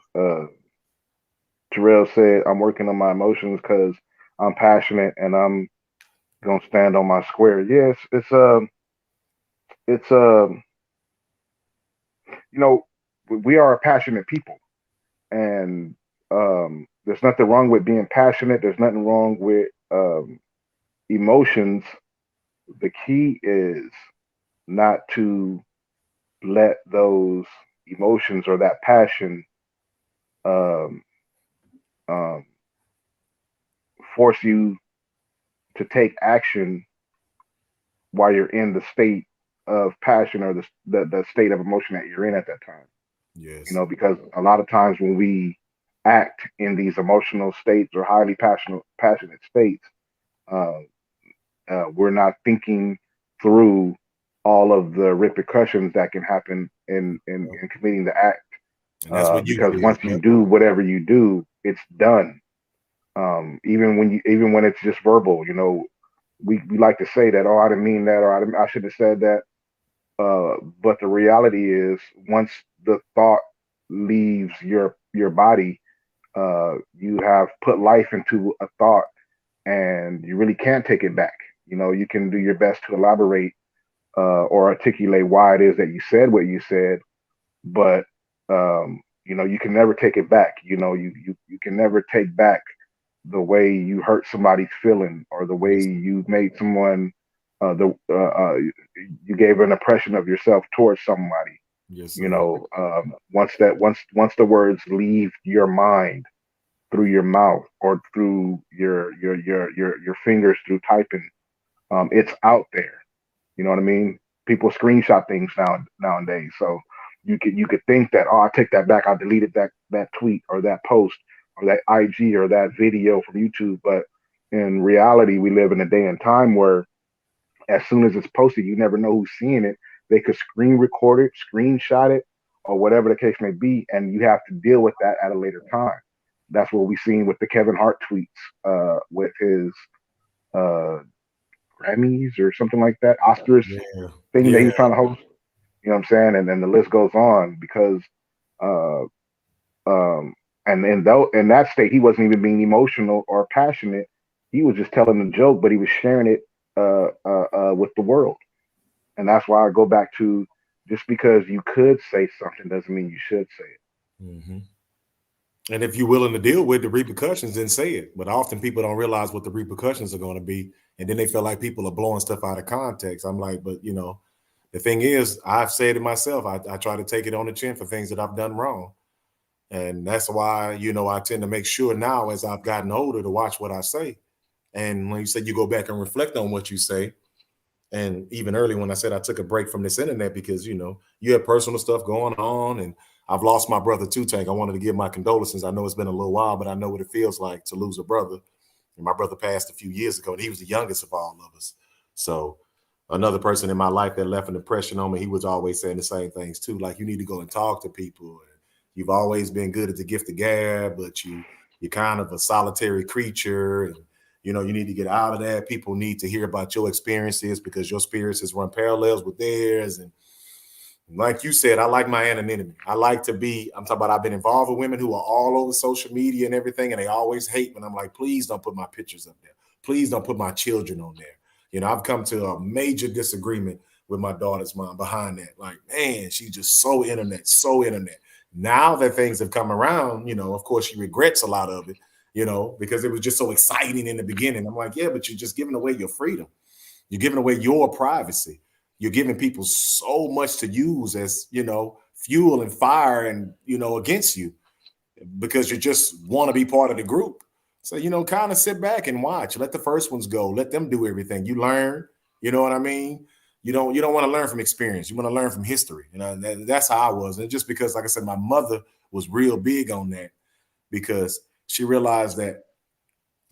Terrell said, I'm working on my emotions because I'm passionate and I'm gonna stand on my square. Yes, it's you know, we are passionate people, and there's nothing wrong with being passionate. There's nothing wrong with emotions. The key is not to let those emotions or that passion um, um, force you to take action while you're in the state of passion or the state of emotion that you're in at that time. You Yes. know, because a lot of times when we act in these emotional states or highly passionate states, uh, we're not thinking through all of the repercussions that can happen in committing the act. And that's what youth Because is. once you do whatever you do, it's done. Even when it's just verbal, you know, we like to say that, oh, I didn't mean that, or I should have said that. But the reality is, once the thought leaves your body, you have put life into a thought, and you really can't take it back. You know, you can do your best to elaborate or articulate why it is that you said what you said, but you know, you can never take it back. You know, you can never take back the way you hurt somebody's feeling or the way Yes. you made someone the you gave an impression of yourself towards somebody. Yes, You sir. know, once the words leave your mind through your mouth or through your fingers through typing, it's out there. You know what I mean? People screenshot things nowadays, so you could think that, oh, I take that back, I deleted that tweet or that post or that IG or that video from YouTube, but in reality, we live in a day and time where as soon as it's posted, you never know who's seeing it. They could screen record it, screenshot it, or whatever the case may be, and you have to deal with that at a later time. That's what we've seen with the Kevin Hart tweets, with his uh, Grammys or something like that, Oscars Yeah. thing that Yeah. he's trying to host. You know what I'm saying? And then the list goes on because, uh, and though in that state he wasn't even being emotional or passionate. He was just telling a joke, but he was sharing it with the world. And that's why I go back to, just because you could say something doesn't mean you should say it. Hmm. And if you're willing to deal with the repercussions, then say it. But often people don't realize what the repercussions are going to be. And then they feel like people are blowing stuff out of context. I'm like, but you know, the thing is, I've said it myself. I try to take it on the chin for things that I've done wrong. And that's why, you know, I tend to make sure now as I've gotten older to watch what I say. And when you said you go back and reflect on what you say, and even early when I said I took a break from this internet because, you know, you have personal stuff going on, and I've lost my brother too, Tank. I wanted to give my condolences. I know it's been a little while, but I know what it feels like to lose a brother. And my brother passed a few years ago, and he was the youngest of all of us. So another person in my life that left an impression on me, he was always saying the same things too. Like, you need to go and talk to people. You've always been good at the gift of gab, but you're kind of a solitary creature, and you know you need to get out of that. People need to hear about your experiences because your experiences run parallels with theirs. And like you said, I like my anonymity. I like to be, I'm talking about, I've been involved with women who are all over social media and everything, and they always hate when I'm like, please don't put my pictures up there. Please don't put my children on there. You know, I've come to a major disagreement with my daughter's mom behind that. Like, man, she's just so internet, so internet. Now that things have come around, you know, of course, she regrets a lot of it, you know, because it was just so exciting in the beginning. I'm like, yeah, but you're just giving away your freedom. You're giving away your privacy. You're giving people so much to use as, you know, fuel and fire and, you know, against you because you just want to be part of the group. So, you know, kind of sit back and watch. Let the first ones go. Let them do everything. You learn, you know what I mean? You don't want to learn from experience. You want to learn from history. You know, that's how I was. And just because, like I said, my mother was real big on that because she realized that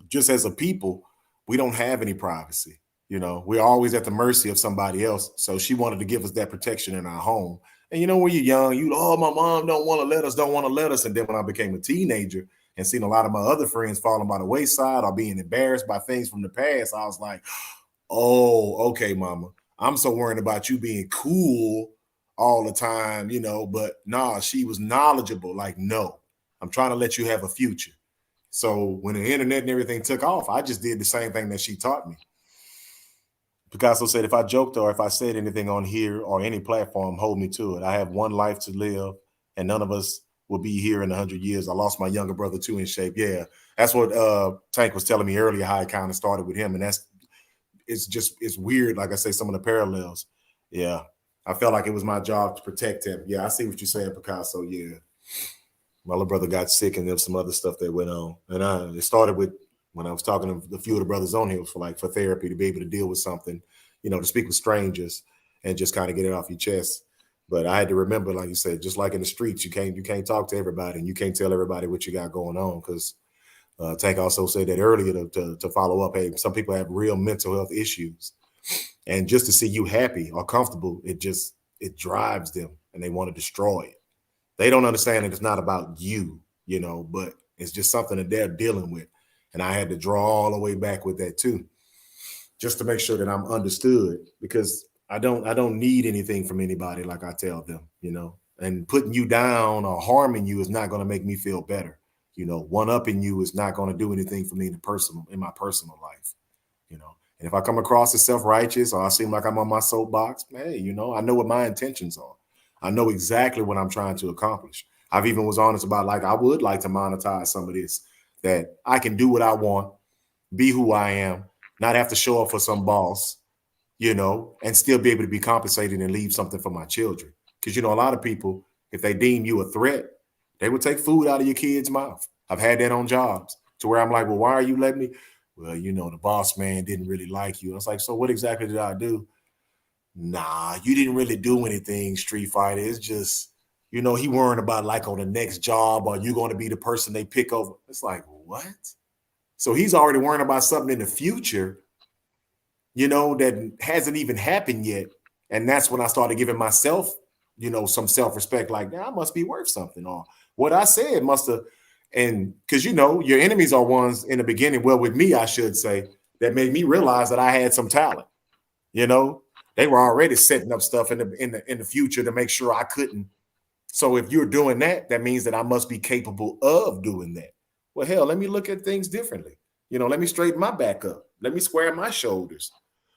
just as a people, we don't have any privacy. You know, we're always at the mercy of somebody else. So she wanted to give us that protection in our home. And you know, when you're young, oh, my mom don't want to let us. And then when I became a teenager, and seen a lot of my other friends falling by the wayside or being embarrassed by things from the past, I was like, oh, okay, mama. I'm so worried about you being cool all the time, but nah, she was knowledgeable. Like, no, I'm trying to let you have a future. So when the internet and everything took off, I just did the same thing that she taught me. Picasso said, if I joked or if I said anything on here or any platform, hold me to it. I have one life to live, and none of us will be here in 100 years. I lost my younger brother too in shape. Yeah, that's what Tank was telling me earlier, how it kind of started with him. And it's weird, like I say, some of the parallels. Yeah, I felt like it was my job to protect him. Yeah, I see what you're saying, Picasso. Yeah, my little brother got sick and there was some other stuff that went on. And it started with when I was talking to a few of the brothers on here for therapy, to be able to deal with something, to speak with strangers and just kind of get it off your chest. But I had to remember, like you said, just like in the streets, you can't talk to everybody and you can't tell everybody what you got going on, because Tank also said that earlier to follow up. Hey, some people have real mental health issues, and just to see you happy or comfortable, it drives them and they want to destroy it. They don't understand that it's not about you, but it's just something that they're dealing with. And I had to draw all the way back with that too, just to make sure that I'm understood, because I don't need anything from anybody, like I tell them, and putting you down or harming you is not going to make me feel better. One-upping you is not going to do anything for me in my personal life, And if I come across as self-righteous or I seem like I'm on my soapbox, hey, I know what my intentions are. I know exactly what I'm trying to accomplish. I've even was honest about, like, I would like to monetize some of this, that I can do what I want, be who I am, not have to show up for some boss, and still be able to be compensated and leave something for my children. Because, a lot of people, if they deem you a threat, they would take food out of your kid's mouth. I've had that on jobs to where I'm like, well, why are you letting me? Well, the boss man didn't really like you. I was like, so what exactly did I do? Nah, you didn't really do anything, Street Fighter. It's just, he worrying about, like, on the next job, or you going to be the person they pick over. It's like, what? So he's already worrying about something in the future, that hasn't even happened yet. And that's when I started giving myself, some self-respect, like, I must be worth something, or what I said must have. And because, your enemies are ones in the beginning, well, with me, I should say, that made me realize that I had some talent. They were already setting up stuff in the future to make sure I couldn't. So if you're doing that, that means that I must be capable of doing that. Well, hell, let me look at things differently. Let me straighten my back up. Let me square my shoulders.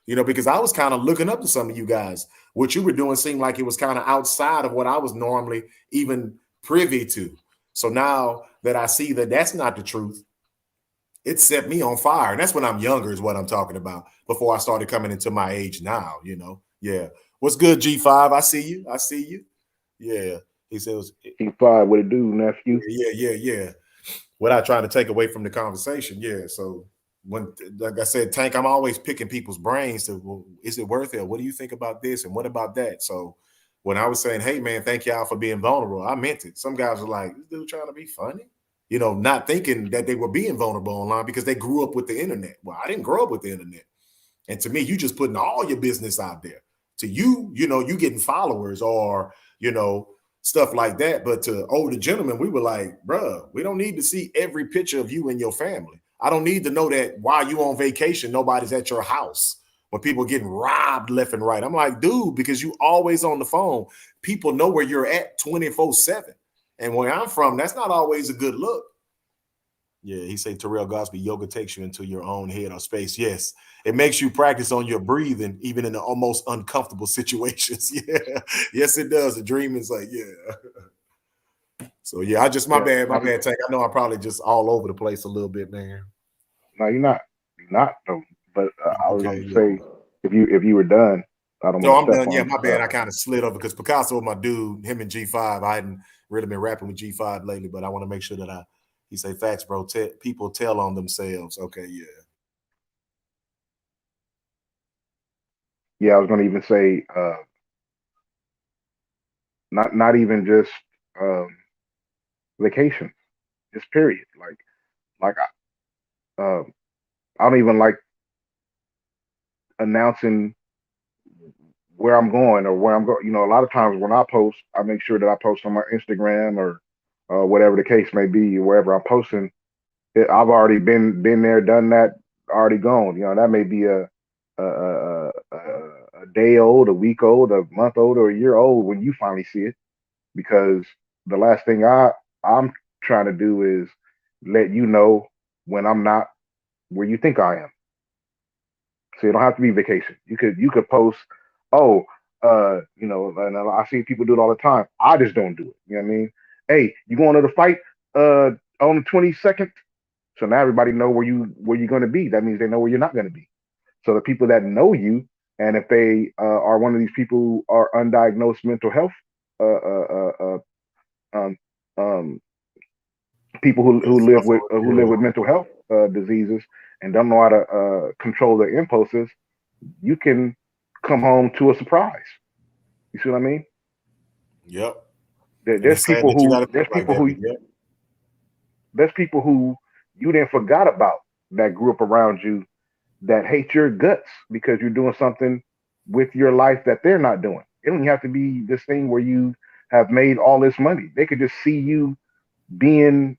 Because I was kind of looking up to some of you guys. What you were doing seemed like it was kind of outside of what I was normally even privy to. So now that I see that that's not the truth, it set me on fire. And that's when I'm younger is what I'm talking about, before I started coming into my age now, Yeah. What's good, G5? I see you. Yeah. He says, G5, what it do, nephew? Yeah. Without trying to take away from the conversation. Yeah. So when, like I said, Tank, I'm always picking people's brains to, well, is it worth it? What do you think about this? And what about that? So when I was saying, hey, man, thank y'all for being vulnerable, I meant it. Some guys were like, this dude trying to be funny, not thinking that they were being vulnerable online because they grew up with the internet. Well, I didn't grow up with the internet. And to me, you just putting all your business out there. To you, you getting followers or, stuff like that. But to older gentlemen, we were like, bruh, we don't need to see every picture of you and your family. I don't need to know that while you on vacation, nobody's at your house, when people are getting robbed left and right. I'm like, dude, because you always on the phone. People know where you're at 24/7. And where I'm from, that's not always a good look. Yeah, he said Terrell Gosby, yoga takes you into your own head or space. Yes, it makes you practice on your breathing, even in the almost uncomfortable situations. Yeah, yes, it does. The dream is like, yeah. So yeah, my bad, Tank. I know I'm probably just all over the place a little bit, man. No, you're not though. But I was going to say, if you were done, I don't No, want I'm to step done. on. Yeah, my bad. I kind of slid over because Picasso, my dude, him and G5. I hadn't really been rapping with G5 lately, but I want to make sure that he say facts, bro. People tell on themselves. Okay, yeah. Yeah, I was going to even say, not even just vacation, just period. Like I don't even like announcing where I'm going or where I'm going. A lot of times when I post, I make sure that I post on my Instagram or whatever the case may be, wherever I'm posting, I've already been there, done that, already gone. You know, that may be a day old, a week old, a month old, or a year old when you finally see it. Because the last thing I'm trying to do is let you know when I'm not where you think I am. So it don't have to be vacation. You could post, oh, and I see people do it all the time. I just don't do it. You know what I mean? Hey, you going to the fight on the 22nd? So now everybody know where you're going to be. That means they know where you're not going to be. So the people that know you, and if they are one of these people who are undiagnosed mental health, uh, uh, uh, um, um, people who live with mental health diseases and don't know how to control their impulses, you can come home to a surprise. You see what I mean? Yep. And There's it's sad people that you who got to think like that, but yeah. there's people who you didn't forgot about that grew up around you that hate your guts because you're doing something with your life that they're not doing. It don't even have to be this thing where you have made all this money. They could just see you being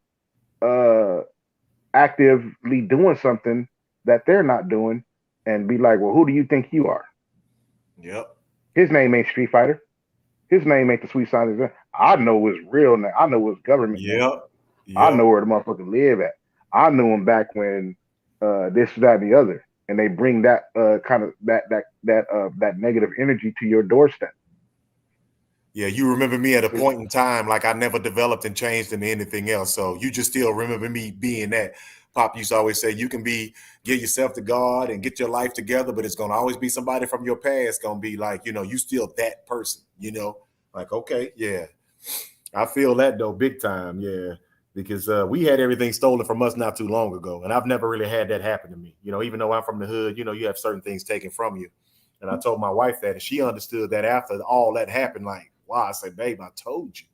uh actively doing something that they're not doing and be like, well, who do you think you are? Yep. His name ain't Street Fighter. His name ain't the Sweet Science. I know his real name. I know his government name. Yep. I know Yep. where the motherfucker live at. I knew him back when this, that, and the other. And they bring that kind of that negative energy to your doorstep. Yeah, you remember me at a point in time like I never developed and changed into anything else. So you just still remember me being that. Pop used to always say you can get yourself to God and get your life together, but it's gonna always be somebody from your past gonna be like, you still that person, Like, okay, yeah. I feel that though, big time, yeah. Because we had everything stolen from us not too long ago. And I've never really had that happen to me. Even though I'm from the hood, you have certain things taken from you. And I told my wife that, and she understood that after all that happened, like, wow, I said, babe, I told you.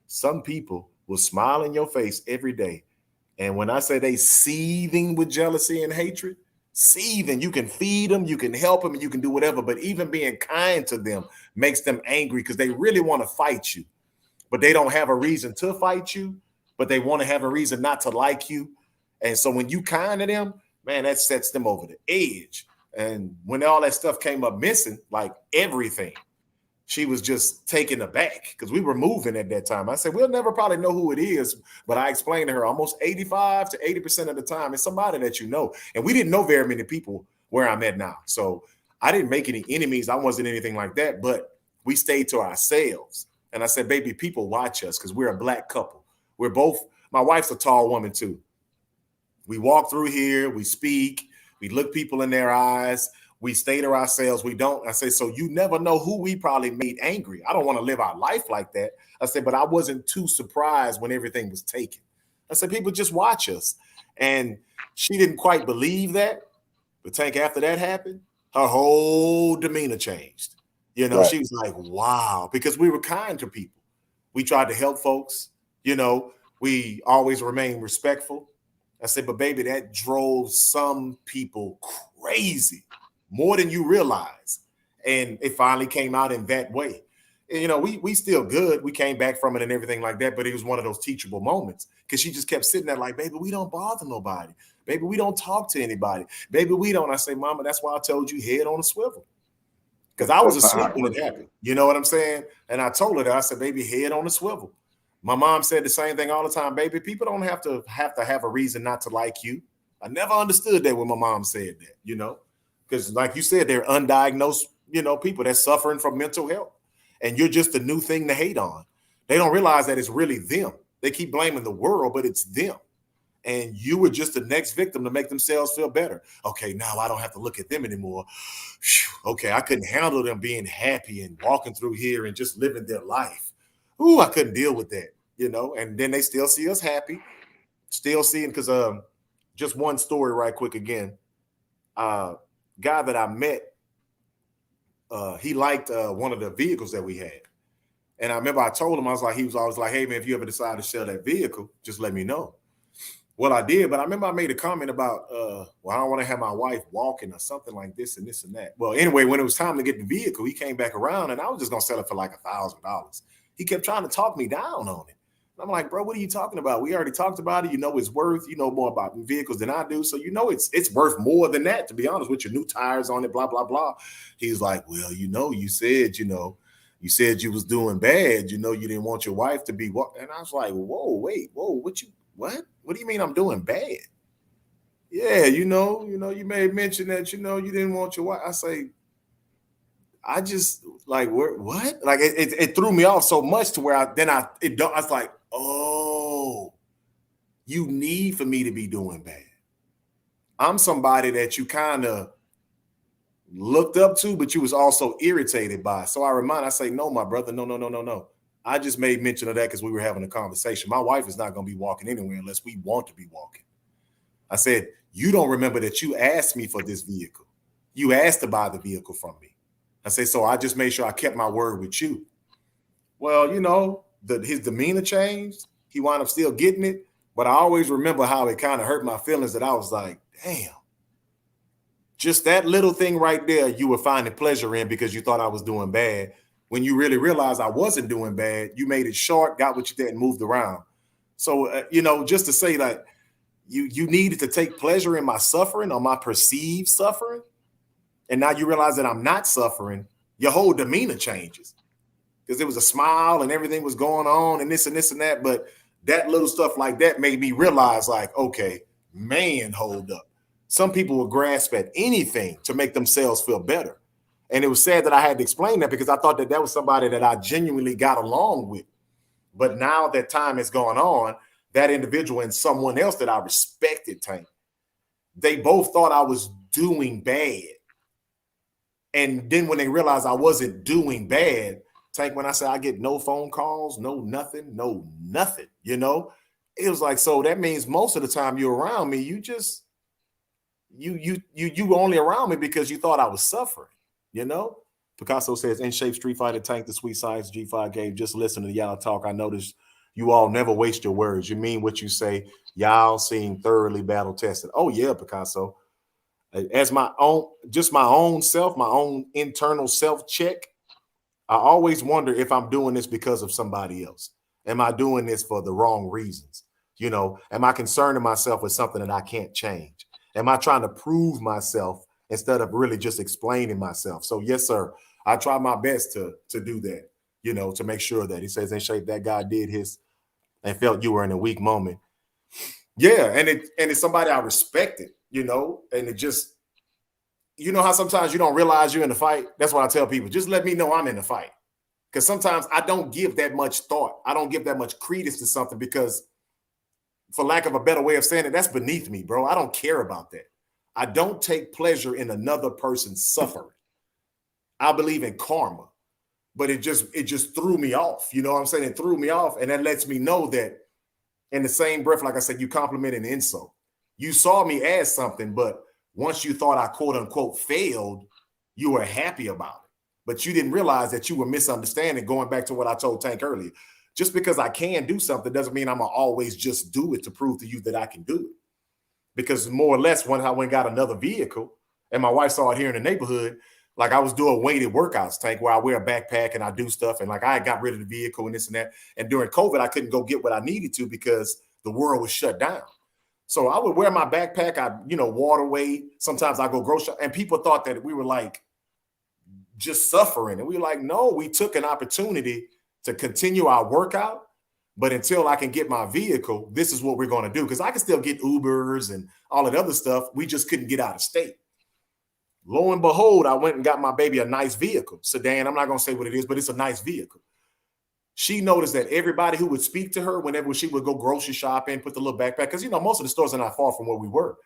Some people will smile in your face every day. And when I say they seething with jealousy and hatred, seething, you can feed them, you can help them, and you can do whatever. But even being kind to them makes them angry because they really want to fight you, but they don't have a reason to fight you, but they want to have a reason not to like you. And so when you kind to them, man, that sets them over the edge. And when all that stuff came up missing, like everything, she was just taken aback because we were moving at that time. I said, we'll never probably know who it is, but I explained to her almost 85 to 80% of the time, it's somebody that you know. And we didn't know very many people where I'm at now. So I didn't make any enemies. I wasn't anything like that, but we stayed to ourselves. And I said, baby, people watch us because we're a black couple. My wife's a tall woman too. We walk through here, we speak, we look people in their eyes, we stay to ourselves. We don't. I say, so you never know who we probably made angry. I don't want to live our life like that. I said, but I wasn't too surprised when everything was taken. I said, people just watch us. And she didn't quite believe that. But Tank, after that happened, her whole demeanor changed. Right. She was like, wow, because we were kind to people. We tried to help folks. We always remained respectful. I said, but baby, that drove some people crazy, more than you realize. And it finally came out in that way. And, we still good. We came back from it and everything like that, but it was one of those teachable moments because she just kept sitting there like, baby, we don't bother nobody. Baby, we don't talk to anybody. Baby, we don't. I say, mama, that's why I told you head on a swivel. Because I was asleep when it happened. You know what I'm saying? And I told her that. I said, baby, head on a swivel. My mom said the same thing all the time, baby. People don't have to have a reason not to like you. I never understood that when my mom said that, because like you said, they're undiagnosed, people that's suffering from mental health. And you're just a new thing to hate on. They don't realize that it's really them. They keep blaming the world, but it's them. And you were just the next victim to make themselves feel better. Okay, now I don't have to look at them anymore. Okay, I couldn't handle them being happy and walking through here and just living their life. Ooh, I couldn't deal with that, and then they still see us happy, still seeing, because just one story right quick again. Guy that I met, he liked one of the vehicles that we had. And I remember I told him, he was always like, hey man, if you ever decide to sell that vehicle, just let me know. Well, I did, but I remember I made a comment about, I don't want to have my wife walking or something like this and this and that. Well, anyway, when it was time to get the vehicle, he came back around and I was just going to sell it for like $1,000. He kept trying to talk me down on it. I'm like, bro, what are you talking about? We already talked about it. You know it's worth, you know more about vehicles than I do. So you know it's worth more than that, to be honest, with your new tires on it, blah, blah, blah. He's like, well, you said you was doing bad. You didn't want your wife to be what? And I was like, whoa, wait, whoa, what? What do you mean I'm doing bad? Yeah, you may have mentioned that, you didn't want your wife. I say, I just like what? Like it threw me off so much to where I was like, oh, you need for me to be doing bad. I'm somebody that you kind of looked up to, but you was also irritated by. So I say, no, my brother, no. I just made mention of that because we were having a conversation. My wife is not going to be walking anywhere unless we want to be walking. I said, you don't remember that you asked me for this vehicle. You asked to buy the vehicle from me. I say, so I just made sure I kept my word with you. Well, his demeanor changed. He wound up still getting it. But I always remember how it kind of hurt my feelings that I was like, damn, just that little thing right there, you were finding pleasure in because you thought I was doing bad. When you really realized I wasn't doing bad, you made it short, got what you did, and moved around. So, just to say that you needed to take pleasure in my suffering or my perceived suffering, and now you realize that I'm not suffering, your whole demeanor changes. Because there was a smile and everything was going on and this and this and that. But that little stuff like that made me realize, like, okay, man, hold up. Some people will grasp at anything to make themselves feel better. And it was sad that I had to explain that because I thought that was somebody that I genuinely got along with. But now that time has gone on, that individual and someone else that I respected, Tank, they both thought I was doing bad. And then when they realized I wasn't doing bad, Tank, when I say I get no phone calls, no nothing, it was like, so that means most of the time you're around me, you only around me because you thought I was suffering, Picasso says, in shape Street Fighter Tank, the sweet science G5 game. Just listen to y'all talk. I noticed you all never waste your words. You mean what you say. Y'all seem thoroughly battle tested. Oh yeah, Picasso. As my own self, my own internal self check, I always wonder if I'm doing this because of somebody else. Am I doing this for the wrong reasons? Am I concerning myself with something that I can't change? Am I trying to prove myself instead of really just explaining myself? So yes, sir, I try my best to do that, to make sure that he says in shape that guy did his and felt you were in a weak moment. Yeah, and it's somebody I respected, and it just, how sometimes you don't realize you're in the fight. That's what I tell people. Just let me know I'm in the fight. Because sometimes I don't give that much thought. I don't give that much credence to something because, for lack of a better way of saying it, that's beneath me, bro. I don't care about that. I don't take pleasure in another person's suffering. I believe in karma, but it just threw me off. You know what I'm saying? It threw me off, and that lets me know that in the same breath, like I said, you compliment an insult. You saw me as something, but once you thought I quote unquote failed, you were happy about it. But you didn't realize that you were misunderstanding, going back to what I told Tank earlier. Just because I can do something doesn't mean I'm going to always just do it to prove to you that I can do it. Because more or less, when I went and got another vehicle and my wife saw it here in the neighborhood, like I was doing weighted workouts, Tank, where I wear a backpack and I do stuff. And like I got rid of the vehicle and this and that. And during COVID, I couldn't go get what I needed to because the world was shut down. So I would wear my backpack, water weight. Sometimes I go grocery, and people thought that we were like just suffering. And we were like, no, we took an opportunity to continue our workout. But until I can get my vehicle, this is what we're going to do. Because I can still get Ubers and all that other stuff. We just couldn't get out of state. Lo and behold, I went and got my baby a nice vehicle, sedan. I'm not going to say what it is, but it's a nice vehicle. She noticed that everybody who would speak to her whenever she would go grocery shopping, put the little backpack, because, most of the stores are not far from where we were.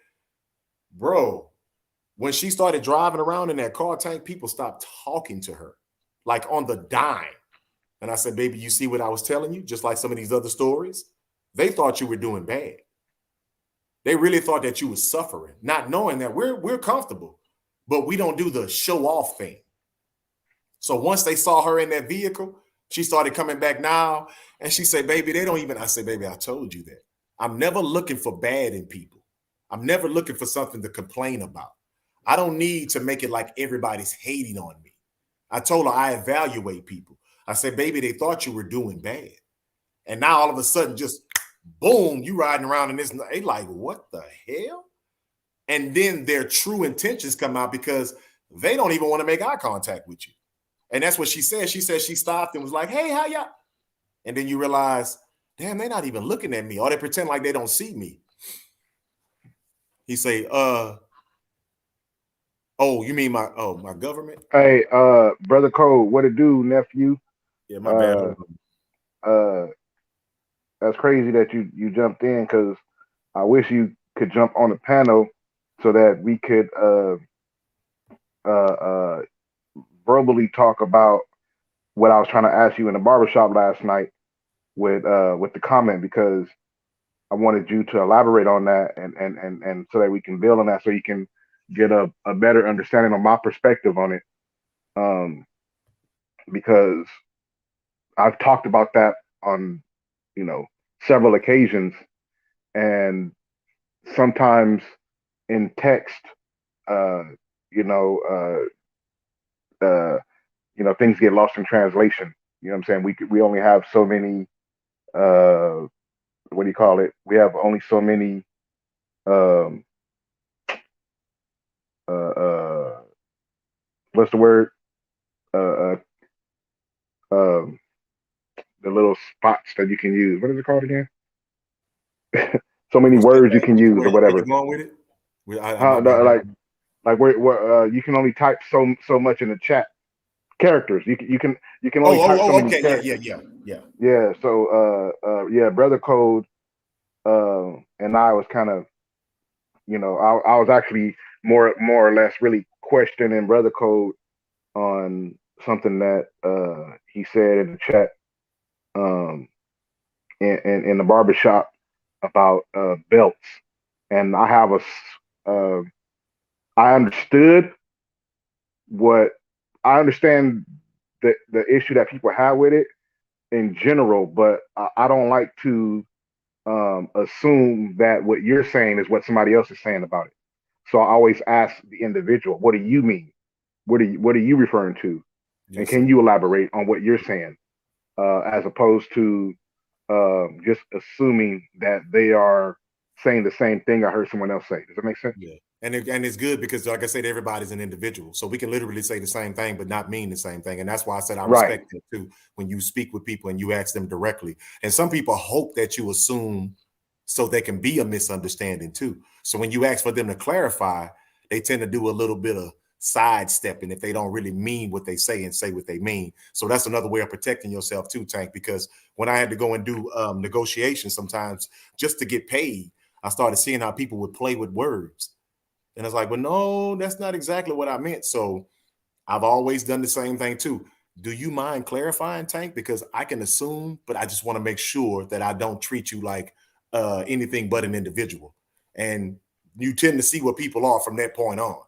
Bro, when she started driving around in that car, Tank, people stopped talking to her, like on the dime. And I said, baby, you see what I was telling you? Just like some of these other stories, they thought you were doing bad. They really thought that you were suffering, not knowing that we're comfortable, but we don't do the show off thing. So once they saw her in that vehicle, she started coming back now, and she said, baby, they don't even, I said, baby, I told you that. I'm never looking for bad in people. I'm never looking for something to complain about. I don't need to make it like everybody's hating on me. I told her I evaluate people. I said, baby, they thought you were doing bad. And now all of a sudden, just boom, you riding around in this. They like, what the hell? And then their true intentions come out because they don't even want to make eye contact with you. And that's what she said. She said she stopped and was like, hey, how y'all? And then you realize, damn, they're not even looking at me, or they pretend like they don't see me. He say, oh, you mean my government? Hey, brother Cole, what it do, nephew? Yeah, my bad. That's crazy that you jumped in, because I wish you could jump on the panel so that we could verbally talk about what I was trying to ask you in the barbershop last night with the comment, because I wanted you to elaborate on that and so that we can build on that, so you can get a better understanding of my perspective on it. Because I've talked about that on, several occasions, and sometimes in text, things get lost in translation. You know what I'm saying? We only have so many. What do you call it? We have only so many. What's the word? The little spots that you can use. What is it called again? So many words you can use or whatever. Where you going with it? Like where you can only type so much in the chat. Characters. You can only type so many characters. Yeah. So Brother Code and I was kind of, I was actually more or less really questioning Brother Code on something that he said in the chat in the barbershop about belts. And I have I understand the issue that people have with it in general, but I don't like to assume that what you're saying is what somebody else is saying about it. So I always ask the individual, what do you mean? What are you referring to? Yes, and can you elaborate on what you're saying, as opposed to just assuming that they are saying the same thing I heard someone else say? Does that make sense? Yeah. And it's good because, like I said, everybody's an individual. So we can literally say the same thing, but not mean the same thing. And that's why I said I respect that too, when you speak with people and you ask them directly. And some people hope that you assume so there can be a misunderstanding too. So when you ask for them to clarify, they tend to do a little bit of sidestepping if they don't really mean what they say and say what they mean. So that's another way of protecting yourself too, Tank, because when I had to go and do negotiations sometimes just to get paid, I started seeing how people would play with words. And I was like, well, no, that's not exactly what I meant. So I've always done the same thing too. Do you mind clarifying, Tank? Because I can assume, but I just want to make sure that I don't treat you like anything but an individual. And you tend to see what people are from that point on.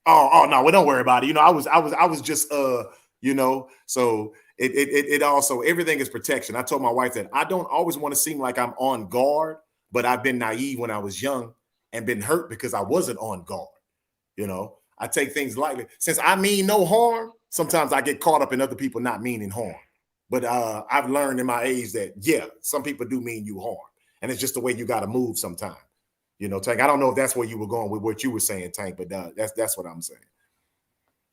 Oh no, well, don't worry about it. I was just so it also, everything is protection. I told my wife that I don't always want to seem like I'm on guard, but I've been naive when I was young and been hurt because I wasn't on guard. I take things lightly. Since I mean no harm, sometimes I get caught up in other people not meaning harm. But I've learned in my age that, some people do mean you harm. And it's just the way you got to move sometimes. Tank, I don't know if that's where you were going with what you were saying, Tank, but that's what I'm saying.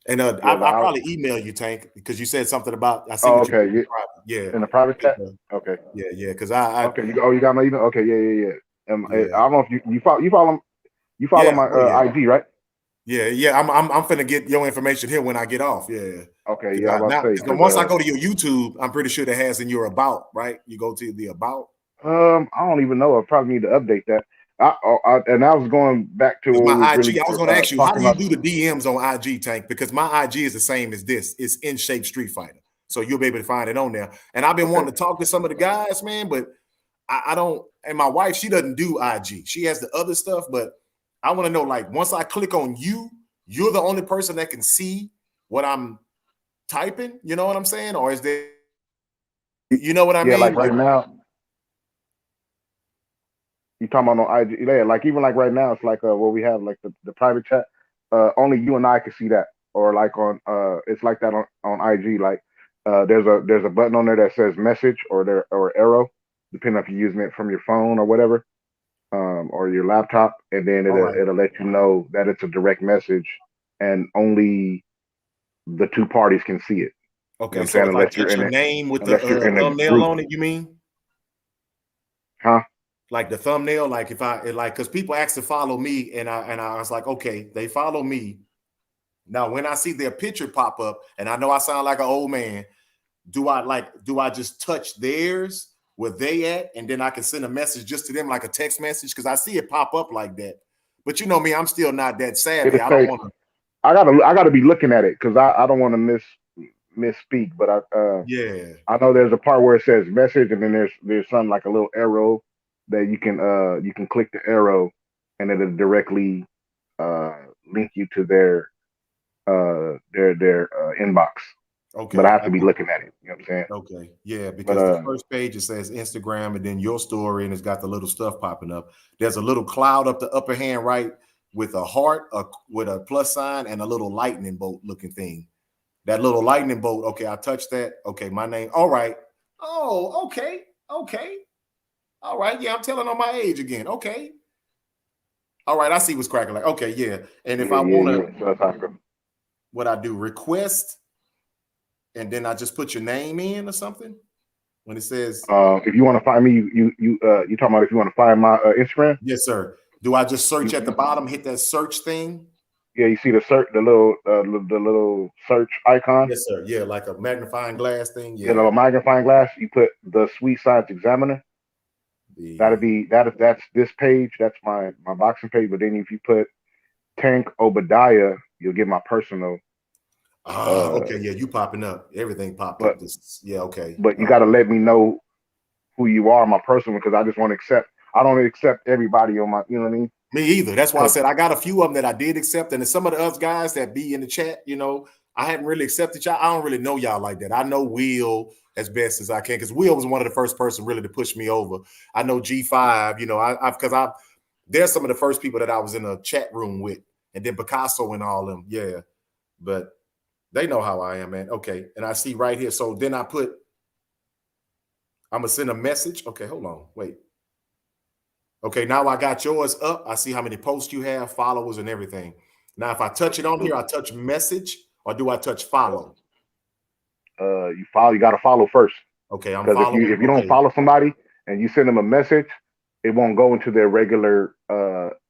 And I'll probably email you, Tank, because you said something about, I see what you in the private chat. Okay. Yeah, because I okay. You got my email. Okay, yeah. I don't know if you follow my IG, right? Yeah. I'm finna get your information here when I get off. Yeah. Okay. Yeah. Once I go to your YouTube, I'm pretty sure that has in your about, right? You go to the about. I don't even know. I probably need to update that. And I was going back to what my was IG. really, I was going to ask you, how do you do the DMs on IG, Tank? Because my IG is the same as this. It's In Shape Street Fighter, so you'll be able to find it on there. And I've been wanting to talk to some of the guys, man, but I don't. And my wife, she doesn't do IG. She has the other stuff, but I want to know, like, once I click on you, you're the only person that can see what I'm typing. You know what I'm saying? Or is there? You know what I mean? Like right now. You talking about on IG? Yeah, like even like right now, it's like where we have like the private chat. Only you and I can see that, or like on it's like that on IG. Like there's a button on there that says message or arrow, depending if you're using it from your phone or whatever, or your laptop, and then it'll let you know that it's a direct message, and only the two parties can see it. Okay, You know what I'm so saying? if I put your name with unless you're the in a thumbnail group, on it, you mean? huh? Like the thumbnail, like if I like, because people ask to follow me, and I was like, okay, they follow me. Now, when I see their picture pop up, and I know I sound like an old man, do I just touch theirs where they at, and then I can send a message just to them, like a text message? Because I see it pop up like that. But you know me, I'm still not that savvy. It'll I don't say want to. I gotta be looking at it because I don't want to misspeak, but Yeah. I know there's a part where it says message, and then there's something like a little arrow that you can click the arrow, and it'll directly link you to their inbox. Okay. But I have to be looking at it. You know what I'm saying? Okay. Yeah, But because the first page it says Instagram, and then your story, and it's got the little stuff popping up. There's a little cloud up the upper hand right with a heart, with a plus sign, and a little lightning bolt looking thing. That little lightning bolt. Okay, I touched that. Okay, my name. All right. Oh, okay. Okay. All right. Yeah, I'm telling on my age again. Okay. All right. I see what's cracking. Like, okay, yeah. And if I want to, So that's how it goes. what I do, request, and then I just put your name in or something when it says. If you want to find me, you talking about if you want to find my Instagram? Yes, sir. Do I just search at the bottom? Hit that search thing. Yeah, you see the little search icon. Yes, sir. Yeah, like a magnifying glass thing. Yeah, Yeah. the magnifying glass. You put the Sweet Science Examiner. That's this page. That's my boxing page. But then if you put Tank Obadiah, you'll get my personal. Okay. Yeah, you popping up. Everything popped up. Yeah. Okay. But you got to let me know who you are, my personal, because I just want to accept. I don't accept everybody on my. You know what I mean? Me either. That's why I said I got a few of them that I did accept, and some of the other guys that be in the chat, I hadn't really accepted y'all. I don't really know y'all like that. I know Will as best as I can, because Will was one of the first person really to push me over. I know G5, they're some of the first people that I was in a chat room with, and then Picasso and all them. Yeah, but they know how I am, man. Okay, and I see right here. So then I'm gonna send a message. Okay, hold on, wait. Okay, now I got yours up. I see how many posts you have, followers, and everything. Now, if I touch it on here, I touch message, or do I touch follow? You follow. You got to follow first. Okay, I'm because following. if you don't follow somebody and you send them a message, it won't go into their regular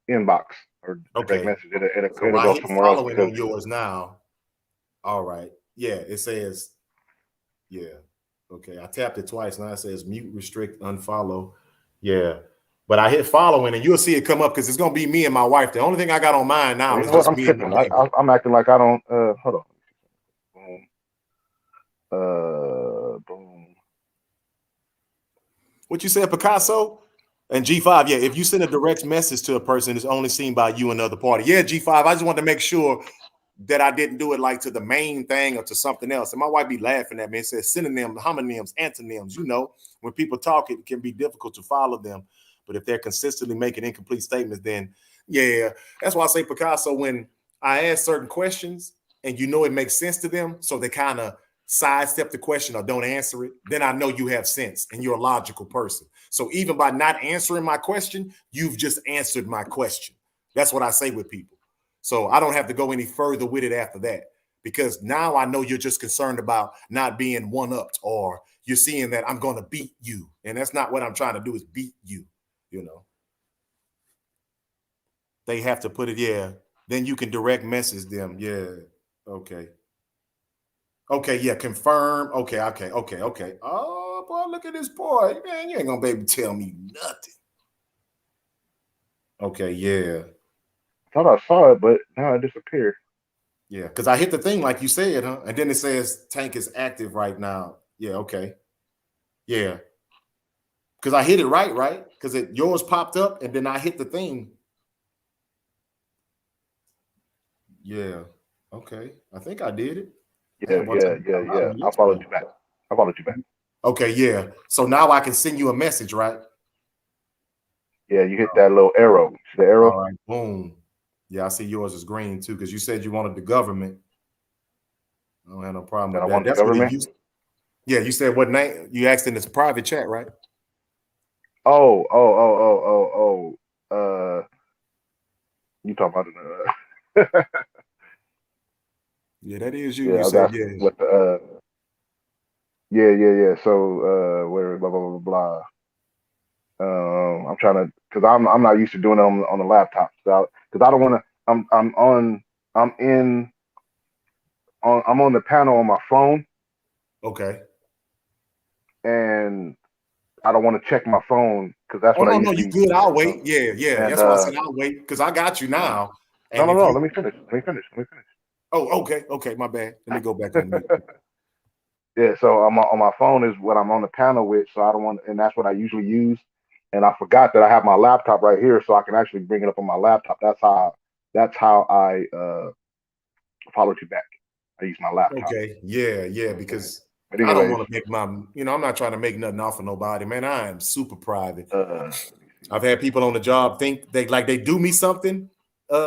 inbox or direct message. It'll go somewhere else. Following on yours now. All right. Yeah, it says. Yeah. Okay, I tapped it twice. Now it says mute, restrict, unfollow. Yeah. But I hit following, and you'll see it come up because it's gonna be me and my wife. The only thing I got on mine now is just me and my wife. I'm acting like I don't. Hold on. Boom. What you said, Picasso? And G5, yeah. If you send a direct message to a person, it's only seen by you and the other party. Yeah, G5. I just wanted to make sure that I didn't do it like to the main thing or to something else. And my wife be laughing at me. It says synonyms, homonyms, antonyms. When people talk, it can be difficult to follow them. But if they're consistently making incomplete statements, then yeah, that's why I say, Picasso, when I ask certain questions and it makes sense to them, so they kind of sidestep the question or don't answer it, then I know you have sense and you're a logical person. So even by not answering my question, you've just answered my question. That's what I say with people. So I don't have to go any further with it after that, because now I know you're just concerned about not being one-upped, or you're seeing that I'm going to beat you. And that's not what I'm trying to do, is beat you. They have to put it, yeah. Then you can direct message them. Yeah. Okay. Okay, yeah, confirm. Okay. Oh, boy, look at this boy. Man, you ain't gonna be able to tell me nothing. Okay, yeah. I thought I saw it, but now it disappeared. Yeah, because I hit the thing like you said, huh? And then it says Tank is active right now. Yeah, okay. Yeah. Because I hit it right? Because yours popped up, and then I hit the thing. Yeah. Okay. I think I did it. Yeah. I followed you back. Okay, yeah. So now I can send you a message, right? Yeah, you hit that little arrow. See the arrow? All right, boom. Yeah, I see yours is green too, because you said you wanted the government. I don't have no problem with that. That's what you said what name? You said what name? You asked in this private chat, right? You talking about the Yeah, that is you. yeah, You I was said asking yeah. what the yeah. So where blah blah blah blah. I'm trying to because I'm not used to doing it on the laptop. So because I don't want to. I'm on. I'm in. I'm on the panel on my phone, Okay. and I don't want to check my phone because that's Oh what I no, no, you usually. good. I'll wait. Yeah, yeah. And That's why I said I'll wait because I got you now. no, And no, if no. you, Let me finish. Let me finish. Let me oh, okay, okay, my bad. Let me go back on mute. finish. Yeah, so on my phone is what I'm on the panel with, so I don't want, and that's what I usually use. And I forgot that I have my laptop right here, so I can actually bring it up on my laptop. That's how I followed you back. I use my laptop. Okay, yeah, yeah, Yeah. because But I don't anyways, want to make my, I'm not trying to make nothing off of nobody, man. I am super private. uh, I've had people on the job think they do me something,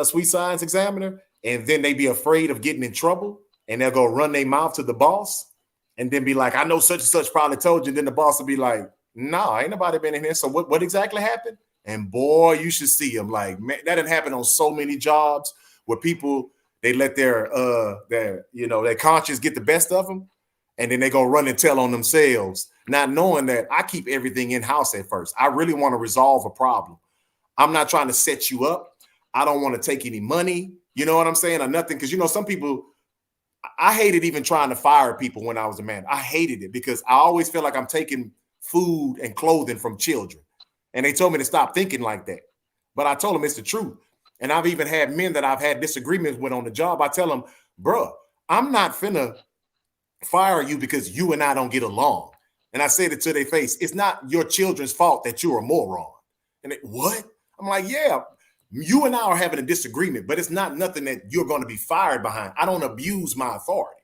sweet science examiner, and then they be afraid of getting in trouble, and they'll go run their mouth to the boss, and then be like, "I know such and such probably told you." And then the boss will be like, "No, ain't nobody been in here. So what exactly happened?" And boy, you should see them. Like, man, that didn't happen on so many jobs where people they let their conscience get the best of them, and then they go run and tell on themselves, not knowing that I keep everything in house at first. I really want to resolve a problem. I'm not trying to set you up. I don't want to take any money. You know what I'm saying? Or nothing. Because some people, I hated even trying to fire people when I was a man. I hated it because I always feel like I'm taking food and clothing from children. And they told me to stop thinking like that. But I told them it's the truth. And I've even had men that I've had disagreements with on the job. I tell them, bruh, I'm not finna fire you because you and I don't get along. And I said it to their face. It's not your children's fault that you're a moron. And what? I'm like, yeah, you and I are having a disagreement, but it's not nothing that you're going to be fired behind. I don't abuse my authority.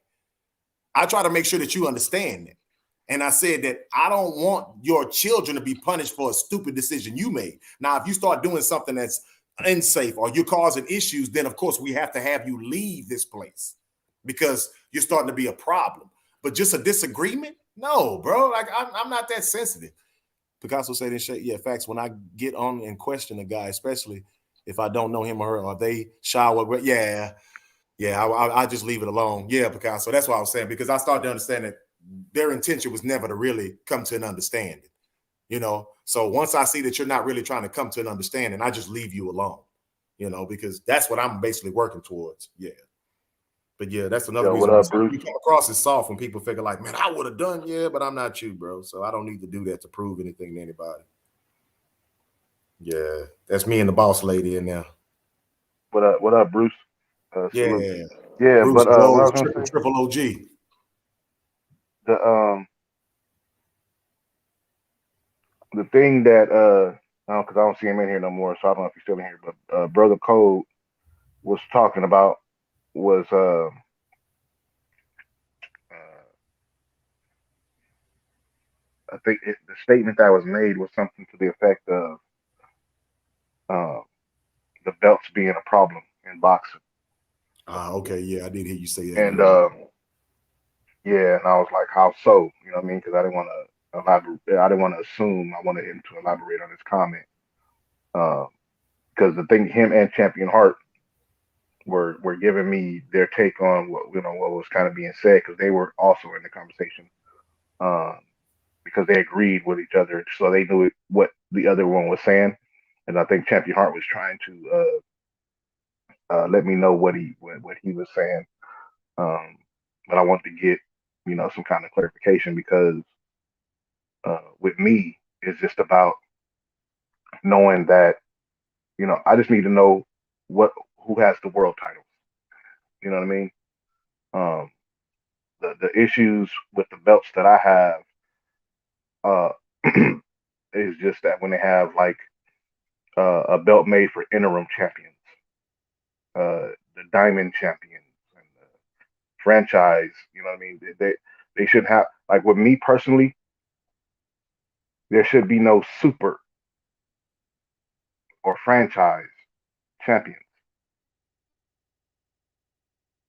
I try to make sure that you understand that. And I said that I don't want your children to be punished for a stupid decision you made. Now, if you start doing something that's unsafe or you're causing issues, then of course we have to have you leave this place because you're starting to be a problem. But just a disagreement? No, bro. Like I'm not that sensitive. Picasso said in shit, yeah, facts. When I get on and question a guy, especially if I don't know him or her, or they shower, yeah, I just leave it alone. Yeah, Picasso. That's what I was saying because I started to understand that their intention was never to really come to an understanding. So once I see that you're not really trying to come to an understanding, I just leave you alone. Because that's what I'm basically working towards. Yeah. But yeah, that's another yo, what reason why up, some Bruce? you come across as soft when people figure like, man, I would have done, yeah, but I'm not you, bro. So I don't need to do that to prove anything to anybody. Yeah, that's me and the boss lady in there. What up, Bruce? Salute. Yeah, Yeah, Bruce but what I Rose, was gonna say, triple OG. the the thing that because I don't see him in here no more, so I don't know if he's still in here. But Brother Code was talking about was I think the statement that was made was something to the effect of uh, the belts being a problem in boxing. Okay, yeah, I did hear you say that. And Yeah. yeah, and I was like, how so? You know what I mean? Because I didn't want to elaborate. I didn't want to assume. I wanted him to elaborate on his comment. Because the thing, him and Champion Heart were giving me their take on what was kind of being said because they were also in the conversation. Um, because they agreed with each other, so they knew what the other one was saying. And I think Champion Heart was trying to let me know what he was saying. Um, but I wanted to get some kind of clarification because with me, it's just about knowing that I just need to know what who has the world title. You know what I mean? Um, the issues with the belts that I have uh, is just that when they have like a belt made for interim champions, the diamond champions, and the franchise. You know what I mean? They should have like with me personally. There should be no super or franchise champions.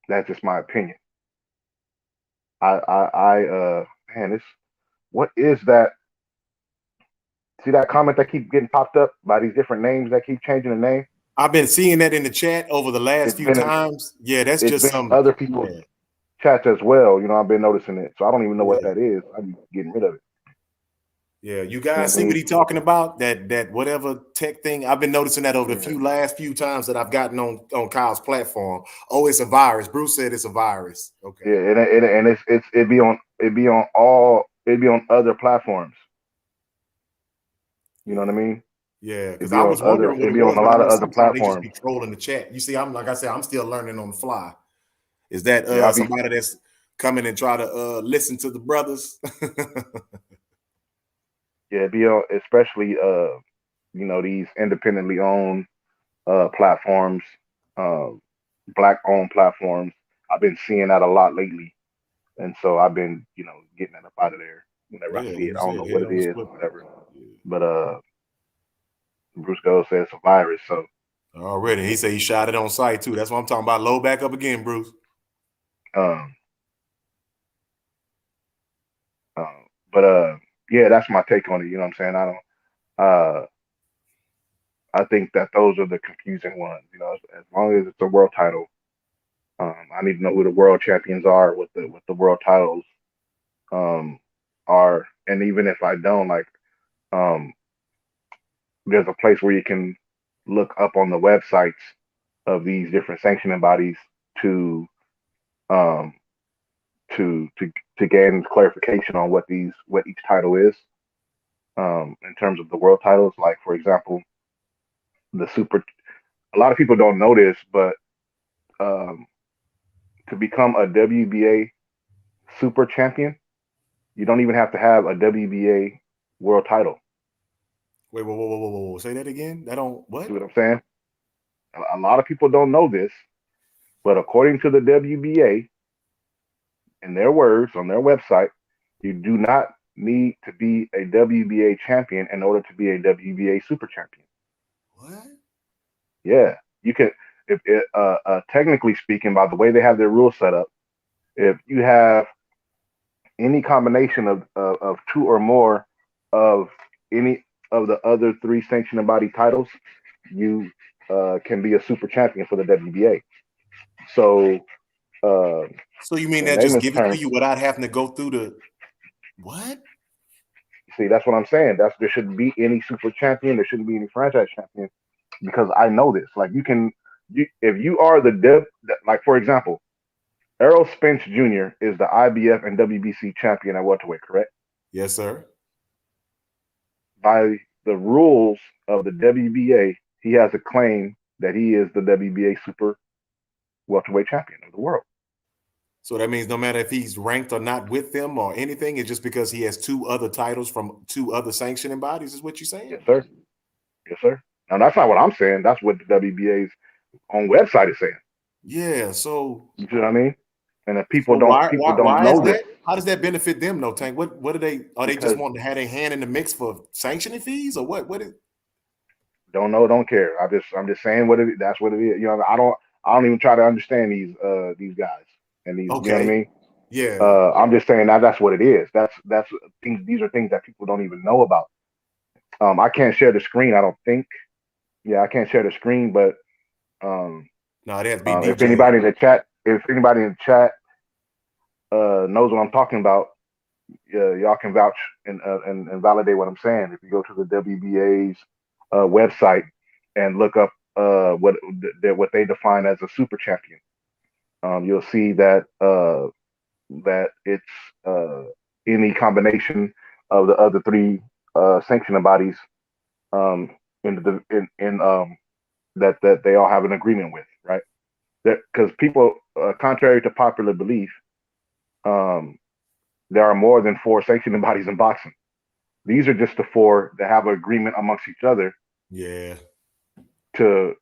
That's just my opinion. I man, this what is that See that comment that keep getting popped up by these different names that keep changing the name? I've been seeing that in the chat over the last It's few been times. Yeah, that's it's just been some. other people's Yeah, chats as well. You know, I've been noticing it, so I don't even know what yeah, that is. I'm getting rid of it. yeah. You You know guys what I see what mean? he talking about? That whatever tech thing. I've been noticing that over the Yeah, last few times that I've gotten on Kyle's platform. Oh, it's a virus. Bruce said it's a virus. Okay. yeah, and it be on other platforms. You know what I mean? Yeah, It because be I on was wondering what it it be on was, a but I lot know of other sometimes they just platforms. be trolling the chat. You see, I'm like I said, I'm still learning on the fly. Is that Yeah, I be somebody that's coming and try to listen to the brothers? yeah, it be on especially you know, these independently owned platforms, uh, black owned platforms. I've been seeing that a lot lately, and so I've been, you know, getting it up out of there whenever I Yeah, see like it. you I don't said, know what head it on the is swivel. or whatever, Yeah. but Bruce Gold says it's a virus. So Already, he said he shot it on site too. That's what I'm talking about. Load back up again, Bruce. um, but yeah, that's my take on it. You know what I'm saying? I don't. I think that those are the confusing ones. You know, as long as it's a world title, I need to know who the world champions are, what the world titles um, are, and even if I don't, like, um, there's a place where you can look up on the websites of these different sanctioning bodies to um, to to to gain clarification on what each title is in terms of the world titles. Like for example, the super. A lot of people don't know this, but um, to become a WBA super champion, you don't even have to have a WBA world title. Wait, whoa. Say that again. That don't what? See what I'm saying? A lot of people don't know this, but according to the WBA, in their words on their website, you do not need to be a WBA champion in order to be a WBA super champion. What? Yeah, you can. If technically speaking, by the way they have their rules set up, if you have any combination of two or more of any of the other three sanctioning body titles, you can be a super champion for the WBA. So, uh, So you mean in that just layman's give it to terms, you without having to go through the what? see, that's what I'm saying. There shouldn't be any super champion. There shouldn't be any franchise champion because I know this. Like if you are like for example, Errol Spence Jr. is the IBF and WBC champion at welterweight, correct? Yes, sir. By the rules of the WBA, he has a claim that he is the WBA super welterweight champion of the world. So that means no matter if he's ranked or not with them or anything, it's just because he has two other titles from two other sanctioning bodies, is what you're saying? Yes, sir. Yes, sir. Now that's not what I'm saying. That's what the WBA's own website is saying. Yeah. So You see what I mean? And if so people don't why is know this that? How does that benefit them, no Tank? What are they just because wanting to have their hand in the mix for sanctioning fees or what? What is don't know, don't care. I'm just saying what it. That's what it is. You know, I don't even try to understand these guys and these. You know what I okay? mean? Yeah. I'm just saying that's what it is. That's things. These are things that people don't even know about. I can't share the screen. I don't think. Yeah, I can't share the screen, but um, No, it has to be if DJ. anybody in the chat, knows what I'm talking about, y'all can vouch and validate what I'm saying. If you go to the WBA's website and look up what they define as a super champion, you'll see that that it's any combination of the other three sanctioning bodies um, in that they all have an agreement with, right? Because people, contrary to popular belief, um, there are more than four sanctioning bodies in boxing. These are just the four that have an agreement amongst each other Yeah. to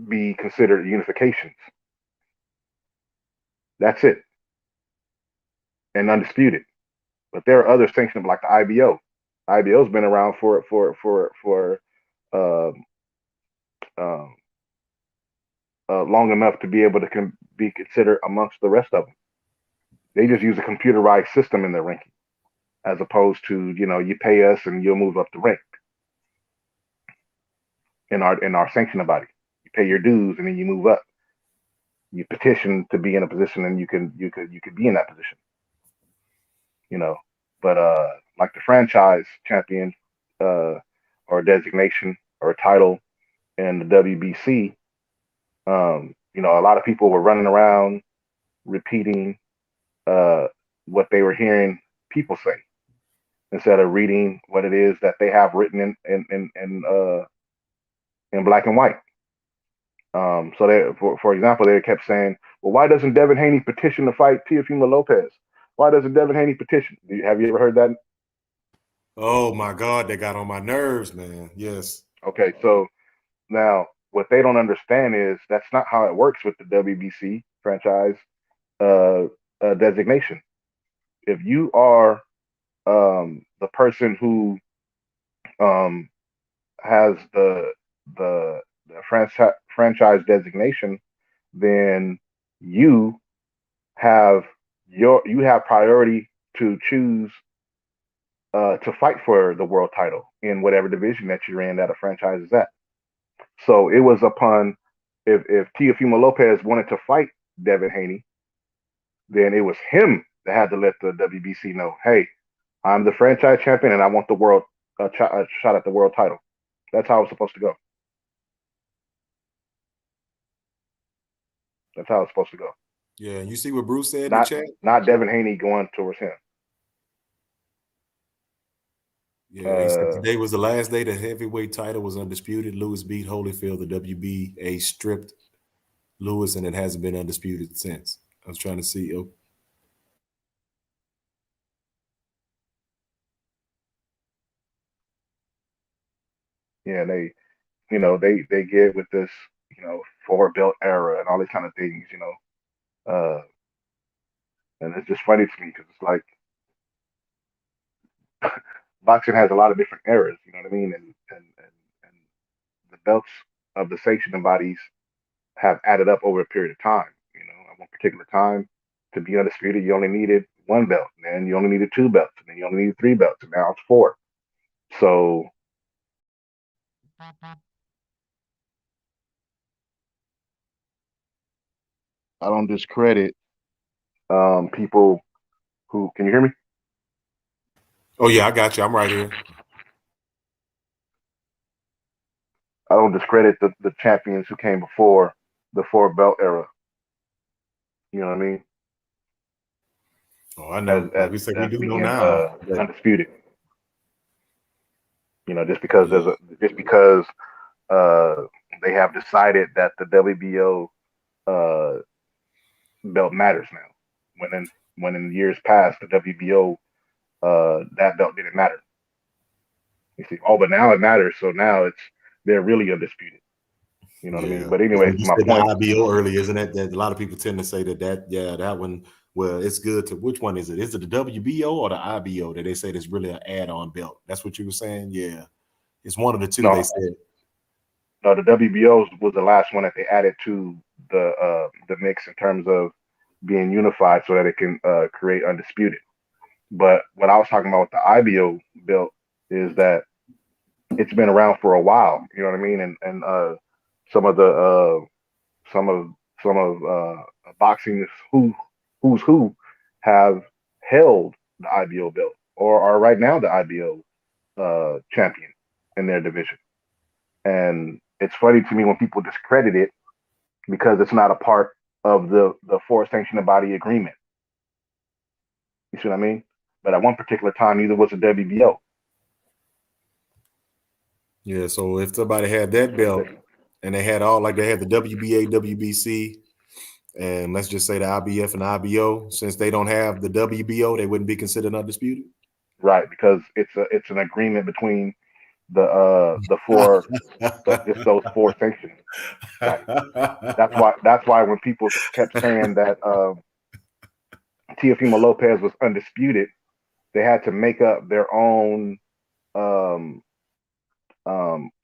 be considered unifications. That's it, and undisputed. But there are other sanctions like the IBO. IBO's been around for um, um, long enough to be able to be considered amongst the rest of them. They just use a computerized system in their ranking, as opposed to you pay us and you'll move up the rank. in our sanctioning body. You pay your dues and then you move up. You petition to be in a position and you could be in that position. But like the franchise champion or designation or title in the WBC, a lot of people were running around repeating what they were hearing people say instead of reading what it is that they have written in black and white. So they, for example, they kept saying, "Well, why doesn't Devin Haney petition to fight Teofimo Lopez? Why doesn't Devin Haney petition?" Have you ever heard that? Oh my God, that got on my nerves, man. Yes. Okay, so now what they don't understand is that's not how it works with the WBC franchise designation. If you are the person who has the franchise designation, then you have you have priority to choose to fight for the world title in whatever division that you're in that a franchise is at. So it was upon if Teofimo Lopez wanted to fight Devin Haney, then it was him that had to let the WBC know, hey, I'm the franchise champion and I want the world a shot at the world title. That's how it's supposed to go. That's how it's supposed to go. Yeah, you see what Bruce said in the chat? Not Devin Haney going towards him. Yeah, he said today was the last day the heavyweight title was undisputed. Lewis beat Holyfield. The WBA stripped Lewis, and it hasn't been undisputed since. I was trying to see. Oh. Yeah, they get with this, 4-belt era and all these kind of things, and it's just funny to me because it's like boxing has a lot of different eras, you know what I mean, and the belts of the sanctioning bodies have added up over a period of time. At one particular time, to be undisputed, you only needed 1 belt, and then you only needed 2 belts, and then you only needed 3 belts, and now it's 4. So I don't discredit people who can you hear me? Oh yeah, I got you. I'm right here. I don't discredit the champions who came before the 4-belt era. You know what I mean? Oh, I know. Like we said, we do know being now. undisputed. Just because they have decided that the WBO belt matters now. When in years past the WBO that belt didn't matter. You see, but now it matters. So now they're really undisputed. You know what I mean? But anyway, you my said point. the IBO earlier, isn't it? That a lot of people tend to say that one. Well, it's good to which one is it? Is it the WBO or the IBO that they say that's really an add-on belt? That's what you were saying. Yeah, it's one of the two. No, they said. No, the WBO was the last one that they added to the mix in terms of being unified so that it can create undisputed. But what I was talking about with the IBO belt is that it's been around for a while. You know what I mean? And some of boxing who's who have held the IBO belt or are right now the IBO champion in their division. And it's funny to me when people discredit it because it's not a part of the four sanctioning body agreement. You see what I mean? But at one particular time, neither was a WBO. Yeah, so if somebody had that belt and they had they had the WBA, WBC, and let's just say the IBF and IBO, since they don't have the WBO, they wouldn't be considered undisputed. Right, because it's an agreement between the four it's those four sanctions. Right. That's why when people kept saying that Teofimo Lopez was undisputed, they had to make up their own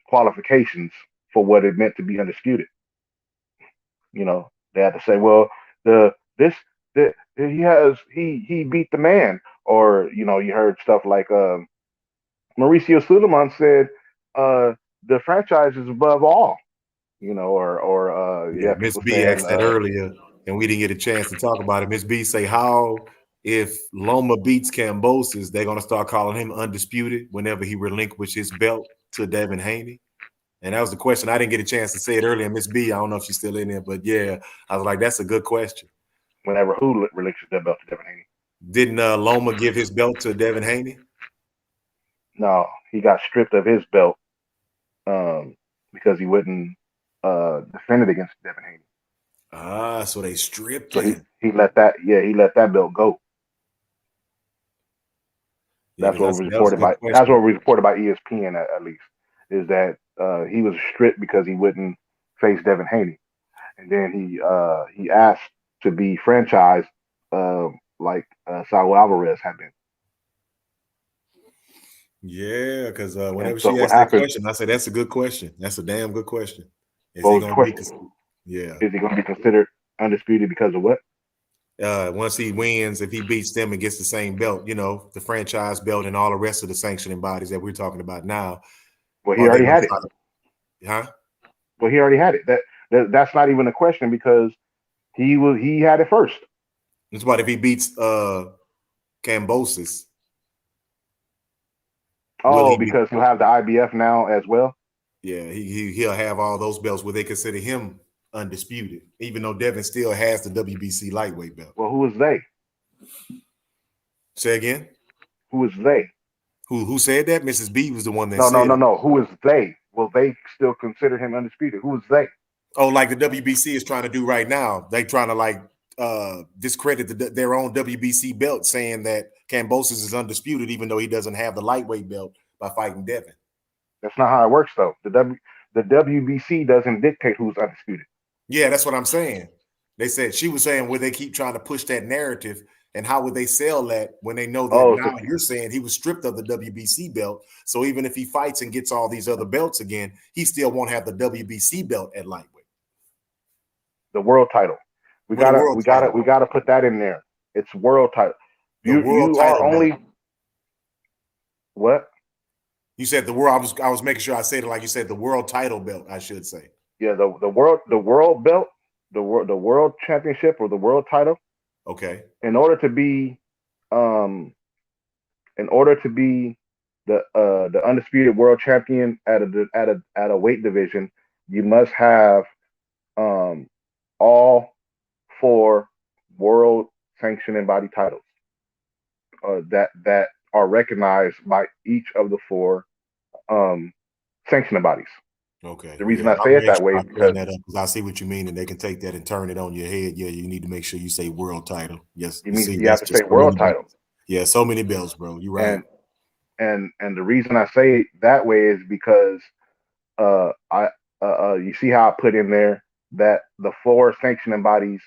qualifications for what it meant to be undisputed. They had to say, well, he beat the man, or you heard stuff like Mauricio Suleiman said the franchise is above all. Yeah, Miss people B saying asked that earlier, and we didn't get a chance to talk about it. Miss B say, how if Loma beats Kambosos, they're gonna start calling him undisputed whenever he relinquishes his belt to Devin Haney? And that was the question. I didn't get a chance to say it earlier. Miss B, I don't know if she's still in there, but yeah, I was like, that's a good question. whenever who relinquishes that belt to Devin Haney. Didn't Loma give his belt to Devin Haney? No, he got stripped of his belt because he wouldn't defend it against Devin Haney. Ah, so they stripped So it. he let that belt go. Yeah, That's what was that was a reported good by ESPN at least, is that he was stripped because he wouldn't face Devin Haney, and then he asked to be franchised like Saul Alvarez had been. Yeah, because whenever so she what asked that happened? question, I said, that's a good question. That's a damn good question. Is Well, he the going to be? question Yeah. is he going to be considered undisputed because of what? Once he wins, if he beats them and gets the same belt, the franchise belt and all the rest of the sanctioning bodies that we're talking about now. Well, he already had it. Huh? Well, he already had it. That's not even a question because he had it first. It's about if he beats Kambosos. Oh, because he'll have the IBF now as well. Yeah, he'll have all those belts where they consider him undisputed, even though Devin still has the WBC lightweight belt. Well, who is they? Say again? Who is they? Who said that? Mrs. B was the one that No, said it. No. Who is they? Will they still consider him undisputed? Who is they? Oh, like the WBC is trying to do right now. They trying to discredit their own WBC belt, saying that Kambosos is undisputed, even though he doesn't have the lightweight belt by fighting Devin. That's not how it works, though. The WBC doesn't dictate who's undisputed. Yeah, that's what I'm saying. They said she was saying where they keep trying to push that narrative, and how would they sell that when they know that now you're saying he was stripped of the WBC belt. So even if he fights and gets all these other belts again, he still won't have the WBC belt at lightweight. The world title. We gotta put that in there. It's world title. You are only what? You said the world. I was making sure I said it like you said, the world title belt, I should say. Yeah, the world belt, the world championship or the world title. Okay. In order to be the undisputed world champion at a weight division, you must have all 4 world sanctioning body titles that are recognized by each of the 4 sanctioning bodies. Okay. The reason I say it that way is because I see what you mean, and they can take that and turn it on your head. Yeah, you need to make sure you say world title. Yes, you have to say world title. Yeah, so many belts, bro. You're right. And the reason I say it that way is because you see how I put in there that the 4 sanctioning bodies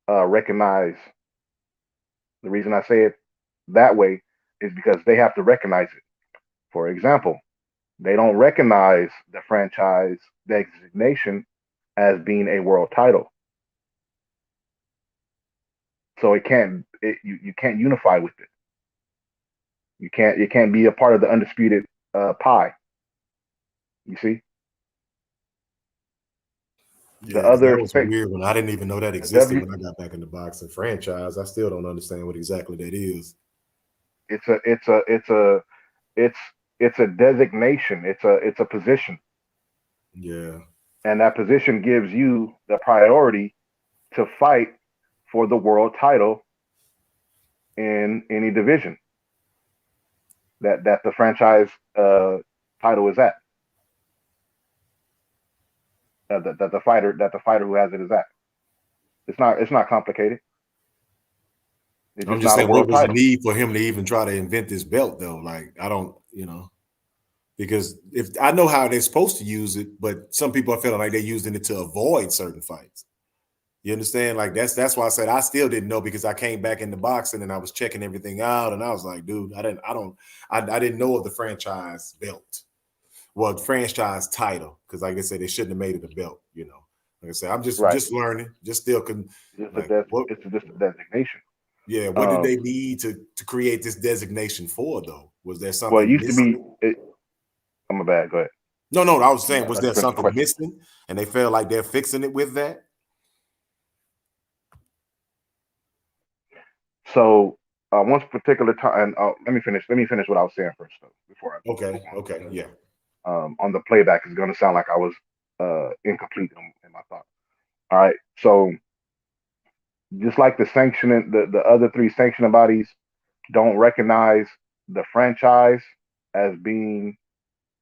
recognize. The reason I say it that way is because they have to recognize it. For example, they don't recognize the franchise designation as being a world title, so you can't unify with it. You can't be a part of the undisputed pie. You see. Yeah, that was weird when I didn't even know that existed when I got back in the boxing franchise. I still don't understand what exactly that is. It's a designation. It's a position. Yeah. And that position gives you the priority to fight for the world title in any division that the franchise title is at. That the fighter who has it is at. It's not complicated. It's I'm just just not a saying, what world was the title. need for him to even try to invent this belt, though? Like, I don't, because if I know how they're supposed to use it, but some people are feeling like they're using it to avoid certain fights. You understand? Like that's why I said I still didn't know, because I came back into boxing and I was checking everything out, and I was like, dude, I didn't know of the franchise belt. Well, franchise title, because like I said, they shouldn't have made it a belt. Like I said, I'm just learning, just still it's just a designation. Yeah, what did they need to create this designation for, though? Was there something? Well, it used to be. I'm a bad. Go ahead. No, I was saying, was Let's there finish the something question. missing, and they feel like they're fixing it with that? So once particular time, and let me finish. Let me finish what I was saying first, though, before I move on. Okay, yeah. On the playback, it's going to sound like I was incomplete in my thought. All right. So just like the other three sanctioning bodies don't recognize the franchise as being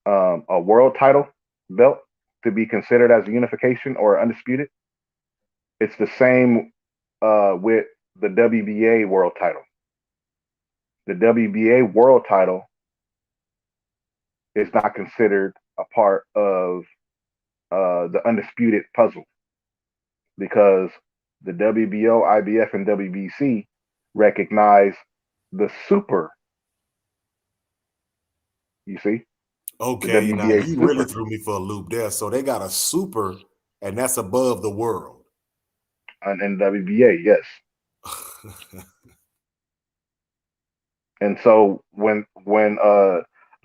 a world title belt to be considered as a unification or undisputed. It's the same with the WBA world title. The WBA world title is not considered a part of the undisputed puzzle because the WBO, IBF, and WBC recognize the super. You see, the Okay, now WBA you really super, threw me for a loop there. So they got a super, and that's above the world. and WBA, yes. And so when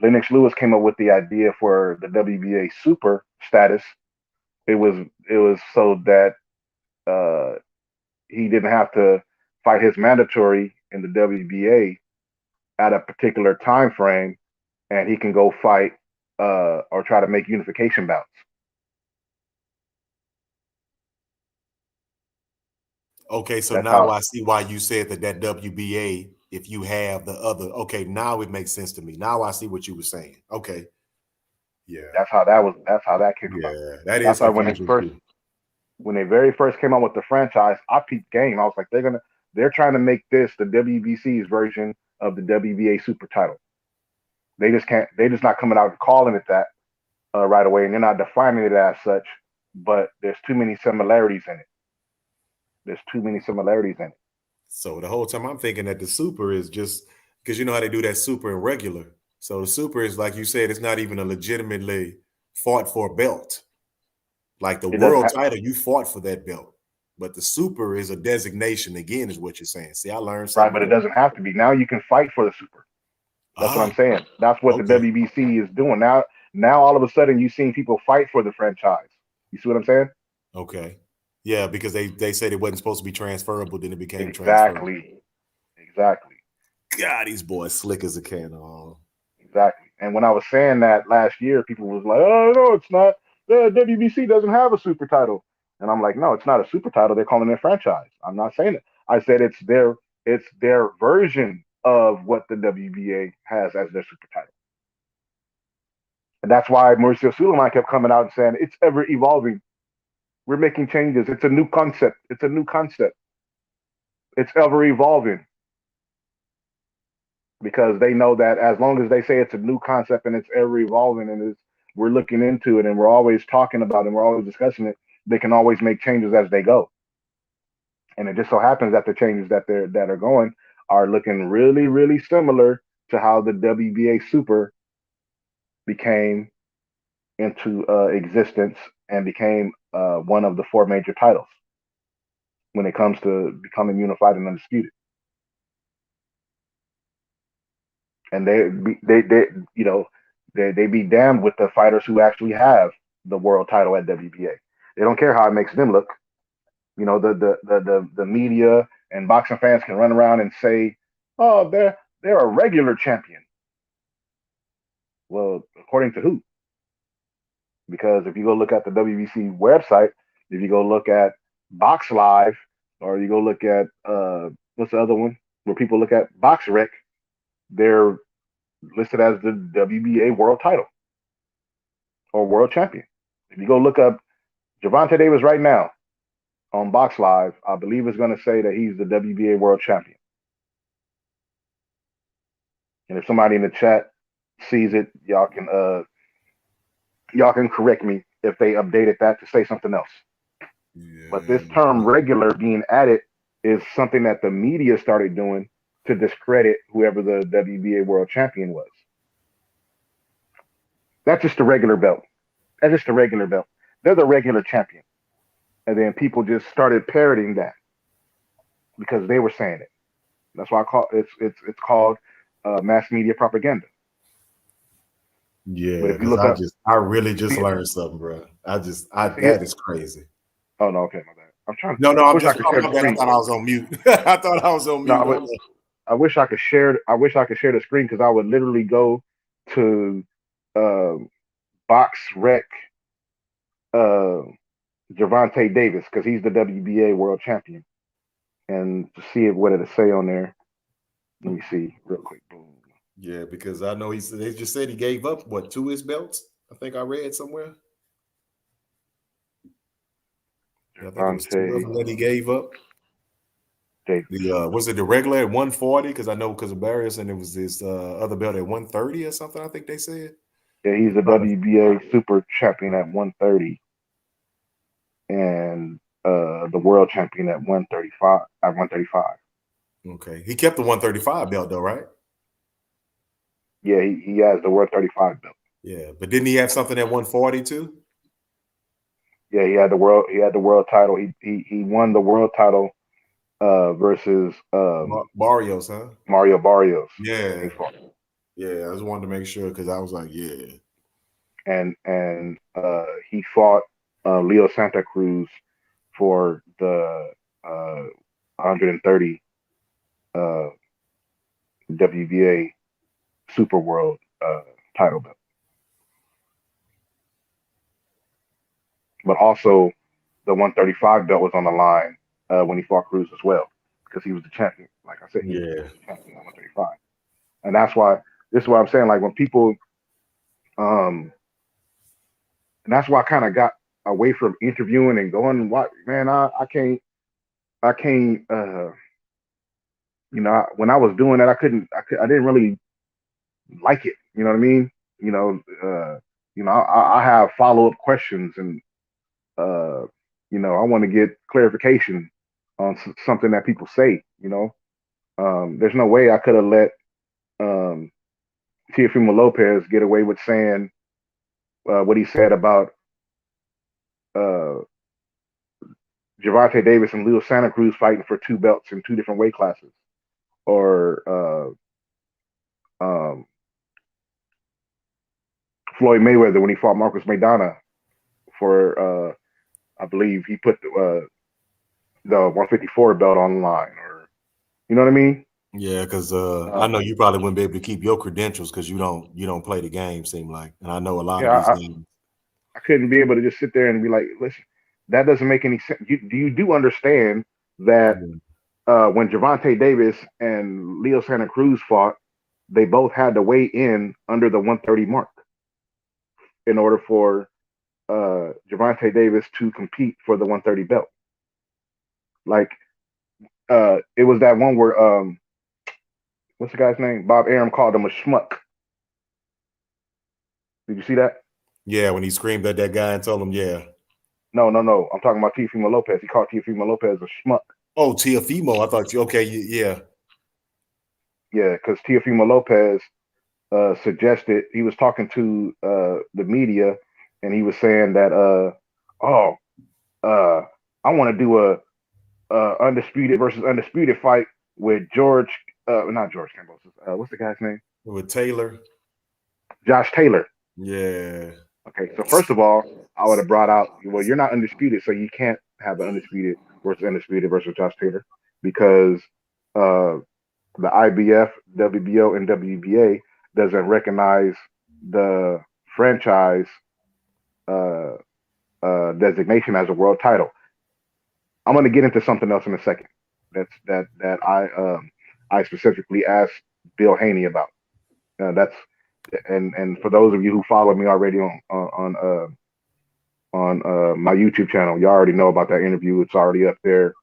Lennox Lewis came up with the idea for the WBA super status, it was so that he didn't have to fight his mandatory in the WBA at a particular time frame, and he can go fight or try to make unification bouts. Okay, so That's now how I see why you said that WBA, if you have the other, okay, now it makes sense to me. Now I see what you were saying. Okay. Yeah. That's how that came about. Yeah, that is That's why confusing too. when they very first came out with the franchise, I peeped game. I was like, they're trying to make this the WBC's version of the WBA super title. They're just not coming out and calling it that right away, and they're not defining it as such. But there's too many similarities in it. There's too many similarities in it. So the whole time I'm thinking that the super is just because you know how they do that super and regular. So the super is like you said, it's not even a legitimately fought for belt. Like the It doesn't world have title, you fought for that belt. But the super is a designation again, is what you're saying. See, I learned right, something but it new. doesn't have to be. Now you can fight for the super. That's what I'm Ah, saying. That's what the okay. WBC is doing now. Now all of a sudden you're seeing people fight for the franchise. You see what I'm saying? Okay. Yeah, because they said it wasn't supposed to be transferable, then it became transferable. Exactly. God, these boys slick as a can. Exactly. And when I was saying that last year, people was like, "Oh no, it's not. The WBC doesn't have a super title." And I'm like, "No, it's not a super title. They're calling it a franchise." I'm not saying it. I said it's their version of what the WBA has as their super title. And that's why Mauricio Suleiman kept coming out and saying it's ever evolving. We're making changes. It's a new concept. It's a new concept. It's ever evolving because they know that as long as they say it's a new concept and it's ever evolving and we're looking into it and we're always talking about it and we're always discussing it, they can always make changes as they go. And it just so happens that the changes that are going are looking really, really similar to how the WBA Super became into existence and became one of the four major titles when it comes to becoming unified and undisputed. And they be damned with the fighters who actually have the world title at WBA. They don't care how it makes them look. You know, the media and boxing fans can run around and say, "Oh, they're a regular champion." Well, according to who? Because if you go look at the WBC website, if you go look at Box Live, or you go look at what's the other one where people look at BoxRec, they're listed as the WBA world title or world champion. If you go look up Gervonta Davis right now on Box Live, I believe it's going to say that he's the WBA world champion. And if somebody in the chat sees it, y'all can correct me if they updated that to say something else. Yeah. But this term regular being added is something that the media started doing to discredit whoever the WBA world champion was. That's just a regular belt. That's just a regular belt. They're the regular champion. And then people just started parroting that because they were saying it. That's why I call it's called mass media propaganda. Yeah, But if you because look up, I really you just see it. learned something, bro. You see That it. is crazy. Oh no, okay, my bad. I'm trying. No, I I'm wish I just could oh, share my the bad. I screen. thought I was on mute. I thought I was on No, mute. I wish I could share. I wish I could share the screen because I would literally go to Box Rec uh, Gervonta Davis because he's the WBA world champion, and to see what it'll say on there. Let me see real quick. Boom. Yeah, because I know they just said he gave up what 2 of his belts. I think I read somewhere. I think it was 2 of them that he gave up. Davis. Was it the regular at 140? Because I know because of Barrios, and it was this other belt at 130 or something. I think they said. Yeah, he's the WBA super champion at 130, and the world champion at 135. At 135. Okay, he kept the 135 belt though, right? Yeah, he has the world 35 belt. Yeah, but didn't he have something at 140 too? Yeah, he had the world title. He won the world title versus Barrios, huh? Mario Barrios. Yeah, yeah. I just wanted to make sure because I was like, yeah. And he fought Leo Santa Cruz for the 130 WBA Super World title belt. But also, the 135 belt was on the line when he fought Cruz as well because he was the champion. Like I said, he was the champion at 135, and that's why. This is what I'm saying. Like when people, and that's why I kind of got away from interviewing and going and watch. Man, I can't. When I was doing that, I didn't really like it. You know what I mean? I have follow up questions and I want to get clarification on something that people say. There's no way I could have let Teofimo Lopez get away with saying what he said about uh, Gervonta Davis and Leo Santa Cruz fighting for 2 belts in 2 different weight classes, or Floyd Mayweather when he fought Marcus Maidana for I believe he put the 154 belt on the line, or you know what I mean? Yeah, because I know you probably wouldn't be able to keep your credentials because you don't play the game. Seem like, and I know a lot of these games. I couldn't be able to just sit there and be like, listen, that doesn't make any sense. You do understand that when Gervonta Davis and Leo Santa Cruz fought, they both had to weigh in under the 130 mark in order for Gervonta Davis to compete for the 130 belt. Like it was that one where what's the guy's name? Bob Arum called him a schmuck. Did you see that? Yeah, when he screamed at that guy and told him, yeah. No. I'm talking about Teofimo Lopez. He called Teofimo Lopez a schmuck. Oh, Teofimo. I thought you okay. Yeah. Yeah, because Teofimo Lopez suggested he was talking to the media, and he was saying that I want to do a undisputed versus undisputed fight with not George Kambosos. What's the guy's name? With Taylor. Josh Taylor. Yeah. Okay, so first of all, I would have brought out, well, you're not undisputed, so you can't have an undisputed versus Josh Taylor because the IBF, WBO, and WBA doesn't recognize the franchise designation as a world title. I'm going to get into something else in a second. That I specifically asked Bill Haney about. That's and for those of you who follow me already on my YouTube channel, you already know about that interview. It's already up there,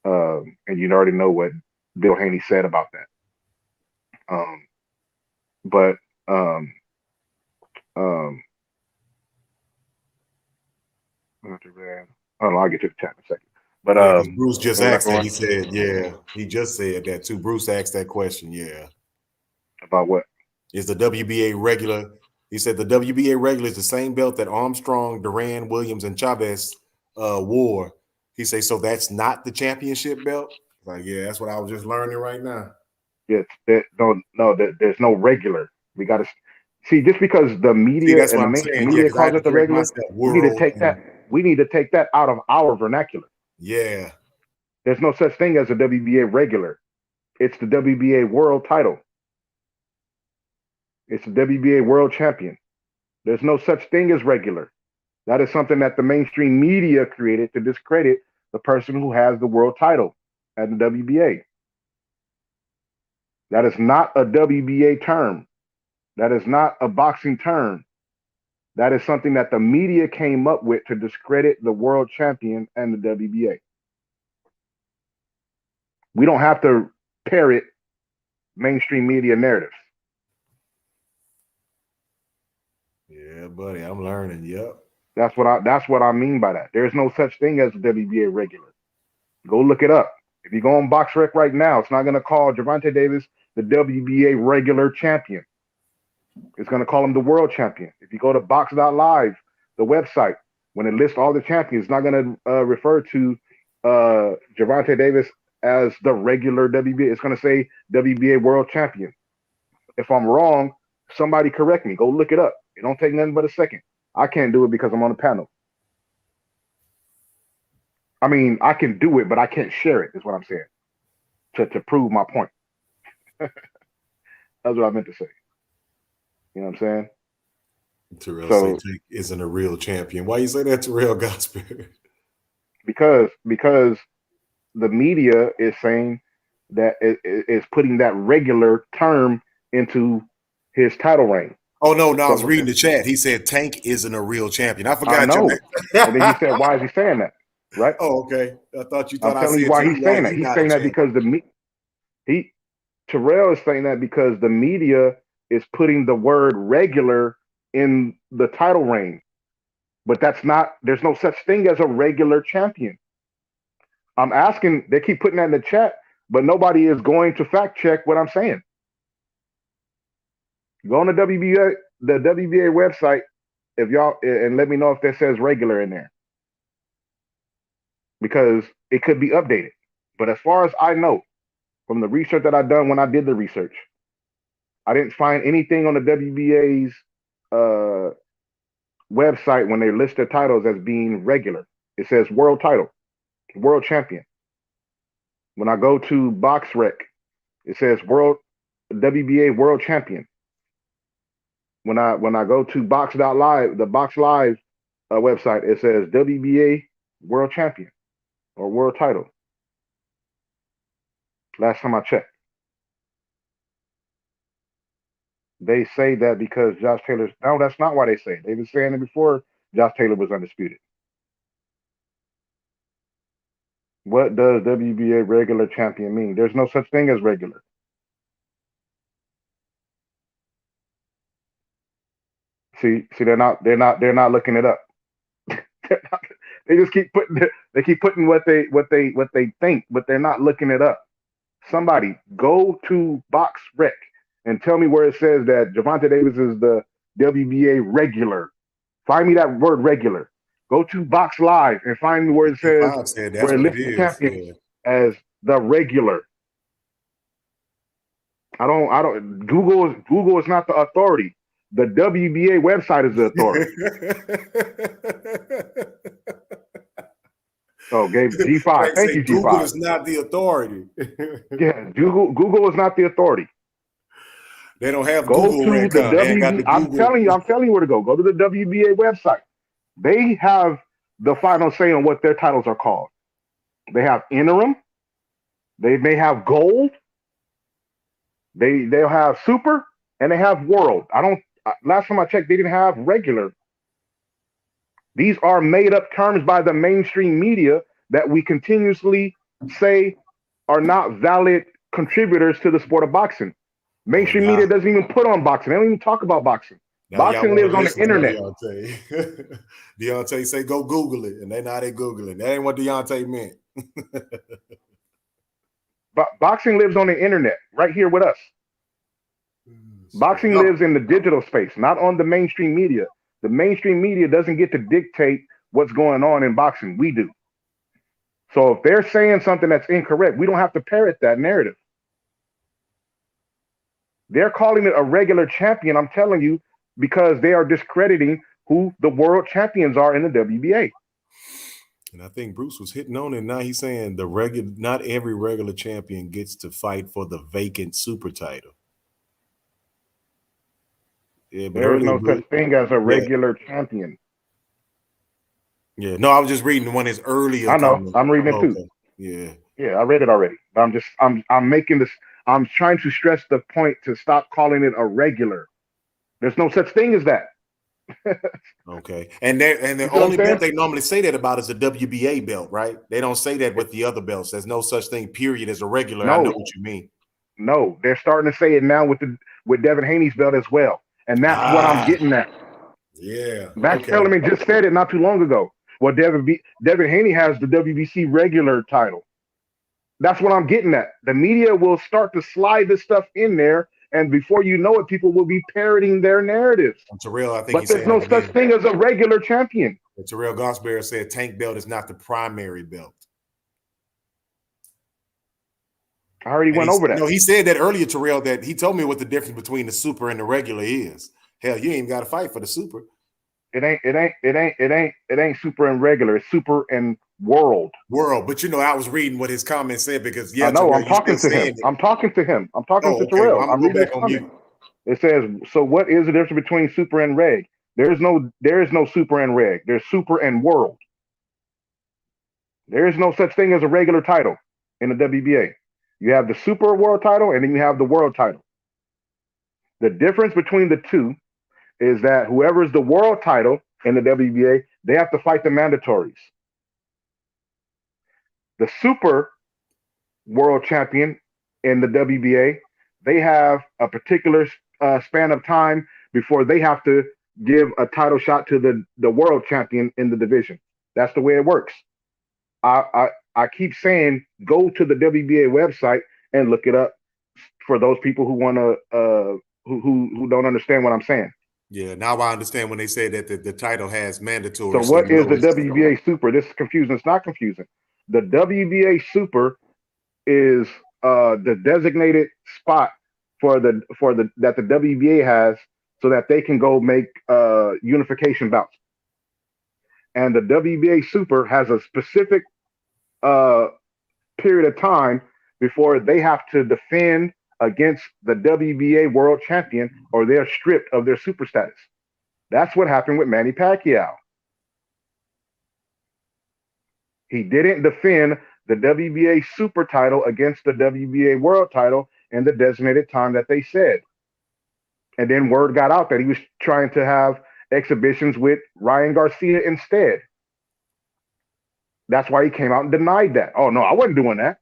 and you already know what Bill Haney said about that. Hold on, I'll get to the chat in a second. But yeah, because Bruce just asked that. going? He said, yeah, he just said that too. Bruce asked that question. Yeah. About what? Is the WBA regular? He said the WBA regular is the same belt that Armstrong, Duran, Williams, and Chavez wore. He said, so that's not the championship belt? Like, yeah, that's what I was just learning right now. Yes, there's no regular. We got to. See, just because the See, media that's and what the I'm mainstream saying. Yeah, media because I calls had to it the correct regular, myself. we need to World take and that. We need to take that out of our vernacular. yeah. There's no such thing as a WBA regular. It's the WBA world title. It's the WBA world champion. There's no such thing as regular. That is something that the mainstream media created to discredit the person who has the world title at the WBA. That is not a WBA term. That is not a boxing term. That is something that the media came up with to discredit the world champion and the WBA. We don't have to parrot mainstream media narratives. Yeah, buddy, I'm learning. Yep. That's what I mean by that. There's no such thing as a WBA regular. Go look it up. If you go on BoxRec right now, it's not going to call Gervonta Davis the WBA regular champion. It's going to call him the world champion. If you go to Box.live, the website, when it lists all the champions, it's not going to refer to Gervonta Davis as the regular WBA. It's going to say WBA world champion. If I'm wrong, somebody correct me. Go look it up. It don't take nothing but a second. I can't do it because I'm on the panel. I mean, I can do it, but I can't share it, is what I'm saying, to prove my point. That's what I meant to say. You know what I'm saying? Terrell So, say Tank isn't a real champion. Why you say that, Terrell Gospel? because the media is saying that it is putting that regular term into his title reign. Oh no, I was So reading the chat. He said Tank isn't a real champion. I I forgot your know. name. And then he said, "Why is he saying that?" Right? Oh, okay. I thought you I'm thought I telling you said to why you he's why saying that. he He's not a saying that champion. because Terrell is saying that because the media is putting the word regular in the title reign. But there's no such thing as a regular champion. I'm asking, they keep putting that in the chat, but nobody is going to fact check what I'm saying. Go on the WBA website if y'all and let me know if that says regular in there. Because it could be updated. But as far as I know, from the research that I done when I did the research, I didn't find anything on the WBA's website when they list their titles as being regular. It says world title, world champion. When I go to BoxRec, it says WBA world champion. When I go to Box.live, the Box Live website, it says WBA world champion or world title. Last time I checked. They say that because Josh Taylor's no, that's not why they say it. They've been saying it before Josh Taylor was undisputed. What does WBA regular champion mean? There's no such thing as regular. See, they're not looking it up. They just keep putting what they think, but they're not looking it up. Somebody go to BoxRec and tell me where it says that Gervonta Davis is the WBA regular. Find me that word regular. Go to Box Live and find me where it says Bob said that's where it what it lists the is. champions Yeah. as the regular. I don't Google is not the authority. The WBA website is the authority. Oh, G5. Frank Thank say you, Google G5. is not the authority. Yeah, Google is not the authority. They don't have Go Google to the Redcon. They ain't got the I'm Google. telling you where to go. Go to the WBA website. They have the final say on what their titles are called. They have interim. They may have gold. They'll have super, and they have world. Last time I checked, they didn't have regular. These are made up terms by the mainstream media that we continuously say are not valid contributors to the sport of boxing. Mainstream media doesn't even put on boxing. They don't even talk about boxing. Now y'all Boxing want lives to on the listen to internet. Deontay. Deontay say go Google it, and they Googling. That ain't what Deontay meant. Boxing lives on the internet, right here with us. Boxing lives in the digital space, not on the mainstream media. The mainstream media doesn't get to dictate what's going on in boxing. We do. So if they're saying something that's incorrect, we don't have to parrot that narrative. They're calling it a regular champion. I'm telling you, because they are discrediting who the world champions are in the WBA. And I think Bruce was hitting on it. Now he's saying not every regular champion gets to fight for the vacant super title. Yeah, but There is earlier, no such thing as a regular champion. Yeah, no, I was just reading one of his earlier I know. comments. I'm reading it too. Okay. Yeah. Yeah, I read it already. But I'm making this. I'm trying to stress the point to stop calling it a regular. There's no such thing as that. Okay. And the only belt they normally say that about is the WBA belt, right? They don't say that with the other belts. There's no such thing, period, as a regular. No. I know what you mean. No, they're starting to say it now with Devin Haney's belt as well. And that's what I'm getting at. Yeah. Max Kellerman just said it not too long ago. Well, Devin Haney has the WBC regular title. That's what I'm getting at. The media will start to slide this stuff in there, and before you know it, people will be parroting their narratives. And Terrell, I think but there's no such thing as a regular champion. And Terrell Gosberry said tank belt is not the primary belt. I already went over that. No, he said that earlier, Terrell, that he told me what the difference between the super and the regular is. Hell, you ain't even got to fight for the super. It ain't super and regular. It's super and world. World, but I was reading what his comment said because I know. I'm talking to him. I'm talking to Terrell. Well, I'm reading his comment. It says, so what is the difference between super and reg? There is no super and reg. There's super and world. There is no such thing as a regular title in the WBA. You have the super world title and then you have the world title. The difference between the two is that whoever is the world title in the WBA, they have to fight the mandatories. The super world champion in the WBA, they have a particular span of time before they have to give a title shot to the world champion in the division. That's the way it works. I keep saying go to the WBA website and look it up for those people who want to who don't understand what I'm saying. Yeah, now I understand when they say that the title has mandatory. So what is the WBA Super? This is confusing. It's not confusing. The WBA Super is the designated spot for the that the WBA has so that they can go make unification bouts. And the WBA Super has a specific period of time before they have to defend against the WBA world champion or they're stripped of their super status. That's what happened with Manny Pacquiao. He didn't defend the WBA super title against the WBA world title in the designated time that they said. And then word got out that he was trying to have exhibitions with Ryan Garcia instead. That's why he came out and denied that. Oh, no, I wasn't doing that.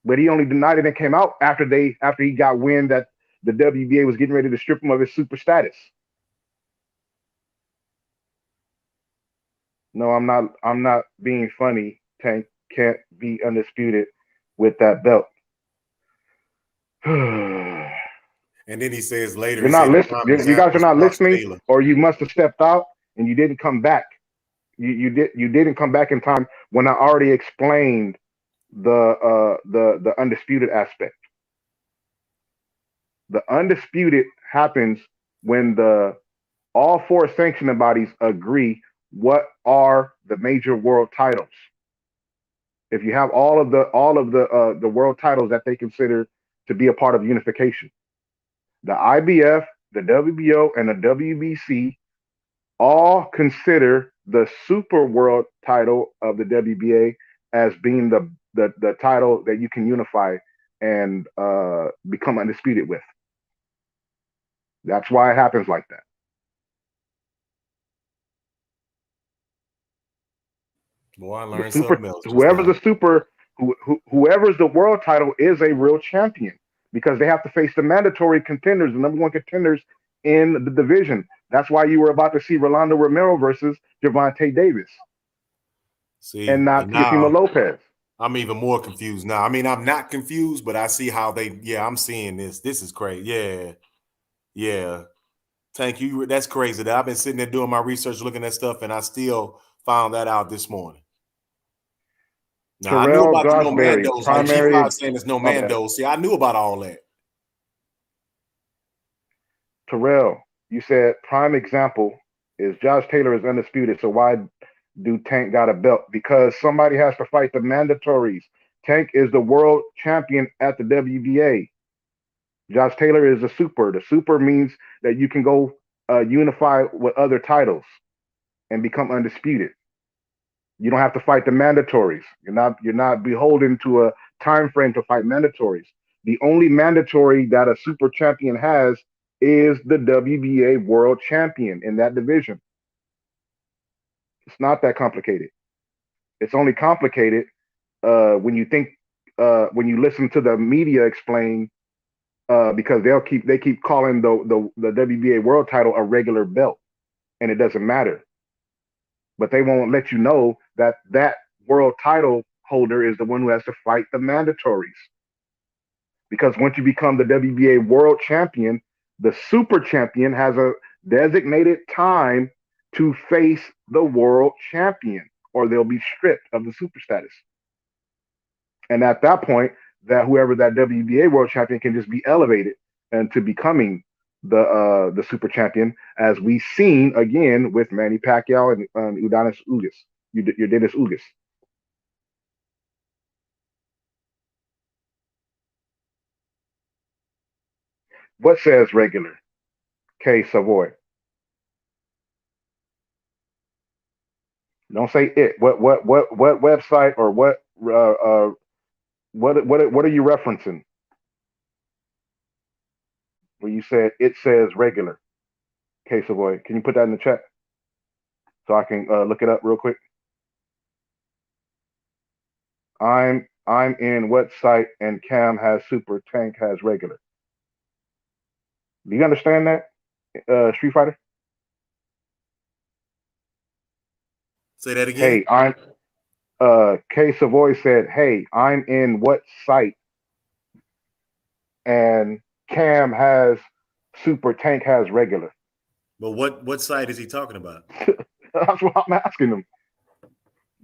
But he only denied it and came out after he got wind that the WBA was getting ready to strip him of his super status. No, I'm not being funny. Tank can't be undisputed with that belt. And then he says later, you're not listening. You guys are not listening, or you must have stepped out and you didn't come back. You didn't come back in time when I already explained the undisputed aspect. The undisputed happens when all four sanctioning bodies agree what are the major world titles. If you have all of the world titles that they consider to be a part of unification, the IBF, the WBO, and the WBC all consider the super world title of the WBA as being the title that you can unify and become undisputed with. That's why it happens like that. Boy, I learned something else. Whoever's the super, whoever's the world title is a real champion because they have to face the mandatory contenders, the number one contenders in the division. That's why you were about to see Rolando Romero versus Gervonta Davis. And not Teofimo Lopez. I'm even more confused now. I mean, I'm not confused, but I see how I'm seeing this. This is crazy. Yeah. Thank you. That's crazy. That I've been sitting there doing my research, looking at stuff, and I still found that out this morning. Now, I knew about the no Mandos. Like G5 saying there's no Mandos. See, I knew about all that. Terrell, You said prime example is Josh Taylor is undisputed. So why do Tank got a belt? Because somebody has to fight the mandatories. Tank is the world champion at the WBA. Josh Taylor is a super. The super means that you can go unify with other titles and become undisputed. You don't have to fight the mandatories. You're not beholden to a time frame to fight mandatories. The only mandatory that a super champion has is the WBA world champion in that division. It's not that complicated. It's only complicated when you think when you listen to the media explain because they keep calling the WBA world title a regular belt, and it doesn't matter. But they won't let you know that that world title holder is the one who has to fight the mandatories. Because once you become the WBA world champion, the super champion has a designated time to face the world champion, or they'll be stripped of the super status. And at that point, that whoever that WBA world champion can just be elevated and to becoming the super champion, as we've seen again with Manny Pacquiao and Udonis Ugas. Dennis Ugas. What says regular? K Savoy. Don't say it. What website or what are you referencing? Where you said it says regular. K Savoy. Can you put that in the chat so I can look it up real quick? I'm in what site and Cam has super, Tank has regular. Do you understand that, Street Fighter? Say that again. Hey, I'm K Savoy said, "Hey, I'm in what site?" And Cam has super, Tank has regular. But what site is he talking about? That's what I'm asking him.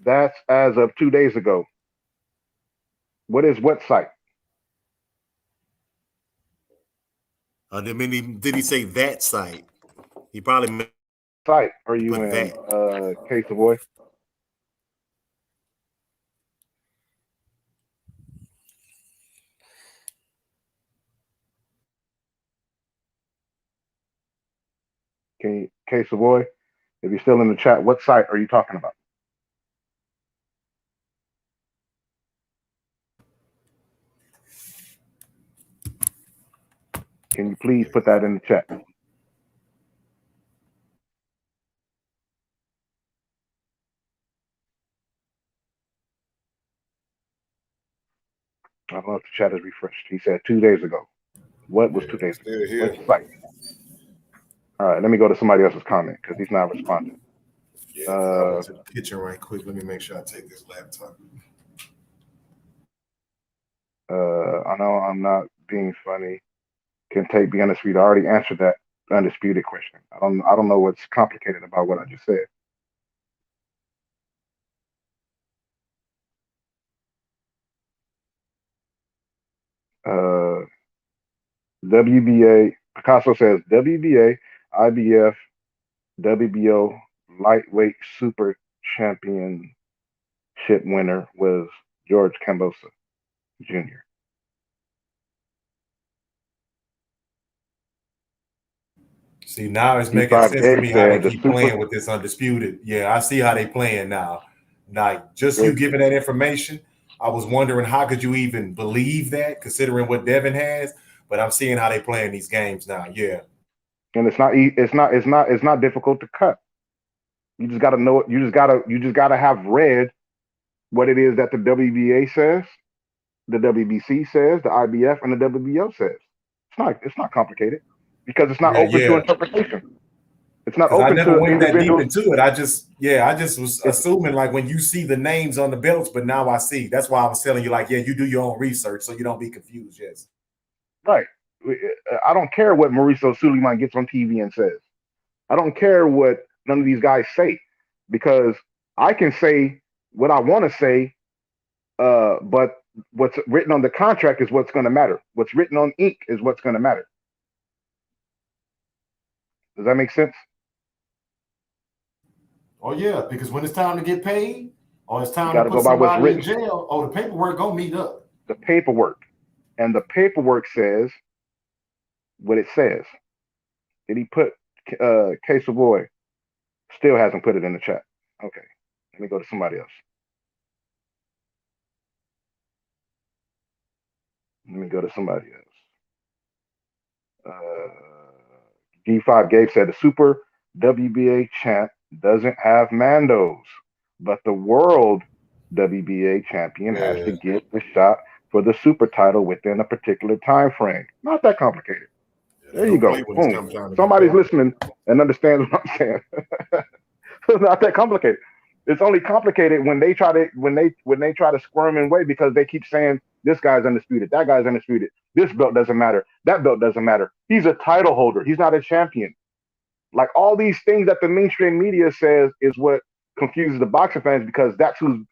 That's as of 2 days ago. What is what site? Did he say that site? He probably meant Site are you put in, that. K Savoy? Can you, K Savoy? If you're still in the chat, what site are you talking about? Can you please put that in the chat? I don't know if the chat is refreshed. He said 2 days ago. What was 2 days ago? Still here. What site? All right, let me go to somebody else's comment because he's not responding. Yeah, I'll go to the kitchen right quick. Let me make sure I take this laptop. I know I'm not being funny. Can Tate be undisputed? I already answered that undisputed question. I don't know what's complicated about what I just said. WBA, Picasso says WBA, IBF, WBO lightweight super championship winner was George Kambosos Jr. See, now it's making sense to me how they keep playing with this undisputed. Yeah, I see how they playing now. Like, just you giving that information, I was wondering how could you even believe that, considering what Devin has. But I'm seeing how they playing these games now. Yeah, and it's not difficult to cut. You just got to know it. You just got to have read what it is that the WBA says, the WBC says, the IBF, and the WBO says. It's not complicated because it's not open to interpretation. It's not open I never to went that deep individuals. into it. I just was assuming like when you see the names on the belts, but now I see. That's why I was telling you like, yeah, you do your own research so you don't be confused. Yes, right. I don't care what Mauricio Suleiman gets on TV and says. I don't care what none of these guys say because I can say what I want to say, but what's written on the contract is what's going to matter. What's written on ink is what's going to matter. Does that make sense? Oh yeah, because when it's time to get paid, or it's You time got to to put go by what's somebody in written, jail, the paperwork gonna meet up. the paperwork. And the paperwork says what it says. Did he put K Savoy? Still hasn't put it in the chat. Okay. Let me go to somebody else. Let me go to somebody else. G5 Gabe said the Super WBA champ doesn't have Mandos, but the world WBA champion has to Yeah, get the shot for the super title within a particular time frame. Not that complicated. they There you don't go. play when it's Boom. come time to get Somebody's paid. listening and understands what I'm saying. It's not that complicated. It's only complicated when they try to when they try to squirm in way because they keep saying this guy's undisputed, that guy's undisputed, this belt doesn't matter, that belt doesn't matter. He's a title holder. He's not a champion. Like all these things that the mainstream media says is what confuses the boxing fans because that's who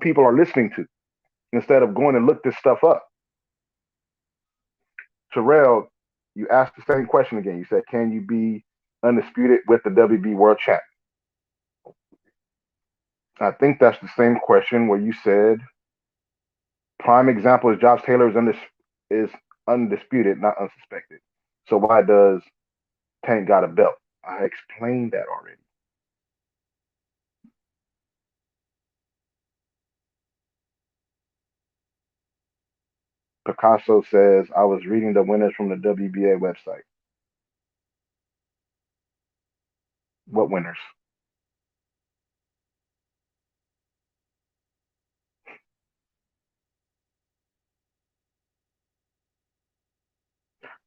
people are listening to instead of going and look this stuff up. Terrell, you asked the same question again. You said, "Can you be undisputed with the WB World Champ?" I think that's the same question where you said prime example is Josh Taylor is undisputed, not unsuspected. So why does Tank got a belt? I explained that already. Picasso says I was reading the winners from the WBA website. What winners?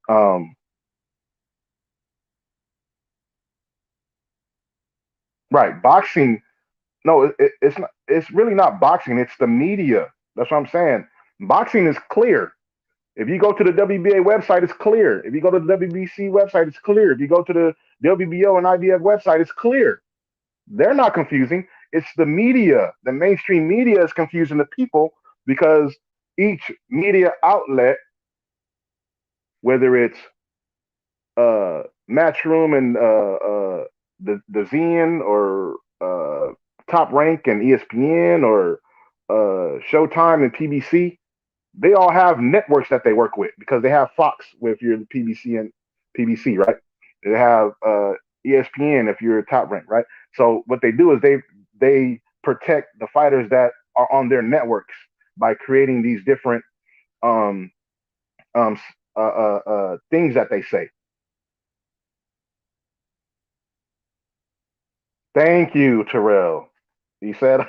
Um, right, boxing. No, it's not. It's really not boxing. It's the media. That's what I'm saying. Boxing is clear. If you go to the WBA website, it's clear. If you go to the WBC website, it's clear. If you go to the WBO and IBF website, it's clear. They're not confusing. It's the media. The mainstream media is confusing the people because each media outlet, whether it's Matchroom and the Zen or Top Rank and ESPN or Showtime and PBC, they all have networks that they work with because they have Fox if you're the PBC and PBC, right? They have ESPN if you're Top Rank, right? So what they do is they protect the fighters that are on their networks by creating these different um, um, things that they say. Thank you, Terrell. He said,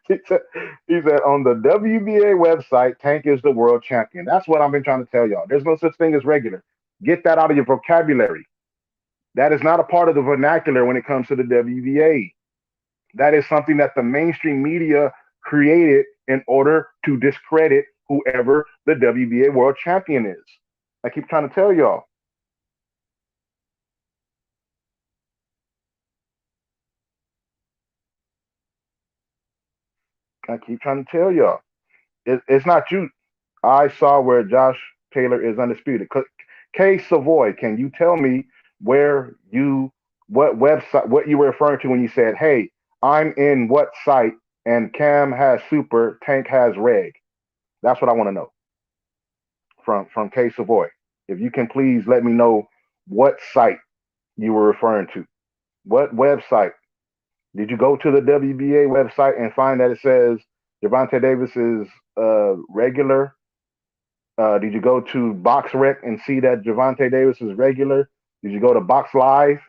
he said on the WBA website, Tank is the world champion. That's what I've been trying to tell y'all. There's no such thing as regular. Get that out of your vocabulary. That is not a part of the vernacular when it comes to the WBA. That is something that the mainstream media created in order to discredit whoever the WBA world champion is. I keep trying to tell y'all. I keep trying to tell y'all. It's not you. I saw where Josh Taylor is undisputed. K Savoy, can you tell me what website, what you were referring to when you said, "Hey, I'm in what site and Cam has super, Tank has reg." That's what I want to know from K Savoy. If you can please let me know what site you were referring to. What website? Did you go to the WBA website and find that it says Gervonta Davis is regular? Did you go to BoxRec and see that Gervonta Davis is regular? Did you go to Box Live?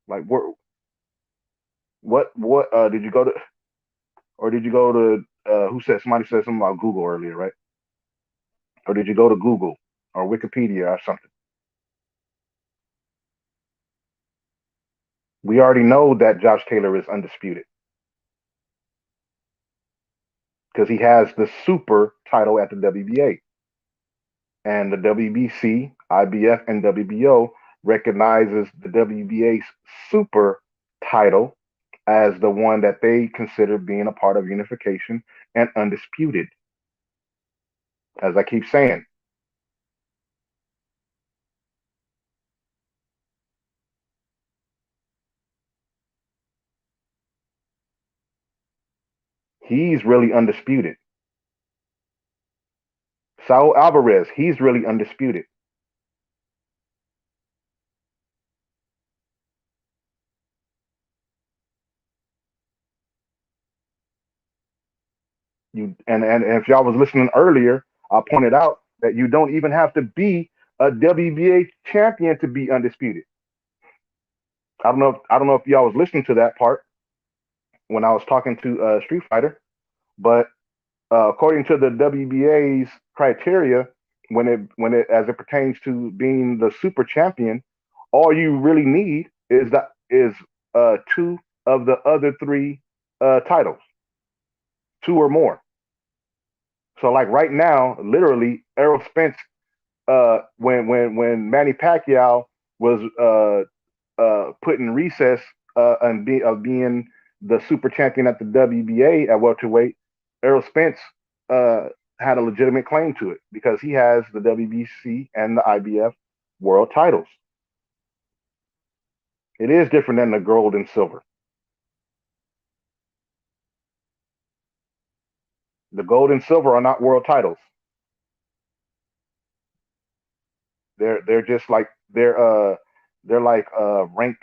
Like what did you go to, or did you go to who said somebody said something about Google earlier, right? Or did you go to Google or Wikipedia or something? We already know that Josh Taylor is undisputed because he has the super title at the WBA. And the WBC, IBF, and WBO recognizes the WBA's super title as the one that they consider being a part of unification and undisputed. As I keep saying, He's really undisputed. Saul Alvarez, he's really undisputed. And if y'all was listening earlier, I pointed out that you don't even have to be a WBA champion to be undisputed. I don't know if y'all was listening to that part when I was talking to Street Fighter, but according to the WBA's criteria, when it as it pertains to being the super champion, all you really need is two of the other three titles, two or more. So like right now, literally, Errol Spence, when Manny Pacquiao was put in recess of being the super champion at the WBA at welterweight, Errol Spence uh, had a legitimate claim to it because he has the WBC and the IBF world titles. It is different than the gold and silver. The gold and silver are not world titles. They're just like they're like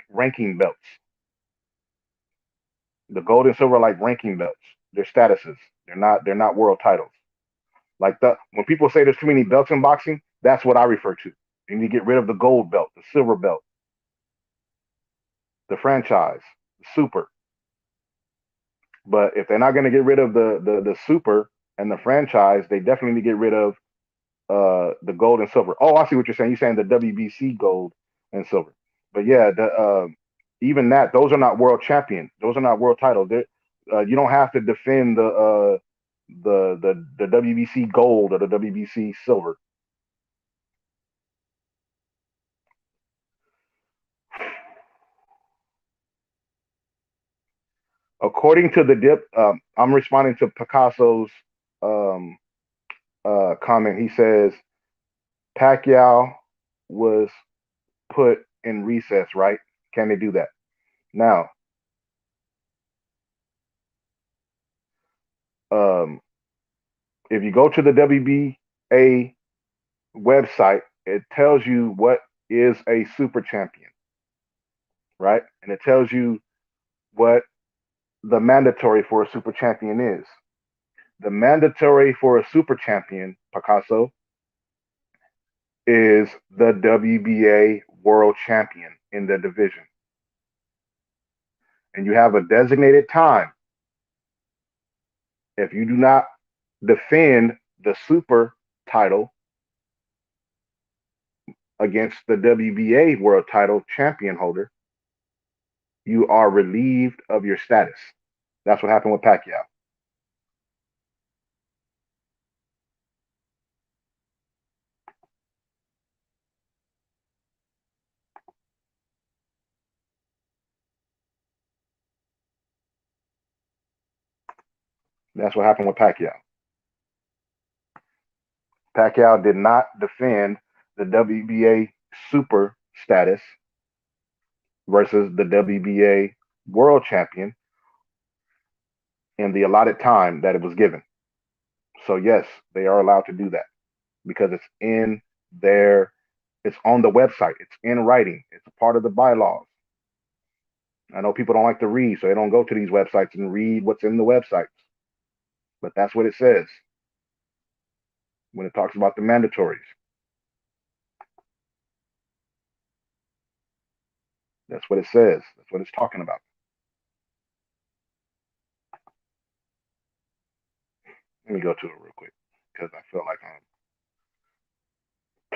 ranking belts. The gold and silver are like ranking belts. They're statuses. They're not world titles. Like when people say there's too many belts in boxing, that's what I refer to. You need to get rid of the gold belt, the silver belt, the franchise, the super. But if they're not going to get rid of the super and the franchise, they definitely need to get rid of the gold and silver. Oh, I see what you're saying. You're saying the WBC gold and silver. But yeah, even that, those are not world champions. Those are not world titles. You don't have to defend the WBC gold or the WBC silver. According to the dip, I'm responding to Picasso's um, comment. He says Pacquiao was put in recess, right? Can they do that? Now, um, if you go to the WBA website, it tells you what is a super champion, right? And it tells you what the mandatory for a super champion is. The mandatory for a super champion, Picasso, is the WBA world champion in the division. And you have a designated time. If you do not defend the super title against the WBA world title champion holder, you are relieved of your status. That's what happened with Pacquiao. That's what happened with Pacquiao. Pacquiao did not defend the WBA super status versus the WBA world champion in the allotted time that it was given. So yes, they are allowed to do that because it's in their it's on the website. It's in writing. It's a part of the bylaws. I know people don't like to read, so they don't go to these websites and read what's in the websites. But that's what it says when it talks about the mandatories. That's what it says. That's what it's talking about. Let me go to it real quick because I feel like I'm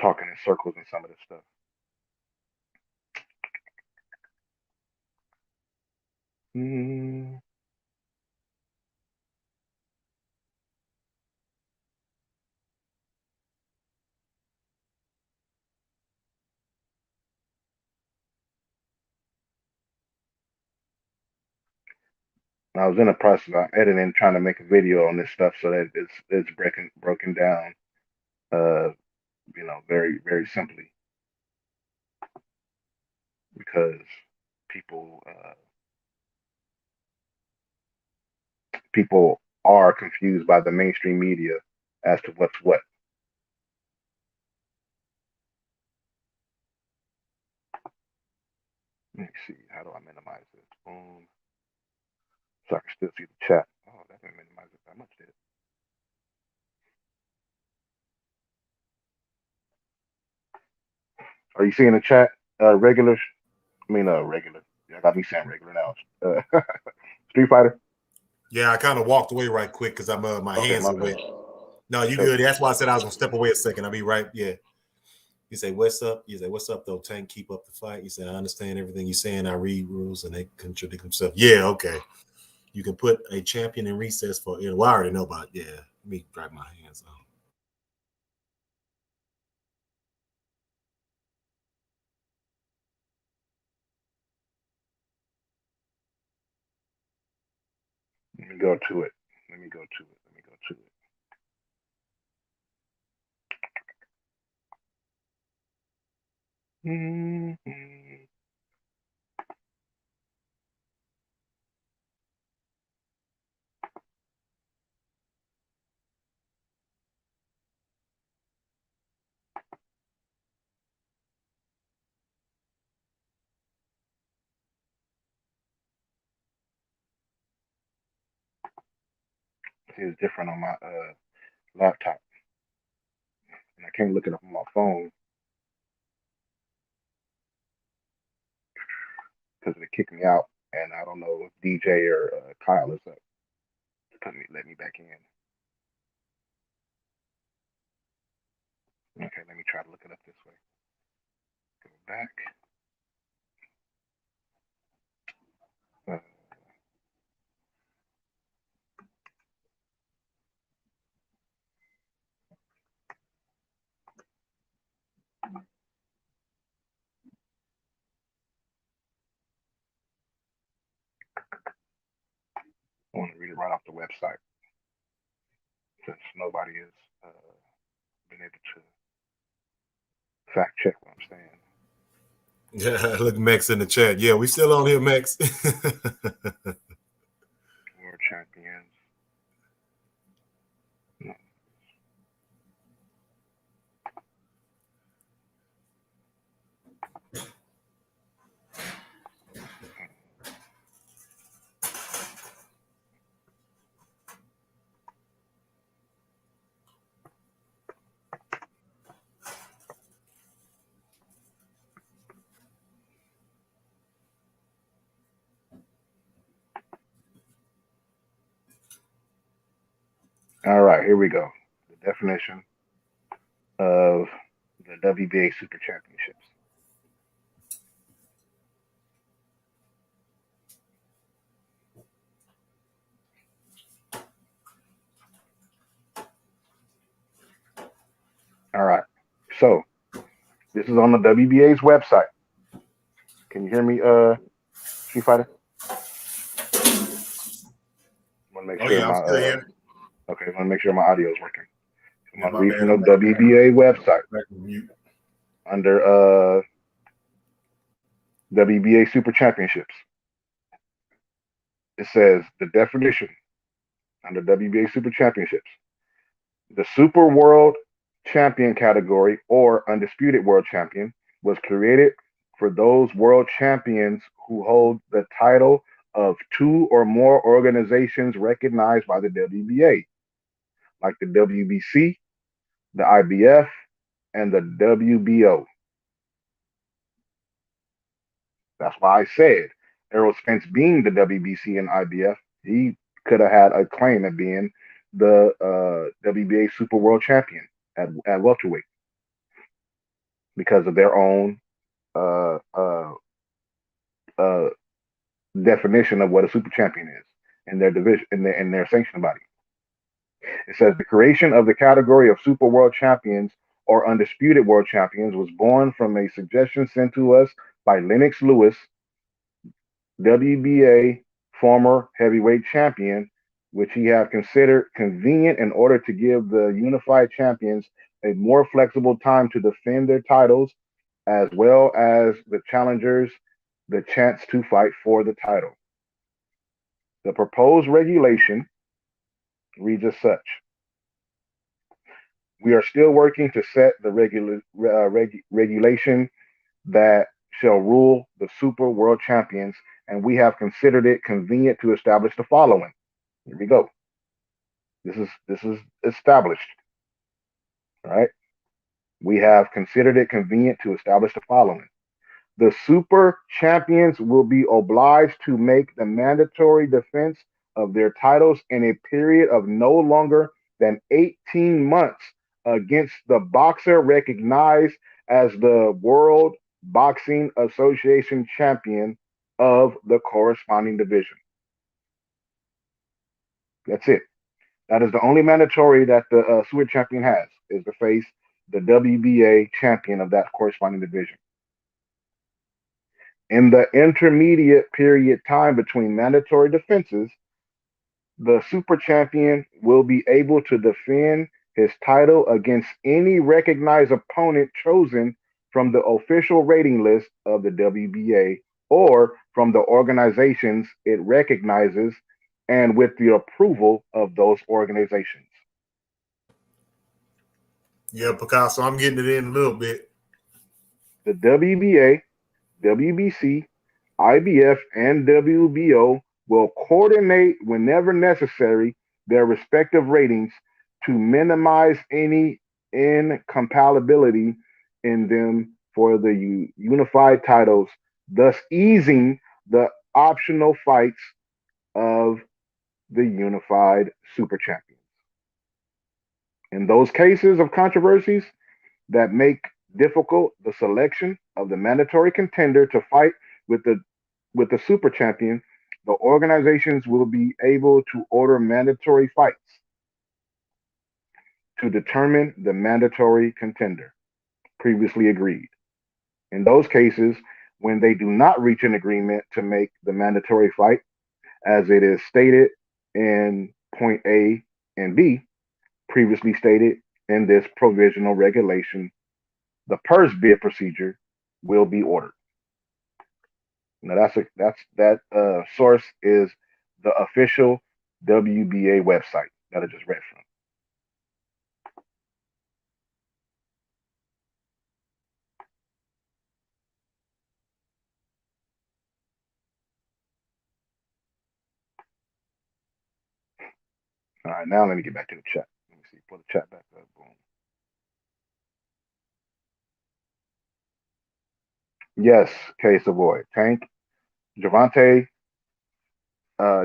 talking in circles and some of this stuff. Mm. I was in the process of editing, trying to make a video on this stuff so that it's broken down, uh, very very simply because people people are confused by the mainstream media as to what's what. Let me see. How do I minimize this? Boom. So I can still see the chat. Oh, that didn't minimize it that much, did it? Are you seeing the chat? Regular? Regular. Yeah, I got me saying regular now. Street Fighter? Yeah, I kind of walked away right quick because I'm my Okay, hands my are bad. wet. No, you good. That's why I said I was gonna step away a second. I'll be right. Yeah. You say, what's up? You say, what's up, though, Tank? Keep up the fight. You say, I understand everything you're saying. I read rules and they contradict themselves. Yeah, okay. You can put a champion in recess for, well, I already know about it. Yeah. Let me dry my hands on. Let me go to it. Let me go to it. Let me go to it. Mm-hmm. See, it's different on my laptop, and I can't look it up on my phone because it kicked me out, and I don't know if DJ or Kyle is up to let me back in. Okay, let me try to look it up this way. Go back. Uh, I want to read it right off the website since nobody has been able to fact check what I'm saying. Yeah, look, Max in the chat. Yeah, we still on here, Max. World champions. No. All right, here we go. The definition of the WBA Super Championships. All right, so this is on the WBA's website. Can you hear me, Street Fighter? Want to make Oh, sure yeah, I'm my still here. okay. Want to make sure my audio is working. I'm Yeah, gonna my read bad. from the WBA website Back on mute. under WBA Super Championships. It says the definition under WBA Super Championships: the Super World Champion category or Undisputed World Champion was created for those world champions who hold the title of two or more organizations recognized by the WBA, like the WBC, the IBF, and the WBO. That's why I said Errol Spence being the WBC and IBF, he could have had a claim at being the WBA Super World Champion at welterweight because of their own uh, uh, uh, definition of what a super champion is in their division in their sanctioning body. It says the creation of the category of Super World Champions or Undisputed World Champions was born from a suggestion sent to us by Lennox Lewis, WBA former heavyweight champion, which he had considered convenient in order to give the unified champions a more flexible time to defend their titles, as well as the challengers the chance to fight for the title. The proposed regulation reads as such: We are still working to set the regulation that shall rule the Super World Champions, and we have considered it convenient to establish the following. Here we go. This is established. All right. We have considered it convenient to establish the following. The super champions will be obliged to make the mandatory defense of their titles in a period of no longer than 18 months against the boxer recognized as the World Boxing Association champion of the corresponding division. That's it. That is the only mandatory that the super champion has, is to face the WBA champion of that corresponding division. In the intermediate period time between mandatory defenses, the super champion will be able to defend his title against any recognized opponent chosen from the official rating list of the WBA or from the organizations it recognizes and with the approval of those organizations. Yeah, Picasso, I'm getting it in a little bit. The WBA, WBC, IBF, and WBO will coordinate whenever necessary their respective ratings to minimize any incompatibility in them for the unified titles, thus easing the optional fights of the unified super champions. In those cases of controversies that make difficult the selection of the mandatory contender to fight with the super champion, the organizations will be able to order mandatory fights to determine the mandatory contender previously agreed. In those cases, when they do not reach an agreement to make the mandatory fight, as it is stated in point A and B, previously stated in this provisional regulation, the purse bid procedure will be ordered. Now that source is the official WBA website that I just read from. All right, now let me get back to the chat. Let me see, pull the chat back up. Boom. Yes, K Savoy. Tank Javante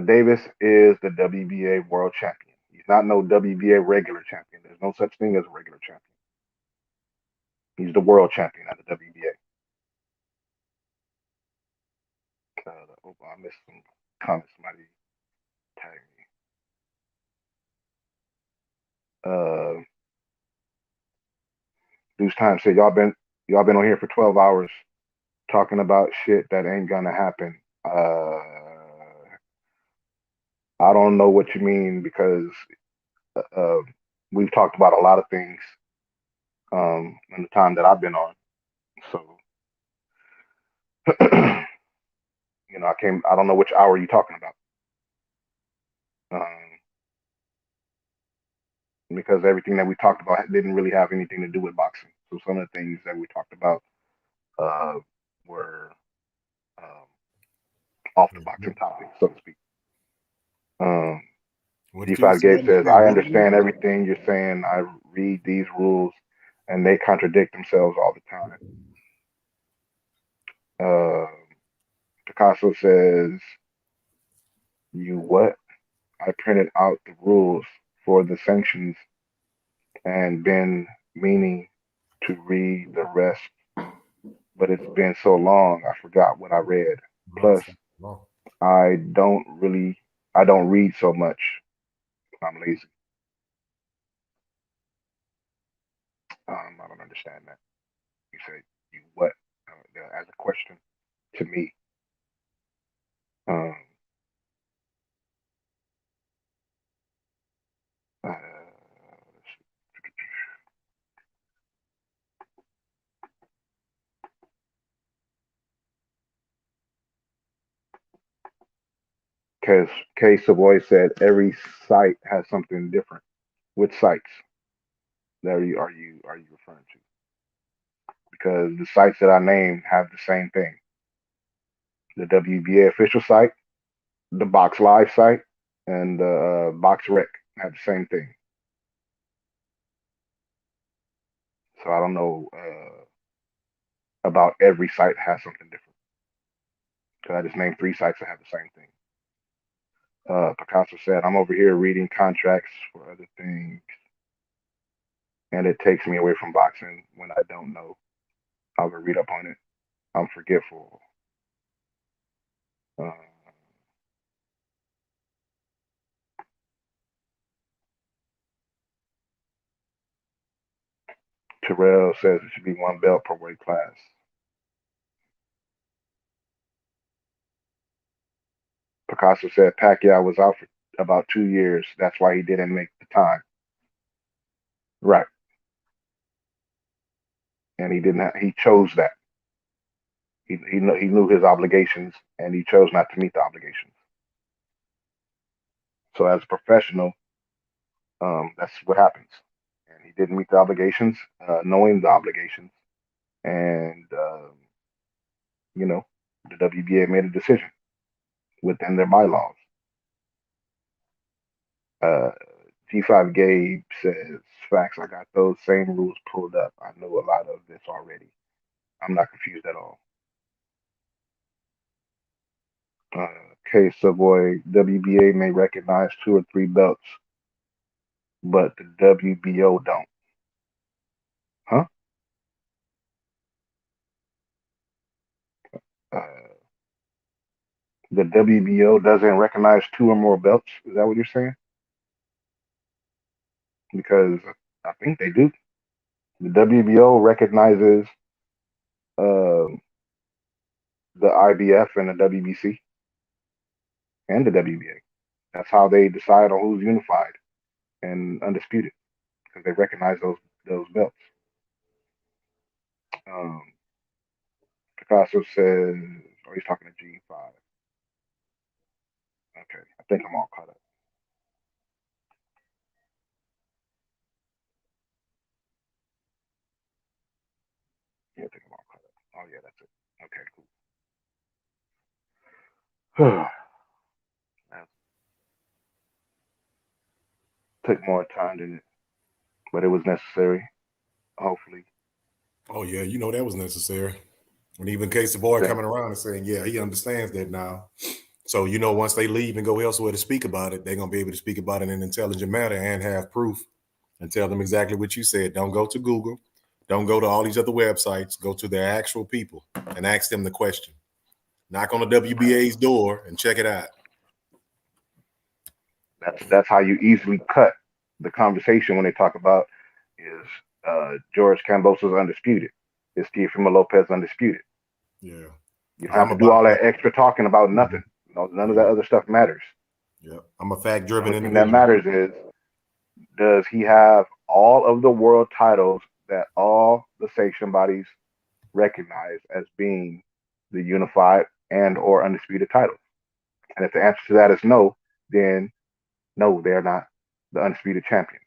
Davis is the WBA world champion. He's not no WBA regular champion. There's no such thing as a regular champion. He's the world champion at the WBA. Oh, I missed some comments. Somebody tagged me. Deuce Time said y'all been on here for 12 hours talking about shit that ain't gonna happen. I don't know what you mean because uh, we've talked about a lot of things in the time that I've been on. So, I don't know which hour you're talking about. Because everything that we talked about didn't really have anything to do with boxing. So some of the things that we talked about were off the boxing topic, so to speak. D5 Gabe says, I understand everything you're saying. I read these rules and they contradict themselves all the time. Picasso says, you what? I printed out the rules for the sanctions and been meaning to read the rest, but it's been so long I forgot what I read. Plus, I don't read so much. I'm lazy. I don't understand that. You say you what as a question to me. Um, uh, Because K Savoy said every site has something different. Which sites are you referring to? Because the sites that I named have the same thing. The WBA official site, the Box Live site, and the Box Rec have the same thing. So I don't know about every site has something different. Because I just named 3 sites that have the same thing. Picasso said, I'm over here reading contracts for other things, and it takes me away from boxing when I don't know. I'll go read up on it. I'm forgetful. Uh, Terrell says it should be 1 belt per weight class. Picasso said Pacquiao was out for about 2 years. That's why he didn't make the time. Right. And he didn't. He chose that. He knew his obligations, and he chose not to meet the obligations. So as a professional, that's what happens. And he didn't meet the obligations, knowing the obligations, and you know, the WBA made a decision within their bylaws. Uh, G5 Gabe says, facts, I got those same rules pulled up. I know a lot of this already. I'm not confused at all. K Savoy, WBA may recognize 2 or 3 belts, but the WBO don't. Huh? The WBO doesn't recognize 2 or more belts. Is that what you're saying? Because I think they do. The WBO recognizes uh, the IBF and the WBC and the WBA. That's how they decide on who's unified and undisputed because they recognize those belts. Um, Picasso says, oh, he's talking to G5. Okay, I think I'm all caught up. Yeah, I think I'm all caught up. Oh yeah, that's it. Okay, cool. That took more time than it, but it was necessary. Hopefully. Oh yeah, you know that was necessary. And even Case the boy Yeah. coming around and saying, yeah, he understands that now. So, you know, once they leave and go elsewhere to speak about it, they're going to be able to speak about it in an intelligent manner and have proof and tell them exactly what you said. Don't go to Google. Don't go to all these other websites. Go to their actual people and ask them the question. Knock on the WBA's door and check it out. That's how you easily cut the conversation when they talk about is George Kambosos undisputed? Is Teofimo Lopez undisputed? Yeah. You don't have to do all that extra talking about nothing. You know, none of that other stuff matters. Yeah. I'm a fact-driven The only thing individual. that matters is, does he have all of the world titles that all the sanction bodies recognize as being the unified and or undisputed titles? And if the answer to that is no, then no, they're not the undisputed champion.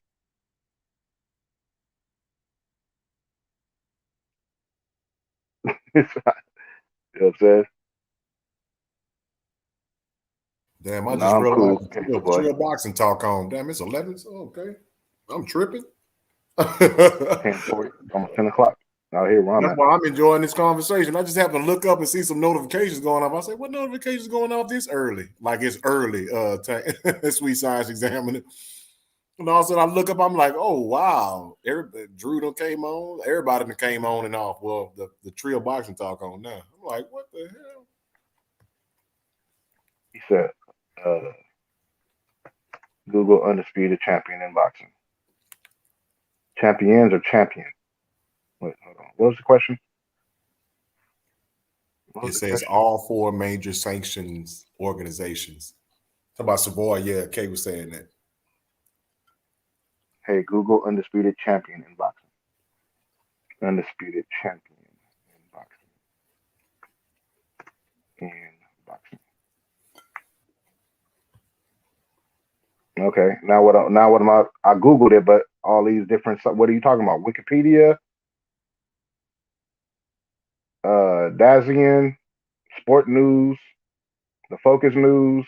You know what I'm saying? Damn, I No, just I'm realized cool. the Boy. trail boxing talk on. Damn, it's 11. So, okay. I'm tripping. 10:40, almost 10 o'clock. Out here where I'm That's at. why I'm enjoying this conversation. I just happen to look up and see some notifications going off. I say, what notifications going off this early? Like it's early, Sweet Science examining. And all of a sudden I look up, I'm like, oh wow. Drew done came on. Everybody done came on and off. Well, the trio boxing talk on now. I'm like, what the hell? He said, Google undisputed champion in boxing. Champions or champion? Wait, hold on. What was the question? It says all 4 major sanctions organizations. How about Savoy? Yeah, Kay was saying that. Hey, Google undisputed champion in boxing. Undisputed champion in boxing. In boxing. Okay. Now what? Now what am I? I googled it, but all these different. What are you talking about? Wikipedia, Dazian, Sport News, The Focus News,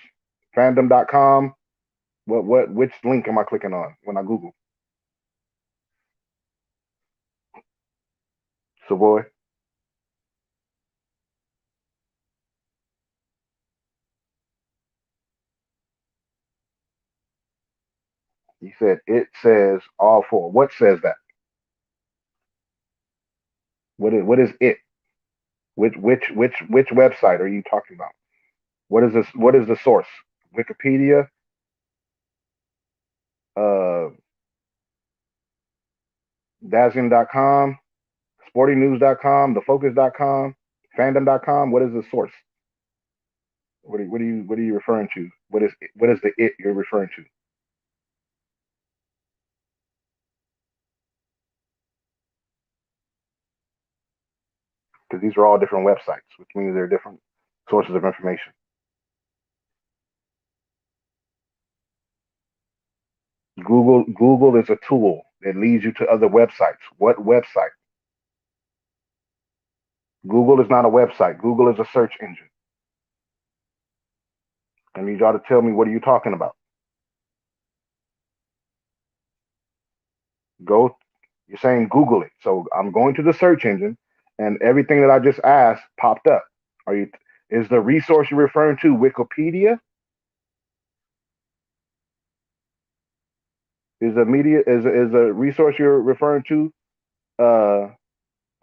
Fandom.com. What? Which link am I clicking on when I Google Savoy? He said it says all four. What says that? What is it? Which website are you talking about? What is this? What is the source? Wikipedia, uh, Dazian.com, SportingNews.com, TheFocus.com, Fandom.com. What is the source? What are you referring to? What is the it you're referring to? Because these are all different websites, which means they're different sources of information. Google is a tool that leads you to other websites. What website? Google is not a website. Google is a search engine. I need y'all to tell me, what are you talking about? Go. You're saying Google it. So I'm going to the search engine, and everything that I just asked popped up. Are you? Is the resource you're referring to Wikipedia? Is a media is a resource you're referring to uh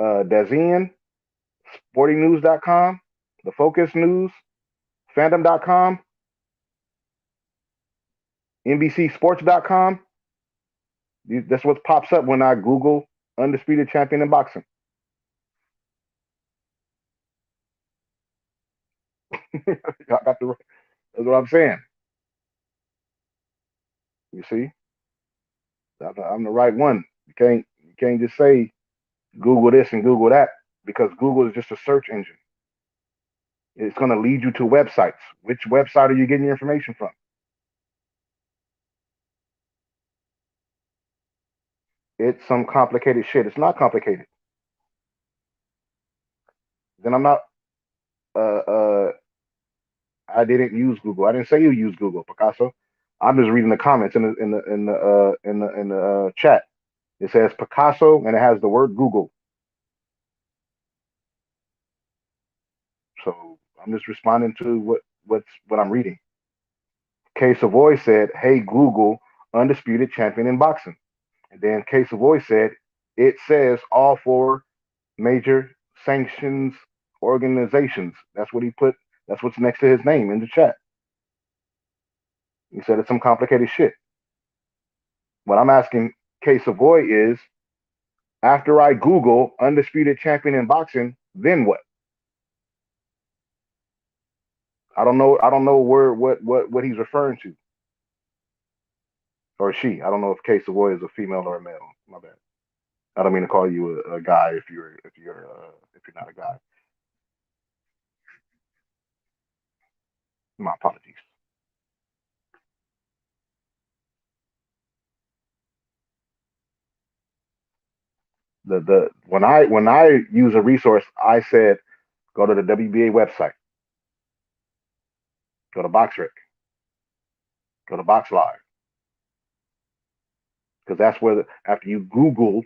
Dazian, SportingNews.com, The Focus News, Fandom.com, NBCSports.com? That's what pops up when I Google undisputed champion in boxing. I got the. That's what I'm saying. You see, I'm the right one. You can't just say Google this and Google that, because Google is just a search engine. It's going to lead you to websites. Which website are you getting your information from? It's some complicated shit. It's not complicated. Then I'm not. Uh, uh, I didn't use Google. I didn't say you use Google, Picasso. I'm just reading the comments in the chat. It says Picasso and it has the word Google. So I'm just responding to what I'm reading. K Savoy said, "Hey Google, undisputed champion in boxing." And then K Savoy said, "It says all four major sanctions organizations." That's what he put. That's what's next to his name in the chat. He said it's some complicated shit. What I'm asking K Savoy is, after I Google undisputed champion in boxing, then what? I don't know. I don't know what he's referring to, or she. I don't know if K Savoy is a female or a male. My bad. I don't mean to call you a guy if you're not a guy. My apologies. The when I use a resource, I said go to the WBA website, go to BoxRec, go to Box Live, because that's where after you Google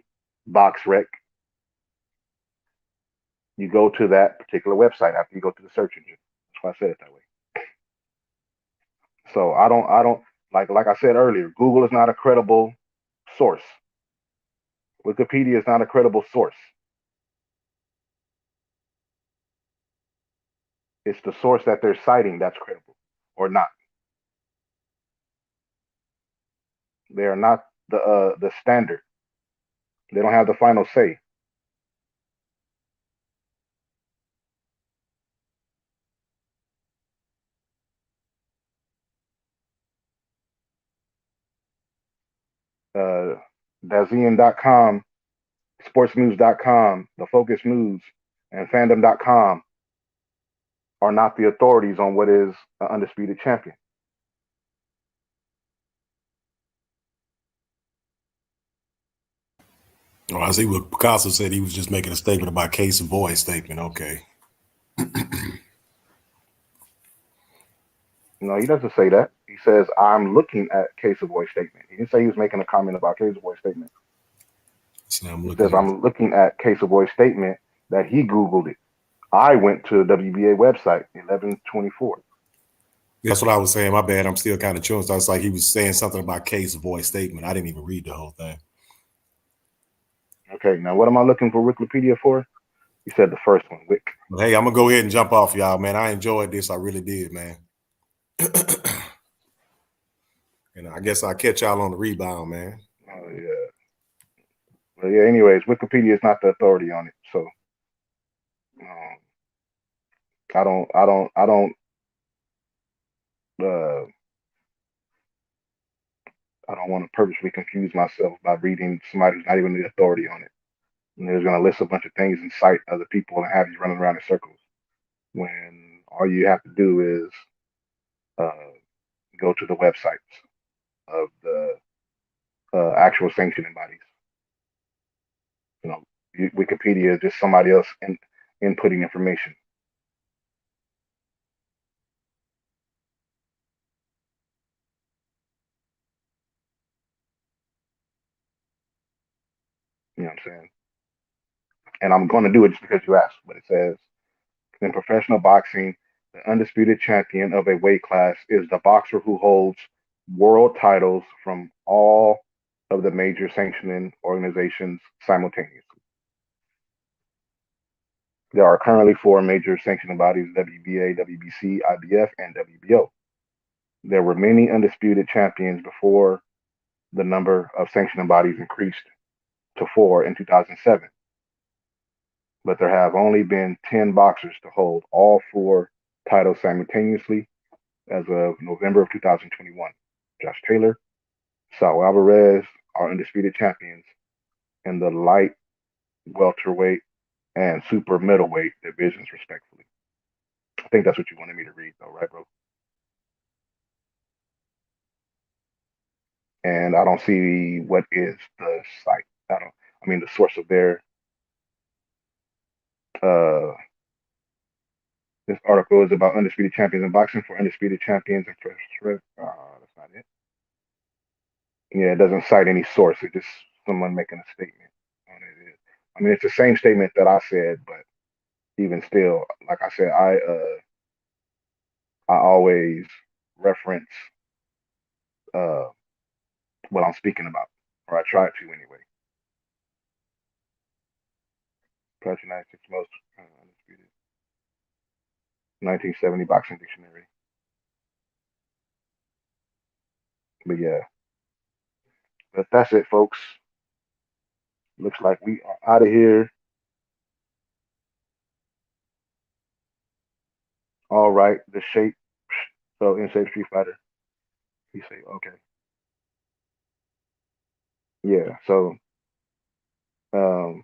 BoxRec, you go to that particular website after you go to the search engine. That's why I said it that way. So I don't like I said earlier, Google is not a credible source. Wikipedia is not a credible source. It's the source that they're citing that's credible or not. They are not the standard. They don't have the final say. Uh, Dazian.com, sportsnews.com, the Focus News, and fandom.com are not the authorities on what is an undisputed champion. Oh, I see what Picasso said. He was just making a statement about Case and Boy statement. Okay. No, he doesn't say that. He says, I'm looking at Case of Boy statement. He didn't say he was making a comment about Case of Boy statement. So I'm He looking says, at I'm looking at Case of Boy statement that he Googled it. I went to the WBA website, 11/24. That's what I was saying. My bad. I'm still kind of chewing. So it's like he was saying something about Case and Boy statement. I didn't even read the whole thing. Okay, now what am I looking for Wikipedia for? He said the first one, Wick. But hey, I'm gonna go ahead and jump off, y'all, man. I enjoyed this. I really did, man. And I guess I'll catch y'all on the rebound, man. Oh yeah. Well, yeah. Anyways, Wikipedia is not the authority on it, so I don't want to purposely confuse myself by reading somebody who's not even the authority on it. And they're going to list a bunch of things and cite other people and have you running around in circles when all you have to do is go to the websites of the actual sanctioning bodies. You know, Wikipedia is just somebody else inputting information. You know what I'm saying? And I'm going to do it just because you asked. But it says in professional boxing, the undisputed champion of a weight class is the boxer who holds world titles from all of the major sanctioning organizations simultaneously. There are currently 4 major sanctioning bodies: WBA, WBC, IBF, and WBO. There were many undisputed champions before the number of sanctioning bodies increased to 4 in 2007. But there have only been 10 boxers to hold all 4 titles simultaneously as of November of 2021. Josh Taylor, Saul Alvarez are undisputed champions in the light welterweight and super middleweight divisions, respectively. I think that's what you wanted me to read, though, right, bro? And I don't see what is the site. I mean, the source of their uh, this article is about undisputed champions in boxing for undisputed champions and that's not it. Yeah, it doesn't cite any source. It's just someone making a statement on it. I mean, it's the same statement that I said, but even still, like I said, I always reference what I'm speaking about, or I try to anyway. Plus, United States most undisputed 1970 boxing dictionary. But yeah, but that's it, folks. Looks like we are out of here. All right, the shape. So in shape Street Fighter. He say okay. Yeah. So um,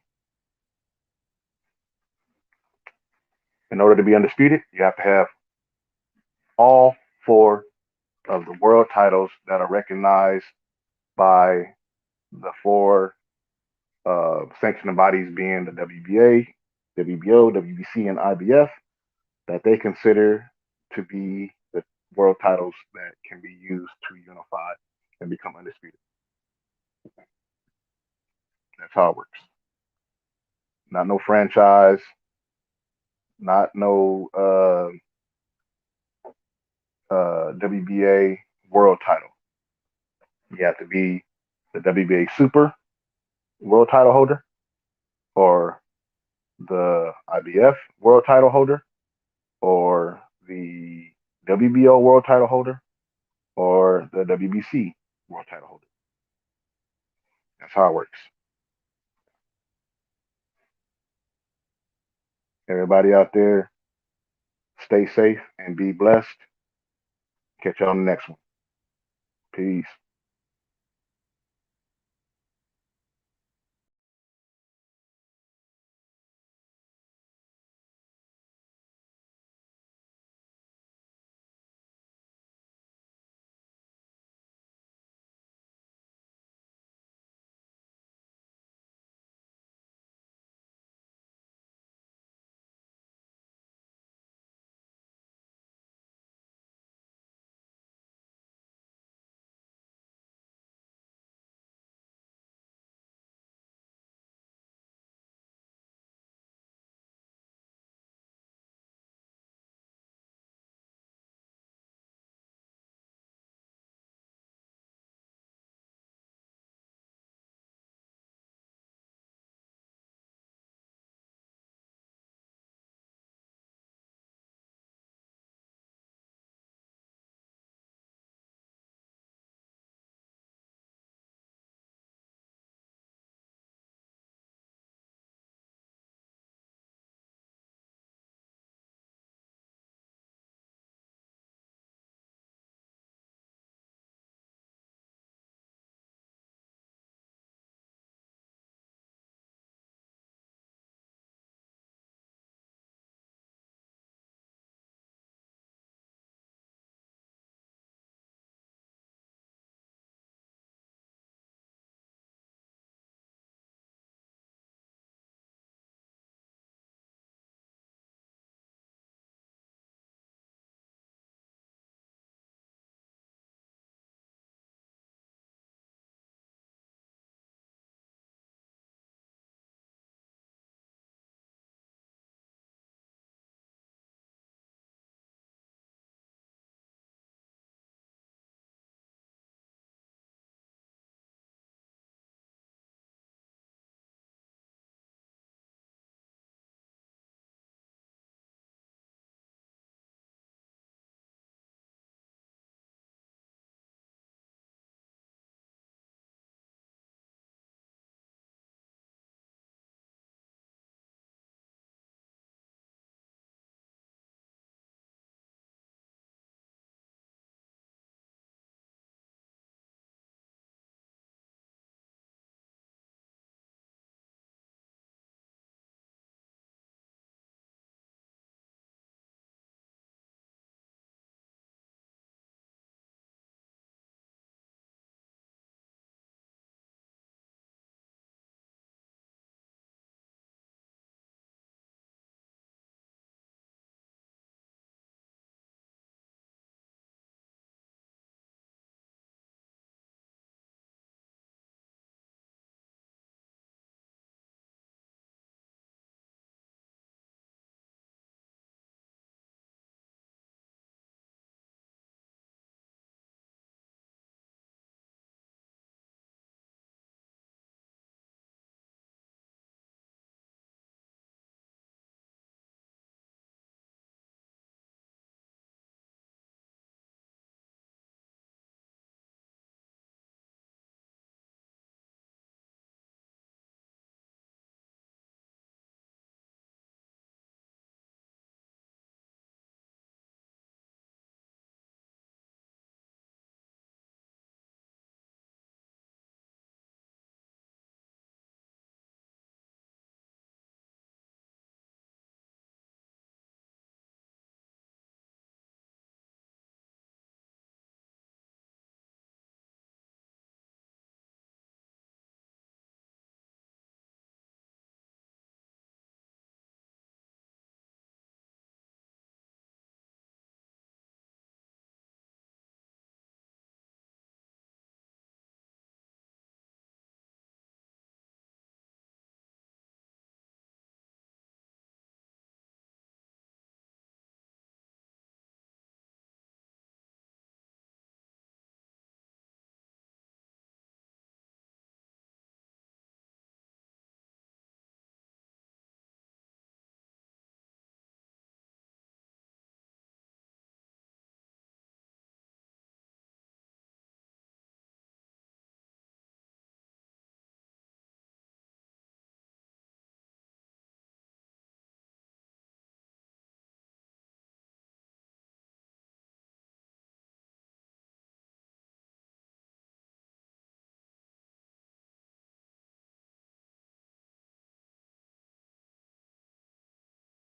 in order to be undisputed, you have to have all 4 of the world titles that are recognized by the 4 sanctioning bodies, being the WBA, WBO, WBC, and IBF, that they consider to be the world titles that can be used to unify and become undisputed. That's how it works. Not no franchise, not no WBA world title. You have to be the WBA Super world title holder, or the IBF world title holder, or the WBO world title holder, or the WBC world title holder. That's how it works. Everybody out there, stay safe and be blessed. Catch you on the next one. Peace.